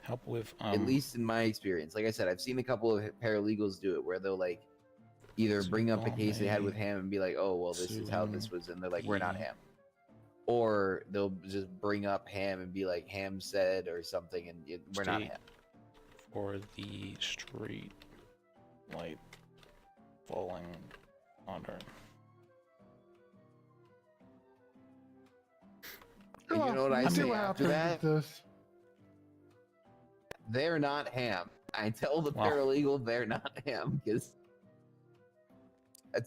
help with at least in my experience. Like I said, I've seen a couple of paralegals do it where they'll like either bring up a case they had with Ham and be like, oh, well, this is how this was, and they're like, we're not Ham. Or they'll just bring up Ham and be like, Ham said or something, and we're not State Ham. for the street light falling on her. And you know what I say after that? This. They're not Ham. I tell the Wow. paralegal they're not Ham because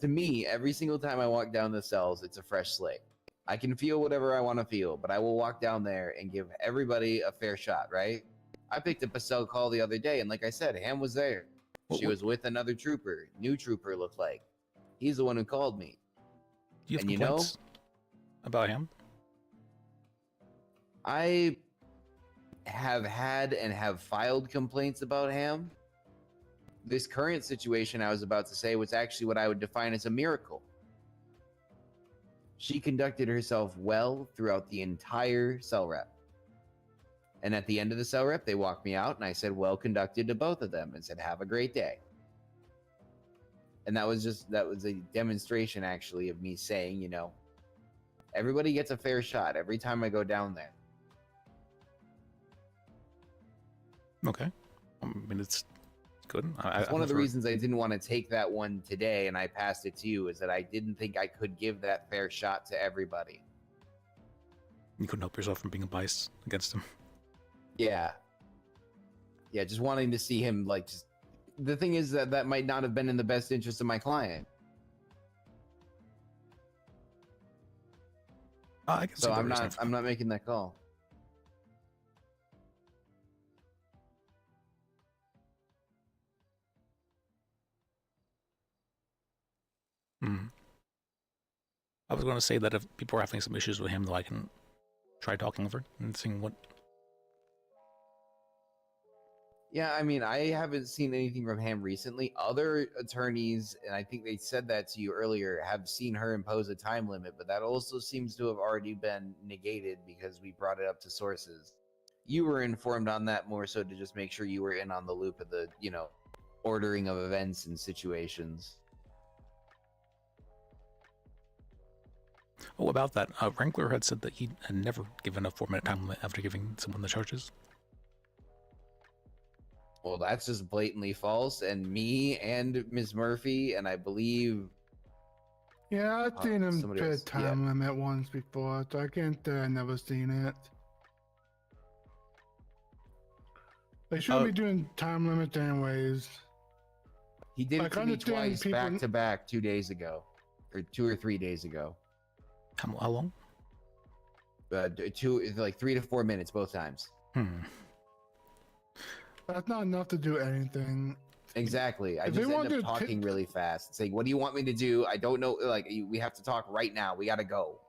to me, every single time I walk down the cells, it's a fresh slate. I can feel whatever I want to feel, but I will walk down there and give everybody a fair shot, right? I picked up a cell call the other day, and like I said, Ham was there. She was with another trooper. New trooper looked like. He's the one who called me. Do you have And you complaints about him? I have had and have filed complaints about Ham. This current situation I was about to say was actually what I would define as a miracle. She conducted herself well throughout the entire cell rep. And at the end of the cell rep, they walked me out and I said, well conducted to both of them and said, have a great day. And that was a demonstration actually of me saying, you know, everybody gets a fair shot every time I go down there. Okay. I mean, it's good. It's one of the reasons I didn't want to take that one today and I passed it to you is that I didn't think I could give that fair shot to everybody. You couldn't help yourself from being biased against him. Yeah. Yeah, just wanting to see him like just the thing is that might not have been in the best interest of my client. I can So see the I'm reason for not making that call. I was going to say that if people are having some issues with him, though, I can try talking over and seeing what. Yeah, I mean, I haven't seen anything from Ham recently. Other attorneys, and I think they said that to you earlier, have seen her impose a time limit, but that also seems to have already been negated because we brought it up to sources. You were informed on that more so to just make sure you were in on the loop of the, you know, ordering of events and situations. Oh, about that, Wrangler had said that he had never given a 4-minute time limit after giving someone the charges. Well, that's just blatantly false. And me and Ms. Murphy, and I believe... Yeah, I've seen him somebody put a else, yeah. time limit once before, so I can't say I've never seen it. They shouldn't be doing time limits anyways. He did it Like, to I me understand twice, people- back to back, 2 days ago. Or 2 or 3 days ago. How long? 3 to 4 minutes both times. That's not enough to do anything. Exactly. I If just they end want up to talking really fast. Saying, what do you want me to do? I don't know. Like, we have to talk right now. We got to go.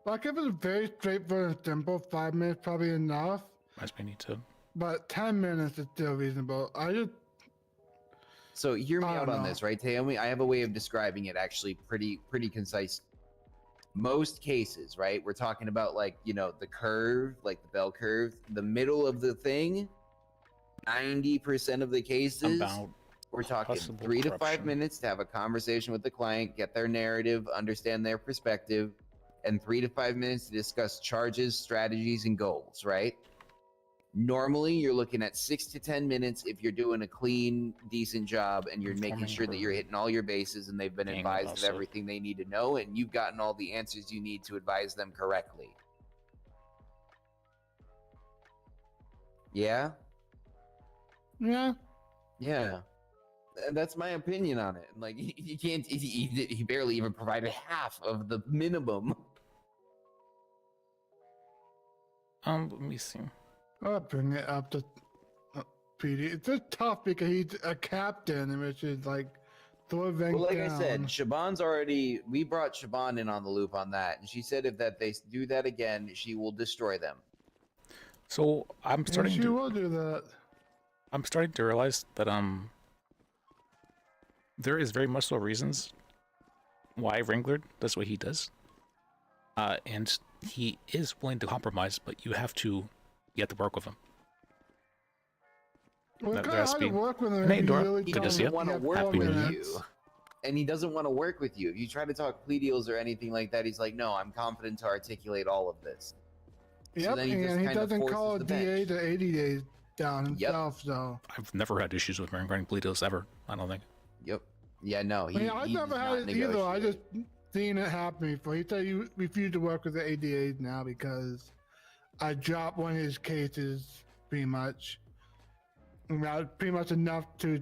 Like, if it's very straightforward and simple, 5 minutes probably enough. Might be need to. But 10 minutes is still reasonable. So hear me I out don't on know. this, right, Taomi? I have a way of describing it actually pretty concise. Most cases, right? We're talking about like, you know, the curve, like the bell curve, the middle of the thing. 90% of the cases, About we're talking possible 3 to 5 corruption. minutes to have a conversation with the client, get their narrative, understand their perspective, and 3 to 5 minutes to discuss charges, strategies, and goals, right? Normally, you're looking at 6 to 10 minutes if you're doing a clean, decent job and you're making Informing sure that you're hitting all your bases and they've been Being advised of also- everything they need to know and you've gotten all the answers you need to advise them correctly. Yeah? Yeah. Yeah. That's my opinion on it. Like, you can't, he barely even provided half of the minimum. Let me see. I'll bring it up to PD. It's just tough because he's a captain, which is like throw Vink Well, like down. I said, Shaban's already. We brought Shaban in on the loop on that, and she said if they do that again, she will destroy them. So I'm starting she to. will do that. I'm starting to realize that there is very much so reasons why Wrangler does what he does, and he is willing to compromise, but you have to work with him. Well, There kind of has to hard to be- work with him. Hey, if you Dora. really He Good to tell see him ya. doesn't want to you have work 4 with minutes. you, and he doesn't want to work with you. If you try to talk plea deals or anything like that, he's like, "No, I'm confident to articulate all of this." Yep, then he just and he kind of doesn't forces call a the DA bench. to 80 days down himself, so. I've never had issues with granting plea deals ever. I don't think. Yep. Yeah, no. He, I've he never does had not it either. I negotiate. just seen it happen before. He said you refuse to work with the ADAs now because I dropped one of his cases pretty much. Pretty much enough to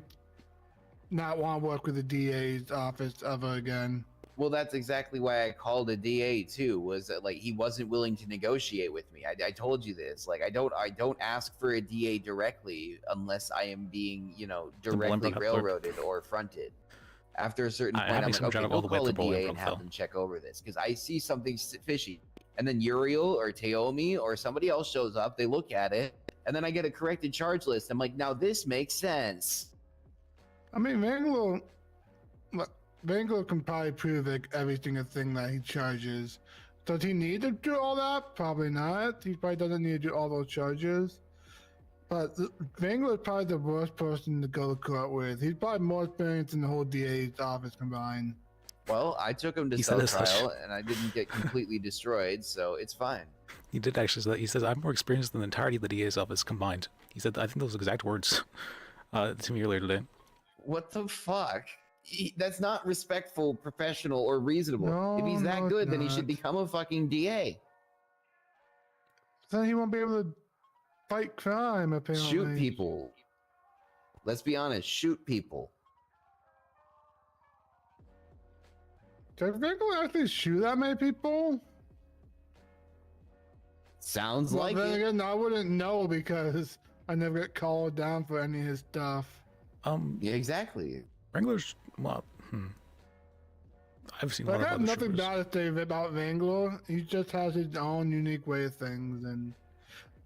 not want to work with the DA's office ever again. Well, that's exactly why I called a DA too. Was that like he wasn't willing to negotiate with me? I told you this. Like I don't ask for a DA directly unless I am being directly railroaded or fronted. After a certain point, I'm like, okay, we'll call a DA and have them check over this because I see something fishy. And then Uriel or Taomi or somebody else shows up. They look at it, and then I get a corrected charge list. I'm like, now this makes sense. I mean, Vanglo can probably prove like every single thing that he charges. Does he need to do all that? Probably not. He probably doesn't need to do all those charges. But Vanglo is probably the worst person to go to court with. He's probably more experienced in the whole DA's office combined. Well, I took him to cell trial, and I didn't get completely destroyed, so it's fine. He did actually say that. He says, I'm more experienced than the entirety of the DA's office combined. He said, I think those exact words to me earlier today. What the fuck? That's not respectful, professional, or reasonable. No, if he's that no, good, it's then he not. should become a fucking DA. Then he won't be able to fight crime, apparently. Shoot people. Let's be honest, shoot people. Does Vanglo actually shoot that many people? Sounds Well, like then it. again, I wouldn't know because I never get called down for any of his stuff. Yeah, exactly. Wrangler's, well, I've seen a Like, lot I of have other nothing shooters. bad to say about Vanglo. He just has his own unique way of things, and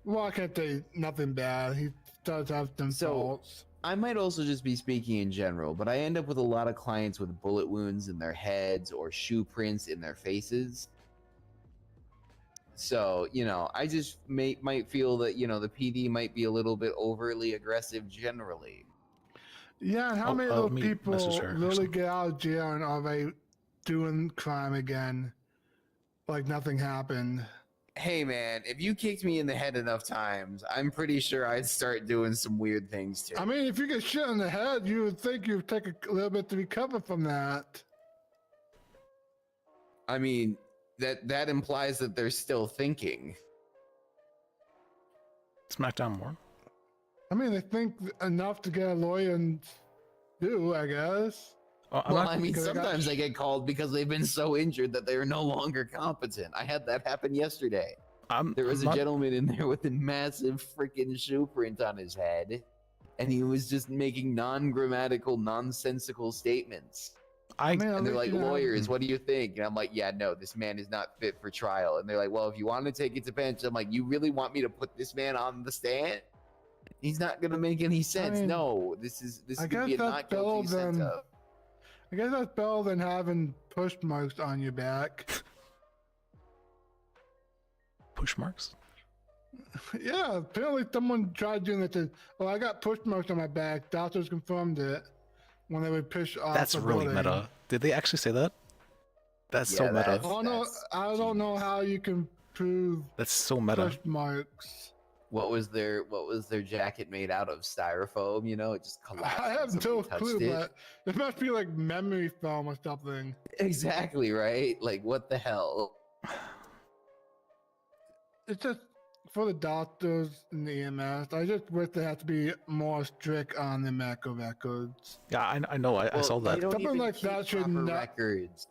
well, I can't say nothing bad. He does have some faults. I might also just be speaking in general, but I end up with a lot of clients with bullet wounds in their heads or shoe prints in their faces. So, I just might feel that, the PD might be a little bit overly aggressive generally. Yeah, and how many of let those me people message her, really actually. get out of jail and are they doing crime again? Like nothing happened. Hey man, if you kicked me in the head enough times, I'm pretty sure I'd start doing some weird things too. I mean, if you get shit in the head, you would think you'd take a little bit to recover from that. I mean, that implies that they're still thinking. SmackDown more. I mean, they think enough to get a lawyer and do, I guess. Well, I mean, sometimes they get called because they've been so injured that they are no longer competent. I had that happen yesterday. There was a gentleman in there with a massive freaking shoe print on his head, and he was just making non-grammatical, nonsensical statements. And they're like, lawyers, what do you think? And I'm like, yeah, no, this man is not fit for trial. And they're like, well, if you want to take it to bench, I'm like, you really want me to put this man on the stand? He's not going to make any sense. mean, no, this is I going to be a guess that's not guilty better than. sentence. I guess that's better than having push marks on your back. Push marks? Yeah, apparently someone tried doing it. Oh, I got push marks on my back. Doctors confirmed it when they would push off. That's the really building. meta. Did they actually say that? That's so meta. Oh no, I don't know how you can prove That's so meta. push marks. What was their jacket made out of? Styrofoam, it just collapsed. I have when no somebody touched clue, it. but it must be like memory foam or something. Exactly, right? Like, what the hell? It's just for the doctors and the EMS. I just wish they had to be more strict on the medical records. Yeah, I know. I saw that. Something like that should not. Records.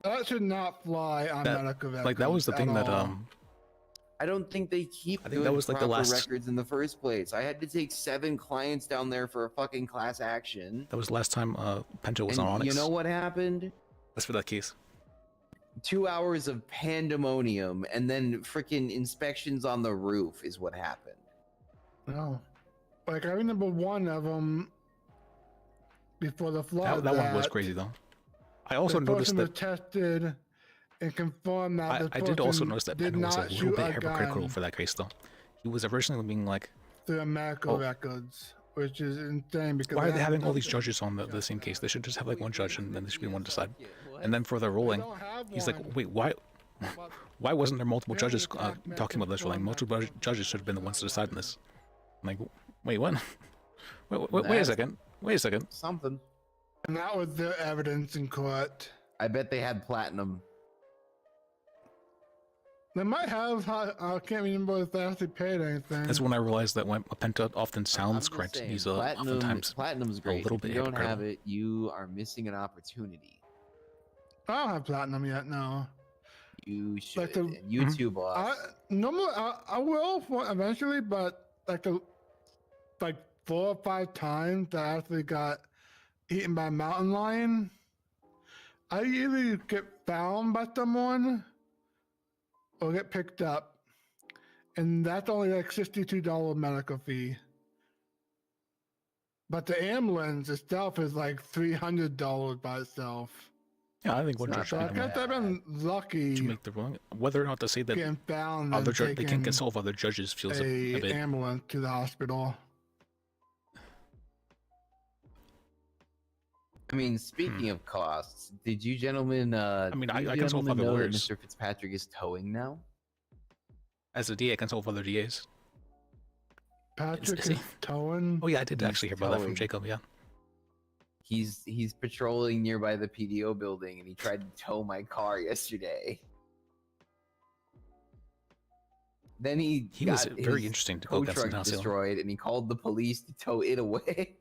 That should not fly on medical records. Like that was the at thing that all. I don't think they keep I think good that was like the proper last. records in the first place. I had to take 7 clients down there for a fucking class action. That was the last time Pento was And on Onyx. you know what happened? That's for that case. 2 hours of pandemonium and then freaking inspections on the roof is what happened. No. Like, I remember one of them before the flood. That one was crazy, though. I also the noticed person that. was tested and confirmed that I did also notice that did Pento was a not little shoot bit a hypocritical gun for that case, though. He was originally being like, through medical records, which is insane because why are they have having all these nothing. judges on the same case? They should just have like one judge and then there should be one to decide. And then for the ruling, he's like, wait, why wasn't there multiple judges talking about this ruling? Multiple judges should have been the ones to decide on this. I'm like, wait, what? Wait a second. Wait a second. Something. And that was their evidence in court. I bet they had platinum. They might have. I can't remember if they actually paid anything. That's when I realized that when Penta often sounds correct, Saying, he's platinum, oftentimes platinum's a great. little If bit you don't hypocritical. have it, you are missing an opportunity. I don't have platinum yet. No. You should. Like the, and you too, boss. I will eventually, but like 4 or 5 times that I actually got eaten by a mountain lion. I either get found by someone or get picked up, and that's only like $62 medical fee. But the ambulance itself is like $300 by itself. Yeah, I think one judge So I should guess I've been lucky to make the ruling. Whether or not to say that getting found other and they can't taking consult other judges feels a a bit. ambulance to the hospital. I mean, speaking of costs, did you gentlemen? I mean, did you I can solve gentlemen other know that lawyers. Mr. Fitzpatrick is towing now. As a DA, I consult other DAs. Patrick Is he? is towing. Oh yeah, I did He's actually hear about that from towing. Jacob. Yeah. He's patrolling nearby the PDO building, and he tried to tow my car yesterday. Then he was got very his interesting to go tow against truck him now, so- destroyed, and he called the police to tow it away.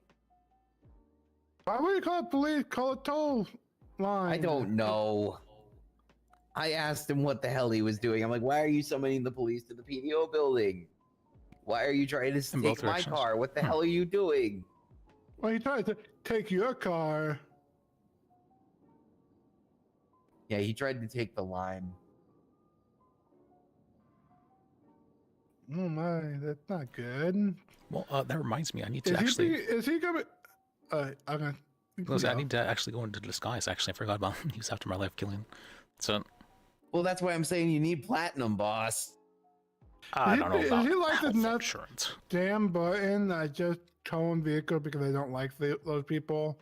Why would you call the police? Call a toll line. I don't know. I asked him what the hell he was doing. I'm like, why are you summoning the police to the PDO building? Why are you trying to In both take my directions. car? What the hell are you doing? Well, he tried to take your car. Yeah, he tried to take the lime. Oh my, that's not good. Well, that reminds me, I need to Is actually. is he coming? I'm gonna. I need to actually go into disguise. Actually, I forgot about him. He was after my life killing. So Well, that's why I'm saying you need platinum, boss. I don't know Is about he like the health nuts insurance. damn button that just towing vehicle because they don't like those people?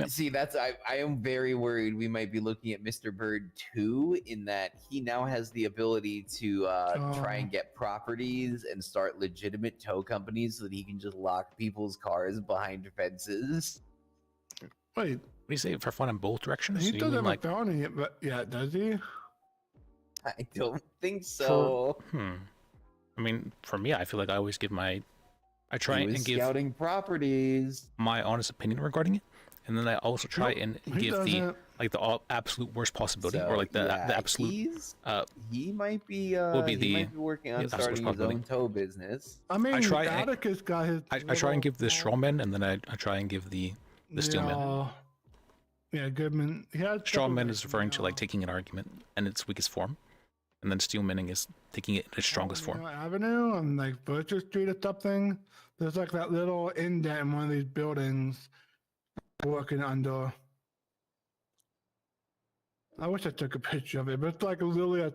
See, that's I am very worried we might be looking at Mr. Bird 2 in that he now has the ability to try and get properties and start legitimate tow companies so that he can just lock people's cars behind fences. Wait, What do you say for fun in both directions? he You doesn't mean, have a felony yet, but yeah, does he? I don't think so. I mean, for me, I feel like I always give I try He was and give scouting properties. my honest opinion regarding it, and then I also try and he give the doesn't. like the absolute worst possibility, So, or like the yeah, absolute. He might be. will be he the might be working on absolute starting his possibility. own tow business. I mean, I try. Atticus got his. I try and give the strawman, and then I try and give the steelman. Yeah, Goodman. He had Strawman is referring to like taking an argument in its weakest form, and then steelmanning is taking it in its strongest form. Avenue on like Butcher Street or something. There's like that little indent in one of these buildings working under. I wish I took a picture of it, but it's like literally a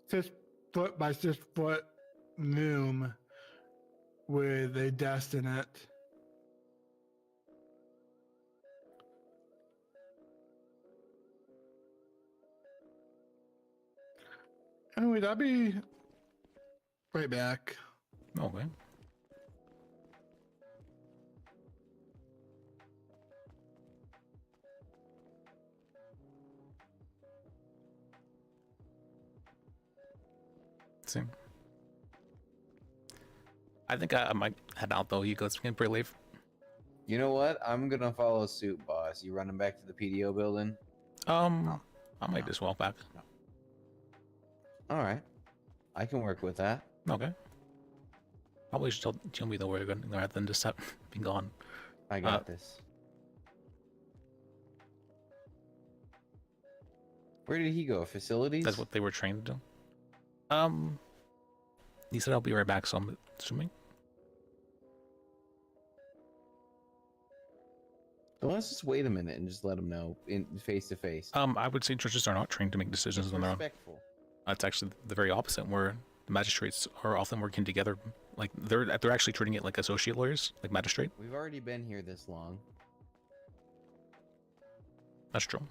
6 foot by 6 foot loom with a desk in it. Anyway, I'll be right back. Okay. See. I think I might head out though. You go. It's getting pretty late. You know what? I'm gonna follow suit, boss. You running back to the PDO building? I might just walk back. All right. I can work with that. Okay. Probably should tell me though where you're going rather than just being gone. I got this. Where did he go? Facilities? That's what they were trained to do. He said I'll be right back, so I'm assuming. Well, let's just wait a minute and just let him know in face to face. I would say judges are not trained to make decisions on their own. Respectful. It's actually the very opposite, where the magistrates are often working together. Like they're actually treating it like associate lawyers, like magistrate. We've already been here this long. That's true.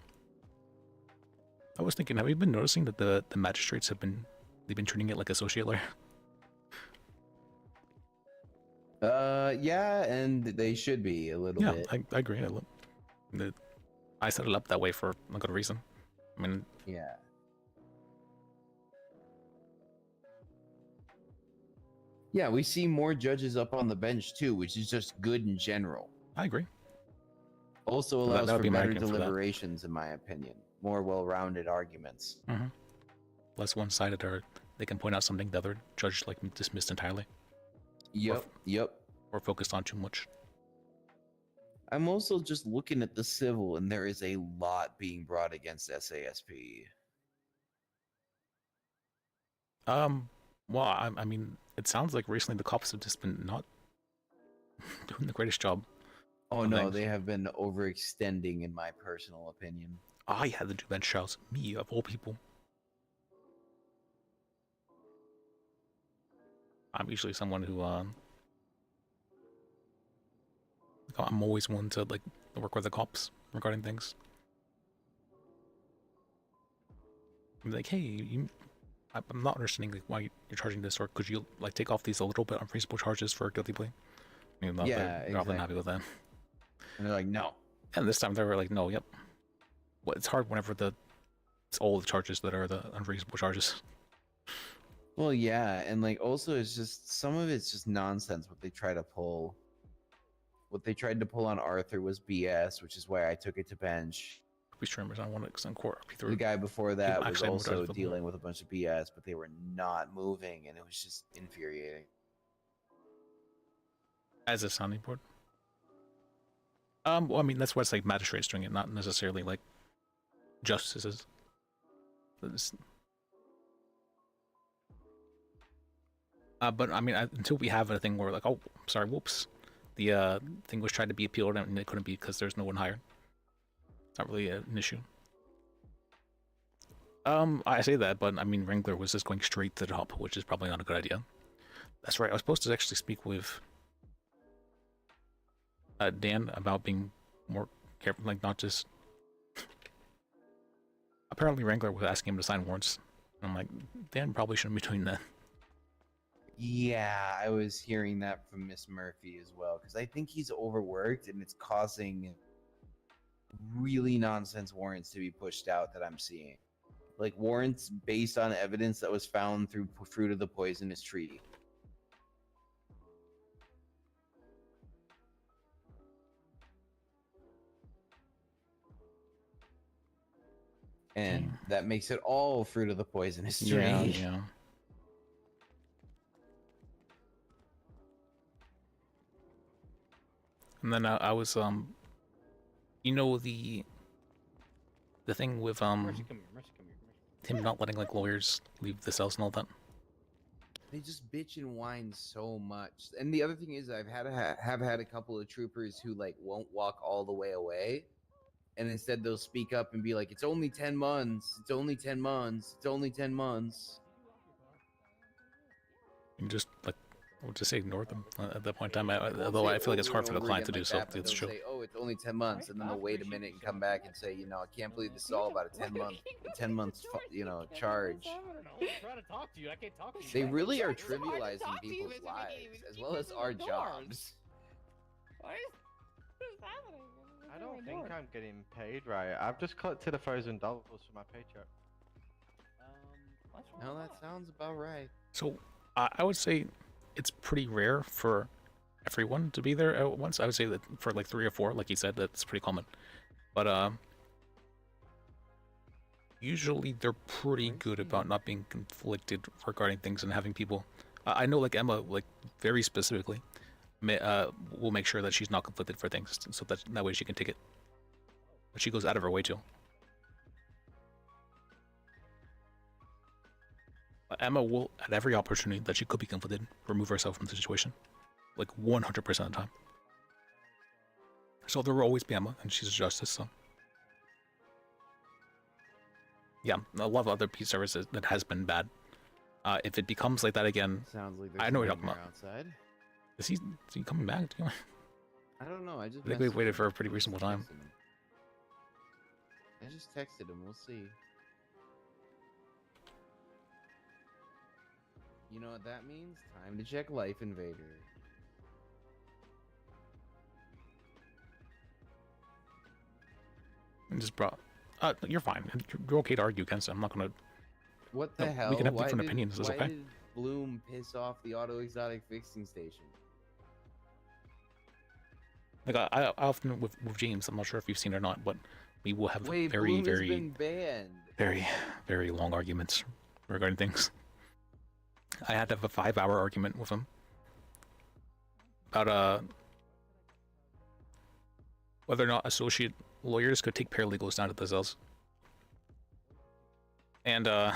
I was thinking, have you been noticing that the magistrates they've been treating it like associate lawyer? Yeah, and they should be a little bit. Yeah, I agree. I set it up that way for a good reason. I mean, yeah. Yeah, we see more judges up on the bench too, which is just good in general. I agree. Also That allows would for be my better argument for that. deliberations, in my opinion. More well-rounded arguments. Mm-hmm. Less one-sided, or they can point out something the other judge like dismissed entirely. Yep, yep. Or focused on too much. I'm also just looking at the civil, and there is a lot being brought against SASP. Well, I mean, it sounds like recently the cops have just been not doing the greatest job. Oh no, they have been overextending, in my personal opinion. I had to do bench trials. Me, of all people. I'm usually someone who, I'm always one to, like, work with the cops regarding things. I'm like, hey, I'm not understanding like, why you're charging this, or could you, like, take off these a little bit unreasonable charges for a guilty plea? I mean, Yeah, they're often happy with that. And they're like, no. And this time they were like, no, yep. Well, it's hard whenever it's all the charges that are the unreasonable charges. Well, yeah, and like also it's just some of it's just nonsense what they try to pull. What they tried to pull on Arthur was BS, which is why I took it to bench. We streamers, I want to court. The guy before that was actually also moved dealing with a bunch of BS, but they were not moving, and it was just infuriating. As a sounding board. Well, I mean, that's why it's like magistrates doing it, not necessarily like justices. But I mean, until we have a thing where like, oh, sorry, whoops, the thing was tried to be appealed and it couldn't be because there's no one hired. It's not really an issue. I say that, but I mean, Wrangler was just going straight to the top, which is probably not a good idea. That's right. I was supposed to actually speak with Dan about being more careful, like not just. Apparently, Wrangler was asking him to sign warrants. I'm like, Dan probably shouldn't be doing that. Yeah, I was hearing that from Miss Murphy as well, because I think he's overworked and it's causing really nonsense warrants to be pushed out that I'm seeing. Like warrants based on evidence that was found through fruit of the poisonous tree. And that makes it all fruit of the poisonous tree. Yeah. And then I was you know the thing with him not letting like lawyers leave the cells and all that. They just bitch and whine so much. And the other thing is, I've had a couple of troopers who like won't walk all the way away, and instead they'll speak up and be like, "It's only 10 months. It's only 10 months. It's only 10 months." And just like, we'll just say ignore them at that point in time. Although I feel like it's hard for the client to do so. It's true. Say, "Oh, it's only 10 months," and then they'll wait a minute and come back and say, "You know, I can't believe this is all about a 10 months, you know, charge." I'm trying to talk to you. I can't talk to you. They really are trivializing people's lives as well as our jobs. What is happening? I don't think I'm getting paid right. I've just collected $1,000 for my paycheck. No, that sounds about right. So I would say it's pretty rare for everyone to be there at once. I would say that for like 3 or 4, like you said, that's pretty common. But Usually they're pretty good about not being conflicted regarding things and having people. I know, like Emma, like very specifically, will make sure that she's not conflicted for things, so that way she can take it. But she goes out of her way to. Emma will, at every opportunity that she could be conflicted, remove herself from the situation, like 100% of the time. So there will always be Emma, and she's a justice. So yeah, a lot of other peace services that has been bad. If it becomes like that again, Sounds like I know what you're talking about. outside. Is he coming back? I don't know. I just think we've waited for a pretty reasonable time. I just texted him. We'll see. You know what that means? Time to check Life Invader. And just brought. You're fine. You're okay to argue against it. I'm not gonna. What the hell? We can have Why different did- opinions. It's why okay. did Bloom piss off the auto exotic fixing station? Like I often with James, I'm not sure if you've seen it or not, but we will have Wait, very, Bloom has very, been banned. very, very long arguments regarding things. I had to have a 5-hour argument with him about whether or not associate lawyers could take paralegals down to the cells. And I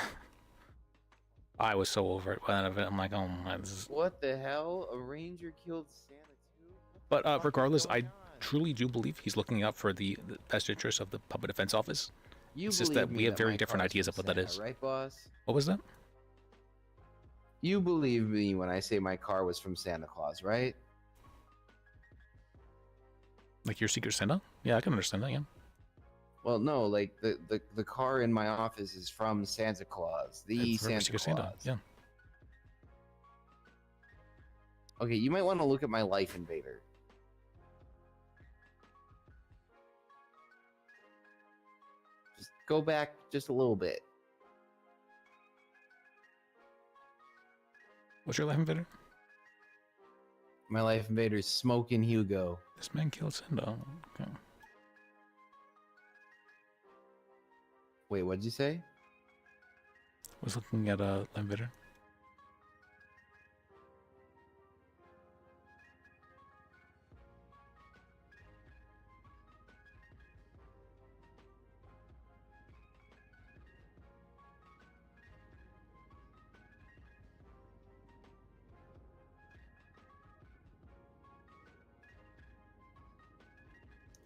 was so over it. I'm like, oh my. This is... What the hell? A ranger killed Santa too? But regardless, I truly do believe he's looking out for the best interests of the Public Defense Office. It's just that we have very different ideas of what that is. Right, boss? What was that? You believe me when I say my car was from Santa Claus, right? Like your Secret Santa? Yeah, I can understand that, yeah. Well, no, like the car in my office is from Santa Claus, the It's for Santa Secret Claus. Santa, yeah. Okay, you might want to look at my Life Invader. Just go back just a little bit. What's your Life Invader? My Life Invader is Smoking Hugo. This man killed Santa. Okay. Wait, what'd you say? I was looking at Life Invader.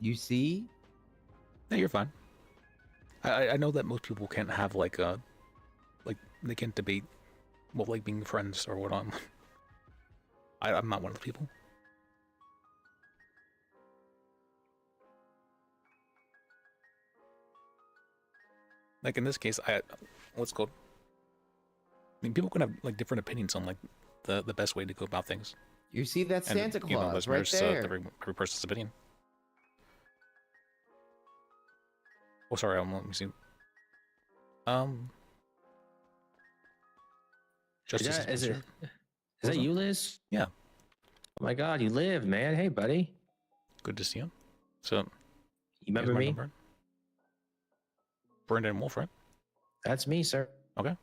You see? Yeah, you're fine. I know that most people can't have like they can't debate, well, like being friends or whatnot. I'm not one of the people. Like in this case, what's called? I mean, people can have like different opinions on like the best way to go about things. You see, that's And, Santa you know, Claus that's right there. every person's opinion. Oh, sorry. Let me see. Justice Is Administrator. that you, Liz? Yeah. Oh my God, you live, man. Hey, buddy. Good to see you. So, You remember here's my me? number. Brendan Wolf, right? That's me, sir. Okay.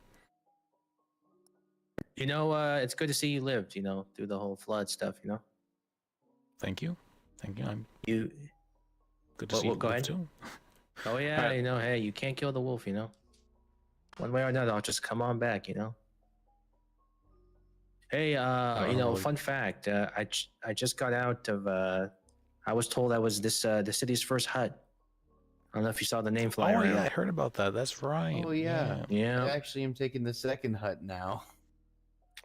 You know, it's good to see you lived. You know, through the whole flood stuff. You know. Thank you. Thank you. I'm You. good to see you Go live ahead. too. Oh yeah, Alright. you know, hey, you can't kill the wolf. You know. One way or another, I'll just come on back. You know. Hey, you know, really. fun fact. I just got out of. I was told I was the city's first hut. I don't know if you saw the name fly Oh around. yeah, I heard about that. That's right. Oh yeah. Yeah. I actually am taking the second hut now.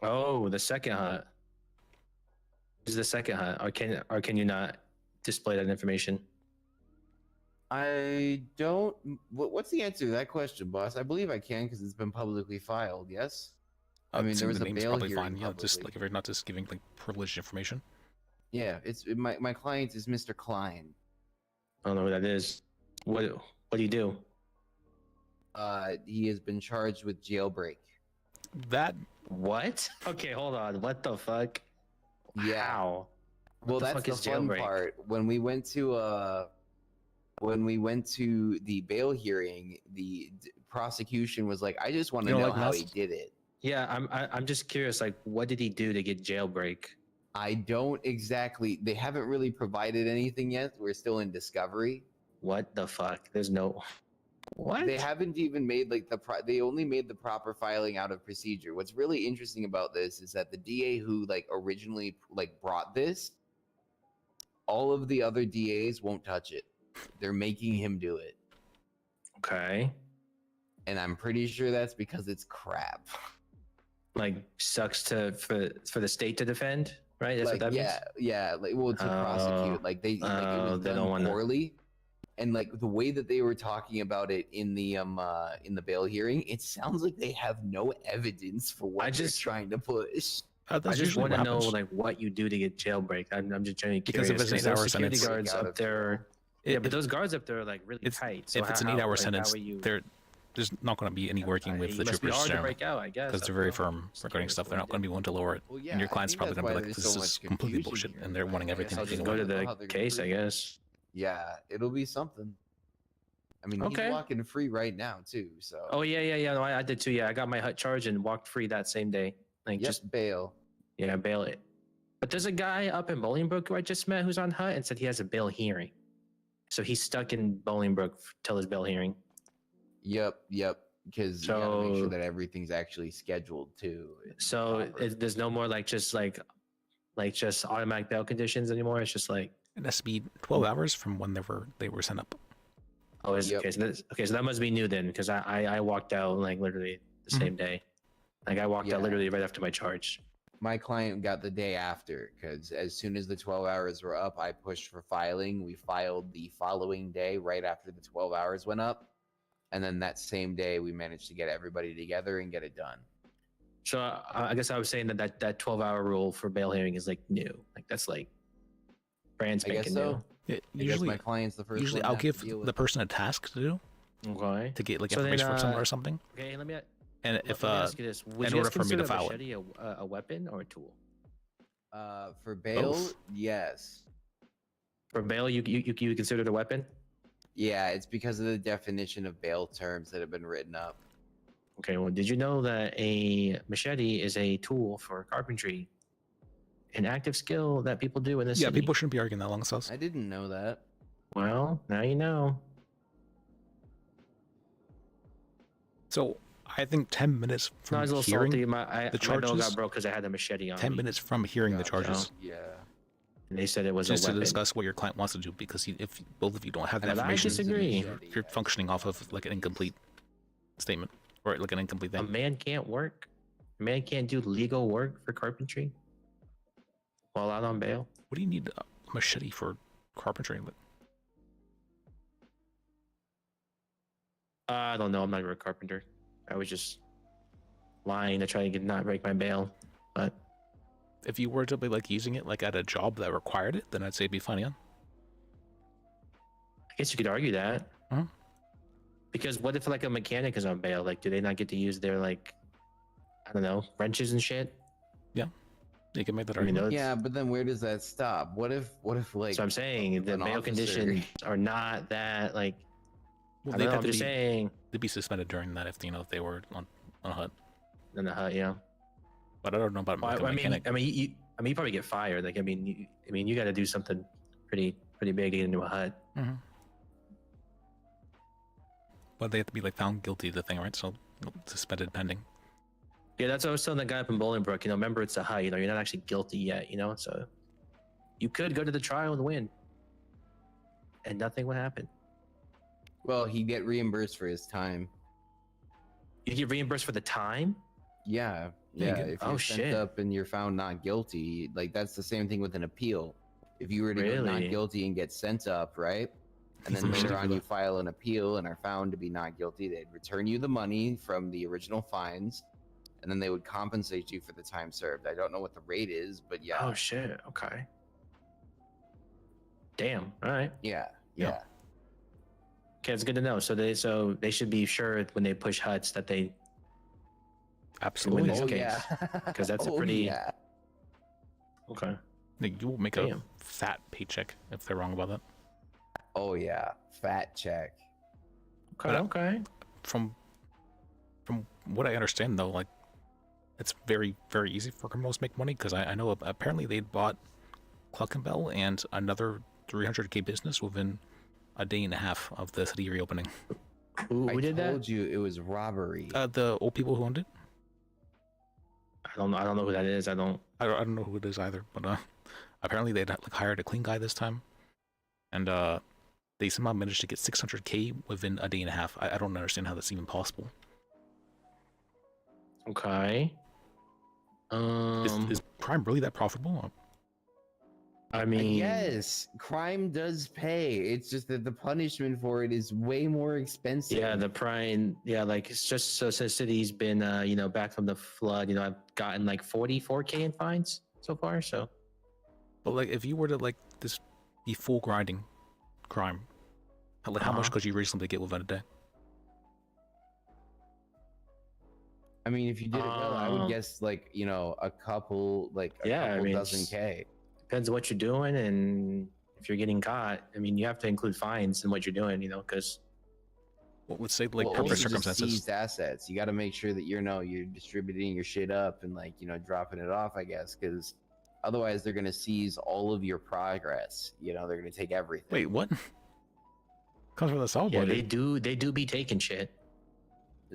Oh, the second hut. This is the second hut, or can you not display that information? I don't. What's the answer to that question, boss? I believe I can because it's been publicly filed. Yes. I mean, there Seeing was the a name's bail probably hearing fine. Yeah, just publicly. like if you're not just giving like privileged information. Yeah, my client is Mr. Klein. I don't know who that is. What do you do? He has been charged with jailbreak. That what? Okay, hold on. What the fuck? Yeah. How? Well, the that's fuck the is fun jailbreak? part. When we went to the bail hearing, the prosecution was like, I just want to You don't know like how he masks? did it. Yeah, I'm just curious. Like, what did he do to get jailbreak? I don't exactly. They haven't really provided anything yet. We're still in discovery. What the fuck? There's no. What? They haven't even made like they only made the proper filing out of procedure. What's really interesting about this is that the DA who like originally like brought this, all of the other DAs won't touch it. They're making him do it. Okay. And I'm pretty sure that's because it's crap. Like sucks for the state to defend, right? That's like, what that yeah, means. yeah. Like, well, to prosecute, like it was they done don't wanna- poorly, and like the way that they were talking about it in the bail hearing, it sounds like they have no evidence for what they're trying to push. I just want to know like what you do to get jailbreak. I'm just genuinely Because curious. if it's an 8-hour security sentence- guards up there, yeah, but those guards up there are like really tight. So if it's an how- 8-hour like, how sentence, are you? there's not going to be any working with it the must be troopers hard to generally, break out, I guess. because they're very firm regarding stuff. They're not going to be willing to lower it, and your client's probably going to be like, "This is completely bullshit," and they're wanting everything. I'll to be just go to lowered. the case, I guess. Yeah, it'll be something. I mean, Okay. he's walking free right now too. So Oh yeah. No, I did too. Yeah, I got my hut charge and walked free that same day. Like Yep, just bail. Yeah, bail it. But there's a guy up in Bolingbrook who I just met who's on hut and said he has a bail hearing. So he's stuck in Bolingbrook till his bail hearing. Yep. Because you gotta make sure that everything's actually scheduled too. So there's no more like just automatic bail conditions anymore. It's just like It has to be 12 hours from when they were sent up. oh, is okay. So that must be new then, because I walked out like literally the same day. Like I walked out literally right after my charge. My client got the day after because as soon as the 12 hours were up, I pushed for filing. We filed the following day right after the 12 hours went up. And then that same day, we managed to get everybody together and get it done. So I guess I was saying that 12-hour rule for bail hearing is like new. Like that's like brand I guess spanking so. new. Yeah, I guess usually, my client's the first usually one to I'll have to give deal with the it. person a task to do Okay. to get like So then, information from somewhere or something. Okay, let me. And let if me ask you this: would in you order guys for me to consider file a it, machete a weapon or a tool? For bail, Both. yes. For bail, you consider it a weapon? Yeah, it's because of the definition of bail terms that have been written up. Okay. Well, did you know that a machete is a tool for carpentry, an active skill that people do in this yeah, city? people shouldn't be arguing that long with us. I didn't know that. Well, now you know. So I think 10 minutes No, I from was a little hearing salty. the My bill charges, got broke because I had a machete on 10 me. minutes from hearing the charges, Yeah. And they said it was just a to weapon. discuss what your client wants to do, because if both of you don't have the And I information, disagree. you're functioning off of like an incomplete statement or like an incomplete A thing. man can't work. A man can't do legal work for carpentry while out on bail. What do you need a machete for carpentry? I don't know. I'm not a carpenter. I was just lying to try to not break my bail. But If you were to be like using it like at a job that required it, then I'd say it'd be fine. Yeah. I guess you could argue that. Mhm. Because what if like a mechanic is on bail? Like, do they not get to use their like, I don't know, wrenches and shit? Yeah, you can make that I mean, argument. those- Yeah, but then where does that stop? What if like? So I'm saying the an bail officer- conditions are not that like. Well, I they'd don't know, have I'm to just be, saying. they'd be suspended during that if if they were on a hut. In the hut, yeah. But I don't know about Well, like a I mean, mechanic. you probably get fired. Like, I mean, you got to do something pretty big to get into a hut. Mhm. But they have to be like found guilty of the thing, right? So suspended pending. Yeah, that's what I was telling the guy up in Bolingbrook. You know, remember it's a hut. You know, you're not actually guilty yet. You know, so you could go to the trial and win, and nothing would happen. Well, he'd get reimbursed for his time. You get reimbursed for the time. Yeah, Yeah, yeah. you get- If oh, you're sent shit. up and you're found not guilty, like that's the same thing with an appeal. If you were to go not Really? guilty and get sent up, right? And then later on you file an appeal and are found to be not guilty, they'd return you the money from the original fines, and then they would compensate you for the time served. I don't know what the rate is, but yeah. Oh shit. Okay. Damn. All right. Yeah, Yeah. yeah. Okay, it's good to know. So they should be sure when they push huts that they Absolutely. this Oh case, yeah. 'cause that's a Oh, pretty- yeah. okay. Like, you will make Damn. a fat paycheck if they're wrong about that. Oh yeah. Fat check. Okay. But, Okay. From what I understand though, like it's very easy for criminals to make money because I know apparently they bought Cluckenbell and another 300k business within a day and a half of the city reopening. I told you it was robbery. The old people who owned it. I don't know who that is. I don't know who it is either. But apparently they'd like hired a clean guy this time, and they somehow managed to get 600k within a day and a half. I don't understand how that's even possible. Okay. Is crime really that profitable? I mean, yes, crime does pay. It's just that the punishment for it is way more expensive. yeah, the prime, yeah, like it's just so since city's been, back from the flood, I've gotten like 44k in fines so far. So, but like, if you were to like this be full grinding crime, how much could you reasonably get within a day? I mean, if you did it well, I would guess like a couple, dozen K. Depends on what you're doing, and if you're getting caught, I mean, you have to include fines in what you're doing, because. Well, let's say like proper circumstances. Seized assets. You got to make sure that you're distributing your shit up and dropping it off, I guess, because otherwise they're gonna seize all of your progress. They're gonna take everything. Wait, what? Comes from the solid. Yeah, they do be taking shit.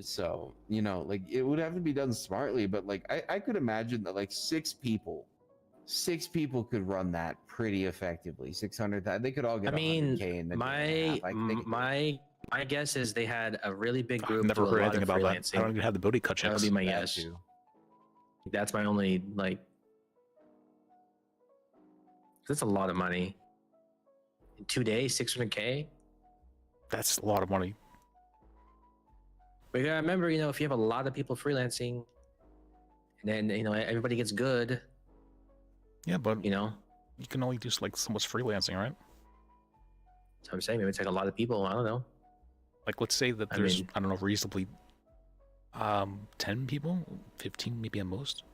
So it would have to be done smartly, but I could imagine that six people could run that pretty effectively. 600,000. They could all get. I mean, 100K in the my guess is they had a really big group. I've never heard anything about that. I don't even have the booty cut That checks. would be my guess. That's my only That's a lot of money. In 2 days, 600K. That's a lot of money. But you gotta remember, if you have a lot of people freelancing, and then everybody gets good. Yeah, but you can only do so much freelancing, right? So I'm saying maybe it's a lot of people. I don't know. Like, let's say that there's I don't know, reasonably 10 people, 15 maybe at most.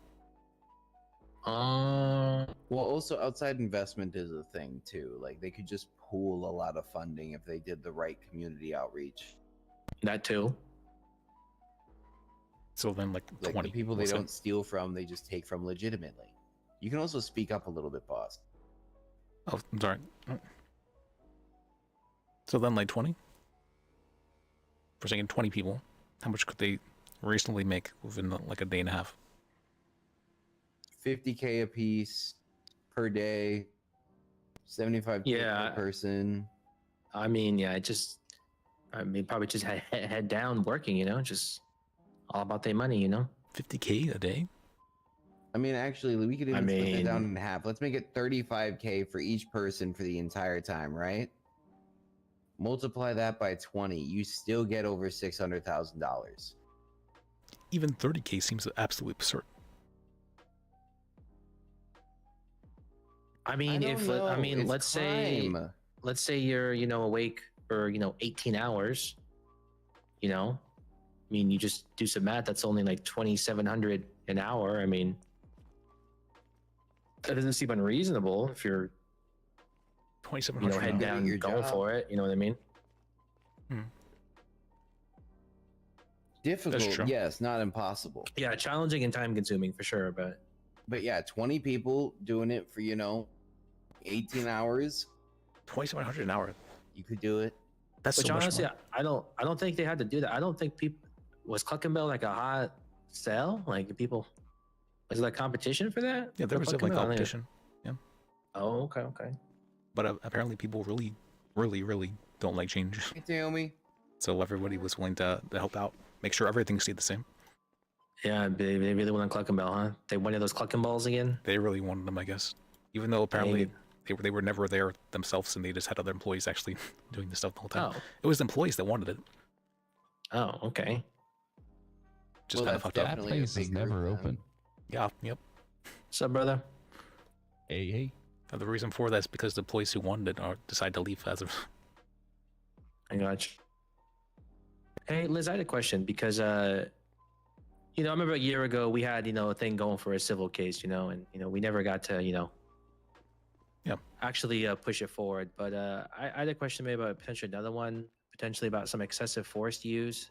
Well, also outside investment is a thing too. They could just pool a lot of funding if they did the right community outreach. That too. So then, 20 the people they don't steal from, they just take from legitimately. You can also speak up a little bit, boss. Oh, I'm sorry. So then, 20. For saying 20 people, how much could they reasonably make within a day and a half? 50K a piece per day, 75K per person. I mean, probably just head down working, just all about their money, 50K a day? I mean, actually, we could even split it down in half. Let's make it 35K for each person for the entire time, right? Multiply that by 20, you still get over $600,000. Even 30K seems absolutely absurd. I mean, let's say you're, awake for, 18 hours, I mean, you just do some math. That's only $2,700 an hour. I mean, that doesn't seem unreasonable if you're 2,700. Head down, you're going for it. You know what I mean? Difficult, yes, not impossible. Yeah, challenging and time consuming for sure, but yeah, 20 people doing it for 18 hours. 2,700 an hour. You could do it. That's Which so honestly, much more. I don't think they had to do that. I don't think people was Cluckenbell a hot sell. Was it competition for that? Yeah, there was a competition. Yeah. Oh, okay. But apparently, people really, really, really don't like change. Hey, Naomi. So everybody was willing to help out, make sure everything stayed the same. Yeah, they really wanted Cluckenbell, huh? They wanted those Cluckenballs again. They really wanted them, I guess. Even though apparently they were never there themselves, and they just had other employees actually doing this stuff the whole time. Oh. It was employees that wanted it. Oh, okay. Just kind of fucked up. That place is never open. Yeah. Yep. What's up, brother? Hey. The reason for that is because the employees who wanted it decided to leave as of. I got you. Hey, Liz, I had a question because, I remember a year ago we had, a thing going for a civil case, and, we never got to, actually push it forward. But I had a question maybe about potentially another one, potentially about some excessive force use.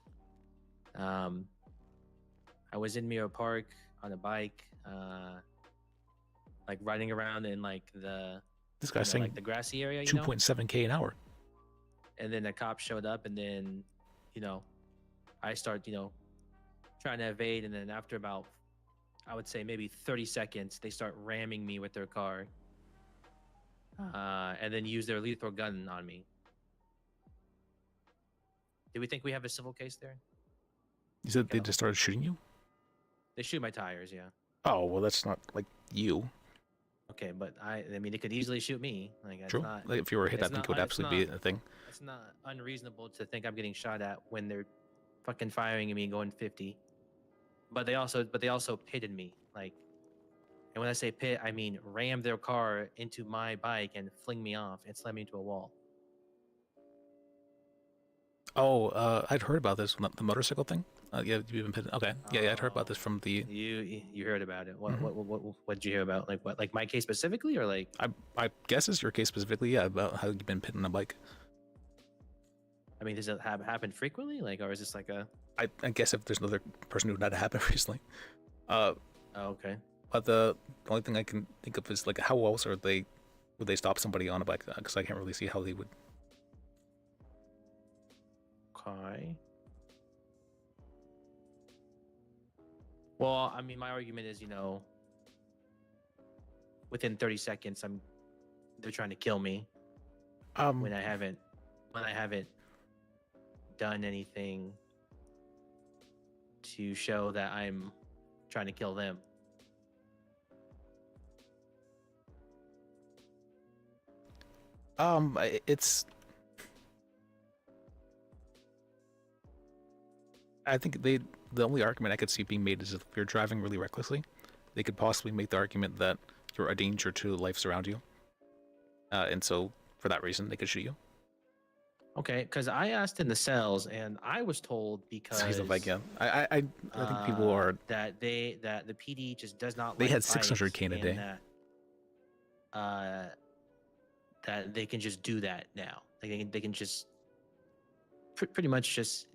I was in Mirror Park on a bike, like riding around in like the This guy's saying like the grassy area, you know. 2.7K an hour. And then the cop showed up, and then, I start, trying to evade, and then after about, I would say maybe 30 seconds, they start ramming me with their car, and then use their lethal gun on me. Do we think we have a civil case there? You said they just started shooting you? They shoot my tires, yeah. Oh, well, that's not like you. Okay, but I mean, it could easily shoot me. Like, it's True. not, Like, if you were hit, I it's think it not- would it's absolutely be not- a thing. It's not unreasonable to think I'm getting shot at when they're fucking firing at me going 50. But they also pitted me, like, and when I say pit, I mean ram their car into my bike and fling me off and slam me into a wall. Oh, I'd heard about this, the motorcycle thing. Yeah, you've been pitted. Okay, yeah, I'd heard about this from the. You heard about it? What did you hear about? Like what? Like my case specifically, or like? I guess it's your case specifically. Yeah, about how you've been pitted on a bike. I mean, does it happen frequently? Like, or is this like a? I guess if there's another person who had it happen recently. Oh, okay. But the only thing I can think of is like how else would they stop somebody on a bike? Because I can't really see how they would. Okay. Well, I mean, my argument is, within 30 seconds, they're trying to kill me. When I haven't done anything to show that I'm trying to kill them. It's. I think the only argument I could see being made is if you're driving really recklessly, they could possibly make the argument that you're a danger to the lives around you, and so for that reason they could shoot you. Okay, because I asked in the cells, and I was told because I think people are that the PD just does not. They like had bikes 600K in a and day. That they can just do that now. Like they can just pretty much just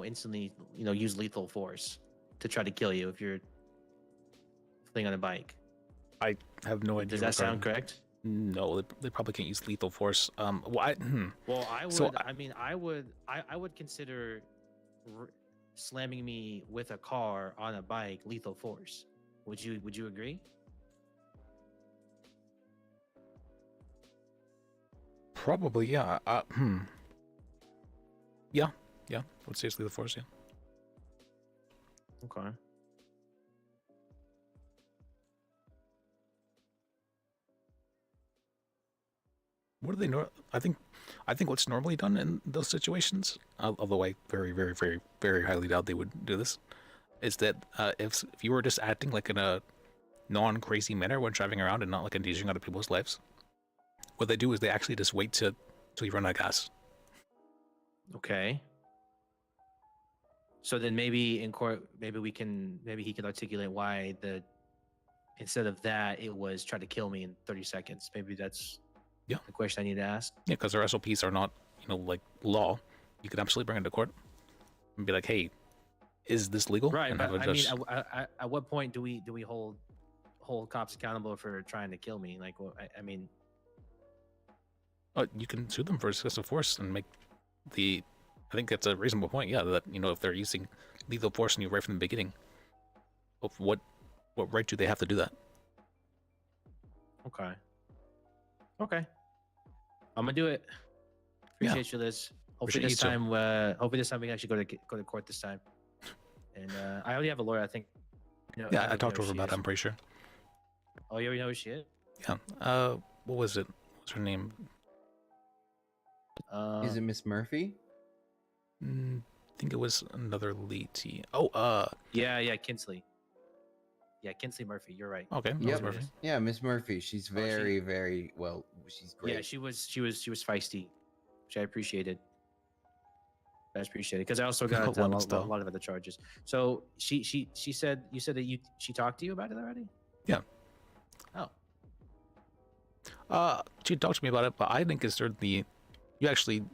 instantly use lethal force to try to kill you if you're fleeing on a bike. I have no idea. Does that sound correct? No, they probably can't use lethal force. Well, I would. So, I would consider slamming me with a car on a bike lethal force. Would you agree? Probably, yeah. Yeah. I would say it's lethal force. Yeah. Okay. What do they know? I think what's normally done in those situations, although I very, very, very, very highly doubt they would do this, is that if you were just acting like in a non-crazy manner when driving around and not like endangering other people's lives, what they do is they actually just wait till you run out of gas. Okay. So then maybe in court, maybe he could articulate why instead of that, it was try to kill me in 30 seconds. Maybe that's the question I need to ask. Yeah, because their SOPs are not, like law. You could absolutely bring it to court and be like, "Hey, is this legal?" Right, and but have a I mean, judge. at what point do we hold cops accountable for trying to kill me? Like, I mean, You can sue them for excessive force and make the. I think that's a reasonable point. Yeah, that if they're using lethal force on you right from the beginning, what right do they have to do that? Okay. I'm gonna do it. Appreciate you, Liz. Hopefully this time we can actually go to court this time. And I already have a lawyer. I think. Yeah, I talked to her about it. I'm pretty sure. Oh, you already know who she is? Yeah. What was it? What's her name? Is it Miss Murphy? I think it was another lady. Oh, Yeah, Kinsley. Yeah, Kinsley Murphy. You're right. Okay. Yep. Yeah, Miss Murphy. She's very, very well. She's great. Yeah, she was feisty, which I appreciated. Because I also got a lot of other charges. So she said you said that she talked to you about it already? Yeah. Oh. She talked to me about it, but I didn't consider you actually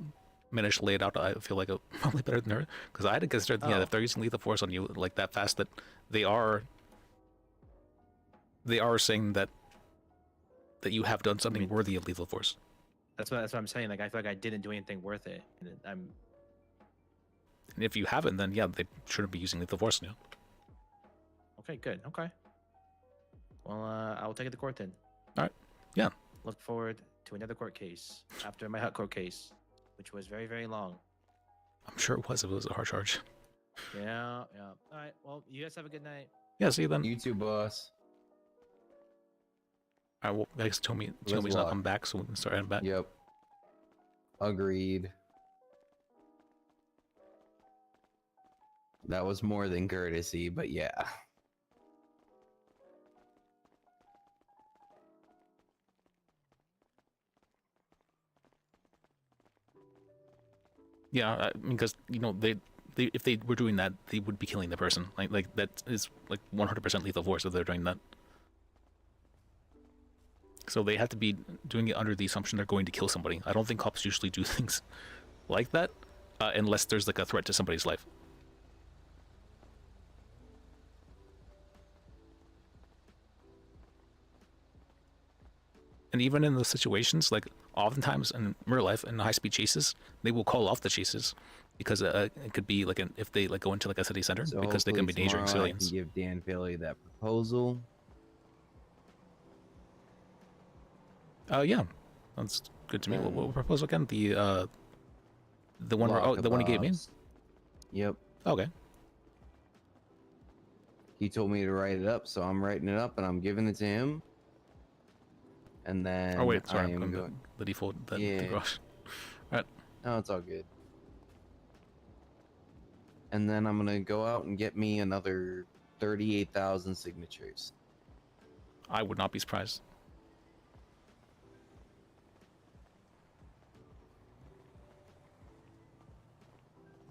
managed to lay it out, I feel like probably better than her, because I had to consider, yeah, if they're using lethal force on you like that fast, that they are saying that you have done something worthy of lethal force. That's what I'm saying. Like I feel like I didn't do anything worth it, and And if you haven't, then yeah, they shouldn't be using lethal force on you. Okay, good. Okay. Well, I'll take it to court then. All right. Yeah. Look forward to another court case after my hut court case, which was very, very long. I'm sure it was. It was a hard charge. Yeah, yeah. All right. Well, you guys have a good night. Yeah. See you then. You too, boss. All right. Well, I guess Tommy's not coming back, so we can start heading back. Yep. Agreed. That was more than courtesy, but yeah. Yeah, because they if they were doing that, they would be killing the person. Like that is like 100% lethal force if they're doing that. So they have to be doing it under the assumption they're going to kill somebody. I don't think cops usually do things like that unless there's like a threat to somebody's life. And even in those situations, like oftentimes in real life, in high-speed chases, they will call off the chases because it could be like if they like go into like a city center So because they can be hopefully endangering tomorrow I civilians. can give Dan Bailey that proposal. Yeah, that's good to me. What proposal again? The one where, the one he gave me. Yep. Okay. He told me to write it up, so I'm writing it up and I'm giving it to him. And then Oh wait, sorry, I I'm am going going. the default. The Yeah. garage. All right. No, it's all good. And then I'm gonna go out and get me another 38,000 signatures. I would not be surprised.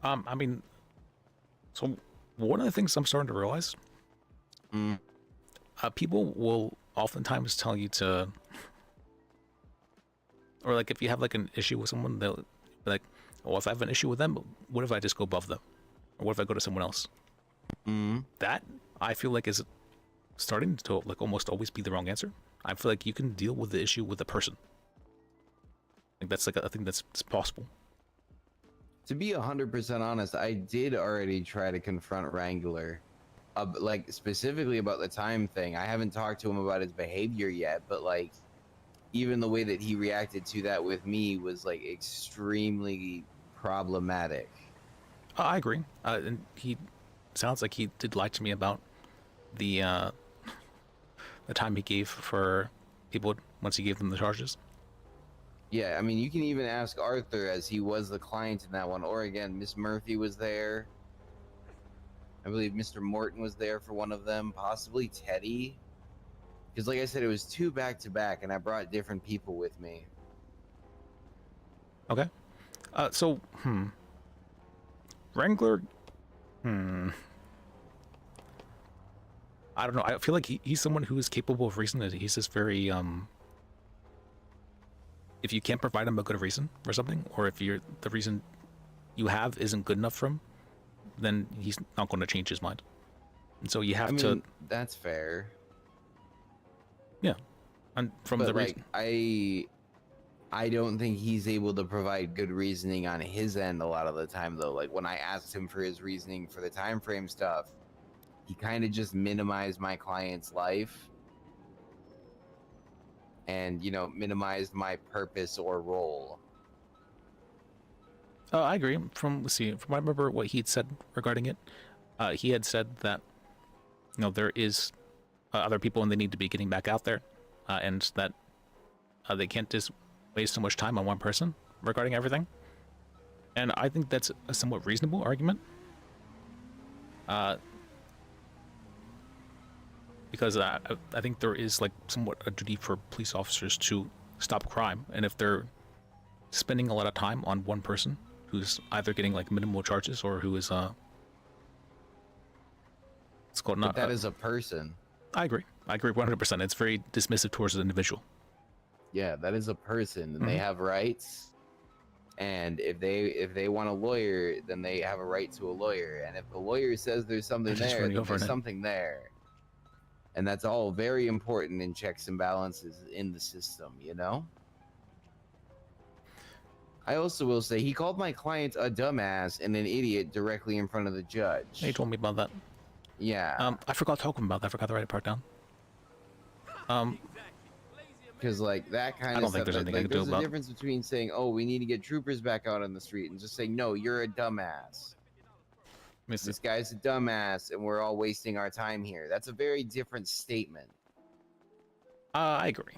I mean, so one of the things I'm starting to realize, people will oftentimes tell you to, or like if you have like an issue with someone, they'll be like, "Oh, if I have an issue with them, what if I just go above them, or what if I go to someone else?" That I feel like is starting to like almost always be the wrong answer. I feel like you can deal with the issue with the person. Like that's like I think that's possible. To be 100% honest, I did already try to confront Wrangler, like specifically about the time thing. I haven't talked to him about his behavior yet, but like even the way that he reacted to that with me was like extremely problematic. I agree. And he sounds like he did lie to me about the time he gave for people once he gave them the charges. Yeah, I mean, you can even ask Arthur, as he was the client in that one. Or again, Miss Murphy was there. I believe Mr. Morton was there for one of them, possibly Teddy. Because like I said, it was 2 back-to-back, and I brought different people with me. Okay. Wrangler, I don't know. I feel like he's someone who is capable of reason. He's just very, if you can't provide him a good reason for something, or if the reason you have isn't good enough for him, then he's not going to change his mind. And so you have to. That's fair. Yeah. And from but the like, I don't think he's able to provide good reasoning on his end a lot of the time, though. Like when I asked him for his reasoning for the time frame stuff, he kind of just minimized my client's life and, minimized my purpose or role. I agree. From what I remember what he'd said regarding it, he had said that, there is other people and they need to be getting back out there, and that they can't just waste so much time on one person regarding everything. And I think that's a somewhat reasonable argument. Because I think there is like somewhat a duty for police officers to stop crime, and if they're spending a lot of time on one person who's either getting like minimal charges or who is it's called not. But that is a person. I agree 100%. It's very dismissive towards the individual. Yeah, that is a person, and they have rights. And if they want a lawyer, then they have a right to a lawyer. And if the lawyer says there's something Just there, run you then over there's in it. something there. And that's all very important in checks and balances in the system, you know? I also will say he called my client a dumbass and an idiot directly in front of the judge. He told me about that. Yeah. I forgot to talk about that. I forgot to write a part down. Because like that kind I of don't stuff, think there's anything I like, can do there's a about it. difference between saying, "Oh, we need to get troopers back out on the street," and just saying, "No, you're a dumbass. This guy's a dumbass, and we're all wasting our time here." That's a very different statement. I agree.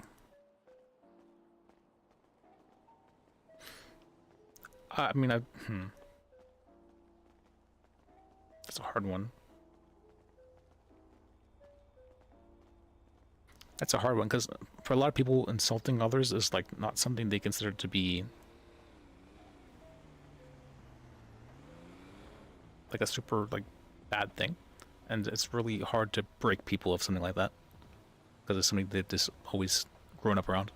I mean, That's a hard one. That's a hard one because for a lot of people, insulting others is like not something they consider to be like a super like bad thing, and it's really hard to break people of something like that because it's something they've just always grown up around.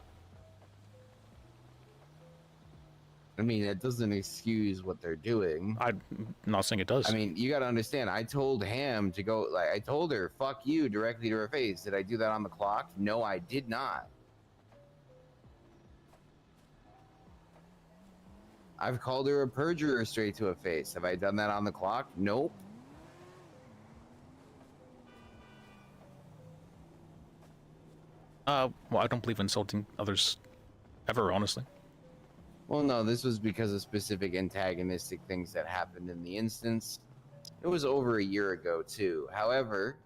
I mean, it doesn't excuse what they're doing. I'm not saying it does. I mean, you got to understand. I told Ham to go. Like, I told her, "Fuck you," directly to her face. Did I do that on the clock? No, I did not. I've called her a perjurer straight to her face. Have I done that on the clock? Nope. Well, I don't believe insulting others ever, honestly. Well, no, this was because of specific antagonistic things that happened in the instance. It was over a year ago, too. However,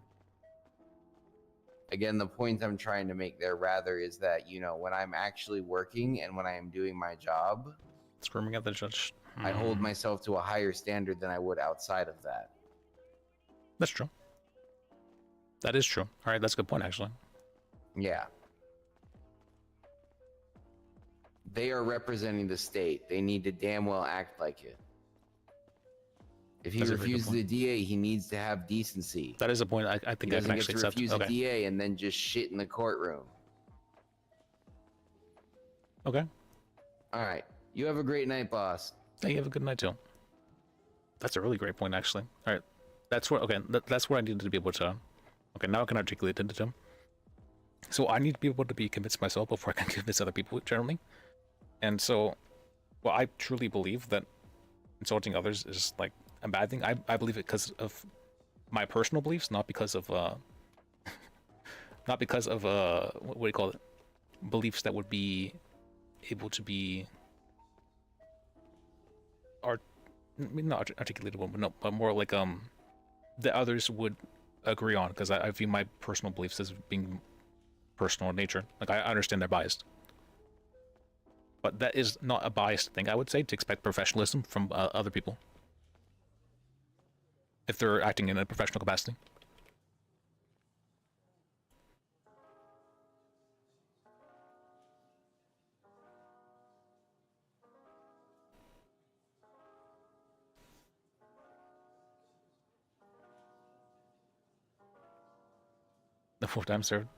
again, the point I'm trying to make there rather is that, you know, when I'm actually working and when I am doing my job, screaming at the judge, I hold myself to a higher standard than I would outside of that. That's true. That is true. All right, that's a good point, actually. Yeah. They are representing the state. They need to damn well act like it. If he That's a very good refuses point. the DA, he needs to have decency. That is a point I think He I doesn't can get actually to accept. refuse Okay. a DA and then just shit in the courtroom. Okay. All right. You have a great night, boss. Hey, you have a good night too. That's a really great point, actually. All right, that's what. Okay, that's what I needed to be able to. Okay, now I can articulate it to him. So I need to be able to be convinced myself before I can convince other people, generally. And so, well, I truly believe that insulting others is like a bad thing. I believe it because of my personal beliefs, not because of not because of what do you call it? Beliefs that would be able to be not articulatable, but no, but more like that others would agree on, because I view my personal beliefs as being personal in nature. Like I understand they're biased, but that is not a biased thing. I would say to expect professionalism from other people if they're acting in a professional capacity. The 4 times served.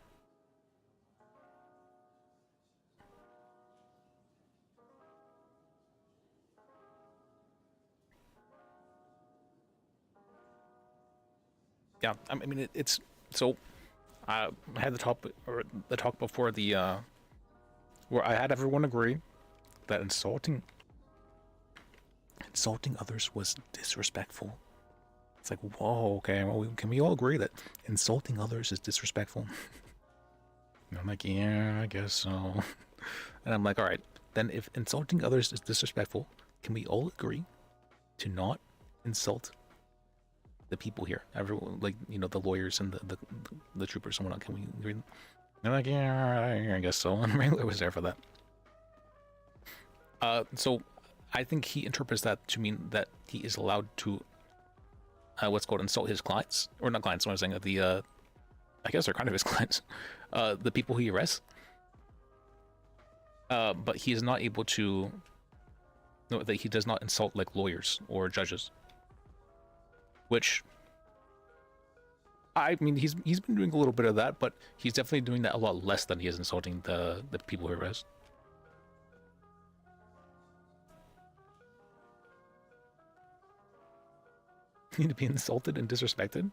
Yeah, I mean it's so. I had the talk before the where I had everyone agree that insulting others was disrespectful. It's like, whoa, okay, well, can we all agree that insulting others is disrespectful? And I'm like, yeah, I guess so. And I'm like, all right, then if insulting others is disrespectful, can we all agree to not insult the people here? Everyone, like, you know, the lawyers and the troopers and whatnot. Can we agree? And I'm like, yeah, I guess so. And Wrangler was there for that. So I think he interprets that to mean that he is allowed to what's called insult his clients, or not clients. What I'm saying, the I guess they're kind of his clients, the people he arrests. But he is not able to. No, that he does not insult like lawyers or judges. Which, I mean, he's been doing a little bit of that, but he's definitely doing that a lot less than he is insulting the people he arrests. need to be insulted and disrespected?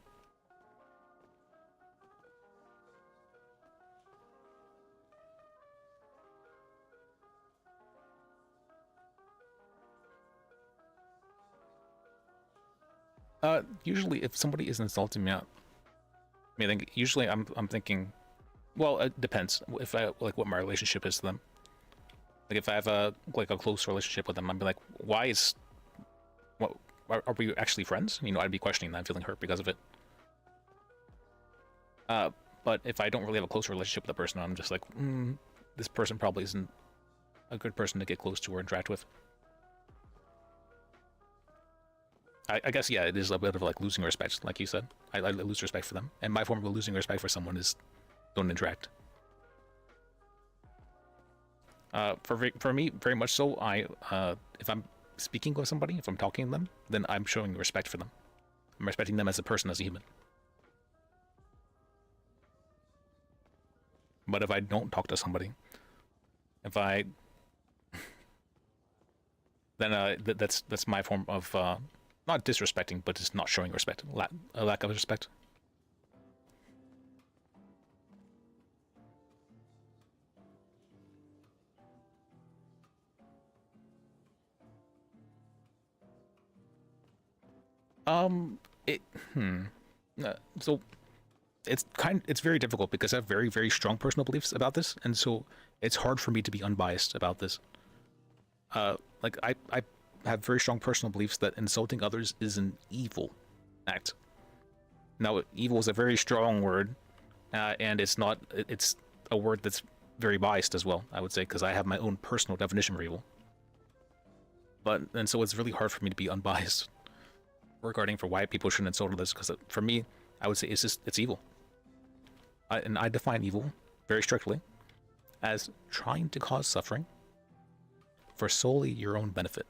Usually if somebody is insulting me, I think usually I'm thinking, well, it depends if I like what my relationship is to them. Like if I have a close relationship with them, I'd be like, why is what are we actually friends? You know, I'd be questioning that, feeling hurt because of it. But if I don't really have a close relationship with the person, I'm just like, this person probably isn't a good person to get close to or interact with. I guess, yeah, it is a bit of like losing respect, like you said. I lose respect for them. And my form of losing respect for someone is don't interact. For me, very much so, if I'm speaking with somebody, if I'm talking to them, then I'm showing respect for them. I'm respecting them as a person, as a human. But if I don't talk to somebody, then that's my form of not disrespecting, but just not showing respect, a lack of respect. So it's very difficult because I have very, very strong personal beliefs about this, and so it's hard for me to be unbiased about this. Like I have very strong personal beliefs that insulting others is an evil act. Now, evil is a very strong word, and it's a word that's very biased as well, I would say, because I have my own personal definition for evil. And so it's really hard for me to be unbiased regarding for why people shouldn't insult others, because for me, I would say it's evil. And I define evil very strictly as trying to cause suffering for solely your own benefit.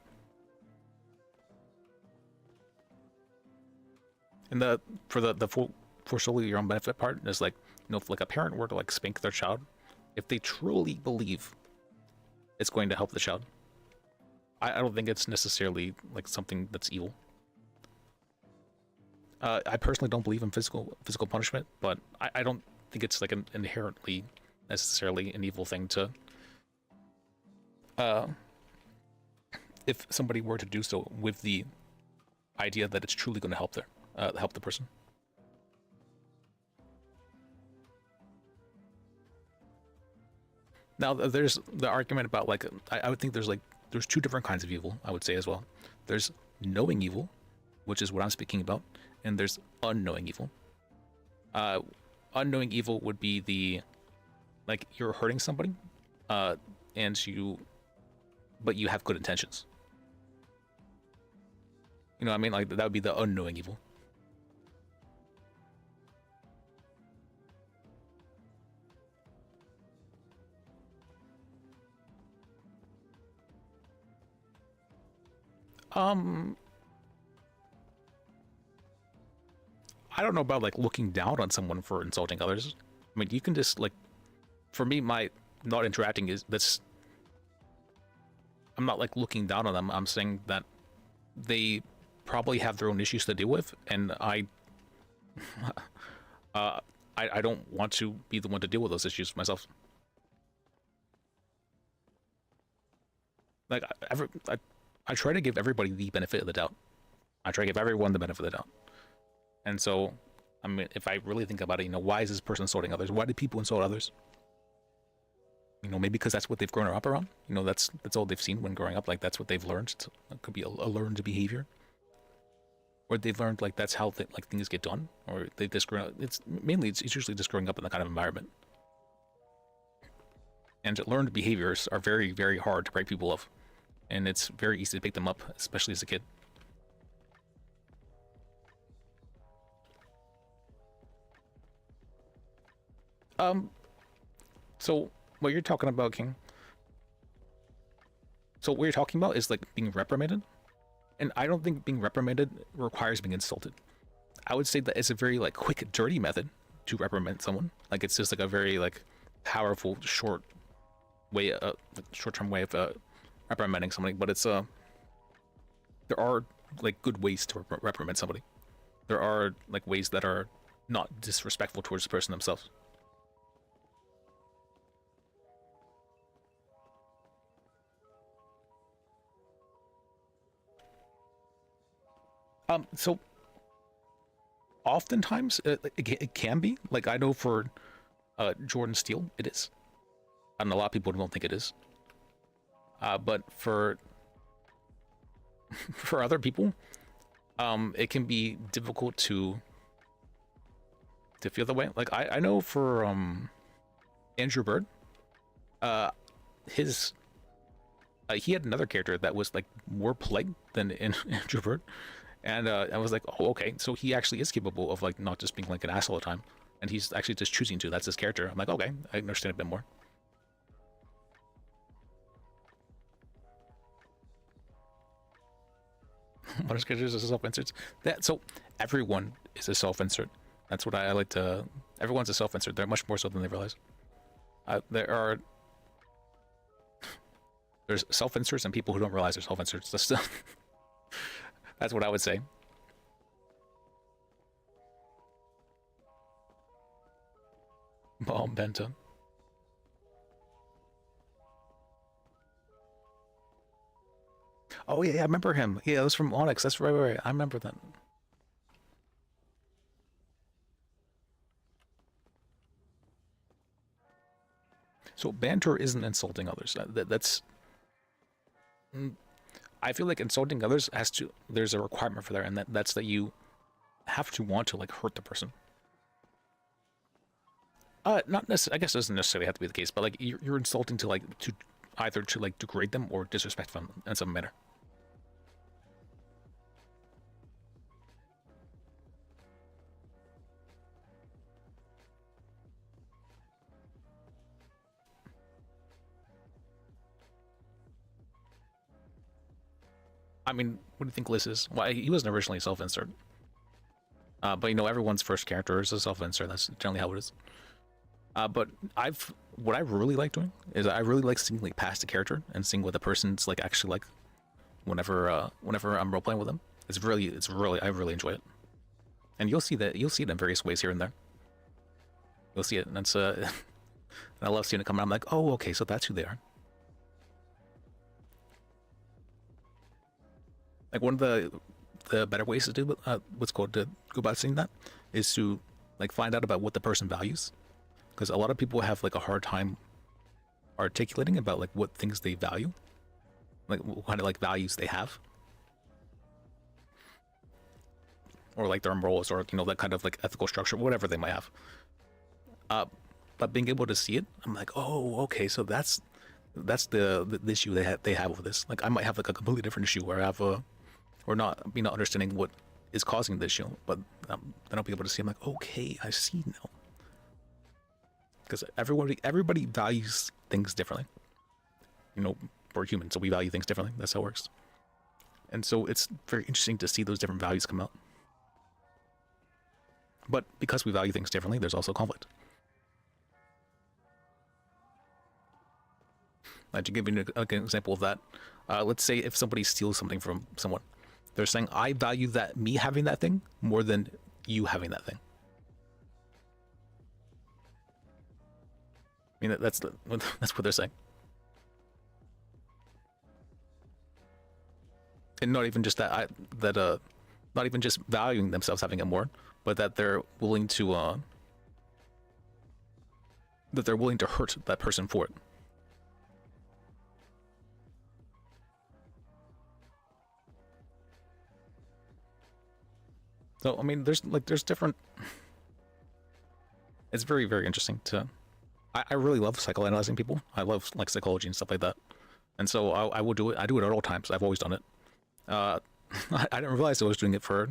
And for solely your own benefit part is like, you know, if like a parent were to like spank their child, if they truly believe it's going to help the child, I don't think it's necessarily like something that's evil. I personally don't believe in physical punishment, but I don't think it's like an inherently necessarily an evil thing to if somebody were to do so with the idea that it's truly going to help help the person. Now there's the argument about like I would think there's two different kinds of evil, I would say as well. There's knowing evil, which is what I'm speaking about, and there's unknowing evil. Unknowing evil would be the like you're hurting somebody, but you have good intentions. You know what I mean? Like that would be the unknowing evil. I don't know about like looking down on someone for insulting others. I mean, you can just like, for me, my not interacting I'm not like looking down on them. I'm saying that they probably have their own issues to deal with, and I don't want to be the one to deal with those issues myself. Like I try to give everybody the benefit of the doubt. I try to give everyone the benefit of the doubt. And so, I mean, if I really think about it, you know, why is this person insulting others? Why do people insult others? You know, maybe because that's what they've grown up around. You know, that's all they've seen when growing up. Like, that's what they've learned. It could be a learned behavior. Or they've learned, like, that's how things get done. Or they've just grown up. It's usually just growing up in that kind of environment. And learned behaviors are very, very hard to break people of. And it's very easy to pick them up, especially as a kid. So what you're talking about, King? So what you're talking about is like being reprimanded, and I don't think being reprimanded requires being insulted. I would say that it's a very like quick, dirty method to reprimand someone. Like it's just like a very like powerful, short-term way of reprimanding somebody. But it's there are like good ways to reprimand somebody. there are like ways that are not disrespectful towards the person themselves. So oftentimes it can be like, I know for Jordan Steele it is, and a lot of people don't think it is. But for other people, it can be difficult to feel that way. Like I know for Andrew Bird, his he had another character that was like more plague than in Andrew Bird, and I was like, oh, okay, so he actually is capable of like not just being like an ass all the time, and he's actually just choosing to. That's his character. I'm like, okay, I understand a bit more. What is characters as a self-insert? So everyone is a self-insert. That's what I like to. Everyone's a self-insert. They're much more so than they realize. There's self-inserts and people who don't realize they're self-inserts. That's what I would say. Bomb Benta. Oh yeah, I remember him. Yeah, it was from Onyx. That's right. I remember that. So banter isn't insulting others. That's. I feel like insulting others has to. There's a requirement for that, and that's that you have to want to like hurt the person. Not necessarily. I guess it doesn't necessarily have to be the case, but like you're insulting to like to either to like degrade them or disrespect them in some manner. I mean, what do you think Liz is? Well, he wasn't originally self-insert. But you know, everyone's first character is a self-insert. That's generally how it is. But what I really like doing is I really like seeing like past a character and seeing what the person's like actually like whenever I'm role playing with them. It's really I really enjoy it. And you'll see it in various ways here and there. You'll see it, and it's and I love seeing it come out. I'm like, oh, okay, so that's who they are. Like one of the better ways to do what's called to go about seeing that is to like find out about what the person values, because a lot of people have like a hard time articulating about like what things they value, like what kind of like values they have, or like their morals, or you know, that kind of like ethical structure, whatever they might have. But being able to see it, I'm like, oh, okay, so that's the issue they have with this. Like I might have like a completely different issue where I have or not understanding what is causing the issue, but then I'll be able to see. I'm like, okay, I see now. Because everybody values things differently. You know, we're human, so we value things differently. That's how it works. And so it's very interesting to see those different values come out. But because we value things differently, there's also conflict. To give you an example of that, let's say if somebody steals something from someone, they're saying, I value that me having that thing more than you having that thing. I mean, that's what they're saying. And not even just that, not even just valuing themselves having it more, but that they're willing to hurt that person for it. So I mean, there's different. It's very, very interesting to. I really love psychoanalyzing people. I love like psychology and stuff like that, and so I will do it. I do it at all times. I've always done it. I didn't realize I was doing it for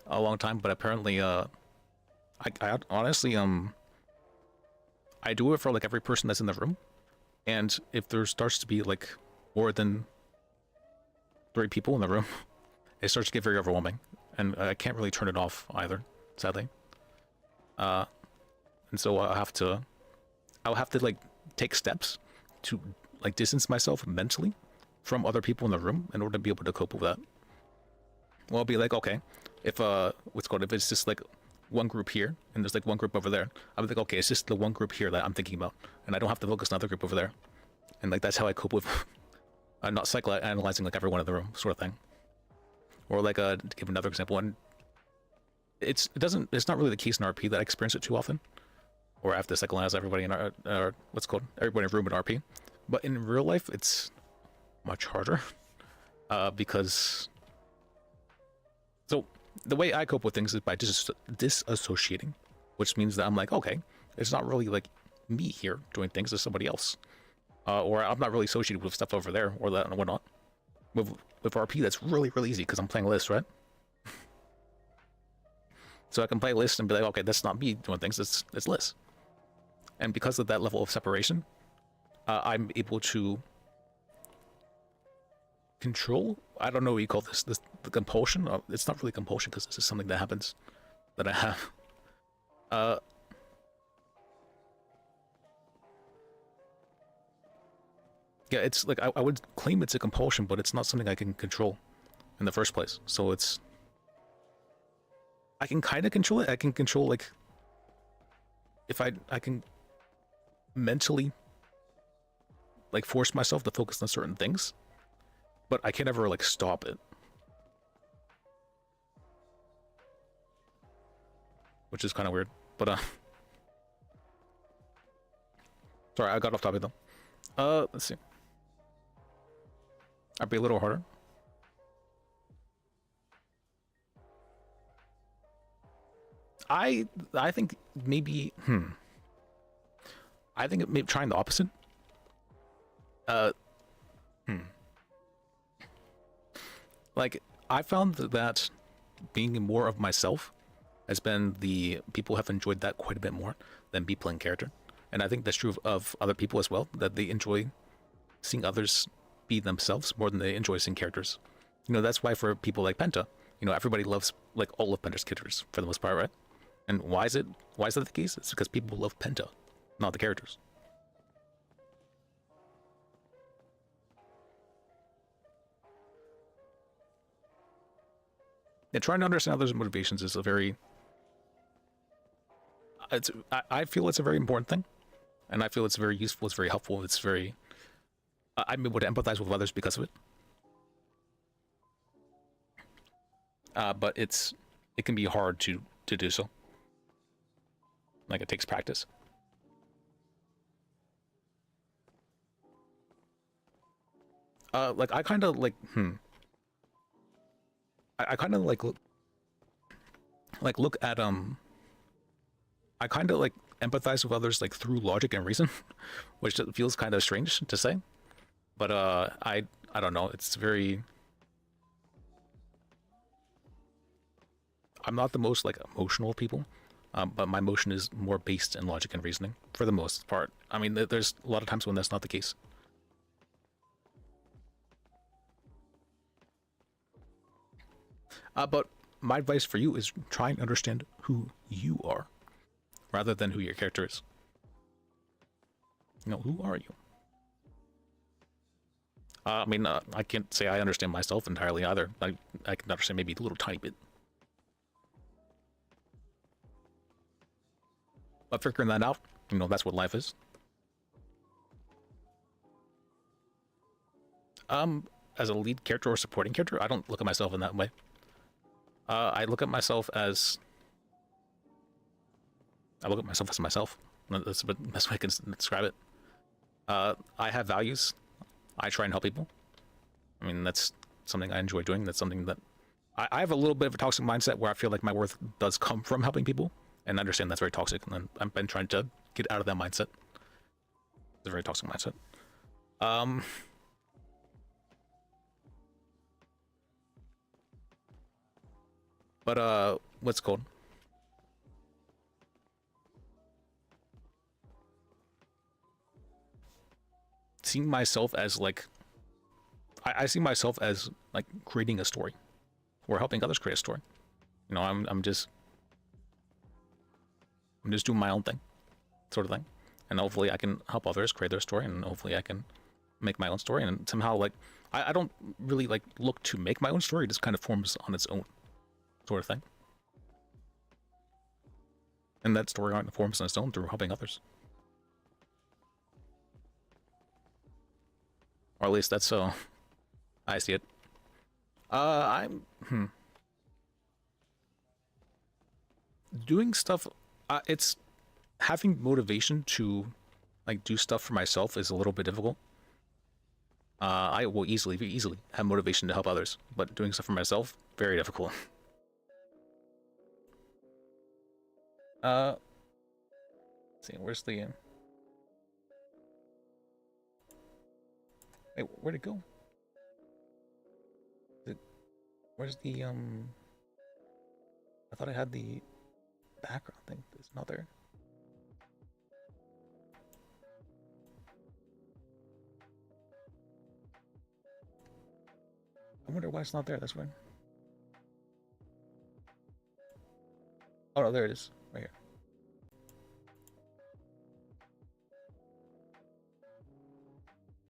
a long time, but apparently, I honestly I do it for like every person that's in the room, and if there starts to be like more than 3 people in the room, it starts to get very overwhelming. And I can't really turn it off either, sadly. And so I'll have to like take steps to like distance myself mentally from other people in the room in order to be able to cope with that. Well, I'll be like, okay, if if it's just like one group here and there's like one group over there, I would think, okay, it's just the one group here that I'm thinking about, and I don't have to focus on another group over there, and like that's how I cope with not psychoanalyzing like everyone in the room, sort of thing. Or like to give another example, and it's not really the case in RP that I experience it too often, or I have to psychoanalyze everybody in our everybody in a room in RP, but in real life it's much harder because so the way I cope with things is by disassociating, which means that I'm like, okay, it's not really like me here doing things, it's somebody else, or I'm not really associated with stuff over there or that and whatnot. With RP, that's really easy because I'm playing lists, right? So I can play lists and be like, okay, that's not me doing things, it's lists. And because of that level of separation, I'm able to control, I don't know what you call this the compulsion. It's not really compulsion because this is something that happens that I have. Yeah, it's like I would claim it's a compulsion, but it's not something I can control in the first place. So it's, I can kind of control it. I can control, like, if I can mentally like force myself to focus on certain things, but I can't ever like stop it, which is kind of weird. But sorry, I got off topic though. Let's see. I'd be a little harder. I think maybe I think it may trying the opposite. Like, I found that being more of myself has been people have enjoyed that quite a bit more than me playing character. And I think that's true of other people as well, that they enjoy seeing others be themselves more than they enjoy seeing characters. You know, that's why for people like Penta, you know, everybody loves like all of Penta's characters for the most part, right? And why is that the case? It's because people love Penta, not the characters. And trying to understand others' motivations is a very, I feel it's a very important thing, and I feel it's very useful, it's very helpful, it's very, I'm able to empathize with others because of it. But it can be hard to do so. Like, it takes practice. Like, I kind of like, I kind of like look at I kind of like empathize with others like through logic and reason, which feels kind of strange to say, but I don't know, it's very, I'm not the most like emotional people, but my emotion is more based in logic and reasoning for the most part. I mean, there's a lot of times when that's not the case. But my advice for you is try and understand who you are, rather than who your character is. You know, who are you? I mean, I can't say I understand myself entirely either. I can understand maybe a little tiny bit. But figuring that out, you know, that's what life is. As a lead character or supporting character, I don't look at myself in that way. I look at myself as myself. That's the best way I can describe it. I have values. I try and help people. I mean, that's something I enjoy doing. That's something that I have a little bit of a toxic mindset where I feel like my worth does come from helping people, and I understand that's very toxic. And I've been trying to get out of that mindset. It's a very toxic mindset. But what's it called? Seeing myself as like, I see myself as like creating a story, or helping others create a story. You know, I'm just doing my own thing, sort of thing, and hopefully I can help others create their story, and hopefully I can make my own story, and somehow like I don't really like look to make my own story. It just kind of forms on its own. sort of thing. And that's story art forms on its own through helping others. Or at least that's so I see it. Doing stuff, it's having motivation to like do stuff for myself is a little bit difficult. I will easily have motivation to help others, but doing stuff for myself, very difficult. Let's see, where's the wait, where'd it go? Where's the I thought I had the background thing. It's not there. I wonder why it's not there. That's weird. Oh no, there it is, right here.